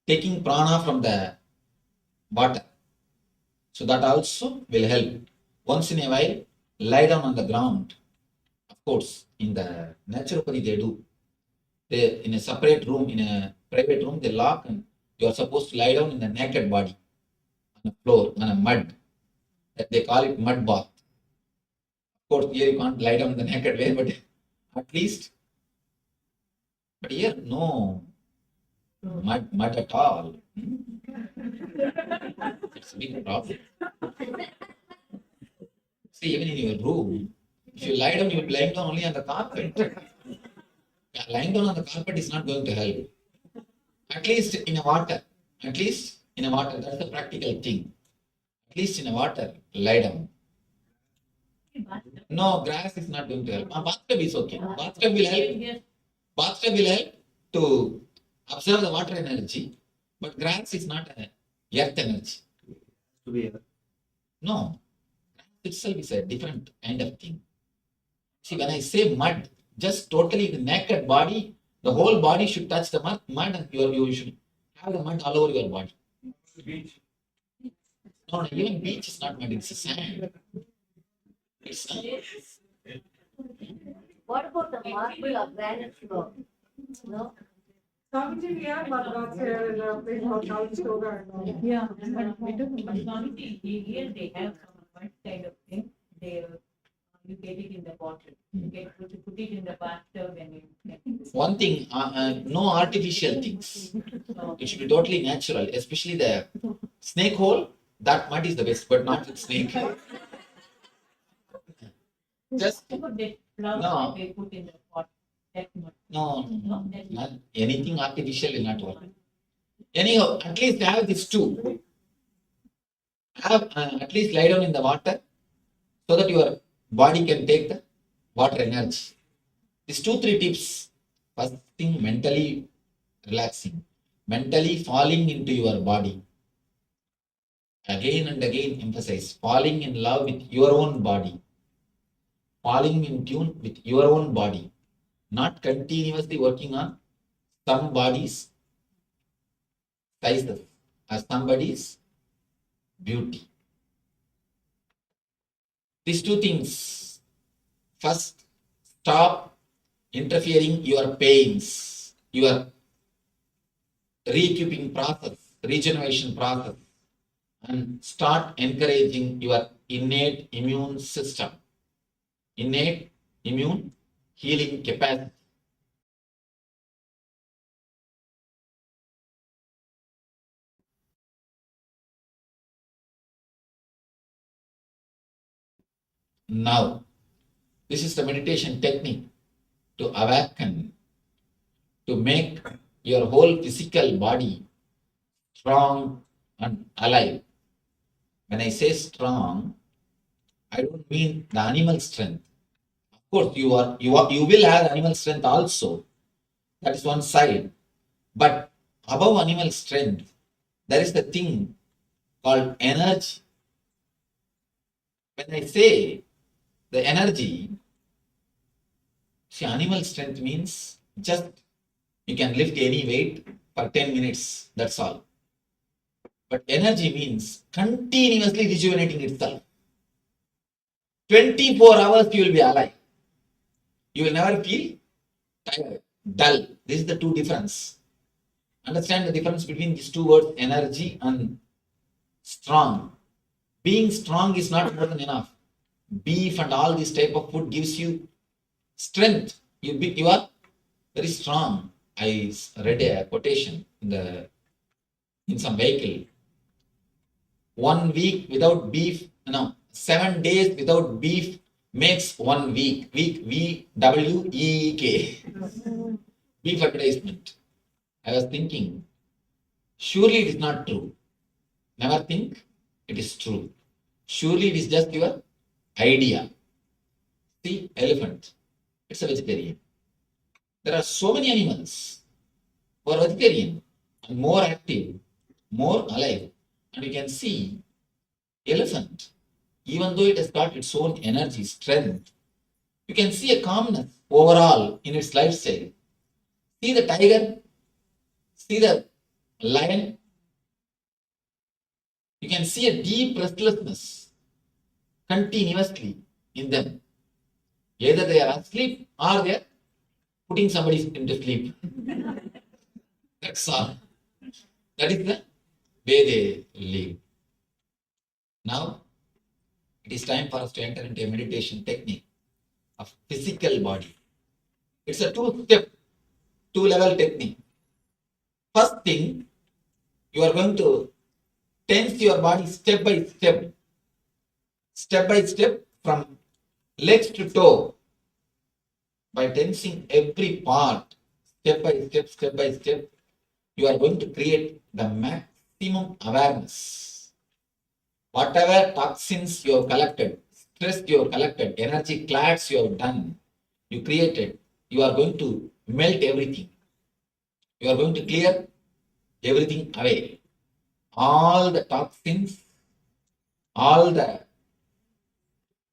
taking prana from the water. So that also will help. Once in a while, lie down on the ground. Of course, in the naturopathy they do. They, in a separate room, in a private room, they lock and you are supposed to lie down in the naked body on the floor, on a mud. They call it mud bath. Of course, here you can't lie down in the naked way, but at least. But here, no mud at all. It's a big problem. See, even in your room, if you lie down, you will lie down only on the carpet. Yeah, lying down on the carpet is not going to help. At least in a water. At least in a water. That's the practical thing. At least in a water, lie down. No, grass is not going to help. Bathtub is okay. Bathtub will help. Bathtub will help to observe the water energy, but grass is not a earth energy. No, itself is a different kind of thing. See, when I say mud, just totally the naked body, the whole body should touch the mud and you should have the mud all over your body. Beach. No, even beach is not mud, it's a sand. It's sand. What about the marble or granite floor? No? Yeah, but we don't know. But Swamiji, here they have some kind of thing. You get it in the bottle. You put it in the bathtub and you. One thing, no artificial things. It should be totally natural, especially the snake hole. That mud is the best, but not with snake. Just no. They put in the pot. No, not anything artificial will not work. Anyhow, at least have these two. Have at least lie down in the water so that your body can take the water energy. These 2-3 tips. First thing, mentally relaxing, mentally falling into your body. Again and again emphasize, falling in love with your own body, falling in tune with your own body, not continuously working on somebody's sizes or somebody's beauty. These 2 things. First, stop interfering your pains, your reequipping process, regeneration process, and start encouraging your innate immune system, innate immune healing capacity. Now, this is the meditation technique to awaken, to make your whole physical body strong and alive. When I say strong, I don't mean the animal strength. Of course, you will have animal strength also. That is one side. But above animal strength, there is the thing called energy. When I say the energy, see, animal strength means just you can lift any weight for 10 minutes, that's all. But energy means continuously rejuvenating itself. 24 hours you will be alive. You will never feel tired, dull. This is the 2 difference. Understand the difference between these 2 words, energy and strong. Being strong is not more than enough. Beef and all this type of food gives you strength. You are very strong. I read a quotation in some vehicle. 1 week without beef, 7 days without beef makes 1 week. Week, WEEK. Beef advertisement. I was thinking, surely it is not true. Never think it is true. Surely it is just your idea. See, elephant. It's a vegetarian. There are so many animals who are vegetarian and more active, more alive. And you can see elephant, even though it has got its own energy, strength, you can see a calmness overall in its lifestyle. See the tiger, see the lion, you can see a deep restlessness continuously in them. Either they are asleep or they are putting somebody into sleep. That's all. That is the way they live. Now, it is time for us to enter into a meditation technique of physical body. It's a 2-step, 2-level technique. First thing, you are going to tense your body step by step from legs to toe. By tensing every part, step by step, you are going to create the maximum awareness. Whatever toxins you have collected, stress you have collected, energy clads you have done, you created, you are going to melt everything. You are going to clear everything away. All the toxins, all the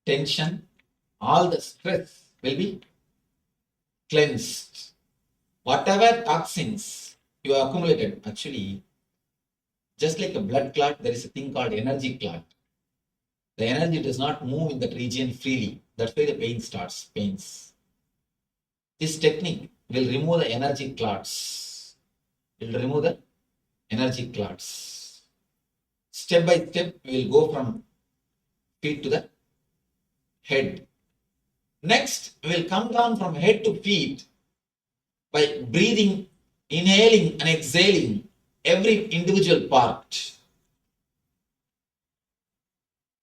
tension, all the stress will be cleansed. Whatever toxins you have accumulated, actually, just like a blood clot, there is a thing called energy clot. The energy does not move in that region freely. That's why the pain starts, pains. This technique will remove the energy clots. It will remove the energy clots. Step by step, we will go from feet to the head. Next, we will come down from head to feet by breathing, inhaling and exhaling every individual part.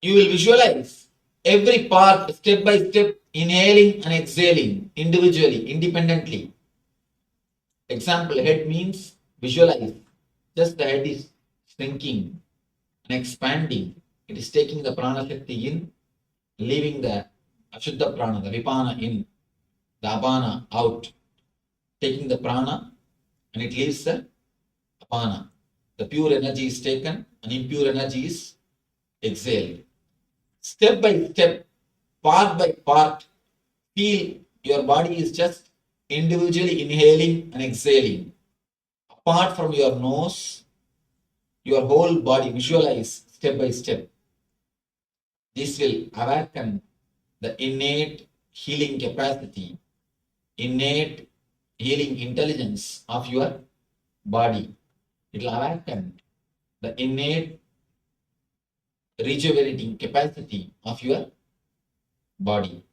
You will visualize every part step by step, inhaling and exhaling individually, independently. Example, head means visualize. Just the head is shrinking and expanding. It is taking the prana shakti in, leaving the ashuddha prana, the vipana in. the apana out, taking the prana and it leaves the apana. The pure energy is taken and impure energy is exhaled. Step by step, part by part, feel your body is just individually inhaling and exhaling. Apart from your nose, your whole body, visualize step by step. This will awaken the innate healing capacity, innate healing intelligence of your body. It will awaken the innate rejuvenating capacity of your body.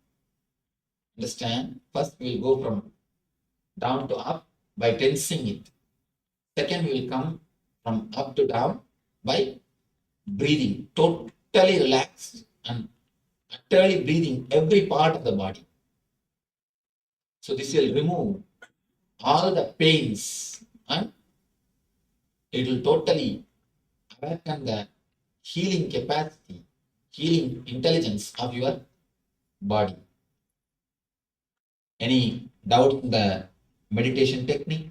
Understand? First, we will go from down to up by tensing it. Second, we will come from up to down by breathing, totally relaxed and utterly breathing every part of the body. So this will remove all the pains and it will totally awaken the healing capacity, healing intelligence of your body. Any doubt in the meditation technique?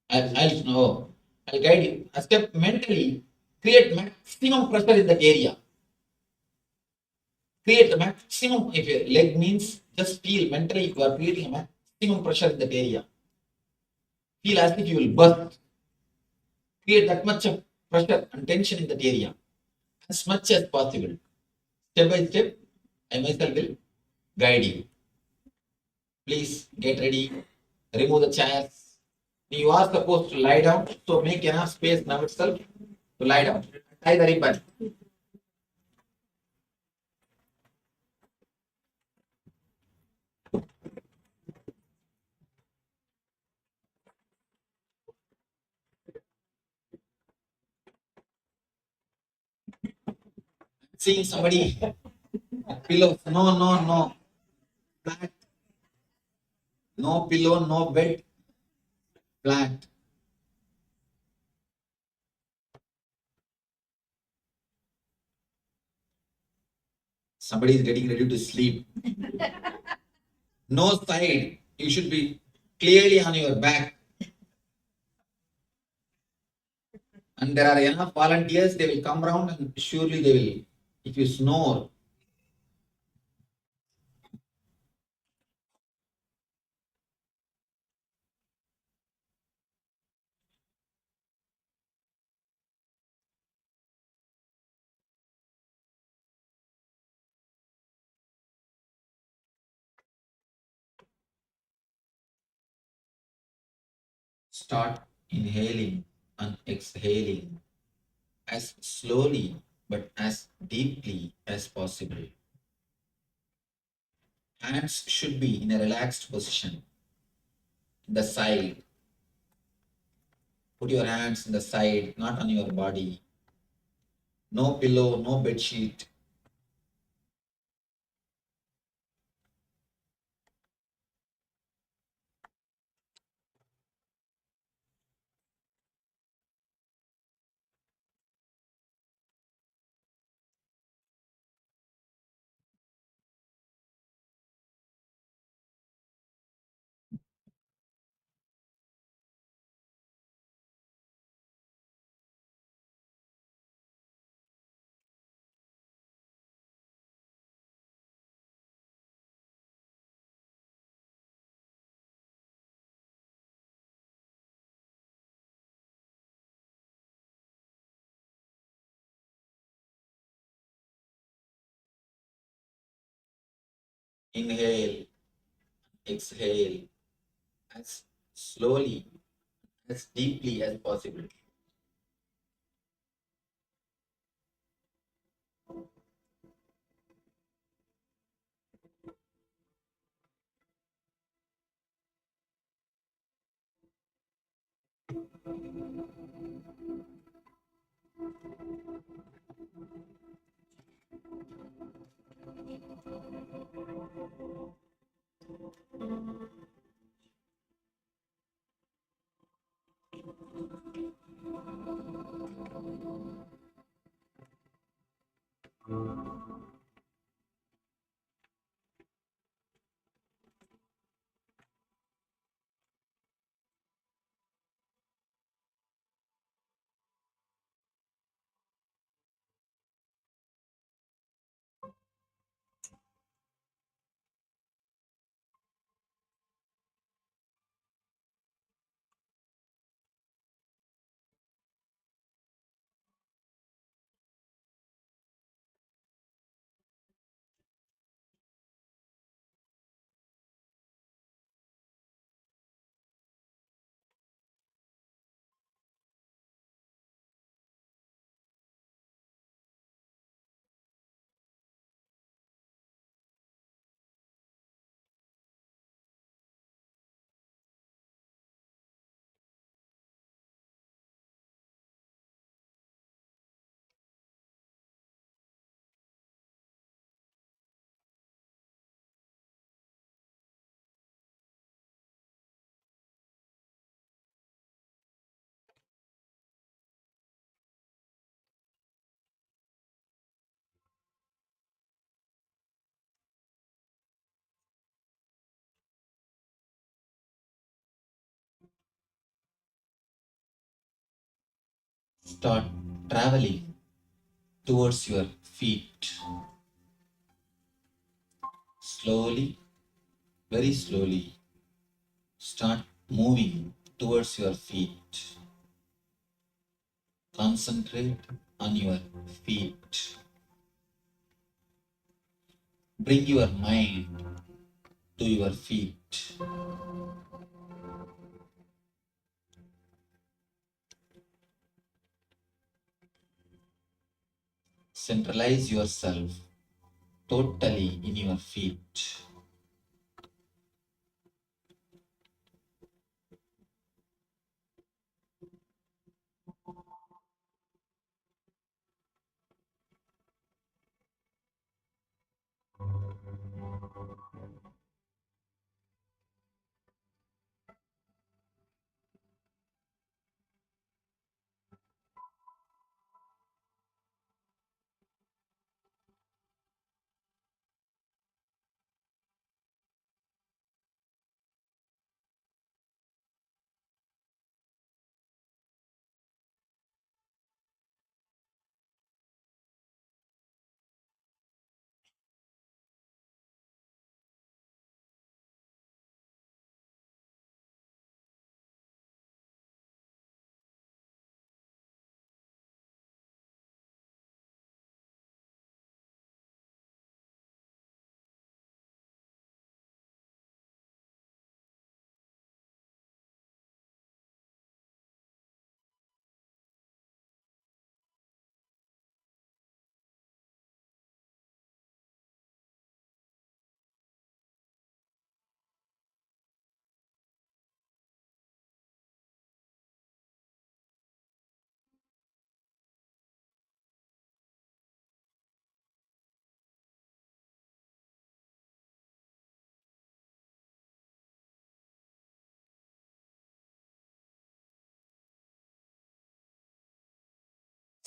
I'll guide you. A step mentally, create maximum pressure in that area. Create the maximum, if your leg means, just feel mentally you are creating a maximum pressure in that area. Feel as if you will burst. Create that much of pressure and tension in that area as much as possible. Step by step, I myself will guide you. Please get ready, remove the chairs. You are supposed to lie down, so make enough space now itself to lie down. Tie the ribbon. Seeing somebody pillows. No. Flat. No pillow, no bed. Flat. Somebody is getting ready to sleep. No side. You should be clearly on your back. And there are enough volunteers, they will come around and surely they will, if you snore. Start inhaling and exhaling as slowly but as deeply as possible. Hands should be in a relaxed position. The side. Put your hands in the side, not on your body. No pillow, no bed sheet. Inhale, exhale as slowly, as deeply as possible. start traveling towards your feet. Slowly, very slowly, start moving towards your feet. Concentrate on your feet. Bring your mind to your feet. Centralize yourself totally in your feet.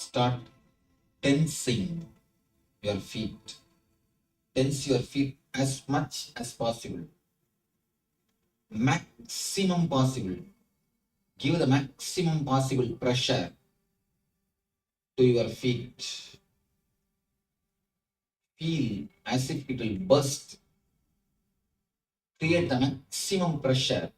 Start tensing your feet. Tense your feet as much as possible. Maximum possible. Give the maximum possible pressure to your feet. Feel as if it will burst. Create the maximum pressure.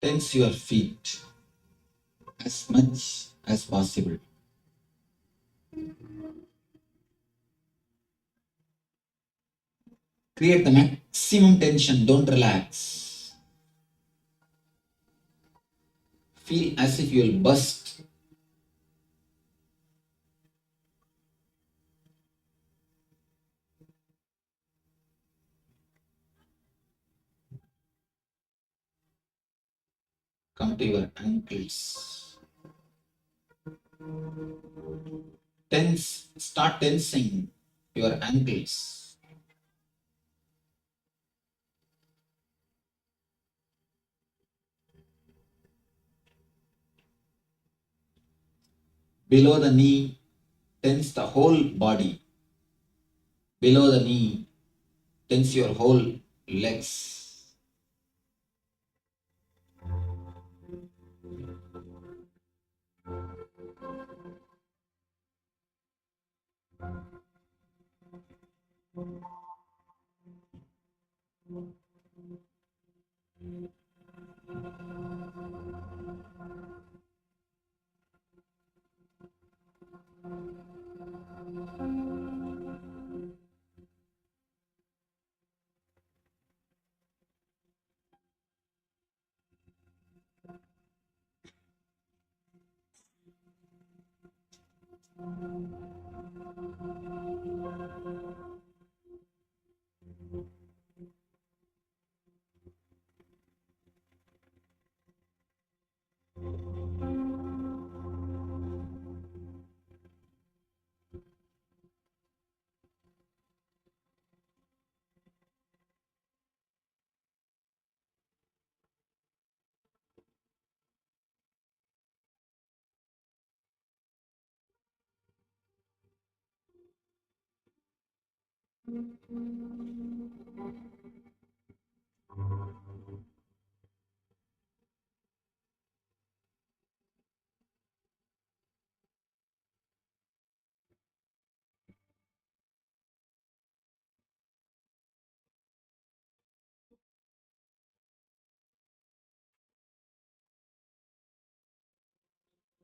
Tense your feet as much as possible. Create the maximum tension. Don't relax. Feel as if you will burst. to your ankles. Start tensing your ankles. Below the knee, tense the whole body. Below the knee, tense your whole legs.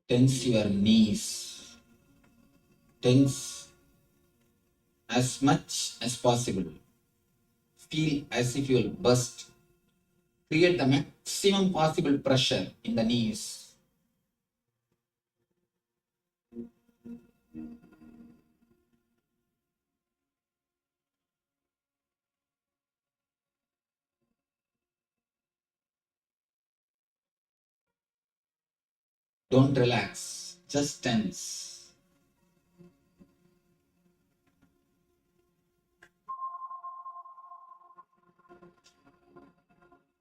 Tense your knees. Tense as much as possible. Feel as if you will burst. Create the maximum possible pressure in the knees. Don't relax, just tense.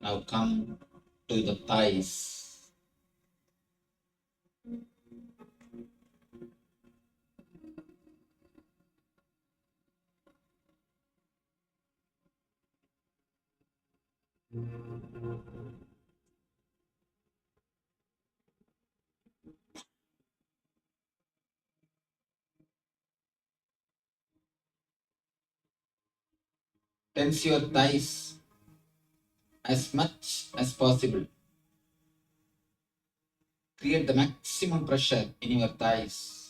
Now come to the thighs. Tense your thighs as much as possible. Create the maximum pressure in your thighs.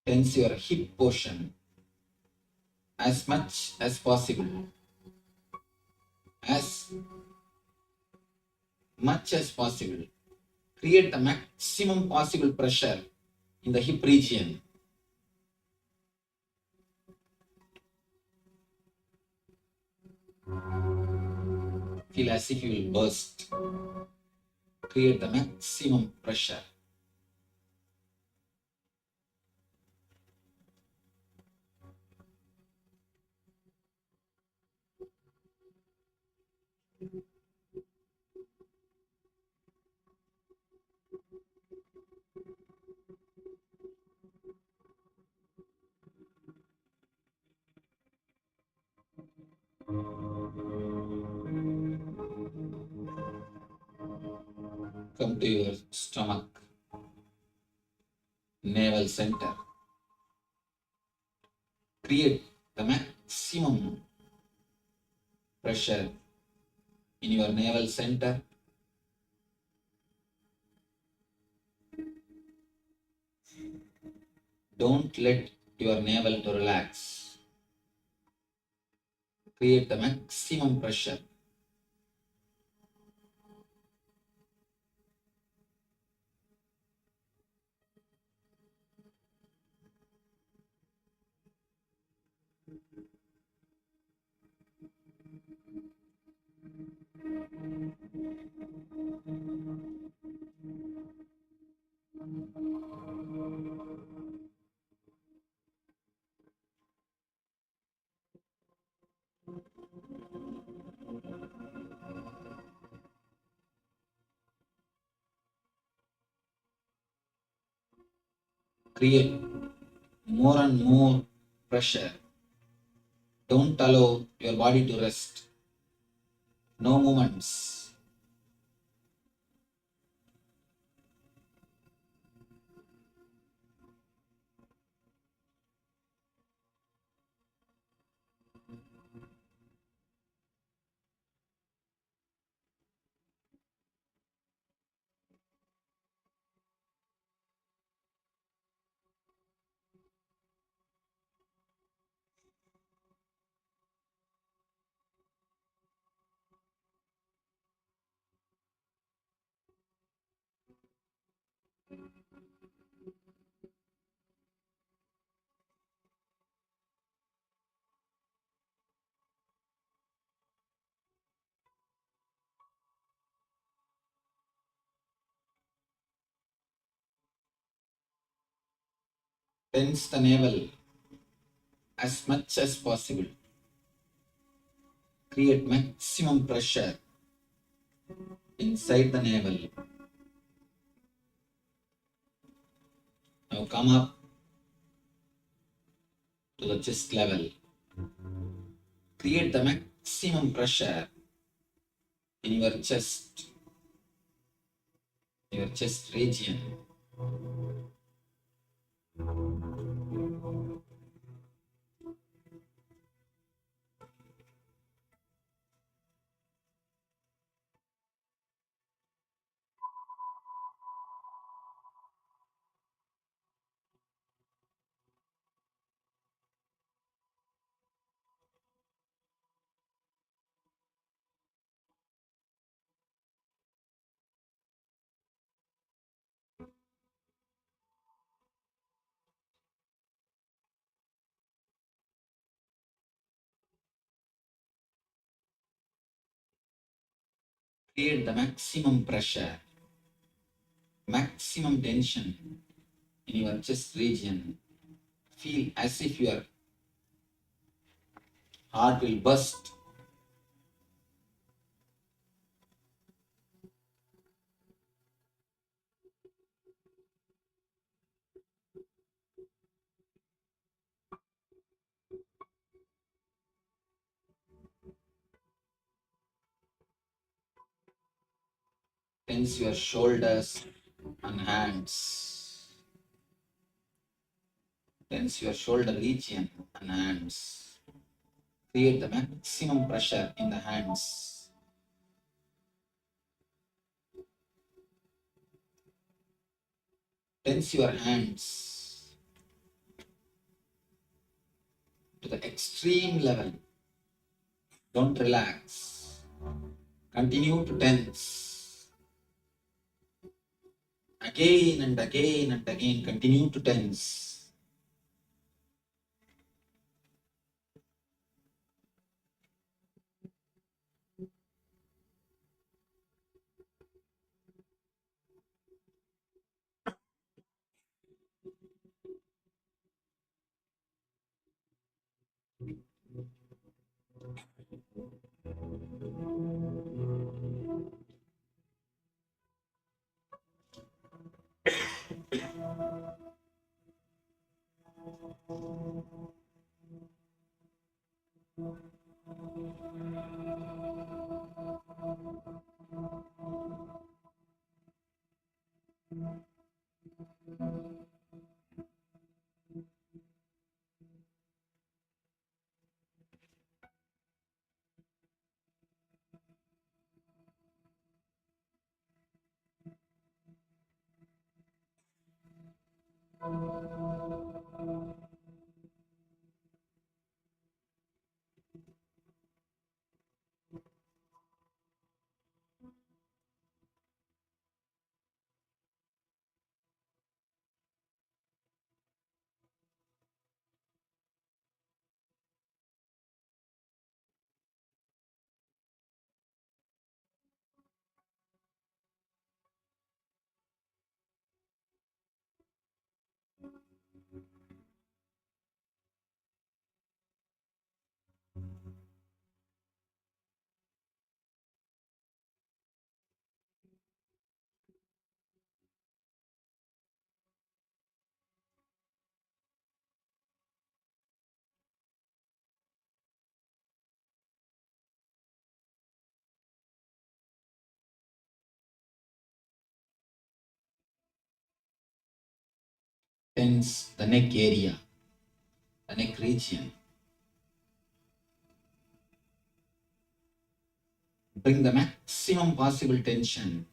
Tense your hip portion as much as possible. As much as possible. Create the maximum possible pressure in the hip region. Feel as if you will burst. Create the maximum pressure. Come to your stomach, navel center. Create the maximum pressure in your navel center. Don't let your navel to relax. Create the maximum pressure. Create more and more pressure. Don't allow your body to rest. No movements. Tense the navel as much as possible. Create maximum pressure inside the navel. Now come up to the chest level. Create the maximum pressure in your chest region. Create the maximum pressure, maximum tension in your chest region. Feel as if your heart will burst. Tense your shoulders and hands. Tense your shoulder region and hands. Create the maximum pressure in the hands. Tense your hands to the extreme level. Don't relax. Continue to tense. Again and again and again, continue to tense. Tense the neck area, the neck region. Bring the maximum possible tension.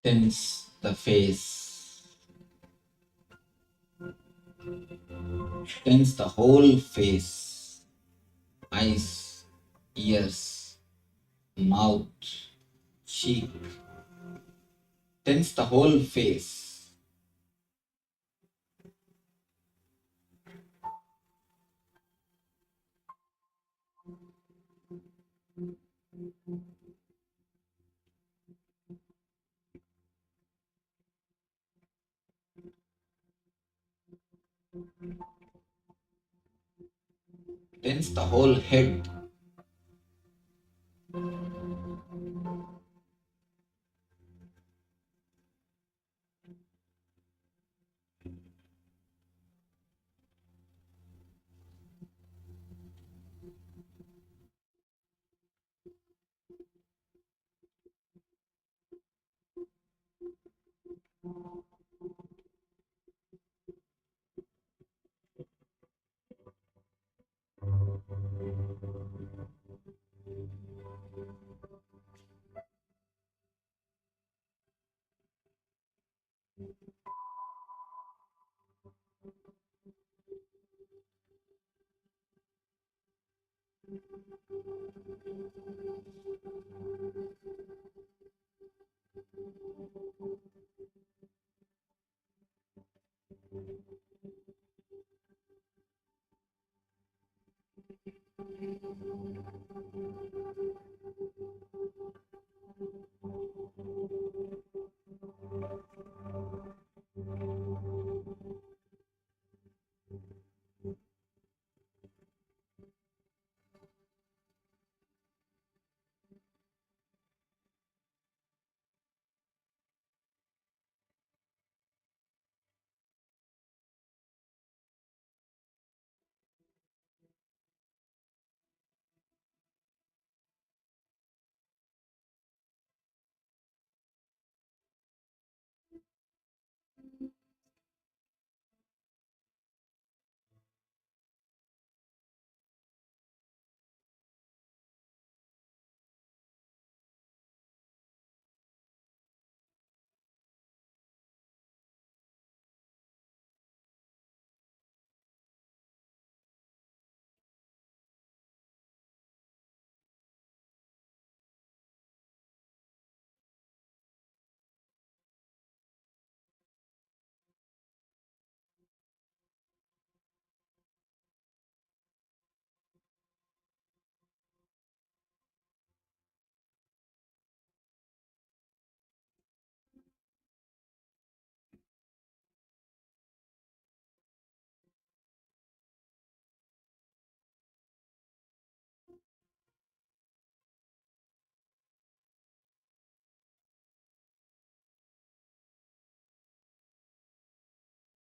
Tense the face. Tense the whole face. Eyes, ears, mouth, cheek. Tense the whole face. Tense the whole head.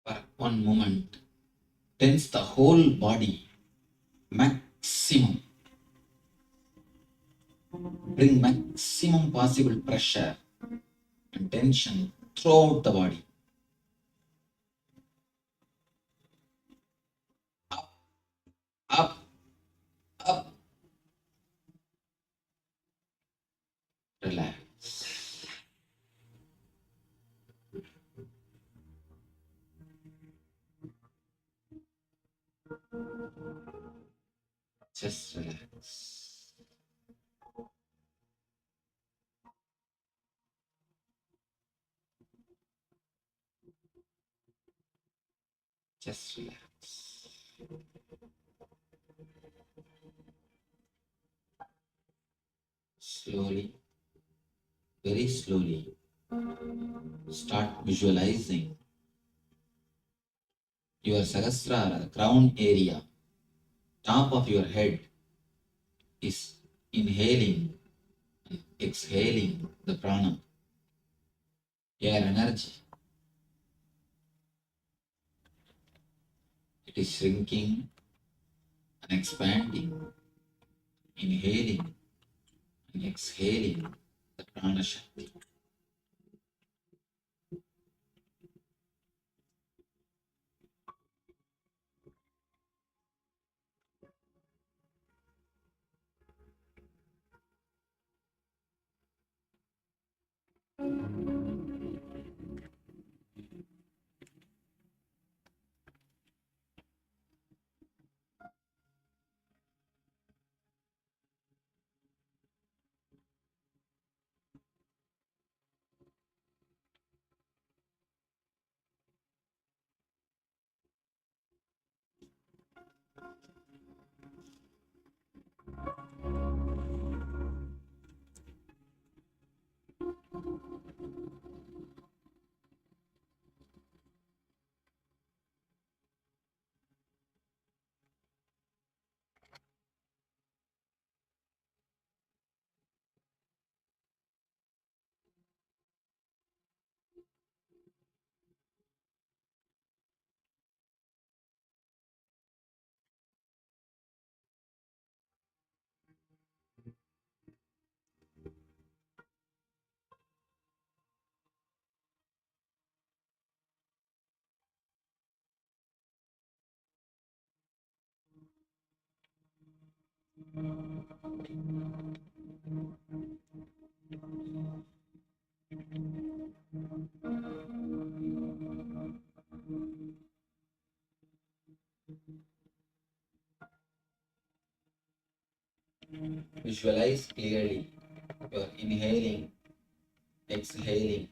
for one moment. Tense the whole body, maximum. Bring maximum possible pressure and tension throughout the body. Up, up. Relax. Just relax. Just relax. Slowly, very slowly, start visualizing your Sahasrara, the crown area, top of your head is inhaling and exhaling the prana, air energy. It is shrinking and expanding, inhaling and exhaling the prana shakti. Visualize clearly. You are inhaling, exhaling.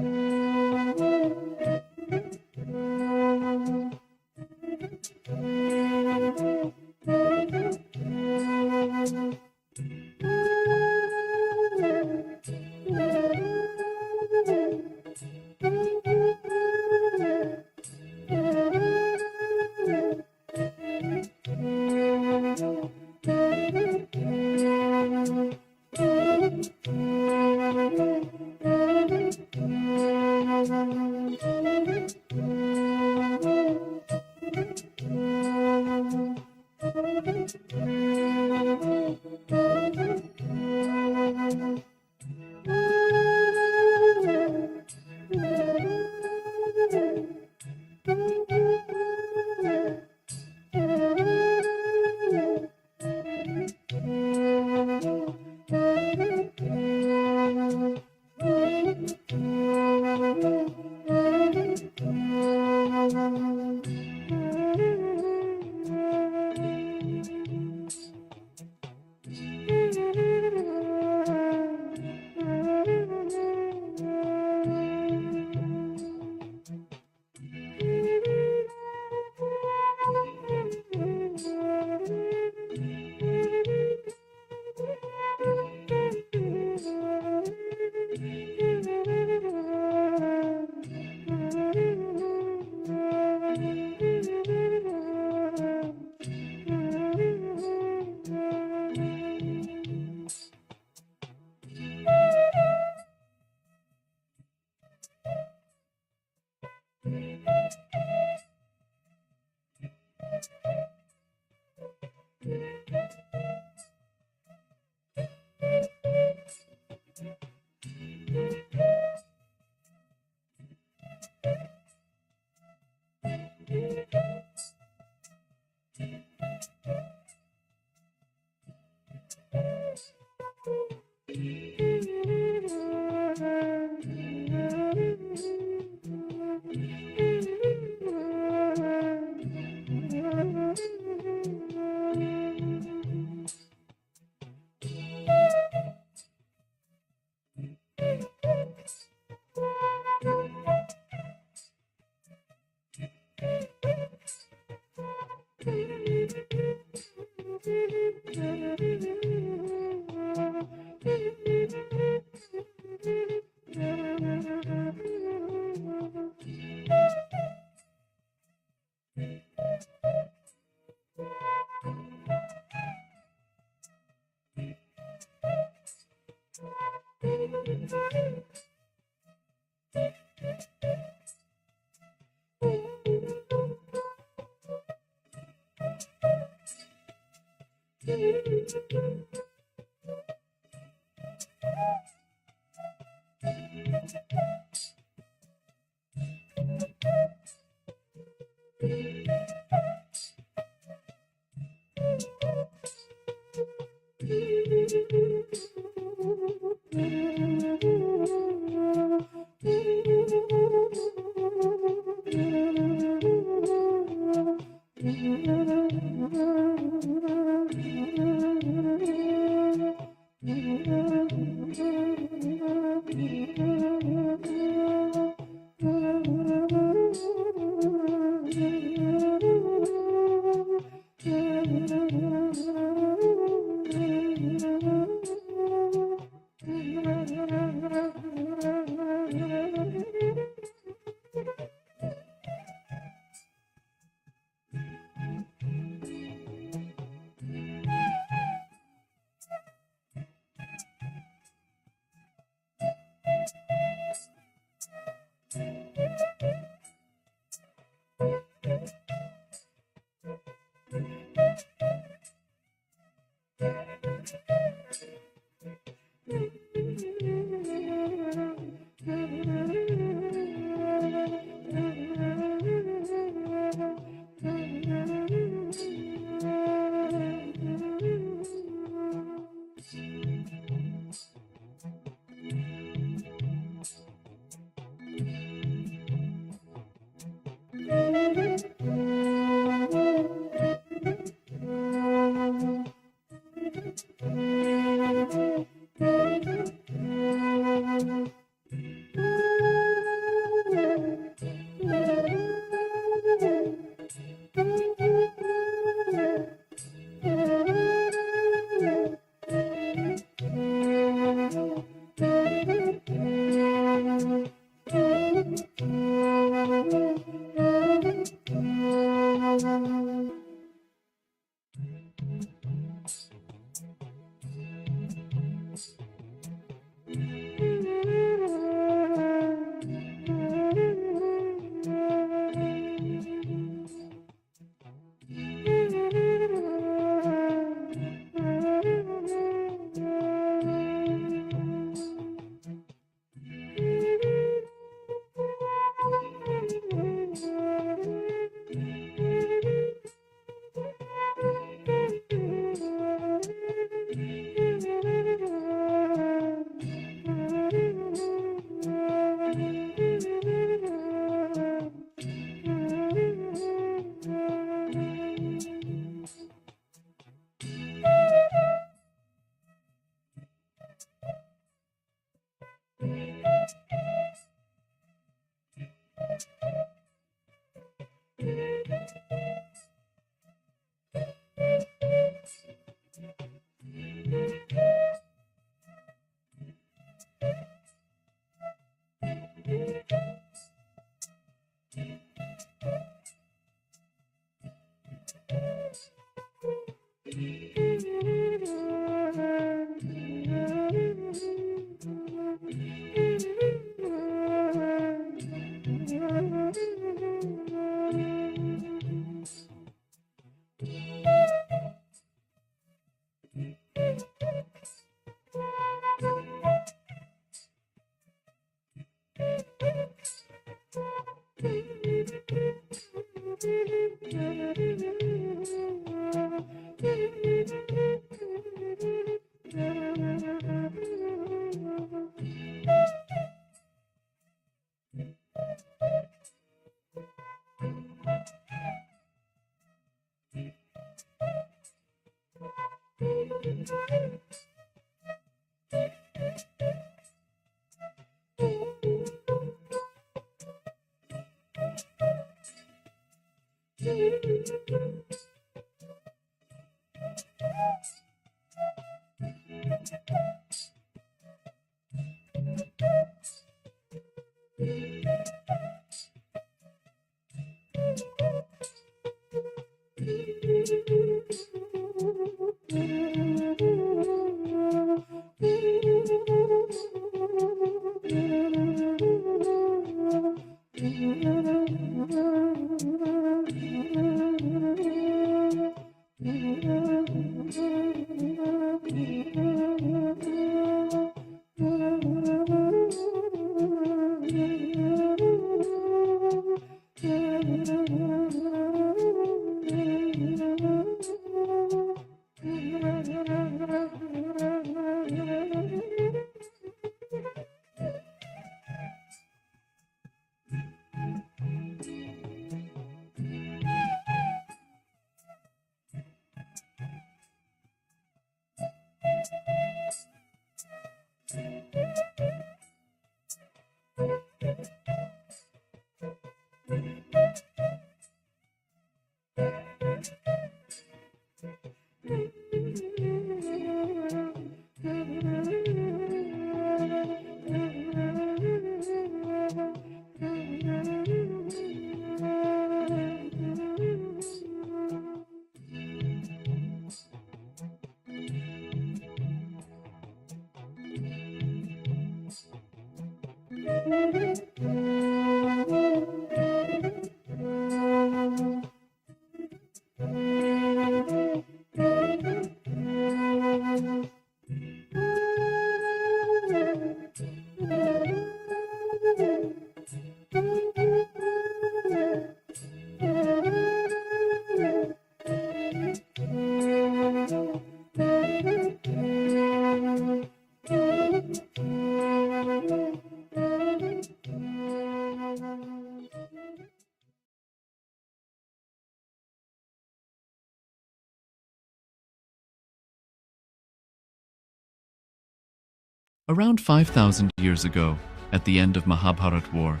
Around 5,000 years ago, at the end of Mahabharat War,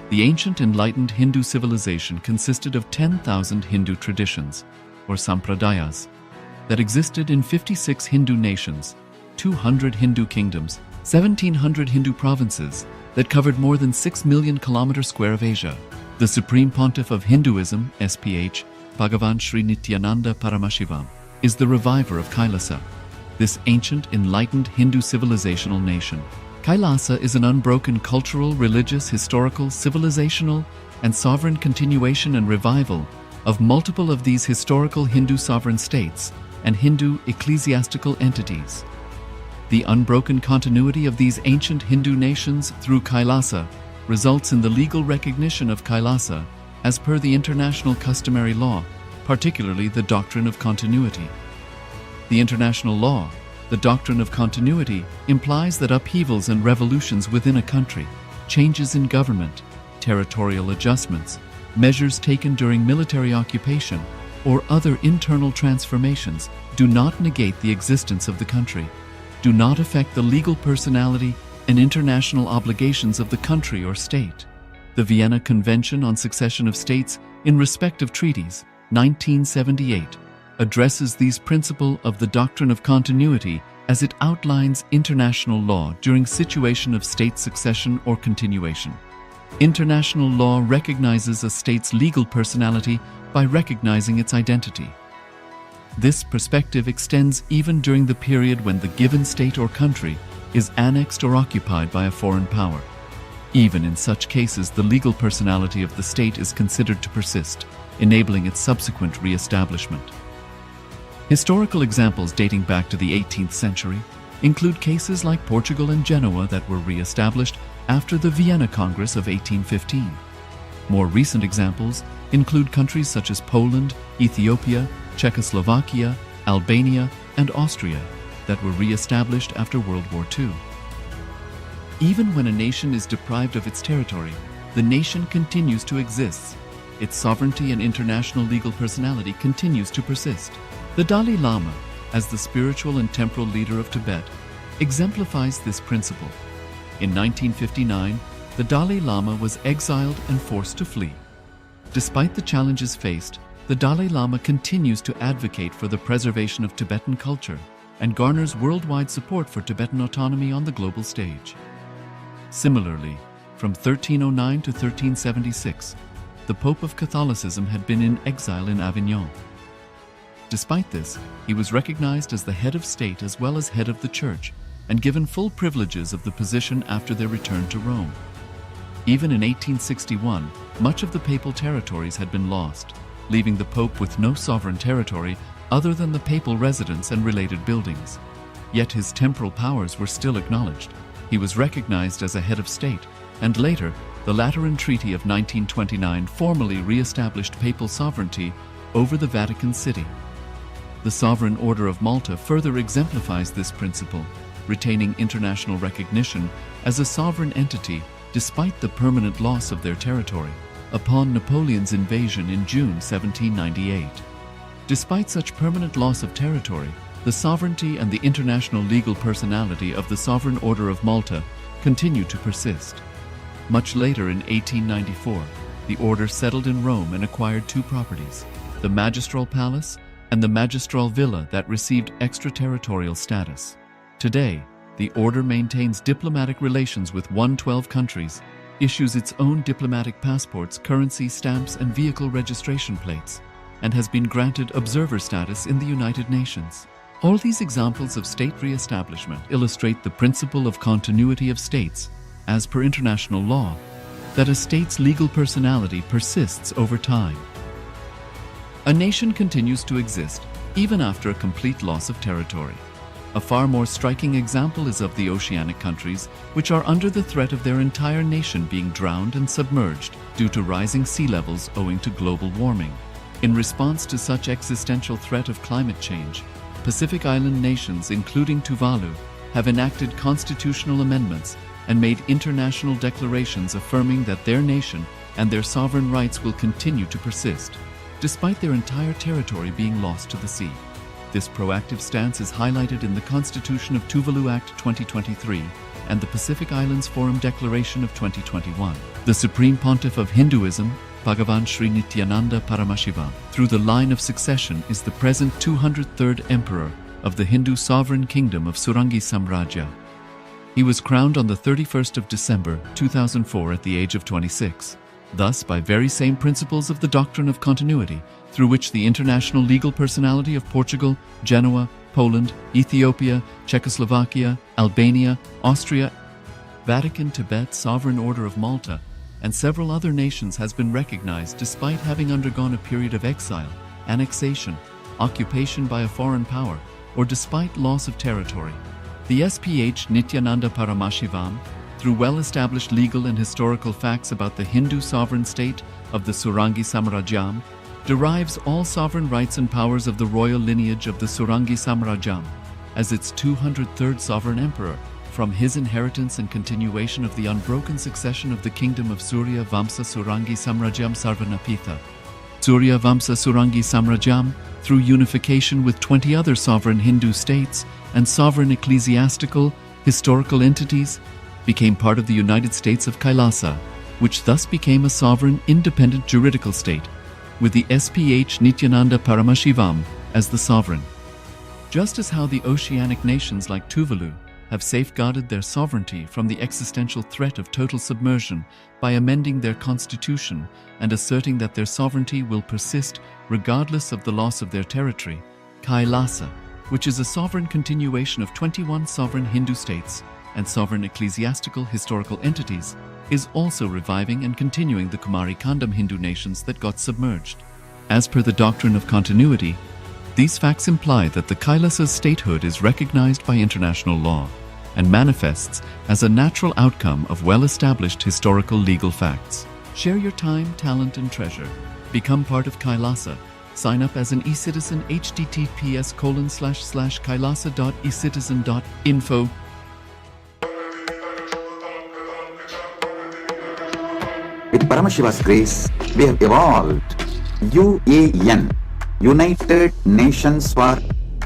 the ancient enlightened Hindu civilization consisted of 10,000 Hindu traditions, or sampradayas, that existed in 56 Hindu nations, 200 Hindu kingdoms, 1,700 Hindu provinces that covered more than 6 million kilometers square of Asia. The Supreme Pontiff of Hinduism, SPH, Bhagavan Sri Nithyananda Paramashivoham, is the reviver of Kailasa, this ancient, enlightened Hindu civilizational nation. Kailasa is an unbroken cultural, religious, historical, civilizational, and sovereign continuation and revival of multiple of these historical Hindu sovereign states and Hindu ecclesiastical entities. The unbroken continuity of these ancient Hindu nations through Kailasa results in the legal recognition of Kailasa as per the international customary law, particularly the doctrine of continuity. The international law, the doctrine of continuity, implies that upheavals and revolutions within a country, changes in government, territorial adjustments, measures taken during military occupation, or other internal transformations do not negate the existence of the country, do not affect the legal personality and international obligations of the country or state. The Vienna Convention on Succession of States in Respect of Treaties, 1978, addresses these principles of the doctrine of continuity as it outlines international law during situation of state succession or continuation. International law recognizes a state's legal personality by recognizing its identity. This perspective extends even during the period when the given state or country is annexed or occupied by a foreign power. Even in such cases, the legal personality of the state is considered to persist, enabling its subsequent re-establishment. Historical examples dating back to the 18th century include cases like Portugal and Genoa that were re-established after the Vienna Congress of 1815. More recent examples include countries such as Poland, Ethiopia, Czechoslovakia, Albania, and Austria that were re-established after World War II. Even when a nation is deprived of its territory, the nation continues to exist. Its sovereignty and international legal personality continues to persist. The Dalai Lama, as the spiritual and temporal leader of Tibet, exemplifies this principle. In 1959, the Dalai Lama was exiled and forced to flee. Despite the challenges faced, the Dalai Lama continues to advocate for the preservation of Tibetan culture and garners worldwide support for Tibetan autonomy on the global stage. Similarly, from 1309 to 1376, the Pope of Catholicism had been in exile in Avignon. Despite this, he was recognized as the head of state as well as head of the church and given full privileges of the position after their return to Rome. Even in 1861, much of the papal territories had been lost, leaving the Pope with no sovereign territory other than the papal residence and related buildings. Yet his temporal powers were still acknowledged. He was recognized as a head of state, and later, the Lateran Treaty of 1929 formally re-established papal sovereignty over the Vatican City. The Sovereign Order of Malta further exemplifies this principle, retaining international recognition as a sovereign entity despite the permanent loss of their territory upon Napoleon's invasion in June 1798. Despite such permanent loss of territory, the sovereignty and the international legal personality of the Sovereign Order of Malta continued to persist. Much later in 1894, the order settled in Rome and acquired two properties, the Magistral Palace and the Magistral Villa that received extraterritorial status. Today, the order maintains diplomatic relations with 112 countries, issues its own diplomatic passports, currency, stamps, and vehicle registration plates, and has been granted observer status in the United Nations. All these examples of state re-establishment illustrate the principle of continuity of states as per international law, that a state's legal personality persists over time. A nation continues to exist even after a complete loss of territory. A far more striking example is of the oceanic countries, which are under the threat of their entire nation being drowned and submerged due to rising sea levels owing to global warming. In response to such existential threat of climate change, Pacific Island nations, including Tuvalu, have enacted constitutional amendments and made international declarations affirming that their nation and their sovereign rights will continue to persist, despite their entire territory being lost to the sea. This proactive stance is highlighted in the Constitution of Tuvalu Act 2023 and the Pacific Islands Forum Declaration of 2021. The Supreme Pontiff of Hinduism, Bhagavan Sri Nithyananda Paramashivoham, through the line of succession is the present 203rd Emperor of the Hindu Sovereign Kingdom of Surangi Samrajya. He was crowned on the 31st of December 2004 at the age of 26. Thus, by very same principles of the doctrine of continuity, through which the international legal personality of Portugal, Genoa, Poland, Ethiopia, Czechoslovakia, Albania, Austria, Vatican, Tibet, Sovereign Order of Malta, and several other nations has been recognized despite having undergone a period of exile, annexation, occupation by a foreign power, or despite loss of territory. The SPH Nithyananda Paramashivoham, through well-established legal and historical facts about the Hindu sovereign state of the Surangi Samrajyam, derives all sovereign rights and powers of the royal lineage of the Surangi Samrajyam as its 203rd sovereign emperor, from his inheritance and continuation of the unbroken succession of the kingdom of Surya Vamsa Surangi Samrajyam Sarvanapitha. Surya Vamsa Surangi Samrajyam, through unification with 20 other sovereign Hindu states and sovereign ecclesiastical, historical entities, became part of the United States of Kailasa, which thus became a sovereign, independent juridical state, with the SPH Nithyananda Paramashivoham as the sovereign. Just as how the oceanic nations like Tuvalu have safeguarded their sovereignty from the existential threat of total submersion by amending their constitution and asserting that their sovereignty will persist regardless of the loss of their territory, Kailasa, which is a sovereign continuation of 21 sovereign Hindu states and sovereign ecclesiastical historical entities, is also reviving and continuing the Kumari Kandam Hindu nations that got submerged. As per the doctrine of continuity, these facts imply that the Kailasa's statehood is recognized by international law and manifests as a natural outcome of well-established historical legal facts. Share your time, talent, and treasure. Become part of Kailasa. Sign up as an eCitizen https://kailasa.ecitizen.info. With Paramashiva's grace, we have evolved UAN, United Nations for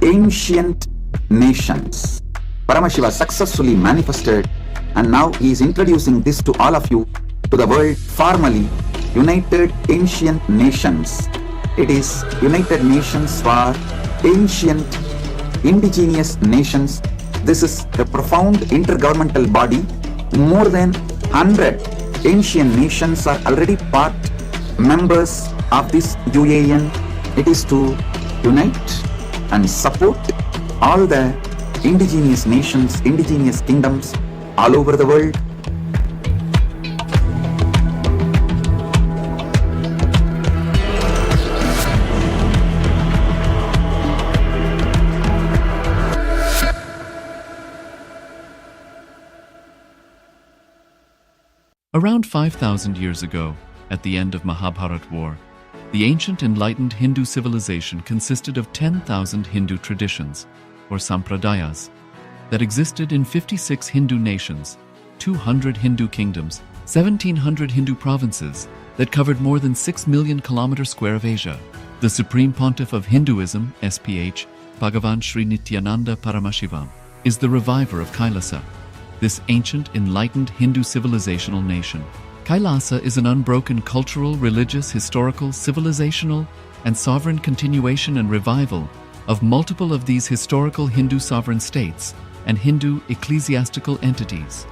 Ancient Nations. Paramashiva successfully manifested, and now he is introducing this to all of you, to the world formally United Ancient Nations. It is United Nations for Ancient Indigenous Nations. This is a profound intergovernmental body. More than 100 ancient nations are already part members of this UAN. It is to unite and support all the indigenous nations, indigenous kingdoms all over the world. Around 5,000 years ago, at the end of Mahabharat War, the ancient enlightened Hindu civilization consisted of 10,000 Hindu traditions, or sampradayas, that existed in 56 Hindu nations, 200 Hindu kingdoms, 1,700 Hindu provinces that covered more than 6 million kilometers square of Asia. The Supreme Pontiff of Hinduism, SPH, Bhagavan Sri Nithyananda Paramashivoham, is the reviver of Kailasa, this ancient, enlightened Hindu civilizational nation. Kailasa is an unbroken cultural, religious, historical, civilizational, and sovereign continuation and revival of multiple of these historical Hindu sovereign states and Hindu ecclesiastical entities.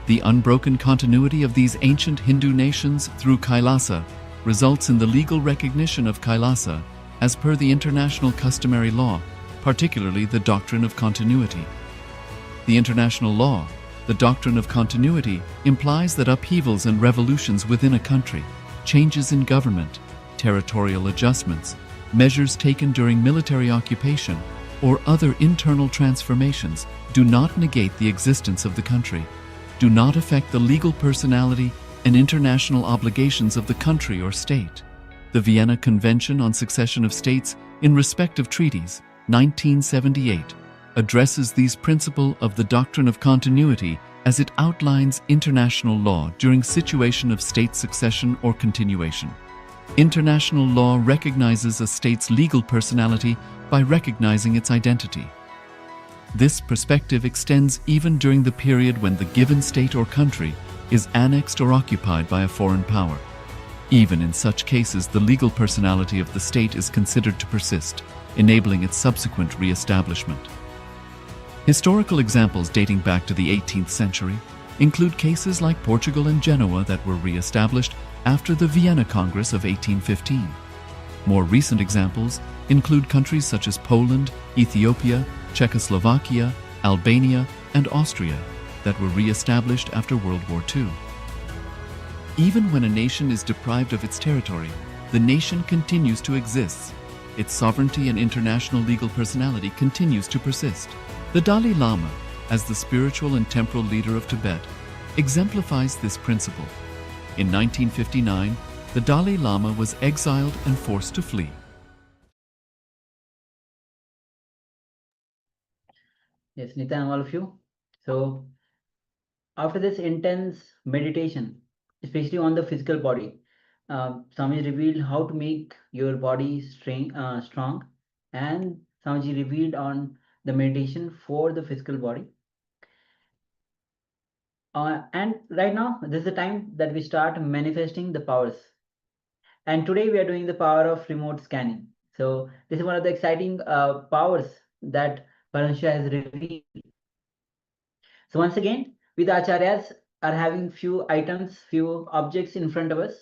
The unbroken continuity of these ancient Hindu nations through Kailasa results in the legal recognition of Kailasa as per the international customary law, particularly the doctrine of continuity. The international law, The doctrine of continuity implies that upheavals and revolutions within a country, changes in government, territorial adjustments, measures taken during military occupation, or other internal transformations do not negate the existence of the country, do not affect the legal personality and international obligations of the country or state. The Vienna Convention on Succession of States in Respect of Treaties, 1978, addresses these principles of the doctrine of continuity as it outlines international law during situation of state succession or continuation. International law recognizes a state's legal personality by recognizing its identity. This perspective extends even during the period when the given state or country is annexed or occupied by a foreign power. Even in such cases, the legal personality of the state is considered to persist, enabling its subsequent re-establishment. Historical examples dating back to the 18th century include cases like Portugal and Genoa that were re-established after the Vienna Congress of 1815. More recent examples include countries such as Poland, Ethiopia, Czechoslovakia, Albania, and Austria that were re-established after World War II. Even when a nation is deprived of its territory, the nation continues to exist. Its sovereignty and international legal personality continues to persist. The Dalai Lama, as the spiritual and temporal leader of Tibet, exemplifies this principle. In 1959, the Dalai Lama was exiled and forced to flee. Yes, Nitya and all of you. So, after this intense meditation, especially on the physical body, Swami revealed how to make your body strong, and Swami revealed on the meditation for the physical body. And right now, this is the time that we start manifesting the powers. And today we are doing the power of remote scanning. So this is one of the exciting powers that Paramashiva has revealed. So once again, we the acharyas are having few items, few objects in front of us.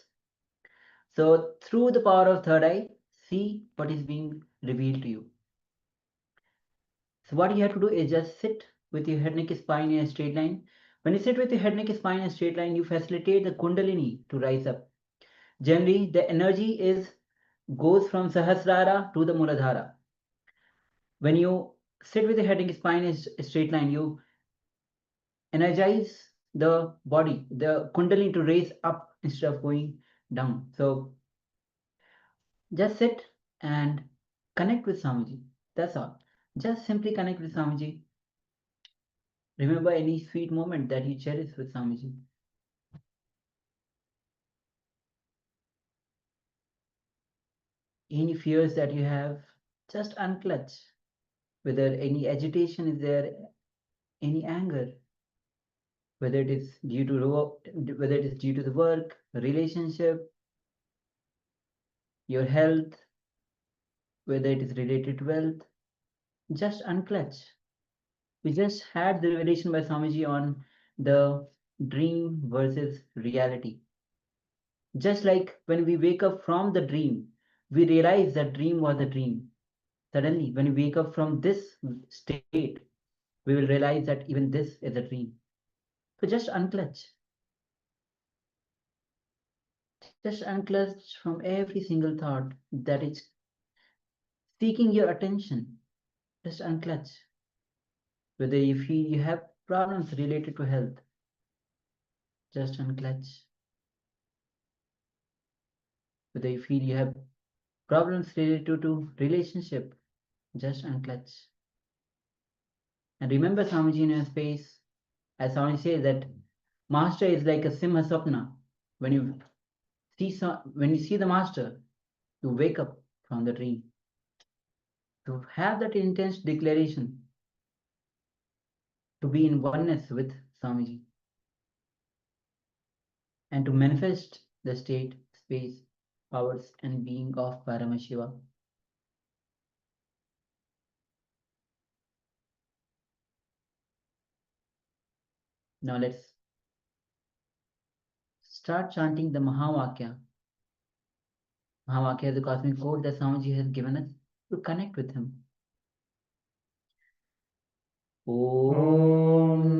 So through the power of third eye, see what is being revealed to you. So what you have to do is just sit with your head, neck, spine in a straight line. When you sit with your head, neck, spine in a straight line, you facilitate the kundalini to rise up. Generally, the energy goes from Sahasrara to the Muladhara. When you sit with the head and spine in a straight line, you energize the body, the kundalini to raise up instead of going down. So just sit and connect with Swamiji. That's all. Just simply connect with Swamiji. Remember any sweet moment that you cherish with Swamiji. Any fears that you have, just unclutch. Whether any agitation is there, any anger, whether it is due to the work, relationship, your health, whether it is related to wealth, just unclutch. We just had the revelation by Swamiji on the dream versus reality. Just like when we wake up from the dream, we realize that dream was a dream. Suddenly, when we wake up from this state, we will realize that even this is a dream. So just unclutch. Just unclutch from every single thought that is seeking your attention. Just unclutch. Whether you feel you have problems related to health, just unclutch. Whether you feel you have problems related to relationship, just unclutch. And remember Swamiji in your space, as Swamiji says that master is like a simha sapna. When you see the master, you wake up from the dream. To have that intense declaration, to be in oneness with Swamiji, and to manifest the state, space, powers, and being of Paramashiva. Now let's start chanting the Mahavakya. Mahavakya is the cosmic code that Swamiji has given us to connect with him. Om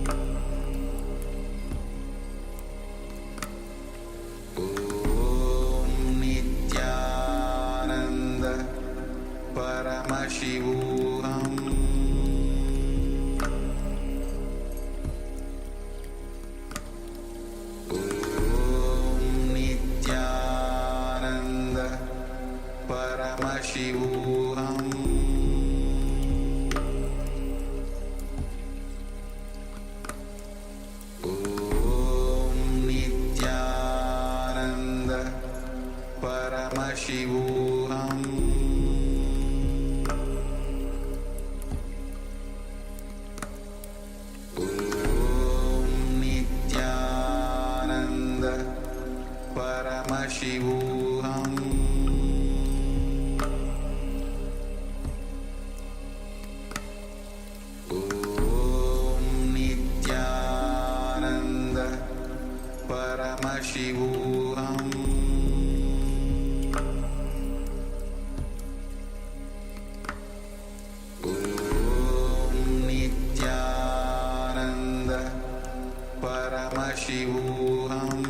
Paramashivoham Om Nithyananda Paramashivoham Om Nithyananda Paramashivoham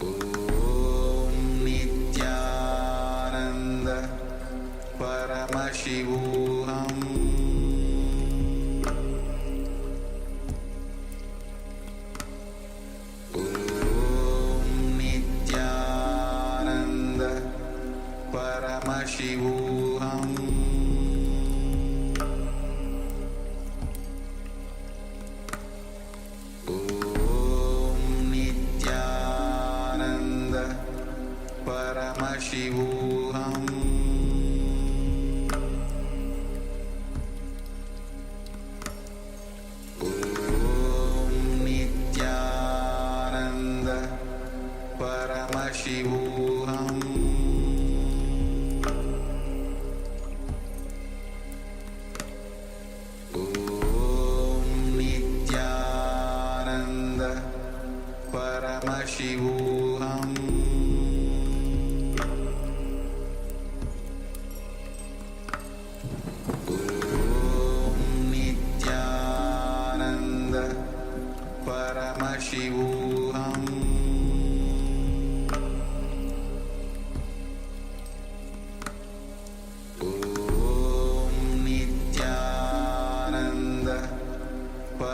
Om Nithyananda Paramashivoham Om Nithyananda Paramashivoham Om Nithyananda Paramashivoham Om Nithyananda Paramashivoham Om Nithyananda Paramashivoham Om Nithyananda Paramashivoham Om Nithyananda Paramashivoham Om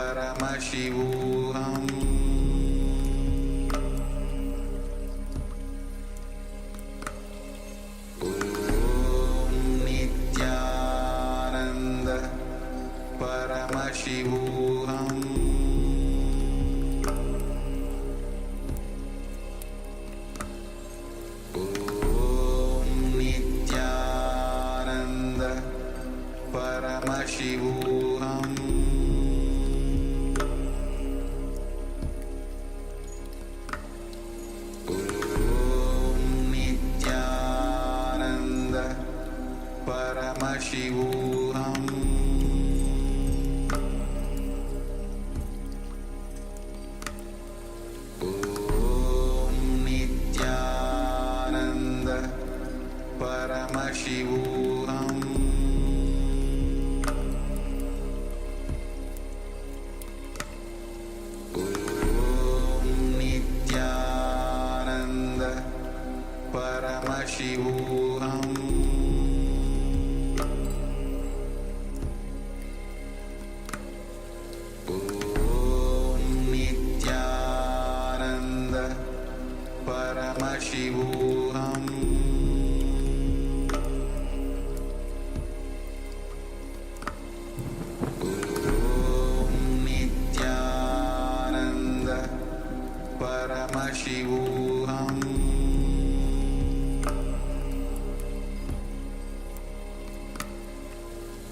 Nithyananda Paramashivoham Om Nithyananda Paramashivoham Om Nithyananda Paramashivoham Om Nithyananda Paramashivoham Om Nithyananda Paramashivoham Om Nithyananda Paramashivoham Om Nithyananda Paramashivoham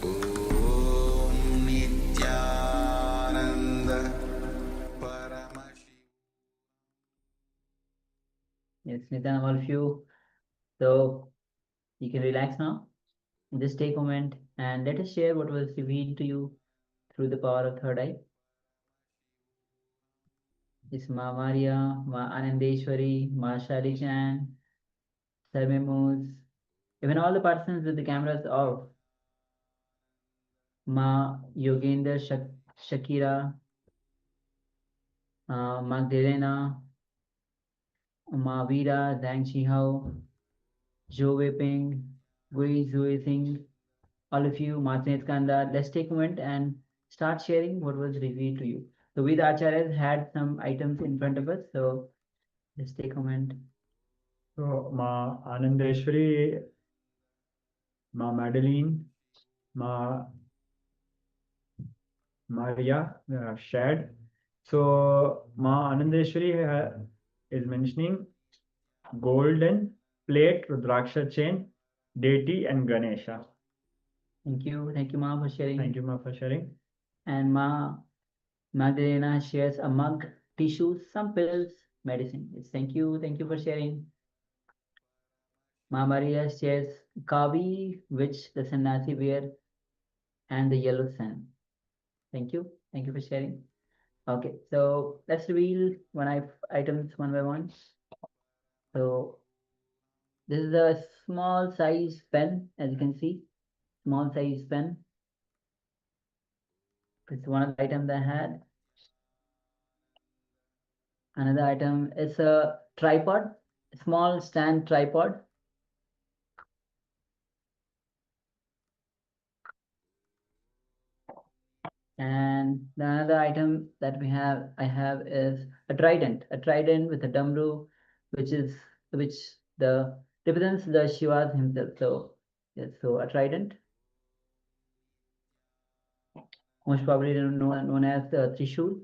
Om Nithyananda Paramashivoham. Yes, Nithyananda, all of you. So you can relax now. Just take a moment and let us share what was revealed to you through the power of third eye. Is Ma Maria, Ma Anandeshwari, Ma Shalichan, Sarmemos, even all the participants with the cameras off. Ma Yogender Shakira, Magdalena, Ma Vida, Zhang Shihao, Zhou Weiping, Gui Zui Singh, all of you, Martin Kanda, let's take a moment and start sharing what was revealed to you. So Ved Acharyas had some items in front of us, so let's take a moment. So Ma Anandeshwari, Ma Madeline, Ma Maria shared. So Ma Anandeshwari is mentioning golden plate, Rudraksha chain, deity and Ganesha. Thank you, Ma, for sharing. Thank you, Ma, for sharing. And Ma Magdalena shares a mug, tissue, some pills, medicine. Yes, thank you for sharing. Ma Maria shares kavi, which the sannyasi wear, and the yellow sand. Thank you for sharing. Okay, so let's reveal items one by one. So this is a small size pen, as you can see, small size pen. It's one of the items I had. Another item is a tripod, small stand tripod. And the another item that I have is a trident with a damru, which represents the Shivas himself. So yes, so a trident, most probably known as the Trishul.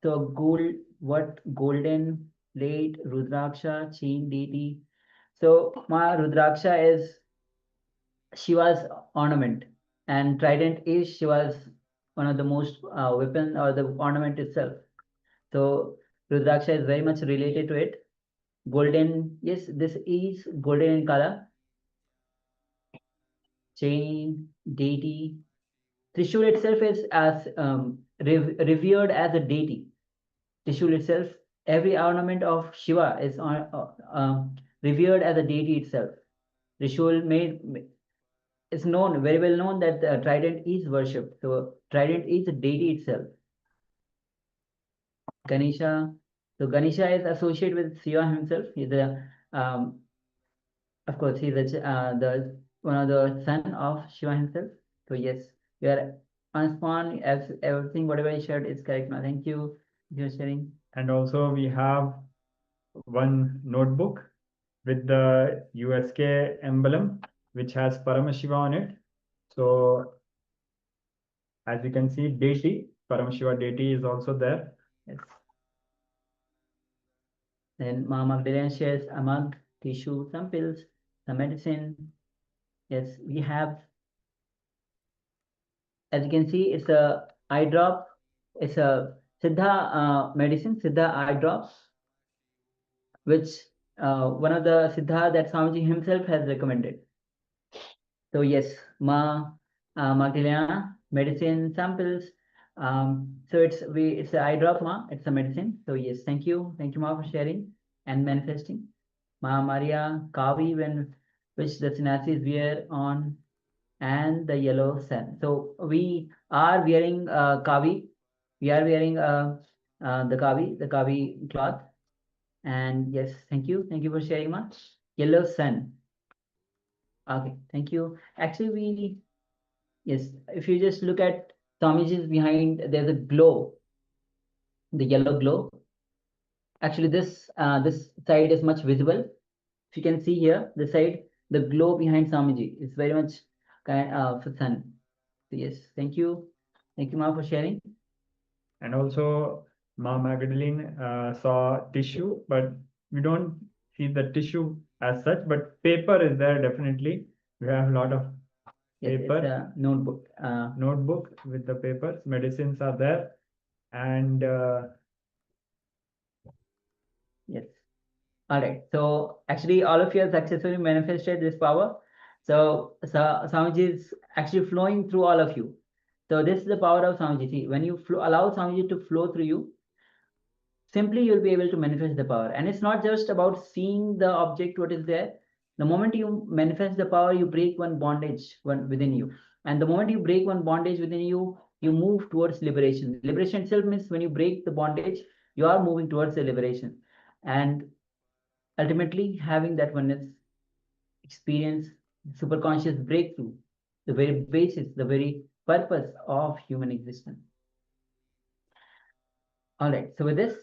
So golden plate, Rudraksha, chain deity. So my Rudraksha is Shiva's ornament, and trident is Shiva's one of the most weapon or the ornament itself. So Rudraksha is very much related to it. Golden, yes, this is golden in color. Chain, deity. Trishul itself is as revered as a deity. Trishul itself, every ornament of Shiva is revered as a deity itself. Trishul it's known, very well known, that the trident is worshipped. So trident is a deity itself. Ganesha. So Ganesha is associated with Shiva himself. He's of course, he's the one of the son of Shiva himself. So yes, we are on spawn as everything whatever I shared is correct now. Thank you for sharing. And also we have one notebook with the USK emblem, which has Paramashiva on it. So as you can see, deity, Paramashiva deity is also there. Yes. Then Ma Magdalene shares a mug, tissue, some pills, some medicine. Yes, we have, as you can see, it's a eye drop. It's a Siddha medicine, Siddha eye drops, which one of the Siddha that Swamiji himself has recommended. So yes, Magdalena medicine samples. So it's an eye drop, it's a medicine. So yes, thank you Ma for sharing and manifesting. Ma Maria Kavi, which the sannyasis wear on, and the yellow sun. So we are wearing kavi. We are wearing the kavi cloth. And yes, thank you for sharing, ma. Yellow sun. Okay, thank you. Actually, yes, if you just look at Swamiji's behind, there's a glow, the yellow glow. Actually, this side is much visible. If you can see here, the side, the glow behind Swamiji is very much kind of sun. So yes, thank you, ma, for sharing. And also Ma Magdalene saw tissue, but we don't see the tissue as such, but paper is there definitely. We have a lot of paper. It's a notebook. Notebook with the papers. Medicines are there. And yes. All right. So actually, all of you have successfully manifested this power. So Swamiji is actually flowing through all of you. So this is the power of Swamiji. See, when you allow Swamiji to flow through you, simply you'll be able to manifest the power. And it's not just about seeing the object, what is there. The moment you manifest the power, you break one bondage within you. And the moment you break one bondage within you, you move towards liberation. Liberation itself means when you break the bondage, you are moving towards the liberation. And ultimately having that oneness experience, superconscious breakthrough, the very basis, the very purpose of human existence. All right, so with this,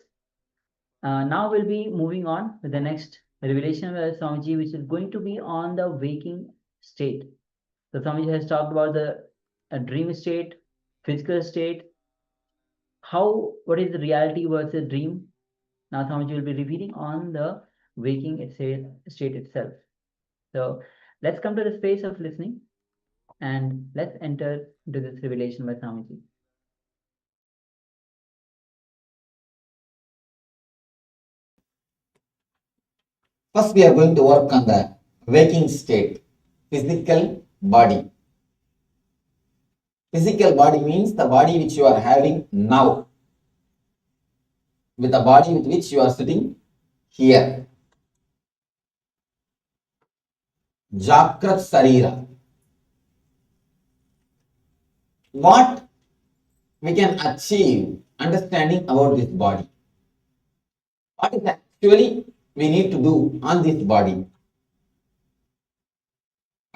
now we'll be moving on with the next revelation by Swamiji, which is going to be on the waking state. So Swamiji has talked about the dream state, physical state, what is the reality versus dream. Now Swamiji will be revealing on the waking state itself. So let's come to the space of listening and let's enter into this revelation by Swamiji. First, we are going to work on the waking state, physical body. Physical body means the body which you are having now, with the body with which you are sitting here. Jakrat Sarira. What we can achieve understanding about this body? What is actually we need to do on this body?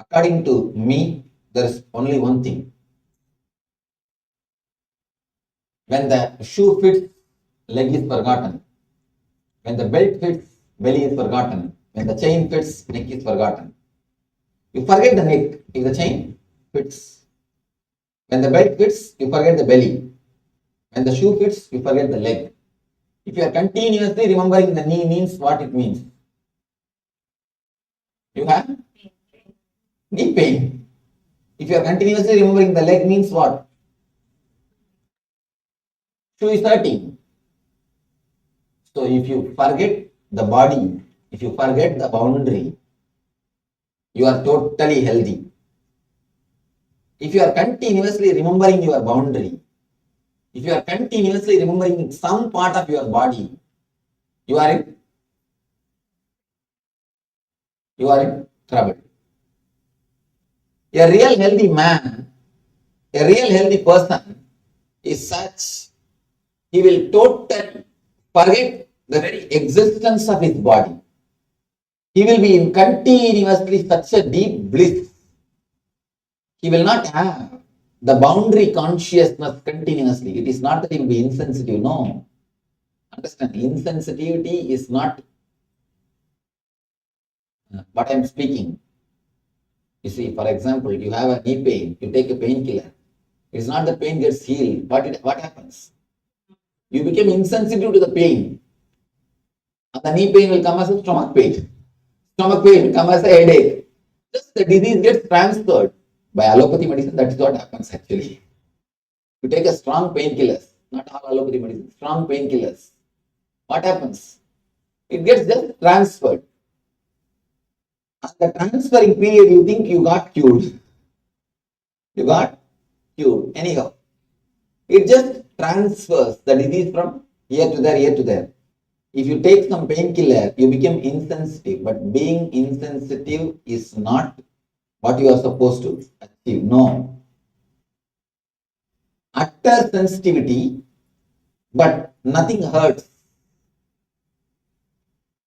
According to me, there is only one thing. When the shoe fits, leg is forgotten. When the belt fits, belly is forgotten. When the chain fits, neck is forgotten. You forget the neck if the chain fits. When the belt fits, you forget the belly. When the shoe fits, you forget the leg. If you are continuously remembering the knee means what it means. You have knee pain. If you are continuously remembering the leg means what? Shoe is hurting. So if you forget the body, if you forget the boundary, you are totally healthy. If you are continuously remembering your boundary, if you are continuously remembering some part of your body, you are in trouble. A real healthy man, a real healthy person is such, he will totally forget the very existence of his body. He will be in continuously such a deep bliss. He will not have the boundary consciousness continuously. It is not that he will be insensitive. No. Understand, insensitivity is not what I am speaking. You see, for example, you have a knee pain, you take a painkiller. It's not the pain gets healed. What happens? You become insensitive to the pain. And the knee pain will come as a stomach pain. Stomach pain will come as a headache. Just the disease gets transferred. By allopathy medicine, that is what happens actually. You take a strong painkillers, not all allopathy medicine, strong painkillers. What happens? It gets just transferred. At the transferring period, you think you got cured. You got cured. Anyhow, it just transfers the disease from here to there, here to there. If you take some painkiller, you become insensitive. But being insensitive is not what you are supposed to achieve. No. Utter sensitivity, but nothing hurts.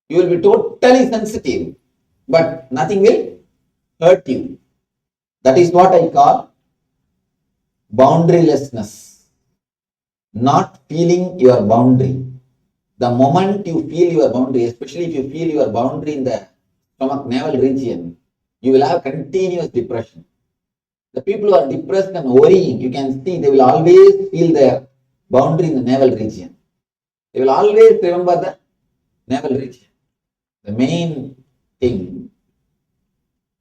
You will be totally sensitive, but nothing will hurt you. That is what I call boundarylessness. Not feeling your boundary. The moment you feel your boundary, especially if you feel your boundary in the stomach navel region, you will have continuous depression. The people who are depressed and worrying, you can see they will always feel their boundary in the navel region. They will always remember the navel region. The main thing.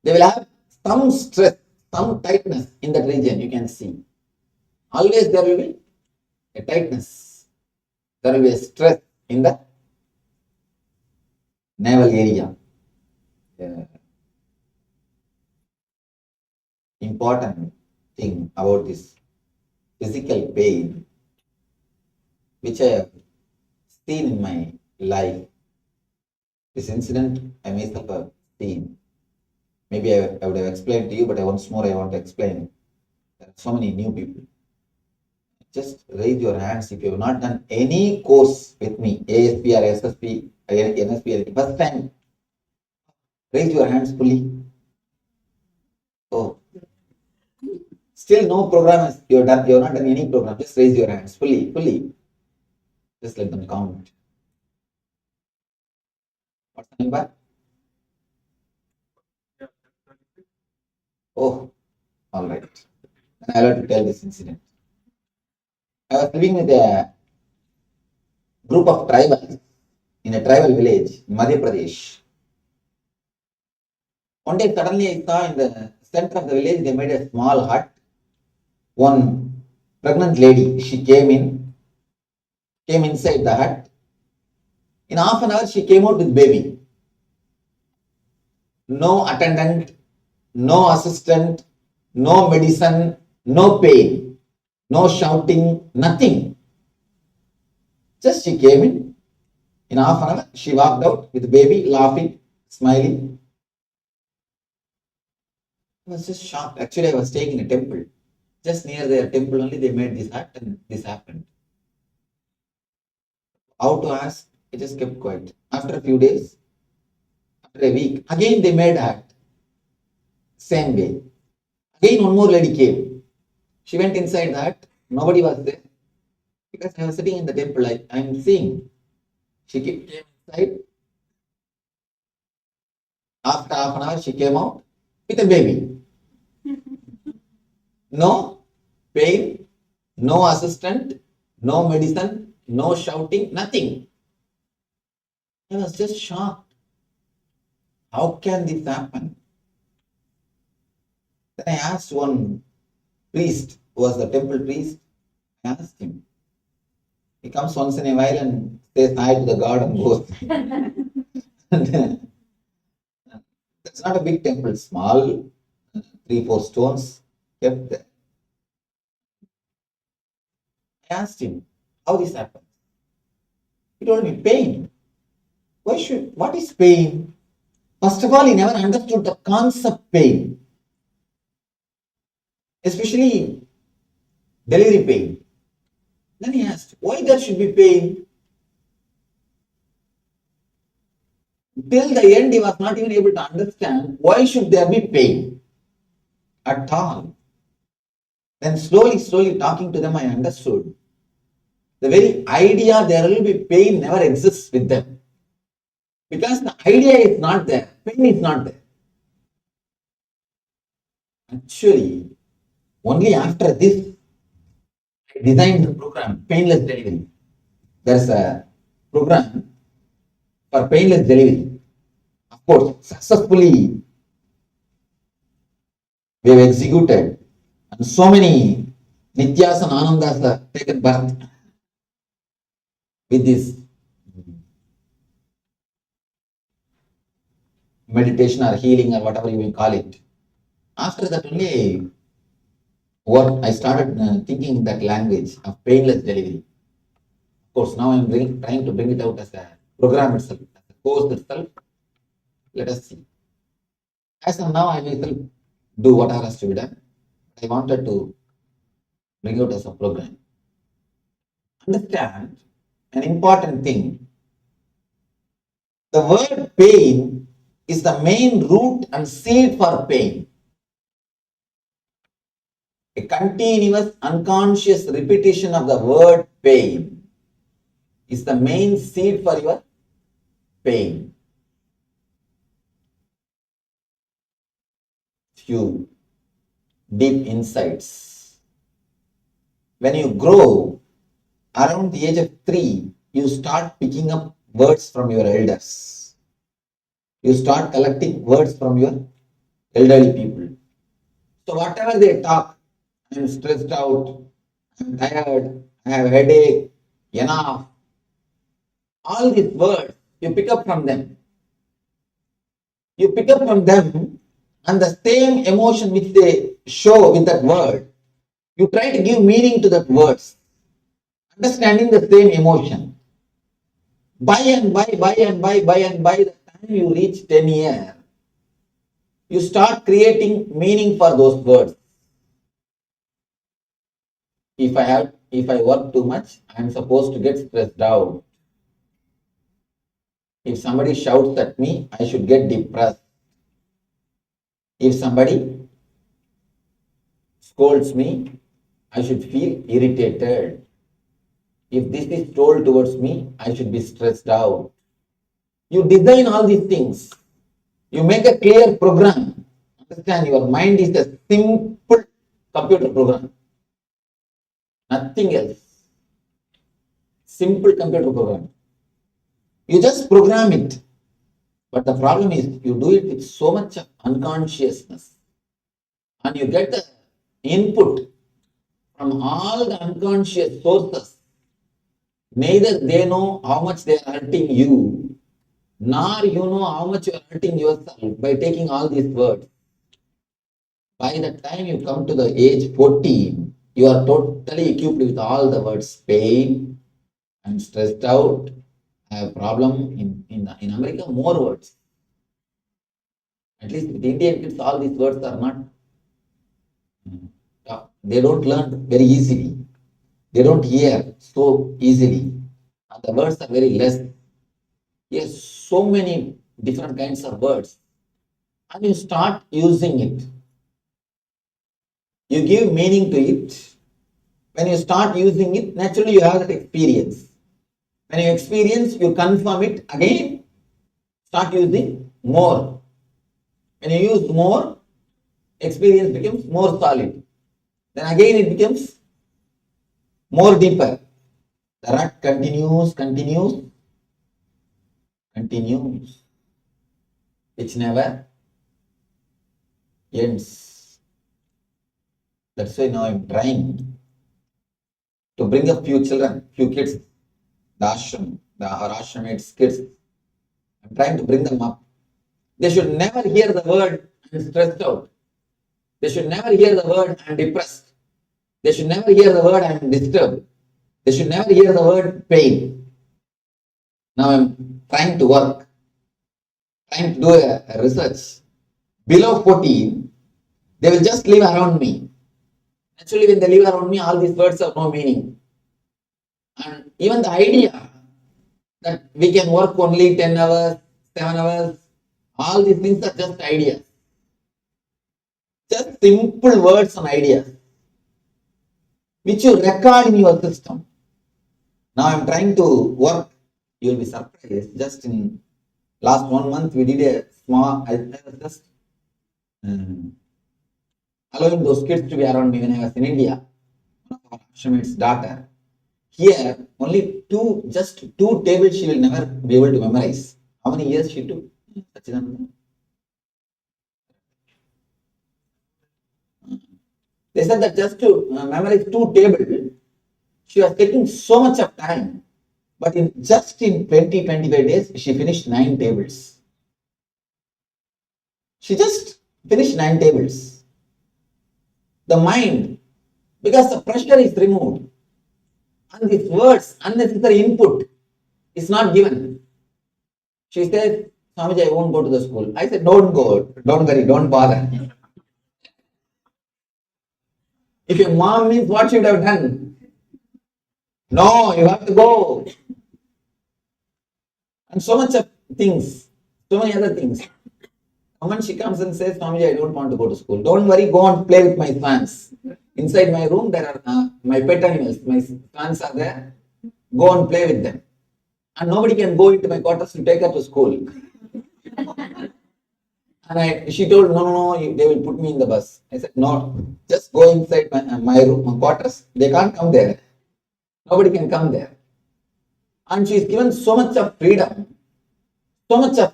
They will have some stress, some tightness in that region, you can see. Always there will be a tightness. There will be a stress in the navel area. Important thing about this physical pain, which I have seen in my life. This incident I myself have seen. Maybe I would have explained to you, but once more I want to explain. There are so many new people. Just raise your hands if you have not done any course with me, ASP or SSP, NSP, first time. Raise your hands fully. Oh, still no program you have done. You have not done any program. Just raise your hands fully. Just let them count. What's the number? Oh, all right. Then I will have to tell this incident. I was living with a group of tribals in a tribal village in Madhya Pradesh. One day suddenly I saw in the center of the village they made a small hut. One pregnant lady, she came inside the hut. In half an hour she came out with baby. no attendant, no assistant, no medicine, no pain, no shouting, nothing. Just she came in half an hour, she walked out with the baby, laughing, smiling. I was just shocked. Actually, I was staying in a temple. Just near their temple only, they made this hut and this happened. How to ask? I just kept quiet. After a few days, after a week, again they made a hut. Same way. Again, one more lady came. She went inside the hut. Nobody was there. Because I was sitting in the temple, I'm seeing. She came inside. After half an hour, she came out with a baby. No pain, no assistant, no medicine, no shouting, nothing. I was just shocked. How can this happen? Then I asked one priest, who was the temple priest, I asked him. He comes once in a while and says hi to the god and goes. That's not a big temple, small, 3-4 stones kept there. I asked him, how this happened? He told me, pain. What is pain? First of all, he never understood the concept pain, especially delivery pain. Then he asked, why there should be pain? Till the end, he was not even able to understand why should there be pain at all. Then slowly talking to them, I understood. The very idea there will be pain never exists with them. Because the idea is not there, pain is not there. Actually, only after this, I designed the program, Painless Delivery. There's a program for painless delivery. Of course, successfully we have executed, and so many Nityas and Anandas have taken birth with this meditation or healing or whatever you will call it. After that only I started thinking that language of painless delivery. Of course, now I'm trying to bring it out as a program itself, as a course itself. Let us see. As of now, I will do whatever has to be done. I wanted to bring it out as a program. Understand an important thing. The word pain is the main root and seed for pain. A continuous unconscious repetition of the word pain is the main seed for your pain. Few deep insights. When you grow around the age of 3, you start picking up words from your elders. You start collecting words from your elderly people. So whatever they talk, I'm stressed out, I'm tired, I have a headache, enough. All these words, you pick up from them. You pick up from them, and the same emotion which they show with that word, you try to give meaning to that words, understanding the same emotion. By and by, the time you reach 10 years, you start creating meaning for those words. If I work too much, I am supposed to get stressed out. If somebody shouts at me, I should get depressed. If somebody scolds me, I should feel irritated. If this is told towards me, I should be stressed out. You design all these things. You make a clear program. Understand, your mind is a simple computer program. Nothing else. Simple computer program. You just program it. But the problem is you do it with so much unconsciousness. And you get the input from all the unconscious sources. Neither they know how much they are hurting you, nor you know how much you are hurting yourself by taking all these words. By the time you come to the age 14, you are totally equipped with all the words pain, I'm stressed out, I have problem. In America, more words. At least with Indian kids, all these words are not, they don't learn very easily. They don't hear so easily. And the words are very less. Yes, so many different kinds of words. And you start using it. You give meaning to it. When you start using it, naturally you have that experience. When you experience, you confirm it again, start using more. When you use more, experience becomes more solid. Then again it becomes more deeper. The rut continues, which never ends. That's why now I'm trying to bring up few children, few kids, the ashrammates kids. I'm trying to bring them up. They should never hear the word I'm stressed out. They should never hear the word I'm depressed. They should never hear the word I'm disturbed. They should never hear the word pain. Now I'm trying to work, trying to do a research. Below 14, they will just live around me. Actually, when they live around me, all these words have no meaning. And even the idea that we can work only 10 hours, 7 hours, all these things are just ideas. Just simple words and ideas, which you record in your system. Now I'm trying to work. You'll be surprised. Just in last 1 month, we did a small, I was just allowing those kids to be around me when I was in India. One of our Ashramite's daughter. Here, only just two tables she will never be able to memorize. How many years she took? They said that just to memorize 2 tables, she was taking so much of time. But in 20-25 days, she finished 9 tables. She just finished 9 tables. The mind, because the pressure is removed, and these words, unnecessary input is not given. She says, Swamiji, I won't go to the school. I said, don't go, don't worry, don't bother. If your mom means, what she would have done? No, you have to go. And so much of things, so many other things. And when she comes and says, Swamiji, I don't want to go to school. Don't worry, go and play with my swans. Inside my room, there are my pet animals. My swans are there. Go and play with them. And nobody can go into my quarters to take her to school. And she told, no, they will put me in the bus. I said, no, just go inside my room, my quarters. They can't come there. Nobody can come there. And she is given so much of freedom, so much of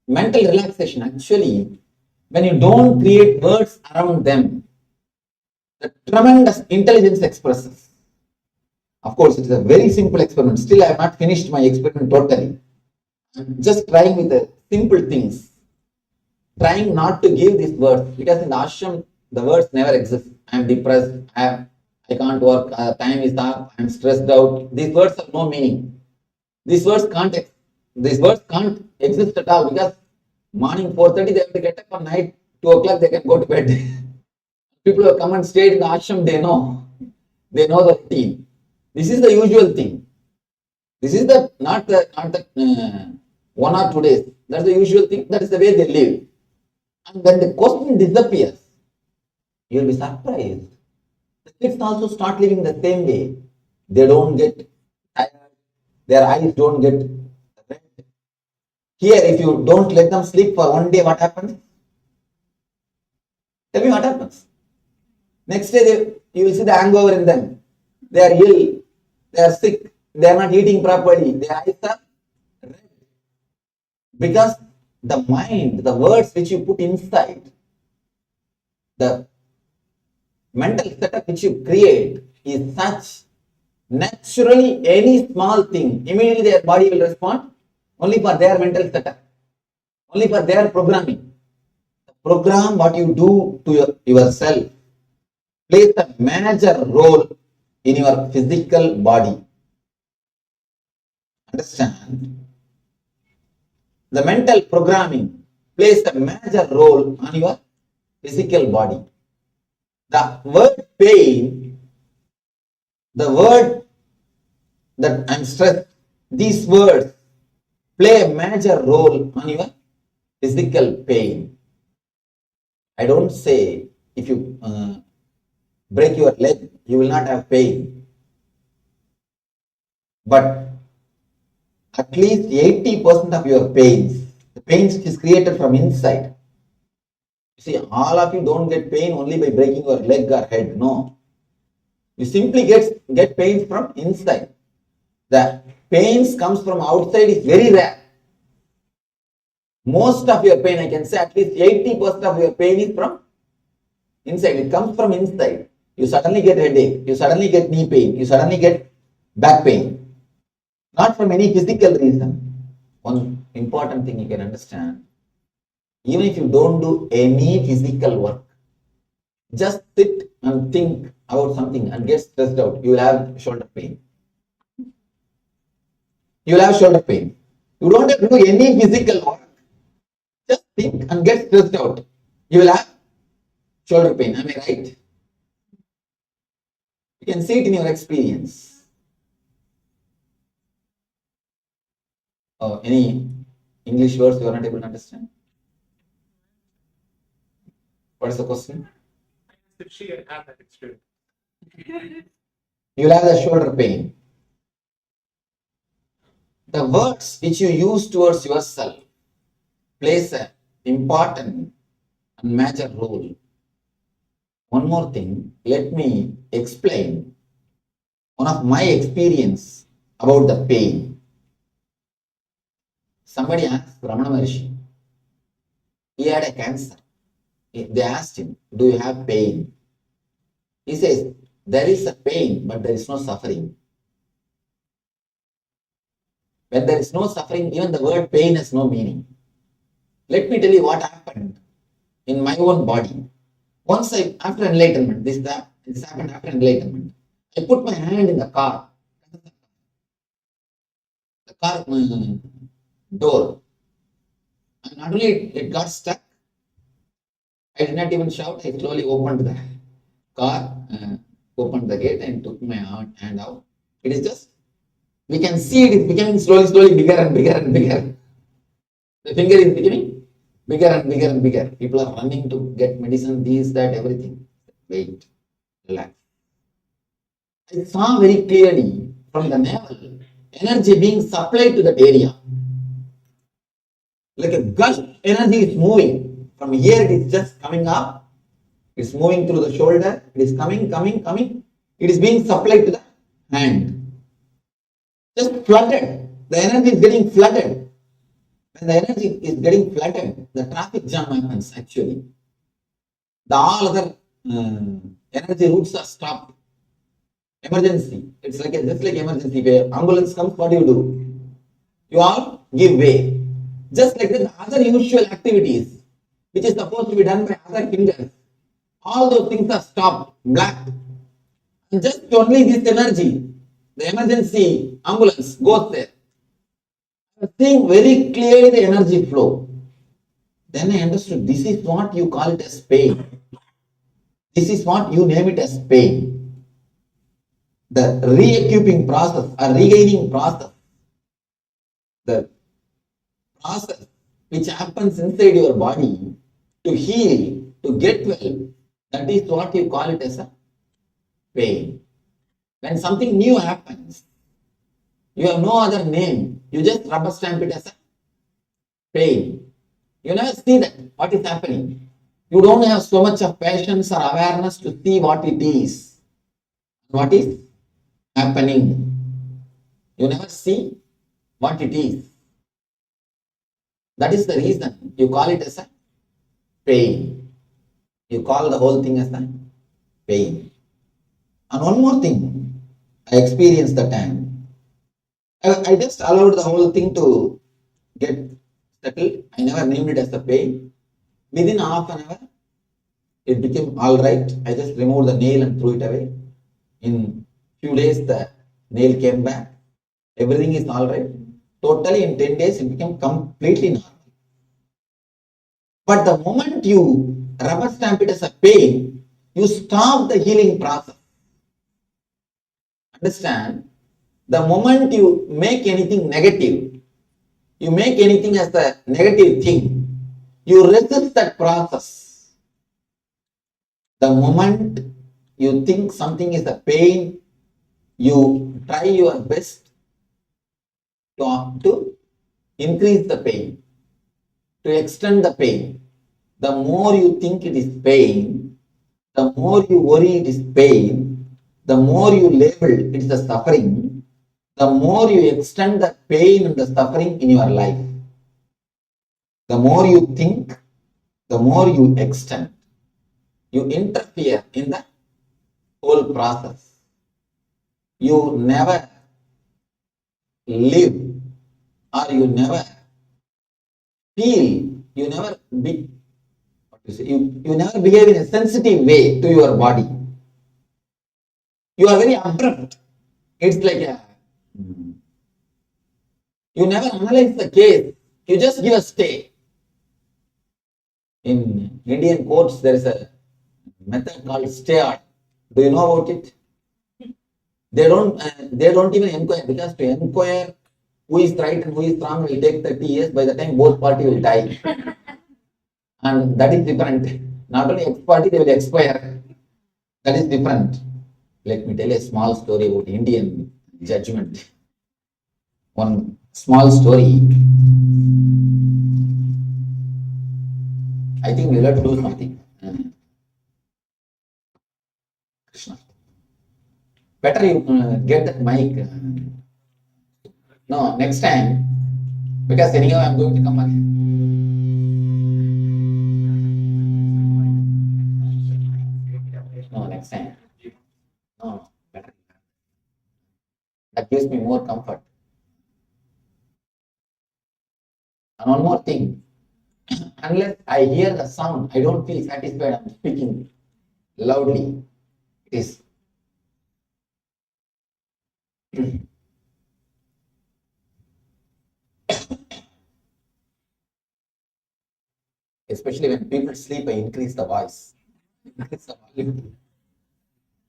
mental relaxation. Actually, when you don't create words around them, the tremendous intelligence expresses. Of course, it is a very simple experiment. Still, I have not finished my experiment totally. I'm just trying with the simple things. Trying not to give these words, because in the ashram, the words never exist. I am depressed, I can't work, time is up, I am stressed out. These words have no meaning. These words can't exist at all, because morning 4:30 they have to get up, on night 2 o'clock they can go to bed. People who have come and stayed in the ashram, they know the routine. This is the usual thing. This is not the 1 or 2 days. That's the usual thing. That is the way they live. And when the question disappears, you will be surprised. The kids also start living the same way. They don't get tired. Their eyes don't get red. Here, if you don't let them sleep for 1 day, what happens? Tell me what happens. Next day, you will see the hangover in them. They are ill. They are sick. They are not eating properly. Their eyes are red. Because the mind, the words which you put inside, the mental setup which you create is such, naturally any small thing, immediately their body will respond only for their mental setup, only for their programming. The program what you do to yourself plays a major role in your physical body. Understand? The mental programming plays a major role on your physical body. The word pain, the word that I'm stressed, these words play a major role on your physical pain. I don't say if you break your leg, you will not have pain. But at least 80% of your pains, the pains is created from inside. You see, all of you don't get pain only by breaking your leg or head. No. You simply get pains from inside. The pains comes from outside is very rare. Most of your pain, I can say at least 80% of your pain is from inside. It comes from inside. You suddenly get headache, you suddenly get knee pain, you suddenly get back pain. Not from any physical reason. One important thing you can understand, even if you don't do any physical work, just sit and think about something and get stressed out, you will have shoulder pain. You will have shoulder pain. You don't have to do any physical work. Just think and get stressed out. You will have shoulder pain. Am I right? You can see it in your experience. Any English words you are not able to understand? What is the question? If she had had that experience. You will have the shoulder pain. The words which you use towards yourself plays an important and major role. One more thing, let me explain one of my experience about the pain. Somebody asked Ramana Maharshi, he had a cancer. They asked him, do you have pain? He says, there is a pain, but there is no suffering. When there is no suffering, even the word pain has no meaning. Let me tell you what happened in my own body. Once after enlightenment, this happened after enlightenment. I put my hand in the car door. And not only it got stuck, I did not even shout. I slowly opened the car, opened the gate and took my hand out. It is just, we can see it is becoming slowly bigger and bigger and bigger. The finger is becoming bigger and bigger and bigger. People are running to get medicine, this, that, everything. Wait, relax. I saw very clearly from the navel, energy being supplied to that area. Like a gush, energy is moving. From here it is just coming up. It's moving through the shoulder. It is coming. It is being supplied to the hand. Just flooded. The energy is getting flooded. When the energy is getting flooded, the traffic jam happens actually. The all other energy routes are stopped. Emergency. It's like just like emergency. Where ambulance comes, what do? You all give way. Just like the other usual activities, which is supposed to be done by other fingers, all those things are stopped, black. And just only this energy, the emergency ambulance goes there. I was seeing very clearly the energy flow. Then I understood this is what you call it as pain. This is what you name it as pain. The re-equipping process or regaining process, the process which happens inside your body to heal, to get well, that is what you call it as a pain. When something new happens, you have no other name, you just rubber stamp it as a pain. You never see that, what is happening. You don't have so much of patience or awareness to see what it is, what is happening. You never see what it is. That is the reason you call it as a pain. You call the whole thing as a pain. And one more thing I experienced that time. I just allowed the whole thing to get settled. I never named it as a pain. Within half an hour, it became all right. I just removed the nail and threw it away. In few days, the nail came back. Everything is all right. Totally in 10 days, it became completely normal. But the moment you rubber stamp it as a pain, you stop the healing process. Understand? The moment you make anything negative, you make anything as a negative thing, you resist that process. The moment you think something is a pain, you try your best to increase the pain, to extend the pain. The more you think it is pain, the more you worry it is pain, the more you label it is a suffering, the more you extend the pain and the suffering in your life. The more you think, the more you extend. You interfere in the whole process. You never live or you never feel, you never be, you never behave in a sensitive way to your body. You are very abrupt. It's like you never analyze the case. You just give a stay. In Indian courts, there is a method called stay order. Do you know about it? They don't even inquire, because to inquire who is right and who is wrong will take 30 years. By the time both parties will die. And that is different. Not only ex party, they will expire. That is different. Let me tell a small story about Indian judgment. One small story. I think we'll have to do something. Krishna. Better you get that mic. No, next time. Because anyhow I'm going to come again. No, next time. No, better. That gives me more comfort. And one more thing. Unless I hear the sound, I don't feel satisfied. I'm speaking loudly. It is. Especially when people sleep, I increase the voice. Increase the volume.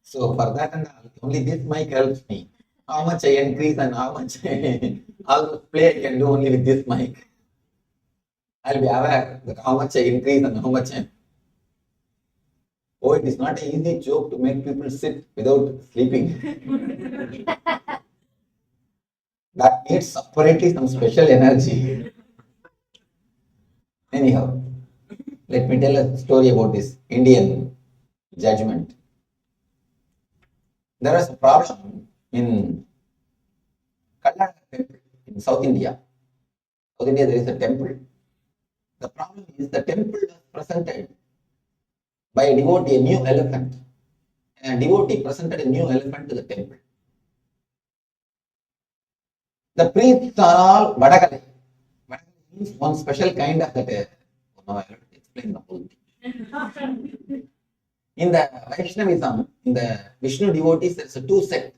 So for that, and only this mic helps me. How much I increase and how much how much play I can do only with this mic. I'll be aware that how much I increase and how much I. Oh, it is not an easy joke to make people sit without sleeping. That needs separately some special energy. Anyhow, let me tell a story about this Indian judgment. There was a problem in Kailasa in South India. South India, there is a temple. The problem is the temple was presented by a devotee, a new elephant. And a devotee presented a new elephant to the temple. The priests are all Vadakale. Vadakale means one special kind of that. Now I have to explain the whole thing. In the Vaishnavism, in the Vishnu devotees, there is a two sect.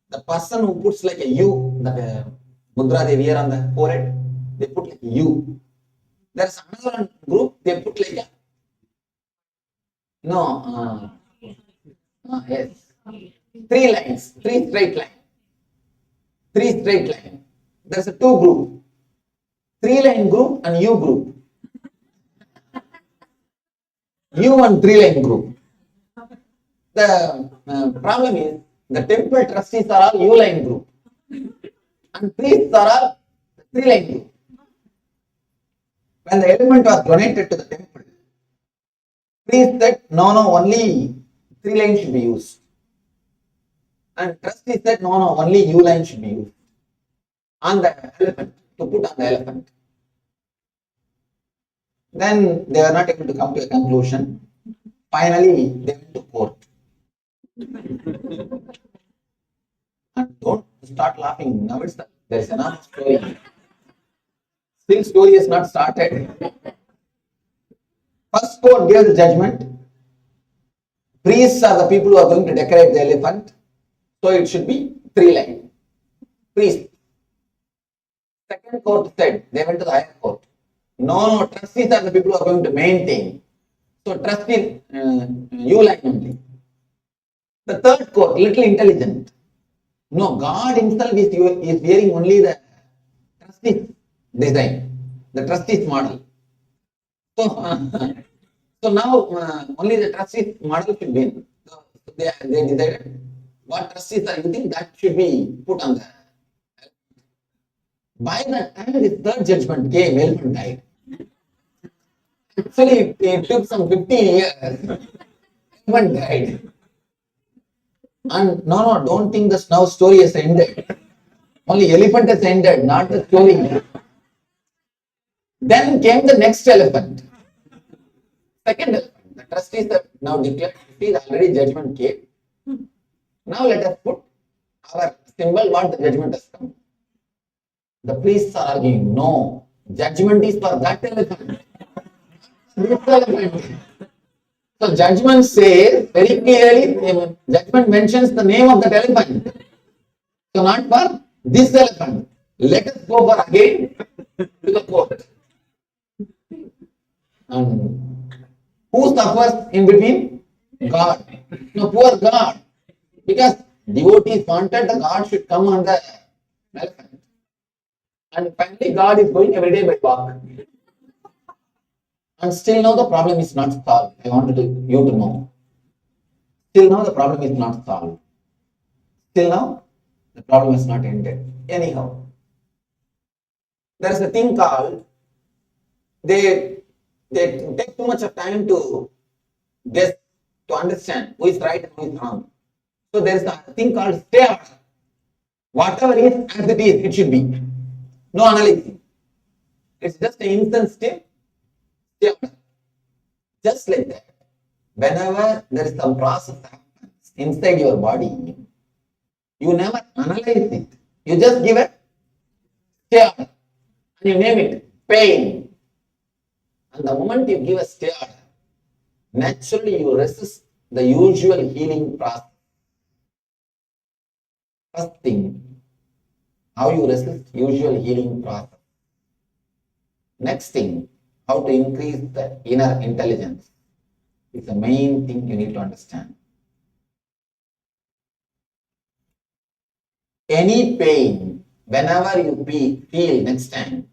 The person who puts like a U, that Mudra they wear on the forehead, they put like a U. There is another group, they put like a no, yes, three lines, three straight lines. Three straight line. There's a two group. 3-line group and U group. U and 3-line group. The problem is the temple trustees are all U-line group. And priests are all 3-line group. When the element was donated to the temple, priest said, no, only 3 lines should be used. And trustee said, no, only U line should be used. On the elephant, to put on the elephant. Then they were not able to come to a conclusion. Finally, they went to court. And don't start laughing. Now there is another story. Still story is not started. First court gives the judgment. Priests are the people who are going to decorate the elephant. So it should be 3 lines. Priest. Second court said, they went to the higher court. No, trustees are the people who are going to maintain. So trustee, you line only. The third court, little intelligent. No, God himself is wearing only the trustees design, the trustees model. So, so now only the trustees model should be. So they decided what trustees are using, that should be put on the. By the time this third judgment came, elephant died. Actually, it took some 50 years. Elephant died. And no, don't think the now story has ended. Only elephant has ended, not the story. Then came the next elephant. Second elephant. The trustees have now declared, see, already judgment came. Now let us put our symbol what the judgment has come. The priests are arguing, no, judgment is for that elephant. This elephant. So judgment says very clearly, judgment mentions the name of that elephant. So not for this elephant. Let us go for again to the court. And who suffers in between? God. No, poor God. Because devotees wanted the God should come on the elephant. And finally God is going every day by walk. And still now the problem is not solved. I wanted you to know. Till now the problem is not solved. Till now the problem is not ended. Anyhow, there is a thing called, they take too much of time to guess, to understand who is right and who is wrong. So there is a thing called stay order. Whatever is as it is, it should be. No analysis. It's just an instant stay order. Just like that. Whenever there is some process happens inside your body, you never analyze it. You just give a stay order. And you name it pain. And the moment you give a stay order, naturally you resist the usual healing process. First thing, how you resist usual healing process. Next thing, how to increase the inner intelligence is the main thing you need to understand. Any pain, whenever you feel next time,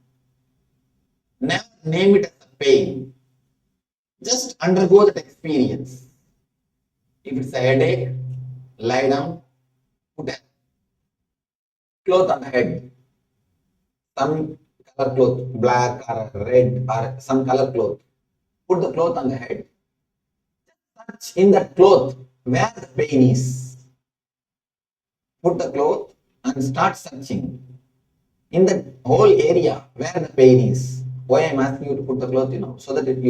never name it as a pain. Just undergo that experience. If it's a headache, lie down, put a cloth on the head. Some color cloth, black or red or some color cloth. Put the cloth on the head. Touch in that cloth where the pain is. Put the cloth and start searching in the whole area where the pain is. Why I am asking you to put the cloth, so that you